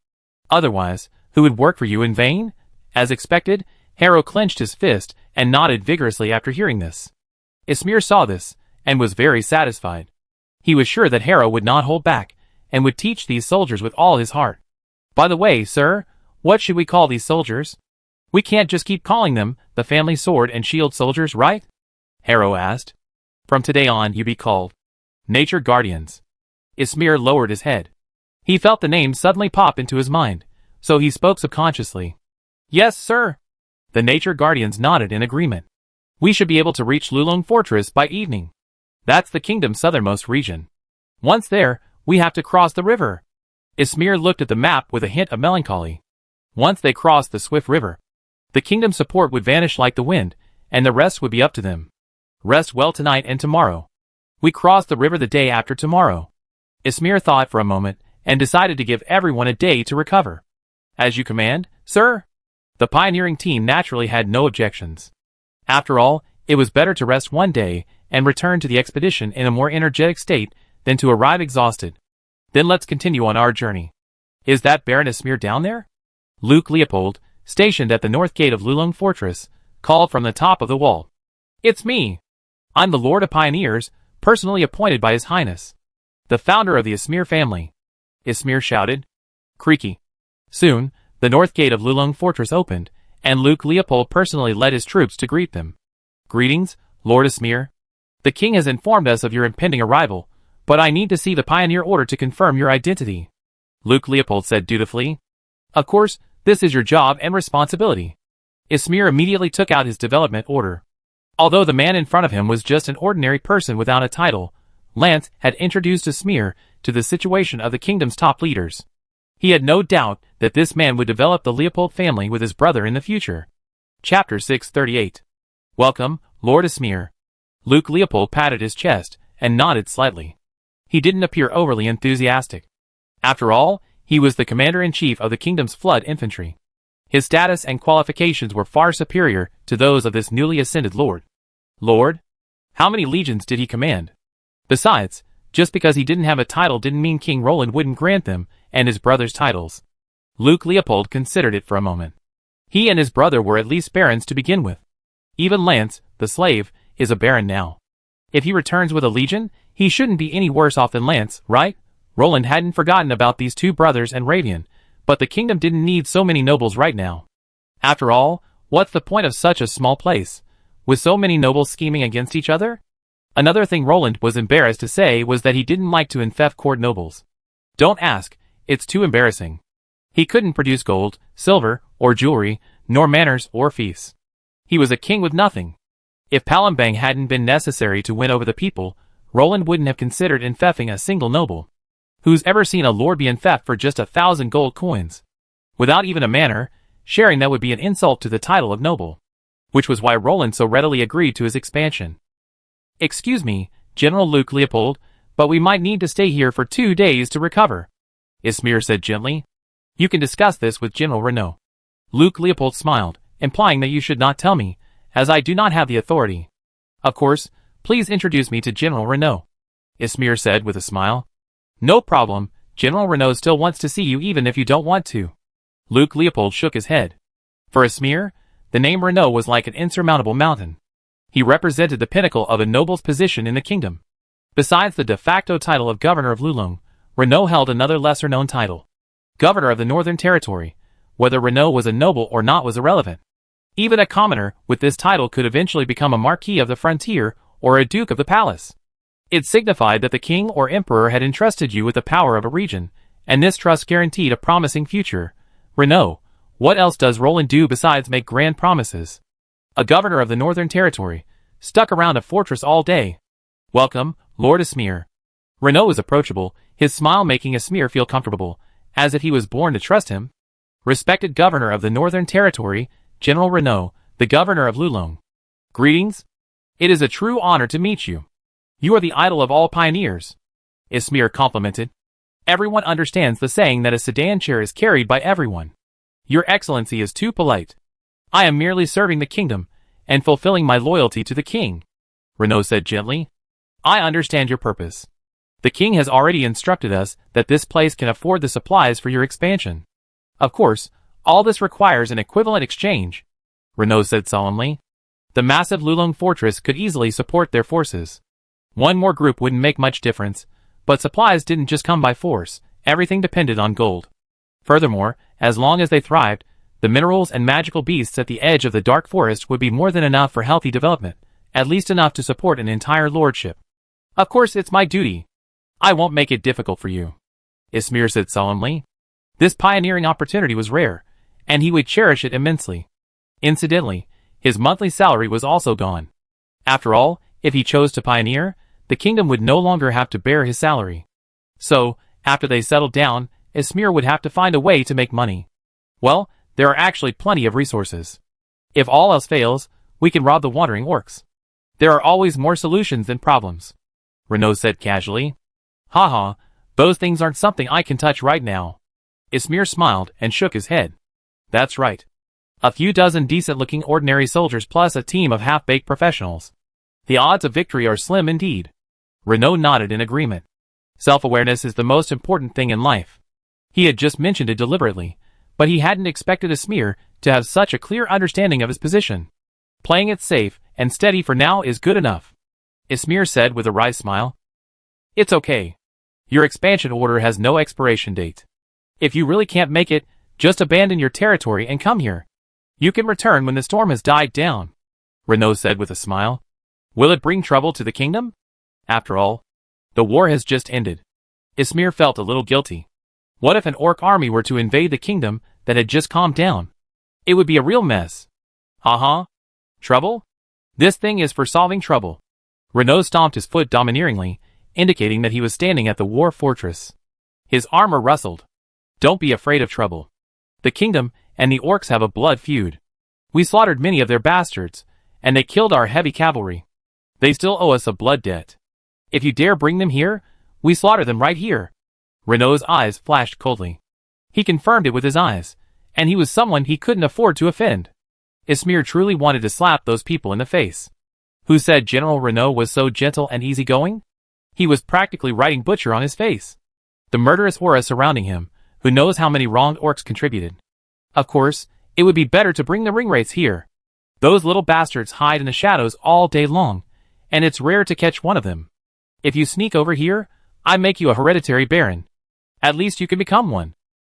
Otherwise, who would work for you in vain? As expected, Harrow clenched his fist and nodded vigorously after hearing this. Ismir saw this, and was very satisfied. He was sure that Harrow would not hold back, and would teach these soldiers with all his heart. By the way, sir, what should we call these soldiers? We can't just keep calling them the Family Sword and Shield Soldiers, right? Harrow asked. From today on, you be called Nature Guardians. Ismir lowered his head. He felt the name suddenly pop into his mind, so he spoke subconsciously. Yes, sir. The Nature Guardians nodded in agreement. We should be able to reach Lulong Fortress by evening. That's the kingdom's southernmost region. Once there, we have to cross the river. Ismir looked at the map with a hint of melancholy. Once they crossed the swift river, the kingdom's support would vanish like the wind, and the rest would be up to them. Rest well tonight and tomorrow. We cross the river the day after tomorrow. Ismir thought for a moment, and decided to give everyone a day to recover. As you command, sir? The pioneering team naturally had no objections. After all, it was better to rest one day and return to the expedition in a more energetic state than to arrive exhausted. Then let's continue on our journey. Is that Baron Ismir down there? Luke Leopold, stationed at the north gate of Lulong Fortress, called from the top of the wall. "It's me. I'm the Lord of Pioneers, personally appointed by His Highness, the founder of the Ismir family," Ismir shouted. Creaky. Soon, the north gate of Lulung Fortress opened, and Luke Leopold personally led his troops to greet them. "Greetings, Lord Ismir. The king has informed us of your impending arrival, but I need to see the pioneer order to confirm your identity," Luke Leopold said dutifully. "Of course, this is your job and responsibility." Ismir immediately took out his development order. Although the man in front of him was just an ordinary person without a title, Lance had introduced Ismir to the situation of the kingdom's top leaders. He had no doubt that this man would develop the Leopold family with his brother in the future. Chapter 638. "Welcome, Lord Ismir." Luke Leopold patted his chest and nodded slightly. He didn't appear overly enthusiastic. After all, he was the commander-in-chief of the kingdom's flood infantry. His status and qualifications were far superior to those of this newly ascended lord. Lord? How many legions did he command? Besides, just because he didn't have a title didn't mean King Roland wouldn't grant them and his brother's titles. Luke Leopold considered it for a moment. He and his brother were at least barons to begin with. Even Lance, the slave, is a baron now. If he returns with a legion, he shouldn't be any worse off than Lance, right? Roland hadn't forgotten about these two brothers and Ravian, but the kingdom didn't need so many nobles right now. After all, what's the point of such a small place, with so many nobles scheming against each other? Another thing Roland was embarrassed to say was that he didn't like to infect court nobles. Don't ask, it's too embarrassing. He couldn't produce gold, silver, or jewelry, nor manors or feasts. He was a king with nothing. If Palembang hadn't been necessary to win over the people, Roland wouldn't have considered infecting a single noble. Who's ever seen a lord be infected for just 1,000 gold coins? Without even a manor, sharing that would be an insult to the title of noble. Which was why Roland so readily agreed to his expansion. "Excuse me, General Luke Leopold, but we might need to stay here for 2 days to recover," Ismir said gently. "You can discuss this with General Renaud." Luke Leopold smiled, implying that you should not tell me, as I do not have the authority. "Of course, please introduce me to General Renaud," Ismir said with a smile. "No problem, General Renaud still wants to see you even if you don't want to." Luke Leopold shook his head. For Ismir, the name Renaud was like an insurmountable mountain. He represented the pinnacle of a noble's position in the kingdom. Besides the de facto title of Governor of Lulung, Renaud held another lesser-known title. Governor of the Northern Territory. Whether Renaud was a noble or not was irrelevant. Even a commoner with this title could eventually become a Marquis of the Frontier or a Duke of the Palace. It signified that the king or emperor had entrusted you with the power of a region, and this trust guaranteed a promising future. Renaud, what else does Roland do besides make grand promises? A governor of the Northern Territory, stuck around a fortress all day. "Welcome, Lord Ismir." Renaud was approachable, his smile making Ismir feel comfortable, as if he was born to trust him. "Respected governor of the Northern Territory, General Renaud, the governor of Lulung. Greetings. It is a true honor to meet you. You are the idol of all pioneers," Ismir complimented. "Everyone understands the saying that a sedan chair is carried by everyone. Your Excellency is too polite. I am merely serving the kingdom, and fulfilling my loyalty to the king," Renaud said gently. "I understand your purpose. The king has already instructed us that this place can afford the supplies for your expansion. Of course, all this requires an equivalent exchange," Renaud said solemnly. "The massive Lulung fortress could easily support their forces. One more group wouldn't make much difference, but supplies didn't just come by force, everything depended on gold. Furthermore, as long as they thrived, the minerals and magical beasts at the edge of the dark forest would be more than enough for healthy development, at least enough to support an entire lordship. Of course it's my duty. I won't make it difficult for you," Ismir said solemnly. This pioneering opportunity was rare, and he would cherish it immensely. Incidentally, his monthly salary was also gone. After all, if he chose to pioneer, the kingdom would no longer have to bear his salary. So, after they settled down, Ismir would have to find a way to make money. Well, there are actually plenty of resources. If all else fails, we can rob the wandering orcs. There are always more solutions than problems," Renaud said casually. "Haha, those things aren't something I can touch right now." Ismir smiled and shook his head. "That's right. A few dozen decent-looking ordinary soldiers plus a team of half-baked professionals. The odds of victory are slim indeed." Renaud nodded in agreement. Self-awareness is the most important thing in life. He had just mentioned it deliberately, but he hadn't expected Ismir to have such a clear understanding of his position. Playing it safe and steady for now is good enough, Ismir said with a wry smile. It's okay. Your expansion order has no expiration date. If you really can't make it, just abandon your territory and come here. You can return when the storm has died down, Renaud said with a smile. Will it bring trouble to the kingdom? After all, the war has just ended. Ismir felt a little guilty. What if an orc army were to invade the kingdom that had just calmed down? It would be a real mess. Uh-huh. Trouble? This thing is for solving trouble. Renaud stomped his foot domineeringly, indicating that he was standing at the war fortress. His armor rustled. Don't be afraid of trouble. The kingdom and the orcs have a blood feud. We slaughtered many of their bastards, and they killed our heavy cavalry. They still owe us a blood debt. If you dare bring them here, we slaughter them right here. Renaud's eyes flashed coldly. He confirmed it with his eyes, and he was someone he couldn't afford to offend. Ismir truly wanted to slap those people in the face. Who said General Renaud was so gentle and easygoing? He was practically writing butcher on his face. The murderous aura surrounding him, who knows how many wronged orcs contributed. Of course, it would be better to bring the ringwraiths here. Those little bastards hide in the shadows all day long, and it's rare to catch one of them. If you sneak over here, I make you a hereditary baron. At least you can become one.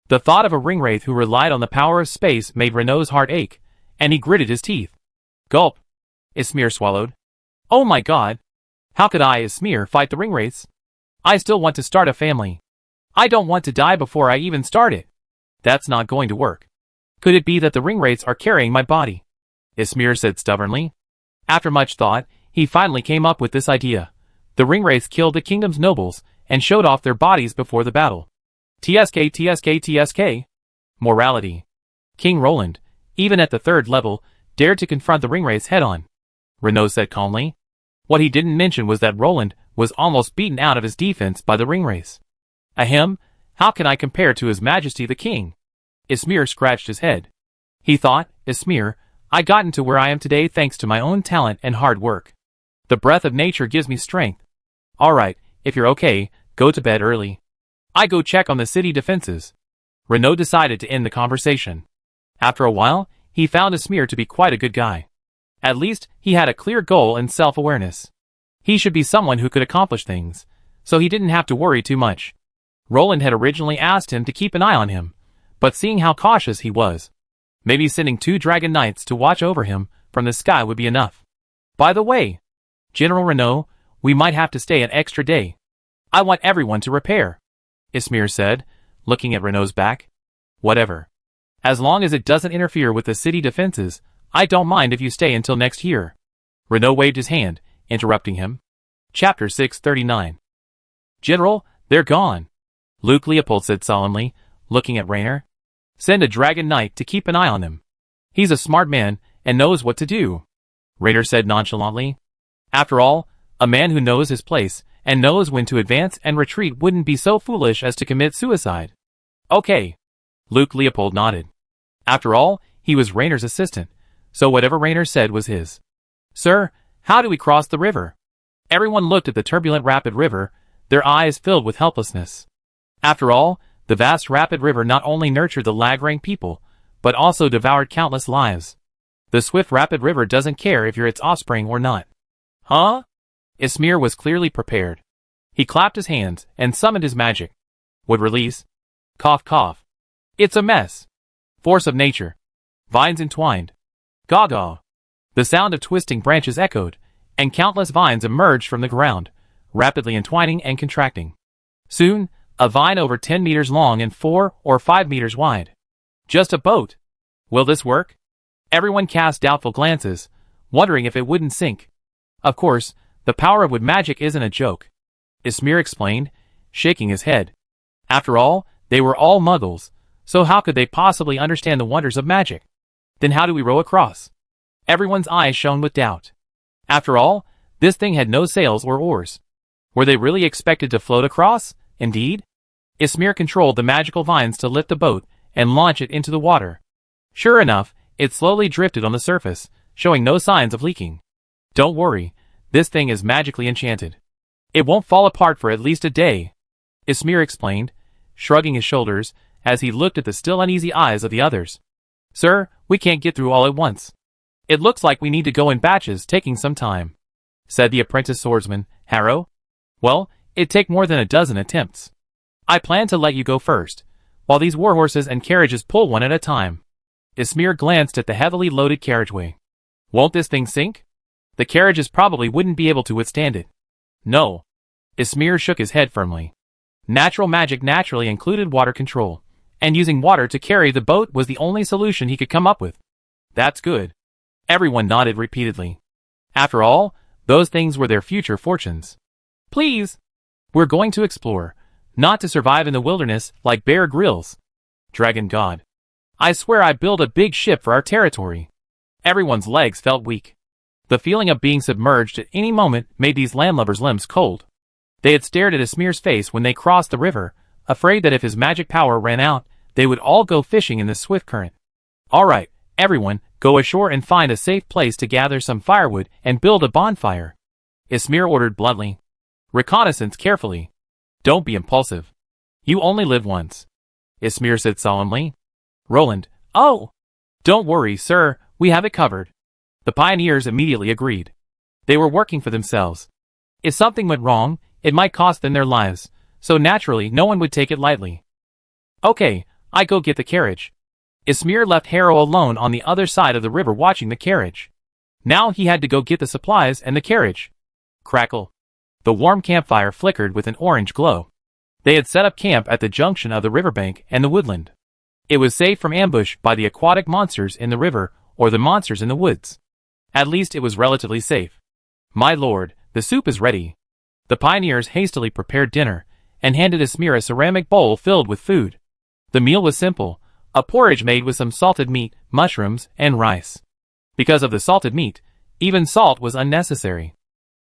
The thought of a ringwraith who relied on the power of space made Renaud's heart ache, and he gritted his teeth. Gulp. Ismir swallowed. Oh my god. How could I, Ismir, fight the ringwraiths? I still want to start a family. I don't want to die before I even start it. That's not going to work. Could it be that the ringwraiths are carrying my body? Ismir said stubbornly. After much thought, he finally came up with this idea. The ringwraiths killed the kingdom's nobles and showed off their bodies before the battle. TSK. Morality. King Roland, even at the 3rd level, dared to confront the ringwraiths head-on. Renaud said calmly. What he didn't mention was that Roland was almost beaten out of his defense by the ringwraiths. Ahem, how can I compare to His Majesty the King? Ismir scratched his head. He thought, Ismir, I gotten to where I am today thanks to my own talent and hard work. The breath of nature gives me strength. Alright, if you're okay, go to bed early. I go check on the city defenses. Renaud decided to end the conversation. After a while, he found Ismir to be quite a good guy. At least, he had a clear goal and self-awareness. He should be someone who could accomplish things, so he didn't have to worry too much. Roland had originally asked him to keep an eye on him, but seeing how cautious he was, maybe sending 2 dragon knights to watch over him from the sky would be enough. By the way, General Renaud, we might have to stay an extra day. I want everyone to repair, Ismir said, looking at Renaud's back. Whatever. As long as it doesn't interfere with the city defenses, I don't mind if you stay until next year. Renaud waved his hand, interrupting him. Chapter 639. General, they're gone, Luke Leopold said solemnly, looking at Rainer. Send a dragon knight to keep an eye on them. He's a smart man and knows what to do, Rainer said nonchalantly. After all, a man who knows his place and knows when to advance and retreat wouldn't be so foolish as to commit suicide. Okay. Luke Leopold nodded. After all, he was Rainer's assistant, so whatever Rainer said was his. Sir, how do we cross the river? Everyone looked at the turbulent rapid river, their eyes filled with helplessness. After all, the vast rapid river not only nurtured the Lagrang people, but also devoured countless lives. The swift rapid river doesn't care if you're its offspring or not. Huh? Ismir was clearly prepared. He clapped his hands and summoned his magic. Would release. Cough cough. It's a mess. Force of nature. Vines entwined. Gaga. The sound of twisting branches echoed, and countless vines emerged from the ground, rapidly entwining and contracting. Soon, a vine over 10 meters long and 4 or 5 meters wide. Just a boat. Will this work? Everyone cast doubtful glances, wondering if it wouldn't sink. Of course, the power of wood magic isn't a joke, Ismir explained, shaking his head. After all, they were all muggles, so how could they possibly understand the wonders of magic? Then how do we row across? Everyone's eyes shone with doubt. After all, this thing had no sails or oars. Were they really expected to float across? Indeed? Ismir controlled the magical vines to lift the boat and launch it into the water. Sure enough, it slowly drifted on the surface, showing no signs of leaking. Don't worry, this thing is magically enchanted. It won't fall apart for at least a day, Ismir explained, shrugging his shoulders as he looked at the still uneasy eyes of the others. Sir, we can't get through all at once. It looks like we need to go in batches, taking some time, said the apprentice swordsman, Harrow. Well, it'd take more than a dozen attempts. I plan to let you go first, while these warhorses and carriages pull one at a time. Ismir glanced at the heavily loaded carriageway. Won't this thing sink? The carriages probably wouldn't be able to withstand it. No. Ismir shook his head firmly. Natural magic naturally included water control, and using water to carry the boat was the only solution he could come up with. That's good. Everyone nodded repeatedly. After all, those things were their future fortunes. Please. We're going to explore, not to survive in the wilderness like Bear Grylls. Dragon God. I swear I built a big ship for our territory. Everyone's legs felt weak. The feeling of being submerged at any moment made these landlubbers' limbs cold. They had stared at Ismir's face when they crossed the river, afraid that if his magic power ran out, they would all go fishing in the swift current. All right, everyone, go ashore and find a safe place to gather some firewood and build a bonfire. Ismir ordered bluntly. Reconnaissance carefully. Don't be impulsive. You only live once. Ismir said solemnly. Roland, oh! Don't worry, sir, we have it covered. The pioneers immediately agreed. They were working for themselves. If something went wrong, it might cost them their lives, so naturally no one would take it lightly. Okay, I go get the carriage. Ismir left Harrow alone on the other side of the river watching the carriage. Now he had to go get the supplies and the carriage. Crackle. The warm campfire flickered with an orange glow. They had set up camp at the junction of the riverbank and the woodland. It was safe from ambush by the aquatic monsters in the river or the monsters in the woods. At least it was relatively safe. My lord, the soup is ready. The pioneers hastily prepared dinner and handed Ismir a ceramic bowl filled with food. The meal was simple, a porridge made with some salted meat, mushrooms, and rice. Because of the salted meat, even salt was unnecessary.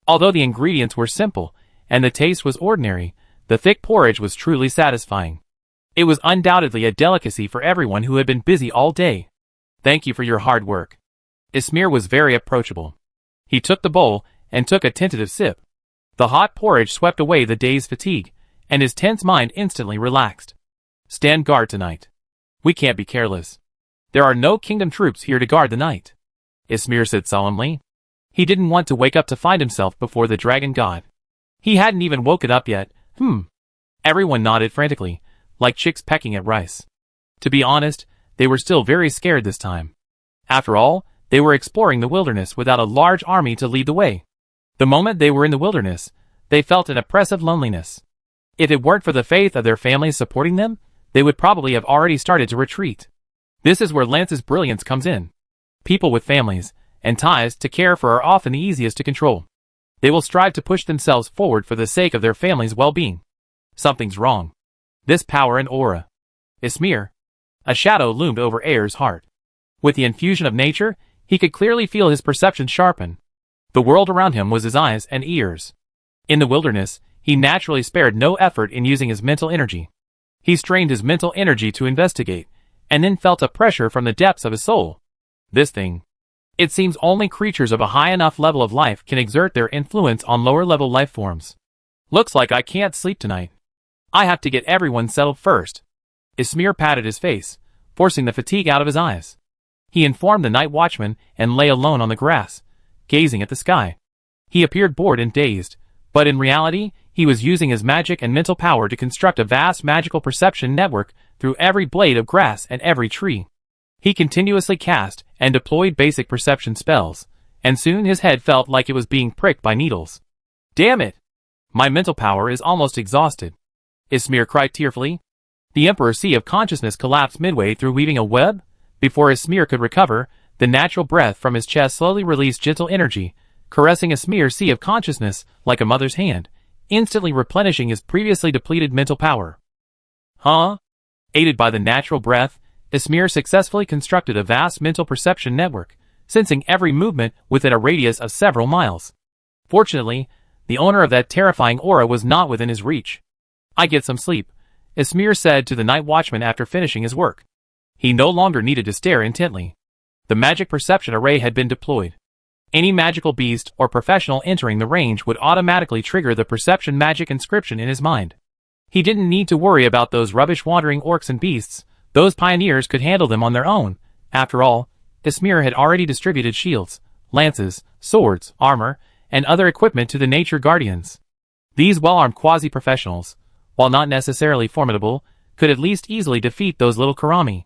Although the ingredients were simple and the taste was ordinary, the thick porridge was truly satisfying. It was undoubtedly a delicacy for everyone who had been busy all day. Thank you for your hard work. Ismir was very approachable. He took the bowl and took a tentative sip. The hot porridge swept away the day's fatigue, and his tense mind instantly relaxed. Stand guard tonight. We can't be careless. There are no kingdom troops here to guard the night, Ismir said solemnly. He didn't want to wake up to find himself before the dragon god. He hadn't even woken up yet. Everyone nodded frantically, like chicks pecking at rice. To be honest, they were still very scared this time. After all, they were exploring the wilderness without a large army to lead the way. The moment they were in the wilderness, they felt an oppressive loneliness. If it weren't for the faith of their families supporting them, they would probably have already started to retreat. This is where Lance's brilliance comes in. People with families and ties to care for are often the easiest to control. They will strive to push themselves forward for the sake of their family's well-being. Something's wrong. This power and aura. Ismir. A shadow loomed over Ayer's heart. With the infusion of nature, he could clearly feel his perception sharpen. The world around him was his eyes and ears. In the wilderness, he naturally spared no effort in using his mental energy. He strained his mental energy to investigate, and then felt a pressure from the depths of his soul. This thing. It seems only creatures of a high enough level of life can exert their influence on lower-level life forms. Looks like I can't sleep tonight. I have to get everyone settled first. Ismir patted his face, forcing the fatigue out of his eyes. He informed the night watchman and lay alone on the grass, gazing at the sky. He appeared bored and dazed, but in reality, he was using his magic and mental power to construct a vast magical perception network through every blade of grass and every tree. He continuously cast and deployed basic perception spells, and soon his head felt like it was being pricked by needles. Damn it! My mental power is almost exhausted, Ismir cried tearfully. The Emperor's Sea of Consciousness collapsed midway through weaving a web. Before Ismir could recover, the natural breath from his chest slowly released gentle energy, caressing Ismir's Sea of Consciousness like a mother's hand, instantly replenishing his previously depleted mental power. Aided by the natural breath, Ismir successfully constructed a vast mental perception network, sensing every movement within a radius of several miles. Fortunately, the owner of that terrifying aura was not within his reach. I get some sleep, Ismir said to the night watchman after finishing his work. He no longer needed to stare intently. The magic perception array had been deployed. Any magical beast or professional entering the range would automatically trigger the perception magic inscription in his mind. He didn't need to worry about those rubbish wandering orcs and beasts. Those pioneers could handle them on their own. After all, Ismir had already distributed shields, lances, swords, armor, and other equipment to the nature guardians. These well-armed quasi-professionals, while not necessarily formidable, could at least easily defeat those little Kurami.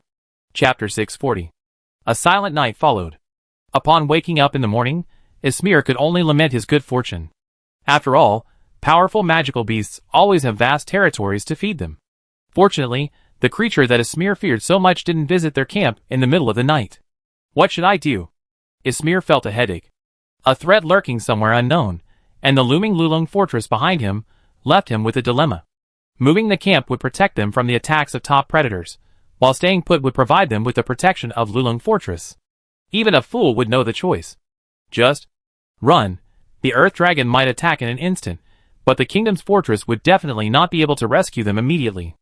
Chapter 640. A silent night followed. Upon waking up in the morning, Ismir could only lament his good fortune. After all, powerful magical beasts always have vast territories to feed them. Fortunately, the creature that Ismir feared so much didn't visit their camp in the middle of the night. What should I do? Ismir felt a headache. A threat lurking somewhere unknown, and the looming Lulung fortress behind him, left him with a dilemma. Moving the camp would protect them from the attacks of top predators, while staying put would provide them with the protection of Lulung fortress. Even a fool would know the choice. Just run. The Earth Dragon might attack in an instant, but the kingdom's fortress would definitely not be able to rescue them immediately.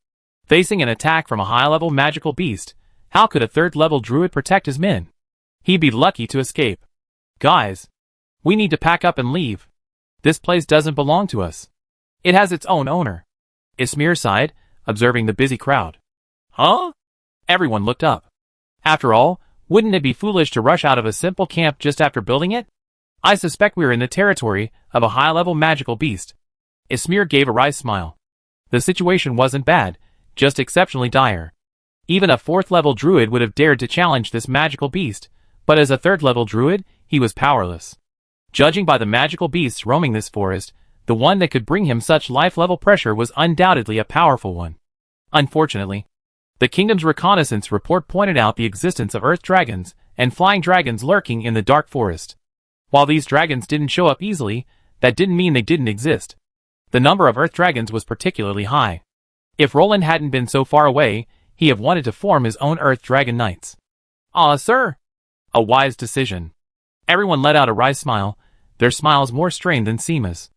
Facing an attack from a high-level magical beast, how could a third-level druid protect his men? He'd be lucky to escape. Guys, we need to pack up and leave. This place doesn't belong to us. It has its own owner. Ismir sighed, observing the busy crowd. Huh? Everyone looked up. After all, wouldn't it be foolish to rush out of a simple camp just after building it? I suspect we're in the territory of a high-level magical beast. Ismir gave a wry smile. The situation wasn't bad, just exceptionally dire. Even a fourth-level druid would have dared to challenge this magical beast, but as a third-level druid, he was powerless. Judging by the magical beasts roaming this forest, the one that could bring him such life-level pressure was undoubtedly a powerful one. Unfortunately, the kingdom's reconnaissance report pointed out the existence of earth dragons and flying dragons lurking in the dark forest. While these dragons didn't show up easily, that didn't mean they didn't exist. The number of earth dragons was particularly high. If Roland hadn't been so far away, he'd have wanted to form his own earth dragon knights. Ah, sir! A wise decision. Everyone let out a wry smile, their smiles more strained than Seema's.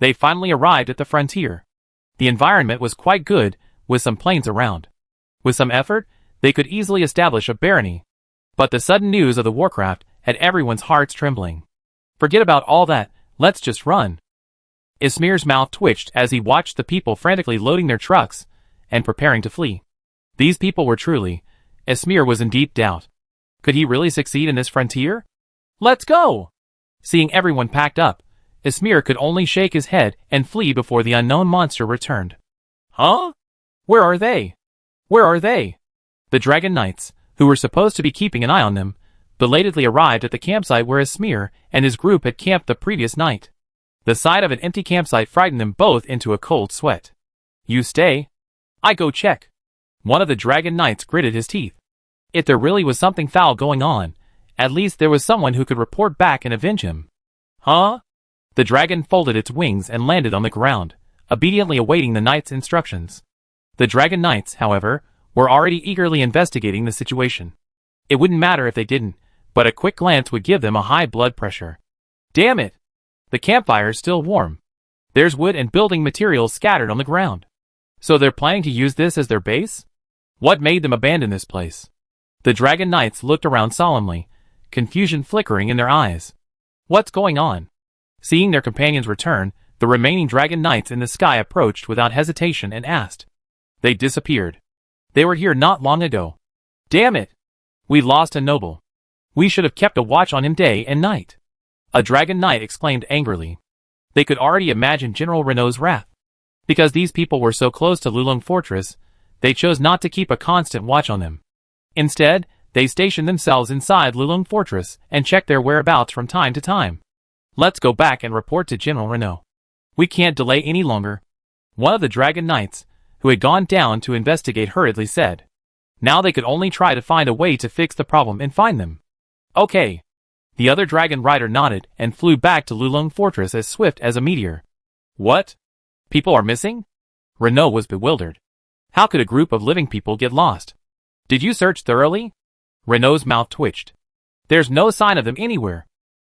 They finally arrived at the frontier. The environment was quite good, with some plains around. With some effort, they could easily establish a barony. But the sudden news of the warcraft had everyone's hearts trembling. Forget about all that, let's just run. Ismir's mouth twitched as he watched the people frantically loading their trucks and preparing to flee. These people were truly... Ismir was in deep doubt. Could he really succeed in this frontier? Let's go! Seeing everyone packed up, Ismir could only shake his head and flee before the unknown monster returned. Huh? Where are they? Where are they? The Dragon Knights, who were supposed to be keeping an eye on them, belatedly arrived at the campsite where Ismir and his group had camped the previous night. The sight of an empty campsite frightened them both into a cold sweat. You stay? I go check. One of the Dragon Knights gritted his teeth. If there really was something foul going on, at least there was someone who could report back and avenge him. Huh? The dragon folded its wings and landed on the ground, obediently awaiting the knight's instructions. The Dragon Knights, however, were already eagerly investigating the situation. It wouldn't matter if they didn't, but a quick glance would give them a high blood pressure. Damn it! The campfire's still warm. There's wood and building materials scattered on the ground. So they're planning to use this as their base? What made them abandon this place? The Dragon Knights looked around solemnly, confusion flickering in their eyes. What's going on? Seeing their companions return, the remaining Dragon Knights in the sky approached without hesitation and asked. They disappeared. They were here not long ago. Damn it! We lost a noble. We should have kept a watch on him day and night. A Dragon Knight exclaimed angrily. They could already imagine General Renault's wrath. Because these people were so close to Lulung Fortress, they chose not to keep a constant watch on them. Instead, they stationed themselves inside Lulung Fortress and checked their whereabouts from time to time. Let's go back and report to General Renault. We can't delay any longer. One of the Dragon Knights, who had gone down to investigate, hurriedly said. Now they could only try to find a way to fix the problem and find them. Okay. The other dragon rider nodded and flew back to Lulung Fortress as swift as a meteor. What? People are missing? Renault was bewildered. How could a group of living people get lost? Did you search thoroughly? Renault's mouth twitched. There's no sign of them anywhere.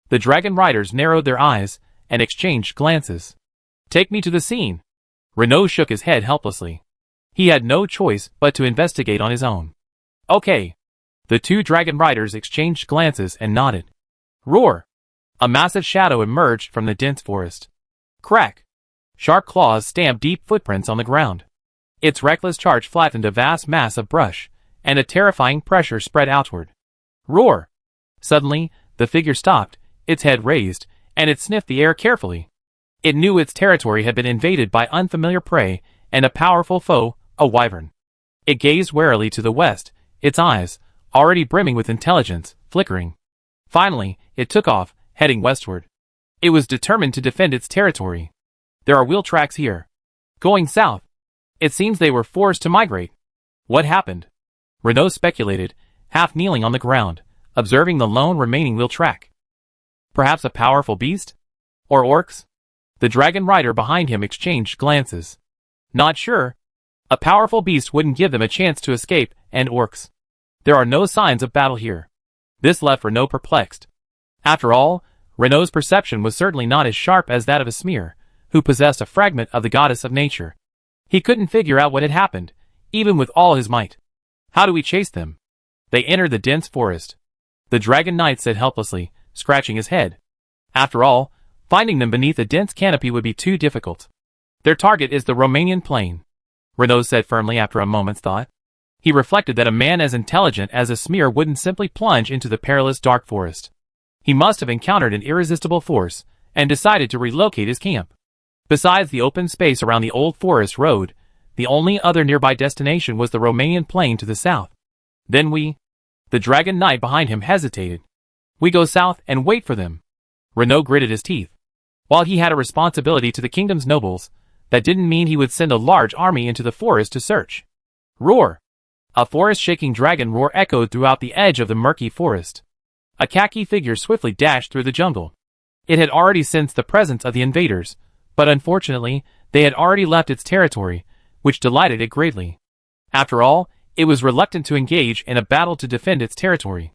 The dragon riders narrowed their eyes and exchanged glances. Take me to the scene. Renault shook his head helplessly. He had no choice but to investigate on his own. Okay. The two dragon riders exchanged glances and nodded. Roar! A massive shadow emerged from the dense forest. Crack! Sharp claws stamped deep footprints on the ground. Its reckless charge flattened a vast mass of brush, and a terrifying pressure spread outward. Roar! Suddenly, the figure stopped, its head raised, and it sniffed the air carefully. It knew its territory had been invaded by unfamiliar prey and a powerful foe, a wyvern. It gazed warily to the west, its eyes, already brimming with intelligence, flickering. Finally, it took off, heading westward. It was determined to defend its territory. There are wheel tracks here. Going south. It seems they were forced to migrate. What happened? Renaud speculated, half kneeling on the ground, observing the lone remaining wheel track. Perhaps a powerful beast? Or orcs? The dragon rider behind him exchanged glances. Not sure. A powerful beast wouldn't give them a chance to escape, and orcs. There are no signs of battle here. This left Renaud perplexed. After all, Renaud's perception was certainly not as sharp as that of Esmir, who possessed a fragment of the goddess of nature. He couldn't figure out what had happened, even with all his might. How do we chase them? They entered the dense forest. The dragon knight said helplessly, scratching his head. After all, finding them beneath a dense canopy would be too difficult. Their target is the Romanian plain, Renaud said firmly after a moment's thought. He reflected that a man as intelligent as Esmir wouldn't simply plunge into the perilous dark forest. He must have encountered an irresistible force, and decided to relocate his camp. Besides the open space around the old forest road, the only other nearby destination was the Romanian plain to the south. Then the dragon knight behind him hesitated. We go south and wait for them. Renaud gritted his teeth. While he had a responsibility to the kingdom's nobles, that didn't mean he would send a large army into the forest to search. Roar! A forest-shaking dragon roar echoed throughout the edge of the murky forest. A khaki figure swiftly dashed through the jungle. It had already sensed the presence of the invaders, but unfortunately, they had already left its territory, which delighted it greatly. After all, it was reluctant to engage in a battle to defend its territory.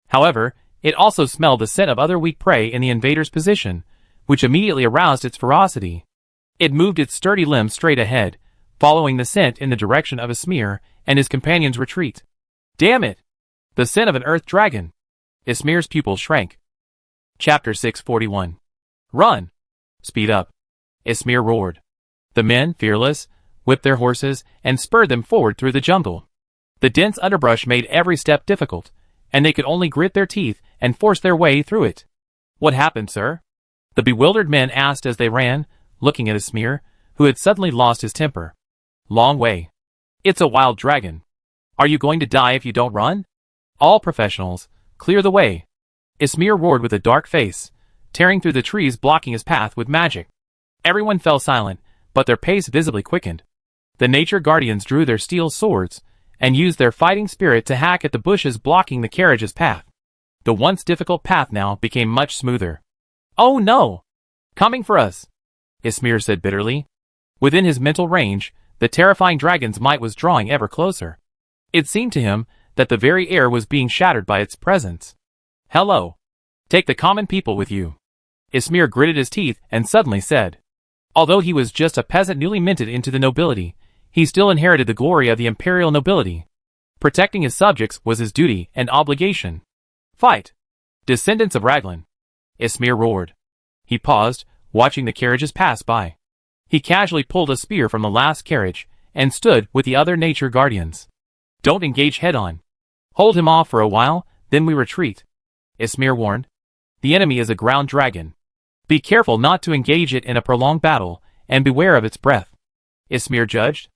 However, it also smelled the scent of other weak prey in the invaders' position, which immediately aroused its ferocity. It moved its sturdy limbs straight ahead, following the scent in the direction of Esmir and his companion's retreat. Damn it! The scent of an earth dragon! Esmir's pupils shrank. Chapter 641. Run! Speed up! Esmir roared. The men, fearless, whipped their horses and spurred them forward through the jungle. The dense underbrush made every step difficult, and they could only grit their teeth and force their way through it. What happened, sir? The bewildered men asked as they ran, looking at Esmir, who had suddenly lost his temper. Long way. It's a wild dragon. Are you going to die if you don't run? All professionals, clear the way. Esmir roared with a dark face, tearing through the trees blocking his path with magic. Everyone fell silent, but their pace visibly quickened. The nature guardians drew their steel swords, and used their fighting spirit to hack at the bushes blocking the carriage's path. The once difficult path now became much smoother. Oh no! Coming for us! Esmir said bitterly. Within his mental range, the terrifying dragon's might was drawing ever closer. It seemed to him that the very air was being shattered by its presence. Hello. Take the common people with you. Esmir gritted his teeth and suddenly said. Although he was just a peasant newly minted into the nobility, he still inherited the glory of the imperial nobility. Protecting his subjects was his duty and obligation. Fight! Descendants of Raglan! Esmir roared. He paused, watching the carriages pass by. He casually pulled a spear from the last carriage, and stood with the other nature guardians. Don't engage head-on. Hold him off for a while, then we retreat. Esmir warned. The enemy is a ground dragon. Be careful not to engage it in a prolonged battle, and beware of its breath. Esmir judged.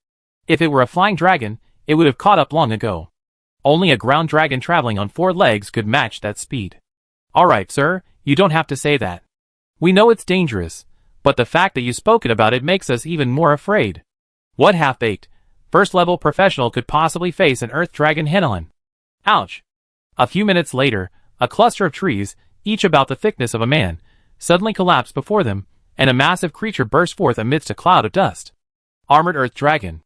If it were a flying dragon, it would have caught up long ago. Only a ground dragon traveling on 4 legs could match that speed. All right, sir, you don't have to say that. We know it's dangerous, but the fact that you spoken about it makes us even more afraid. What half-baked, first-level professional could possibly face an earth dragon head-on? Ouch! A few minutes later, a cluster of trees, each about the thickness of a man, suddenly collapsed before them, and a massive creature burst forth amidst a cloud of dust. Armored earth dragon.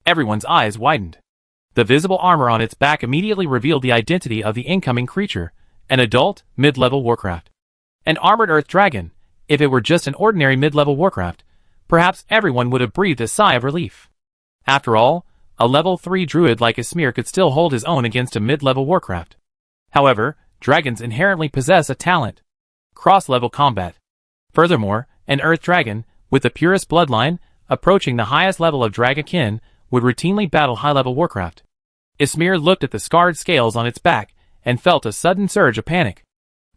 Everyone's eyes widened. The visible armor on its back immediately revealed the identity of the incoming creature, an adult, mid-level warcraft. An armored earth dragon. If it were just an ordinary mid-level warcraft, perhaps everyone would have breathed a sigh of relief. After all, a level 3 druid like Esmir could still hold his own against a mid-level warcraft. However, dragons inherently possess a talent: cross-level combat. Furthermore, an earth dragon, with the purest bloodline, approaching the highest level of dragonkin, would routinely battle high-level warcraft. Esmir looked at the scarred scales on its back, and felt a sudden surge of panic.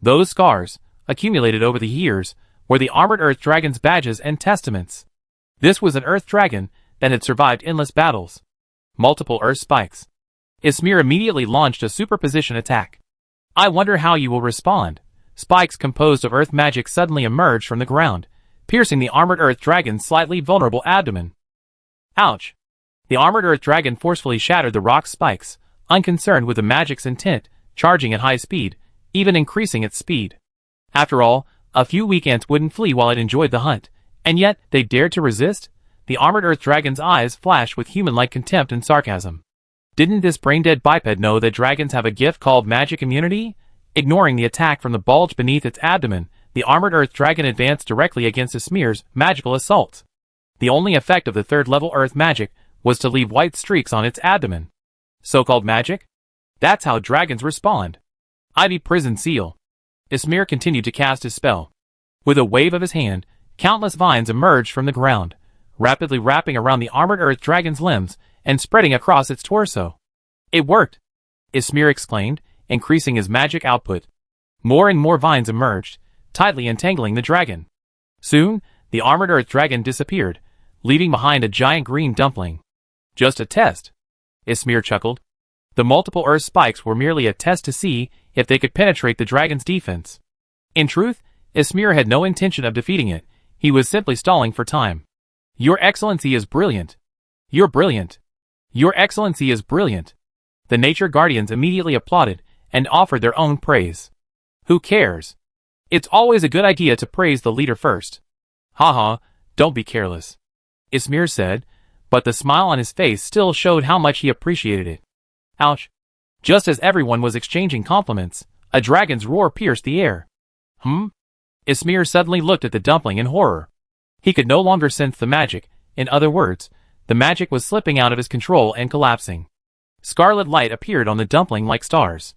Those scars, accumulated over the years, were the armored Earth Dragon's badges and testaments. This was an Earth Dragon that had survived endless battles. Multiple Earth spikes. Ysmir immediately launched a superposition attack. I wonder how you will respond. Spikes composed of Earth magic suddenly emerged from the ground, piercing the armored Earth Dragon's slightly vulnerable abdomen. Ouch! The armored Earth Dragon forcefully shattered the rock's spikes, unconcerned with the magic's intent, charging at high speed, even increasing its speed. After all, a few weak ants wouldn't flee while it enjoyed the hunt, and yet they dared to resist? The armored Earth Dragon's eyes flashed with human-like contempt and sarcasm. Didn't this brain-dead biped know that dragons have a gift called magic immunity? Ignoring the attack from the bulge beneath its abdomen, the armored Earth Dragon advanced directly against Ysmir's magical assault. The only effect of the third-level Earth magic was to leave white streaks on its abdomen. So-called magic? That's how dragons respond. Ivy Prison Seal. Ysmir continued to cast his spell. With a wave of his hand, countless vines emerged from the ground, rapidly wrapping around the armored Earth Dragon's limbs and spreading across its torso. It worked! Ysmir exclaimed, increasing his magic output. More and more vines emerged, tightly entangling the dragon. Soon, the armored Earth Dragon disappeared, leaving behind a giant green dumpling. Just a test. Ysmir chuckled. The multiple Earth spikes were merely a test to see if they could penetrate the dragon's defense. In truth, Ysmir had no intention of defeating it. He was simply stalling for time. Your Excellency is brilliant. You're brilliant. Your Excellency is brilliant. The Nature Guardians immediately applauded and offered their own praise. Who cares? It's always a good idea to praise the leader first. Haha, don't be careless. Ysmir said, but the smile on his face still showed how much he appreciated it. Ouch. Just as everyone was exchanging compliments, a dragon's roar pierced the air. Ysmir suddenly looked at the dumpling in horror. He could no longer sense the magic. In other words, the magic was slipping out of his control and collapsing. Scarlet light appeared on the dumpling like stars.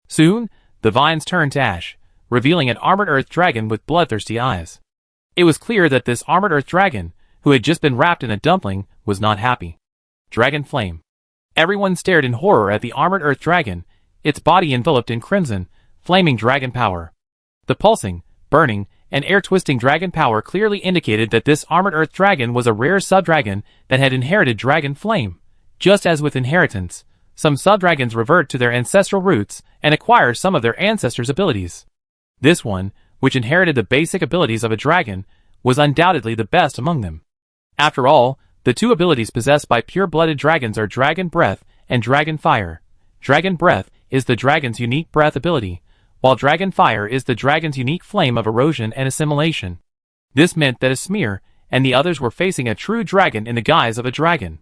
Soon, the vines turned to ash, revealing an armored Earth Dragon with bloodthirsty eyes. It was clear that this armored Earth Dragon, who had just been wrapped in a dumpling, was not happy. Dragon Flame. Everyone stared in horror at the armored Earth Dragon, its body enveloped in crimson, flaming dragon power. The pulsing, burning, and air-twisting dragon power clearly indicated that this armored Earth Dragon was a rare sub-dragon that had inherited Dragon Flame. Just as with inheritance, some sub-dragons revert to their ancestral roots and acquire some of their ancestors' abilities. This one, which inherited the basic abilities of a dragon, was undoubtedly the best among them. After all, the two abilities possessed by pure-blooded dragons are Dragon Breath and Dragon Fire. Dragon Breath is the dragon's unique breath ability, while Dragon Fire is the dragon's unique flame of erosion and assimilation. This meant that Ysmir and the others were facing a true dragon in the guise of a dragon.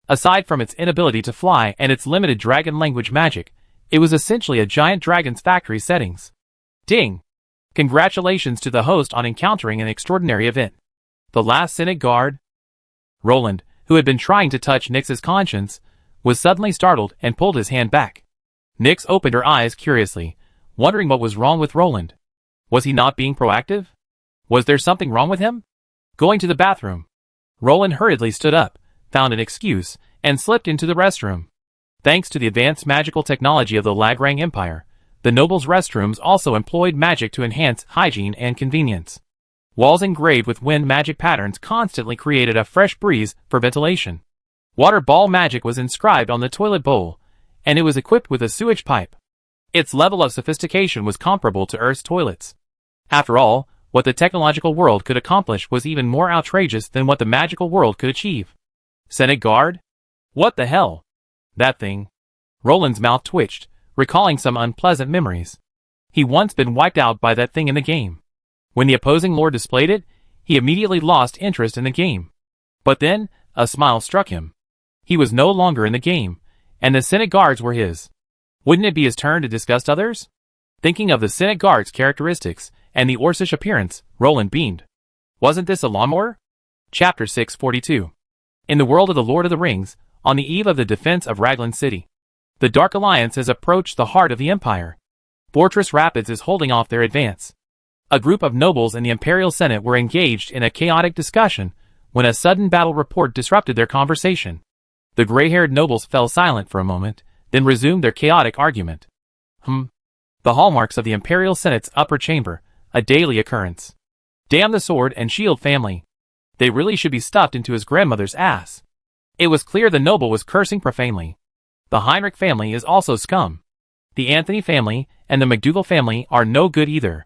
Aside from its inability to fly and its limited dragon language magic, it was essentially a giant dragon's factory settings. Ding! Congratulations to the host on encountering an extraordinary event. The last Senate guard? Roland, who had been trying to touch Nyx's conscience, was suddenly startled and pulled his hand back. Nyx opened her eyes curiously, wondering what was wrong with Roland. Was he not being proactive? Was there something wrong with him? Going to the bathroom. Roland hurriedly stood up, found an excuse, and slipped into the restroom. Thanks to the advanced magical technology of the Lagrang Empire, the nobles' restrooms also employed magic to enhance hygiene and convenience. Walls engraved with wind magic patterns constantly created a fresh breeze for ventilation. Water ball magic was inscribed on the toilet bowl, and it was equipped with a sewage pipe. Its level of sophistication was comparable to Earth's toilets. After all, what the technological world could accomplish was even more outrageous than what the magical world could achieve. Senate Guard? What the hell? That thing. Roland's mouth twitched, recalling some unpleasant memories. He once been wiped out by that thing in the game. When the opposing lord displayed it, he immediately lost interest in the game. But then, a smile struck him. He was no longer in the game, and the Senate Guards were his. Wouldn't it be his turn to disgust others? Thinking of the Senate Guard's characteristics and the Orcish appearance, Roland beamed. Wasn't this a lawnmower? Chapter 642. In the world of the Lord of the Rings, on the eve of the defense of Raglan City, the Dark Alliance has approached the heart of the Empire. Fortress Rapids is holding off their advance. A group of nobles in the Imperial Senate were engaged in a chaotic discussion when a sudden battle report disrupted their conversation. The gray-haired nobles fell silent for a moment, then resumed their chaotic argument. The hallmarks of the Imperial Senate's upper chamber, a daily occurrence. Damn the sword and shield family. They really should be stuffed into his grandmother's ass. It was clear the noble was cursing profanely. The Heinrich family is also scum. The Anthony family and the McDougal family are no good either.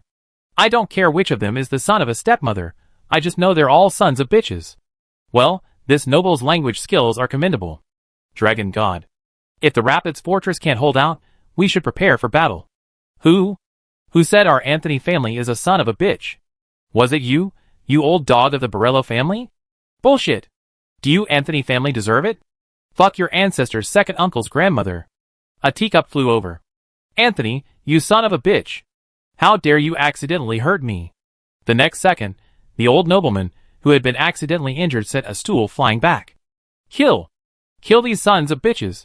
I don't care which of them is the son of a stepmother, I just know they're all sons of bitches. Well, this noble's language skills are commendable. Dragon God. If the Rapids fortress can't hold out, we should prepare for battle. Who said our Anthony family is a son of a bitch? Was it you, you old dog of the Borello family? Bullshit. Do you Anthony family deserve it? Fuck your ancestor's second uncle's grandmother. A teacup flew over. Anthony, you son of a bitch. How dare you accidentally hurt me? The next second, the old nobleman, who had been accidentally injured, sent a stool flying back. Kill! Kill these sons of bitches!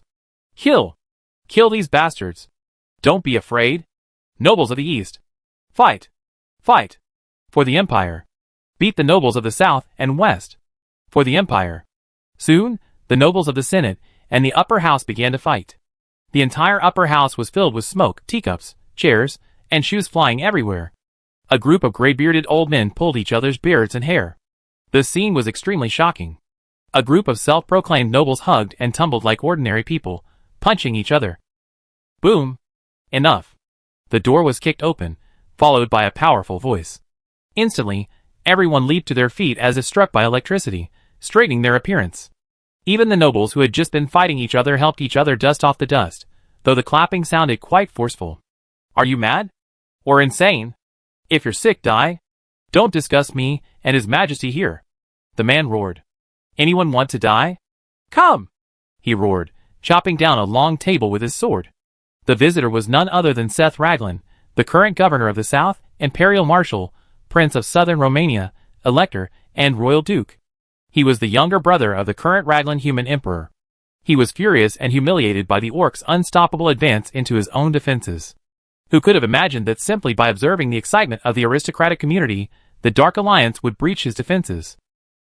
Kill! Kill these bastards! Don't be afraid! Nobles of the East! Fight! Fight! For the Empire! Beat the nobles of the South and West! For the Empire! Soon, the nobles of the Senate and the upper house began to fight. The entire upper house was filled with smoke, teacups, chairs, and shoes flying everywhere. A group of gray-bearded old men pulled each other's beards and hair. The scene was extremely shocking. A group of self-proclaimed nobles hugged and tumbled like ordinary people, punching each other. Boom! Enough! The door was kicked open, followed by a powerful voice. Instantly, everyone leaped to their feet as if struck by electricity, straightening their appearance. Even the nobles who had just been fighting each other helped each other dust off the dust, though the clapping sounded quite forceful. Are you mad? Or insane? If you're sick, die. Don't discuss me and His Majesty here. The man roared. Anyone want to die? Come! He roared, chopping down a long table with his sword. The visitor was none other than Seth Raglan, the current governor of the South, Imperial Marshal, Prince of Southern Romania, Elector, and Royal Duke. He was the younger brother of the current Raglan human emperor. He was furious and humiliated by the orcs' unstoppable advance into his own defenses. Who could have imagined that simply by observing the excitement of the aristocratic community, the Dark Alliance would breach his defenses?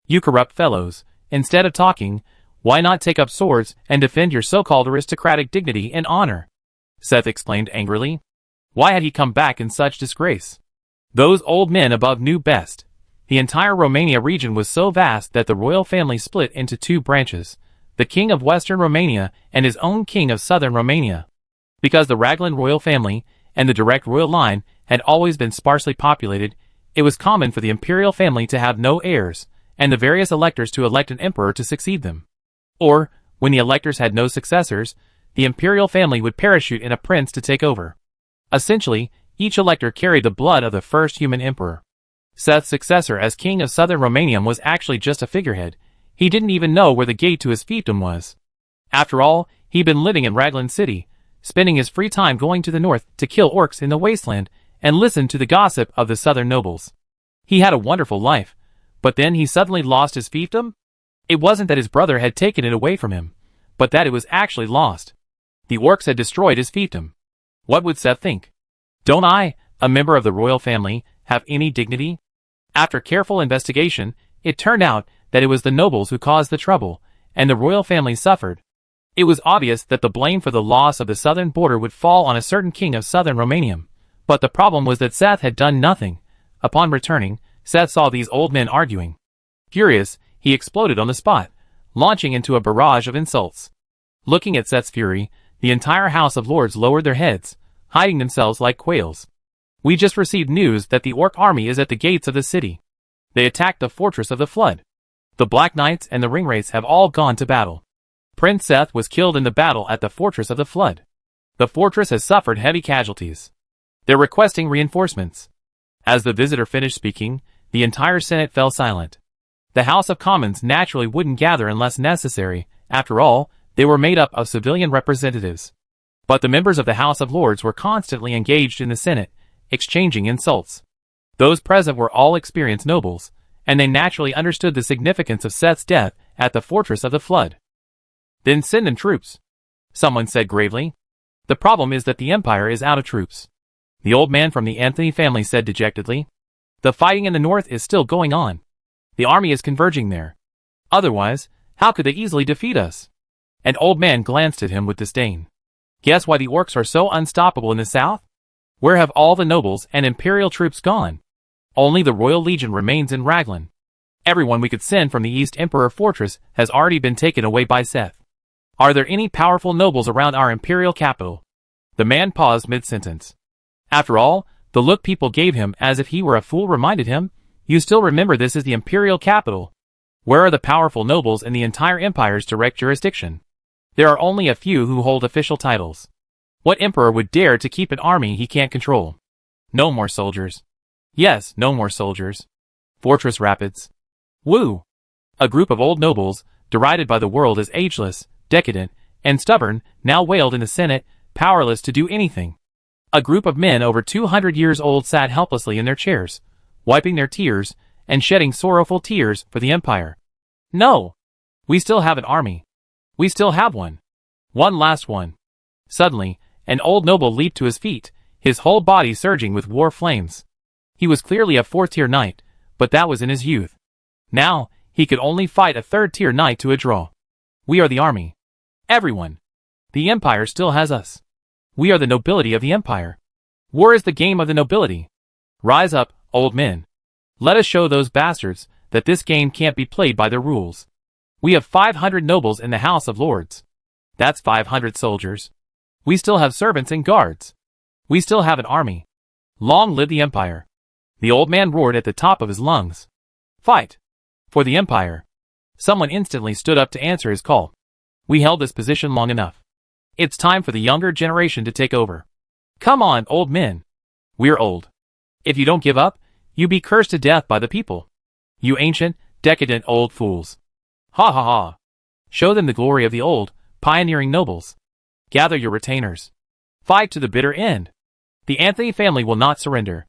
You corrupt fellows, instead of talking, why not take up swords and defend your so-called aristocratic dignity and honor? Seth exclaimed angrily. Why had he come back in such disgrace? Those old men above knew best. The entire Romania region was so vast that the royal family split into two branches, the king of Western Romania and his own king of Southern Romania. Because the Raglan royal family and the direct royal line had always been sparsely populated, it was common for the imperial family to have no heirs, and the various electors to elect an emperor to succeed them. Or, when the electors had no successors, the imperial family would parachute in a prince to take over. Essentially, each elector carried the blood of the first human emperor. Seth's successor as king of Southern Romania was actually just a figurehead. He didn't even know where the gate to his fiefdom was. After all, he'd been living in Raglan City, spending his free time going to the north to kill orcs in the wasteland and listen to the gossip of the southern nobles. He had a wonderful life, but then he suddenly lost his fiefdom? It wasn't that his brother had taken it away from him, but that it was actually lost. The orcs had destroyed his fiefdom. What would Seth think? Don't I, a member of the royal family, have any dignity? After careful investigation, it turned out that it was the nobles who caused the trouble, and the royal family suffered. It was obvious that the blame for the loss of the southern border would fall on a certain king of Southern Romania, but the problem was that Seth had done nothing. Upon returning, Seth saw these old men arguing. Furious, he exploded on the spot, launching into a barrage of insults. Looking at Seth's fury, the entire House of Lords lowered their heads, hiding themselves like quails. We just received news that the orc army is at the gates of the city. They attacked the fortress of the Flood. The Black Knights and the Ringwraiths have all gone to battle. Prince Seth was killed in the battle at the fortress of the Flood. The fortress has suffered heavy casualties. They're requesting reinforcements. As the visitor finished speaking, the entire Senate fell silent. The House of Commons naturally wouldn't gather unless necessary. After all, they were made up of civilian representatives. But the members of the House of Lords were constantly engaged in the Senate, exchanging insults. Those present were all experienced nobles, and they naturally understood the significance of Seth's death at the fortress of the Flood. Then send in troops, someone said gravely. The problem is that the Empire is out of troops. The old man from the Anthony family said dejectedly. The fighting in the north is still going on. The army is converging there. Otherwise, how could they easily defeat us? An old man glanced at him with disdain. Guess why the orcs are so unstoppable in the south? Where have all the nobles and imperial troops gone? Only the Royal Legion remains in Raglan. Everyone we could send from the East Emperor Fortress has already been taken away by Seth. Are there any powerful nobles around our imperial capital? The man paused mid-sentence. After all, the look people gave him as if he were a fool reminded him, you still remember this is the imperial capital. Where are the powerful nobles in the entire empire's direct jurisdiction? There are only a few who hold official titles. What emperor would dare to keep an army he can't control? No more soldiers. Yes, no more soldiers. Fortress Rapids. Woo! A group of old nobles, derided by the world as ageless, decadent, and stubborn, now wailed in the Senate, powerless to do anything. A group of men over 200 years old sat helplessly in their chairs, wiping their tears and shedding sorrowful tears for the empire. No! We still have an army. We still have one. One last one. Suddenly, an old noble leaped to his feet, his whole body surging with war flames. He was clearly a 4th-tier knight, but that was in his youth. Now, he could only fight a 3rd-tier knight to a draw. We are the army. Everyone. The empire still has us. We are the nobility of the empire. War is the game of the nobility. Rise up, old men. Let us show those bastards that this game can't be played by their rules. We have 500 nobles in the House of Lords. That's 500 soldiers. We still have servants and guards. We still have an army. Long live the empire. The old man roared at the top of his lungs. Fight! For the empire. Someone instantly stood up to answer his call. We held this position long enough. It's time for the younger generation to take over. Come on, old men. We're old. If you don't give up, you be cursed to death by the people. You ancient, decadent old fools. Ha ha ha. Show them the glory of the old, pioneering nobles. Gather your retainers. Fight to the bitter end. The Anthony family will not surrender.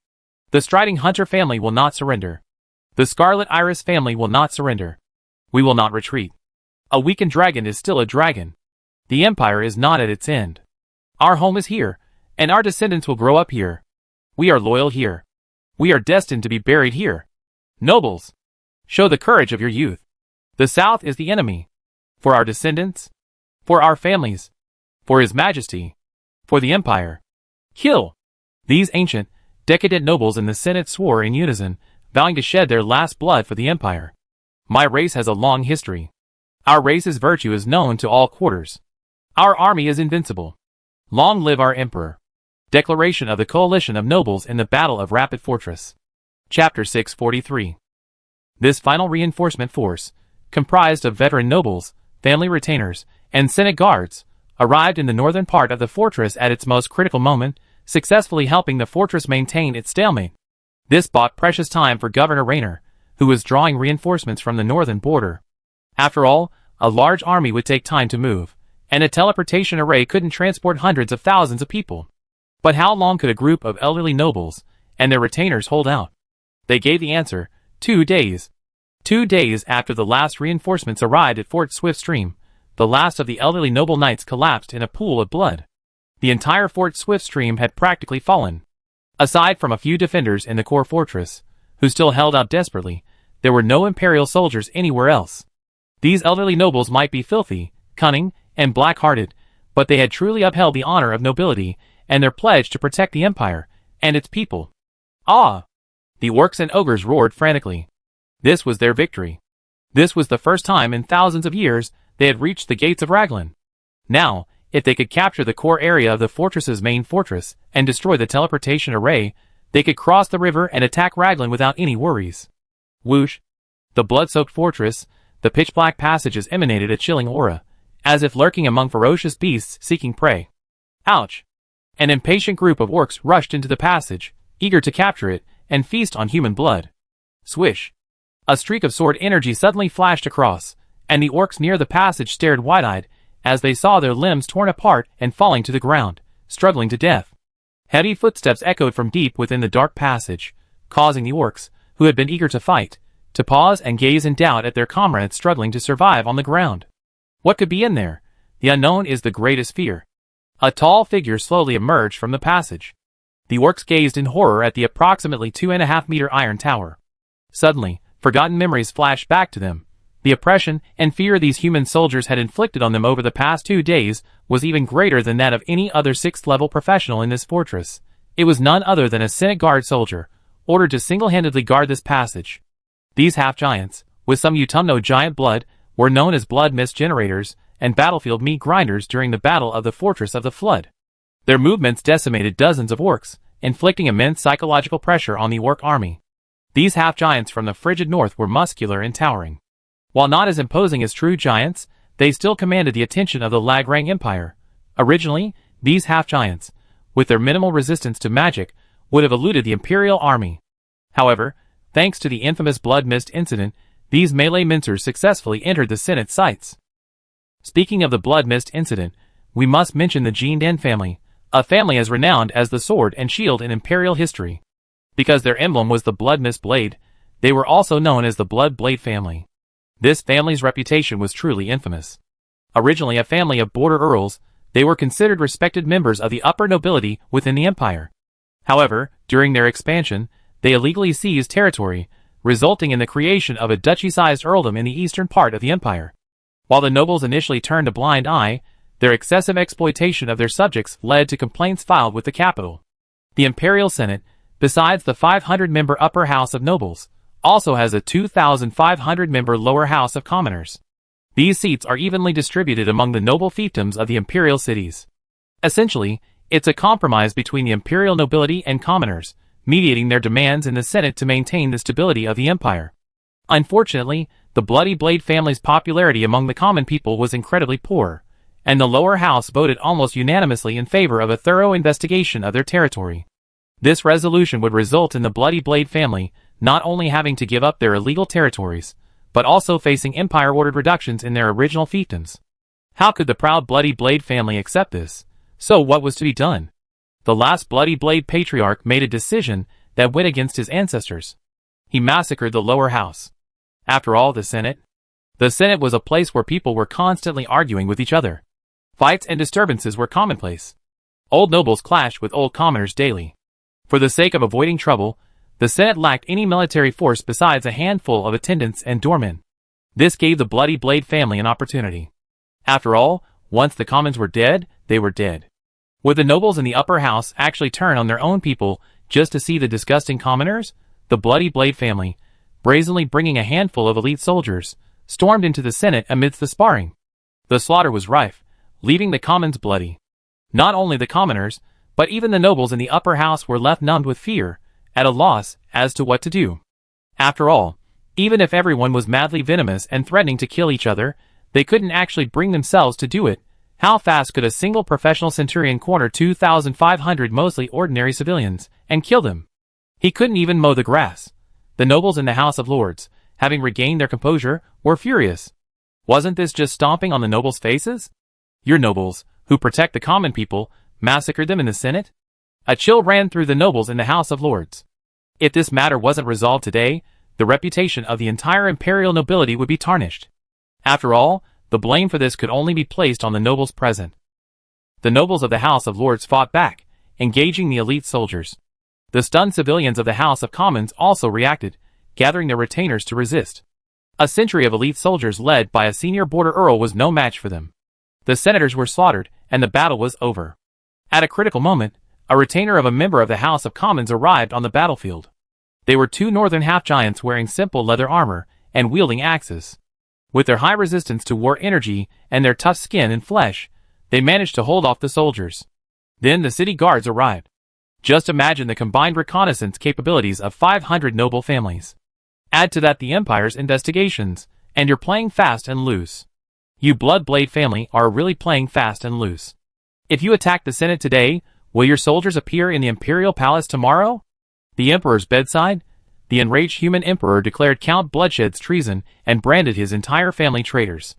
The Striding Hunter family will not surrender. The Scarlet Iris family will not surrender. We will not retreat. A weakened dragon is still a dragon. The empire is not at its end. Our home is here, and our descendants will grow up here. We are loyal here. We are destined to be buried here. Nobles, show the courage of your youth. The South is the enemy. For our descendants. For our families. For His Majesty. For the empire. Kill! These ancient, decadent nobles in the Senate swore in unison, vowing to shed their last blood for the empire. My race has a long history. Our race's virtue is known to all quarters. Our army is invincible. Long live our emperor. Declaration of the Coalition of Nobles in the Battle of Rapid Fortress. Chapter 643. This final reinforcement force, comprised of veteran nobles, family retainers, and Senate guards, arrived in the northern part of the fortress at its most critical moment, successfully helping the fortress maintain its stalemate. This bought precious time for Governor Rayner, who was drawing reinforcements from the northern border. After all, a large army would take time to move, and a teleportation array couldn't transport hundreds of thousands of people. But how long could a group of elderly nobles and their retainers hold out? They gave the answer, 2 days. 2 days after the last reinforcements arrived at Fort Swift Stream, the last of the elderly noble knights collapsed in a pool of blood. The entire Fort Swift Stream had practically fallen. Aside from a few defenders in the core fortress, who still held out desperately, there were no imperial soldiers anywhere else. These elderly nobles might be filthy, cunning, and black-hearted, but they had truly upheld the honor of nobility and their pledge to protect the empire and its people. Ah! The orcs and ogres roared frantically. This was their victory. This was the first time in thousands of years they had reached the gates of Raglan. Now, if they could capture the core area of the fortress's main fortress and destroy the teleportation array, they could cross the river and attack Raglan without any worries. Whoosh! The blood-soaked fortress, the pitch-black passages emanated a chilling aura, as if lurking among ferocious beasts seeking prey. Ouch! An impatient group of orcs rushed into the passage, eager to capture it and feast on human blood. Swish! A streak of sword energy suddenly flashed across, and the orcs near the passage stared wide-eyed as they saw their limbs torn apart and falling to the ground, struggling to death. Heavy footsteps echoed from deep within the dark passage, causing the orcs, who had been eager to fight, to pause and gaze in doubt at their comrades struggling to survive on the ground. What could be in there? The unknown is the greatest fear. A tall figure slowly emerged from the passage. The orcs gazed in horror at the approximately 2.5-meter iron tower. Suddenly, forgotten memories flashed back to them. The oppression and fear these human soldiers had inflicted on them over the past 2 days was even greater than that of any other 6th-level professional in this fortress, It was none other than a Senate Guard soldier, ordered to single-handedly guard this passage. These half-giants, with some autumnal giant blood, were known as blood mist generators and battlefield meat grinders during the Battle of the Fortress of the Flood. Their movements decimated dozens of orcs, inflicting immense psychological pressure on the orc army. These half-giants from the frigid north were muscular and towering. While not as imposing as true giants, they still commanded the attention of the Lagrang Empire. Originally, these half-giants, with their minimal resistance to magic, would have eluded the Imperial army. However, thanks to the infamous Blood Mist incident, these melee mincers successfully entered the Senate sights. Speaking of the Blood Mist incident, we must mention the Jean Den family, a family as renowned as the sword and shield in Imperial history. Because their emblem was the Blood Mist blade, they were also known as the Blood Blade family. This family's reputation was truly infamous. Originally a family of border earls, they were considered respected members of the upper nobility within the empire. However, during their expansion, they illegally seized territory, resulting in the creation of a duchy-sized earldom in the eastern part of the empire. While the nobles initially turned a blind eye, their excessive exploitation of their subjects led to complaints filed with the capital. The Imperial Senate, besides the 500-member upper house of nobles, also has a 2,500-member lower house of commoners. These seats are evenly distributed among the noble fiefdoms of the imperial cities. Essentially, it's a compromise between the imperial nobility and commoners, mediating their demands in the Senate to maintain the stability of the empire. Unfortunately, the Bloody Blade family's popularity among the common people was incredibly poor, and the lower house voted almost unanimously in favor of a thorough investigation of their territory. This resolution would result in the Bloody Blade family not only having to give up their illegal territories, but also facing empire-ordered reductions in their original fiefdoms. How could the proud Bloody Blade family accept this? So what was to be done? The last Bloody Blade patriarch made a decision that went against his ancestors. He massacred the lower house. After all, the Senate was a place where people were constantly arguing with each other. Fights and disturbances were commonplace. Old nobles clashed with old commoners daily. For the sake of avoiding trouble, the Senate lacked any military force besides a handful of attendants and doormen. This gave the Bloody Blade family an opportunity. After all, once the commons were dead, they were dead. Would the nobles in the upper house actually turn on their own people just to see the disgusting commoners? The Bloody Blade family, brazenly bringing a handful of elite soldiers, stormed into the Senate amidst the sparring. The slaughter was rife, leaving the commons bloody. Not only the commoners, but even the nobles in the upper house were left numbed with fear, at a loss as to what to do. After all, even if everyone was madly venomous and threatening to kill each other, they couldn't actually bring themselves to do it. How fast could a single professional centurion corner 2,500 mostly ordinary civilians and kill them? He couldn't even mow the grass. The nobles in the House of Lords, having regained their composure, were furious. Wasn't this just stomping on the nobles' faces? Your nobles, who protect the common people, massacred them in the Senate? A chill ran through the nobles in the House of Lords. If this matter wasn't resolved today, the reputation of the entire imperial nobility would be tarnished. After all, the blame for this could only be placed on the nobles present. The nobles of the House of Lords fought back, engaging the elite soldiers. The stunned civilians of the House of Commons also reacted, gathering their retainers to resist. A century of elite soldiers led by a senior border earl was no match for them. The senators were slaughtered, and the battle was over. At a critical moment, a retainer of a member of the House of Commons arrived on the battlefield. They were two northern half-giants wearing simple leather armor and wielding axes. With their high resistance to war energy and their tough skin and flesh, they managed to hold off the soldiers. Then the city guards arrived. Just imagine the combined reconnaissance capabilities of 500 noble families. Add to that the Empire's investigations, and you're playing fast and loose. You Blood Blade family are really playing fast and loose. If you attack the Senate today, will your soldiers appear in the Imperial Palace tomorrow? The Emperor's bedside? The enraged human Emperor declared Count Bloodshed's treason and branded his entire family traitors.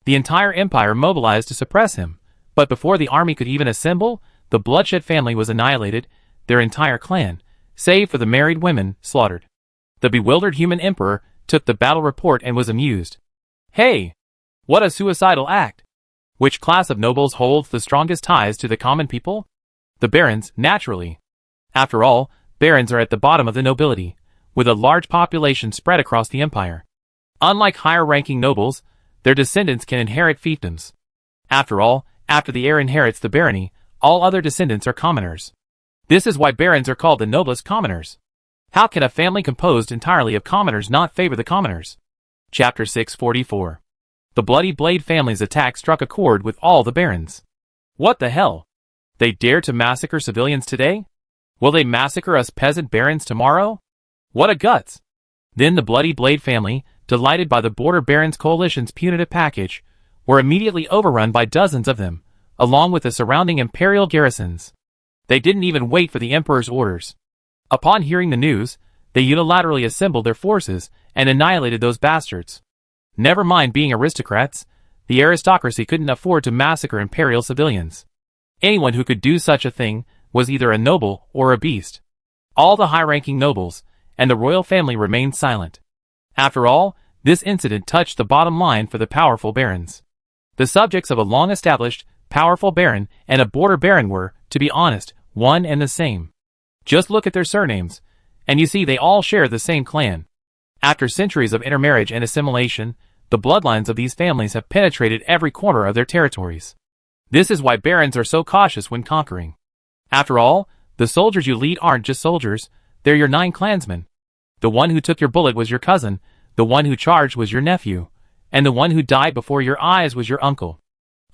The entire Empire mobilized to suppress him, but before the army could even assemble, the Bloodshed family was annihilated, their entire clan, save for the married women, slaughtered. The bewildered human Emperor took the battle report and was amused. Hey! What a suicidal act! Which class of nobles holds the strongest ties to the common people? The barons, naturally. After all, barons are at the bottom of the nobility, with a large population spread across the empire. Unlike higher-ranking nobles, their descendants can inherit fiefdoms. After all, after the heir inherits the barony, all other descendants are commoners. This is why barons are called the noblest commoners. How can a family composed entirely of commoners not favor the commoners? Chapter 644. The Bloody Blade family's attack struck a chord with all the barons. What the hell? They dare to massacre civilians today? Will they massacre us peasant barons tomorrow? What a guts! Then the Bloody Blade family, delighted by the Border Barons Coalition's punitive package, were immediately overrun by dozens of them, along with the surrounding imperial garrisons. They didn't even wait for the emperor's orders. Upon hearing the news, they unilaterally assembled their forces and annihilated those bastards. Never mind being aristocrats, the aristocracy couldn't afford to massacre imperial civilians. Anyone who could do such a thing was either a noble or a beast. All the high-ranking nobles and the royal family remained silent. After all, this incident touched the bottom line for the powerful barons. The subjects of a long-established, powerful baron and a border baron were, to be honest, one and the same. Just look at their surnames, and you see they all share the same clan. After centuries of intermarriage and assimilation, the bloodlines of these families have penetrated every corner of their territories. This is why barons are so cautious when conquering. After all, the soldiers you lead aren't just soldiers, they're your 9 clansmen. The one who took your bullet was your cousin, the one who charged was your nephew, and the one who died before your eyes was your uncle.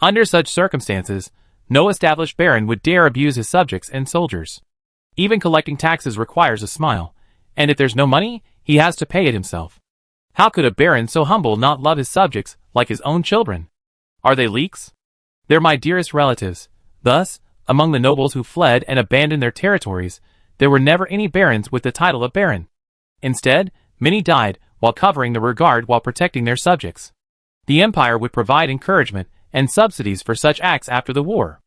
Under such circumstances, no established baron would dare abuse his subjects and soldiers. Even collecting taxes requires a smile, and if there's no money, he has to pay it himself. How could a baron so humble not love his subjects like his own children? Are they leeks? They're my dearest relatives. Thus, among the nobles who fled and abandoned their territories, there were never any barons with the title of baron. Instead, many died while covering the rearguard while protecting their subjects. The empire would provide encouragement and subsidies for such acts after the war.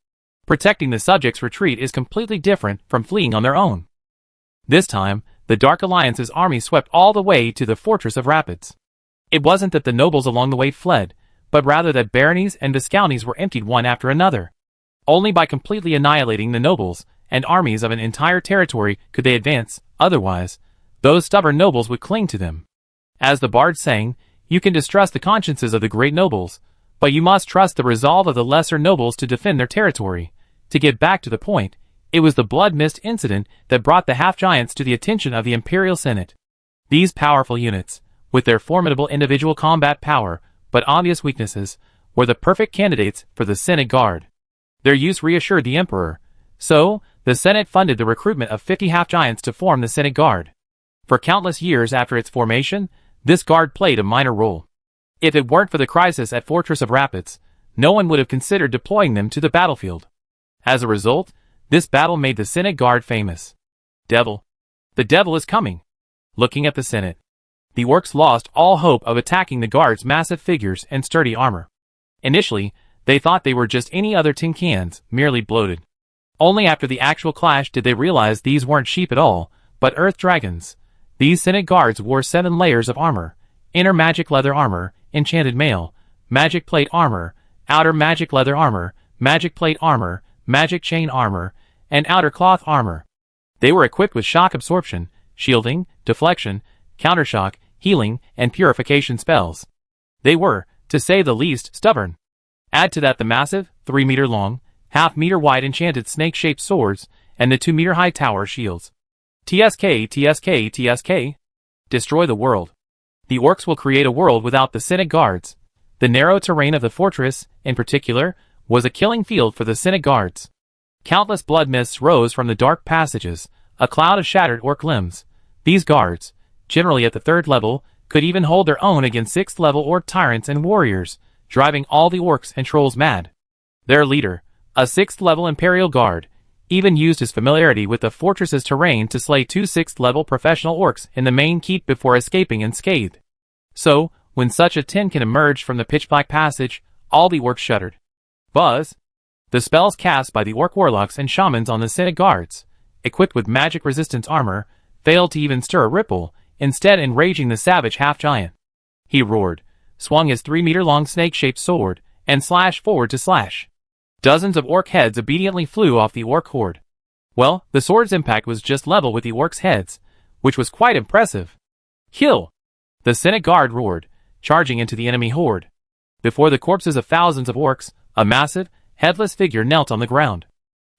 Protecting the subjects' retreat is completely different from fleeing on their own. This time, the Dark Alliance's army swept all the way to the Fortress of Rapids. It wasn't that the nobles along the way fled, but rather that baronies and viscounties were emptied one after another. Only by completely annihilating the nobles and armies of an entire territory could they advance, otherwise, those stubborn nobles would cling to them. As the bard sang, you can distrust the consciences of the great nobles, but you must trust the resolve of the lesser nobles to defend their territory. To get back to the point, it was the Blood Mist incident that brought the half-giants to the attention of the Imperial Senate. These powerful units, with their formidable individual combat power, but obvious weaknesses, were the perfect candidates for the Senate Guard. Their use reassured the Emperor, so, the Senate funded the recruitment of 50 half-giants to form the Senate Guard. For countless years after its formation, this guard played a minor role. If it weren't for the crisis at Fortress of Rapids, no one would have considered deploying them to the battlefield. As a result, this battle made the Senate Guard famous. Devil. The devil is coming. Looking at the Senate, the orcs lost all hope of attacking the Guard's massive figures and sturdy armor. Initially, they thought they were just any other tin cans, merely bloated. Only after the actual clash did they realize these weren't sheep at all, but earth dragons. These Senate Guards wore 7 layers of armor: inner magic leather armor, enchanted mail, magic plate armor, outer magic leather armor, magic plate armor, magic chain armor, and outer cloth armor. They were equipped with shock absorption, shielding, deflection, countershock, healing, and purification spells. They were, to say the least, stubborn. Add to that the massive, 3-meter-long, half-meter-wide enchanted snake-shaped swords, and the 2-meter-high tower shields. TSK, TSK, TSK. Destroy the world. The orcs will create a world without the Senate Guards. The narrow terrain of the fortress, in particular, was a killing field for the Senate Guards. Countless blood mists rose from the dark passages, a cloud of shattered orc limbs. These guards, generally at the 3rd level, could even hold their own against 6th level orc tyrants and warriors, driving all the orcs and trolls mad. Their leader, a 6th level Imperial Guard, even used his familiarity with the fortress's terrain to slay 2 6th level professional orcs in the main keep before escaping unscathed. So, when such a tin-can emerged from the pitch-black passage, all the orcs shuddered. Buzz! The spells cast by the orc warlocks and shamans on the Senate Guards, equipped with magic resistance armor, failed to even stir a ripple, instead enraging the savage half-giant. He roared, swung his 3-meter-long snake-shaped sword, and slashed forward to slash. Dozens of orc heads obediently flew off the orc horde. Well, the sword's impact was just level with the orcs' heads, which was quite impressive. Kill! The Senate Guard roared, charging into the enemy horde. Before the corpses of thousands of orcs, a massive, headless figure knelt on the ground.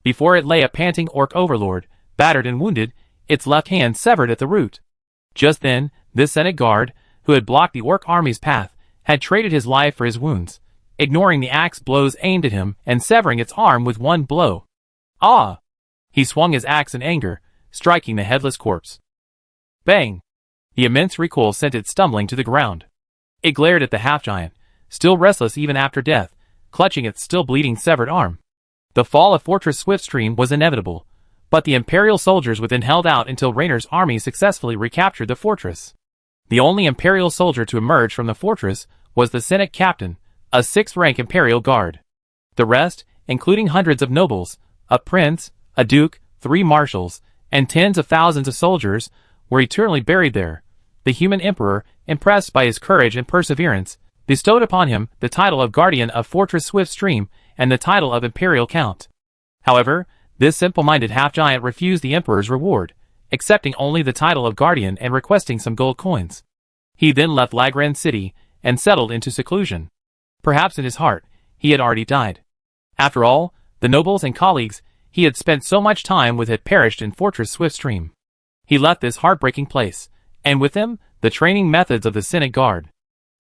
Before it lay a panting orc overlord, Battered and wounded, its left hand severed at the root. Just then, this Senate guard, who had blocked the orc army's path, had traded his life for his wounds, ignoring the axe blows aimed at him and severing its arm with one blow. Ah! He swung his axe in anger, striking the headless corpse. Bang! The immense recoil sent it stumbling to the ground. It glared at the half-giant, still restless even after death, clutching its still bleeding severed arm. The fall of Fortress Swiftstream was inevitable, but the Imperial soldiers within held out until Raynor's army successfully recaptured the fortress. The only Imperial soldier to emerge from the fortress was the Senate captain, a 6th-rank Imperial guard. The rest, including hundreds of nobles, a prince, a duke, 3 marshals, and tens of thousands of soldiers, were eternally buried there. The human emperor, impressed by his courage and perseverance, bestowed upon him the title of Guardian of Fortress Swiftstream and the title of Imperial Count. However, this simple-minded half-giant refused the emperor's reward, accepting only the title of Guardian and requesting some gold coins. He then left Lagran City and settled into seclusion. Perhaps in his heart, he had already died. After all, the nobles and colleagues he had spent so much time with had perished in Fortress Swiftstream. He left this heartbreaking place, and with them, the training methods of the Senate Guard.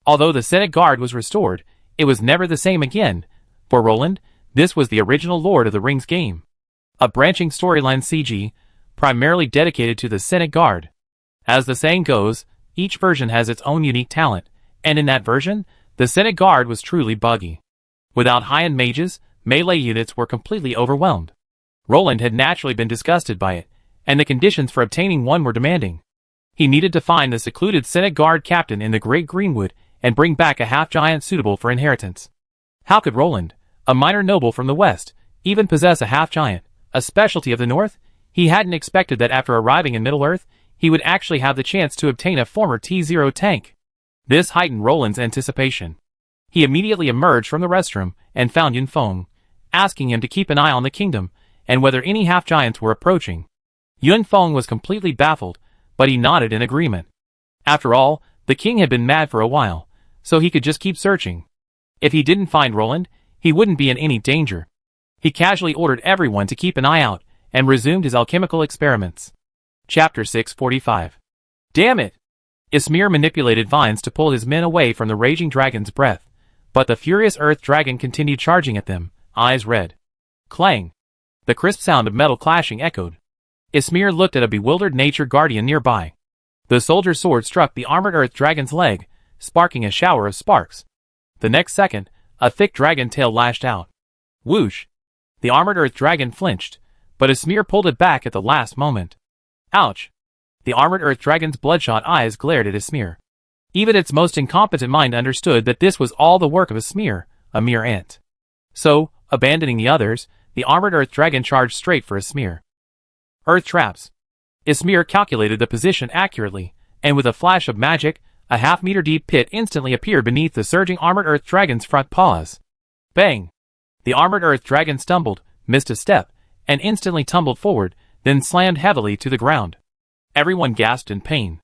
Although the Senate Guard was restored, it was never the same again. For Roland, this was the original Lord of the Rings game. A branching storyline CG, primarily dedicated to the Senate Guard. As the saying goes, each version has its own unique talent, and in that version, the Senate Guard was truly buggy. Without high-end mages, melee units were completely overwhelmed. Roland had naturally been disgusted by it, and the conditions for obtaining one were demanding. He needed to find the secluded Senate Guard captain in the Great Greenwood and bring back a half-giant suitable for inheritance. How could Roland, a minor noble from the west, even possess a half-giant, a specialty of the north? He hadn't expected that after arriving in Middle-earth, he would actually have the chance to obtain a former T-0 tank. This heightened Roland's anticipation. He immediately emerged from the restroom and found Yun Feng, asking him to keep an eye on the kingdom and whether any half-giants were approaching. Yun Feng was completely baffled, but he nodded in agreement. After all, the king had been mad for a while, so he could just keep searching. If he didn't find Roland, he wouldn't be in any danger. He casually ordered everyone to keep an eye out and resumed his alchemical experiments. Chapter 645. Damn it! Ismir manipulated vines to pull his men away from the raging dragon's breath, but the furious earth dragon continued charging at them, eyes red. Clang! The crisp sound of metal clashing echoed. Ismir looked at a bewildered nature guardian nearby. The soldier's sword struck the armored earth dragon's leg, sparking a shower of sparks. The next second, a thick dragon tail lashed out. Whoosh! The armored earth dragon flinched, but Ismir pulled it back at the last moment. Ouch! The armored earth dragon's bloodshot eyes glared at Ismir. Even its most incompetent mind understood that this was all the work of Ismir, a mere ant. So, abandoning the others, the armored earth dragon charged straight for Ismir. Earth traps. Ismir calculated the position accurately, and with a flash of magic, a half-meter-deep pit instantly appeared beneath the surging armored earth dragon's front paws. Bang! The armored earth dragon stumbled, missed a step, and instantly tumbled forward, then slammed heavily to the ground. Everyone gasped in pain.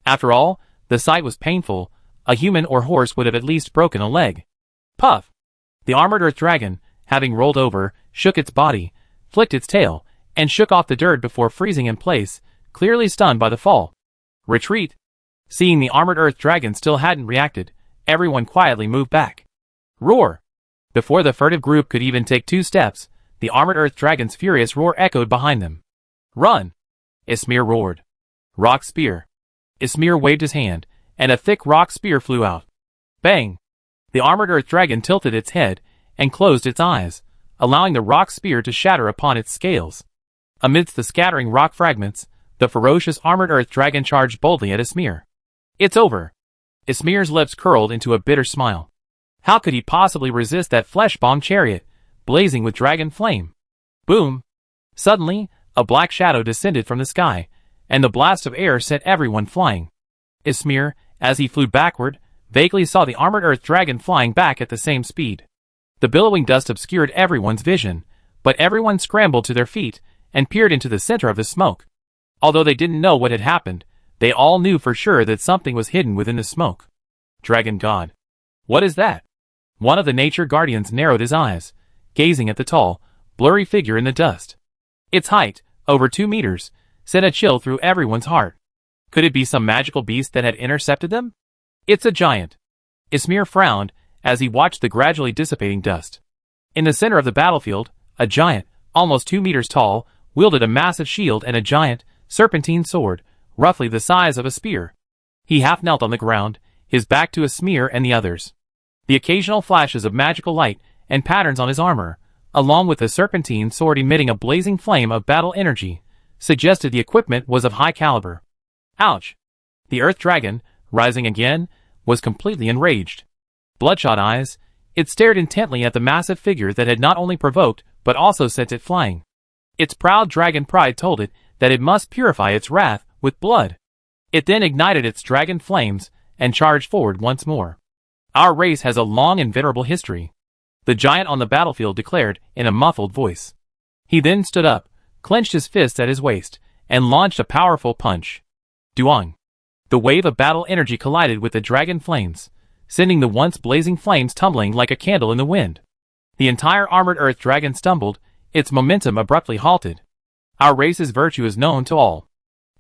After all, the sight was painful. A human or horse would have at least broken a leg. Puff! The armored earth dragon, having rolled over, shook its body, flicked its tail, and shook off the dirt before freezing in place, clearly stunned by the fall. Retreat! Seeing the armored earth dragon still hadn't reacted, everyone quietly moved back. Roar! Before the furtive group could even take 2 steps, the armored earth dragon's furious roar echoed behind them. Run! Ismir roared. Rock spear. Ismir waved his hand, and a thick rock spear flew out. Bang! The armored earth dragon tilted its head and closed its eyes, allowing the rock spear to shatter upon its scales. Amidst the scattering rock fragments, the ferocious armored earth dragon charged boldly at Ismir. It's over! Ismir's lips curled into a bitter smile. How could he possibly resist that flesh-bomb chariot, blazing with dragon flame? Boom! Suddenly, a black shadow descended from the sky, and the blast of air sent everyone flying. Ismir, as he flew backward, vaguely saw the armored earth dragon flying back at the same speed. The billowing dust obscured everyone's vision, but everyone scrambled to their feet and peered into the center of the smoke. Although they didn't know what had happened, they all knew for sure that something was hidden within the smoke. Dragon God. What is that? One of the nature guardians narrowed his eyes, gazing at the tall, blurry figure in the dust. Its height, Over 2 meters, sent a chill through everyone's heart. Could it be some magical beast that had intercepted them? It's a giant. Ismir frowned as he watched the gradually dissipating dust. In the center of the battlefield, a giant, almost 2 meters tall, wielded a massive shield and a giant, serpentine sword, roughly the size of a spear. He half knelt on the ground, his back to Ismir and the others. The occasional flashes of magical light and patterns on his armor, along with the serpentine sword emitting a blazing flame of battle energy, suggested the equipment was of high caliber. Ouch! The Earth Dragon, rising again, was completely enraged. Bloodshot eyes, it stared intently at the massive figure that had not only provoked, but also sent it flying. Its proud dragon pride told it that it must purify its wrath with blood. It then ignited its dragon flames and charged forward once more. Our race has a long and venerable history, the giant on the battlefield declared in a muffled voice. He then stood up, clenched his fists at his waist, and launched a powerful punch. Duong! The wave of battle energy collided with the dragon flames, sending the once blazing flames tumbling like a candle in the wind. The entire armored Earth Dragon stumbled, its momentum abruptly halted. Our race's virtue is known to all.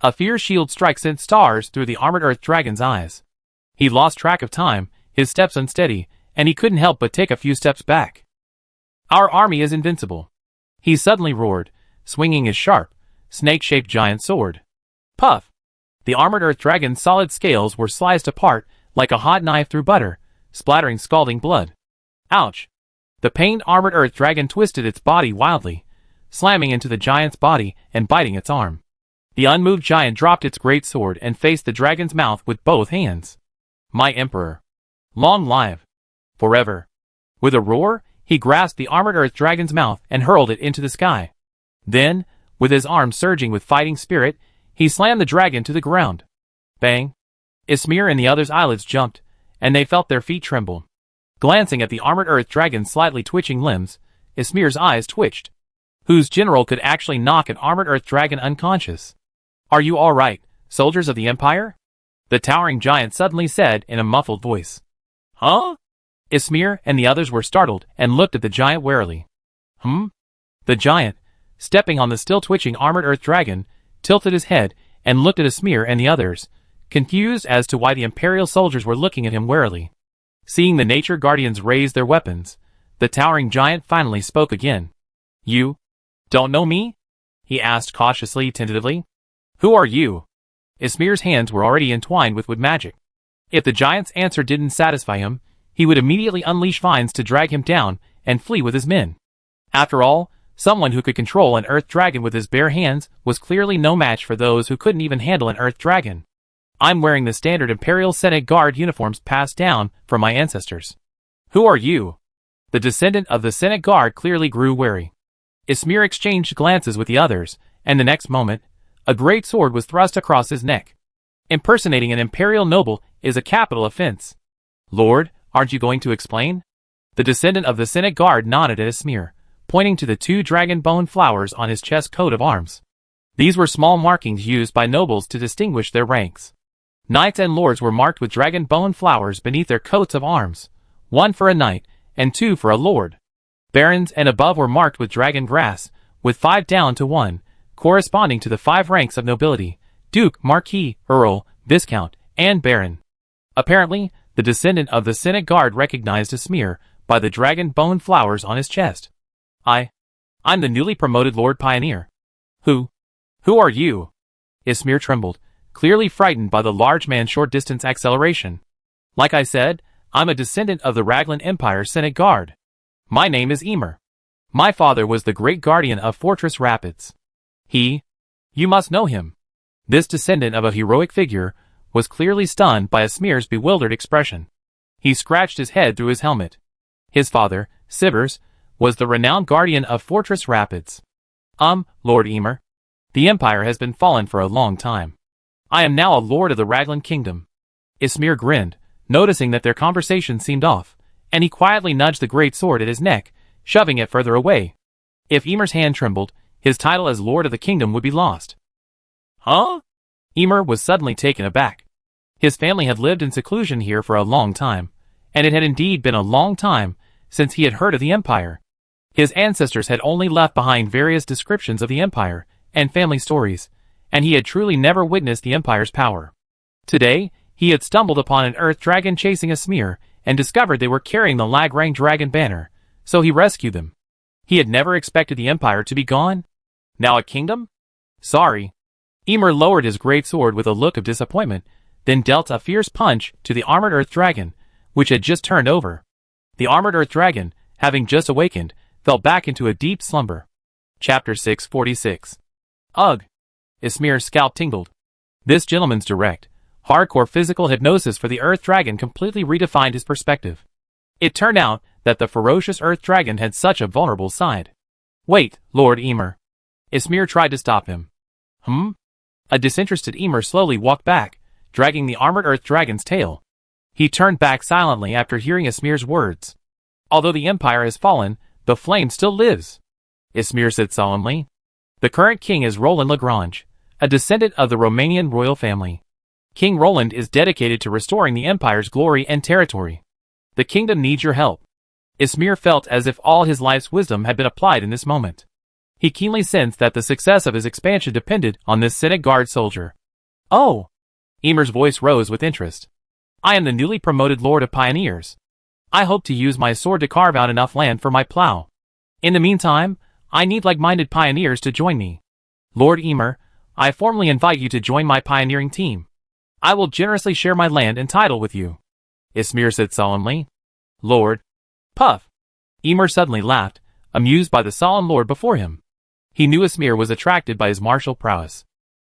A fierce shield strike sent stars through the armored Earth Dragon's eyes. He lost track of time, his steps unsteady, and he couldn't help but take a few steps back. Our army is invincible. He suddenly roared, swinging his sharp, snake-shaped giant sword. Puff! The armored Earth Dragon's solid scales were sliced apart like a hot knife through butter, splattering scalding blood. Ouch! The pained armored Earth Dragon twisted its body wildly, slamming into the giant's body and biting its arm. The unmoved giant dropped its great sword and faced the dragon's mouth with both hands. My Emperor! Long live! Forever! With a roar, he grasped the armored Earth Dragon's mouth and hurled it into the sky. Then, with his arms surging with fighting spirit, he slammed the dragon to the ground. Bang! Ismir and the others' eyelids jumped, and they felt their feet tremble. Glancing at the armored Earth Dragon's slightly twitching limbs, Ismir's eyes twitched. Whose general could actually knock an armored Earth Dragon unconscious? Are you all right, soldiers of the Empire? The towering giant suddenly said in a muffled voice. Huh? Ismir and the others were startled and looked at the giant warily. The giant, stepping on the still twitching armored Earth Dragon, tilted his head and looked at Ismir and the others, confused as to why the Imperial soldiers were looking at him warily. Seeing the Nature Guardians raise their weapons, the towering giant finally spoke again. You don't know me? He asked cautiously, tentatively. Who are you? Ismir's hands were already entwined with wood magic. If the giant's answer didn't satisfy him, he would immediately unleash vines to drag him down and flee with his men. After all, someone who could control an Earth Dragon with his bare hands was clearly no match for those who couldn't even handle an Earth Dragon. I'm wearing the standard Imperial Senate Guard uniforms passed down from my ancestors. Who are you? The descendant of the Senate Guard clearly grew wary. Ismir exchanged glances with the others, and the next moment, a great sword was thrust across his neck. Impersonating an Imperial noble is a capital offense. Lord, aren't you going to explain? The descendant of the Senate Guard nodded at Ismir, pointing to the 2 dragon bone flowers on his chest coat of arms. These were small markings used by nobles to distinguish their ranks. Knights and lords were marked with dragon bone flowers beneath their coats of arms, 1 for a knight, and 2 for a lord. Barons and above were marked with dragon grass, with 5 down to 1, corresponding to the 5 ranks of nobility: Duke, Marquis, Earl, Viscount, and Baron. Apparently, the descendant of the Senate Guard recognized Ismir by the dragon bone flowers on his chest. I'm the newly promoted Lord Pioneer. Who are you? Ismir trembled, clearly frightened by the large man's short-distance acceleration. Like I said, I'm a descendant of the Raglan Empire Senate Guard. My name is Emer. My father was the great guardian of Fortress Rapids. You must know him. This descendant of a heroic figure was clearly stunned by Ismir's bewildered expression. He scratched his head through his helmet. His father, Sivers, was the renowned guardian of Fortress Rapids. Lord Emer. The Empire has been fallen for a long time. I am now a lord of the Raglan Kingdom. Ismir grinned, noticing that their conversation seemed off, and he quietly nudged the great sword at his neck, shoving it further away. If Emer's hand trembled, his title as Lord of the Kingdom would be lost. Huh? Emer was suddenly taken aback. His family had lived in seclusion here for a long time, and it had indeed been a long time since he had heard of the Empire. His ancestors had only left behind various descriptions of the Empire, and family stories, and he had truly never witnessed the Empire's power. Today, he had stumbled upon an Earth Dragon chasing a smear, and discovered they were carrying the Lagrang Dragon banner, so he rescued them. He had never expected the Empire to be gone. Now a kingdom? Sorry. Emer lowered his great sword with a look of disappointment, then dealt a fierce punch to the armored Earth Dragon, which had just turned over. The armored Earth Dragon, having just awakened, fell back into a deep slumber. Chapter 646. Ugh! Ismir's scalp tingled. This gentleman's direct, hardcore physical hypnosis for the Earth Dragon completely redefined his perspective. It turned out that the ferocious Earth Dragon had such a vulnerable side. Wait, Lord Emer. Ismir tried to stop him. A disinterested Emer slowly walked back, dragging the armored Earth Dragon's tail. He turned back silently after hearing Ismir's words. Although the Empire has fallen, the flame still lives, Ismir said solemnly. The current king is Roland Lagrange, a descendant of the Romanian royal family. King Roland is dedicated to restoring the Empire's glory and territory. The kingdom needs your help. Ismir felt as if all his life's wisdom had been applied in this moment. He keenly sensed that the success of his expansion depended on this Senate Guard soldier. Oh! Emer's voice rose with interest. I am the newly promoted Lord of Pioneers. I hope to use my sword to carve out enough land for my plow. In the meantime, I need like-minded pioneers to join me. Lord Emer, I formally invite you to join my pioneering team. I will generously share my land and title with you, Ismir said solemnly. Lord. Puff. Emer suddenly laughed, amused by the solemn lord before him. He knew Ismir was attracted by his martial prowess.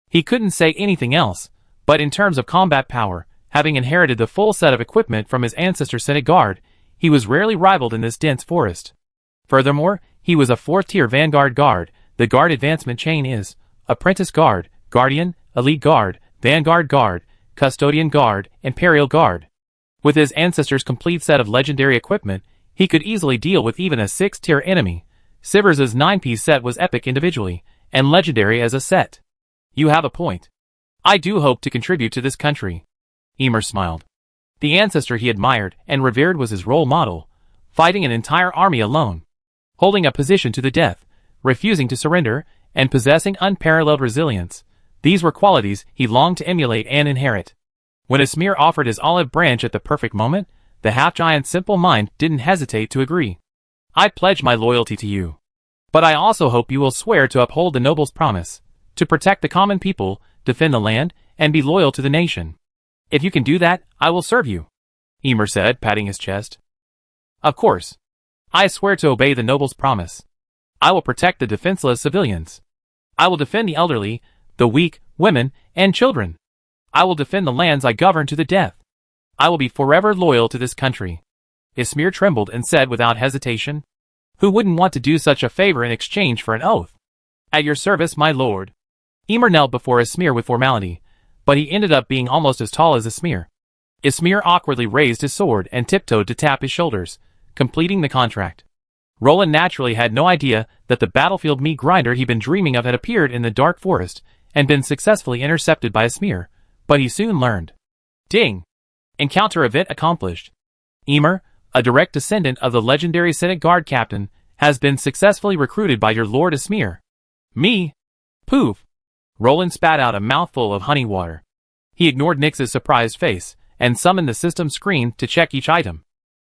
He couldn't say anything else, but in terms of combat power, having inherited the full set of equipment from his ancestor Senate Guard, he was rarely rivaled in this dense forest. Furthermore, he was a 4th-tier Vanguard Guard. The Guard advancement chain is Apprentice Guard, Guardian, Elite Guard, Vanguard Guard, Custodian Guard, Imperial Guard. With his ancestor's complete set of legendary equipment, he could easily deal with even a 6th-tier enemy. Sivers' 9-piece set was epic individually, and legendary as a set. You have a point. I do hope to contribute to this country. Emer smiled. The ancestor he admired and revered was his role model, fighting an entire army alone, holding a position to the death, refusing to surrender, and possessing unparalleled resilience. These were qualities he longed to emulate and inherit. When Ismir offered his olive branch at the perfect moment, the half-giant's simple mind didn't hesitate to agree. I pledge my loyalty to you. But I also hope you will swear to uphold the noble's promise, to protect the common people, defend the land, and be loyal to the nation. If you can do that, I will serve you, Emer said, patting his chest. Of course. I swear to obey the noble's promise. I will protect the defenseless civilians. I will defend the elderly, the weak, women, and children. I will defend the lands I govern to the death. I will be forever loyal to this country. Ismir trembled and said without hesitation. Who wouldn't want to do such a favor in exchange for an oath? At your service, my lord. Emer knelt before Ismir with formality, but he ended up being almost as tall as Ismir. Ismir awkwardly raised his sword and tiptoed to tap his shoulders, completing the contract. Roland naturally had no idea that the battlefield meat grinder he'd been dreaming of had appeared in the dark forest and been successfully intercepted by Ismir, but he soon learned. Ding! Encounter event accomplished. Emer, a direct descendant of the legendary Senate Guard captain, has been successfully recruited by your Lord Ismir. Me? Poof! Roland spat out a mouthful of honey water. He ignored Nyx's surprised face and summoned the system screen to check each item.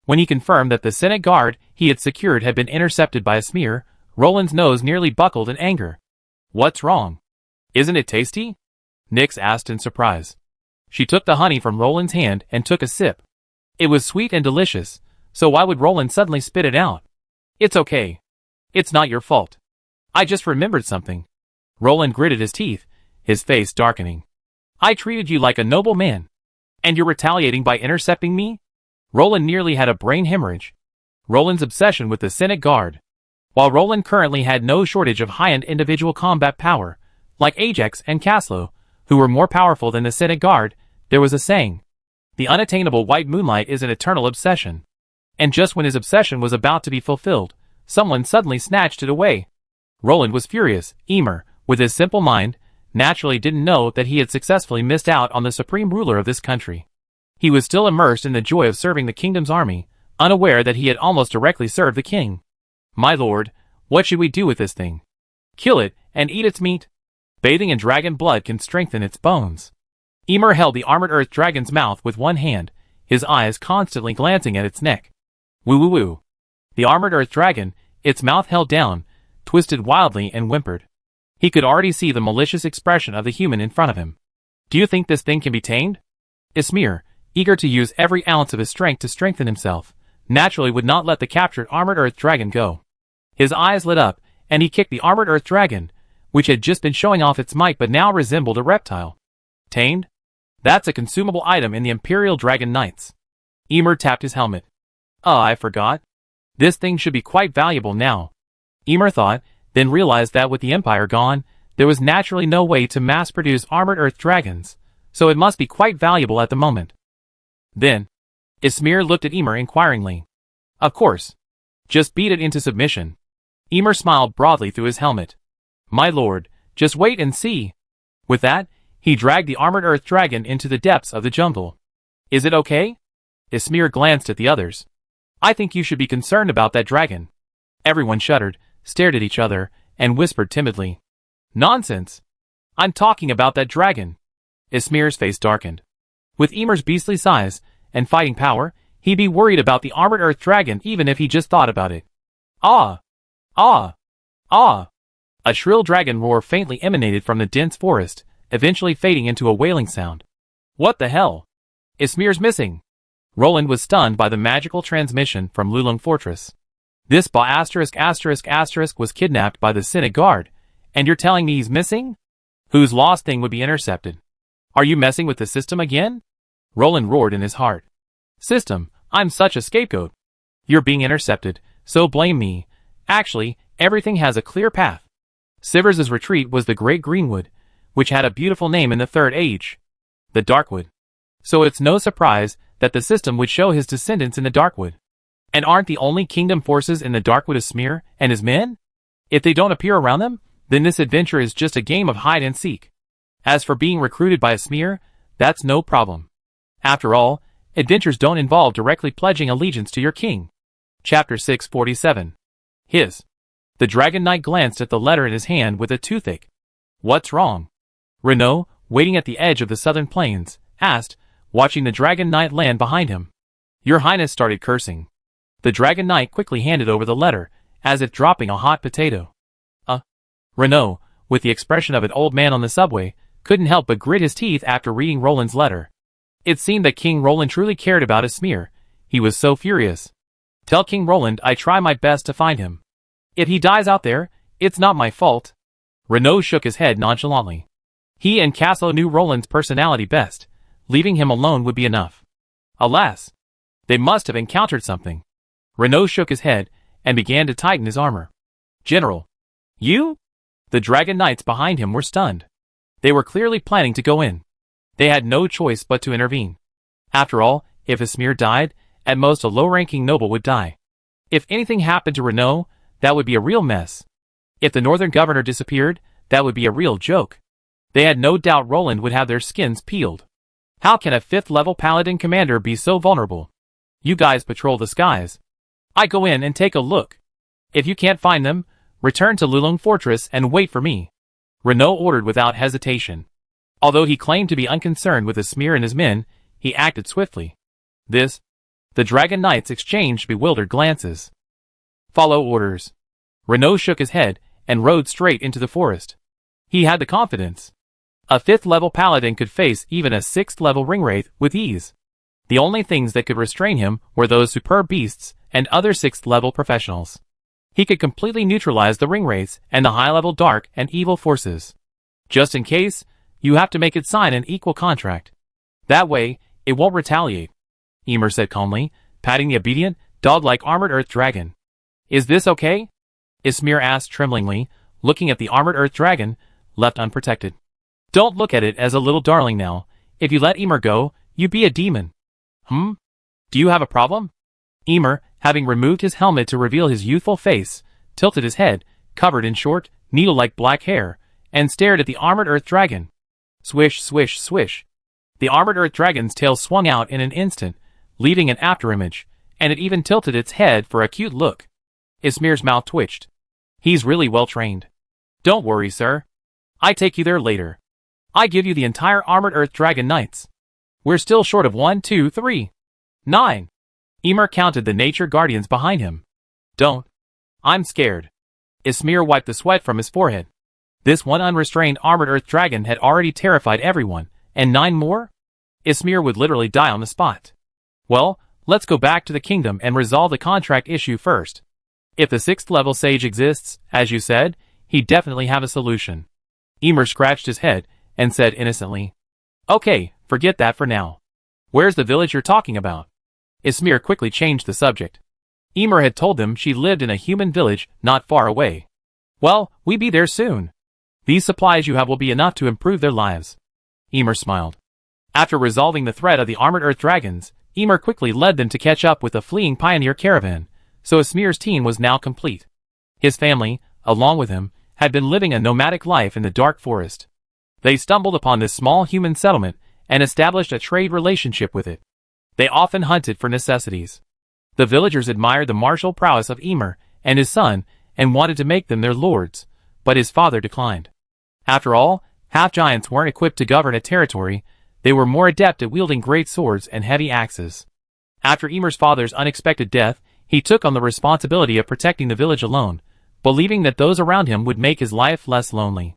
When he confirmed that the Senate Guard he had secured had been intercepted by Ismir, Roland's nose nearly buckled in anger. What's wrong? Isn't it tasty? Nyx asked in surprise. She took the honey from Roland's hand and took a sip. It was sweet and delicious, so why would Roland suddenly spit it out? It's okay. It's not your fault. I just remembered something. Roland gritted his teeth, his face darkening. I treated you like a noble man. And you're retaliating by intercepting me? Roland nearly had a brain hemorrhage. Roland's obsession with the Senate Guard. While Roland currently had no shortage of high-end individual combat power, like Ajax and Caslo, who were more powerful than the Senate Guard, there was a saying. The unattainable white moonlight is an eternal obsession. And just when his obsession was about to be fulfilled, someone suddenly snatched it away. Roland was furious. Emer, with his simple mind, naturally didn't know that he had successfully missed out on the supreme ruler of this country. He was still immersed in the joy of serving the kingdom's army, unaware that he had almost directly served the king. My lord, what should we do with this thing? Kill it, and eat its meat? Bathing in dragon blood can strengthen its bones. Ymir held the armored earth dragon's mouth with one hand, his eyes constantly glancing at its neck. Woo woo woo. The armored earth dragon, its mouth held down, twisted wildly and whimpered. He could already see the malicious expression of the human in front of him. Do you think this thing can be tamed? Ysmir, eager to use every ounce of his strength to strengthen himself, naturally would not let the captured armored earth dragon go. His eyes lit up, and he kicked the armored earth dragon, which had just been showing off its might but now resembled a reptile. Tamed? That's a consumable item in the Imperial Dragon Knights. Ymir tapped his helmet. I forgot. This thing should be quite valuable now. Ymir thought, then realized that with the Empire gone, there was naturally no way to mass-produce armored earth dragons, so it must be quite valuable at the moment. Then, Ysmir looked at Ymir inquiringly. Of course. Just beat it into submission. Ymir smiled broadly through his helmet. My lord, just wait and see. With that, he dragged the armored earth dragon into the depths of the jungle. Is it okay? Ysmir glanced at the others. I think you should be concerned about that dragon. Everyone shuddered, stared at each other, and whispered timidly. Nonsense! I'm talking about that dragon. Ysmir's face darkened. With Ymir's beastly size and fighting power, he'd be worried about the armored earth dragon even if he just thought about it. Ah! Ah! Ah! A shrill dragon roar faintly emanated from the dense forest, eventually fading into a wailing sound. What the hell? Ysmir's missing. Roland was stunned by the magical transmission from Lulung Fortress. This Ba** was kidnapped by the Senate Guard, and you're telling me he's missing? Whose lost thing would be intercepted? Are you messing with the system again? Roland roared in his heart. System, I'm such a scapegoat. You're being intercepted, so blame me. Actually, everything has a clear path. Sivers' retreat was the Great Greenwood, which had a beautiful name in the Third Age. The Darkwood. So it's no surprise that the system would show his descendants in the Darkwood. And aren't the only kingdom forces in the Darkwood Ysmir and his men? If they don't appear around them, then this adventure is just a game of hide and seek. As for being recruited by Ysmir, that's no problem. After all, adventures don't involve directly pledging allegiance to your king. Chapter 647. The Dragon Knight glanced at the letter in his hand with a toothache. What's wrong? Renaud, waiting at the edge of the southern plains, asked, watching the Dragon Knight land behind him. Your Highness started cursing. The Dragon Knight quickly handed over the letter, as if dropping a hot potato. Renaud, with the expression of an old man on the subway, couldn't help but grit his teeth after reading Roland's letter. It seemed that King Roland truly cared about Ysmir. He was so furious. Tell King Roland I try my best to find him. If he dies out there, it's not my fault. Renaud shook his head nonchalantly. He and Casso knew Roland's personality best. Leaving him alone would be enough. Alas! They must have encountered something. Renaud shook his head and began to tighten his armor. General. You? The Dragon Knights behind him were stunned. They were clearly planning to go in. They had no choice but to intervene. After all, if Ysmir died, at most a low-ranking noble would die. If anything happened to Renaud, that would be a real mess. If the northern governor disappeared, that would be a real joke. They had no doubt Roland would have their skins peeled. How can a 5th-level paladin commander be so vulnerable? You guys patrol the skies. I go in and take a look. If you can't find them, return to Lulung Fortress and wait for me. Renaud ordered without hesitation. Although he claimed to be unconcerned with Ysmir and his men, he acted swiftly. The Dragon Knights exchanged bewildered glances. Follow orders. Renaud shook his head and rode straight into the forest. He had the confidence. A 5th-level paladin could face even a 6th-level ringwraith with ease. The only things that could restrain him were those superb beasts and other 6th-level professionals. He could completely neutralize the ringwraiths and the high-level dark and evil forces. Just in case, you have to make it sign an equal contract. That way, it won't retaliate. Ymir said calmly, patting the obedient, dog-like armored earth dragon. Is this okay? Ysmir asked tremblingly, looking at the armored earth dragon, left unprotected. Don't look at it as a little darling now. If you let Ymir go, you be a demon. Do you have a problem? Ymir, having removed his helmet to reveal his youthful face, tilted his head, covered in short, needle-like black hair, and stared at the armored earth dragon. Swish, swish, swish. The armored earth dragon's tail swung out in an instant, leaving an afterimage, and it even tilted its head for a cute look. Ysmir's mouth twitched. He's really well trained. Don't worry, sir. I take you there later. I give you the entire armored Earth Dragon Knights. We're still short of 1, 2, 3, 9. Ymir counted the nature guardians behind him. Don't. I'm scared. Ysmir wiped the sweat from his forehead. This one unrestrained armored Earth Dragon had already terrified everyone, and 9 more? Ysmir would literally die on the spot. Well, let's go back to the kingdom and resolve the contract issue first. If the 6th level sage exists, as you said, he'd definitely have a solution. Ymir scratched his head and said innocently, Okay, forget that for now. Where's the village you're talking about? Ysmir quickly changed the subject. Ymir had told them she lived in a human village not far away. Well, we be there soon. These supplies you have will be enough to improve their lives. Ymir smiled. After resolving the threat of the armored Earth Dragons, Ymir quickly led them to catch up with the fleeing pioneer caravan, so Ysmir's team was now complete. His family, along with him, had been living a nomadic life in the dark forest. They stumbled upon this small human settlement and established a trade relationship with it. They often hunted for necessities. The villagers admired the martial prowess of Ymir and his son and wanted to make them their lords, but his father declined. After all, half-giants weren't equipped to govern a territory. They were more adept at wielding great swords and heavy axes. After Ymir's father's unexpected death, he took on the responsibility of protecting the village alone, believing that those around him would make his life less lonely.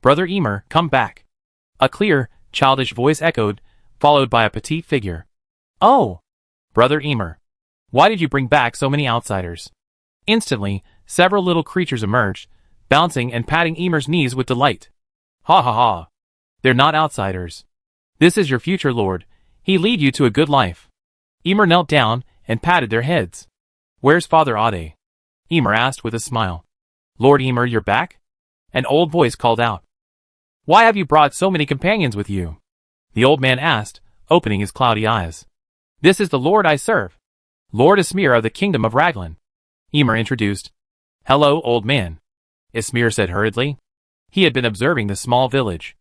Brother Ymir, come back. A clear, childish voice echoed, followed by a petite figure. Oh! Brother Ymir. Why did you bring back so many outsiders? Instantly, several little creatures emerged, bouncing and patting Ymir's knees with delight. Ha ha ha. They're not outsiders. This is your future lord. He lead you to a good life. Ymir knelt down and patted their heads. Where's Father Ade? Ymir asked with a smile. Lord Ymir, you're back? An old voice called out. Why have you brought so many companions with you? The old man asked, opening his cloudy eyes. This is the lord I serve. Lord Ysmir of the kingdom of Raglan. Ymir introduced. Hello, old man. Ysmir said hurriedly. He had been observing the small village.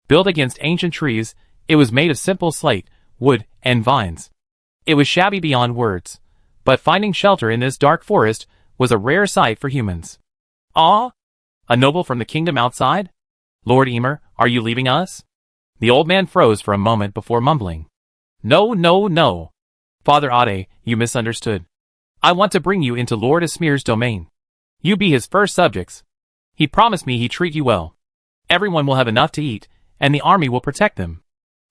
Built against ancient trees, it was made of simple slate, wood, and vines. It was shabby beyond words, but finding shelter in this dark forest was a rare sight for humans. Ah? A noble from the kingdom outside? Lord Ymir, are you leaving us? The old man froze for a moment before mumbling. No, no, no. Father Ade, you misunderstood. I want to bring you into Lord Ysmir's domain. You be his first subjects. He promised me he'd treat you well. Everyone will have enough to eat, and the army will protect them.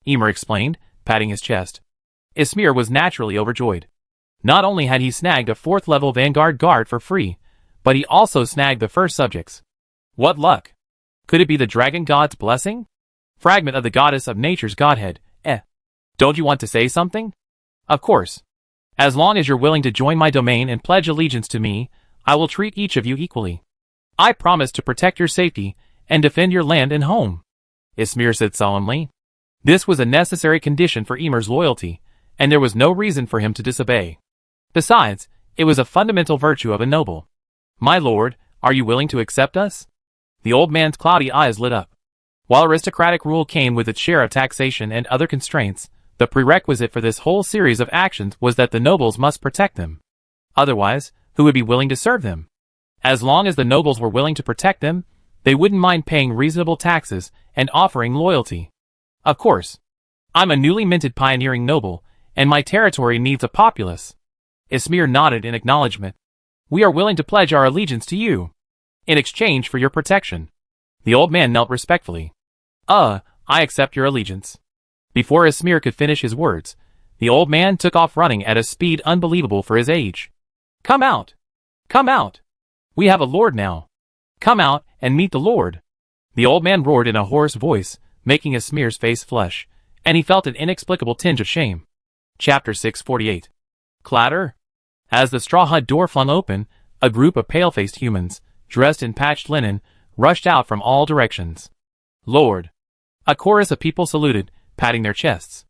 Ymir explained, patting his chest. Ysmir was naturally overjoyed. Not only had he snagged a 4th level vanguard guard for free, but he also snagged the first subjects. What luck! Could it be the dragon god's blessing? Fragment of the goddess of nature's godhead, Don't you want to say something? Of course. As long as you're willing to join my domain and pledge allegiance to me, I will treat each of you equally. I promise to protect your safety and defend your land and home. Ysmir said solemnly. This was a necessary condition for Ymir's loyalty, and there was no reason for him to disobey. Besides, it was a fundamental virtue of a noble. My lord, are you willing to accept us? The old man's cloudy eyes lit up. While aristocratic rule came with its share of taxation and other constraints, the prerequisite for this whole series of actions was that the nobles must protect them. Otherwise, who would be willing to serve them? As long as the nobles were willing to protect them, they wouldn't mind paying reasonable taxes and offering loyalty. Of course. I'm a newly minted pioneering noble, and my territory needs a populace. Ysmir nodded in acknowledgement. We are willing to pledge our allegiance to you, in exchange for your protection. The old man knelt respectfully. I accept your allegiance. Before Ysmir could finish his words, the old man took off running at a speed unbelievable for his age. Come out! Come out! We have a lord now. Come out and meet the lord. The old man roared in a hoarse voice, making Ysmir's face flush, and he felt an inexplicable tinge of shame. Chapter 648. Clatter! As the straw hut door flung open, a group of pale-faced humans, dressed in patched linen, rushed out from all directions. Lord! A chorus of people saluted, patting their chests.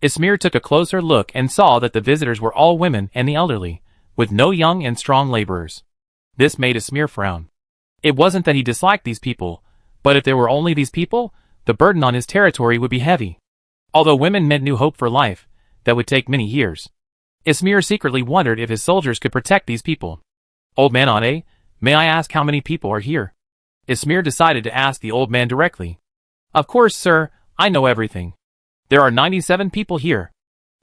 Ysmir took a closer look and saw that the visitors were all women and the elderly, with no young and strong laborers. This made Ysmir frown. It wasn't that he disliked these people, but if there were only these people, the burden on his territory would be heavy. Although women meant new hope for life, that would take many years. Ysmir secretly wondered if his soldiers could protect these people. Old man Ade, may I ask how many people are here? Ismir decided to ask the old man directly. Of course, sir, I know everything. There are 97 people here.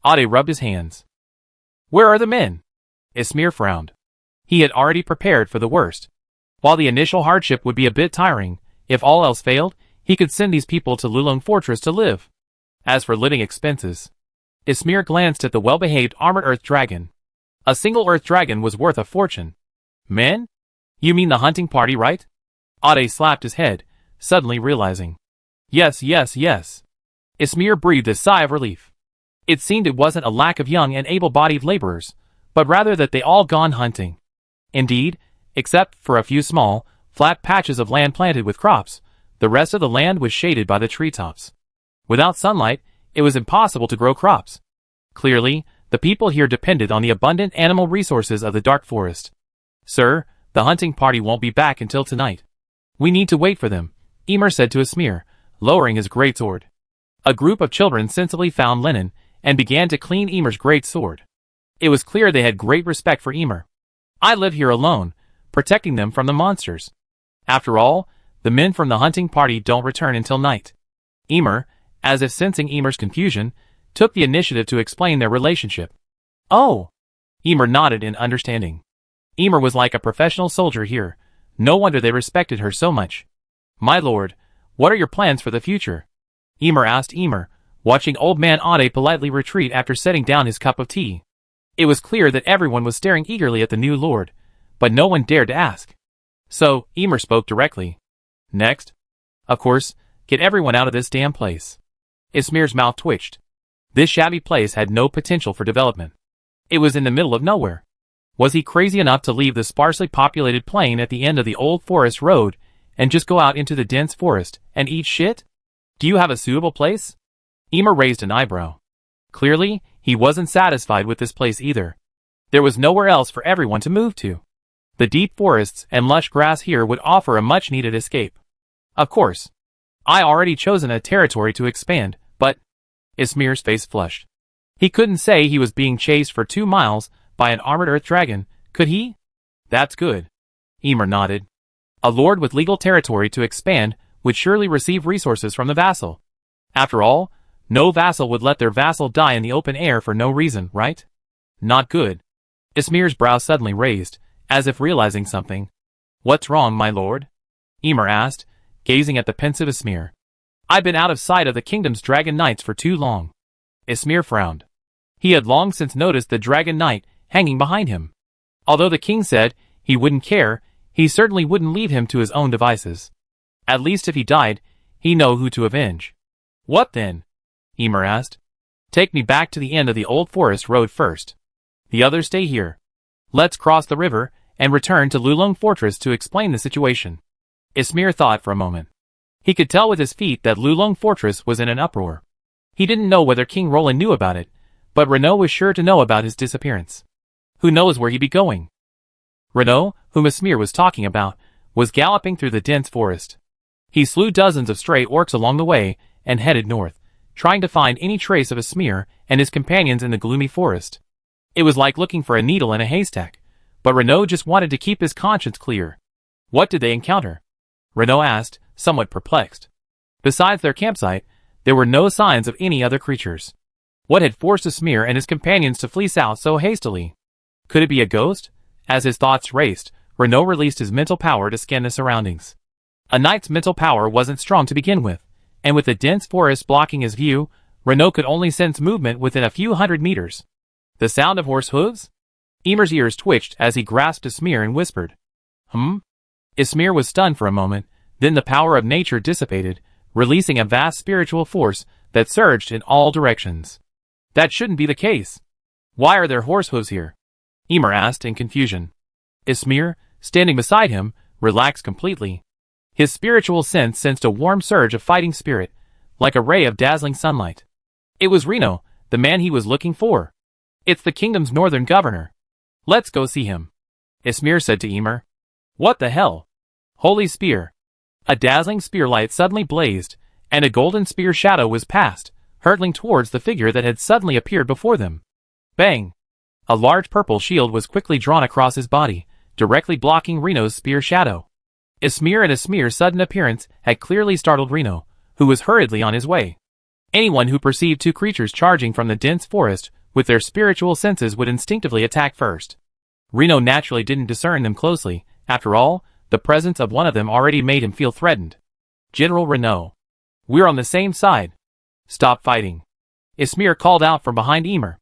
Ade rubbed his hands. Where are the men? Ismir frowned. He had already prepared for the worst. While the initial hardship would be a bit tiring, if all else failed, he could send these people to Lulong Fortress to live. As for living expenses, Ismir glanced at the well-behaved armored earth dragon. A single earth dragon was worth a fortune. Men? You mean the hunting party, right? Ade slapped his head, suddenly realizing. Yes. Ismir breathed a sigh of relief. It seemed it wasn't a lack of young and able-bodied laborers, but rather that they all gone hunting. Indeed, except for a few small, flat patches of land planted with crops, the rest of the land was shaded by the treetops. Without sunlight, it was impossible to grow crops. Clearly, the people here depended on the abundant animal resources of the dark forest. Sir, the hunting party won't be back until tonight. We need to wait for them, Ymir said to Ismir, lowering his greatsword. A group of children sensibly found linen and began to clean Ymir's greatsword. It was clear they had great respect for Ymir. I live here alone, protecting them from the monsters. After all, the men from the hunting party don't return until night. Ymir, as if sensing Ymir's confusion, took the initiative to explain their relationship. Oh! Ymir nodded in understanding. Ymir was like a professional soldier here. No wonder they respected her so much. My lord, what are your plans for the future? Ymir asked Ymir, watching old man Ade politely retreat after setting down his cup of tea. It was clear that everyone was staring eagerly at the new lord, but no one dared to ask. So, Ymir spoke directly. Next? Of course, get everyone out of this damn place. Ismir's mouth twitched. This shabby place had no potential for development. It was in the middle of nowhere. Was he crazy enough to leave the sparsely populated plain at the end of the old forest road and just go out into the dense forest and eat shit? Do you have a suitable place? Ymir raised an eyebrow. Clearly, he wasn't satisfied with this place either. There was nowhere else for everyone to move to. The deep forests and lush grass here would offer a much-needed escape. Of course. I already chosen a territory to expand, but... Ismir's face flushed. He couldn't say he was being chased for 2 miles by an armored earth dragon, could he? That's good. Ymir nodded. A lord with legal territory to expand would surely receive resources from the vassal. After all, no vassal would let their vassal die in the open air for no reason, right? Not good. Ismir's brow suddenly raised, as if realizing something. What's wrong, my lord? Ymir asked, gazing at the pensive Ismir. I've been out of sight of the kingdom's dragon knights for too long. Ismir frowned. He had long since noticed the dragon knight hanging behind him. Although the king said he wouldn't care, he certainly wouldn't leave him to his own devices. At least if he died, he'd know who to avenge. What then? Ymir asked. Take me back to the end of the old forest road first. The others stay here. Let's cross the river and return to Lulong Fortress to explain the situation. Ismir thought for a moment. He could tell with his feet that Lulong Fortress was in an uproar. He didn't know whether King Roland knew about it, but Renaud was sure to know about his disappearance. Who knows where he'd be going? Renaud, whom Ismir was talking about, was galloping through the dense forest. He slew dozens of stray orcs along the way and headed north, trying to find any trace of Ismir and his companions in the gloomy forest. It was like looking for a needle in a haystack, but Renaud just wanted to keep his conscience clear. What did they encounter? Renaud asked, somewhat perplexed. Besides their campsite, there were no signs of any other creatures. What had forced Ismir and his companions to flee south so hastily? Could it be a ghost? As his thoughts raced, Renaud released his mental power to scan the surroundings. A knight's mental power wasn't strong to begin with, and with the dense forest blocking his view, Renaud could only sense movement within a few hundred meters. The sound of horse hooves? Ymir's ears twitched as he grasped Ismir and whispered. Ismir was stunned for a moment, then the power of nature dissipated, releasing a vast spiritual force that surged in all directions. That shouldn't be the case. Why are there horse hooves here? Ymir asked in confusion. Ismir, standing beside him, relaxed completely. His spiritual sense sensed a warm surge of fighting spirit, like a ray of dazzling sunlight. It was Renaud, the man he was looking for. It's the kingdom's northern governor. Let's go see him. Ismir said to Ymir. What the hell? Holy spear. A dazzling spear light suddenly blazed, and a golden spear shadow was passed, hurtling towards the figure that had suddenly appeared before them. Bang! A large purple shield was quickly drawn across his body, directly blocking Renaud's spear shadow. Ismir's sudden appearance had clearly startled Reno, who was hurriedly on his way. Anyone who perceived two creatures charging from the dense forest with their spiritual senses would instinctively attack first. Reno naturally didn't discern them closely. After all, the presence of one of them already made him feel threatened. "General Renault, we're on the same side. Stop fighting," Ismir called out from behind Ymir.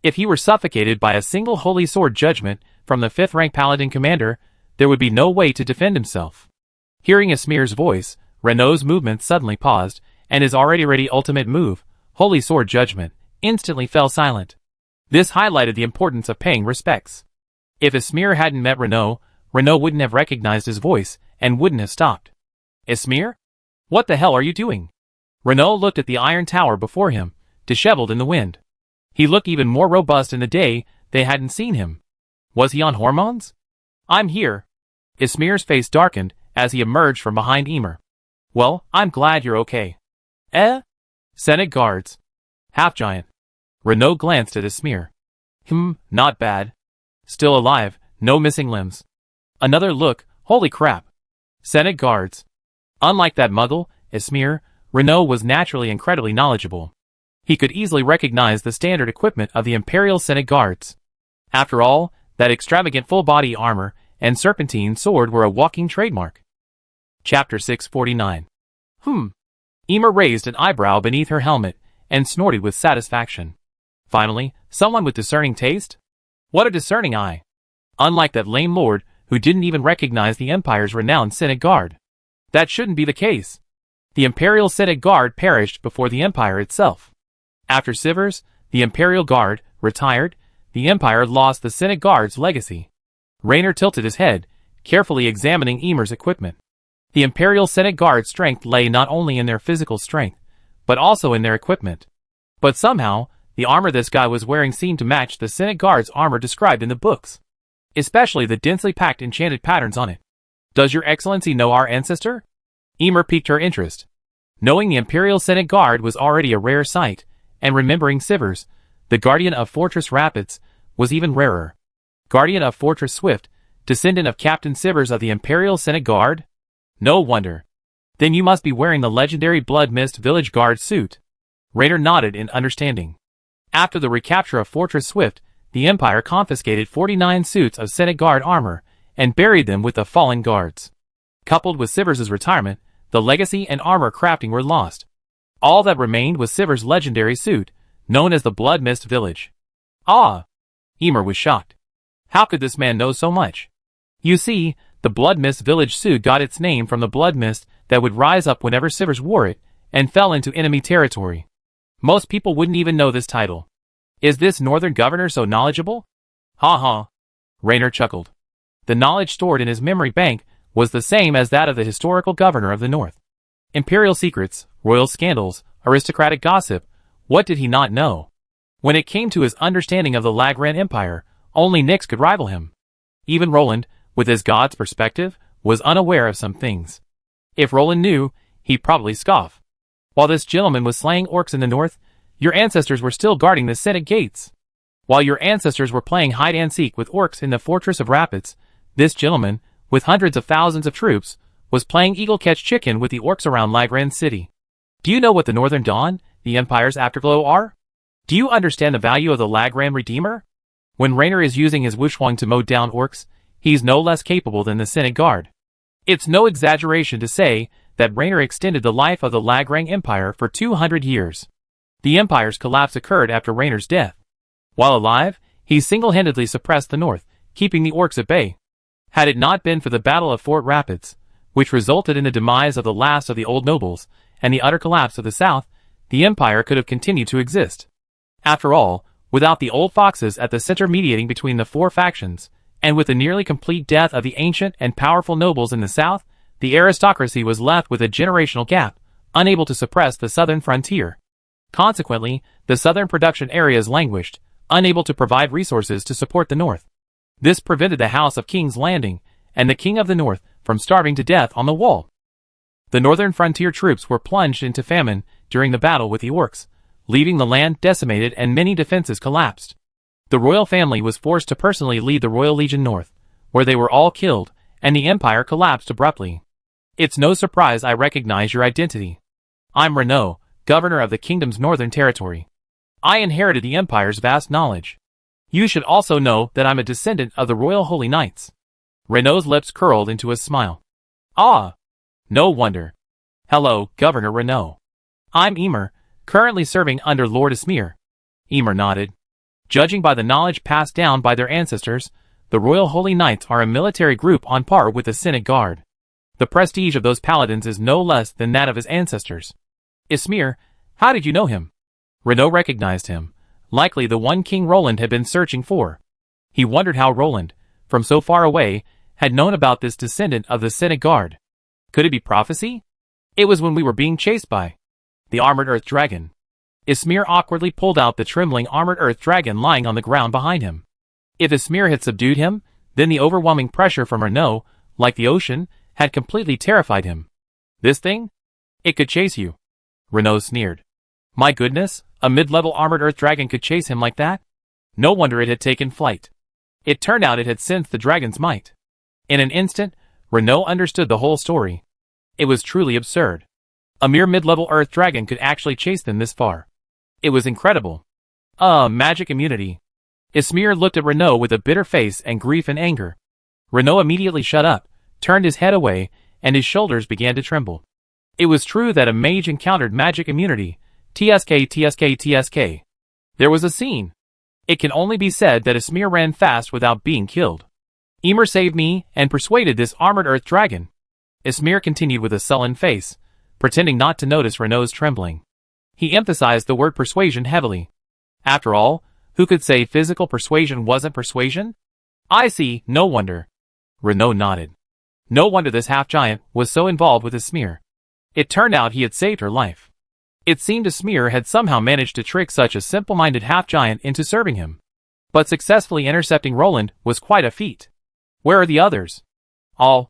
If he were suffocated by a single holy sword judgment from the 5th rank paladin commander, there would be no way to defend himself. Hearing Ismir's voice, Renault's movement suddenly paused, and his already ready ultimate move, Holy Sword Judgment, instantly fell silent. This highlighted the importance of paying respects. If Ismir hadn't met Renault, Renault wouldn't have recognized his voice and wouldn't have stopped. "Ismir? What the hell are you doing?" Renault looked at the iron tower before him, disheveled in the wind. He looked even more robust in the day they hadn't seen him. Was he on hormones? "I'm here." Ismir's face darkened as he emerged from behind Ymir. "Well, I'm glad you're okay." Senate guards. Half-giant. Renault glanced at Ismir. Not bad. Still alive, no missing limbs. Another look, holy crap. Senate guards. Unlike that muggle, Ismir, Renault was naturally incredibly knowledgeable. He could easily recognize the standard equipment of the Imperial Senate guards. After all, that extravagant full-body armor and serpentine sword were a walking trademark. Chapter 649. Ymir raised an eyebrow beneath her helmet and snorted with satisfaction. Finally, someone with discerning taste? What a discerning eye! Unlike that lame lord who didn't even recognize the Empire's renowned Senate Guard. That shouldn't be the case. The Imperial Senate Guard perished before the Empire itself. After Sivers, the Imperial Guard, retired, the Empire lost the Senate Guard's legacy. Raynor tilted his head, carefully examining Ymir's equipment. The Imperial Senate Guard's strength lay not only in their physical strength, but also in their equipment. But somehow, the armor this guy was wearing seemed to match the Senate Guard's armor described in the books. Especially the densely packed enchanted patterns on it. "Does your excellency know our ancestor?" Ymir piqued her interest. Knowing the Imperial Senate Guard was already a rare sight, and remembering Sivers, the Guardian of Fortress Rapids, was even rarer. Guardian of Fortress Swift, descendant of Captain Sivers of the Imperial Senate Guard? No wonder. Then you must be wearing the legendary Blood Mist Village Guard suit. Raynor nodded in understanding. After the recapture of Fortress Swift, the Empire confiscated 49 suits of Senate Guard armor and buried them with the fallen guards. Coupled with Sivers' retirement, the legacy and armor crafting were lost. All that remained was Sivers' legendary suit, known as the Blood Mist Village. Ah! Ymir was shocked. How could this man know so much? You see, the Blood Mist Village suit got its name from the blood mist that would rise up whenever Sivers wore it and fell into enemy territory. Most people wouldn't even know this title. Is this northern governor so knowledgeable? Ha ha. Raynor chuckled. The knowledge stored in his memory bank was the same as that of the historical governor of the north. Imperial secrets, royal scandals, aristocratic gossip, what did he not know? When it came to his understanding of the Lagran Empire, only Nyx could rival him. Even Roland, with his god's perspective, was unaware of some things. If Roland knew, he'd probably scoff. While this gentleman was slaying orcs in the north, your ancestors were still guarding the Senate gates. While your ancestors were playing hide-and-seek with orcs in the Fortress of Rapids, this gentleman, with hundreds of thousands of troops, was playing eagle-catch-chicken with the orcs around Lagran City. Do you know what the Northern Dawn, the Empire's afterglow, are? Do you understand the value of the Lagran Redeemer? When Raynor is using his Wushwang to mow down orcs, he's no less capable than the Senate Guard. It's no exaggeration to say that Raynor extended the life of the Lagran Empire for 200 years. The Empire's collapse occurred after Raynor's death. While alive, he single-handedly suppressed the north, keeping the orcs at bay. Had it not been for the Battle of Fort Rapids, which resulted in the demise of the last of the old nobles, and the utter collapse of the south, the Empire could have continued to exist. After all, without the old foxes at the center mediating between the four factions, and with the nearly complete death of the ancient and powerful nobles in the south, the aristocracy was left with a generational gap, unable to suppress the southern frontier. Consequently, the southern production areas languished, unable to provide resources to support the north. This prevented the House of King's Landing, and the King of the North, from starving to death on the wall. The northern frontier troops were plunged into famine during the battle with the orcs, leaving the land decimated and many defenses collapsed. The royal family was forced to personally lead the Royal Legion north, where they were all killed, and the empire collapsed abruptly. It's no surprise I recognize your identity. I'm Renaud, governor of the kingdom's northern territory. I inherited the empire's vast knowledge. You should also know that I'm a descendant of the royal holy knights. Renaud's lips curled into a smile. Ah! No wonder. Hello, Governor Renaud. I'm Emer, currently serving under Lord Esmir. Emer nodded. Judging by the knowledge passed down by their ancestors, the Royal Holy Knights are a military group on par with the Senate Guard. The prestige of those paladins is no less than that of his ancestors. Esmir, how did you know him? Renaud recognized him, likely the one King Roland had been searching for. He wondered how Roland, from so far away, had known about this descendant of the Senate Guard. Could it be prophecy? It was when we were being chased by the armored earth dragon. Esmir awkwardly pulled out the trembling armored earth dragon lying on the ground behind him. If Esmir had subdued him, then the overwhelming pressure from Renaud, like the ocean, had completely terrified him. This thing? It could chase you. Renaud sneered. My goodness, a mid-level armored earth dragon could chase him like that? No wonder it had taken flight. It turned out it had sensed the dragon's might. In an instant, Renaud understood the whole story. It was truly absurd. A mere mid-level earth dragon could actually chase them this far. It was incredible. Magic immunity. Esmir looked at Renaud with a bitter face and grief and anger. Renaud immediately shut up, turned his head away, and his shoulders began to tremble. It was true that a mage encountered magic immunity. TSK. There was a scene. It can only be said that Esmir ran fast without being killed. Emer saved me and persuaded this armored earth dragon. Esmir continued with a sullen face, pretending not to notice Renaud's trembling. He emphasized the word persuasion heavily. After all, who could say physical persuasion wasn't persuasion? I see, no wonder. Renaud nodded. No wonder this half-giant was so involved with Esmir. It turned out he had saved her life. It seemed Esmir had somehow managed to trick such a simple-minded half-giant into serving him. But successfully intercepting Roland was quite a feat. Where are the others? All.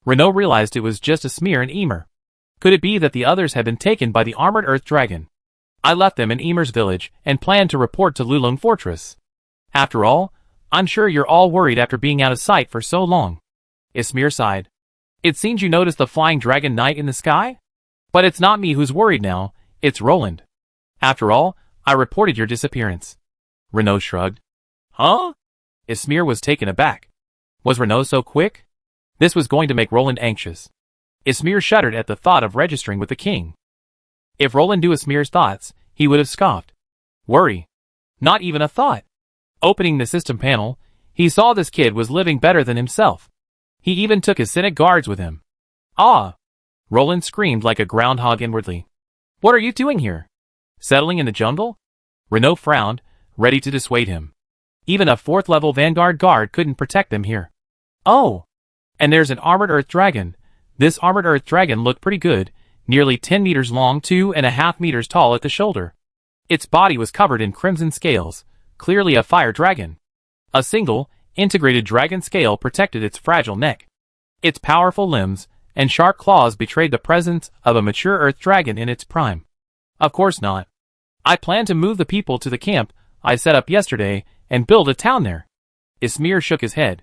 Renaud realized it was just Esmir and Emer. Could it be that the others had been taken by the armored earth dragon? I left them in Emer's village and planned to report to Lulong Fortress. After all, I'm sure you're all worried after being out of sight for so long. Esmir sighed. It seems you noticed the flying dragon knight in the sky? But it's not me who's worried now, it's Roland. After all, I reported your disappearance. Renaud shrugged. Huh? Esmir was taken aback. Was Renaud so quick? This was going to make Roland anxious. Esmir shuddered at the thought of registering with the king. If Roland knew Esmir's thoughts, he would have scoffed. Worry. Not even a thought. Opening the system panel, he saw this kid was living better than himself. He even took his Senate guards with him. Ah! Roland screamed like a groundhog inwardly. What are you doing here? Settling in the jungle? Renaud frowned, ready to dissuade him. Even a 4th-level Vanguard guard couldn't protect them here. Oh! And there's an armored earth dragon. This armored earth dragon looked pretty good, nearly 10 meters long, 2.5 meters tall at the shoulder. Its body was covered in crimson scales, clearly a fire dragon. A single, integrated dragon scale protected its fragile neck. Its powerful limbs and sharp claws betrayed the presence of a mature earth dragon in its prime. Of course not. I plan to move the people to the camp I set up yesterday and build a town there. Esmir shook his head.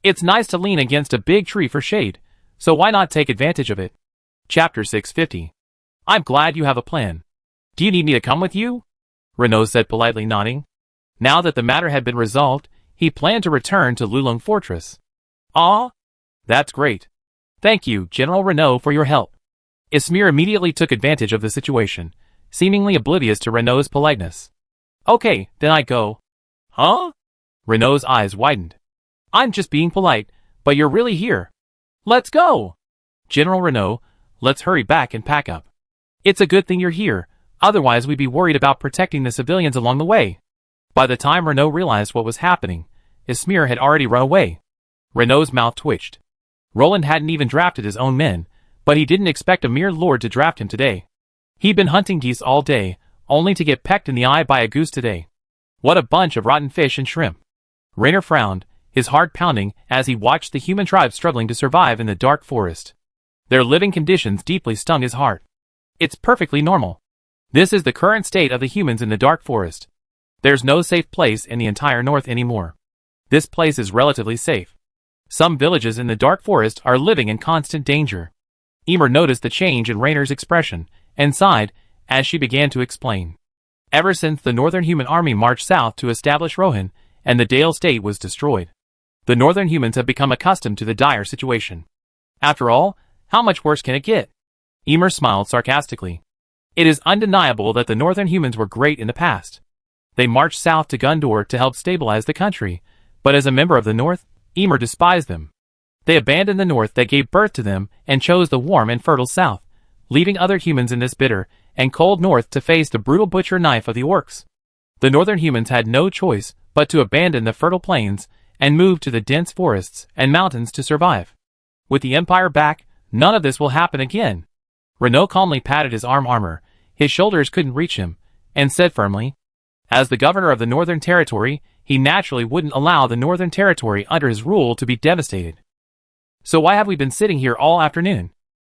It's nice to lean against a big tree for shade, so why not take advantage of it? Chapter 650. I'm glad you have a plan. Do you need me to come with you? Renaud said politely, nodding. Now that the matter had been resolved, he planned to return to Lulong Fortress. Ah? That's great. Thank you, General Renaud, for your help. Esmir immediately took advantage of the situation, seemingly oblivious to Renaud's politeness. Okay, then I go. Huh? Renaud's eyes widened. I'm just being polite, but you're really here. Let's go! General Renaud, let's hurry back and pack up. It's a good thing you're here, otherwise we'd be worried about protecting the civilians along the way. By the time Renaud realized what was happening, Esmir had already run away. Renaud's mouth twitched. Roland hadn't even drafted his own men, but he didn't expect a mere lord to draft him today. He'd been hunting geese all day, only to get pecked in the eye by a goose today. What a bunch of rotten fish and shrimp. Rainer frowned, his heart pounding as he watched the human tribe struggling to survive in the dark forest. Their living conditions deeply stung his heart. It's perfectly normal. This is the current state of the humans in the dark forest. There's no safe place in the entire north anymore. This place is relatively safe. Some villages in the dark forest are living in constant danger. Emer noticed the change in Raynor's expression, and sighed, as she began to explain. Ever since the Northern Human Army marched south to establish Rohan, and the Dale state was destroyed, the Northern humans have become accustomed to the dire situation. After all, how much worse can it get? Emer smiled sarcastically. It is undeniable that the Northern humans were great in the past. They marched south to Gondor to help stabilize the country, but as a member of the North, Emer despised them. They abandoned the North that gave birth to them and chose the warm and fertile South, leaving other humans in this bitter and cold North to face the brutal butcher knife of the orcs. The Northern humans had no choice but to abandon the fertile plains and move to the dense forests and mountains to survive. With the Empire back, none of this will happen again. Renaud calmly patted his armor. His shoulders couldn't reach him, and said firmly, as the governor of the Northern Territory, he naturally wouldn't allow the Northern Territory under his rule to be devastated. So why have we been sitting here all afternoon?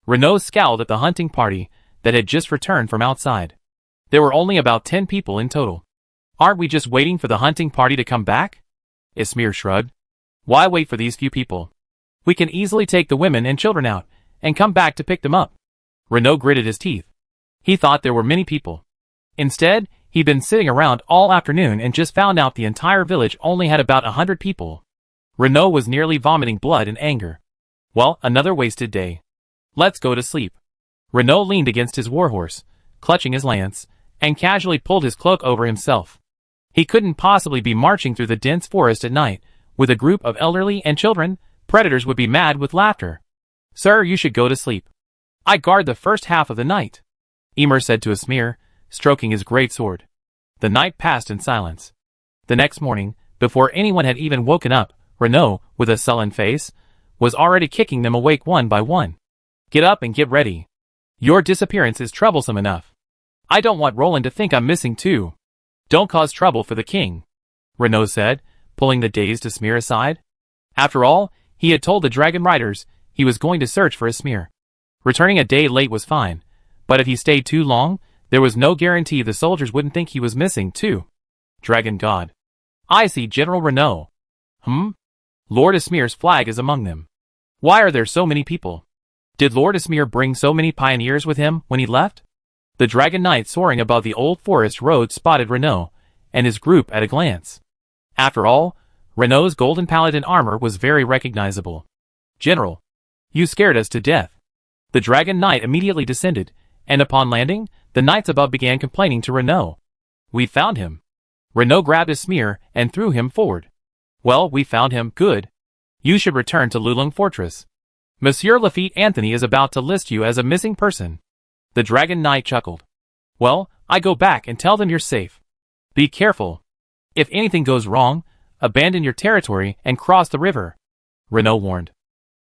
Renaud scowled at the hunting party that had just returned from outside. There were only about 10 people in total. Aren't we just waiting for the hunting party to come back? Ismir shrugged. Why wait for these few people? We can easily take the women and children out, and come back to pick them up. Renaud gritted his teeth. He thought there were many people. Instead, he'd been sitting around all afternoon and just found out the entire village only had about 100 people. Renaud was nearly vomiting blood in anger. Well, another wasted day. Let's go to sleep. Renaud leaned against his warhorse, clutching his lance, and casually pulled his cloak over himself. He couldn't possibly be marching through the dense forest at night, with a group of elderly and children. Predators would be mad with laughter. Sir, you should go to sleep. I guard the first half of the night, Emer said to Ismir, stroking his great sword. The night passed in silence. The next morning, before anyone had even woken up, Renaud, with a sullen face, was already kicking them awake one by one. Get up and get ready. Your disappearance is troublesome enough. I don't want Roland to think I'm missing too. Don't cause trouble for the king, Renaud said, pulling the dazed Ismir aside. After all, he had told the dragon riders he was going to search for Ismir. Returning a day late was fine, but if he stayed too long, there was no guarantee the soldiers wouldn't think he was missing too. Dragon God. I see General Renaud. Lord Ismir's flag is among them. Why are there so many people? Did Lord Ismir bring so many pioneers with him when he left? The dragon knight soaring above the old forest road spotted Renaud and his group at a glance. After all, Renaud's golden paladin armor was very recognizable. General, you scared us to death. The dragon knight immediately descended, and upon landing, the knights above began complaining to Renaud. We found him. Renaud grabbed Ismir and threw him forward. Well, we found him, good. You should return to Lulung Fortress. Monsieur Lafitte Anthony is about to list you as a missing person. The dragon knight chuckled. Well, I go back and tell them you're safe. Be careful. If anything goes wrong, abandon your territory and cross the river, Renaud warned.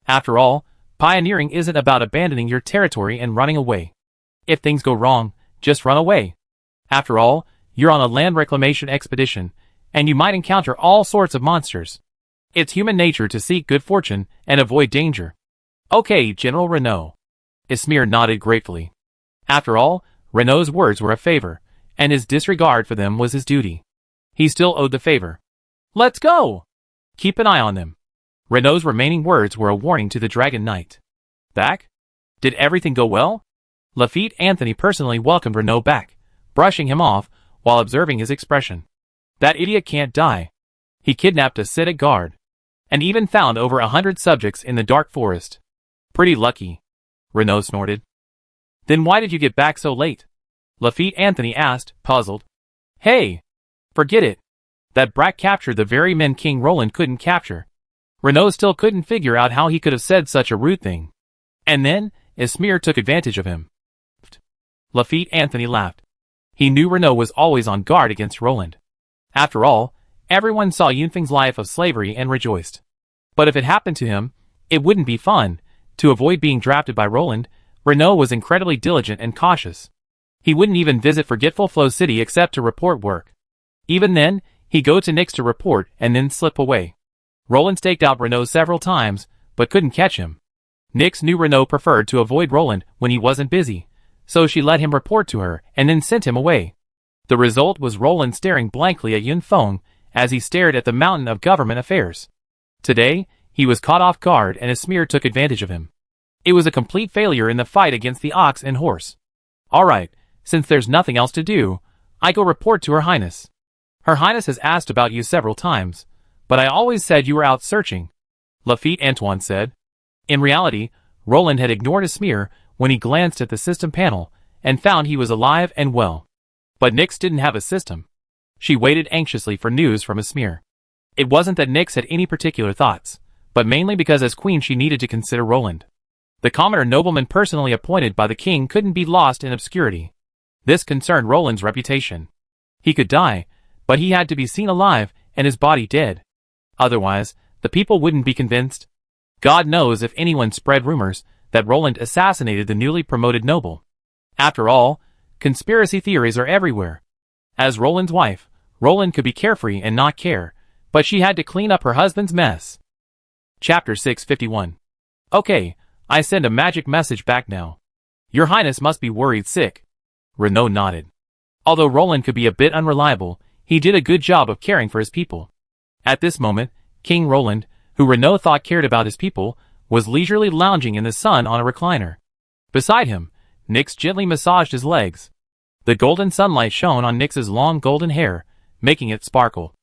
After all, pioneering isn't about abandoning your territory and running away. If things go wrong, just run away. After all, you're on a land reclamation expedition, and you might encounter all sorts of monsters. It's human nature to seek good fortune and avoid danger. Okay, General Renaud. Ismir nodded gratefully. After all, Renaud's words were a favor, and his disregard for them was his duty. He still owed the favor. Let's go! Keep an eye on them. Renaud's remaining words were a warning to the dragon knight. Back? Did everything go well? Lafitte Anthony personally welcomed Renaud back, brushing him off while observing his expression. That idiot can't die. He kidnapped a city guard, and even found over 100 subjects in the dark forest. Pretty lucky, Renaud snorted. Then why did you get back so late? Lafitte Anthony asked, puzzled. Hey! Forget it. That brat captured the very men King Roland couldn't capture. Renaud still couldn't figure out how he could have said such a rude thing. And then, Ismir took advantage of him. Lafitte Anthony laughed. He knew Renaud was always on guard against Roland. After all, everyone saw Yunfeng's life of slavery and rejoiced. But if it happened to him, it wouldn't be fun. To avoid being drafted by Roland, Renaud was incredibly diligent and cautious. He wouldn't even visit Forgetful Flow City except to report work. Even then, he'd go to Nyx to report and then slip away. Roland staked out Renaud several times, but couldn't catch him. Nyx knew Renaud preferred to avoid Roland when he wasn't busy, so she let him report to her and then sent him away. The result was Roland staring blankly at Yunfeng as he stared at the mountain of government affairs. Today, He was caught off guard and a smear took advantage of him. It was a complete failure in the fight against the ox and horse. Alright, since there's nothing else to do, I go report to Her Highness. Her Highness has asked about you several times, but I always said you were out searching, Lafitte Antoine said. In reality, Roland had ignored a smear when he glanced at the system panel and found he was alive and well. But Nyx didn't have a system. She waited anxiously for news from a smear. It wasn't that Nyx had any particular thoughts, but mainly because as queen she needed to consider Roland. The commoner nobleman personally appointed by the king couldn't be lost in obscurity. This concerned Roland's reputation. He could die, but he had to be seen alive and his body dead. Otherwise, the people wouldn't be convinced. God knows if anyone spread rumors that Roland assassinated the newly promoted noble. After all, conspiracy theories are everywhere. As Roland's wife, Roland could be carefree and not care, but she had to clean up her husband's mess. Chapter 651. Okay, I send a magic message back now. Your Highness must be worried sick. Renaud nodded. Although Roland could be a bit unreliable, he did a good job of caring for his people. At this moment, King Roland, who Renaud thought cared about his people, was leisurely lounging in the sun on a recliner. Beside him, Nyx gently massaged his legs. The golden sunlight shone on Nyx's long golden hair, making it sparkle.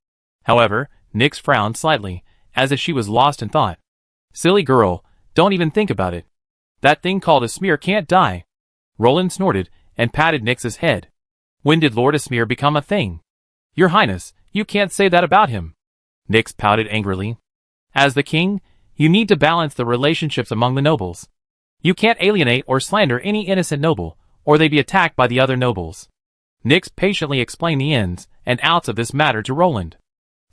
However, Nyx frowned slightly, as if she was lost in thought. Silly girl, don't even think about it. That thing called a smear can't die. Roland snorted and patted Nyx's head. When did Lord Asmere become a thing? Your Highness, you can't say that about him. Nyx pouted angrily. As the king, you need to balance the relationships among the nobles. You can't alienate or slander any innocent noble, or they be attacked by the other nobles. Nyx patiently explained the ins and outs of this matter to Roland.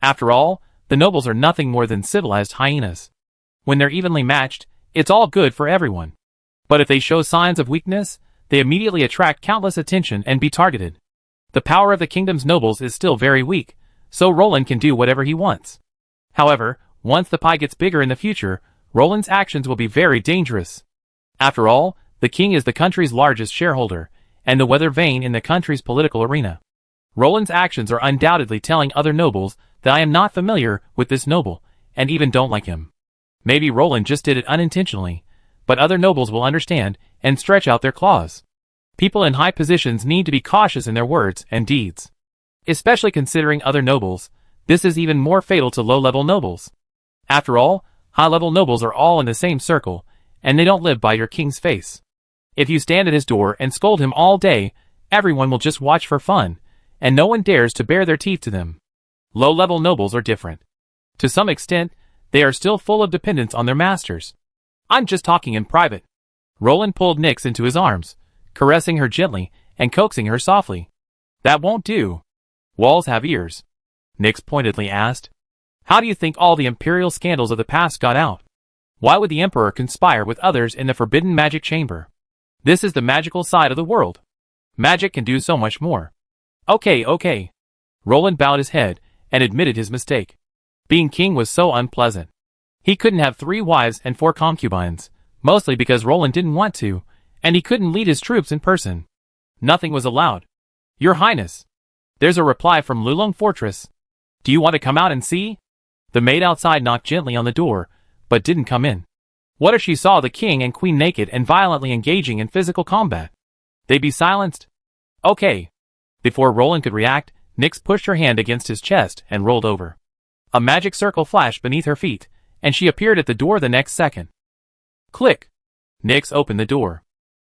After all, the nobles are nothing more than civilized hyenas. When they're evenly matched, it's all good for everyone. But if they show signs of weakness, they immediately attract countless attention and be targeted. The power of the kingdom's nobles is still very weak, so Roland can do whatever he wants. However, once the pie gets bigger in the future, Roland's actions will be very dangerous. After all, the king is the country's largest shareholder, and the weather vane in the country's political arena. Roland's actions are undoubtedly telling other nobles that I am not familiar with this noble, and even don't like him. Maybe Roland just did it unintentionally, but other nobles will understand and stretch out their claws. People in high positions need to be cautious in their words and deeds. Especially considering other nobles, this is even more fatal to low-level nobles. After all, high-level nobles are all in the same circle, and they don't live by your king's face. If you stand at his door and scold him all day, everyone will just watch for fun, and no one dares to bare their teeth to them. Low-level nobles are different. To some extent, they are still full of dependence on their masters. I'm just talking in private. Roland pulled Nyx into his arms, caressing her gently and coaxing her softly. That won't do. Walls have ears. Nyx pointedly asked. How do you think all the imperial scandals of the past got out? Why would the emperor conspire with others in the forbidden magic chamber? This is the magical side of the world. Magic can do so much more. Okay. Roland bowed his head and admitted his mistake. Being king was so unpleasant. He couldn't have 3 wives and 4 concubines, mostly because Roland didn't want to, and he couldn't lead his troops in person. Nothing was allowed. Your Highness. There's a reply from Lulong Fortress. Do you want to come out and see? The maid outside knocked gently on the door, but didn't come in. What if she saw the king and queen naked and violently engaging in physical combat? They'd be silenced? Okay. Before Roland could react, Nyx pushed her hand against his chest and rolled over. A magic circle flashed beneath her feet, and she appeared at the door the next second. Click. Nyx opened the door.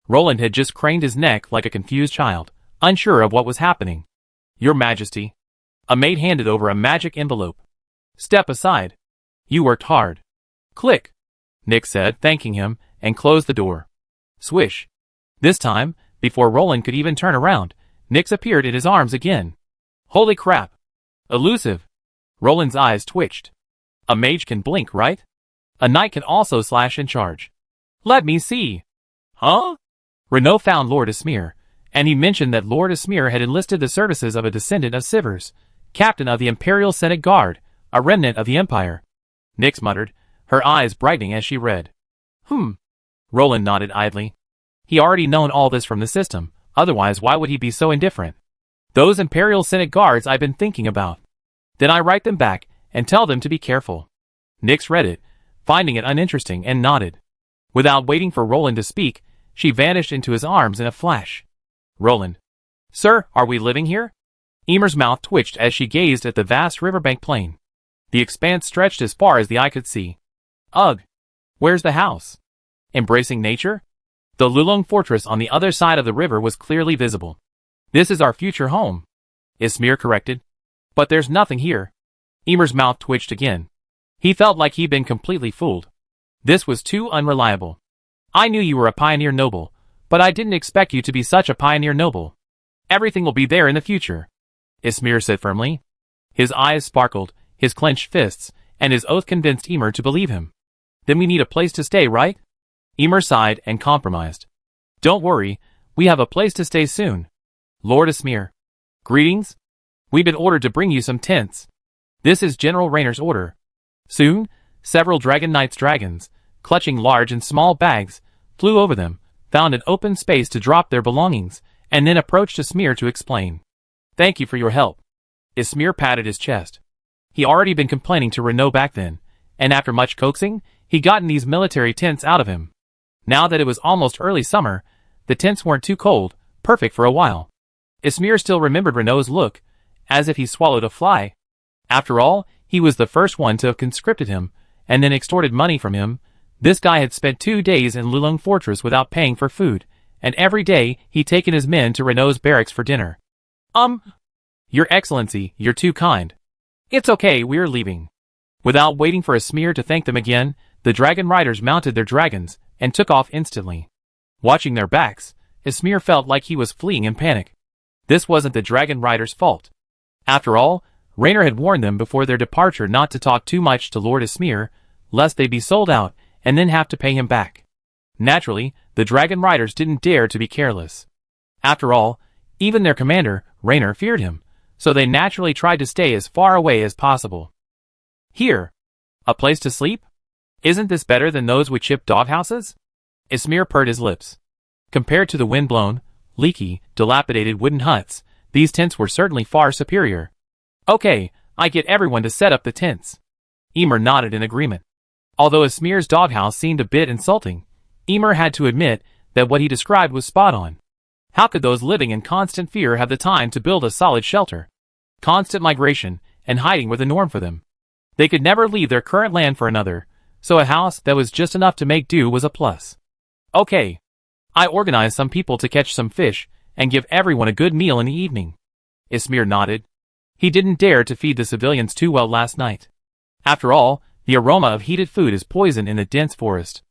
Roland had just craned his neck like a confused child, unsure of what was happening. Your Majesty. A maid handed over a magic envelope. Step aside. You worked hard. Click. Nyx said, thanking him, and closed the door. Swish. This time, before Roland could even turn around, Nyx appeared in his arms again. Holy crap. Elusive. Roland's eyes twitched. A mage can blink, right? A knight can also slash and charge. Let me see. Huh? Renaud found Lord Asmere, and he mentioned that Lord Asmere had enlisted the services of a descendant of Sivers, captain of the Imperial Senate Guard, a remnant of the Empire. Nyx muttered, her eyes brightening as she read. Roland nodded idly. He already known all this from the system, otherwise why would he be so indifferent? Those Imperial Senate Guards I've been thinking about. Then I write them back, and tell them to be careful. Nyx read it, finding it uninteresting, and nodded. Without waiting for Roland to speak, she vanished into his arms in a flash. Roland. Sir, are we living here? Emer's mouth twitched as she gazed at the vast riverbank plain. The expanse stretched as far as the eye could see. Ugh! Where's the house? Embracing nature? The Lulong fortress on the other side of the river was clearly visible. This is our future home, Ismir corrected. But there's nothing here. Emer's mouth twitched again. He felt like he'd been completely fooled. This was too unreliable. I knew you were a pioneer noble, but I didn't expect you to be such a pioneer noble. Everything will be there in the future, Ismir said firmly. His eyes sparkled, his clenched fists, and his oath convinced Emer to believe him. Then we need a place to stay, right? Emer sighed and compromised. Don't worry, we have a place to stay soon. Lord Ismir. Greetings? We've been ordered to bring you some tents. This is General Raynor's order. Soon, several Dragon Knight's dragons, clutching large and small bags, flew over them, found an open space to drop their belongings, and then approached Ismir to explain. Thank you for your help. Ismir patted his chest. He already been complaining to Renaud back then, and after much coaxing, he'd gotten these military tents out of him. Now that it was almost early summer, the tents weren't too cold, perfect for a while. Ismir still remembered Renaud's look, as if he swallowed a fly. After all, he was the first one to have conscripted him, and then extorted money from him. This guy had spent 2 days in Lulong Fortress without paying for food, and every day he'd taken his men to Renaud's barracks for dinner. Your Excellency, you're too kind. It's okay, we're leaving. Without waiting for Ismir to thank them again, the dragon riders mounted their dragons, and took off instantly. Watching their backs, Ismir felt like he was fleeing in panic. This wasn't the dragon riders' fault. After all, Raynor had warned them before their departure not to talk too much to Lord Ismir, lest they be sold out, and then have to pay him back. Naturally, the dragon riders didn't dare to be careless. After all, even their commander, Raynor, feared him, so they naturally tried to stay as far away as possible. Here. A place to sleep? Isn't this better than those with chipped doghouses? Ismir purred his lips. Compared to the wind-blown, leaky, dilapidated wooden huts, these tents were certainly far superior. Okay, I get everyone to set up the tents. Emer nodded in agreement. Although Ismir's doghouse seemed a bit insulting, Emer had to admit that what he described was spot on. How could those living in constant fear have the time to build a solid shelter? Constant migration and hiding were the norm for them. They could never leave their current land for another, so a house that was just enough to make do was a plus. Okay. I organized some people to catch some fish and give everyone a good meal in the evening. Ismir nodded. He didn't dare to feed the civilians too well last night. After all, the aroma of heated food is poison in the dense forest.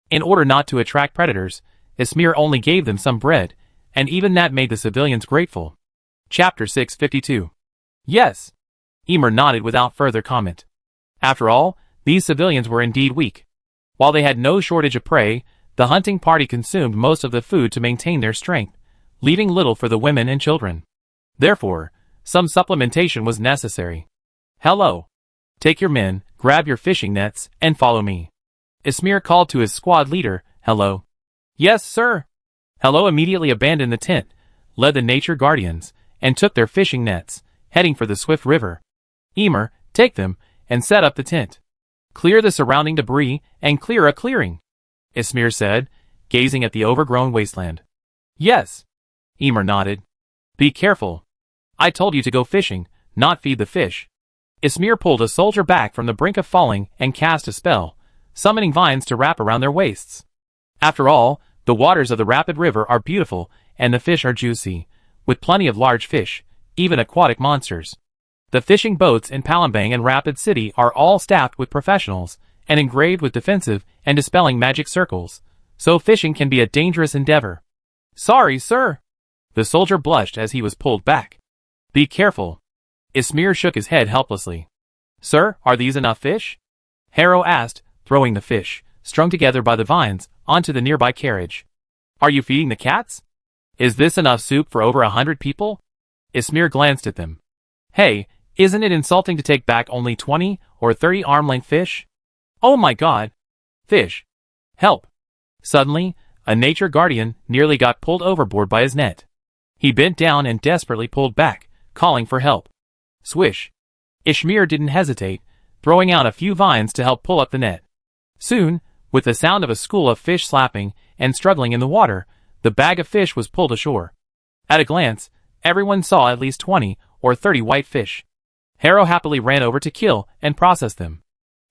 In order not to attract predators, Ismir only gave them some bread, and even that made the civilians grateful. Chapter 652. Yes. Emer nodded without further comment. After all, these civilians were indeed weak. While they had no shortage of prey, the hunting party consumed most of the food to maintain their strength, leaving little for the women and children. Therefore, some supplementation was necessary. Hello. Take your men, grab your fishing nets, and follow me. Ismir called to his squad leader, Hello. Yes, sir. Hello immediately abandoned the tent, led the nature guardians, and took their fishing nets, heading for the swift river. Emer, take them, and set up the tent. Clear the surrounding debris, and clear a clearing, Ismir said, gazing at the overgrown wasteland. Yes. Emer nodded. Be careful. I told you to go fishing, not feed the fish. Ismir pulled a soldier back from the brink of falling and cast a spell, summoning vines to wrap around their waists. After all, the waters of the rapid river are beautiful, and the fish are juicy, with plenty of large fish, even aquatic monsters. The fishing boats in Palembang and Rapid City are all staffed with professionals, and engraved with defensive and dispelling magic circles, so fishing can be a dangerous endeavor. Sorry, sir. The soldier blushed as he was pulled back. Be careful. Ismir shook his head helplessly. Sir, are these enough fish? Harrow asked, throwing the fish, strung together by the vines, onto the nearby carriage. Are you feeding the cats? Is this enough soup for over 100 people? Ismir glanced at them. Hey, isn't it insulting to take back only 20 or 30 arm-length fish? Oh my god. Fish. Help. Suddenly, a nature guardian nearly got pulled overboard by his net. He bent down and desperately pulled back, calling for help. Swish. Ismir didn't hesitate, throwing out a few vines to help pull up the net. Soon, with the sound of a school of fish slapping and struggling in the water, the bag of fish was pulled ashore. At a glance, everyone saw at least 20 or 30 white fish. Harrow happily ran over to kill and process them.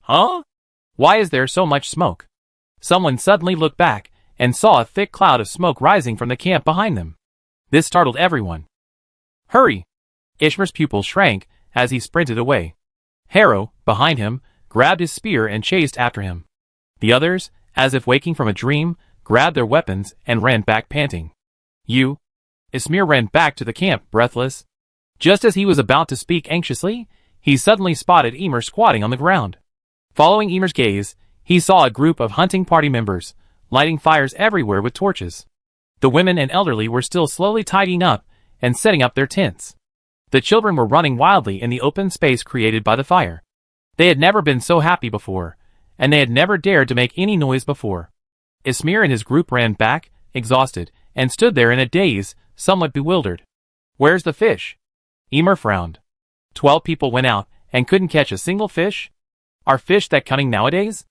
Huh? Why is there so much smoke? Someone suddenly looked back and saw a thick cloud of smoke rising from the camp behind them. This startled everyone. Hurry! Ishmar's pupils shrank as he sprinted away. Harrow, behind him, grabbed his spear and chased after him. The others, as if waking from a dream, grabbed their weapons and ran back panting. Ismir ran back to the camp, breathless. Just as he was about to speak anxiously, he suddenly spotted Emer squatting on the ground. Following Emer's gaze, he saw a group of hunting party members, lighting fires everywhere with torches. The women and elderly were still slowly tidying up and setting up their tents. The children were running wildly in the open space created by the fire. They had never been so happy before, and they had never dared to make any noise before. Ismir and his group ran back, exhausted, and stood there in a daze, somewhat bewildered. Where's the fish? Emer frowned. 12 people went out and couldn't catch a single fish? Are fish that cunning nowadays?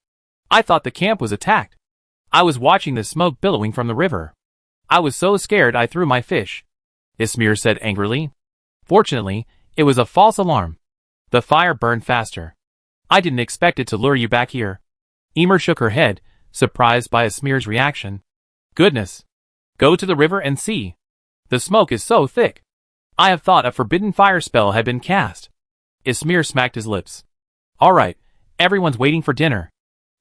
I thought the camp was attacked. I was watching the smoke billowing from the river. I was so scared I threw my fish, Ismir said angrily. Fortunately, it was a false alarm. The fire burned faster. I didn't expect it to lure you back here. Emer shook her head, surprised by Ismir's reaction. Goodness. Go to the river and see. The smoke is so thick. I have thought a forbidden fire spell had been cast. Ismir smacked his lips. All right, everyone's waiting for dinner.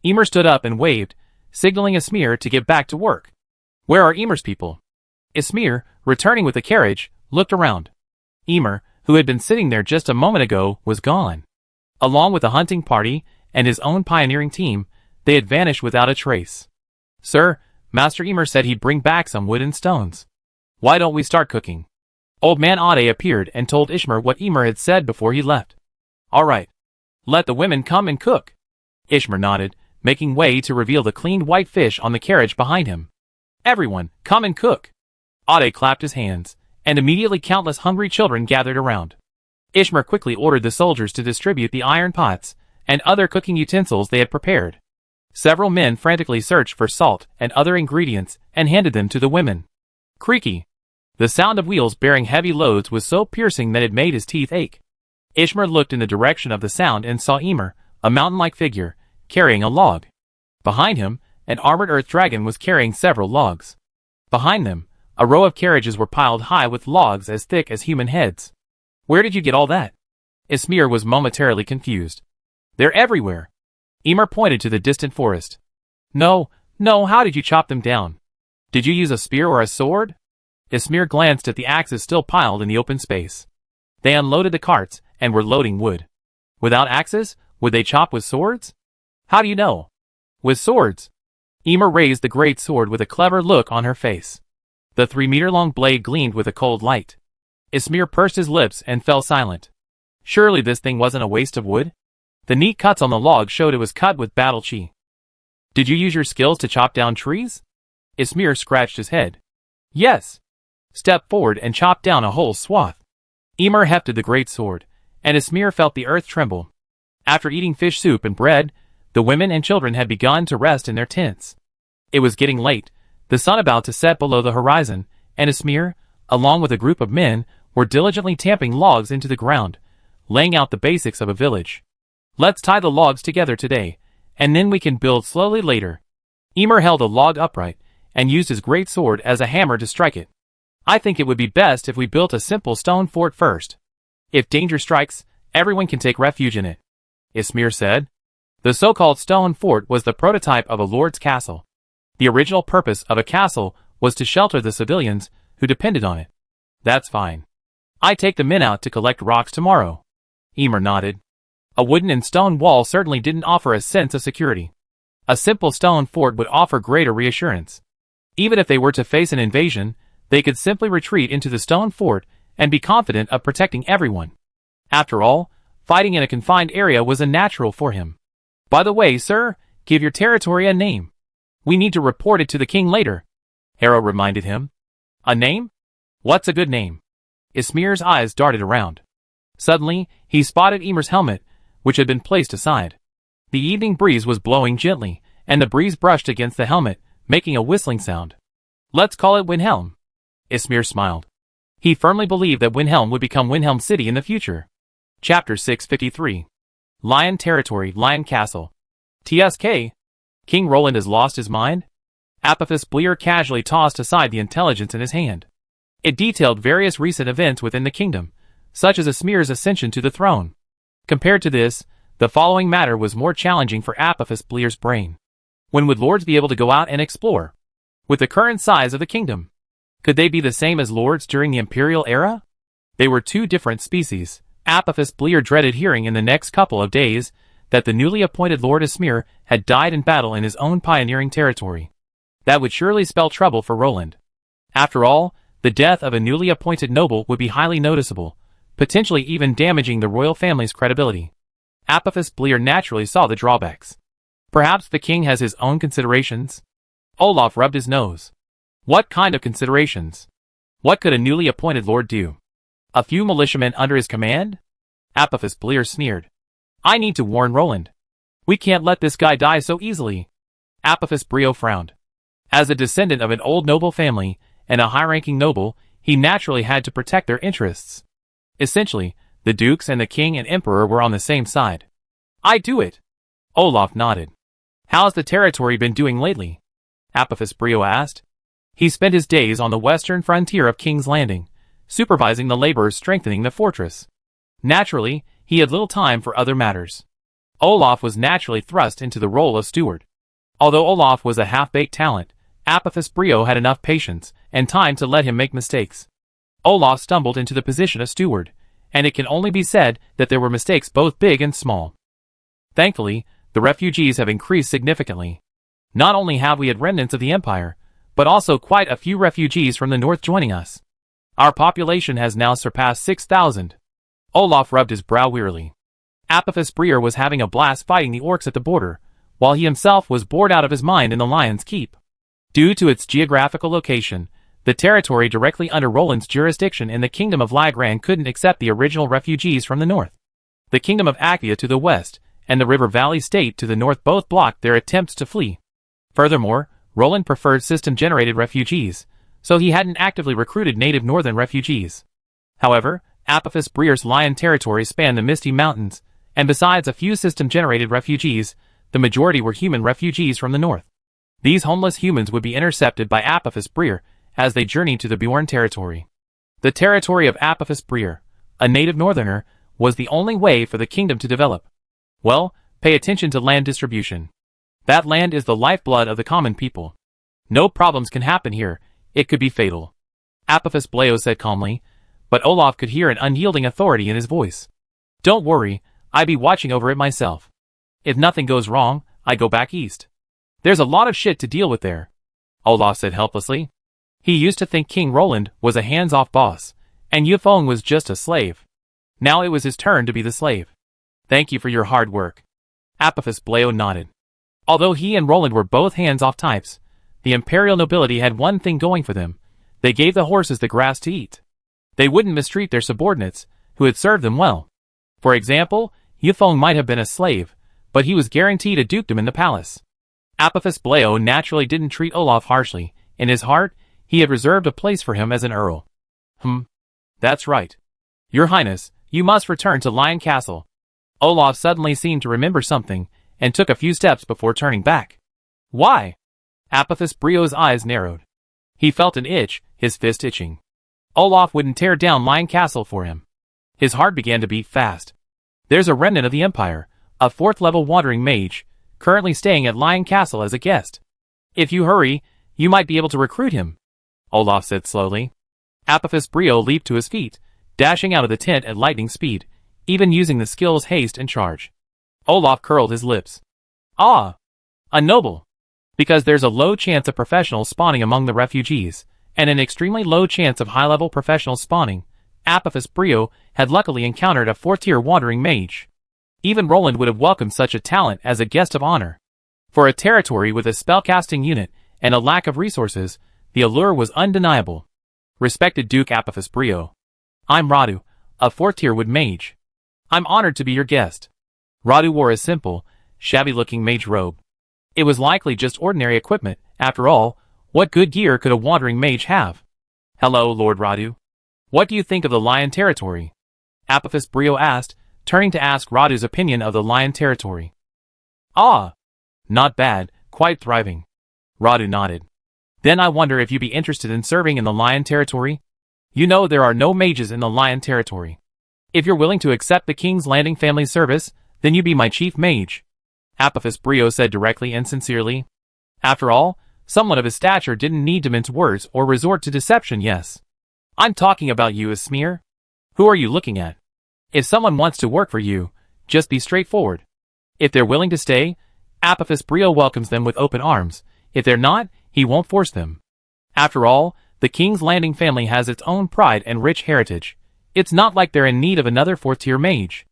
Emer stood up and waved, signaling Ismir to get back to work. Where are Emer's people? Ismir, returning with the carriage, looked around. Emer, who had been sitting there just a moment ago, was gone. Along with the hunting party and his own pioneering team, they had vanished without a trace. Sir, Master Emer said he'd bring back some wood and stones. Why don't we start cooking? Old Man Ade appeared and told Ishmar what Emer had said before he left. All right. Let the women come and cook. Ishmar nodded, making way to reveal the cleaned white fish on the carriage behind him. Everyone, come and cook. Ade clapped his hands, and immediately countless hungry children gathered around. Ishmar quickly ordered the soldiers to distribute the iron pots and other cooking utensils they had prepared. Several men frantically searched for salt and other ingredients and handed them to the women. Creaky. The sound of wheels bearing heavy loads was so piercing that it made his teeth ache. Ishmar looked in the direction of the sound and saw Emer, a mountain-like figure, carrying a log. Behind him, an armored earth dragon was carrying several logs. Behind them, a row of carriages were piled high with logs as thick as human heads. Where did you get all that? Ismir was momentarily confused. They're everywhere. Emer pointed to the distant forest. No, how did you chop them down? Did you use a spear or a sword? Ismir glanced at the axes still piled in the open space. They unloaded the carts and were loading wood. Without axes, would they chop with swords? How do you know? With swords. Emer raised the great sword with a clever look on her face. The 3-meter-long blade gleamed with a cold light. Ismir pursed his lips and fell silent. Surely this thing wasn't a waste of wood? The neat cuts on the log showed it was cut with battle chi. Did you use your skills to chop down trees? Ismir scratched his head. Yes. Step forward and chop down a whole swath. Emer hefted the great sword, and Ismir felt the earth tremble. After eating fish soup and bread, the women and children had begun to rest in their tents. It was getting late, the sun about to set below the horizon, and Ismir, along with a group of men, were diligently tamping logs into the ground, laying out the basics of a village. Let's tie the logs together today, and then we can build slowly later. Emer held a log upright, and used his great sword as a hammer to strike it. I think it would be best if we built a simple stone fort first. If danger strikes, everyone can take refuge in it, Ismir said. The so-called stone fort was the prototype of a lord's castle. The original purpose of a castle was to shelter the civilians who depended on it. That's fine. I take the men out to collect rocks tomorrow. Emer nodded. A wooden and stone wall certainly didn't offer a sense of security. A simple stone fort would offer greater reassurance. Even if they were to face an invasion, they could simply retreat into the stone fort and be confident of protecting everyone. After all, fighting in a confined area was unnatural for him. By the way, sir, give your territory a name. We need to report it to the king later, Harrow reminded him. A name? What's a good name? Ismir's eyes darted around. Suddenly, he spotted Emer's helmet, which had been placed aside. The evening breeze was blowing gently, and the breeze brushed against the helmet, making a whistling sound. Let's call it Windhelm. Ismir smiled. He firmly believed that Windhelm would become Windhelm City in the future. Chapter 653. Lion Territory, Lion Castle. TSK. King Roland has lost his mind? Apophis Bleer casually tossed aside the intelligence in his hand. It detailed various recent events within the kingdom, such as Ismir's ascension to the throne. Compared to this, the following matter was more challenging for Apophis Bleer's brain. When would lords be able to go out and explore? With the current size of the kingdom, could they be the same as lords during the imperial era? They were two different species. Apophis Bleer dreaded hearing in the next couple of days that the newly appointed Lord Ismir had died in battle in his own pioneering territory. That would surely spell trouble for Roland. After all, the death of a newly appointed noble would be highly noticeable, potentially even damaging the royal family's credibility. Apophis Bleer naturally saw the drawbacks. Perhaps the king has his own considerations? Olaf rubbed his nose. What kind of considerations? What could a newly appointed lord do? A few militiamen under his command? Apophis Bleer sneered. I need to warn Roland. We can't let this guy die so easily. Apophis Brio frowned. As a descendant of an old noble family, and a high-ranking noble, he naturally had to protect their interests. Essentially, the dukes and the king and emperor were on the same side. I do it. Olaf nodded. How's the territory been doing lately? Apophis Brio asked. He spent his days on the western frontier of King's Landing, supervising the laborers strengthening the fortress. Naturally, he had little time for other matters. Olaf was naturally thrust into the role of steward. Although Olaf was a half-baked talent, Apophis Brio had enough patience and time to let him make mistakes. Olaf stumbled into the position of steward, and it can only be said that there were mistakes both big and small. Thankfully, the refugees have increased significantly. Not only have we had remnants of the empire, but also quite a few refugees from the north joining us. Our population has now surpassed 6,000. Olaf rubbed his brow wearily. Apophis Breer was having a blast fighting the orcs at the border, while he himself was bored out of his mind in the Lion's Keep. Due to its geographical location, the territory directly under Roland's jurisdiction in the Kingdom of Lagran couldn't accept the original refugees from the north. The Kingdom of Akvia to the west, and the River Valley State to the north both blocked their attempts to flee. Furthermore, Roland preferred system-generated refugees, so he hadn't actively recruited native northern refugees. However, Apophis Breer's Lion territory spanned the Misty Mountains, and besides a few system-generated refugees, the majority were human refugees from the north. These homeless humans would be intercepted by Apophis Breer as they journeyed to the Bjorn territory. The territory of Apophis Breer, a native northerner, was the only way for the kingdom to develop. Well, pay attention to land distribution. That land is the lifeblood of the common people. No problems can happen here, it could be fatal. Apophis Bleo said calmly, but Olaf could hear an unyielding authority in his voice. Don't worry, I be watching over it myself. If nothing goes wrong, I go back east. There's a lot of shit to deal with there. Olaf said helplessly. He used to think King Roland was a hands-off boss, and Yufeng was just a slave. Now it was his turn to be the slave. Thank you for your hard work. Apophis Bleo nodded. Although he and Roland were both hands-off types, the imperial nobility had one thing going for them. They gave the horses the grass to eat. They wouldn't mistreat their subordinates, who had served them well. For example, Yufeng might have been a slave, but he was guaranteed a dukedom in the palace. Apophis Bleo naturally didn't treat Olaf harshly. In his heart, he had reserved a place for him as an earl. That's right. Your Highness, you must return to Lion Castle. Olaf suddenly seemed to remember something, and took a few steps before turning back. Why? Apophis Breo's eyes narrowed. He felt an itch, his fist itching. Olaf wouldn't tear down Lion Castle for him. His heart began to beat fast. There's a remnant of the Empire, a 4th-level wandering mage, currently staying at Lion Castle as a guest. If you hurry, you might be able to recruit him, Olaf said slowly. Apophis Brio leaped to his feet, dashing out of the tent at lightning speed, even using the skills haste and charge. Olaf curled his lips. Ah! A noble! Because there's a low chance of professionals spawning among the refugees, and an extremely low chance of high-level professionals spawning, Apophis Brio had luckily encountered a 4th-tier wandering mage. Even Roland would have welcomed such a talent as a guest of honor. For a territory with a spellcasting unit and a lack of resources, the allure was undeniable. Respected Duke Apophis Brio. I'm Radu, a 4th-tier wood mage. I'm honored to be your guest. Radu wore a simple, shabby-looking mage robe. It was likely just ordinary equipment. After all, what good gear could a wandering mage have? Hello, Lord Radu. What do you think of the Lion Territory? Apophis Brio asked, turning to ask Radu's opinion of the Lion Territory. Ah! Not bad, quite thriving. Radu nodded. Then I wonder if you'd be interested in serving in the Lion Territory? You know there are no mages in the Lion Territory. If you're willing to accept the King's Landing family's service, then you be my chief mage. Apophis Brio said directly and sincerely. After all, someone of his stature didn't need to mince words or resort to deception, yes. I'm talking about you, Smear. Who are you looking at? If someone wants to work for you, just be straightforward. If they're willing to stay, Apophis Brio welcomes them with open arms. If they're not, he won't force them. After all, the King's Landing family has its own pride and rich heritage. It's not like they're in need of another fourth-tier mage.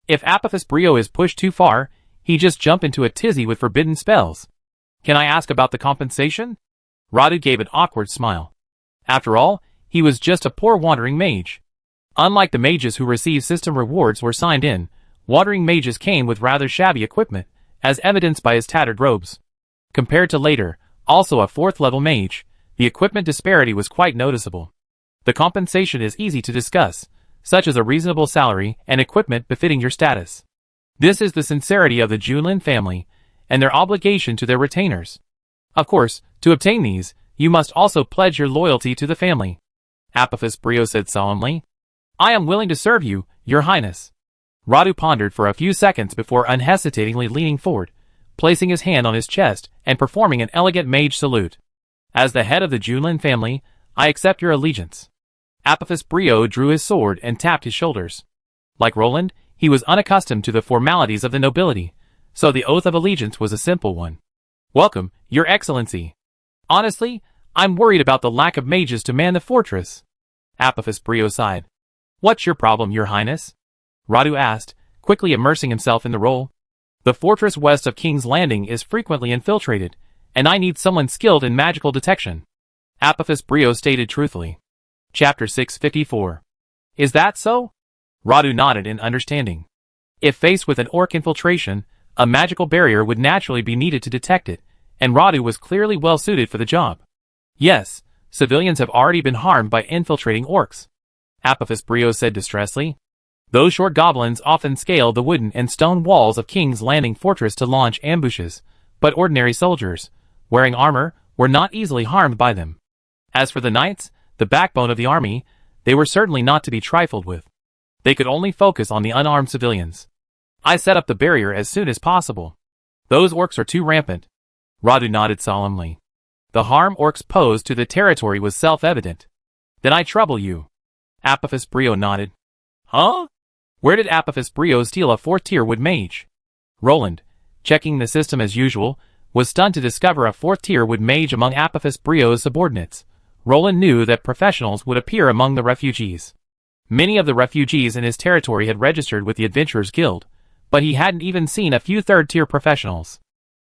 If Apophis Brio is pushed too far, he just jump into a tizzy with forbidden spells. Can I ask about the compensation? Radu gave an awkward smile. After all, he was just a poor wandering mage. Unlike the mages who received system rewards or signed in, wandering mages came with rather shabby equipment, as evidenced by his tattered robes. Compared to later, also a fourth-level mage, the equipment disparity was quite noticeable. The compensation is easy to discuss, such as a reasonable salary and equipment befitting your status. This is the sincerity of the Junlin family, and their obligation to their retainers. Of course, to obtain these, you must also pledge your loyalty to the family. Apophis Brio said solemnly. I am willing to serve you, your highness. Radu pondered for a few seconds before unhesitatingly leaning forward, placing his hand on his chest and performing an elegant mage salute. As the head of the Junlin family, I accept your allegiance. Apophis Brio drew his sword and tapped his shoulders. Like Roland, he was unaccustomed to the formalities of the nobility, so the oath of allegiance was a simple one. Welcome, your excellency. Honestly, I'm worried about the lack of mages to man the fortress. Apophis Brio sighed. What's your problem, your highness? Radu asked, quickly immersing himself in the role. The fortress west of King's Landing is frequently infiltrated, and I need someone skilled in magical detection. Apophis Brio stated truthfully. Chapter 654. Is that so? Radu nodded in understanding. If faced with an orc infiltration, a magical barrier would naturally be needed to detect it, and Radu was clearly well suited for the job. Yes, civilians have already been harmed by infiltrating orcs. Apophis Brio said distressedly. Those short goblins often scale the wooden and stone walls of King's Landing Fortress to launch ambushes, but ordinary soldiers, wearing armor, were not easily harmed by them. As for the knights, the backbone of the army, they were certainly not to be trifled with. They could only focus on the unarmed civilians. I set up the barrier as soon as possible. Those orcs are too rampant. Radu nodded solemnly. The harm orcs posed to the territory was self-evident. Then I trouble you. Apophis Brio nodded. Huh? Where did Apophis Brio steal a fourth-tier wood mage? Roland, checking the system as usual, was stunned to discover a fourth-tier wood mage among Apophis Brio's subordinates. Roland knew that professionals would appear among the refugees. Many of the refugees in his territory had registered with the Adventurers Guild, but he hadn't even seen a few third-tier professionals.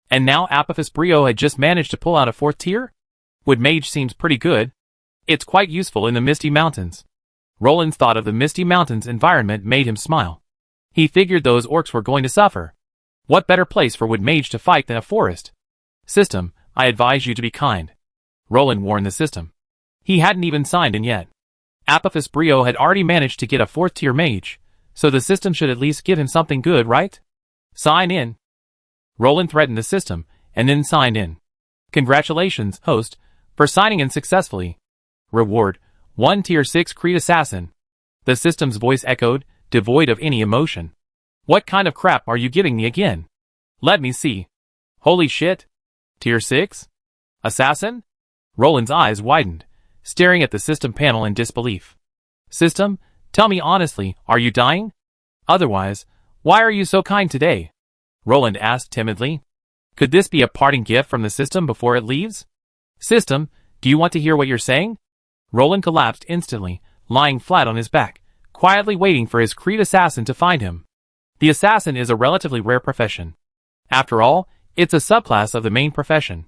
And now Apophis Brio had just managed to pull out a fourth tier? Wood mage seems pretty good. It's quite useful in the Misty Mountains. Roland's thought of the Misty Mountains environment made him smile. He figured those orcs were going to suffer. What better place for wood mage to fight than a forest? System, I advise you to be kind. Roland warned the system. He hadn't even signed in yet. Apophis Brio had already managed to get a fourth-tier mage, so the system should at least give him something good, right? Sign in. Roland threatened the system, and then signed in. Congratulations, host, for signing in successfully. Reward, 1 Tier 6 Creed Assassin. The system's voice echoed, devoid of any emotion. What kind of crap are you giving me again? Let me see. Holy shit. Tier 6? Assassin? Roland's eyes widened, staring at the system panel in disbelief. System, tell me honestly, are you dying? Otherwise, why are you so kind today? Roland asked timidly. Could this be a parting gift from the system before it leaves? System, do you want to hear what you're saying? Roland collapsed instantly, lying flat on his back, quietly waiting for his Creed assassin to find him. The assassin is a relatively rare profession. After all, it's a subclass of the main profession.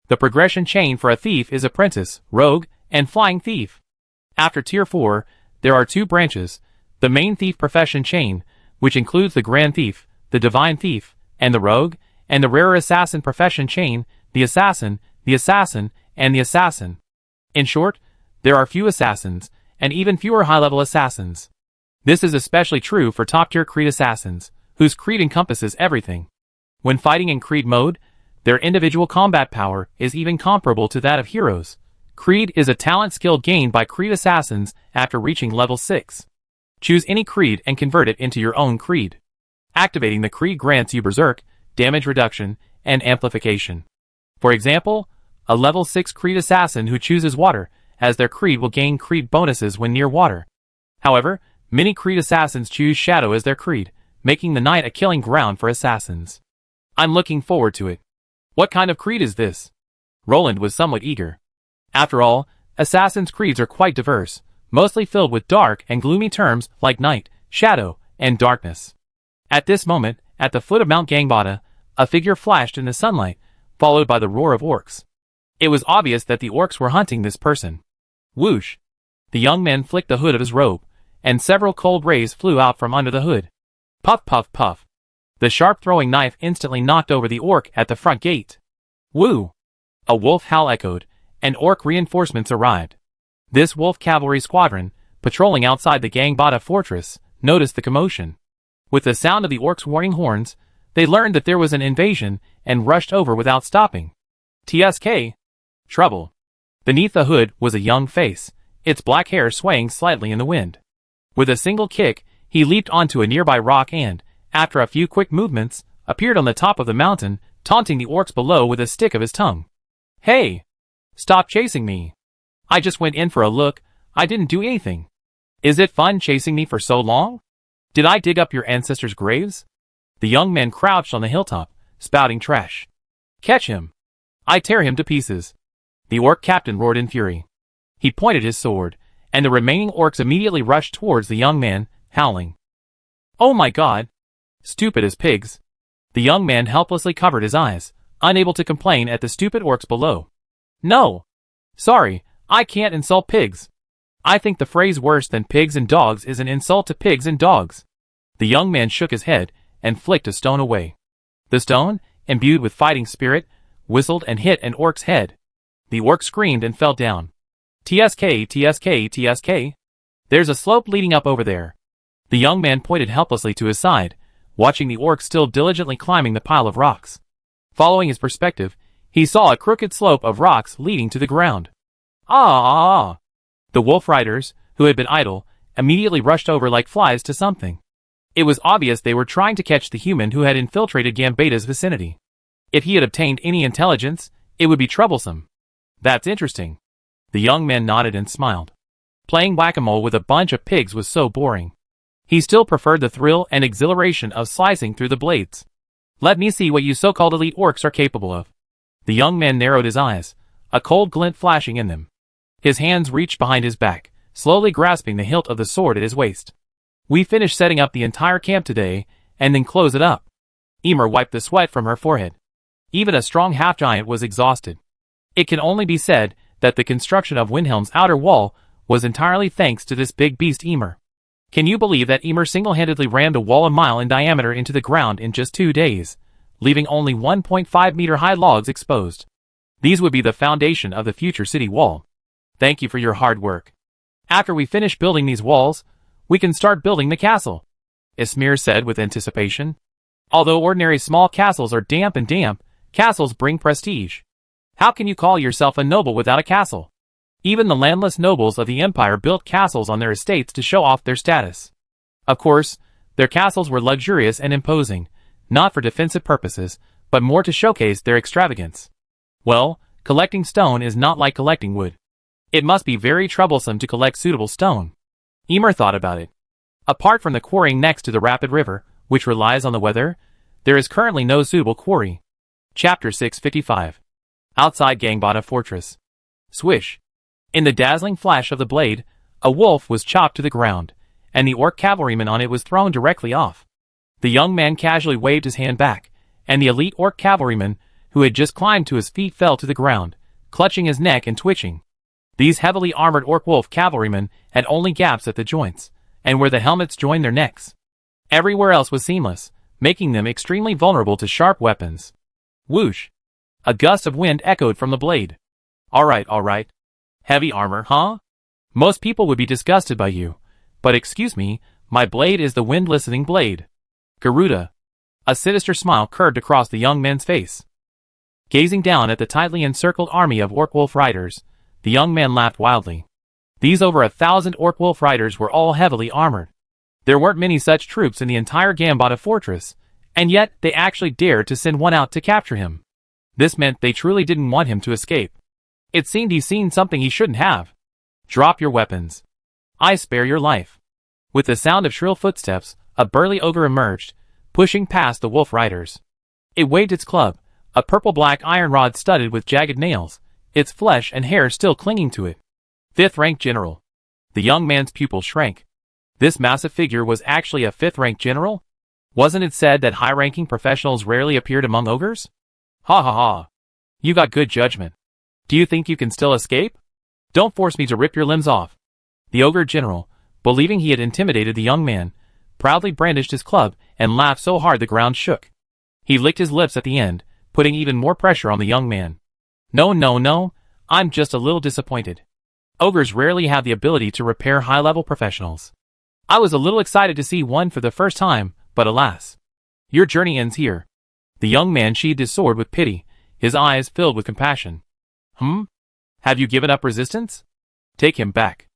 The progression chain for a thief is apprentice, rogue, and flying thief. After Tier 4, there are 2 branches, the main thief profession chain, which includes the grand thief, the divine thief, and the rogue, and the rarer assassin profession chain, the assassin, and the assassin. In short, there are few assassins, and even fewer high-level assassins. This is especially true for top-tier Creed assassins, whose creed encompasses everything. When fighting in Creed mode, their individual combat power is even comparable to that of heroes. Creed is a talent skill gained by Creed assassins after reaching level 6. Choose any creed and convert it into your own creed. Activating the creed grants you berserk, damage reduction, and amplification. For example, a level 6 Creed assassin who chooses water as their creed will gain creed bonuses when near water. However, many Creed assassins choose shadow as their creed, making the night a killing ground for assassins. I'm looking forward to it. What kind of creed is this? Roland was somewhat eager. After all, assassins' creeds are quite diverse, mostly filled with dark and gloomy terms like night, shadow, and darkness. At this moment, at the foot of Mount Gangbada, a figure flashed in the sunlight, followed by the roar of orcs. It was obvious that the orcs were hunting this person. Whoosh! The young man flicked the hood of his robe, and several cold rays flew out from under the hood. Puff puff puff. The sharp throwing knife instantly knocked over the orc at the front gate. Woo! A wolf howl echoed, and orc reinforcements arrived. This wolf cavalry squadron, patrolling outside the Gangbada fortress, noticed the commotion. With the sound of the orcs' warning horns, they learned that there was an invasion and rushed over without stopping. TSK. Trouble. Beneath the hood was a young face, its black hair swaying slightly in the wind. With a single kick, he leaped onto a nearby rock and, after a few quick movements, appeared on the top of the mountain, taunting the orcs below with a stick of his tongue. Hey! Stop chasing me! I just went in for a look, I didn't do anything. Is it fun chasing me for so long? Did I dig up your ancestors' graves? The young man crouched on the hilltop, spouting trash. Catch him! I tear him to pieces. The orc captain roared in fury. He pointed his sword, and the remaining orcs immediately rushed towards the young man, howling. Oh my god! Stupid as pigs! The young man helplessly covered his eyes, unable to complain at the stupid orcs below. No! Sorry, I can't insult pigs. I think the phrase worse than pigs and dogs is an insult to pigs and dogs. The young man shook his head and flicked a stone away. The stone, imbued with fighting spirit, whistled and hit an orc's head. The orc screamed and fell down. TSK, TSK, TSK. There's a slope leading up over there. The young man pointed helplessly to his side, watching the orc still diligently climbing the pile of rocks. Following his perspective, he saw a crooked slope of rocks leading to the ground. Ah! The wolf riders, who had been idle, immediately rushed over like flies to something. It was obvious they were trying to catch the human who had infiltrated Gambada's vicinity. If he had obtained any intelligence, it would be troublesome. That's interesting. The young man nodded and smiled. Playing whack-a-mole with a bunch of pigs was so boring. He still preferred the thrill and exhilaration of slicing through the blades. Let me see what you so-called elite orcs are capable of. The young man narrowed his eyes, a cold glint flashing in them. His hands reached behind his back, slowly grasping the hilt of the sword at his waist. We finished setting up the entire camp today, and then close it up. Emer wiped the sweat from her forehead. Even a strong half-giant was exhausted. It can only be said that the construction of Windhelm's outer wall was entirely thanks to this big beast Emer. Can you believe that Emer single-handedly rammed a wall a mile in diameter into the ground in just 2 days, leaving only 1.5-meter-high logs exposed? These would be the foundation of the future city wall. Thank you for your hard work. After we finish building these walls, we can start building the castle, Ismir said with anticipation. Although ordinary small castles are damp, castles bring prestige. How can you call yourself a noble without a castle? Even the landless nobles of the empire built castles on their estates to show off their status. Of course, their castles were luxurious and imposing, not for defensive purposes, but more to showcase their extravagance. Well, collecting stone is not like collecting wood. It must be very troublesome to collect suitable stone. Emer thought about it. Apart from the quarrying next to the rapid river, which relies on the weather, there is currently no suitable quarry. Chapter 655. Outside Gangbada Fortress. Swish. In the dazzling flash of the blade, a wolf was chopped to the ground, and the orc cavalryman on it was thrown directly off. The young man casually waved his hand back, and the elite orc cavalryman, who had just climbed to his feet, fell to the ground, clutching his neck and twitching. These heavily armored orc wolf cavalrymen had only gaps at the joints, and where the helmets joined their necks. Everywhere else was seamless, making them extremely vulnerable to sharp weapons. Whoosh! A gust of wind echoed from the blade. Alright, alright. Heavy armor, huh? Most people would be disgusted by you. But excuse me, my blade is the wind-listening blade. Garuda. A sinister smile curved across the young man's face. Gazing down at the tightly encircled army of orc-wolf riders, the young man laughed wildly. These over 1,000 orc-wolf riders were all heavily armored. There weren't many such troops in the entire Gambata fortress, and yet they actually dared to send one out to capture him. This meant they truly didn't want him to escape. It seemed he'd seen something he shouldn't have. Drop your weapons. I spare your life. With the sound of shrill footsteps, a burly ogre emerged, pushing past the wolf riders. It waved its club, a purple-black iron rod studded with jagged nails, its flesh and hair still clinging to it. 5th rank general. The young man's pupil shrank. This massive figure was actually a 5th rank general? Wasn't it said that high-ranking professionals rarely appeared among ogres? Ha ha ha. You got good judgment. Do you think you can still escape? Don't force me to rip your limbs off. The ogre general, believing he had intimidated the young man, proudly brandished his club and laughed so hard the ground shook. He licked his lips at the end, putting even more pressure on the young man. No, I'm just a little disappointed. Ogres rarely have the ability to repair high-level professionals. I was a little excited to see one for the first time, but alas. Your journey ends here. The young man sheathed his sword with pity, his eyes filled with compassion. Have you given up resistance? Take him back.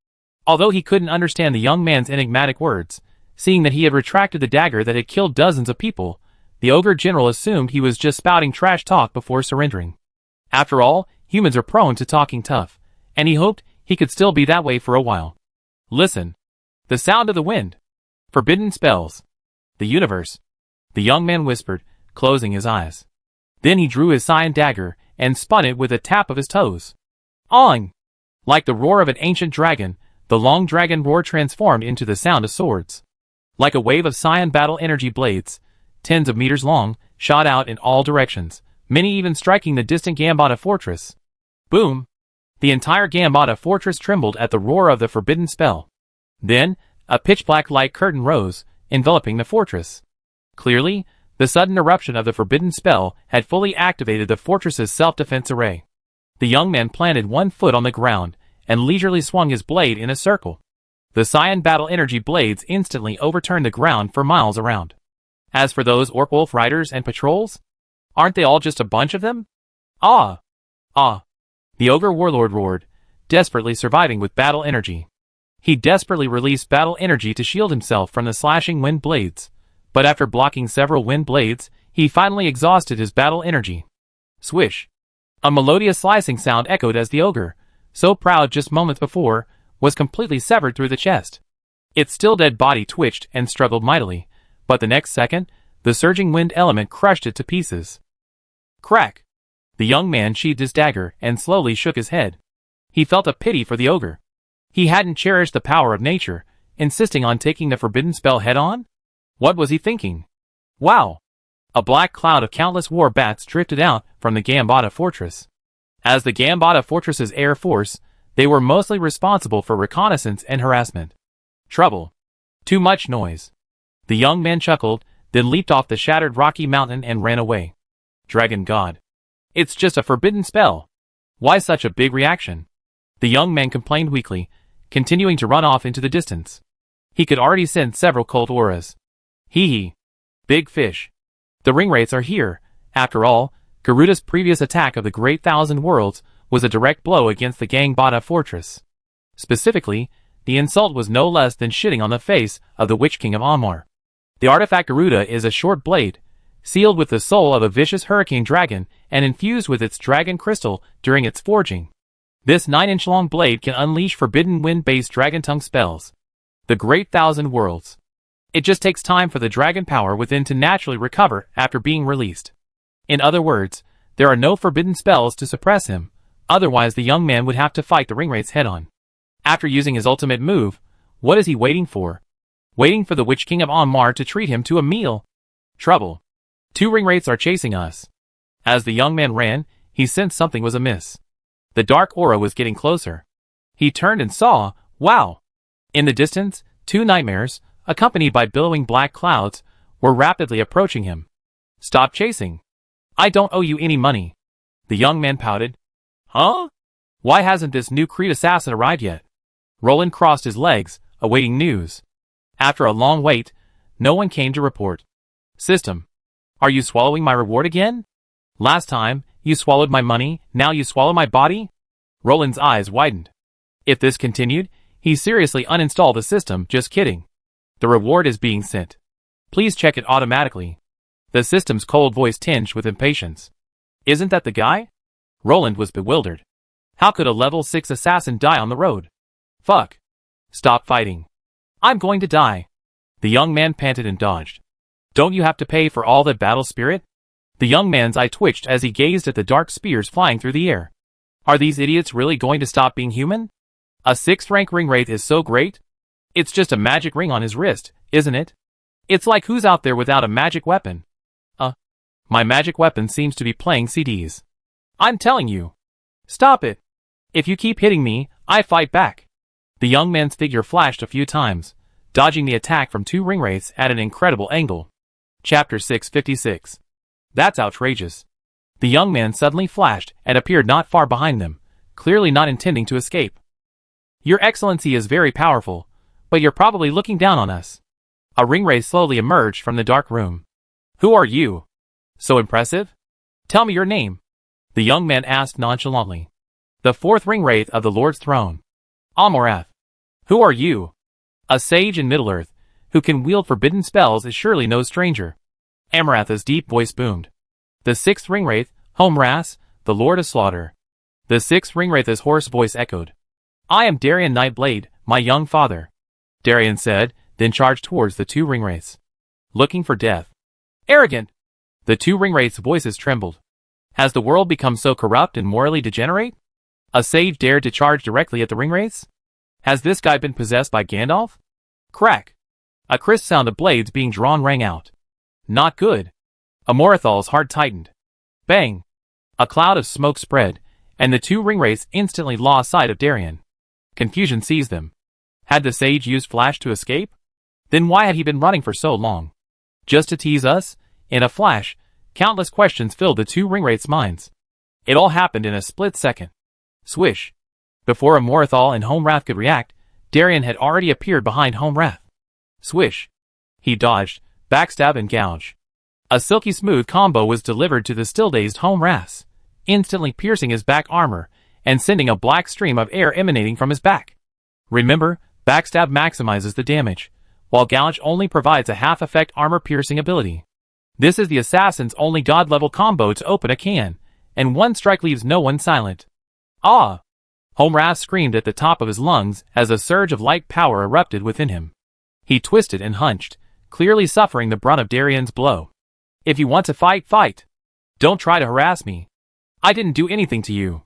Although he couldn't understand the young man's enigmatic words, seeing that he had retracted the dagger that had killed dozens of people, the ogre general assumed he was just spouting trash talk before surrendering. After all, humans are prone to talking tough, and he hoped he could still be that way for a while. Listen. The sound of the wind. Forbidden spells. The universe. The young man whispered, closing his eyes. Then he drew his cyan dagger and spun it with a tap of his toes. Ong! Like the roar of an ancient dragon, the long dragon roar transformed into the sound of swords. Like a wave of cyan battle energy blades, tens of meters long, shot out in all directions, many even striking the distant Gambata fortress. Boom! The entire Gambata fortress trembled at the roar of the forbidden spell. Then, a pitch-black light curtain rose, enveloping the fortress. Clearly, the sudden eruption of the forbidden spell had fully activated the fortress's self-defense array. The young man planted one foot on the ground and leisurely swung his blade in a circle. The cyan battle energy blades instantly overturned the ground for miles around. As for those orc-wolf riders and patrols, aren't they all just a bunch of them? Ah! The ogre warlord roared, desperately surviving with battle energy. He desperately released battle energy to shield himself from the slashing wind blades, but after blocking several wind blades, he finally exhausted his battle energy. Swish! A melodious slicing sound echoed as the ogre, so proud just moments before, was completely severed through the chest. Its still dead body twitched and struggled mightily, but the next second, the surging wind element crushed it to pieces. Crack! The young man sheathed his dagger and slowly shook his head. He felt a pity for the ogre. He hadn't cherished the power of nature, insisting on taking the forbidden spell head-on? What was he thinking? Wow! A black cloud of countless war bats drifted out from the Gambata fortress. As the Gambata fortress's air force, they were mostly responsible for reconnaissance and harassment. Trouble. Too much noise. The young man chuckled, then leaped off the shattered rocky mountain and ran away. Dragon God. It's just a forbidden spell. Why such a big reaction? The young man complained weakly, continuing to run off into the distance. He could already sense several cold auras. Hee. Big fish. The ring wraiths are here. After all, Garuda's previous attack of the Great Thousand Worlds was a direct blow against the Gambata fortress. Specifically, the insult was no less than shitting on the face of the Witch King of Ammar. The artifact Garuda is a short blade, sealed with the soul of a vicious hurricane dragon and infused with its dragon crystal during its forging. This 9-inch-long blade can unleash forbidden wind-based dragon tongue spells. The Great Thousand Worlds. It just takes time for the dragon power within to naturally recover after being released. In other words, there are no forbidden spells to suppress him, otherwise the young man would have to fight the ringwraiths head-on. After using his ultimate move, what is he waiting for? Waiting for the Witch King of Ammar to treat him to a meal. Trouble. 2 ringwraiths are chasing us. As the young man ran, he sensed something was amiss. The dark aura was getting closer. He turned and saw, wow! In the distance, 2 nightmares, accompanied by billowing black clouds, were rapidly approaching him. Stop chasing. I don't owe you any money. The young man pouted. Huh? Why hasn't this new Creed assassin arrived yet? Roland crossed his legs, awaiting news. After a long wait, no one came to report. System. Are you swallowing my reward again? Last time, you swallowed my money, now you swallow my body? Roland's eyes widened. If this continued, he seriously uninstalled the system. Just kidding. The reward is being sent. Please check it automatically. The system's cold voice tinged with impatience. Isn't that the guy? Roland was bewildered. How could a level 6 assassin die on the road? Fuck. Stop fighting. I'm going to die. The young man panted and dodged. Don't you have to pay for all that battle spirit? The young man's eye twitched as he gazed at the dark spears flying through the air. Are these idiots really going to stop being human? A 6th rank ring wraith is so great? It's just a magic ring on his wrist, isn't it? It's like who's out there without a magic weapon? My magic weapon seems to be playing CDs. I'm telling you. Stop it. If you keep hitting me, I fight back. The young man's figure flashed a few times, dodging the attack from 2 ring wraiths at an incredible angle. Chapter 656. That's outrageous. The young man suddenly flashed and appeared not far behind them, clearly not intending to escape. Your Excellency is very powerful, but you're probably looking down on us. A ring wraith slowly emerged from the dark room. Who are you? So impressive? Tell me your name. The young man asked nonchalantly. The 4th ring wraith of the Lord's throne. Amorath. Who are you? A sage in Middle-earth, who can wield forbidden spells, is surely no stranger. Amorath's deep voice boomed. The 6th ring wraith, Homras, the Lord of Slaughter. The 6th ring wraith's hoarse voice echoed. I am Darien Nightblade, my young father. Darien said, then charged towards the 2 ring wraiths. Looking for death. Arrogant! The 2 ring wraiths' voices trembled. Has the world become so corrupt and morally degenerate? A sage dared to charge directly at the ring wraiths? Has this guy been possessed by Gandalf? Crack! A crisp sound of blades being drawn rang out. Not good. Amorathal's heart tightened. Bang! A cloud of smoke spread, and the 2 ring wraiths instantly lost sight of Darien. Confusion seized them. Had the sage used flash to escape? Then why had he been running for so long? Just to tease us? In a flash, countless questions filled the 2 ring wraiths' minds. It all happened in a split second. Swish! Before Amorathal and Homrath could react, Darien had already appeared behind Homrath. Swish! He dodged, backstab and gouge. A silky smooth combo was delivered to the still-dazed Homrath, instantly piercing his back armor and sending a black stream of air emanating from his back. Remember, backstab maximizes the damage, while gouge only provides a half-effect armor-piercing ability. This is the assassin's only god-level combo to open a can, and one strike leaves no one silent. Ah! Homrath screamed at the top of his lungs as a surge of light power erupted within him. He twisted and hunched, clearly suffering the brunt of Darien's blow. If you want to fight, fight. Don't try to harass me. I didn't do anything to you.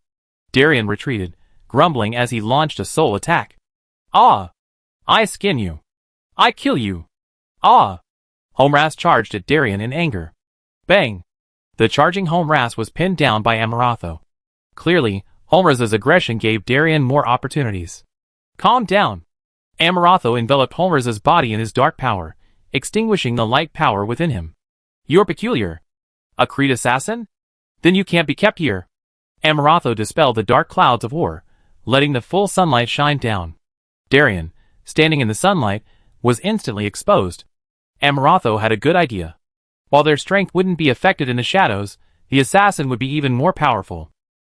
Darien retreated, grumbling as he launched a soul attack. Ah! I skin you. I kill you. Ah! Homrath charged at Darien in anger. Bang! The charging Homrath was pinned down by Amoratho. Clearly, Homrath's aggression gave Darien more opportunities. Calm down. Amoratho enveloped Homrath's body in his dark power, extinguishing the light power within him. You're peculiar. A Creed assassin? Then you can't be kept here. Amoratho dispelled the dark clouds of war, letting the full sunlight shine down. Darien, standing in the sunlight, was instantly exposed. Amoratho had a good idea. While their strength wouldn't be affected in the shadows, the assassin would be even more powerful.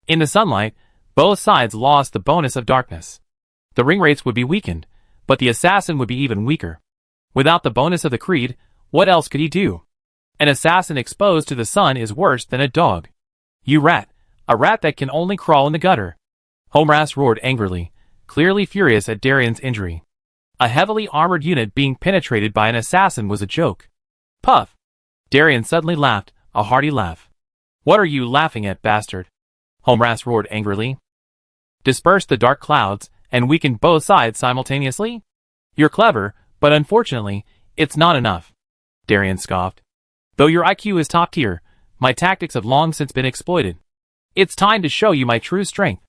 In the sunlight, both sides lost the bonus of darkness. The ring wraiths would be weakened, but the assassin would be even weaker. Without the bonus of the creed, what else could he do? An assassin exposed to the sun is worse than a dog. You rat, a rat that can only crawl in the gutter. Homrath roared angrily, clearly furious at Darien's injury. A heavily armored unit being penetrated by an assassin was a joke. Puff! Darien suddenly laughed, a hearty laugh. What are you laughing at, bastard? Homrath roared angrily. Disperse the dark clouds and weaken both sides simultaneously? You're clever, but unfortunately, it's not enough. Darien scoffed. Though your IQ is top tier, my tactics have long since been exploited. It's time to show you my true strength.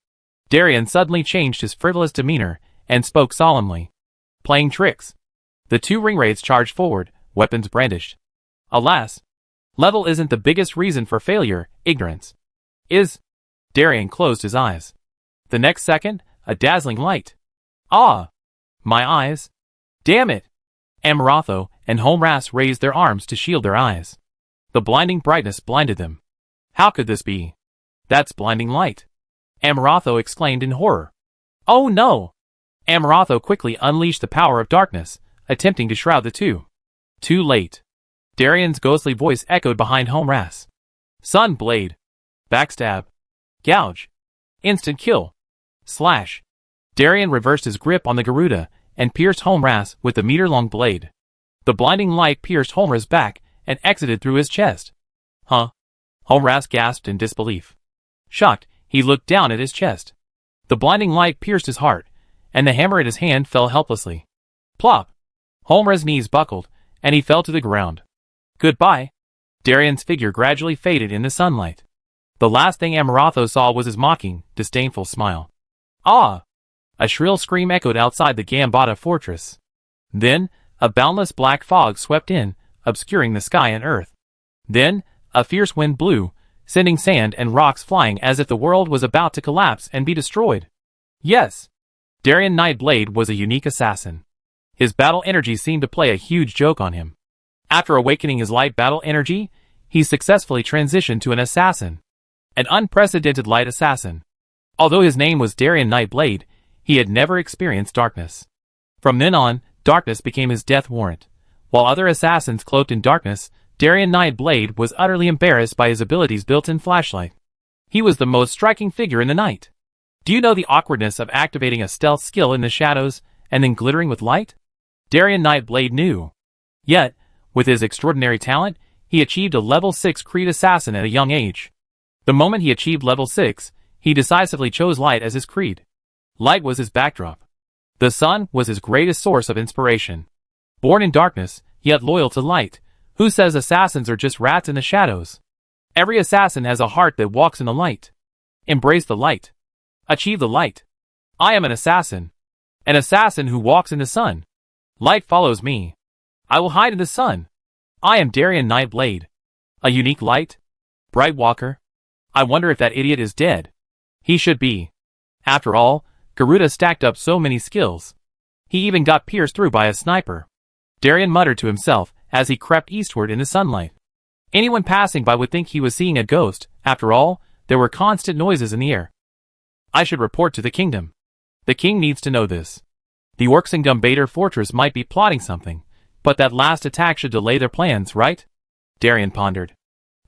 Darien suddenly changed his frivolous demeanor and spoke solemnly. Playing tricks. The 2 ring wraiths charged forward, weapons brandished. Alas! Level isn't the biggest reason for failure, ignorance is. Darian closed his eyes. The next second, a dazzling light. Ah! My eyes. Damn it! Amarotho and Holmras raised their arms to shield their eyes. The blinding brightness blinded them. How could this be? That's blinding light. Amarotho exclaimed in horror. Oh no! Amarotho quickly unleashed the power of darkness, attempting to shroud the two. Too late. Darian's ghostly voice echoed behind Holmras. Sun blade. Backstab. Gouge. Instant kill. Slash. Darian reversed his grip on the Garuda and pierced Holmras with the meter-long blade. The blinding light pierced Holmras' back and exited through his chest. Huh? Holmras gasped in disbelief. Shocked, he looked down at his chest. The blinding light pierced his heart, and the hammer in his hand fell helplessly. Plop! Holmras' knees buckled, and he fell to the ground. Goodbye. Darian's figure gradually faded in the sunlight. The last thing Amarotho saw was his mocking, disdainful smile. Ah! A shrill scream echoed outside the Gambata fortress. Then, a boundless black fog swept in, obscuring the sky and earth. Then, a fierce wind blew, sending sand and rocks flying as if the world was about to collapse and be destroyed. Yes! Darian Nightblade was a unique assassin. His battle energy seemed to play a huge joke on him. After awakening his light battle energy, he successfully transitioned to an assassin. An unprecedented light assassin. Although his name was Darian Nightblade, he had never experienced darkness. From then on, darkness became his death warrant. While other assassins cloaked in darkness, Darian Nightblade was utterly embarrassed by his ability's built-in flashlight. He was the most striking figure in the night. Do you know the awkwardness of activating a stealth skill in the shadows and then glittering with light? Darian Nightblade knew. Yet, with his extraordinary talent, he achieved a level 6 Creed assassin at a young age. The moment he achieved level 6, he decisively chose light as his creed. Light was his backdrop. The sun was his greatest source of inspiration. Born in darkness, yet loyal to light, who says assassins are just rats in the shadows? Every assassin has a heart that walks in the light. Embrace the light. Achieve the light. I am an assassin. An assassin who walks in the sun. Light follows me. I will hide in the sun. I am Darian Nightblade. A unique light? Bright walker? I wonder if that idiot is dead. He should be. After all, Garuda stacked up so many skills. He even got pierced through by a sniper. Darian muttered to himself as he crept eastward in the sunlight. Anyone passing by would think he was seeing a ghost. After all, there were constant noises in the air. I should report to the kingdom. The king needs to know this. The orcs in Gumbator Fortress might be plotting something, but that last attack should delay their plans, right? Darian pondered.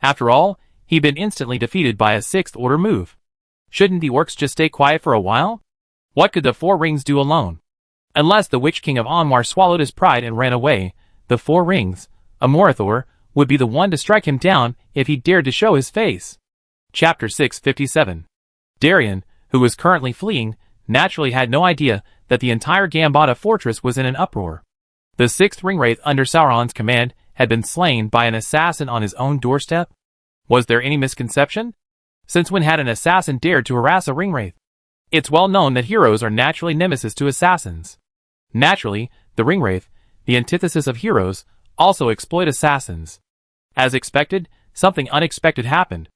After all, he'd been instantly defeated by a 6th order move. Shouldn't the orcs just stay quiet for a while? What could the Four Rings do alone? Unless the Witch King of Onmar swallowed his pride and ran away, the Four Rings, Amorithor, would be the one to strike him down if he dared to show his face. Chapter 657. Darian, who was currently fleeing, naturally had no idea that the entire Gambata fortress was in an uproar. The 6th Ringwraith under Sauron's command had been slain by an assassin on his own doorstep? Was there any misconception? Since when had an assassin dared to harass a Ringwraith? It's well known that heroes are naturally nemesis to assassins. Naturally, the Ringwraith, the antithesis of heroes, also exploit assassins. As expected, something unexpected happened.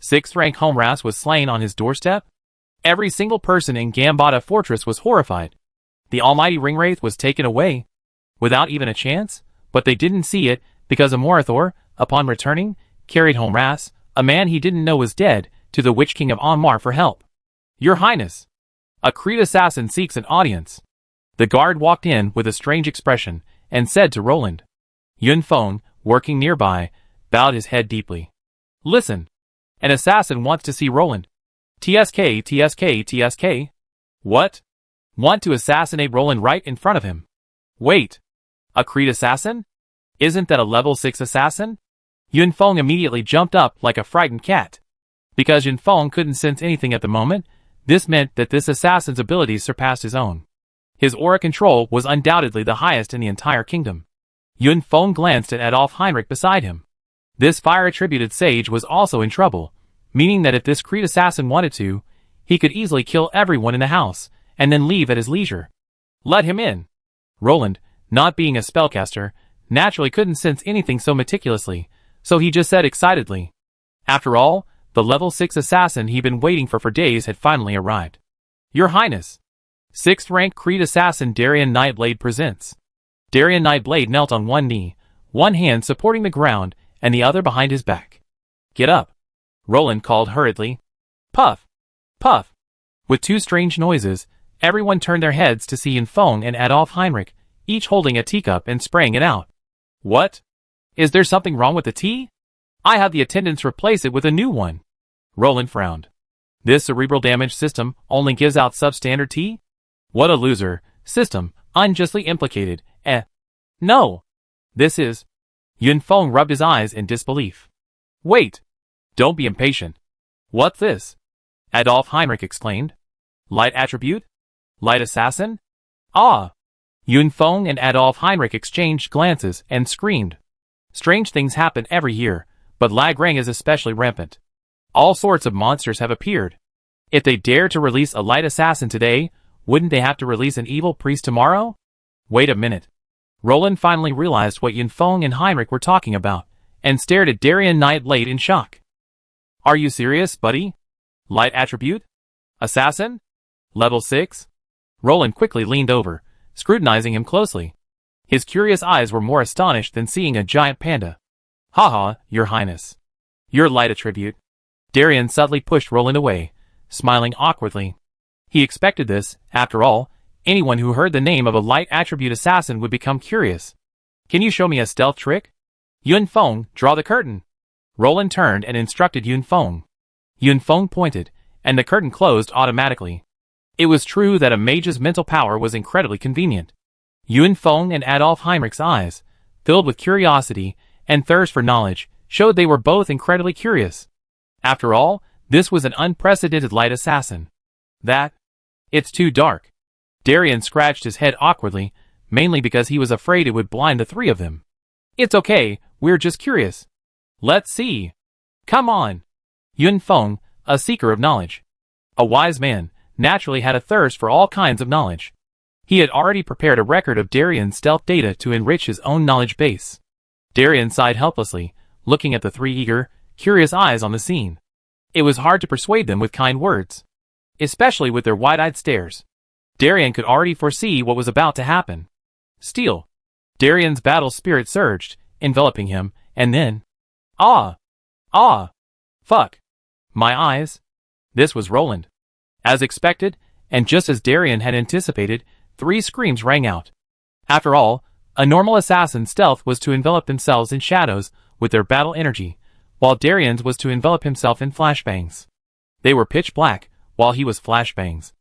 6th rank Holmras was slain on his doorstep? Every single person in Gambata Fortress was horrified. The almighty Ringwraith was taken away, without even a chance, but they didn't see it because Amorithor, upon returning, carried Holmras, a man he didn't know was dead, to the Witch King of Onmar for help. Your Highness! A Creed assassin seeks an audience. The guard walked in with a strange expression, and said to Roland. Yun Feng, working nearby, bowed his head deeply. Listen! An assassin wants to see Roland. TSK, TSK, TSK. What? Want to assassinate Roland right in front of him. Wait. A Creed assassin? Isn't that a level 6 assassin? Yun Feng immediately jumped up like a frightened cat. Because Yun Feng couldn't sense anything at the moment, this meant that this assassin's abilities surpassed his own. His aura control was undoubtedly the highest in the entire kingdom. Yun Feng glanced at Adolf Heinrich beside him. This fire-attributed sage was also in trouble, meaning that if this Creed assassin wanted to, he could easily kill everyone in the house, and then leave at his leisure. Let him in. Roland, not being a spellcaster, naturally couldn't sense anything so meticulously, So he just said excitedly. After all, the level 6 assassin he'd been waiting for days had finally arrived. Your Highness. 6th rank Creed assassin Darian Nightblade presents. Darian Nightblade knelt on one knee, one hand supporting the ground and the other behind his back. Get up. Roland called hurriedly. Puff. Puff. With two strange noises, everyone turned their heads to see Yunfeng and Adolf Heinrich, each holding a teacup and spraying it out. What? Is there something wrong with the tea? I had the attendants replace it with a new one. Roland frowned. This cerebral damage system only gives out substandard tea? What a loser. System, unjustly implicated. No. This is... Yunfeng rubbed his eyes in disbelief. Wait. Don't be impatient. What's this? Adolf Heinrich exclaimed. Light attribute? Light assassin? Ah! Yunfeng and Adolf Heinrich exchanged glances and screamed. Strange things happen every year, but Lagrang is especially rampant. All sorts of monsters have appeared. If they dare to release a light assassin today, wouldn't they have to release an evil priest tomorrow? Wait a minute. Roland finally realized what Yunfeng and Heinrich were talking about, and stared at Darian Nightblade in shock. Are you serious, buddy? Light attribute? Assassin? Level 6? Roland quickly leaned over, scrutinizing him closely. His curious eyes were more astonished than seeing a giant panda. Haha, Your Highness. Your light attribute. Darian subtly pushed Roland away, smiling awkwardly. He expected this. After all, anyone who heard the name of a light attribute assassin would become curious. Can you show me a stealth trick? Yunfeng, draw the curtain. Roland turned and instructed Yunfeng. Yunfeng pointed, and the curtain closed automatically. It was true that a mage's mental power was incredibly convenient. Yunfeng and Adolf Heinrich's eyes, filled with curiosity and thirst for knowledge, showed they were both incredibly curious. After all, this was an unprecedented light assassin. It's too dark. Darian scratched his head awkwardly, mainly because he was afraid it would blind the three of them. It's okay, we're just curious. Let's see. Come on. Yunfeng, a seeker of knowledge. A wise man, naturally had a thirst for all kinds of knowledge. He had already prepared a record of Darian's stealth data to enrich his own knowledge base. Darian sighed helplessly, looking at the three eager, curious eyes on the scene. It was hard to persuade them with kind words, especially with their wide-eyed stares. Darian could already foresee what was about to happen. Steel. Darian's battle spirit surged, enveloping him, and then... Ah! Fuck! My eyes. This was Roland. As expected, and just as Darian had anticipated, 3 screams rang out. After all, a normal assassin's stealth was to envelop themselves in shadows with their battle energy, while Darian's was to envelop himself in flashbangs. They were pitch black, while he was flashbangs.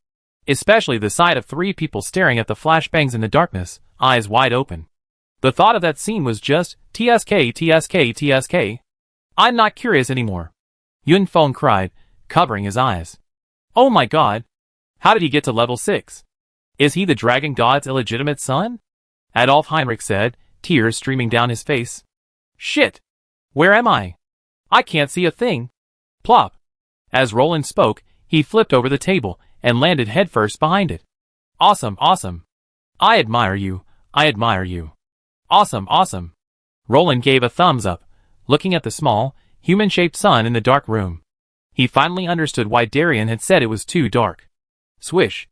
Especially the sight of 3 people staring at the flashbangs in the darkness, eyes wide open. The thought of that scene was just, TSK. I'm not curious anymore. Yunfeng cried, covering his eyes. Oh my god! How did he get to level 6? Is he the dragon god's illegitimate son? Adolf Heinrich said, tears streaming down his face. Shit! Where am I? I can't see a thing. Plop! As Roland spoke, he flipped over the table and landed headfirst behind it. Awesome. I admire you. Awesome. Roland gave a thumbs up, looking at the small, human-shaped sun in the dark room. He finally understood why Darian had said it was too dark. Swish.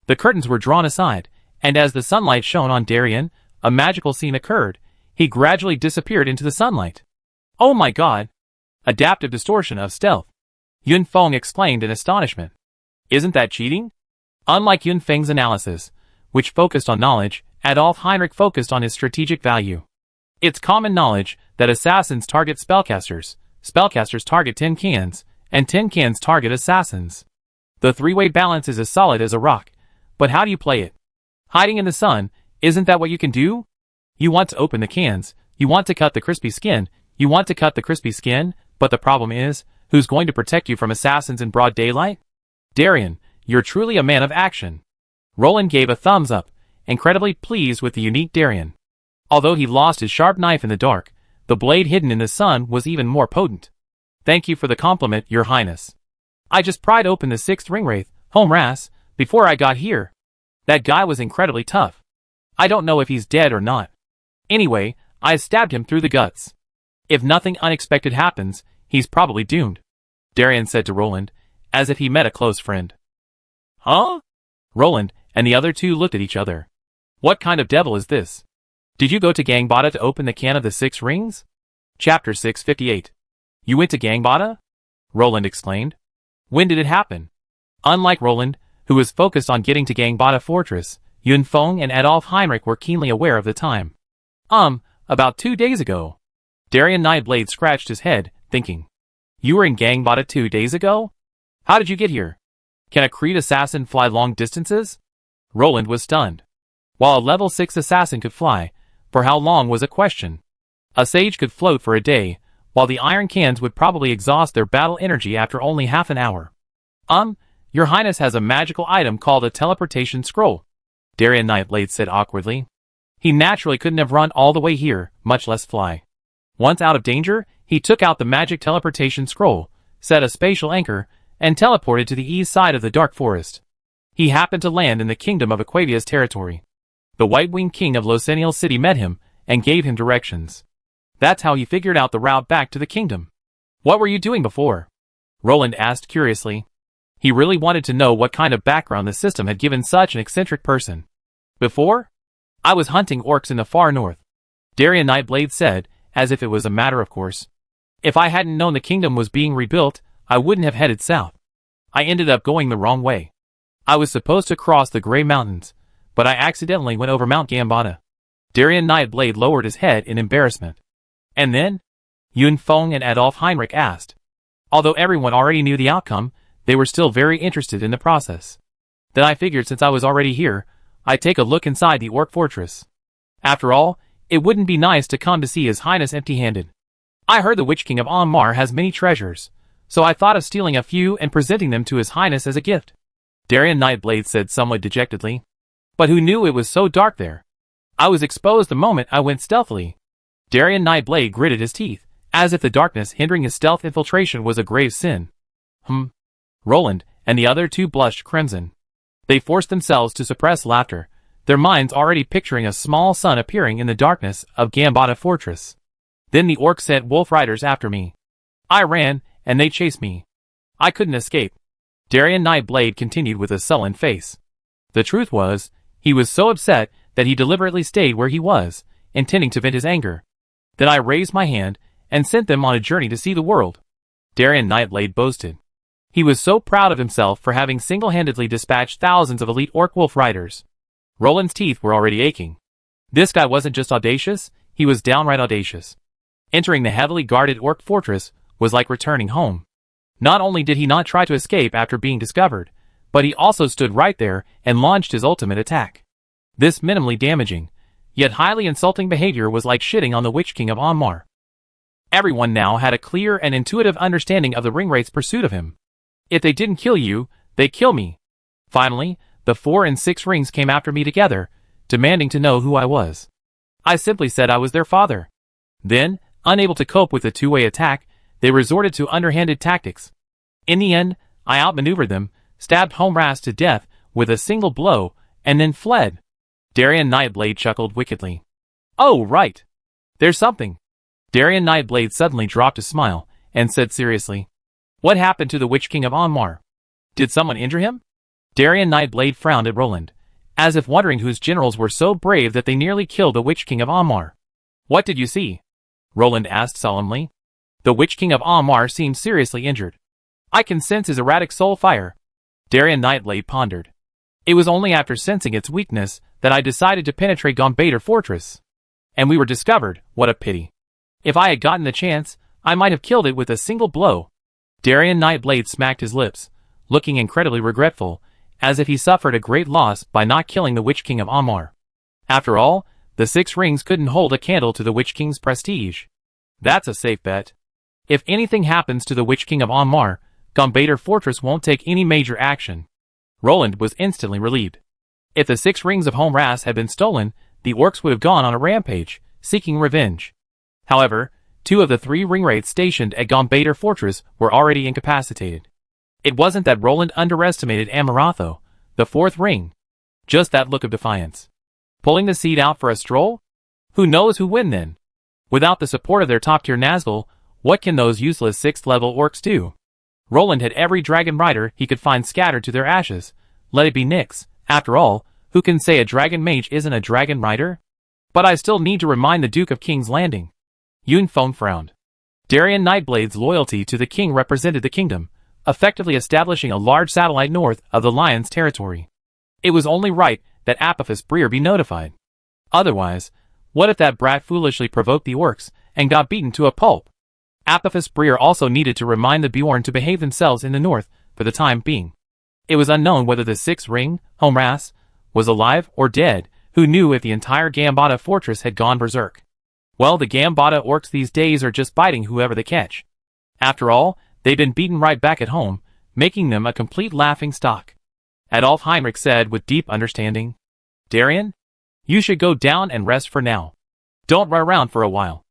The curtains were drawn aside, and as the sunlight shone on Darian, a magical scene occurred. He gradually disappeared into the sunlight. Oh my god! Adaptive distortion of stealth. Yunfeng explained in astonishment. Isn't that cheating? Unlike Yunfeng's analysis, which focused on knowledge, Adolf Heinrich focused on his strategic value. It's common knowledge that assassins target spellcasters, spellcasters target tin cans, and tin cans target assassins. The three-way balance is as solid as a rock, but how do you play it? Hiding in the sun, isn't that what you can do? You want to open the cans, you want to cut the crispy skin, but the problem is, who's going to protect you from assassins in broad daylight? Darian, you're truly a man of action. Roland gave a thumbs up, incredibly pleased with the unique Darian. Although he lost his sharp knife in the dark, the blade hidden in the sun was even more potent. Thank you for the compliment, Your Highness. I just pried open the 6th ringwraith, home ras, before I got here. That guy was incredibly tough. I don't know if he's dead or not. Anyway, I stabbed him through the guts. If nothing unexpected happens, he's probably doomed, Darien said to Roland, as if he met a close friend. Huh? Roland and the other two looked at each other. What kind of devil is this? Did you go to Gangbada to open the can of the 6 rings? Chapter 658. You went to Gangbada? Roland exclaimed. When did it happen? Unlike Roland, who was focused on getting to Gangbada Fortress, Yun Feng and Adolf Heinrich were keenly aware of the time. About 2 days ago. Darien Nightblade scratched his head, thinking. You were in Gangbada 2 days ago? How did you get here? Can a Creed assassin fly long distances? Roland was stunned. While a level 6 assassin could fly, for how long was a question. A sage could float for a day, while the iron cans would probably exhaust their battle energy after only half an hour. Your Highness has a magical item called a teleportation scroll, Darien Nightblade said awkwardly. He naturally couldn't have run all the way here, much less fly. Once out of danger, he took out the magic teleportation scroll, set a spatial anchor, and teleported to the east side of the dark forest. He happened to land in the kingdom of Aquavia's territory. The White-Winged King of Losenial City met him, and gave him directions. That's how he figured out the route back to the kingdom. What were you doing before? Roland asked curiously. He really wanted to know what kind of background the system had given such an eccentric person. Before? I was hunting orcs in the far north, Darien Nightblade said, as if it was a matter of course. If I hadn't known the kingdom was being rebuilt, I wouldn't have headed south. I ended up going the wrong way. I was supposed to cross the Grey Mountains, but I accidentally went over Mount Gambata. Darien Nightblade lowered his head in embarrassment. And then? Yun Feng and Adolf Heinrich asked. Although everyone already knew the outcome, they were still very interested in the process. Then I figured since I was already here, I'd take a look inside the Orc Fortress. After all, it wouldn't be nice to come to see His Highness empty-handed. I heard the Witch King of Onmar has many treasures, so I thought of stealing a few and presenting them to His Highness as a gift, Darien Nightblade said somewhat dejectedly. But who knew it was so dark there? I was exposed the moment I went stealthily. Darien Nightblade gritted his teeth, as if the darkness hindering his stealth infiltration was a grave sin. Roland and the other two blushed crimson. They forced themselves to suppress laughter, their minds already picturing a small sun appearing in the darkness of Gambata Fortress. Then the orc sent wolf riders after me. I ran, and they chased me. I couldn't escape. Darien Nightblade continued with a sullen face. The truth was, he was so upset that he deliberately stayed where he was, intending to vent his anger. Then I raised my hand, and sent them on a journey to see the world, Darien Nightblade boasted. He was so proud of himself for having single-handedly dispatched thousands of elite orc wolf riders. Roland's teeth were already aching. This guy wasn't just audacious, he was downright audacious. Entering the heavily guarded orc fortress was like returning home. Not only did he not try to escape after being discovered, but he also stood right there and launched his ultimate attack. This minimally damaging, yet highly insulting behavior was like shitting on the Witch King of Onmar. Everyone now had a clear and intuitive understanding of the Ringwraith's pursuit of him. If they didn't kill you, they kill me. Finally, the 4 and 6 rings came after me together, demanding to know who I was. I simply said I was their father. Then, unable to cope with the two-way attack, they resorted to underhanded tactics. In the end, I outmaneuvered them, stabbed Homeras to death with a single blow, and then fled. Darien Nightblade chuckled wickedly. Oh, right. There's something. Darien Nightblade suddenly dropped a smile, and said seriously. What happened to the Witch King of Onmar? Did someone injure him? Darien Nightblade frowned at Roland, as if wondering whose generals were so brave that they nearly killed the Witch King of Onmar. What did you see? Roland asked solemnly. The Witch King of Onmar seemed seriously injured. I can sense his erratic soul fire. Darien Nightblade pondered. It was only after sensing its weakness that I decided to penetrate Gambata Fortress. And we were discovered, what a pity. If I had gotten the chance, I might have killed it with a single blow. Darien Nightblade smacked his lips, looking incredibly regretful, as if he suffered a great loss by not killing the Witch King of Onmar. After all, the 6 rings couldn't hold a candle to the Witch King's prestige. That's a safe bet. If anything happens to the Witch King of Onmar, Gambata Fortress won't take any major action. Roland was instantly relieved. If the 6 rings of Homeras had been stolen, the orcs would have gone on a rampage, seeking revenge. However, 2 of the 3 Ringwraiths stationed at Gambata Fortress were already incapacitated. It wasn't that Roland underestimated Amaratho, the 4th ring. Just that look of defiance. Pulling the seat out for a stroll? Who knows who win then? Without the support of their top-tier Nazgul, what can those useless 6th-level orcs do? Roland had every dragon rider he could find scattered to their ashes. Let it be Nyx. After all, who can say a dragon mage isn't a dragon rider? But I still need to remind the Duke of King's Landing. Yunfeng frowned. Darien Nightblade's loyalty to the king represented the kingdom, effectively establishing a large satellite north of the Lion's territory. It was only right that Apophis Breer be notified. Otherwise, what if that brat foolishly provoked the orcs and got beaten to a pulp? Apophis Breer also needed to remind the Bjorn to behave themselves in the north for the time being. It was unknown whether the Sixth Ring, Homras, was alive or dead. Who knew if the entire Gambata fortress had gone berserk? Well, the Gambata orcs these days are just biting whoever they catch. After all, they've been beaten right back at home, making them a complete laughing stock. Adolf Heinrich said with deep understanding. Darien? You should go down and rest for now. Don't run around for a while.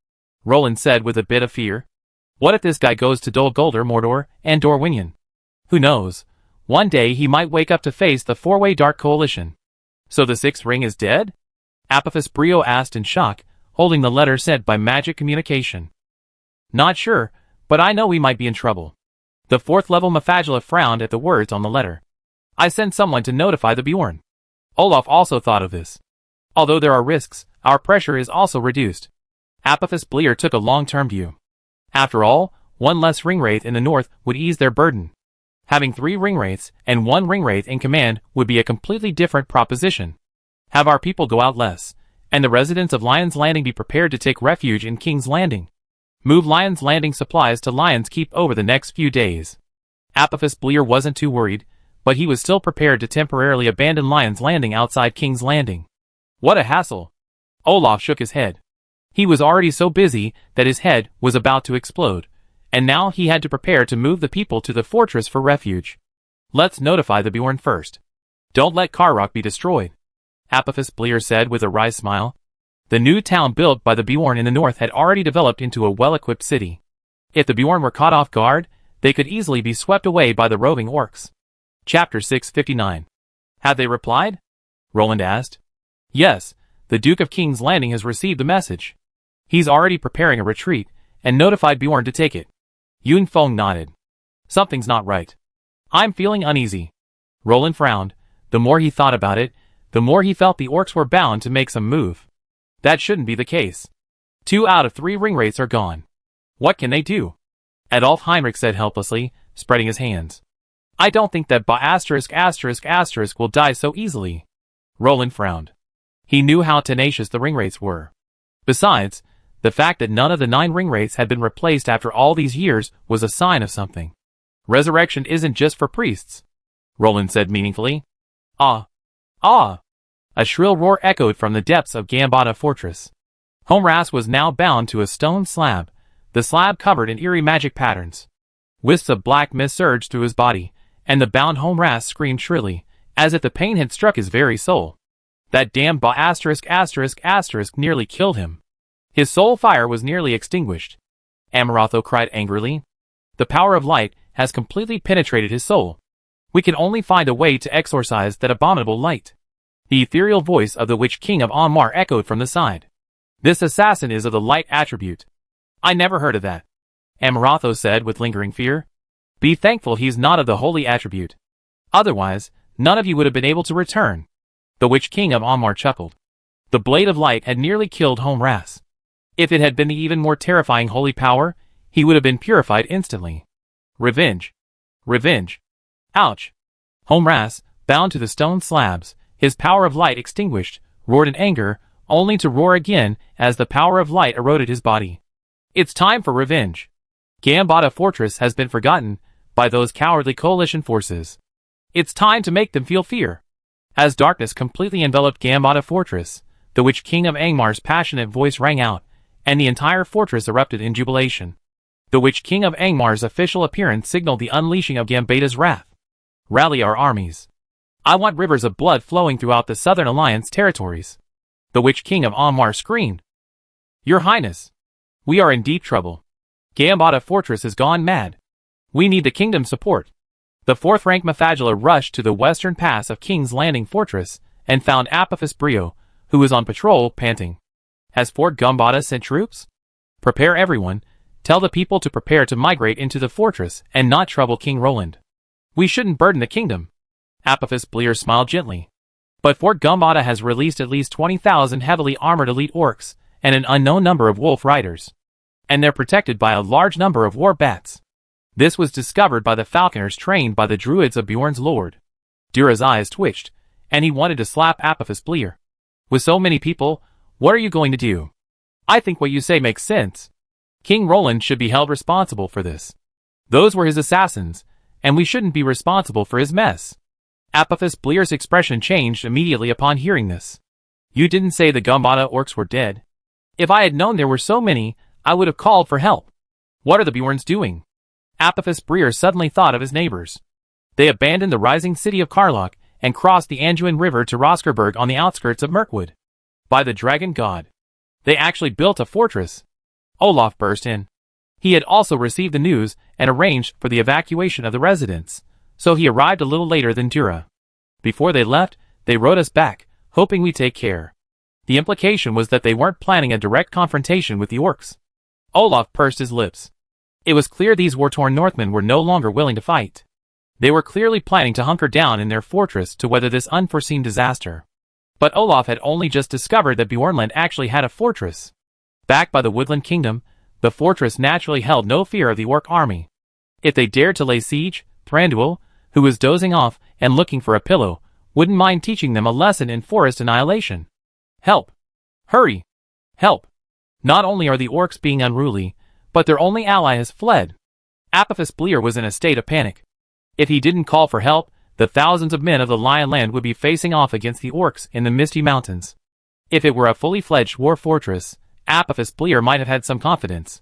Roland said with a bit of fear. What if this guy goes to Dol Guldur Mordor and Dorwinion? Who knows? One day he might wake up to face the four-way Dark Coalition. So the Sixth Ring is dead? Apophis Brio asked in shock, holding the letter sent by magic communication. Not sure, but I know we might be in trouble. The 4th-level Mephagola frowned at the words on the letter. I sent someone to notify the Bjorn. Olaf also thought of this. Although there are risks, our pressure is also reduced. Apophis Bleer took a long-term view. After all, one less ringwraith in the north would ease their burden. Having 3 ringwraiths and 1 ringwraith in command would be a completely different proposition. Have our people go out less, and the residents of Lion's Landing be prepared to take refuge in King's Landing. Move Lion's Landing supplies to Lion's Keep over the next few days. Apophis Bleer wasn't too worried, but he was still prepared to temporarily abandon Lion's Landing outside King's Landing. What a hassle! Olaf shook his head. He was already so busy that his head was about to explode, and now he had to prepare to move the people to the fortress for refuge. Let's notify the Bjorn first. Don't let Karrock be destroyed, Apophis Bleer said with a wry smile. The new town built by the Bjorn in the north had already developed into a well-equipped city. If the Bjorn were caught off guard, they could easily be swept away by the roving orcs. Chapter 659. Have they replied? Roland asked. Yes, the Duke of King's Landing has received the message. He's already preparing a retreat, and notified Bjorn to take it. Yunfeng nodded. Something's not right. I'm feeling uneasy. Roland frowned. The more he thought about it, the more he felt the orcs were bound to make some move. That shouldn't be the case. 2 out of 3 ringwraiths are gone. What can they do? Adolf Heinrich said helplessly, spreading his hands. I don't think that **** will die so easily. Roland frowned. He knew how tenacious the ringwraiths were. Besides, the fact that none of the 9 ringwraiths had been replaced after all these years was a sign of something. Resurrection isn't just for priests, Roland said meaningfully. Ah! Ah! A shrill roar echoed from the depths of Gambata Fortress. Homras was now bound to a stone slab, the slab covered in eerie magic patterns. Wisps of black mist surged through his body, and the bound Homras screamed shrilly, as if the pain had struck his very soul. That damn **** nearly killed him. His soul fire was nearly extinguished. Amarotho cried angrily. The power of light has completely penetrated his soul. We can only find a way to exorcise that abominable light. The ethereal voice of the Witch King of Onmar echoed from the side. This assassin is of the light attribute. I never heard of that, Amarotho said with lingering fear. Be thankful he's not of the holy attribute. Otherwise, none of you would have been able to return. The Witch King of Onmar chuckled. The blade of light had nearly killed Homras. If it had been the even more terrifying holy power, he would have been purified instantly. Revenge. Revenge. Ouch. Homras, bound to the stone slabs, his power of light extinguished, roared in anger, only to roar again as the power of light eroded his body. It's time for revenge. Gambata Fortress has been forgotten by those cowardly coalition forces. It's time to make them feel fear. As darkness completely enveloped Gambata Fortress, the Witch King of Angmar's passionate voice rang out, and the entire fortress erupted in jubilation. The Witch King of Angmar's official appearance signaled the unleashing of Gambata's wrath. Rally our armies. I want rivers of blood flowing throughout the Southern Alliance territories. The Witch King of Onmar screamed. Your Highness, we are in deep trouble. Gambata Fortress has gone mad. We need the kingdom's support. The 4th-rank Mephagola rushed to the western pass of King's Landing Fortress and found Apophis Brio, who was on patrol, panting. Has Fort Gambata sent troops? Prepare everyone, tell the people to prepare to migrate into the fortress and not trouble King Roland. We shouldn't burden the kingdom. Apophis Bleer smiled gently. But Fort Gumbata has released at least 20,000 heavily armored elite orcs and an unknown number of wolf riders. And they're protected by a large number of war bats. This was discovered by the falconers trained by the druids of Bjorn's lord. Dura's eyes twitched, and he wanted to slap Apophis Bleer. With so many people, what are you going to do? I think what you say makes sense. King Roland should be held responsible for this. Those were his assassins, and we shouldn't be responsible for his mess. Apophis Bleer's expression changed immediately upon hearing this. You didn't say the Gumbata orcs were dead. If I had known there were so many, I would have called for help. What are the Bjorns doing? Apophis Bleer suddenly thought of his neighbors. They abandoned the rising city of Karlach and crossed the Anduin River to Roskerburg on the outskirts of Mirkwood. By the dragon god. They actually built a fortress. Olaf burst in. He had also received the news and arranged for the evacuation of the residents, so he arrived a little later than Dura. Before they left, they wrote us back, hoping we'd take care. The implication was that they weren't planning a direct confrontation with the orcs. Olaf pursed his lips. It was clear these war-torn Northmen were no longer willing to fight. They were clearly planning to hunker down in their fortress to weather this unforeseen disaster. But Olaf had only just discovered that Bjornland actually had a fortress. Backed by the Woodland Kingdom, the fortress naturally held no fear of the orc army. If they dared to lay siege, Thranduil, who was dozing off and looking for a pillow, wouldn't mind teaching them a lesson in forest annihilation. Help! Hurry! Help! Not only are the orcs being unruly, but their only ally has fled. Apophis Bleer was in a state of panic. If he didn't call for help, the thousands of men of the Lionland would be facing off against the orcs in the Misty Mountains. If it were a fully fledged war fortress, Apophis Bleer might have had some confidence.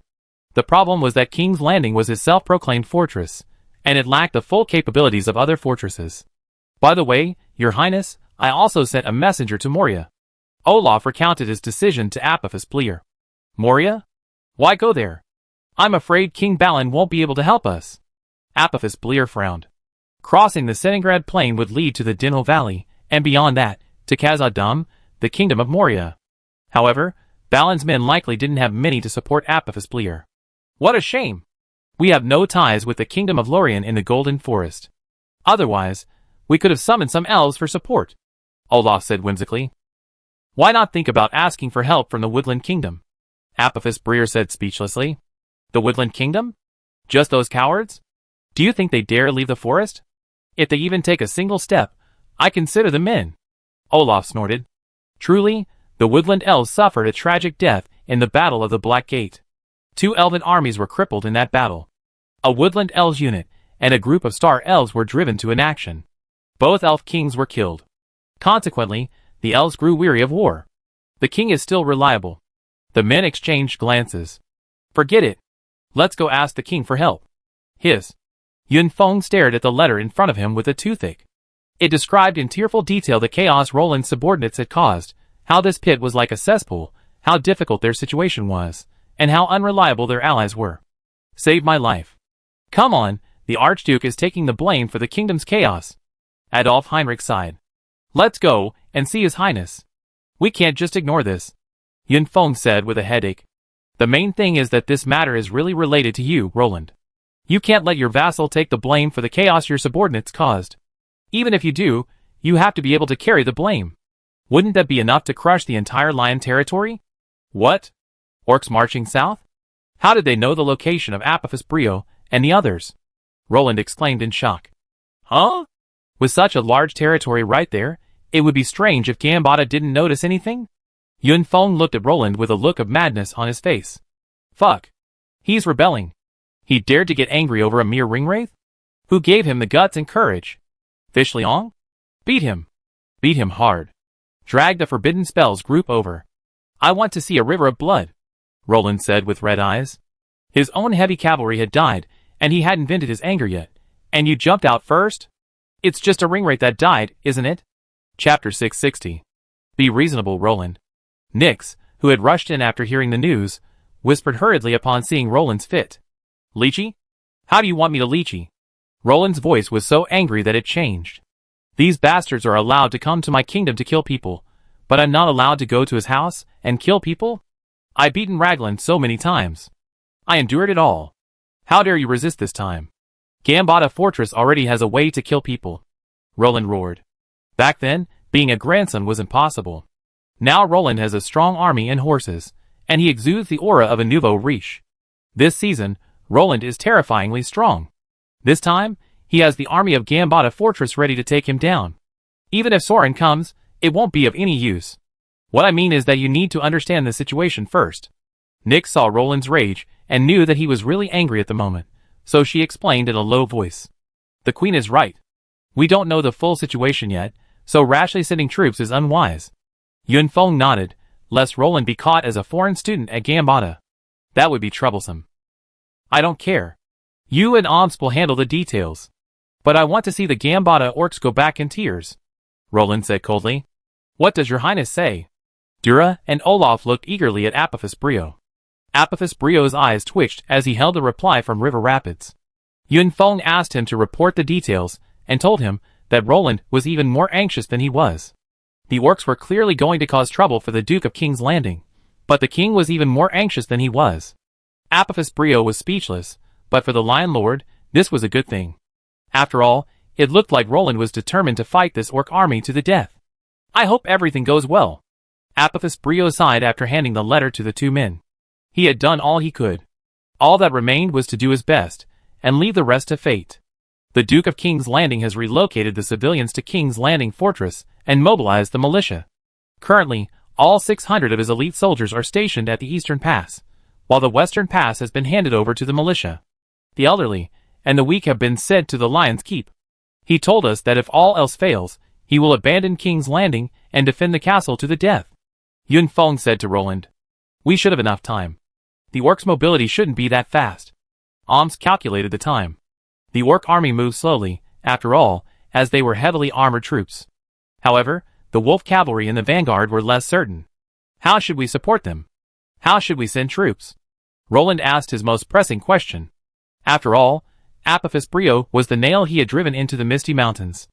The problem was that King's Landing was his self-proclaimed fortress, and it lacked the full capabilities of other fortresses. By the way, Your Highness, I also sent a messenger to Moria. Olaf recounted his decision to Apophis Bleer. Moria? Why go there? I'm afraid King Balin won't be able to help us. Apophis Bleer frowned. Crossing the Seningrad plain would lead to the Dinho Valley, and beyond that, to Khazad-dûm, the kingdom of Moria. However, Balin's men likely didn't have many to support Apophis Bleer. What a shame! We have no ties with the kingdom of Lorien in the Golden Forest. Otherwise, we could have summoned some elves for support, Olaf said whimsically. Why not think about asking for help from the Woodland Kingdom? Apophis Bleer said speechlessly. The Woodland Kingdom? Just those cowards? Do you think they dare leave the forest? If they even take a single step, I consider them men. Olaf snorted. Truly, the Woodland Elves suffered a tragic death in the Battle of the Black Gate. 2 elven armies were crippled in that battle. A Woodland Elves unit and a group of Star Elves were driven to inaction. Both elf kings were killed. Consequently, the elves grew weary of war. The king is still reliable. The men exchanged glances. Forget it. Let's go ask the king for help. Hiss. Yun Feng stared at the letter in front of him with a toothache. It described in tearful detail the chaos Roland's subordinates had caused, how this pit was like a cesspool, how difficult their situation was, and how unreliable their allies were. Save my life. Come on, the Archduke is taking the blame for the kingdom's chaos. Adolf Heinrich sighed. Let's go and see His Highness. We can't just ignore this, Yun Feng said with a headache. The main thing is that this matter is really related to you, Roland. You can't let your vassal take the blame for the chaos your subordinates caused. Even if you do, you have to be able to carry the blame. Wouldn't that be enough to crush the entire Lion territory? What? Orcs marching south? How did they know the location of Apophis Bleer and the others? Roland exclaimed in shock. Huh? With such a large territory right there, it would be strange if Gambata didn't notice anything? Yun Feng looked at Roland with a look of madness on his face. Fuck. He's rebelling. He dared to get angry over a mere ringwraith? Who gave him the guts and courage? Fish Liang? Beat him. Beat him hard. Drag the Forbidden Spells group over. I want to see a river of blood, Roland said with red eyes. His own heavy cavalry had died, and he hadn't vented his anger yet. And you jumped out first? It's just a ringwraith that died, isn't it? Chapter 660. Be reasonable, Roland. Nyx, who had rushed in after hearing the news, whispered hurriedly upon seeing Roland's fit. Leechy? How do you want me to leechy? Roland's voice was so angry that it changed. These bastards are allowed to come to my kingdom to kill people, but I'm not allowed to go to his house and kill people? I've beaten Raglan so many times. I endured it all. How dare you resist this time? Gambata Fortress already has a way to kill people. Roland roared. Back then, being a grandson was impossible. Now Roland has a strong army and horses, and he exudes the aura of a nouveau riche. This season, Roland is terrifyingly strong. This time, he has the army of Gambata Fortress ready to take him down. Even if Soren comes, it won't be of any use. What I mean is that you need to understand the situation first. Nyx saw Roland's rage and knew that he was really angry at the moment, so she explained in a low voice. The queen is right. We don't know the full situation yet, so rashly sending troops is unwise. Yunfeng nodded, lest Roland be caught as a foreign student at Gambata. That would be troublesome. I don't care. You and Omsk will handle the details. But I want to see the Gambata orcs go back in tears. Roland said coldly. What does your highness say? Dura and Olaf looked eagerly at Apophis Brio. Apophis Brio's eyes twitched as he held a reply from River Rapids. Yunfeng asked him to report the details and told him that Roland was even more anxious than he was. The orcs were clearly going to cause trouble for the Duke of King's Landing, but the king was even more anxious than he was. Apophis Brio was speechless, but for the Lion Lord, this was a good thing. After all, it looked like Roland was determined to fight this orc army to the death. I hope everything goes well. Apophis Brio sighed after handing the letter to the two men. He had done all he could. All that remained was to do his best, and leave the rest to fate. The Duke of King's Landing has relocated the civilians to King's Landing Fortress and mobilized the militia. Currently, all 600 of his elite soldiers are stationed at the Eastern Pass, while the Western Pass has been handed over to the militia. The elderly and the weak have been sent to the Lion's Keep. He told us that if all else fails, he will abandon King's Landing and defend the castle to the death. Yunfeng said to Roland. We should have enough time. The orcs' mobility shouldn't be that fast. Omsk calculated the time. The orc army moved slowly, after all, as they were heavily armored troops. However, the wolf cavalry and the vanguard were less certain. How should we support them? How should we send troops? Roland asked his most pressing question. After all, Apophis Brio was the nail he had driven into the Misty Mountains.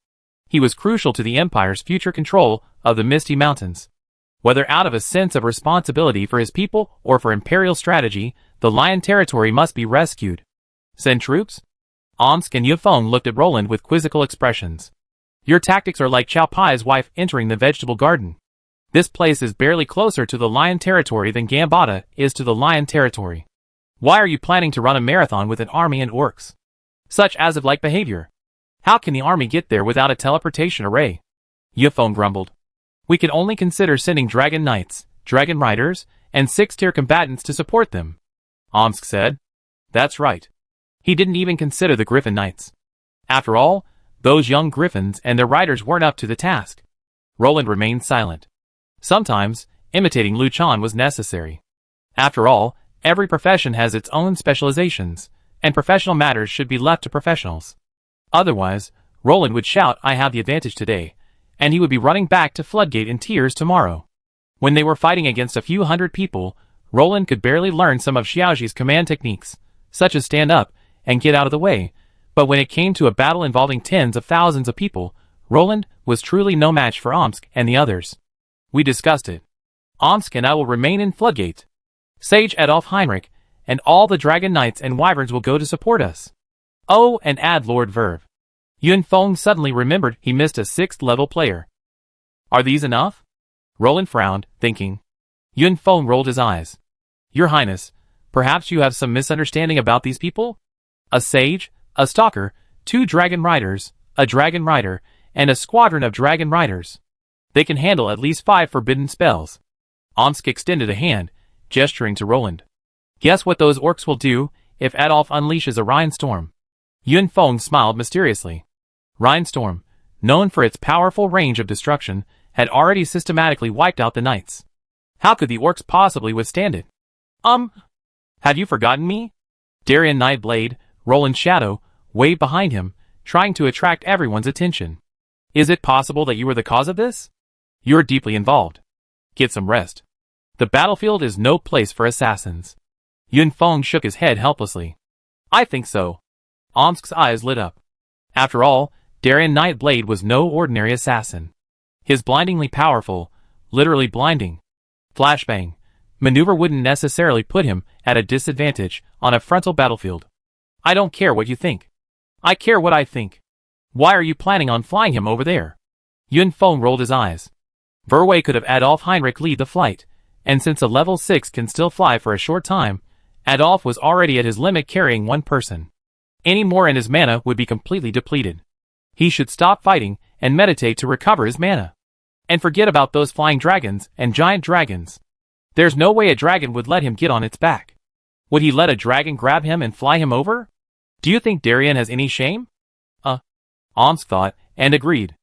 He was crucial to the Empire's future control of the Misty Mountains. Whether out of a sense of responsibility for his people or for imperial strategy, the Lion territory must be rescued. Send troops? Omsk and Yunfeng looked at Roland with quizzical expressions. Your tactics are like Chow Pai's wife entering the vegetable garden. This place is barely closer to the Lion territory than Gambata is to the Lion territory. Why are you planning to run a marathon with an army and orcs? Such as-if-like behavior. How can the army get there without a teleportation array? Yunfeng grumbled. We can only consider sending Dragon Knights, Dragon Riders, and 6-tier combatants to support them. Omsk said. That's right. He didn't even consider the Griffin Knights. After all, those young griffins and their riders weren't up to the task. Roland remained silent. Sometimes, imitating Lu Chan was necessary. After all, every profession has its own specializations, and professional matters should be left to professionals. Otherwise, Roland would shout, I have the advantage today, and he would be running back to Floodgate in tears tomorrow. When they were fighting against a few hundred people, Roland could barely learn some of Xiaoji's command techniques, such as stand up and get out of the way, but when it came to a battle involving tens of thousands of people, Roland was truly no match for Omsk and the others. We discussed it. Omsk and I will remain in Floodgate. Sage Adolf Heinrich and all the Dragon Knights and Wyverns will go to support us. Oh, and add Lord Verve. Yunfeng suddenly remembered he missed a 6th-level player. Are these enough? Roland frowned, thinking. Yunfeng rolled his eyes. Your Highness, perhaps you have some misunderstanding about these people? A sage, a stalker, 2 dragon riders, a dragon rider, and a squadron of dragon riders. They can handle at least 5 forbidden spells. Omsk extended a hand, gesturing to Roland. Guess what those orcs will do if Adolf unleashes a Rainstorm? Yunfeng smiled mysteriously. Rainstorm, known for its powerful range of destruction, had already systematically wiped out the knights. How could the orcs possibly withstand it? Have you forgotten me? Darien Nightblade, Roland Shadow, waved behind him, trying to attract everyone's attention. Is it possible that you were the cause of this? You're deeply involved. Get some rest. The battlefield is no place for assassins. Yunfeng shook his head helplessly. I think so. Omsk's eyes lit up. After all, Darien Nightblade was no ordinary assassin. His blindingly powerful, literally blinding, flashbang, maneuver wouldn't necessarily put him at a disadvantage on a frontal battlefield. I don't care what you think. I care what I think. Why are you planning on flying him over there? Yun Feng rolled his eyes. Verwey could have Adolf Heinrich lead the flight, and since a level 6 can still fly for a short time, Adolf was already at his limit carrying one person. Any more and his mana would be completely depleted. He should stop fighting and meditate to recover his mana. And forget about those flying dragons and giant dragons. There's no way a dragon would let him get on its back. Would he let a dragon grab him and fly him over? Do you think Darien has any shame? Omsk thought, and agreed.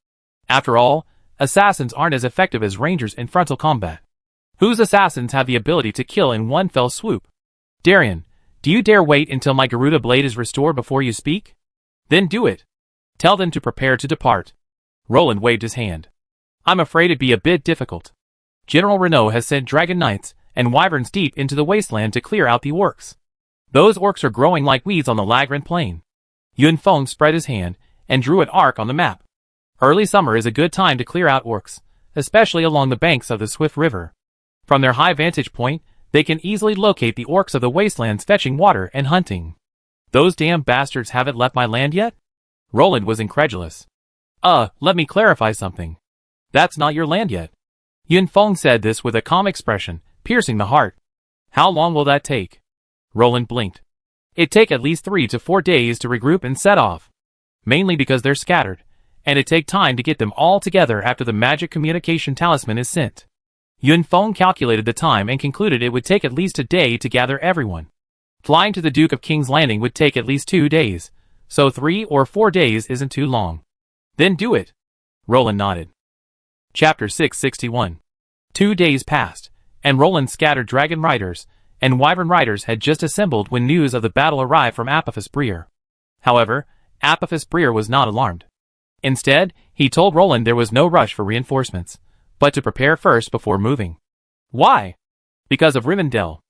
After all, assassins aren't as effective as rangers in frontal combat. Whose assassins have the ability to kill in one fell swoop? Darien, do you dare wait until my Garuda blade is restored before you speak? Then do it. Tell them to prepare to depart. Roland waved his hand. I'm afraid it'd be a bit difficult. General Renault has sent dragon knights and wyverns deep into the wasteland to clear out the orcs. Those orcs are growing like weeds on the Lagran plain. Yun Feng spread his hand and drew an arc on the map. Early summer is a good time to clear out orcs, especially along the banks of the Swift River. From their high vantage point, they can easily locate the orcs of the wastelands fetching water and hunting. Those damn bastards haven't left my land yet? Roland was incredulous. Let me clarify something. That's not your land yet. Yun Feng said this with a calm expression, piercing the heart. How long will that take? Roland blinked. It'd take at least 3 to 4 days to regroup and set off. Mainly because they're scattered, and it'd take time to get them all together after the magic communication talisman is sent. Yun Feng calculated the time and concluded it would take at least a day to gather everyone. Flying to the Duke of King's Landing would take at least 2 days, so 3 or 4 days isn't too long. Then do it. Roland nodded. Chapter 661. 2 days passed, and Roland's scattered dragon riders and wyvern riders had just assembled when news of the battle arrived from Apophis Breer. However, Apophis Breer was not alarmed. Instead, he told Roland there was no rush for reinforcements, but to prepare first before moving. Why? Because of Rivendell.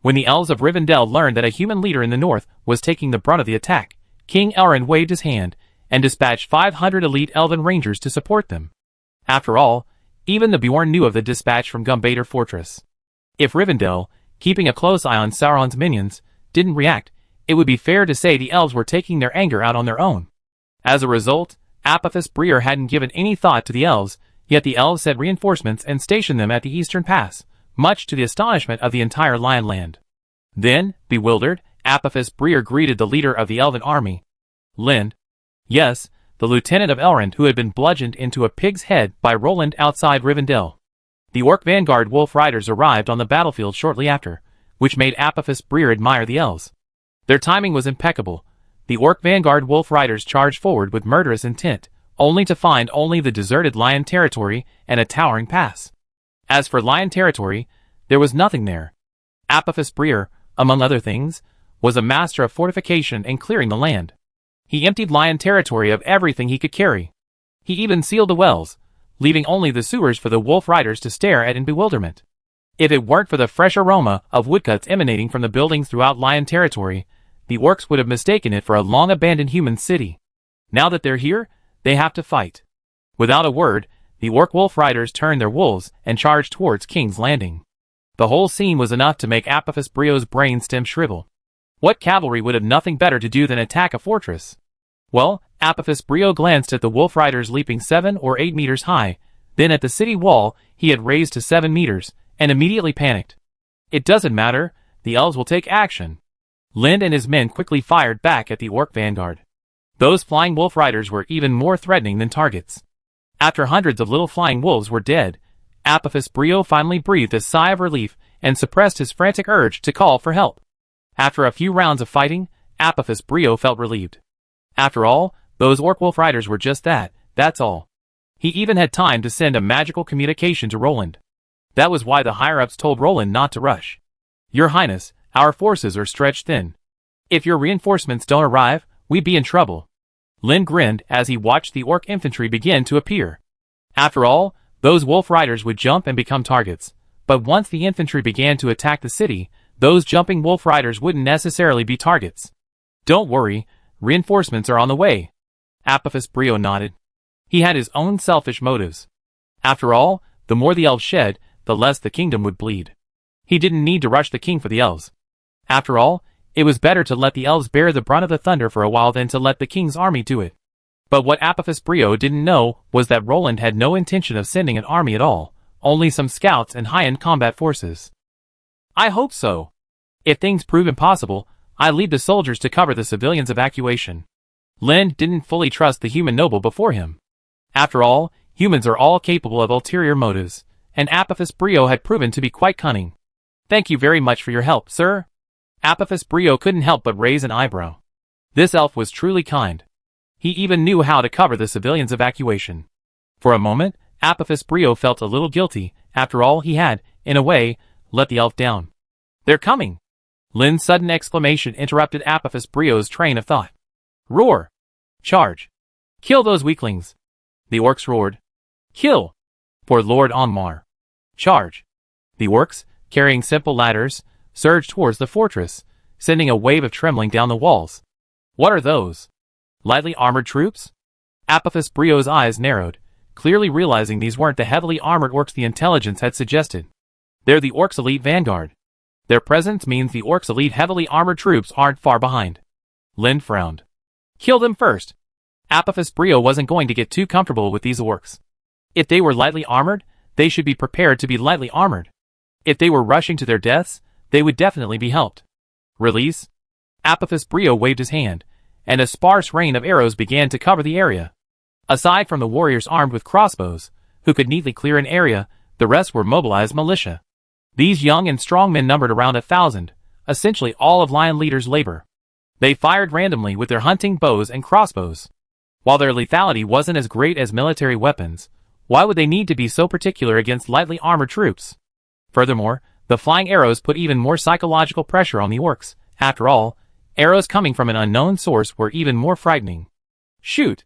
When the elves of Rivendell learned that a human leader in the north was taking the brunt of the attack, King Elrond waved his hand and dispatched 500 elite elven rangers to support them. After all, even the Bjorn knew of the dispatch from Gumbator Fortress. If Rivendell, keeping a close eye on Sauron's minions, didn't react, it would be fair to say the elves were taking their anger out on their own. As a result, Apophis Breer hadn't given any thought to the elves, yet the elves sent reinforcements and stationed them at the eastern pass, much to the astonishment of the entire Lionland. Then, bewildered, Apophis Breer greeted the leader of the elven army. Lind. Yes, the lieutenant of Elrond who had been bludgeoned into a pig's head by Roland outside Rivendell. The orc vanguard wolf riders arrived on the battlefield shortly after, which made Apophis Breer admire the elves. Their timing was impeccable. The orc vanguard wolf riders charged forward with murderous intent, only to find only the deserted lion territory and a towering pass. As for lion territory, there was nothing there. Apophis Breer, among other things, was a master of fortification and clearing the land. He emptied lion territory of everything he could carry. He even sealed the wells, leaving only the sewers for the wolf riders to stare at in bewilderment. If it weren't for the fresh aroma of woodcuts emanating from the buildings throughout lion territory, the orcs would have mistaken it for a long-abandoned human city. Now that they're here, they have to fight. Without a word, the orc wolf riders turned their wolves and charged towards King's Landing. The whole scene was enough to make Apophis Breer's brain stem shrivel. What cavalry would have nothing better to do than attack a fortress? Well, Apophis Breer glanced at the wolf riders leaping 7 or 8 meters high, then at the city wall he had raised to 7 meters, and immediately panicked. It doesn't matter, the elves will take action. Lind and his men quickly fired back at the orc vanguard. Those flying wolf riders were even more threatening than targets. After hundreds of little flying wolves were dead, Apophis Breer finally breathed a sigh of relief and suppressed his frantic urge to call for help. After a few rounds of fighting, Apophis Breer felt relieved. After all, those orc wolf riders were just that, that's all. He even had time to send a magical communication to Roland. That was why the higher-ups told Roland not to rush. Your Highness, our forces are stretched thin. If your reinforcements don't arrive, we'd be in trouble. Lind grinned as he watched the orc infantry begin to appear. After all, those wolf riders would jump and become targets, but once the infantry began to attack the city, those jumping wolf riders wouldn't necessarily be targets. Don't worry, reinforcements are on the way. Apophis Breer nodded. He had his own selfish motives. After all, the more the elves shed, the less the kingdom would bleed. He didn't need to rush the king for the elves. After all, it was better to let the elves bear the brunt of the thunder for a while than to let the king's army do it. But what Apophis Brio didn't know was that Roland had no intention of sending an army at all, only some scouts and high-end combat forces. I hope so. If things prove impossible, I leave the soldiers to cover the civilians' evacuation. Lind didn't fully trust the human noble before him. After all, humans are all capable of ulterior motives, and Apophis Brio had proven to be quite cunning. Thank you very much for your help, sir. Apophis Brio couldn't help but raise an eyebrow. This elf was truly kind. He even knew how to cover the civilians' evacuation. For a moment, Apophis Brio felt a little guilty. After all, he had, in a way, let the elf down. They're coming! Lin's sudden exclamation interrupted Apophis Brio's train of thought. Roar! Charge! Kill those weaklings! The orcs roared. Kill! For Lord Onmar. Charge! The orcs, carrying simple ladders, surged towards the fortress, sending a wave of trembling down the walls. What are those? Lightly armored troops? Apophis Brio's eyes narrowed, clearly realizing these weren't the heavily armored orcs the intelligence had suggested. They're the orcs' elite vanguard. Their presence means the orcs' elite heavily armored troops aren't far behind. Lind frowned. Kill them first. Apophis Brio wasn't going to get too comfortable with these orcs. If they were lightly armored, they should be prepared to be lightly armored. If they were rushing to their deaths, they would definitely be helped. Release. Apophis Brio waved his hand, and a sparse rain of arrows began to cover the area. Aside from the warriors armed with crossbows, who could neatly clear an area, the rest were mobilized militia. These young and strong men numbered around 1,000, essentially all of Lion Leader's labor. They fired randomly with their hunting bows and crossbows. While their lethality wasn't as great as military weapons, why would they need to be so particular against lightly armored troops? Furthermore, the flying arrows put even more psychological pressure on the orcs. After all, arrows coming from an unknown source were even more frightening. Shoot!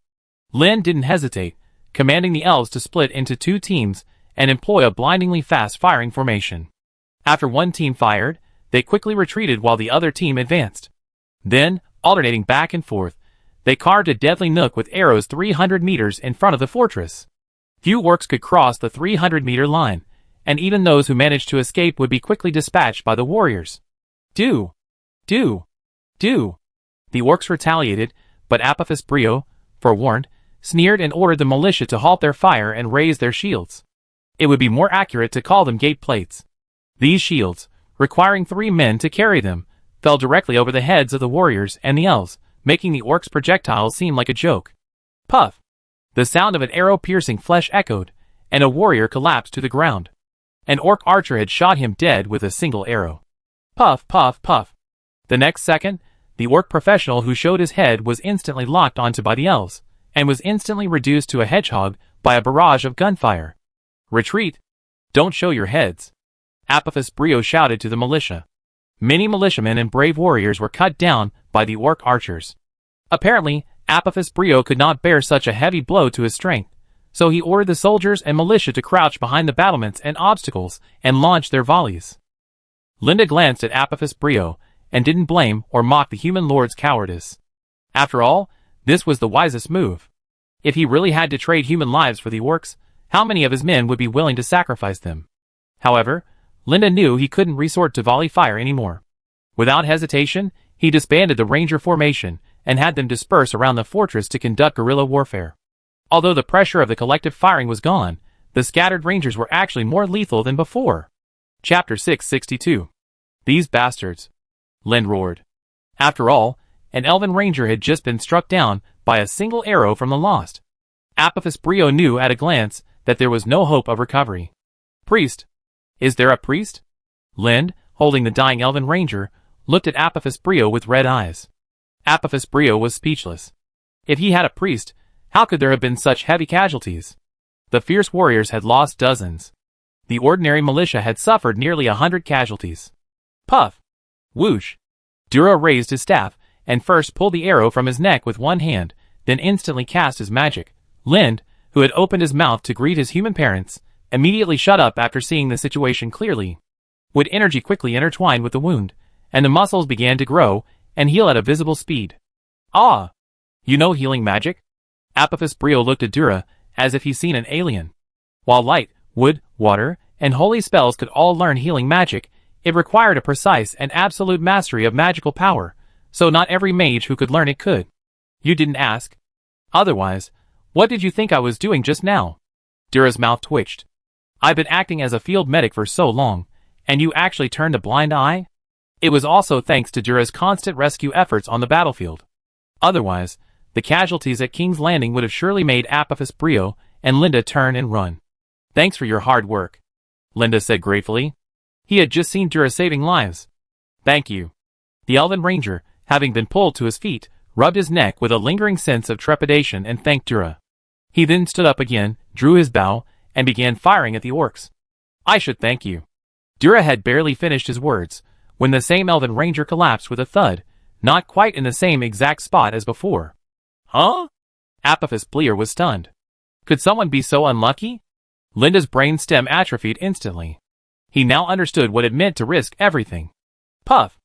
Lind didn't hesitate, commanding the elves to split into 2 teams and employ a blindingly fast firing formation. After one team fired, they quickly retreated while the other team advanced. Then, alternating back and forth, they carved a deadly nook with arrows 300 meters in front of the fortress. Few orcs could cross the 300-meter line, and even those who managed to escape would be quickly dispatched by the warriors. Do! The orcs retaliated, but Apophis Brio, forewarned, sneered and ordered the militia to halt their fire and raise their shields. It would be more accurate to call them gate plates. These shields, requiring 3 men to carry them, fell directly over the heads of the warriors and the elves, making the orcs' projectiles seem like a joke. Puff! The sound of an arrow piercing flesh echoed, and a warrior collapsed to the ground. An orc archer had shot him dead with a single arrow. Puff, puff, puff. The next second, the orc professional who showed his head was instantly locked onto by the elves, and was instantly reduced to a hedgehog by a barrage of gunfire. Retreat! Don't show your heads! Apophis Brio shouted to the militia. Many militiamen and brave warriors were cut down by the orc archers. Apparently, Apophis Brio could not bear such a heavy blow to his strength, so he ordered the soldiers and militia to crouch behind the battlements and obstacles and launch their volleys. Linda glanced at Apophis Brio and didn't blame or mock the human lord's cowardice. After all, this was the wisest move. If he really had to trade human lives for the orcs, how many of his men would be willing to sacrifice them? However, Linda knew he couldn't resort to volley fire anymore. Without hesitation, he disbanded the ranger formation and had them disperse around the fortress to conduct guerrilla warfare. Although the pressure of the collective firing was gone, the scattered rangers were actually more lethal than before. Chapter 662. These bastards! Lind roared. After all, an elven ranger had just been struck down by a single arrow from the lost. Apophis Brio knew at a glance that there was no hope of recovery. Priest! Is there a priest? Lind, holding the dying elven ranger, looked at Apophis Brio with red eyes. Apophis Brio was speechless. If he had a priest, how could there have been such heavy casualties? The fierce warriors had lost dozens. The ordinary militia had suffered nearly 100 casualties. Puff! Whoosh! Dura raised his staff, and first pulled the arrow from his neck with one hand, then instantly cast his magic. Lind, who had opened his mouth to greet his human parents, immediately shut up after seeing the situation clearly. Wood energy quickly intertwined with the wound, and the muscles began to grow and heal at a visible speed. Ah! You know healing magic? Apophis Brio looked at Dura as if he'd seen an alien. While light, wood, water, and holy spells could all learn healing magic, It required a precise and absolute mastery of magical power, so not every mage who could learn it could. You didn't ask. Otherwise, what did you think I was doing just now? Dura's mouth twitched. I've been acting as a field medic for so long, and you actually turned a blind eye? It was also thanks to Dura's constant rescue efforts on the battlefield. Otherwise, the casualties at King's Landing would have surely made Apophis Brio and Linda turn and run. Thanks for your hard work, Linda said gratefully. He had just seen Dura saving lives. Thank you. The Elven Ranger, having been pulled to his feet, rubbed his neck with a lingering sense of trepidation and thanked Dura. He then stood up again, drew his bow, and began firing at the orcs. I should thank you. Dura had barely finished his words, when the same Elven Ranger collapsed with a thud, not quite in the same exact spot as before. Huh? Apophis Bleer was stunned. Could someone be so unlucky? Linda's brain stem atrophied instantly. He now understood what it meant to risk everything. Puff!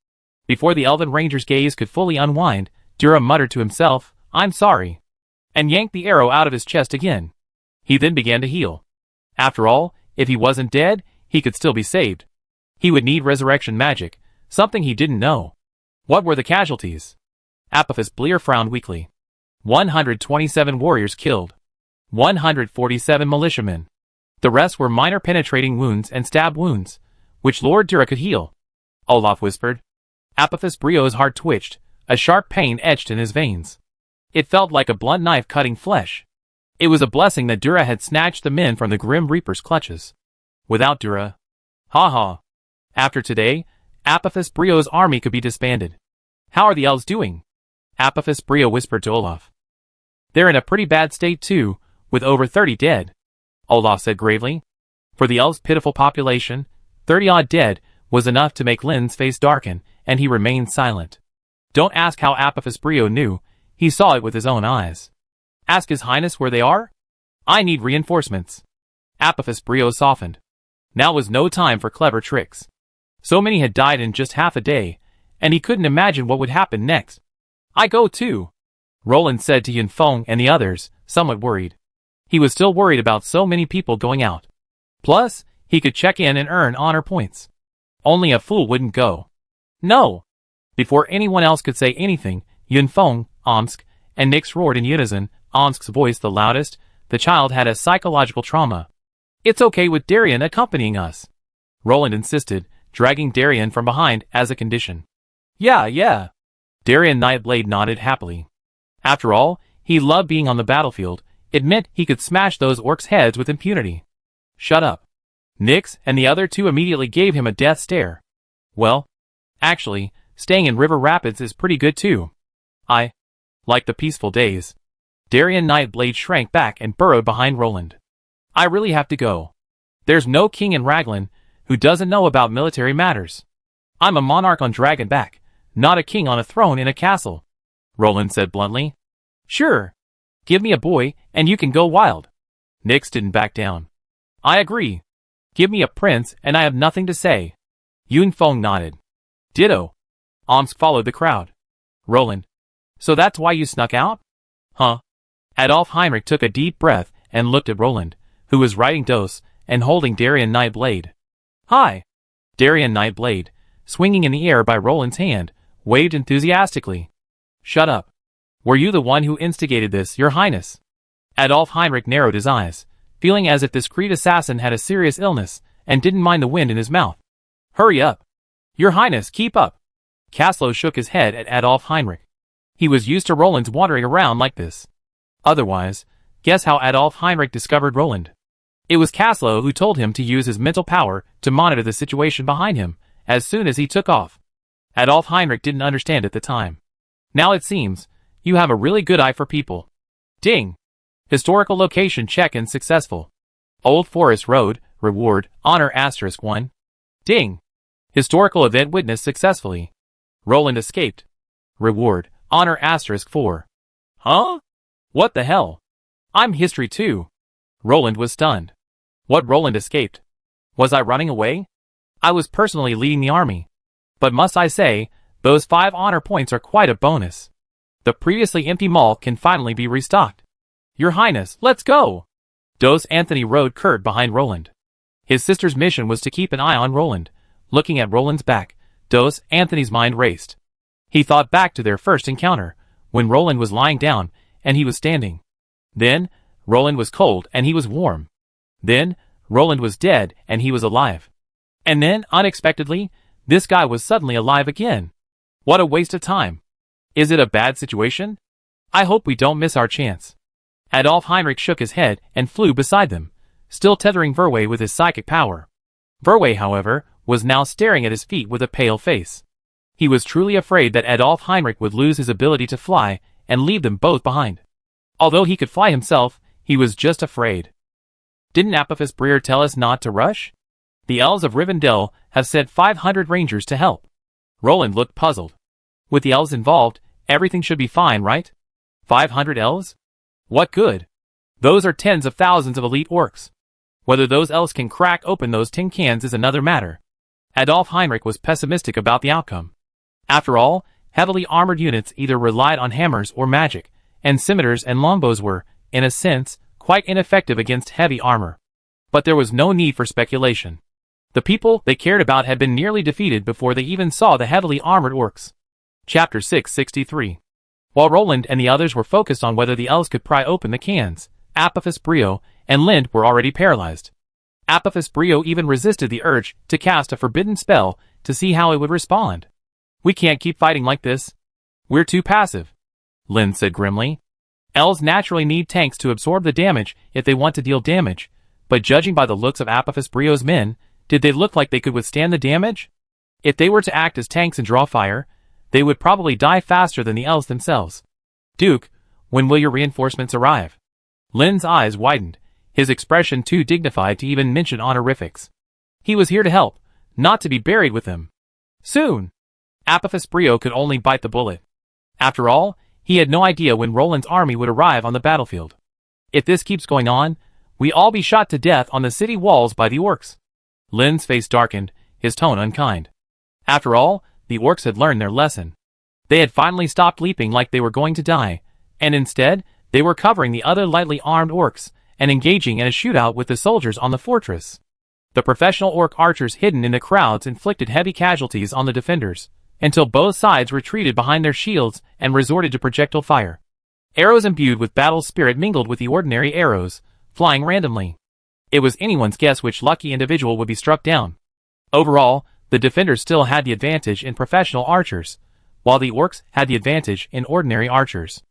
Before the Elven Ranger's gaze could fully unwind, Dura muttered to himself, I'm sorry, and yanked the arrow out of his chest again. He then began to heal. After all, if he wasn't dead, he could still be saved. He would need resurrection magic, something he didn't know. What were the casualties? Apophis Bleer frowned weakly. 127 warriors killed. 147 militiamen. The rest were minor penetrating wounds and stab wounds, which Lord Dura could heal. Olaf whispered. Apophis Brio's heart twitched, a sharp pain etched in his veins. It felt like a blunt knife cutting flesh. It was a blessing that Dura had snatched the men from the Grim Reaper's clutches. Without Dura, after today, Apophis Brio's army could be disbanded. How are the elves doing? Apophis Brio whispered to Olaf. They're in a pretty bad state too, with over 30 dead, Olaf said gravely. For the elves' pitiful population, 30-odd dead was enough to make Lynn's face darken, and he remained silent. Don't ask how Apophis Brio knew, he saw it with his own eyes. Ask His Highness where they are? I need reinforcements. Apophis Brio softened. Now was no time for clever tricks. So many had died in just half a day, and he couldn't imagine what would happen next. I go too, Roland said to Yunfeng and the others, somewhat worried. He was still worried about so many people going out. Plus, he could check in and earn honor points. Only a fool wouldn't go. No! Before anyone else could say anything, Yunfeng, Omsk, and Nix roared in unison, Omsk's voice the loudest. The child had a psychological trauma. It's okay with Darien accompanying us, Roland insisted, dragging Darien from behind as a condition. Yeah. Darien Nightblade nodded happily. After all, he loved being on the battlefield. It meant he could smash those orcs' heads with impunity. Shut up. Nix and the other two immediately gave him a death stare. Well, actually, staying in River Rapids is pretty good too. I like the peaceful days. Darien Nightblade shrank back and burrowed behind Roland. I really have to go. There's no king in Raglan who doesn't know about military matters. I'm a monarch on Dragonback, not a king on a throne in a castle, Roland said bluntly. Sure. Give me a boy, and you can go wild. Nix didn't back down. I agree. Give me a prince, and I have nothing to say. Yunfeng nodded. Ditto. Omsk followed the crowd. Roland. So that's why you snuck out? Huh? Adolf Heinrich took a deep breath and looked at Roland, who was riding Dos and holding Darien Nightblade. Hi. Darien Nightblade, swinging in the air by Roland's hand, waved enthusiastically. Shut up. Were you the one who instigated this, Your Highness? Adolf Heinrich narrowed his eyes, feeling as if this Creed assassin had a serious illness and didn't mind the wind in his mouth. Hurry up. Your Highness, keep up. Kaslo shook his head at Adolf Heinrich. He was used to Roland's wandering around like this. Otherwise, guess how Adolf Heinrich discovered Roland? It was Kaslo who told him to use his mental power to monitor the situation behind him as soon as he took off. Adolf Heinrich didn't understand at the time. Now it seems, you have a really good eye for people. Ding! Historical location check-in successful. Old Forest Road, reward, honor *1. Ding! Historical event witnessed successfully. Roland escaped. Reward, honor *4. Huh? What the hell? I'm history too. Roland was stunned. What Roland escaped? Was I running away? I was personally leading the army. But must I say, those 5 honor points are quite a bonus. The previously empty mall can finally be restocked. Your Highness, let's go! Dos Anthony rode curt behind Roland. His sister's mission was to keep an eye on Roland, Looking at Roland's back, Anthony's mind raced. He thought back to their first encounter, when Roland was lying down, and he was standing. Then, Roland was cold and he was warm. Then, Roland was dead and he was alive. And then, unexpectedly, this guy was suddenly alive again. What a waste of time. Is it a bad situation? I hope we don't miss our chance. Adolf Heinrich shook his head and flew beside them, still tethering Verway with his psychic power. Verway, however, was now staring at his feet with a pale face. He was truly afraid that Adolf Heinrich would lose his ability to fly and leave them both behind. Although he could fly himself, he was just afraid. Didn't Apophis Breer tell us not to rush? The elves of Rivendell have sent 500 rangers to help. Roland looked puzzled. With the elves involved, everything should be fine, right? 500 elves? What good? Those are tens of thousands of elite orcs. Whether those elves can crack open those tin cans is another matter. Adolf Heinrich was pessimistic about the outcome. After all, heavily armored units either relied on hammers or magic, and scimitars and longbows were, in a sense, quite ineffective against heavy armor. But there was no need for speculation. The people they cared about had been nearly defeated before they even saw the heavily armored orcs. Chapter 663. While Roland and the others were focused on whether the elves could pry open the cans, Apophis Brio and Lind were already paralyzed. Apophis Brio even resisted the urge to cast a forbidden spell to see how it would respond. We can't keep fighting like this. We're too passive, Lind said grimly. Elves naturally need tanks to absorb the damage if they want to deal damage, but judging by the looks of Apophis Brio's men, did they look like they could withstand the damage? If they were to act as tanks and draw fire, they would probably die faster than the elves themselves. Duke, when will your reinforcements arrive? Lind's eyes widened, his expression too dignified to even mention honorifics. He was here to help, not to be buried with them. Soon. Apophis Brio could only bite the bullet. After all, he had no idea when Roland's army would arrive on the battlefield. If this keeps going on, we all be shot to death on the city walls by the orcs. Lind's face darkened, his tone unkind. After all, the orcs had learned their lesson. They had finally stopped leaping like they were going to die, and instead, they were covering the other lightly armed orcs and engaging in a shootout with the soldiers on the fortress. The professional orc archers hidden in the crowds inflicted heavy casualties on the defenders, until both sides retreated behind their shields and resorted to projectile fire. Arrows imbued with battle spirit mingled with the ordinary arrows, flying randomly. It was anyone's guess which lucky individual would be struck down. Overall, the defenders still had the advantage in professional archers, while the orcs had the advantage in ordinary archers.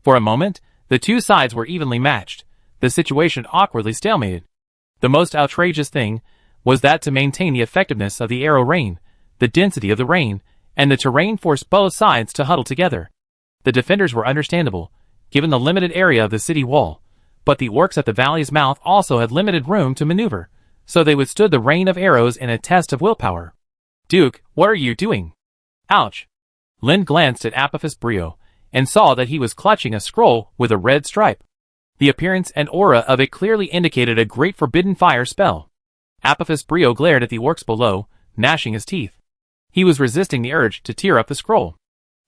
For a moment, the two sides were evenly matched, the situation awkwardly stalemated. The most outrageous thing was that to maintain the effectiveness of the arrow rain, the density of the rain, and the terrain forced both sides to huddle together. The defenders were understandable, given the limited area of the city wall, but the orcs at the valley's mouth also had limited room to maneuver, so they withstood the rain of arrows in a test of willpower. Duke, what are you doing? Ouch. Lind glanced at Apophis Brio, and saw that he was clutching a scroll with a red stripe. The appearance and aura of it clearly indicated a great forbidden fire spell. Apophis Brio glared at the orcs below, gnashing his teeth. He was resisting the urge to tear up the scroll.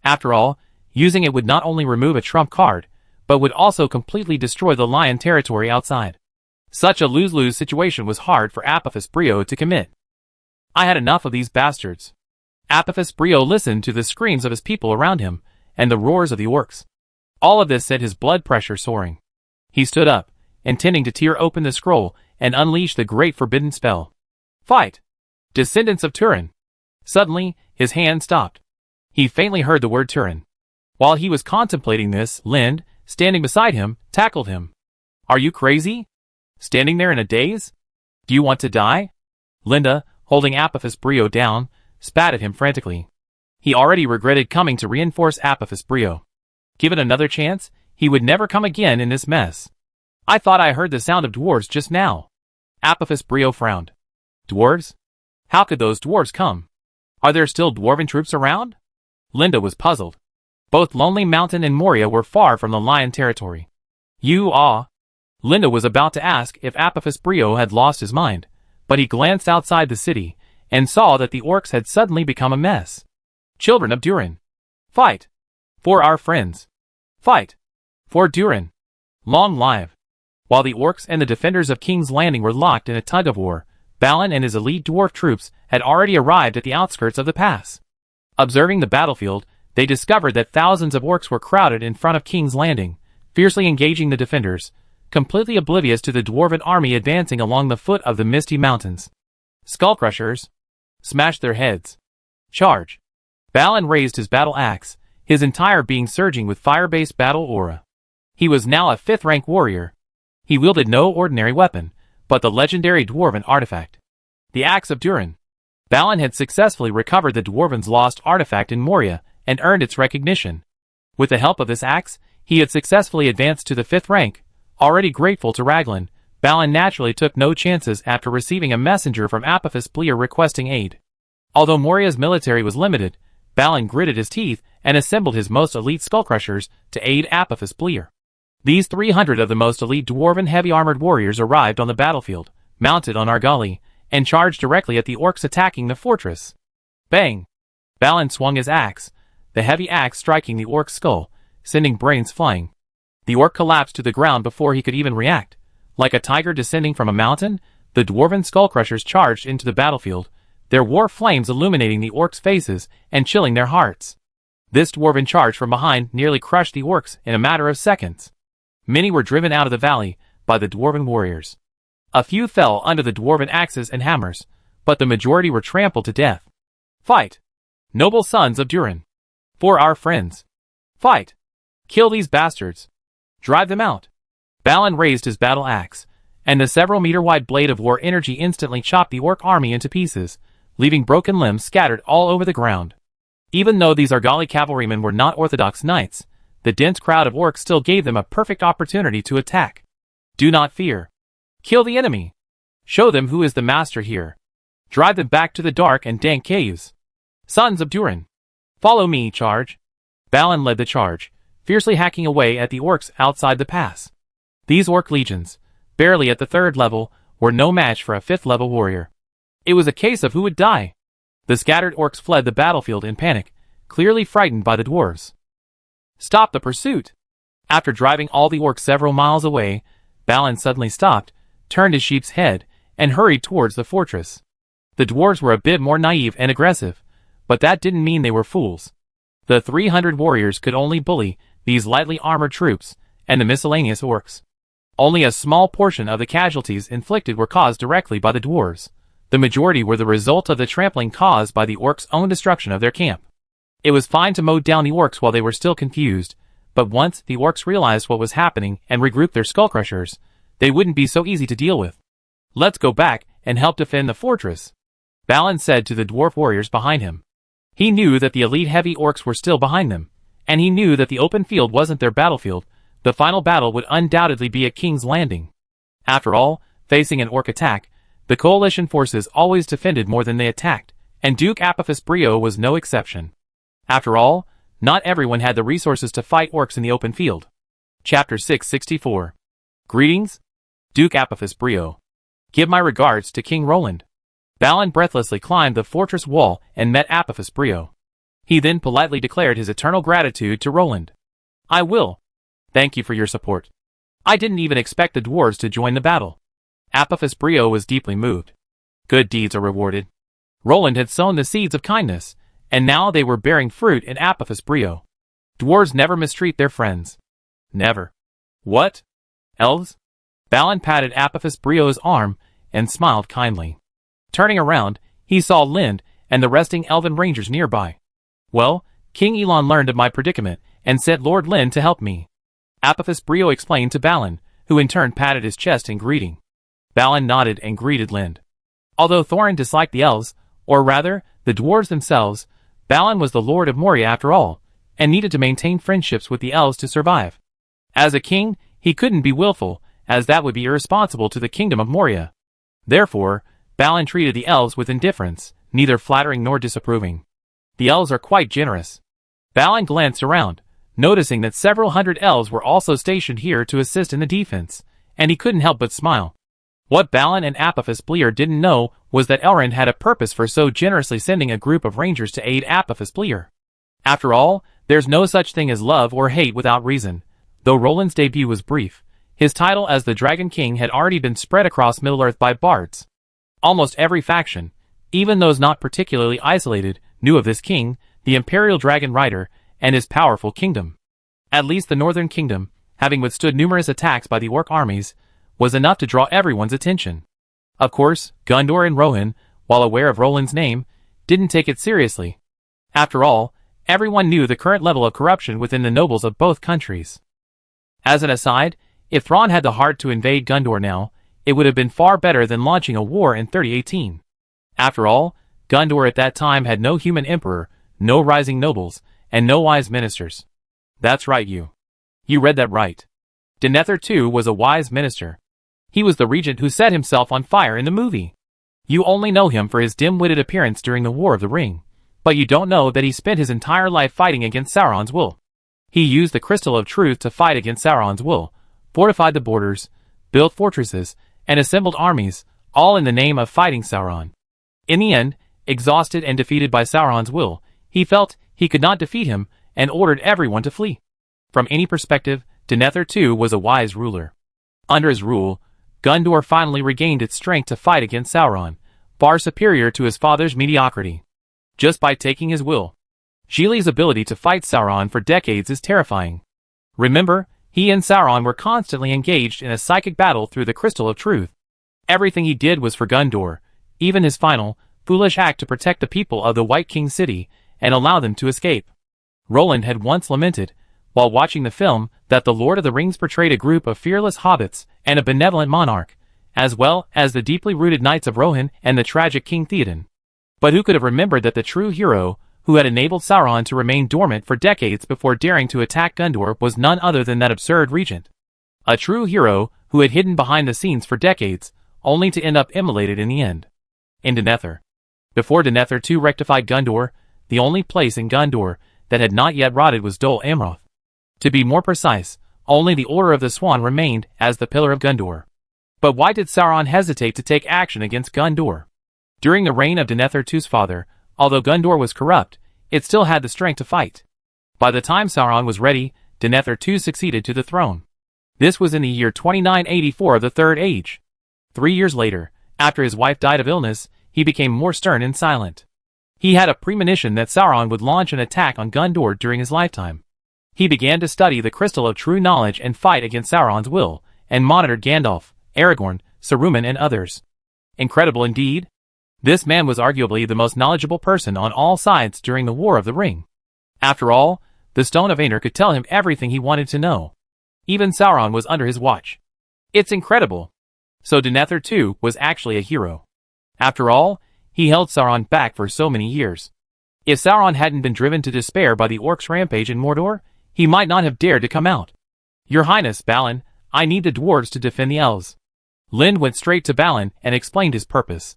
After all, using it would not only remove a trump card, but would also completely destroy the lion territory outside. Such a lose-lose situation was hard for Apophis Brio to commit. I had enough of these bastards. Apophis Brio listened to the screams of his people around him, and the roars of the orcs. All of this set his blood pressure soaring. He stood up, intending to tear open the scroll and unleash the great forbidden spell. Fight! Descendants of Turin! Suddenly, his hand stopped. He faintly heard the word Turin. While he was contemplating this, Lind, standing beside him, tackled him. Are you crazy? Standing there in a daze? Do you want to die? Linda, holding Apophis Brio down, spat at him frantically. He already regretted coming to reinforce Apophis Brio. Given another chance, he would never come again in this mess. I thought I heard the sound of dwarves just now. Apophis Brio frowned. Dwarves? How could those dwarves come? Are there still dwarven troops around? Linda was puzzled. Both Lonely Mountain and Moria were far from the lion territory. Linda was about to ask if Apophis Brio had lost his mind, but he glanced outside the city and saw that the orcs had suddenly become a mess. Children of Durin. Fight! For our friends. Fight! For Durin. Long live! While the orcs and the defenders of King's Landing were locked in a tug-of-war, Balin and his elite dwarf troops had already arrived at the outskirts of the pass. Observing the battlefield, they discovered that thousands of orcs were crowded in front of King's Landing, fiercely engaging the defenders, completely oblivious to the dwarven army advancing along the foot of the misty mountains. Skullcrushers! Smash their heads! Charge! Balin raised his battle axe, his entire being surging with fire-based battle aura. He was now a 5th rank warrior. He wielded no ordinary weapon, but the legendary dwarven artifact, the Axe of Durin. Balin had successfully recovered the dwarven's lost artifact in Moria and earned its recognition. With the help of this axe, he had successfully advanced to the 5th rank. Already grateful to Raglan, Balin naturally took no chances after receiving a messenger from Apophis Bleer requesting aid. Although Moria's military was limited, Balin gritted his teeth and assembled his most elite skullcrushers to aid Apophis Bleer. These 300 of the most elite dwarven heavy-armored warriors arrived on the battlefield, mounted on Argali, and charged directly at the orcs attacking the fortress. Bang! Balin swung his axe, the heavy axe striking the orc's skull, sending brains flying. The orc collapsed to the ground before he could even react. Like a tiger descending from a mountain, the dwarven skullcrushers charged into the battlefield, their war flames illuminating the orcs' faces and chilling their hearts. This dwarven charge from behind nearly crushed the orcs in a matter of seconds. Many were driven out of the valley by the dwarven warriors. A few fell under the dwarven axes and hammers, but the majority were trampled to death. Fight! Noble sons of Durin! For our friends! Fight! Kill these bastards! Drive them out! Balin raised his battle axe, and the several-meter-wide blade of war energy instantly chopped the orc army into pieces, leaving broken limbs scattered all over the ground. Even though these Argali cavalrymen were not orthodox knights, the dense crowd of orcs still gave them a perfect opportunity to attack. Do not fear. Kill the enemy. Show them who is the master here. Drive them back to the dark and dank caves. Sons of Durin, follow me, charge. Balin led the charge, fiercely hacking away at the orcs outside the pass. These orc legions, barely at the 3rd level, were no match for a 5th level warrior. It was a case of who would die. The scattered orcs fled the battlefield in panic, clearly frightened by the dwarves. Stop the pursuit! After driving all the orcs several miles away, Balin suddenly stopped, turned his sheep's head, and hurried towards the fortress. The dwarves were a bit more naive and aggressive, but that didn't mean they were fools. The 300 warriors could only bully these lightly armored troops and the miscellaneous orcs. Only a small portion of the casualties inflicted were caused directly by the dwarves. The majority were the result of the trampling caused by the orcs' own destruction of their camp. It was fine to mow down the orcs while they were still confused, but once the orcs realized what was happening and regrouped their skullcrushers, they wouldn't be so easy to deal with. Let's go back and help defend the fortress, Balin said to the dwarf warriors behind him. He knew that the elite heavy orcs were still behind them, and he knew that the open field wasn't their battlefield. The final battle would undoubtedly be at King's Landing. After all, facing an orc attack, the coalition forces always defended more than they attacked, and Duke Apophis Brio was no exception. After all, not everyone had the resources to fight orcs in the open field. Chapter 664. Greetings, Duke Apophis Brio. Give my regards to King Roland. Balin breathlessly climbed the fortress wall and met Apophis Brio. He then politely declared his eternal gratitude to Roland. I will. Thank you for your support. I didn't even expect the dwarves to join the battle. Apophis Brio was deeply moved. Good deeds are rewarded. Roland had sown the seeds of kindness, and now they were bearing fruit in Apophis Brio. Dwarves never mistreat their friends. Never. What? Elves? Balin patted Apophis Brio's arm and smiled kindly. Turning around, he saw Lind and the resting elven rangers nearby. Well, King Elon learned of my predicament and sent Lord Lind to help me. Apophis Brio explained to Balin, who in turn patted his chest in greeting. Balin nodded and greeted Lind. Although Thorin disliked the elves, or rather, the dwarves themselves, Balin was the Lord of Moria after all, and needed to maintain friendships with the elves to survive. As a king, he couldn't be willful, as that would be irresponsible to the kingdom of Moria. Therefore, Balin treated the elves with indifference, neither flattering nor disapproving. The elves are quite generous. Balin glanced around, noticing that several hundred elves were also stationed here to assist in the defense, and he couldn't help but smile. What Balin and Apophis Bleer didn't know was that Elrond had a purpose for so generously sending a group of rangers to aid Apophis Bleer. After all, there's no such thing as love or hate without reason. Though Roland's debut was brief, his title as the Dragon King had already been spread across Middle-earth by bards. Almost every faction, even those not particularly isolated, knew of this king, the Imperial Dragon Rider, and his powerful kingdom. At least the Northern Kingdom, having withstood numerous attacks by the orc armies, was enough to draw everyone's attention. Of course, Gondor and Rohan, while aware of Roland's name, didn't take it seriously. After all, everyone knew the current level of corruption within the nobles of both countries. As an aside, if Thrawn had the heart to invade Gondor now, it would have been far better than launching a war in 3018. After all, Gondor at that time had no human emperor, no rising nobles, and no wise ministers. That's right, you read that right. Denethor too was a wise minister. He was the regent who set himself on fire in the movie. You only know him for his dim-witted appearance during the War of the Ring, but you don't know that he spent his entire life fighting against Sauron's will. He used the Crystal of Truth to fight against Sauron's will, fortified the borders, built fortresses, and assembled armies, all in the name of fighting Sauron. In the end, exhausted and defeated by Sauron's will, he felt he could not defeat him and ordered everyone to flee. From any perspective, Denethor too was a wise ruler. Under his rule, Gondor finally regained its strength to fight against Sauron, far superior to his father's mediocrity. Just by taking his will. Gilli's ability to fight Sauron for decades is terrifying. Remember, he and Sauron were constantly engaged in a psychic battle through the Crystal of Truth. Everything he did was for Gondor, even his final, foolish act to protect the people of the White King City and allow them to escape. Roland had once lamented, while watching the film, that The Lord of the Rings portrayed a group of fearless hobbits and a benevolent monarch, as well as the deeply rooted knights of Rohan and the tragic King Theoden. But who could have remembered that the true hero, who had enabled Sauron to remain dormant for decades before daring to attack Gondor, was none other than that absurd regent. A true hero who had hidden behind the scenes for decades, only to end up immolated in the end. In Denethor. Before Denethor too rectified Gondor, the only place in Gondor that had not yet rotted was Dol Amroth. To be more precise, only the Order of the Swan remained as the pillar of Gondor. But why did Sauron hesitate to take action against Gondor? During the reign of Denethor II's father, although Gondor was corrupt, it still had the strength to fight. By the time Sauron was ready, Denethor II succeeded to the throne. This was in the year 2984 of the Third Age. 3 years later, after his wife died of illness, he became more stern and silent. He had a premonition that Sauron would launch an attack on Gondor during his lifetime. He began to study the Crystal of True Knowledge and fight against Sauron's will, and monitored Gandalf, Aragorn, Saruman and others. Incredible indeed. This man was arguably the most knowledgeable person on all sides during the War of the Ring. After all, the Stone of Aenir could tell him everything he wanted to know. Even Sauron was under his watch. It's incredible. So Denethor too was actually a hero. After all, he held Sauron back for so many years. If Sauron hadn't been driven to despair by the orcs' rampage in Mordor, he might not have dared to come out. Your Highness, Balin, I need the dwarves to defend the elves. Lind went straight to Balin and explained his purpose.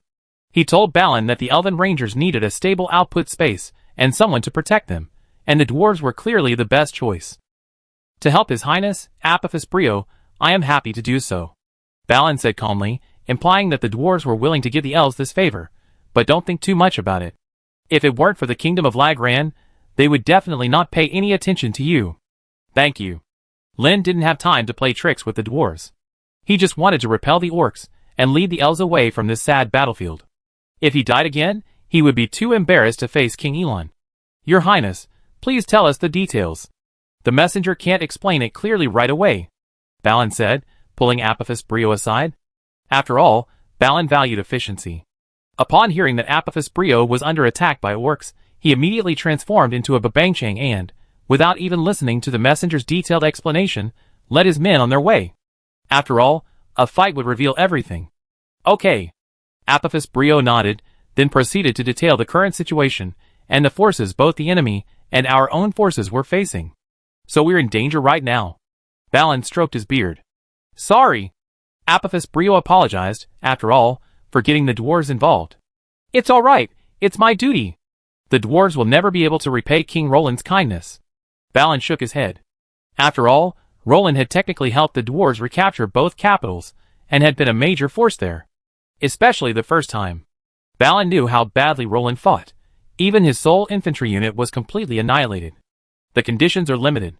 He told Balin that the elven rangers needed a stable output space and someone to protect them, and the dwarves were clearly the best choice. To help His Highness, Apophis Brio, I am happy to do so. Balin said calmly, implying that the dwarves were willing to give the elves this favor, but don't think too much about it. If it weren't for the kingdom of Lagran, they would definitely not pay any attention to you. Thank you. Lind didn't have time to play tricks with the dwarves. He just wanted to repel the orcs and lead the elves away from this sad battlefield. If he died again, he would be too embarrassed to face King Elon. Your Highness, please tell us the details. The messenger can't explain it clearly right away, Balin said, pulling Apophis Brio aside. After all, Balin valued efficiency. Upon hearing that Apophis Brio was under attack by orcs, he immediately transformed into a Babangchang and, without even listening to the messenger's detailed explanation, led his men on their way. After all, a fight would reveal everything. Okay. Apophis Brio nodded, then proceeded to detail the current situation, and the forces both the enemy and our own forces were facing. So we're in danger right now. Balin stroked his beard. Sorry. Apophis Brio apologized, after all, for getting the dwarves involved. It's all right, it's my duty. The dwarves will never be able to repay King Roland's kindness. Balin shook his head. After all, Roland had technically helped the dwarves recapture both capitals, and had been a major force there. Especially the first time. Balin knew how badly Roland fought. Even his sole infantry unit was completely annihilated. The conditions are limited.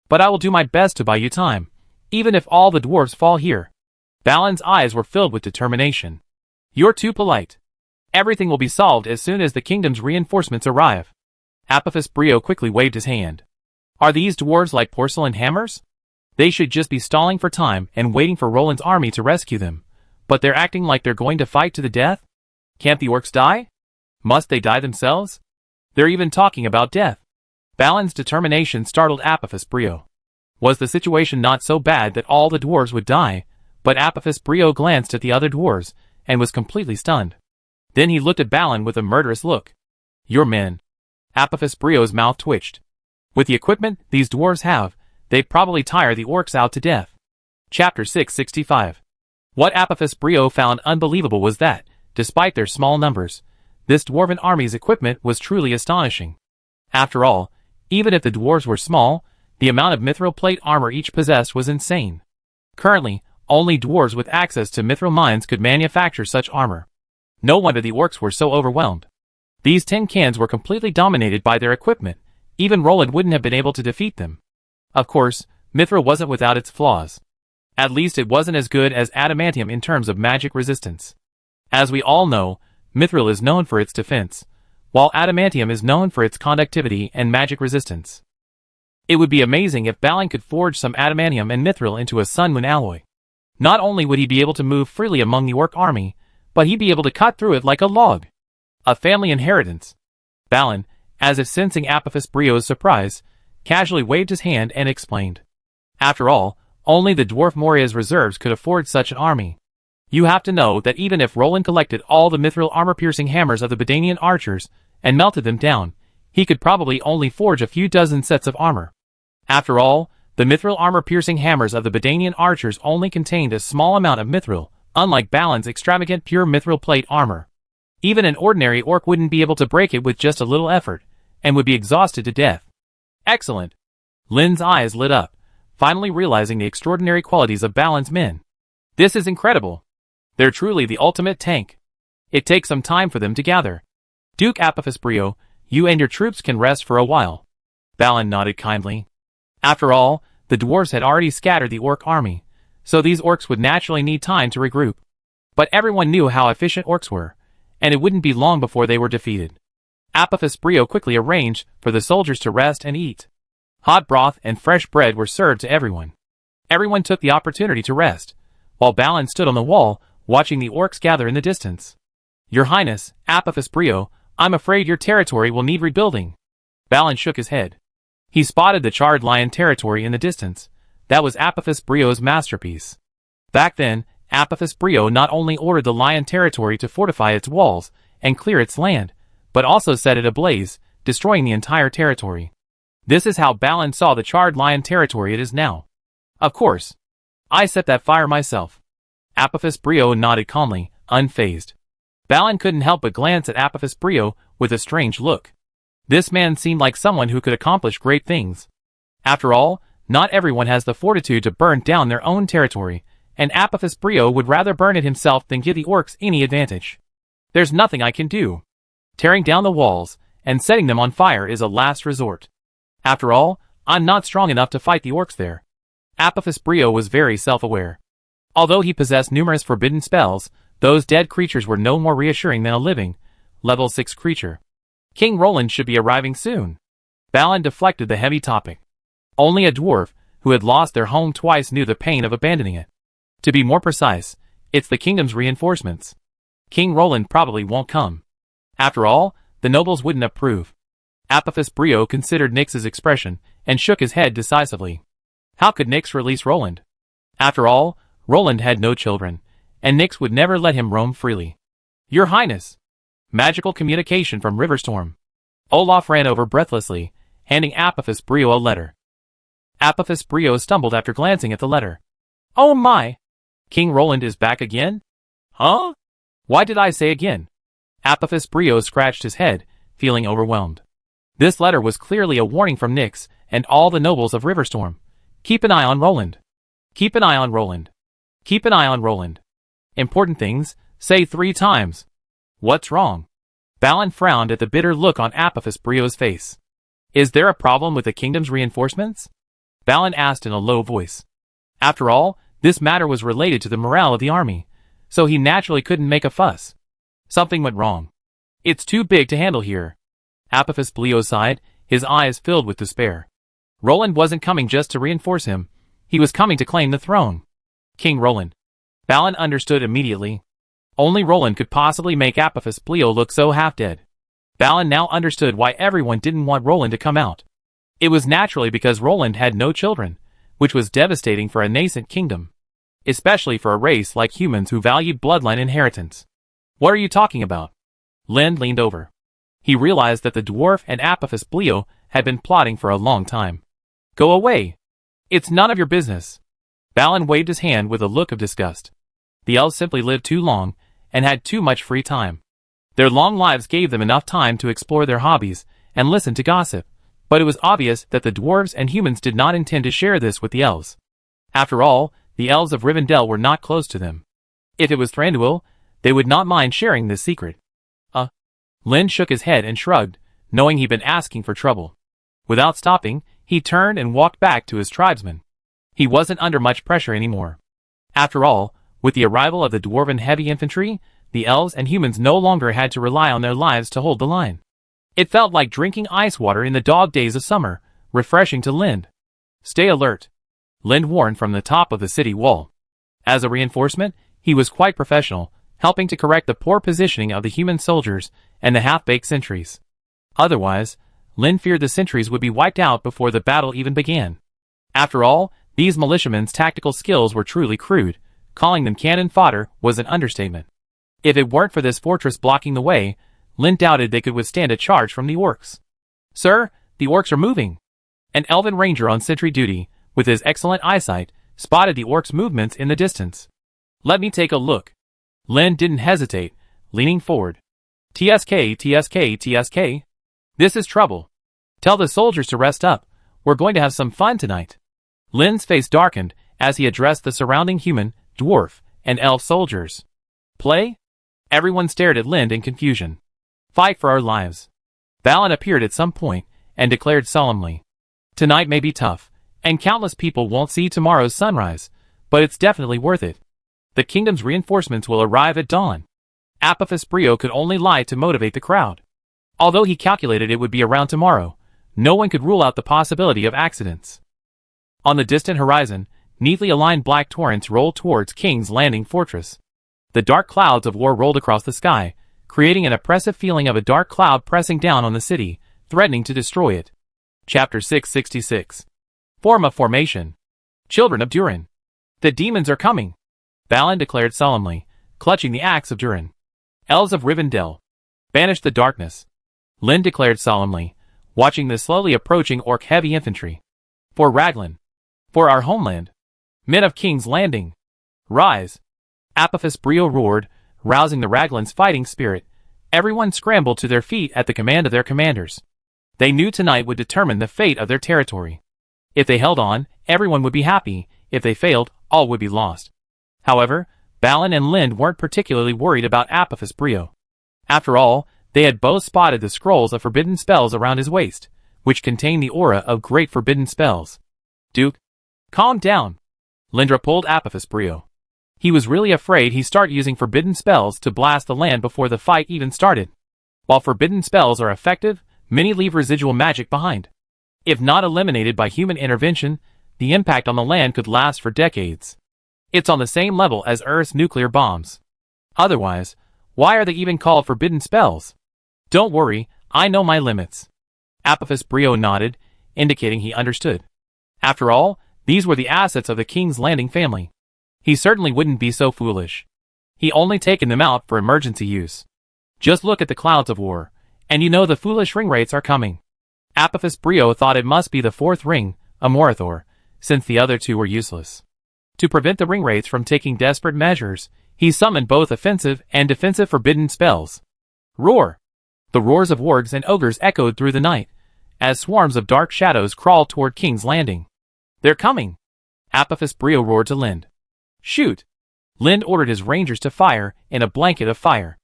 But I will do my best to buy you time, even if all the dwarves fall here. Balin's eyes were filled with determination. You're too polite. Everything will be solved as soon as the kingdom's reinforcements arrive. Apophis Brio quickly waved his hand. Are these dwarves like porcelain hammers? They should just be stalling for time and waiting for Roland's army to rescue them. But they're acting like they're going to fight to the death? Can't the orcs die? Must they die themselves? They're even talking about death. Balin's determination startled Apophis Brio. Was the situation not so bad that all the dwarves would die? But Apophis Brio glanced at the other dwarves and was completely stunned. Then he looked at Balin with a murderous look. Your men. Apophis Brio's mouth twitched. With the equipment these dwarves have, they'd probably tire the orcs out to death. Chapter 665. What Apophis Brio found unbelievable was that, despite their small numbers, this dwarven army's equipment was truly astonishing. After all, even if the dwarves were small, the amount of mithril plate armor each possessed was insane. Currently, only dwarves with access to mithril mines could manufacture such armor. No wonder the orcs were so overwhelmed. These tin cans were completely dominated by their equipment. Even Roland wouldn't have been able to defeat them. Of course, mithril wasn't without its flaws. At least it wasn't as good as adamantium in terms of magic resistance. As we all know, mithril is known for its defense, while adamantium is known for its conductivity and magic resistance. It would be amazing if Balin could forge some adamantium and mithril into a sun-moon alloy. Not only would he be able to move freely among the orc army, but he'd be able to cut through it like a log. A family inheritance. Balin, as if sensing Apophis Brio's surprise, casually waved his hand and explained. After all, only the dwarf Moria's reserves could afford such an army. You have to know that even if Roland collected all the mithril armor-piercing hammers of the Bedanian archers and melted them down, he could probably only forge a few dozen sets of armor. After all, the mithril armor-piercing hammers of the Bedanian archers only contained a small amount of mithril, unlike Balin's extravagant pure mithril plate armor. Even an ordinary orc wouldn't be able to break it with just a little effort, and would be exhausted to death. Excellent. Lin's eyes lit up, finally realizing the extraordinary qualities of Balin's men. This is incredible. They're truly the ultimate tank. It takes some time for them to gather. Duke Apophis Brio, you and your troops can rest for a while. Balin nodded kindly. After all, the dwarves had already scattered the orc army, so these orcs would naturally need time to regroup. But everyone knew how efficient orcs were, and it wouldn't be long before they were defeated. Apophis Brio quickly arranged for the soldiers to rest and eat. Hot broth and fresh bread were served to everyone. Everyone took the opportunity to rest, while Balin stood on the wall, watching the orcs gather in the distance. Your Highness, Apophis Brio, I'm afraid your territory will need rebuilding. Balin shook his head. He spotted the charred lion territory in the distance. That was Apophis Brio's masterpiece. Back then, Apophis Brio not only ordered the lion territory to fortify its walls and clear its land, but also set it ablaze, destroying the entire territory. This is how Balin saw the charred lion territory it is now. Of course. I set that fire myself. Apophis Brio nodded calmly, unfazed. Balin couldn't help but glance at Apophis Brio with a strange look. This man seemed like someone who could accomplish great things. After all, not everyone has the fortitude to burn down their own territory, and Apophis Brio would rather burn it himself than give the orcs any advantage. There's nothing I can do. Tearing down the walls and setting them on fire is a last resort. After all, I'm not strong enough to fight the orcs there. Apophis Brio was very self-aware. Although he possessed numerous forbidden spells, those dead creatures were no more reassuring than a living, level 6 creature. King Roland should be arriving soon. Balin deflected the heavy topic. Only a dwarf, who had lost their home twice, knew the pain of abandoning it. To be more precise, it's the kingdom's reinforcements. King Roland probably won't come. After all, the nobles wouldn't approve. Apophis Brio considered Nyx's expression and shook his head decisively. How could Nyx release Roland? After all, Roland had no children, and Nyx would never let him roam freely. Your Highness! Magical communication from Riverstorm. Olaf ran over breathlessly, handing Apophis Brio a letter. Apophis Brio stumbled after glancing at the letter. Oh my! King Roland is back again? Huh? Why did I say again? Apophis Brio scratched his head, feeling overwhelmed. This letter was clearly a warning from Nyx and all the nobles of Riverstorm. Keep an eye on Roland. Keep an eye on Roland. Keep an eye on Roland. Important things, say 3 times. What's wrong? Balin frowned at the bitter look on Apophis Brio's face. Is there a problem with the kingdom's reinforcements? Balin asked in a low voice. After all, this matter was related to the morale of the army. so he naturally couldn't make a fuss. Something went wrong. It's too big to handle here. Apophis Bleo sighed, his eyes filled with despair. Roland wasn't coming just to reinforce him. He was coming to claim the throne. King Roland. Balin understood immediately. Only Roland could possibly make Apophis Bleo look so half-dead. Balin now understood why everyone didn't want Roland to come out. It was naturally because Roland had no children, which was devastating for a nascent kingdom. Especially for a race like humans who valued bloodline inheritance. What are you talking about? Lind leaned over. He realized that the dwarf and Apophis Bleo had been plotting for a long time. Go away. It's none of your business. Balin waved his hand with a look of disgust. The elves simply lived too long, and had too much free time. Their long lives gave them enough time to explore their hobbies, and listen to gossip, but it was obvious that the dwarves and humans did not intend to share this with the elves. After all, the elves of Rivendell were not close to them. If it was Thranduil, they would not mind sharing this secret. Lind shook his head and shrugged, knowing he'd been asking for trouble. Without stopping, he turned and walked back to his tribesmen. He wasn't under much pressure anymore. After all, with the arrival of the dwarven heavy infantry, the elves and humans no longer had to rely on their lives to hold the line. It felt like drinking ice water in the dog days of summer, refreshing to Lind. Stay alert. Lind warned from the top of the city wall. As a reinforcement, he was quite professional, helping to correct the poor positioning of the human soldiers and the half-baked sentries. Otherwise, Lind feared the sentries would be wiped out before the battle even began. After all, these militiamen's tactical skills were truly crude. Calling them cannon fodder was an understatement. If it weren't for this fortress blocking the way, Lind doubted they could withstand a charge from the orcs. Sir, the orcs are moving. An elven ranger on sentry duty, with his excellent eyesight, spotted the orcs' movements in the distance. Let me take a look. Lind didn't hesitate, leaning forward. TSK, TSK, TSK. This is trouble. Tell the soldiers to rest up. We're going to have some fun tonight. Lind's face darkened as he addressed the surrounding human, dwarf, and elf soldiers. Play? Everyone stared at Lind in confusion. Fight for our lives. Balin appeared at some point and declared solemnly. Tonight may be tough, and countless people won't see tomorrow's sunrise, but it's definitely worth it. The kingdom's reinforcements will arrive at dawn. Apophis Bleo could only lie to motivate the crowd. Although he calculated it would be around tomorrow, no one could rule out the possibility of accidents. On the distant horizon, neatly aligned black torrents rolled towards King's Landing Fortress. The dark clouds of war rolled across the sky, creating an oppressive feeling of a dark cloud pressing down on the city, threatening to destroy it. Chapter 666. Form of Formation. Children of Durin. The demons are coming, Balin declared solemnly, clutching the axe of Durin. Elves of Rivendell. Banish the darkness. Lind declared solemnly, watching the slowly approaching orc heavy infantry. For Raglan. For our homeland. Men of King's Landing. Rise. Apophis Bleo roared, rousing the Raglan's fighting spirit. Everyone scrambled to their feet at the command of their commanders. They knew tonight would determine the fate of their territory. If they held on, everyone would be happy. If they failed, all would be lost. However, Balin and Lind weren't particularly worried about Apophis Bleo. After all, they had both spotted the scrolls of forbidden spells around his waist, which contained the aura of great forbidden spells. Duke, calm down. Lindra pulled Apophis Bleo. He was really afraid he'd start using forbidden spells to blast the land before the fight even started. While forbidden spells are effective, many leave residual magic behind. If not eliminated by human intervention, the impact on the land could last for decades. It's on the same level as Earth's nuclear bombs. Otherwise, why are they even called forbidden spells? Don't worry, I know my limits. Apophis Bleo nodded, indicating he understood. After all, these were the assets of the King's Landing family. He certainly wouldn't be so foolish. He only taken them out for emergency use. Just look at the clouds of war, and you know the foolish ring wraiths are coming. Apophis Bleo thought it must be the fourth ring, Amorithor, since the other two were useless. To prevent the ring wraiths from taking desperate measures, he summoned both offensive and defensive forbidden spells. Roar! The roars of wargs and ogres echoed through the night, as swarms of dark shadows crawled toward King's Landing. They're coming! Apophis Bleo roared to Lind. Shoot! Lind ordered his rangers to fire in a blanket of fire.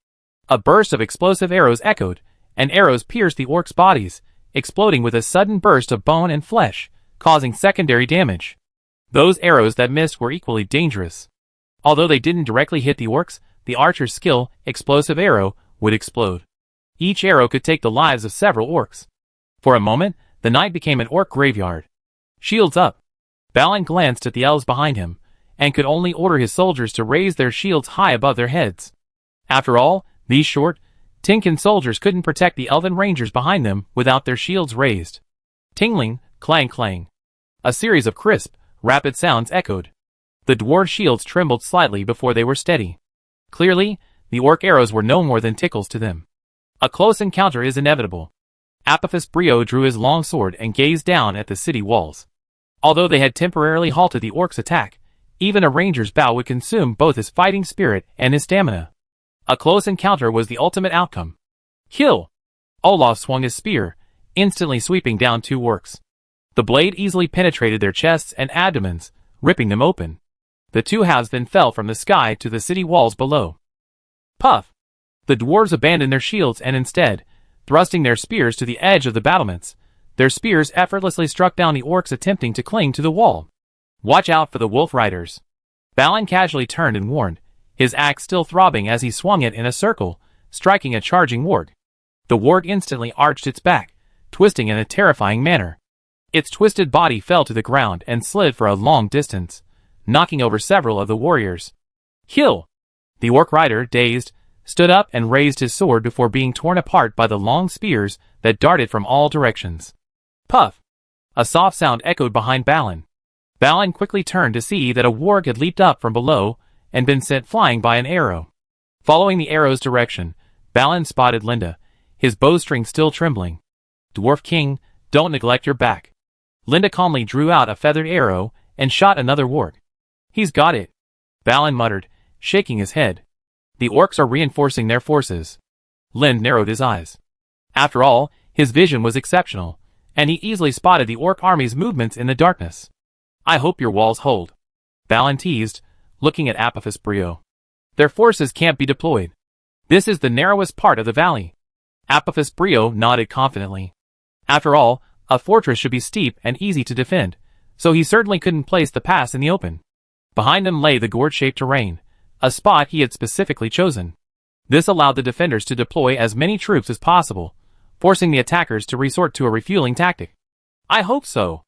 A burst of explosive arrows echoed, and arrows pierced the orcs' bodies, exploding with a sudden burst of bone and flesh, causing secondary damage. Those arrows that missed were equally dangerous. Although they didn't directly hit the orcs, the archer's skill, explosive arrow, would explode. Each arrow could take the lives of several orcs. For a moment, the night became an orc graveyard. Shields up. Balin glanced at the elves behind him, and could only order his soldiers to raise their shields high above their heads. After all, these short, tinkin soldiers couldn't protect the elven rangers behind them without their shields raised. Tingling, clang clang. A series of crisp, rapid sounds echoed. The dwarves' shields trembled slightly before they were steady. Clearly, the orc arrows were no more than tickles to them. A close encounter is inevitable. Apophis Brio drew his long sword and gazed down at the city walls. Although they had temporarily halted the orcs' attack, even a ranger's bow would consume both his fighting spirit and his stamina. A close encounter was the ultimate outcome. Kill! Olaf swung his spear, instantly sweeping down two orcs. The blade easily penetrated their chests and abdomens, ripping them open. The two halves then fell from the sky to the city walls below. Puff! The dwarves abandoned their shields and instead, thrusting their spears to the edge of the battlements, their spears effortlessly struck down the orcs attempting to cling to the wall. Watch out for the wolf riders. Balin casually turned and warned, his axe still throbbing as he swung it in a circle, striking a charging warg. The warg instantly arched its back, twisting in a terrifying manner. Its twisted body fell to the ground and slid for a long distance, knocking over several of the warriors. Kill! The orc rider, dazed, stood up and raised his sword before being torn apart by the long spears that darted from all directions. Puff! A soft sound echoed behind Balin. Balin quickly turned to see that a warg had leaped up from below and been sent flying by an arrow. Following the arrow's direction, Balin spotted Linda, his bowstring still trembling. Dwarf King, don't neglect your back. Linda calmly drew out a feathered arrow and shot another warg. He's got it, Balin muttered, shaking his head. The orcs are reinforcing their forces. Lind narrowed his eyes. After all, his vision was exceptional, and he easily spotted the orc army's movements in the darkness. I hope your walls hold, Balin teased, looking at Apophis Brio. Their forces can't be deployed. This is the narrowest part of the valley. Apophis Brio nodded confidently. After all, a fortress should be steep and easy to defend, so he certainly couldn't place the pass in the open. Behind him lay the gourd-shaped terrain, a spot he had specifically chosen. This allowed the defenders to deploy as many troops as possible, forcing the attackers to resort to a refueling tactic. I hope so.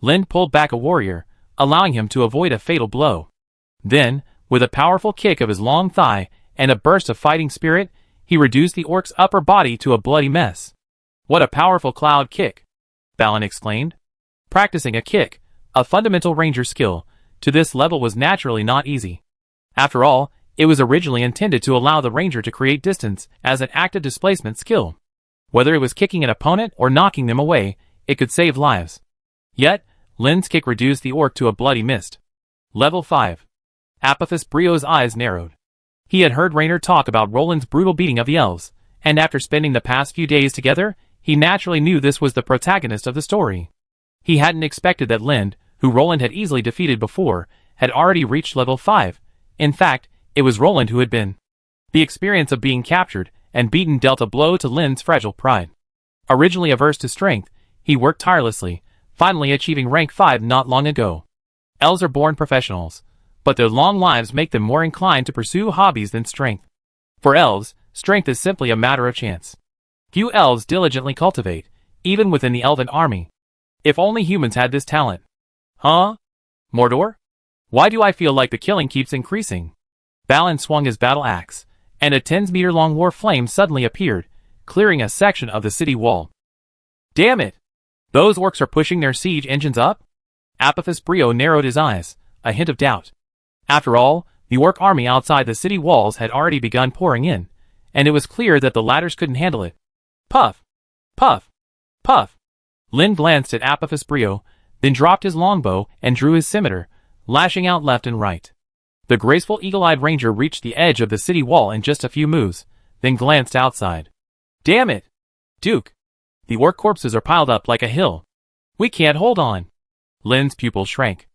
Lind pulled back a warrior, allowing him to avoid a fatal blow. Then, with a powerful kick of his long thigh and a burst of fighting spirit, he reduced the orc's upper body to a bloody mess. What a powerful cloud kick, Balin exclaimed. Practicing a kick, a fundamental ranger skill, to this level was naturally not easy. After all, it was originally intended to allow the ranger to create distance as an active displacement skill. Whether it was kicking an opponent or knocking them away, it could save lives. Yet, Lind's kick reduced the orc to a bloody mist. Level 5. Apophis Brio's eyes narrowed. He had heard Raynor talk about Roland's brutal beating of the elves, and after spending the past few days together, he naturally knew this was the protagonist of the story. He hadn't expected that Lind, who Roland had easily defeated before, had already reached level 5. In fact, it was Roland who had been. The experience of being captured and beaten dealt a blow to Lind's fragile pride. Originally averse to strength, he worked tirelessly, finally achieving rank 5 not long ago. Elves are born professionals, but their long lives make them more inclined to pursue hobbies than strength. For elves, strength is simply a matter of chance. Few elves diligently cultivate, even within the elven army. If only humans had this talent. Huh? Mordor? Why do I feel like the killing keeps increasing? Balin swung his battle axe, and a 10-meter-long war flame suddenly appeared, clearing a section of the city wall. Damn it! Those orcs are pushing their siege engines up? Apophis Brio narrowed his eyes, a hint of doubt. After all, the orc army outside the city walls had already begun pouring in, and it was clear that the ladders couldn't handle it. Puff! Puff! Puff! Lind glanced at Apophis Brio, then dropped his longbow and drew his scimitar, lashing out left and right. The graceful eagle-eyed ranger reached the edge of the city wall in just a few moves, then glanced outside. Damn it! Duke! The orc corpses are piled up like a hill. We can't hold on. Lind's pupils shrank.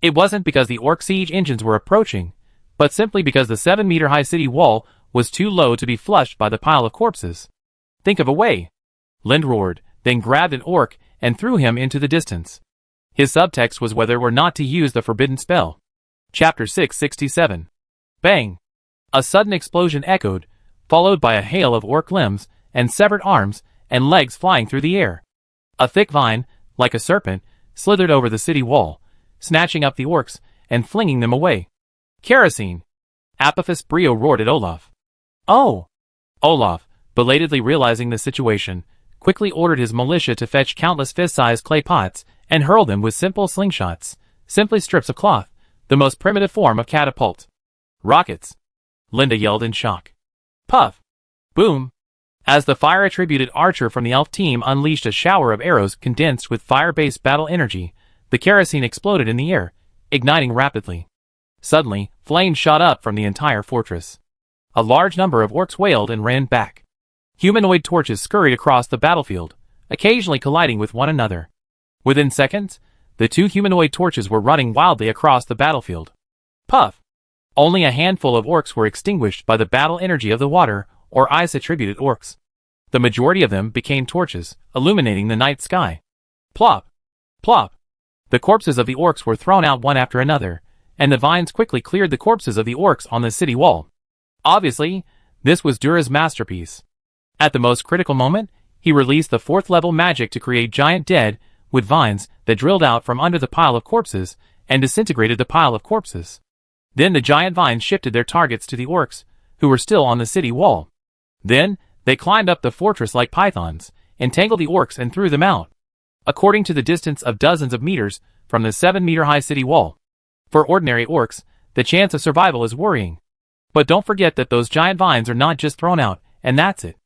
It wasn't because the orc siege engines were approaching, but simply because the 7-meter-high city wall was too low to be flushed by the pile of corpses. Think of a way! Lind roared, then grabbed an orc and threw him into the distance. His subtext was whether or not to use the forbidden spell. Chapter 667. Bang! A sudden explosion echoed, followed by a hail of orc limbs and severed arms and legs flying through the air. A thick vine, like a serpent, slithered over the city wall, snatching up the orcs and flinging them away. Kerosene! Apophis Brio roared at Olaf. Oh! Olaf, belatedly realizing the situation, quickly ordered his militia to fetch countless fist-sized clay pots and hurl them with simple slingshots, simply strips of cloth, the most primitive form of catapult. Rockets! Linda yelled in shock. Puff! Boom! As the fire-attributed archer from the elf team unleashed a shower of arrows condensed with fire-based battle energy, the kerosene exploded in the air, igniting rapidly. Suddenly, flames shot up from the entire fortress. A large number of orcs wailed and ran back. Humanoid torches scurried across the battlefield, occasionally colliding with one another. Within seconds, the two humanoid torches were running wildly across the battlefield. Puff! Only a handful of orcs were extinguished by the battle energy of the water or ice-attributed orcs. The majority of them became torches, illuminating the night sky. Plop! Plop! The corpses of the orcs were thrown out one after another, and the vines quickly cleared the corpses of the orcs on the city wall. Obviously, this was Dura's masterpiece. At the most critical moment, he released the 4th level magic to create giant dead with vines that drilled out from under the pile of corpses and disintegrated the pile of corpses. Then the giant vines shifted their targets to the orcs, who were still on the city wall. Then, they climbed up the fortress like pythons, entangled the orcs and threw them out, according to the distance of dozens of meters from the 7-meter-high city wall. For ordinary orcs, the chance of survival is worrying. But don't forget that those giant vines are not just thrown out, and that's it.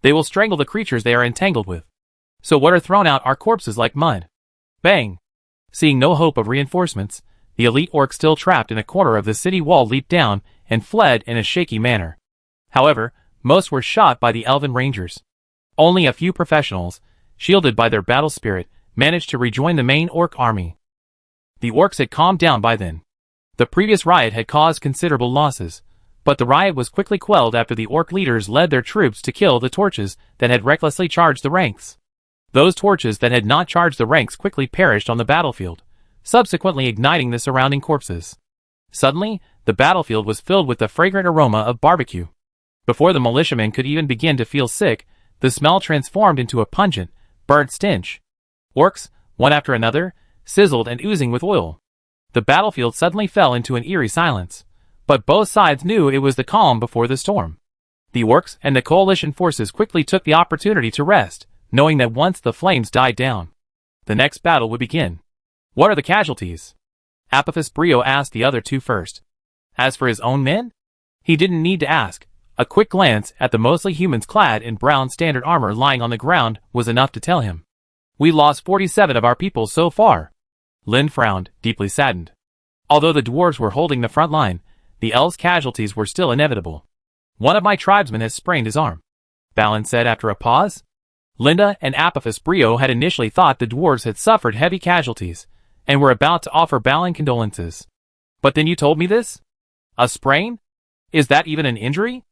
They will strangle the creatures they are entangled with. So what are thrown out are corpses like mud. Bang! Seeing no hope of reinforcements, the elite orc still trapped in a corner of the city wall leaped down and fled in a shaky manner. However, most were shot by the elven rangers. Only a few professionals, shielded by their battle spirit, managed to rejoin the main orc army. The orcs had calmed down by then. The previous riot had caused considerable losses, but the riot was quickly quelled after the orc leaders led their troops to kill the torches that had recklessly charged the ranks. Those torches that had not charged the ranks quickly perished on the battlefield, subsequently igniting the surrounding corpses. Suddenly, the battlefield was filled with the fragrant aroma of barbecue. Before the militiamen could even begin to feel sick, the smell transformed into a pungent, burnt stench. Orcs, one after another, sizzled and oozing with oil. The battlefield suddenly fell into an eerie silence, but both sides knew it was the calm before the storm. The orcs and the coalition forces quickly took the opportunity to rest, knowing that once the flames died down, the next battle would begin. What are the casualties? Apophis Brio asked the other two first. As for his own men? He didn't need to ask. A quick glance at the mostly humans clad in brown standard armor lying on the ground was enough to tell him. We lost 47 of our people so far. Lin frowned, deeply saddened. Although the dwarves were holding the front line, the elves' casualties were still inevitable. One of my tribesmen has sprained his arm, Balin said after a pause. Linda and Apophis Brio had initially thought the dwarves had suffered heavy casualties, and were about to offer Balin condolences. But then you told me this? A sprain? Is that even an injury?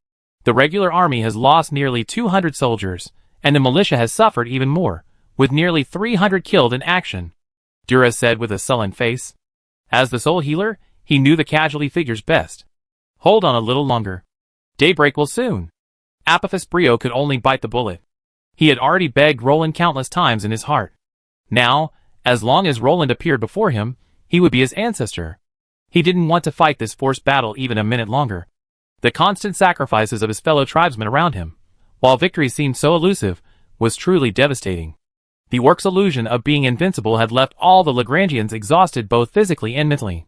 The regular army has lost nearly 200 soldiers, and the militia has suffered even more, with nearly 300 killed in action, Dura said with a sullen face. As the soul healer, he knew the casualty figures best. Hold on a little longer. Daybreak will soon. Apophis Brio could only bite the bullet. He had already begged Roland countless times in his heart. Now, as long as Roland appeared before him, he would be his ancestor. He didn't want to fight this forced battle even a minute longer. The constant sacrifices of his fellow tribesmen around him, while victory seemed so elusive, was truly devastating. The orcs' illusion of being invincible had left all the Lagrangians exhausted both physically and mentally.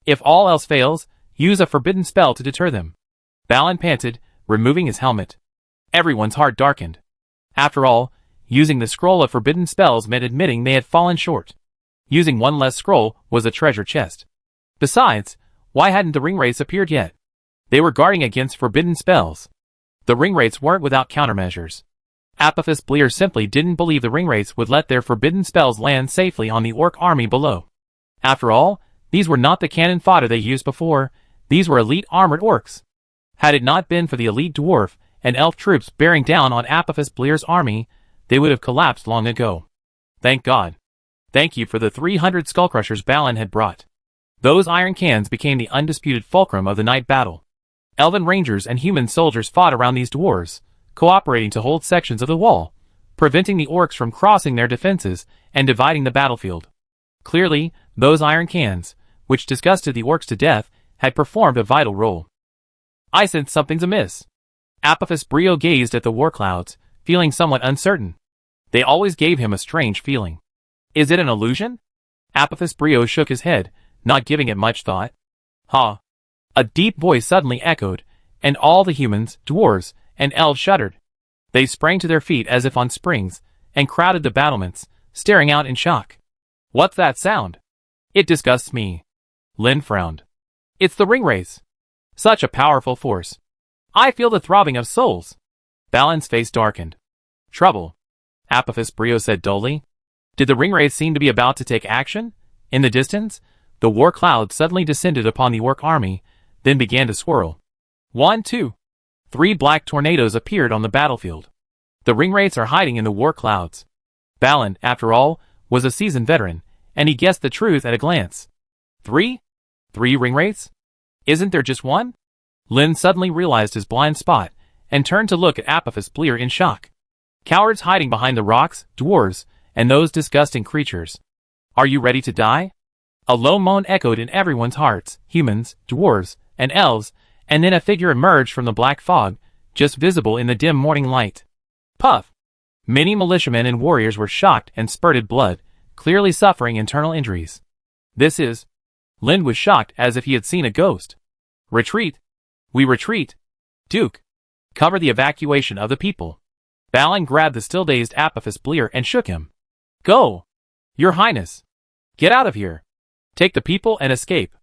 If all else fails, use a forbidden spell to deter them. Balin panted, removing his helmet. Everyone's heart darkened. After all, using the scroll of forbidden spells meant admitting they had fallen short. Using one less scroll was a treasure chest. Besides, why hadn't the ringwraiths appeared yet? They were guarding against forbidden spells. The ringwraiths weren't without countermeasures. Apophis Brio simply didn't believe the ringwraiths would let their forbidden spells land safely on the orc army below. After all, these were not the cannon fodder they used before, these were elite armored orcs. Had it not been for the elite dwarf and elf troops bearing down on Apophis Brio's army, they would have collapsed long ago. Thank God. Thank you for the 300 skullcrushers Balin had brought. Those iron cans became the undisputed fulcrum of the night battle. Elven rangers and human soldiers fought around these dwarves, cooperating to hold sections of the wall, preventing the orcs from crossing their defenses and dividing the battlefield. Clearly, those iron cans, which disgusted the orcs to death, had performed a vital role. I sensed something's amiss. Apophis Brio gazed at the war clouds, feeling somewhat uncertain. They always gave him a strange feeling. Is it an illusion? Apophis Brio shook his head, not giving it much thought. Ha! A deep voice suddenly echoed, and all the humans, dwarves, and elves shuddered. They sprang to their feet as if on springs, and crowded the battlements, staring out in shock. What's that sound? It disgusts me. Lin frowned. It's the ring race. Such a powerful force. I feel the throbbing of souls. Balin's face darkened. Trouble, Apophis Brio said dully. Did the ring race seem to be about to take action? In the distance, the war cloud suddenly descended upon the orc army, then began to swirl. 1, 2, 3 black tornadoes appeared on the battlefield. The ring wraiths are hiding in the war clouds. Balin, after all, was a seasoned veteran, and he guessed the truth at a glance. 3? 3 ring wraiths? Isn't there just one? Lin suddenly realized his blind spot, and turned to look at Apophis Brio in shock. Cowards hiding behind the rocks, dwarves, and those disgusting creatures. Are you ready to die? A low moan echoed in everyone's hearts, humans, dwarves, and elves, and then a figure emerged from the black fog, just visible in the dim morning light. Puff! Many militiamen and warriors were shocked and spurted blood, clearly suffering internal injuries. This is... Lin was shocked as if he had seen a ghost. Retreat! We retreat! Duke! Cover the evacuation of the people. Balin grabbed the still-dazed Apophis Brio and shook him. Go! Your Highness! Get out of here! Take the people and escape.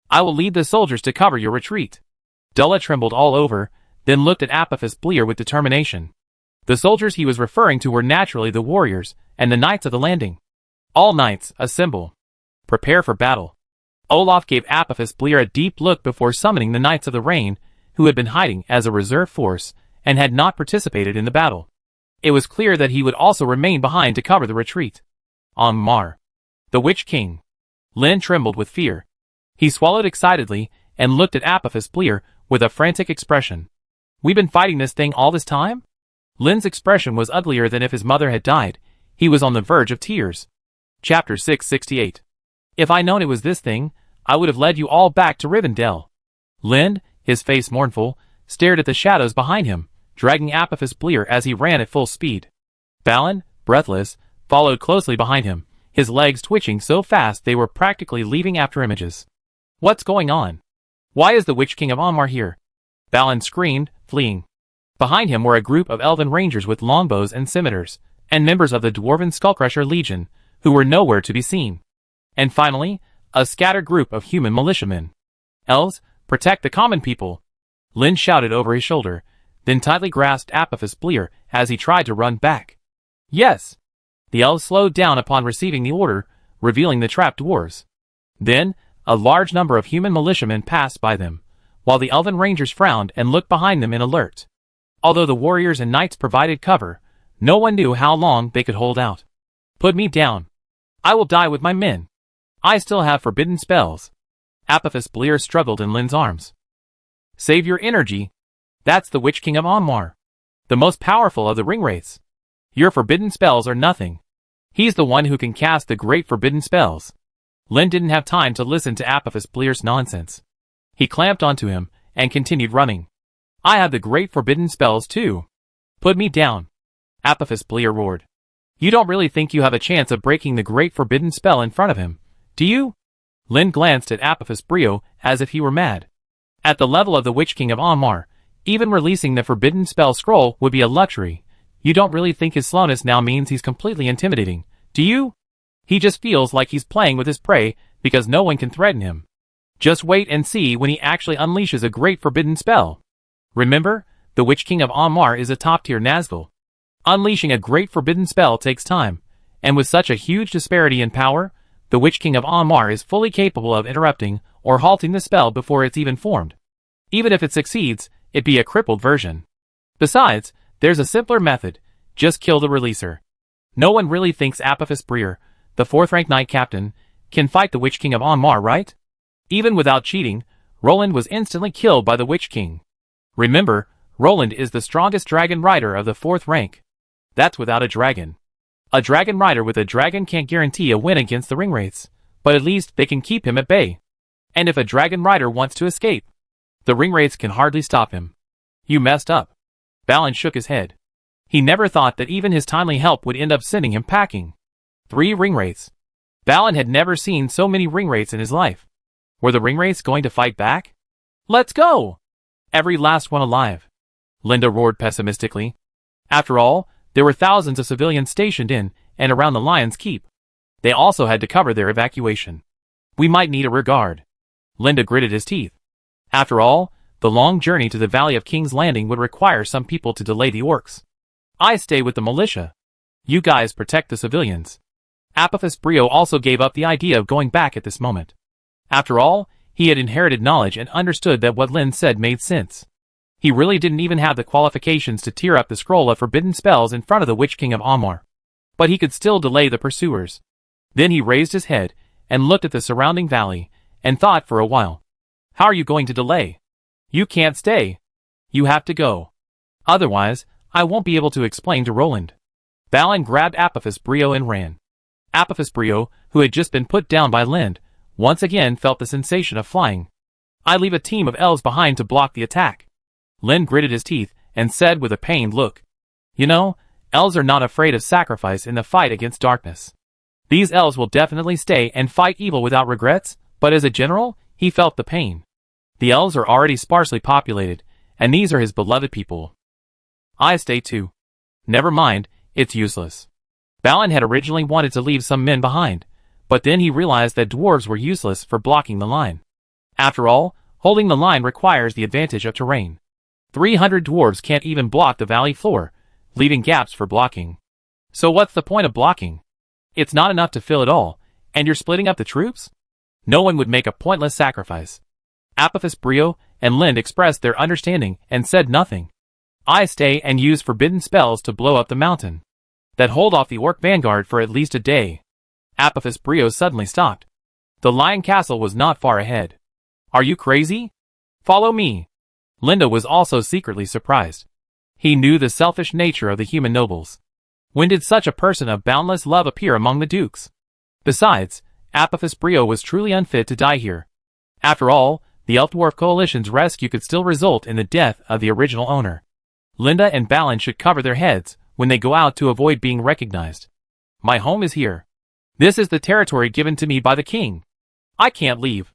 I will lead the soldiers to cover your retreat. Dulla trembled all over, then looked at Apophis Brio with determination. The soldiers he was referring to were naturally the warriors and the knights of the landing. All knights, assemble. Prepare for battle. Olaf gave Apophis Brio a deep look before summoning the Knights of the Rain, who had been hiding as a reserve force and had not participated in the battle. It was clear that he would also remain behind to cover the retreat. Mar. The Witch King. Lin trembled with fear. He swallowed excitedly and looked at Apophis Brio with a frantic expression. We've been fighting this thing all this time? Lin's expression was uglier than if his mother had died. He was on the verge of tears. Chapter 668. If I'd known it was this thing, I would have led you all back to Rivendell. Lin, his face mournful, stared at the shadows behind him, dragging Apophis Brio as he ran at full speed. Balin, breathless, followed closely behind him, his legs twitching so fast they were practically leaving after images. What's going on? Why is the Witch King of Angmar here? Balin screamed, fleeing. Behind him were a group of elven rangers with longbows and scimitars, and members of the Dwarven Skullcrusher Legion, who were nowhere to be seen. And finally, a scattered group of human militiamen. Elves, protect the common people! Lin shouted over his shoulder, then tightly grasped Apophis Brio as he tried to run back. Yes! The elves slowed down upon receiving the order, revealing the trapped dwarves. Then, a large number of human militiamen passed by them, while the elven rangers frowned and looked behind them in alert. Although the warriors and knights provided cover, no one knew how long they could hold out. Put me down. I will die with my men. I still have forbidden spells. Apophis Brio struggled in Lin's arms. Save your energy. That's the Witch King of Angmar, the most powerful of the ring wraiths. Your forbidden spells are nothing. He's the one who can cast the great forbidden spells. Lin didn't have time to listen to Apophis Blio's nonsense. He clamped onto him and continued running. I have the great forbidden spells too. Put me down. Apophis Brio roared. You don't really think you have a chance of breaking the great forbidden spell in front of him, do you? Lin glanced at Apophis Brio as if he were mad. At the level of the Witch King of Angmar, even releasing the forbidden spell scroll would be a luxury. You don't really think his slowness now means he's completely intimidating, do you? He just feels like he's playing with his prey because no one can threaten him. Just wait and see when he actually unleashes a great forbidden spell. Remember, the Witch King of Angmar is a top-tier Nazgul. Unleashing a great forbidden spell takes time, and with such a huge disparity in power, the Witch King of Angmar is fully capable of interrupting or halting the spell before it's even formed. Even if it succeeds, it'd be a crippled version. Besides, there's a simpler method. Just kill the releaser. No one really thinks Apophis Brio, the 4th-ranked knight captain, can fight the Witch King of Angmar, right? Even without cheating, Roland was instantly killed by the Witch King. Remember, Roland is the strongest dragon rider of the 4th rank. That's without a dragon. A dragon rider with a dragon can't guarantee a win against the ringwraiths, but at least they can keep him at bay. And if a dragon rider wants to escape, the ringwraiths can hardly stop him. You messed up. Balin shook his head. He never thought that even his timely help would end up sending him packing. 3 ringwraiths. Balin had never seen so many ringwraiths in his life. Were the ringwraiths going to fight back? Let's go! Every last one alive. Linda roared pessimistically. After all, there were thousands of civilians stationed in and around the Lion's Keep. They also had to cover their evacuation. We might need a rear guard. Linda gritted his teeth. After all, the long journey to the Valley of King's Landing would require some people to delay the orcs. I stay with the militia. You guys protect the civilians. Apophis Brio also gave up the idea of going back at this moment. After all, he had inherited knowledge and understood that what Lynn said made sense. He really didn't even have the qualifications to tear up the scroll of forbidden spells in front of the Witch King of Aumar. But he could still delay the pursuers. Then he raised his head and looked at the surrounding valley and thought for a while. How are you going to delay? You can't stay. You have to go. Otherwise, I won't be able to explain to Roland. Balin grabbed Apophis Brio and ran. Apophis Brio, who had just been put down by Lind, once again felt the sensation of flying. I leave a team of elves behind to block the attack. Lind gritted his teeth and said with a pained look. You know, elves are not afraid of sacrifice in the fight against darkness. These elves will definitely stay and fight evil without regrets, but as a general, he felt the pain. The elves are already sparsely populated, and these are his beloved people. I stay too. Never mind, it's useless. Balin had originally wanted to leave some men behind, but then he realized that dwarves were useless for blocking the line. After all, holding the line requires the advantage of terrain. 300 dwarves can't even block the valley floor, leaving gaps for blocking. So what's the point of blocking? It's not enough to fill it all, and you're splitting up the troops? No one would make a pointless sacrifice. Apophis Brio and Lind expressed their understanding and said nothing. I stay and use forbidden spells to blow up the mountain. That hold off the orc vanguard for at least a day. Apophis Brio suddenly stopped. The Lion Castle was not far ahead. Are you crazy? Follow me. Linda was also secretly surprised. He knew the selfish nature of the human nobles. When did such a person of boundless love appear among the dukes? Besides, Apophis Brio was truly unfit to die here. After all, the Elf-Dwarf Coalition's rescue could still result in the death of the original owner. Linda and Balin should cover their heads when they go out to avoid being recognized. My home is here. This is the territory given to me by the king. I can't leave.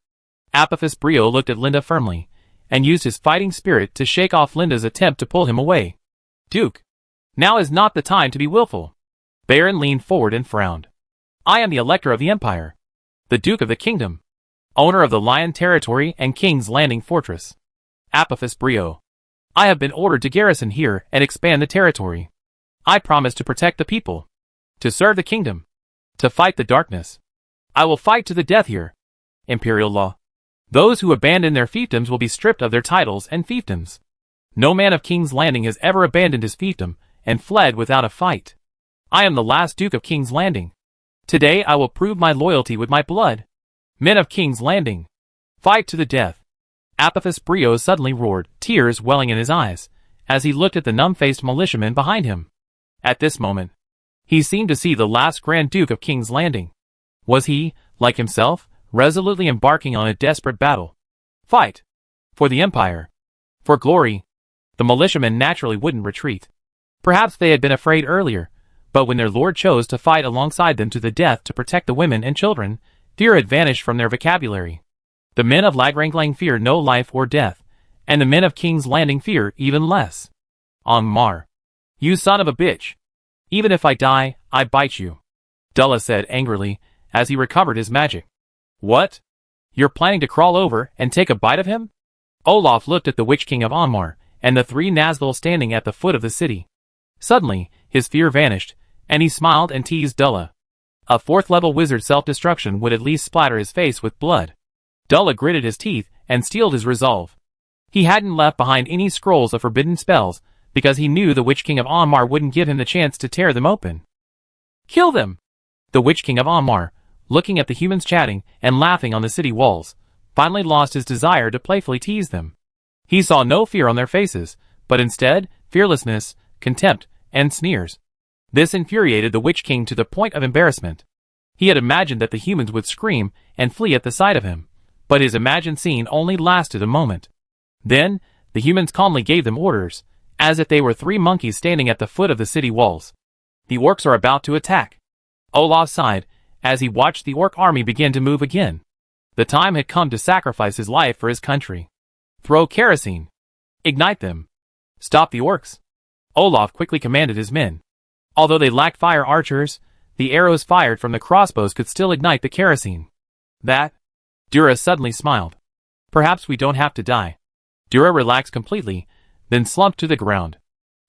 Apophis Brio looked at Linda firmly, and used his fighting spirit to shake off Linda's attempt to pull him away. Duke, now is not the time to be willful. Baron leaned forward and frowned. I am the Elector of the Empire, the Duke of the Kingdom, owner of the Lion Territory and King's Landing Fortress. Apophis Brio. I have been ordered to garrison here and expand the territory. I promise to protect the people, to serve the kingdom, to fight the darkness. I will fight to the death here. Imperial law. Those who abandon their fiefdoms will be stripped of their titles and fiefdoms. No man of King's Landing has ever abandoned his fiefdom and fled without a fight. I am the last Duke of King's Landing. Today I will prove my loyalty with my blood. Men of King's Landing, fight to the death. Apophis Brio suddenly roared, tears welling in his eyes, as he looked at the numb-faced militiamen behind him. At this moment, he seemed to see the last Grand Duke of King's Landing. Was he, like himself, resolutely embarking on a desperate battle? Fight! For the Empire! For glory! The militiamen naturally wouldn't retreat. Perhaps they had been afraid earlier, but when their lord chose to fight alongside them to the death to protect the women and children, fear had vanished from their vocabulary. The men of Lagranglang fear no life or death, and the men of King's Landing fear even less. Aumar. You son of a bitch. Even if I die, I bite you. Dulla said angrily, as he recovered his magic. What? You're planning to crawl over and take a bite of him? Olaf looked at the Witch King of Aumar, and the 3 Nazgul standing at the foot of the city. Suddenly, his fear vanished, and he smiled and teased Dulla. A 4th-level wizard's self-destruction would at least splatter his face with blood. Dulla gritted his teeth and steeled his resolve. He hadn't left behind any scrolls of forbidden spells, because he knew the Witch King of Aumar wouldn't give him the chance to tear them open. Kill them! The Witch King of Aumar, looking at the humans chatting and laughing on the city walls, finally lost his desire to playfully tease them. He saw no fear on their faces, but instead, fearlessness, contempt, and sneers. This infuriated the Witch King to the point of embarrassment. He had imagined that the humans would scream and flee at the sight of him, but his imagined scene only lasted a moment. Then, the humans calmly gave them orders, as if they were 3 monkeys standing at the foot of the city walls. The orcs are about to attack. Olaf sighed, as he watched the orc army begin to move again. The time had come to sacrifice his life for his country. Throw kerosene. Ignite them. Stop the orcs. Olaf quickly commanded his men. Although they lacked fire archers, the arrows fired from the crossbows could still ignite the kerosene. That? Dura suddenly smiled. Perhaps we don't have to die. Dura relaxed completely, then slumped to the ground.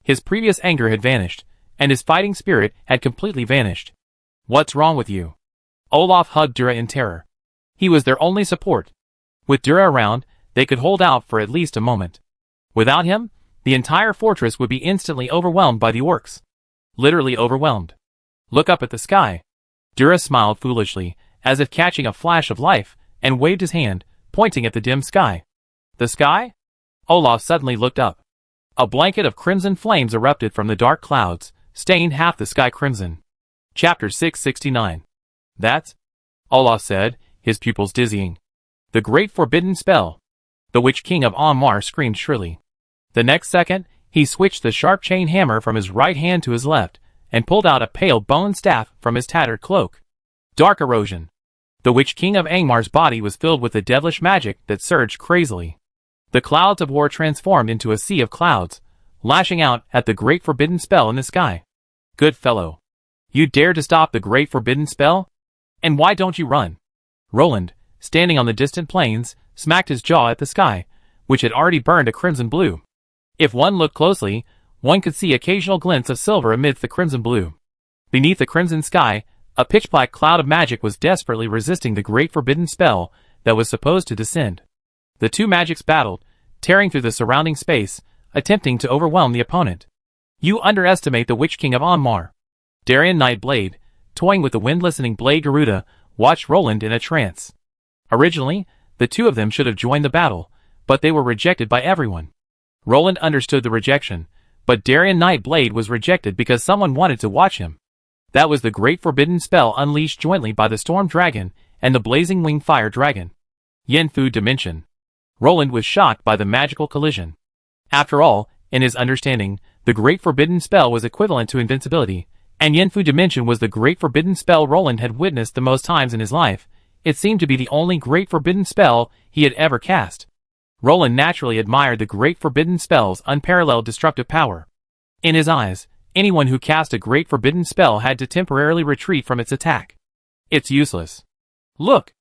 His previous anger had vanished, and his fighting spirit had completely vanished. What's wrong with you? Olaf hugged Dura in terror. He was their only support. With Dura around, they could hold out for at least a moment. Without him, the entire fortress would be instantly overwhelmed by the orcs. Literally overwhelmed. Look up at the sky. Dura smiled foolishly, as if catching a flash of life, and waved his hand, pointing at the dim sky. The sky? Olaf suddenly looked up. A blanket of crimson flames erupted from the dark clouds, stained half the sky crimson. Chapter 669. That's, Olaf said, his pupils dizzying. The great forbidden spell. The Witch King of Ahnmar screamed shrilly. The next second, he switched the sharp chain hammer from his right hand to his left, and pulled out a pale bone staff from his tattered cloak. Dark erosion. The Witch King of Angmar's body was filled with the devilish magic that surged crazily. The clouds of war transformed into a sea of clouds, lashing out at the great forbidden spell in the sky. Good fellow. You dare to stop the great forbidden spell? And why don't you run? Roland, standing on the distant plains, smacked his jaw at the sky, which had already burned a crimson blue. If one looked closely, one could see occasional glints of silver amidst the crimson blue. Beneath the crimson sky, a pitch-black cloud of magic was desperately resisting the great forbidden spell that was supposed to descend. The two magics battled, tearing through the surrounding space, attempting to overwhelm the opponent. You underestimate the Witch King of Ahnmar. Darien Nightblade, toying with the wind-listening blade Garuda, watched Roland in a trance. Originally, the two of them should have joined the battle, but they were rejected by everyone. Roland understood the rejection, but Darien Nightblade was rejected because someone wanted to watch him. That was the great forbidden spell unleashed jointly by the Storm Dragon and the Blazing Winged Fire Dragon. Yenfu Dimension. Roland was shocked by the magical collision. After all, in his understanding, the great forbidden spell was equivalent to invincibility, and Yenfu Dimension was the great forbidden spell Roland had witnessed the most times in his life. It seemed to be the only great forbidden spell he had ever cast. Roland naturally admired the great forbidden spell's unparalleled destructive power. In his eyes, anyone who cast a great forbidden spell had to temporarily retreat from its attack. It's useless. Look!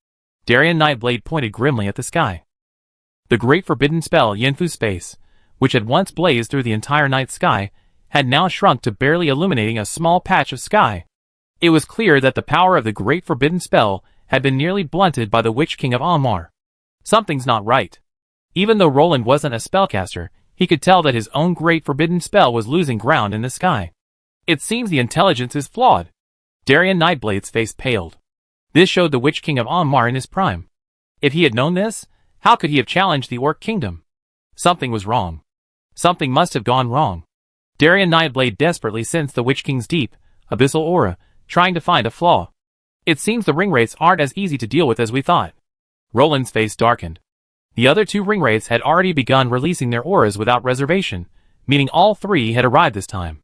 Darien Nightblade pointed grimly at the sky. The great forbidden spell Yenfu Space, which had once blazed through the entire night sky, had now shrunk to barely illuminating a small patch of sky. It was clear that the power of the great forbidden spell had been nearly blunted by the Witch King of Ahnmar. Something's not right. Even though Roland wasn't a spellcaster, he could tell that his own great forbidden spell was losing ground in the sky. It seems the intelligence is flawed. Darien Nightblade's face paled. This showed the Witch King of Ahnmar in his prime. If he had known this, how could he have challenged the Orc Kingdom? Something was wrong. Something must have gone wrong. Darien Nightblade desperately sensed the Witch King's deep, abyssal aura, trying to find a flaw. It seems the ringwraiths aren't as easy to deal with as we thought. Roland's face darkened. The other two ringwraiths had already begun releasing their auras without reservation, meaning all three had arrived this time.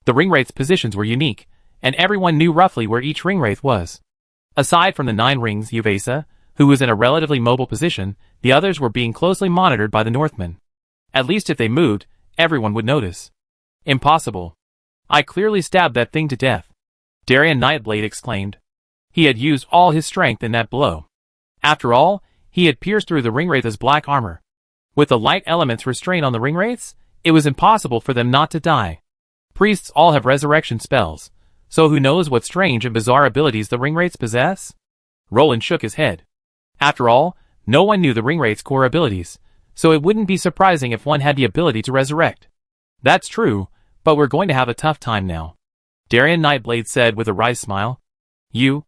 The ringwraiths' positions were unique, and everyone knew roughly where each ringwraith was. Aside from the 9 rings Yuvesa, who was in a relatively mobile position, the others were being closely monitored by the Northmen. At least if they moved, everyone would notice. Impossible. I clearly stabbed that thing to death. Darien Nightblade exclaimed. He had used all his strength in that blow. After all, he had pierced through the ringwraith's black armor. With the light element's restraint on the ringwraiths, it was impossible for them not to die. Priests all have resurrection spells, so who knows what strange and bizarre abilities the ringwraiths possess? Roland shook his head. After all, no one knew the ringwraith's core abilities, so it wouldn't be surprising if one had the ability to resurrect. That's true, but we're going to have a tough time now. Darien Nightblade said with a wry smile. You,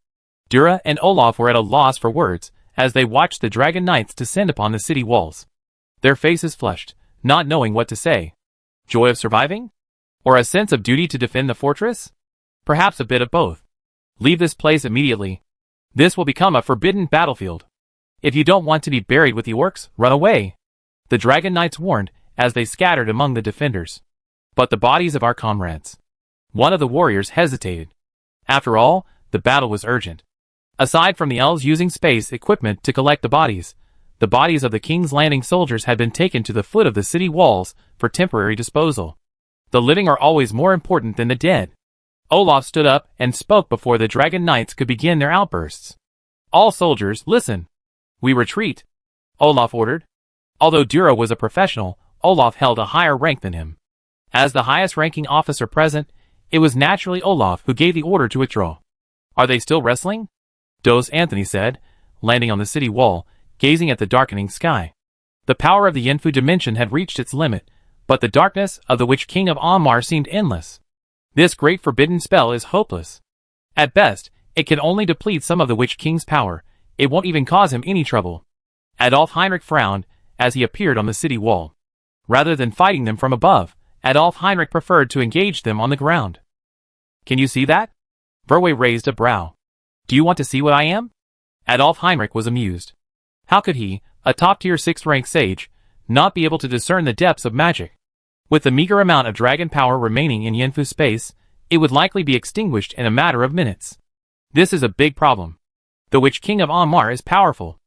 Dura and Olaf were at a loss for words, as they watched the Dragon Knights descend upon the city walls. Their faces flushed, not knowing what to say. Joy of surviving? Or a sense of duty to defend the fortress? Perhaps a bit of both. Leave this place immediately. This will become a forbidden battlefield. If you don't want to be buried with the orcs, run away. The Dragon Knights warned, as they scattered among the defenders. But the bodies of our comrades. One of the warriors hesitated. After all, the battle was urgent. Aside from the elves using space equipment to collect the bodies of the King's Landing soldiers had been taken to the foot of the city walls for temporary disposal. The living are always more important than the dead. Olaf stood up and spoke before the Dragon Knights could begin their outbursts. All soldiers, listen. We retreat, Olaf ordered. Although Dura was a professional, Olaf held a higher rank than him. As the highest-ranking officer present, it was naturally Olaf who gave the order to withdraw. Are they still wrestling? Dos Anthony said, landing on the city wall, gazing at the darkening sky. The power of the Yenfu dimension had reached its limit, but the darkness of the Witch King of Ammar seemed endless. This great forbidden spell is hopeless. At best, it can only deplete some of the Witch King's power. It won't even cause him any trouble. Adolf Heinrich frowned as he appeared on the city wall. Rather than fighting them from above, Adolf Heinrich preferred to engage them on the ground. Can you see that? Verwey raised a brow. Do you want to see what I am? Adolf Heinrich was amused. How could he, a top-tier 6th-rank sage, not be able to discern the depths of magic? With the meager amount of dragon power remaining in Yenfu space, it would likely be extinguished in a matter of minutes. This is a big problem. The Witch King of Ammar is powerful.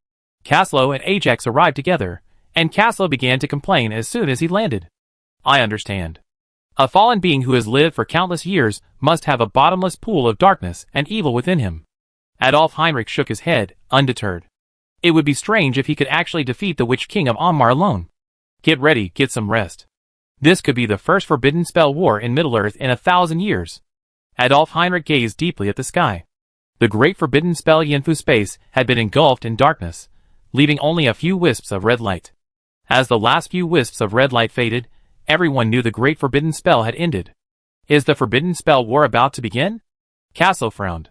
Caslo and Ajax arrived together, and Caslo began to complain as soon as he landed. I understand. A fallen being who has lived for countless years must have a bottomless pool of darkness and evil within him. Adolf Heinrich shook his head, undeterred. It would be strange if he could actually defeat the Witch King of Ammar alone. Get ready, get some rest. This could be the first forbidden spell war in Middle-earth in 1,000 years. Adolf Heinrich gazed deeply at the sky. The great forbidden spell Yenfu space had been engulfed in darkness, leaving only a few wisps of red light. As the last few wisps of red light faded, everyone knew the great forbidden spell had ended. Is the forbidden spell war about to begin? Castle frowned.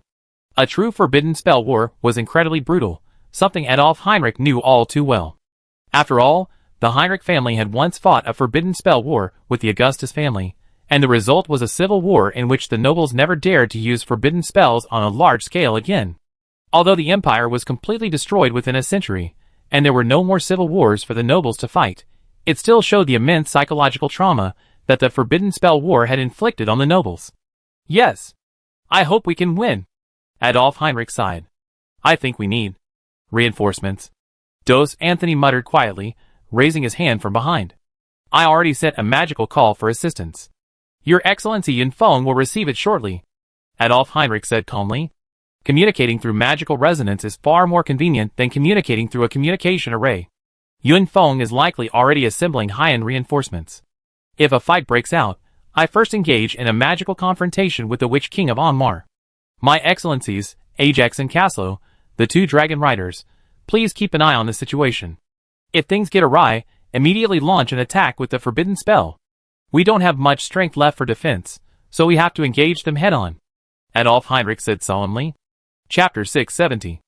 A true forbidden spell war was incredibly brutal, something Adolf Heinrich knew all too well. After all, the Heinrich family had once fought a forbidden spell war with the Augustus family, and the result was a civil war in which the nobles never dared to use forbidden spells on a large scale again. Although the empire was completely destroyed within a century, and there were no more civil wars for the nobles to fight, it still showed the immense psychological trauma that the forbidden spell war had inflicted on the nobles. Yes. I hope we can win. Adolf Heinrich sighed. I think we need reinforcements. Dos Anthony muttered quietly, raising his hand from behind. I already sent a magical call for assistance. Your Excellency Yunfeng will receive it shortly, Adolf Heinrich said calmly. Communicating through magical resonance is far more convenient than communicating through a communication array. Yunfeng is likely already assembling high-end reinforcements. If a fight breaks out, I first engage in a magical confrontation with the Witch King of Ammar. My Excellencies, Ajax and Caslo, the 2 dragon riders, please keep an eye on the situation. If things get awry, immediately launch an attack with the forbidden spell. We don't have much strength left for defense, so we have to engage them head-on, Adolf Heinrich said solemnly. Chapter 670.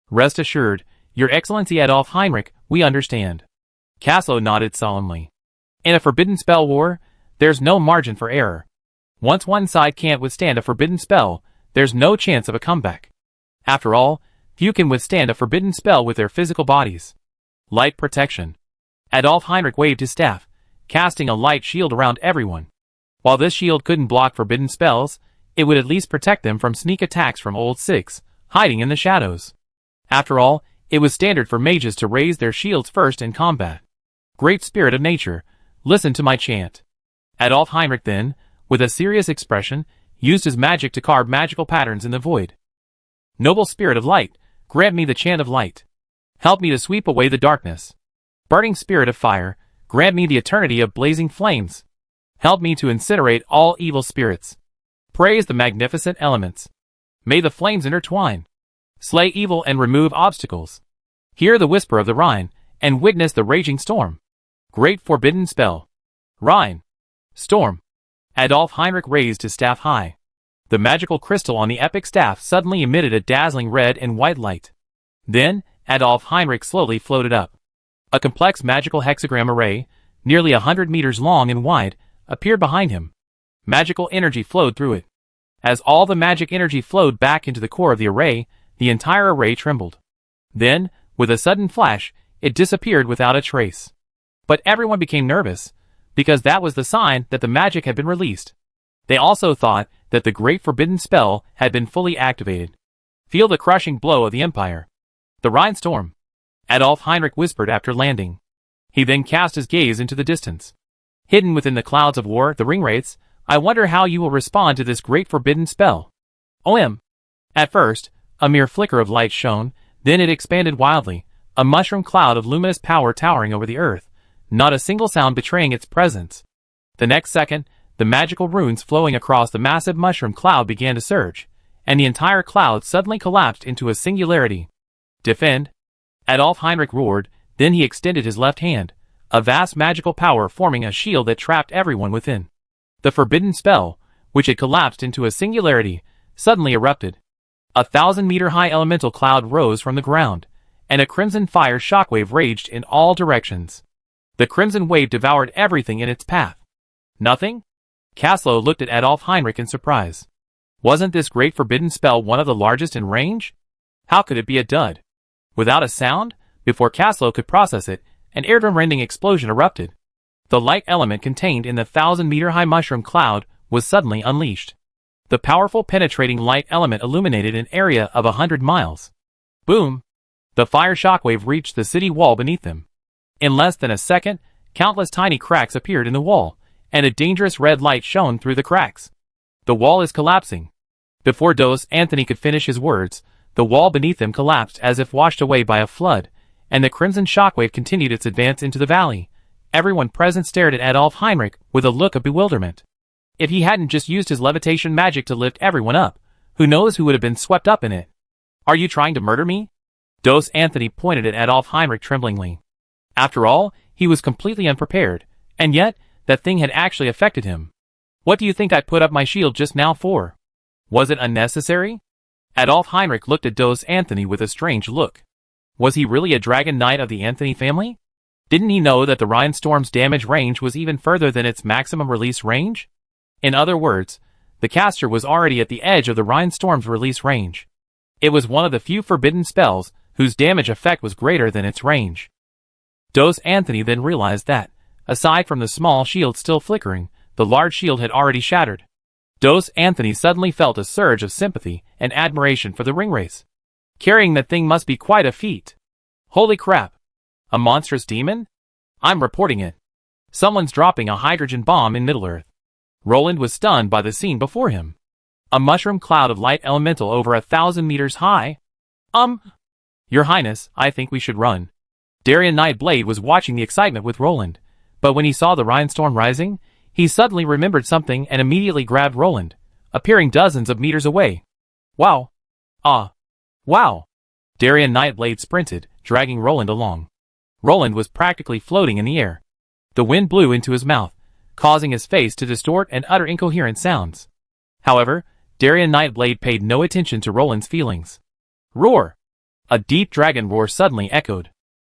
Rest assured, Your Excellency Adolf Heinrich, we understand. Caslo nodded solemnly. In a forbidden spell war, there's no margin for error. Once one side can't withstand a forbidden spell, there's no chance of a comeback. After all, few can withstand a forbidden spell with their physical bodies. Light protection. Adolf Heinrich waved his staff, casting a light shield around everyone. While this shield couldn't block forbidden spells, it would at least protect them from sneak attacks from Old Six, hiding in the shadows. After all, it was standard for mages to raise their shields first in combat. Great spirit of nature, listen to my chant. Adolf Heinrich then, with a serious expression, used his magic to carve magical patterns in the void. Noble spirit of light, grant me the chant of light. Help me to sweep away the darkness. Burning spirit of fire, grant me the eternity of blazing flames. Help me to incinerate all evil spirits. Praise the magnificent elements. May the flames intertwine. Slay evil and remove obstacles. Hear the whisper of the Rhine, and witness the raging storm. Great forbidden spell. Rhine. Storm. Adolf Heinrich raised his staff high. The magical crystal on the epic staff suddenly emitted a dazzling red and white light. Then, Adolf Heinrich slowly floated up. A complex magical hexagram array, nearly 100 meters long and wide, appeared behind him. Magical energy flowed through it. As all the magic energy flowed back into the core of the entire array trembled. Then, with a sudden flash, it disappeared without a trace. But everyone became nervous, because that was the sign that the magic had been released. They also thought that the great forbidden spell had been fully activated. Feel the crushing blow of the Empire. The Rhine storm, Adolf Heinrich whispered after landing. He then cast his gaze into the distance. Hidden within the clouds of war, the ringwraiths, I wonder how you will respond to this great forbidden spell. OM. At first, a mere flicker of light shone, then it expanded wildly, a mushroom cloud of luminous power towering over the earth, not a single sound betraying its presence. The next second, the magical runes flowing across the massive mushroom cloud began to surge, and the entire cloud suddenly collapsed into a singularity. Defend! Adolf Heinrich roared, then he extended his left hand, a vast magical power forming a shield that trapped everyone within. The forbidden spell, which had collapsed into a singularity, suddenly erupted. 1,000-meter-high elemental cloud rose from the ground, and a crimson fire shockwave raged in all directions. The crimson wave devoured everything in its path. Nothing? Kaslo looked at Adolf Heinrich in surprise. Wasn't this great forbidden spell one of the largest in range? How could it be a dud? Without a sound, before Kaslo could process it, an eardrum-rending explosion erupted. The light element contained in the 1,000-meter-high mushroom cloud was suddenly unleashed. The powerful penetrating light element illuminated an area of 100 miles. Boom! The fire shockwave reached the city wall beneath them. In less than a second, countless tiny cracks appeared in the wall, and a dangerous red light shone through the cracks. The wall is collapsing. Before Dos Anthony could finish his words, the wall beneath them collapsed as if washed away by a flood, and the crimson shockwave continued its advance into the valley. Everyone present stared at Adolf Heinrich with a look of bewilderment. If he hadn't just used his levitation magic to lift everyone up, who knows who would have been swept up in it? Are you trying to murder me? Dos Anthony pointed at Adolf Heinrich tremblingly. After all, he was completely unprepared, and yet, that thing had actually affected him. What do you think I put up my shield just now for? Was it unnecessary? Adolf Heinrich looked at Dos Anthony with a strange look. Was he really a dragon knight of the Anthony family? Didn't he know that the Rhine storm's damage range was even further than its maximum release range? In other words, the caster was already at the edge of the Rhine storm's release range. It was one of the few forbidden spells whose damage effect was greater than its range. Dos Anthony then realized that, aside from the small shield still flickering, the large shield had already shattered. Dos Anthony suddenly felt a surge of sympathy and admiration for the ringwraiths. Carrying that thing must be quite a feat. Holy crap! A monstrous demon? I'm reporting it. Someone's dropping a hydrogen bomb in Middle-earth. Roland was stunned by the scene before him. A mushroom cloud of light elemental over 1,000 meters high? Your Highness, I think we should run. Darien Nightblade was watching the excitement with Roland, but when he saw the Rhine storm rising, he suddenly remembered something and immediately grabbed Roland, appearing dozens of meters away. Wow! Wow! Darien Nightblade sprinted, dragging Roland along. Roland was practically floating in the air. The wind blew into his mouth, causing his face to distort and utter incoherent sounds. However, Darien Nightblade paid no attention to Roland's feelings. Roar! A deep dragon roar suddenly echoed.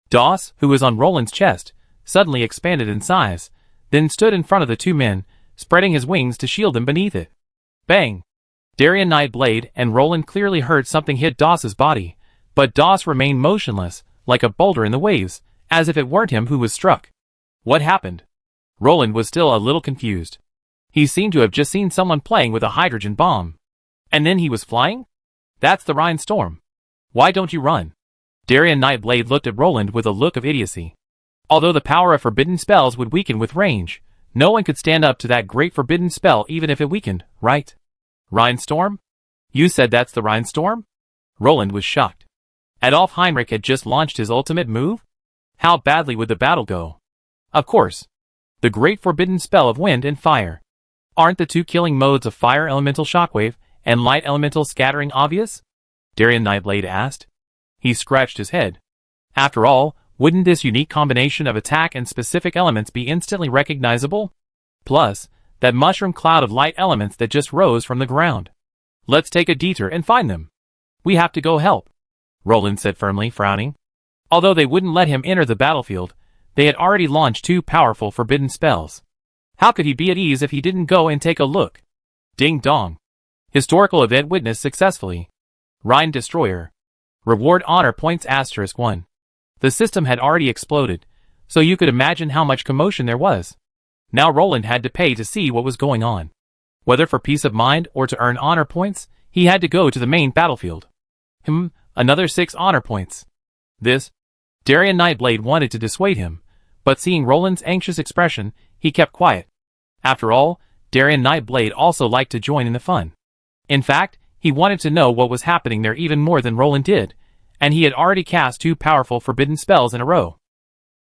Dos, who was on Roland's chest, suddenly expanded in size, then stood in front of the two men, spreading his wings to shield them beneath it. Bang! Darien Nightblade and Roland clearly heard something hit Dos's body, but Dos remained motionless, like a boulder in the waves, as if it weren't him who was struck. What happened? Roland was still a little confused. He seemed to have just seen someone playing with a hydrogen bomb. And then he was flying? That's the Rhine storm. Why don't you run? Darien Nightblade looked at Roland with a look of idiocy. Although the power of forbidden spells would weaken with range, no one could stand up to that great forbidden spell even if it weakened, right? Rhine storm? You said that's the Rhine storm? Roland was shocked. Adolf Heinrich had just launched his ultimate move? How badly would the battle go? Of course. The great forbidden spell of wind and fire. Aren't the two killing modes of fire elemental shockwave and light elemental scattering obvious? Darien Nightblade asked. He scratched his head. After all, wouldn't this unique combination of attack and specific elements be instantly recognizable? Plus, that mushroom cloud of light elements that just rose from the ground. Let's take a detour and find them. We have to go help, Roland said firmly, frowning. Although they wouldn't let him enter the battlefield, they had already launched 2 powerful forbidden spells. How could he be at ease if he didn't go and take a look? Ding dong. Historical event witnessed successfully. Rhine Destroyer. Reward honor points *1. The system had already exploded, so you could imagine how much commotion there was. Now Roland had to pay to see what was going on. Whether for peace of mind or to earn honor points, he had to go to the main battlefield. Another 6 honor points. This, Darien Nightblade wanted to dissuade him, but seeing Roland's anxious expression, he kept quiet. After all, Darien Nightblade also liked to join in the fun. In fact, he wanted to know what was happening there even more than Roland did, and he had already cast 2 powerful forbidden spells in a row.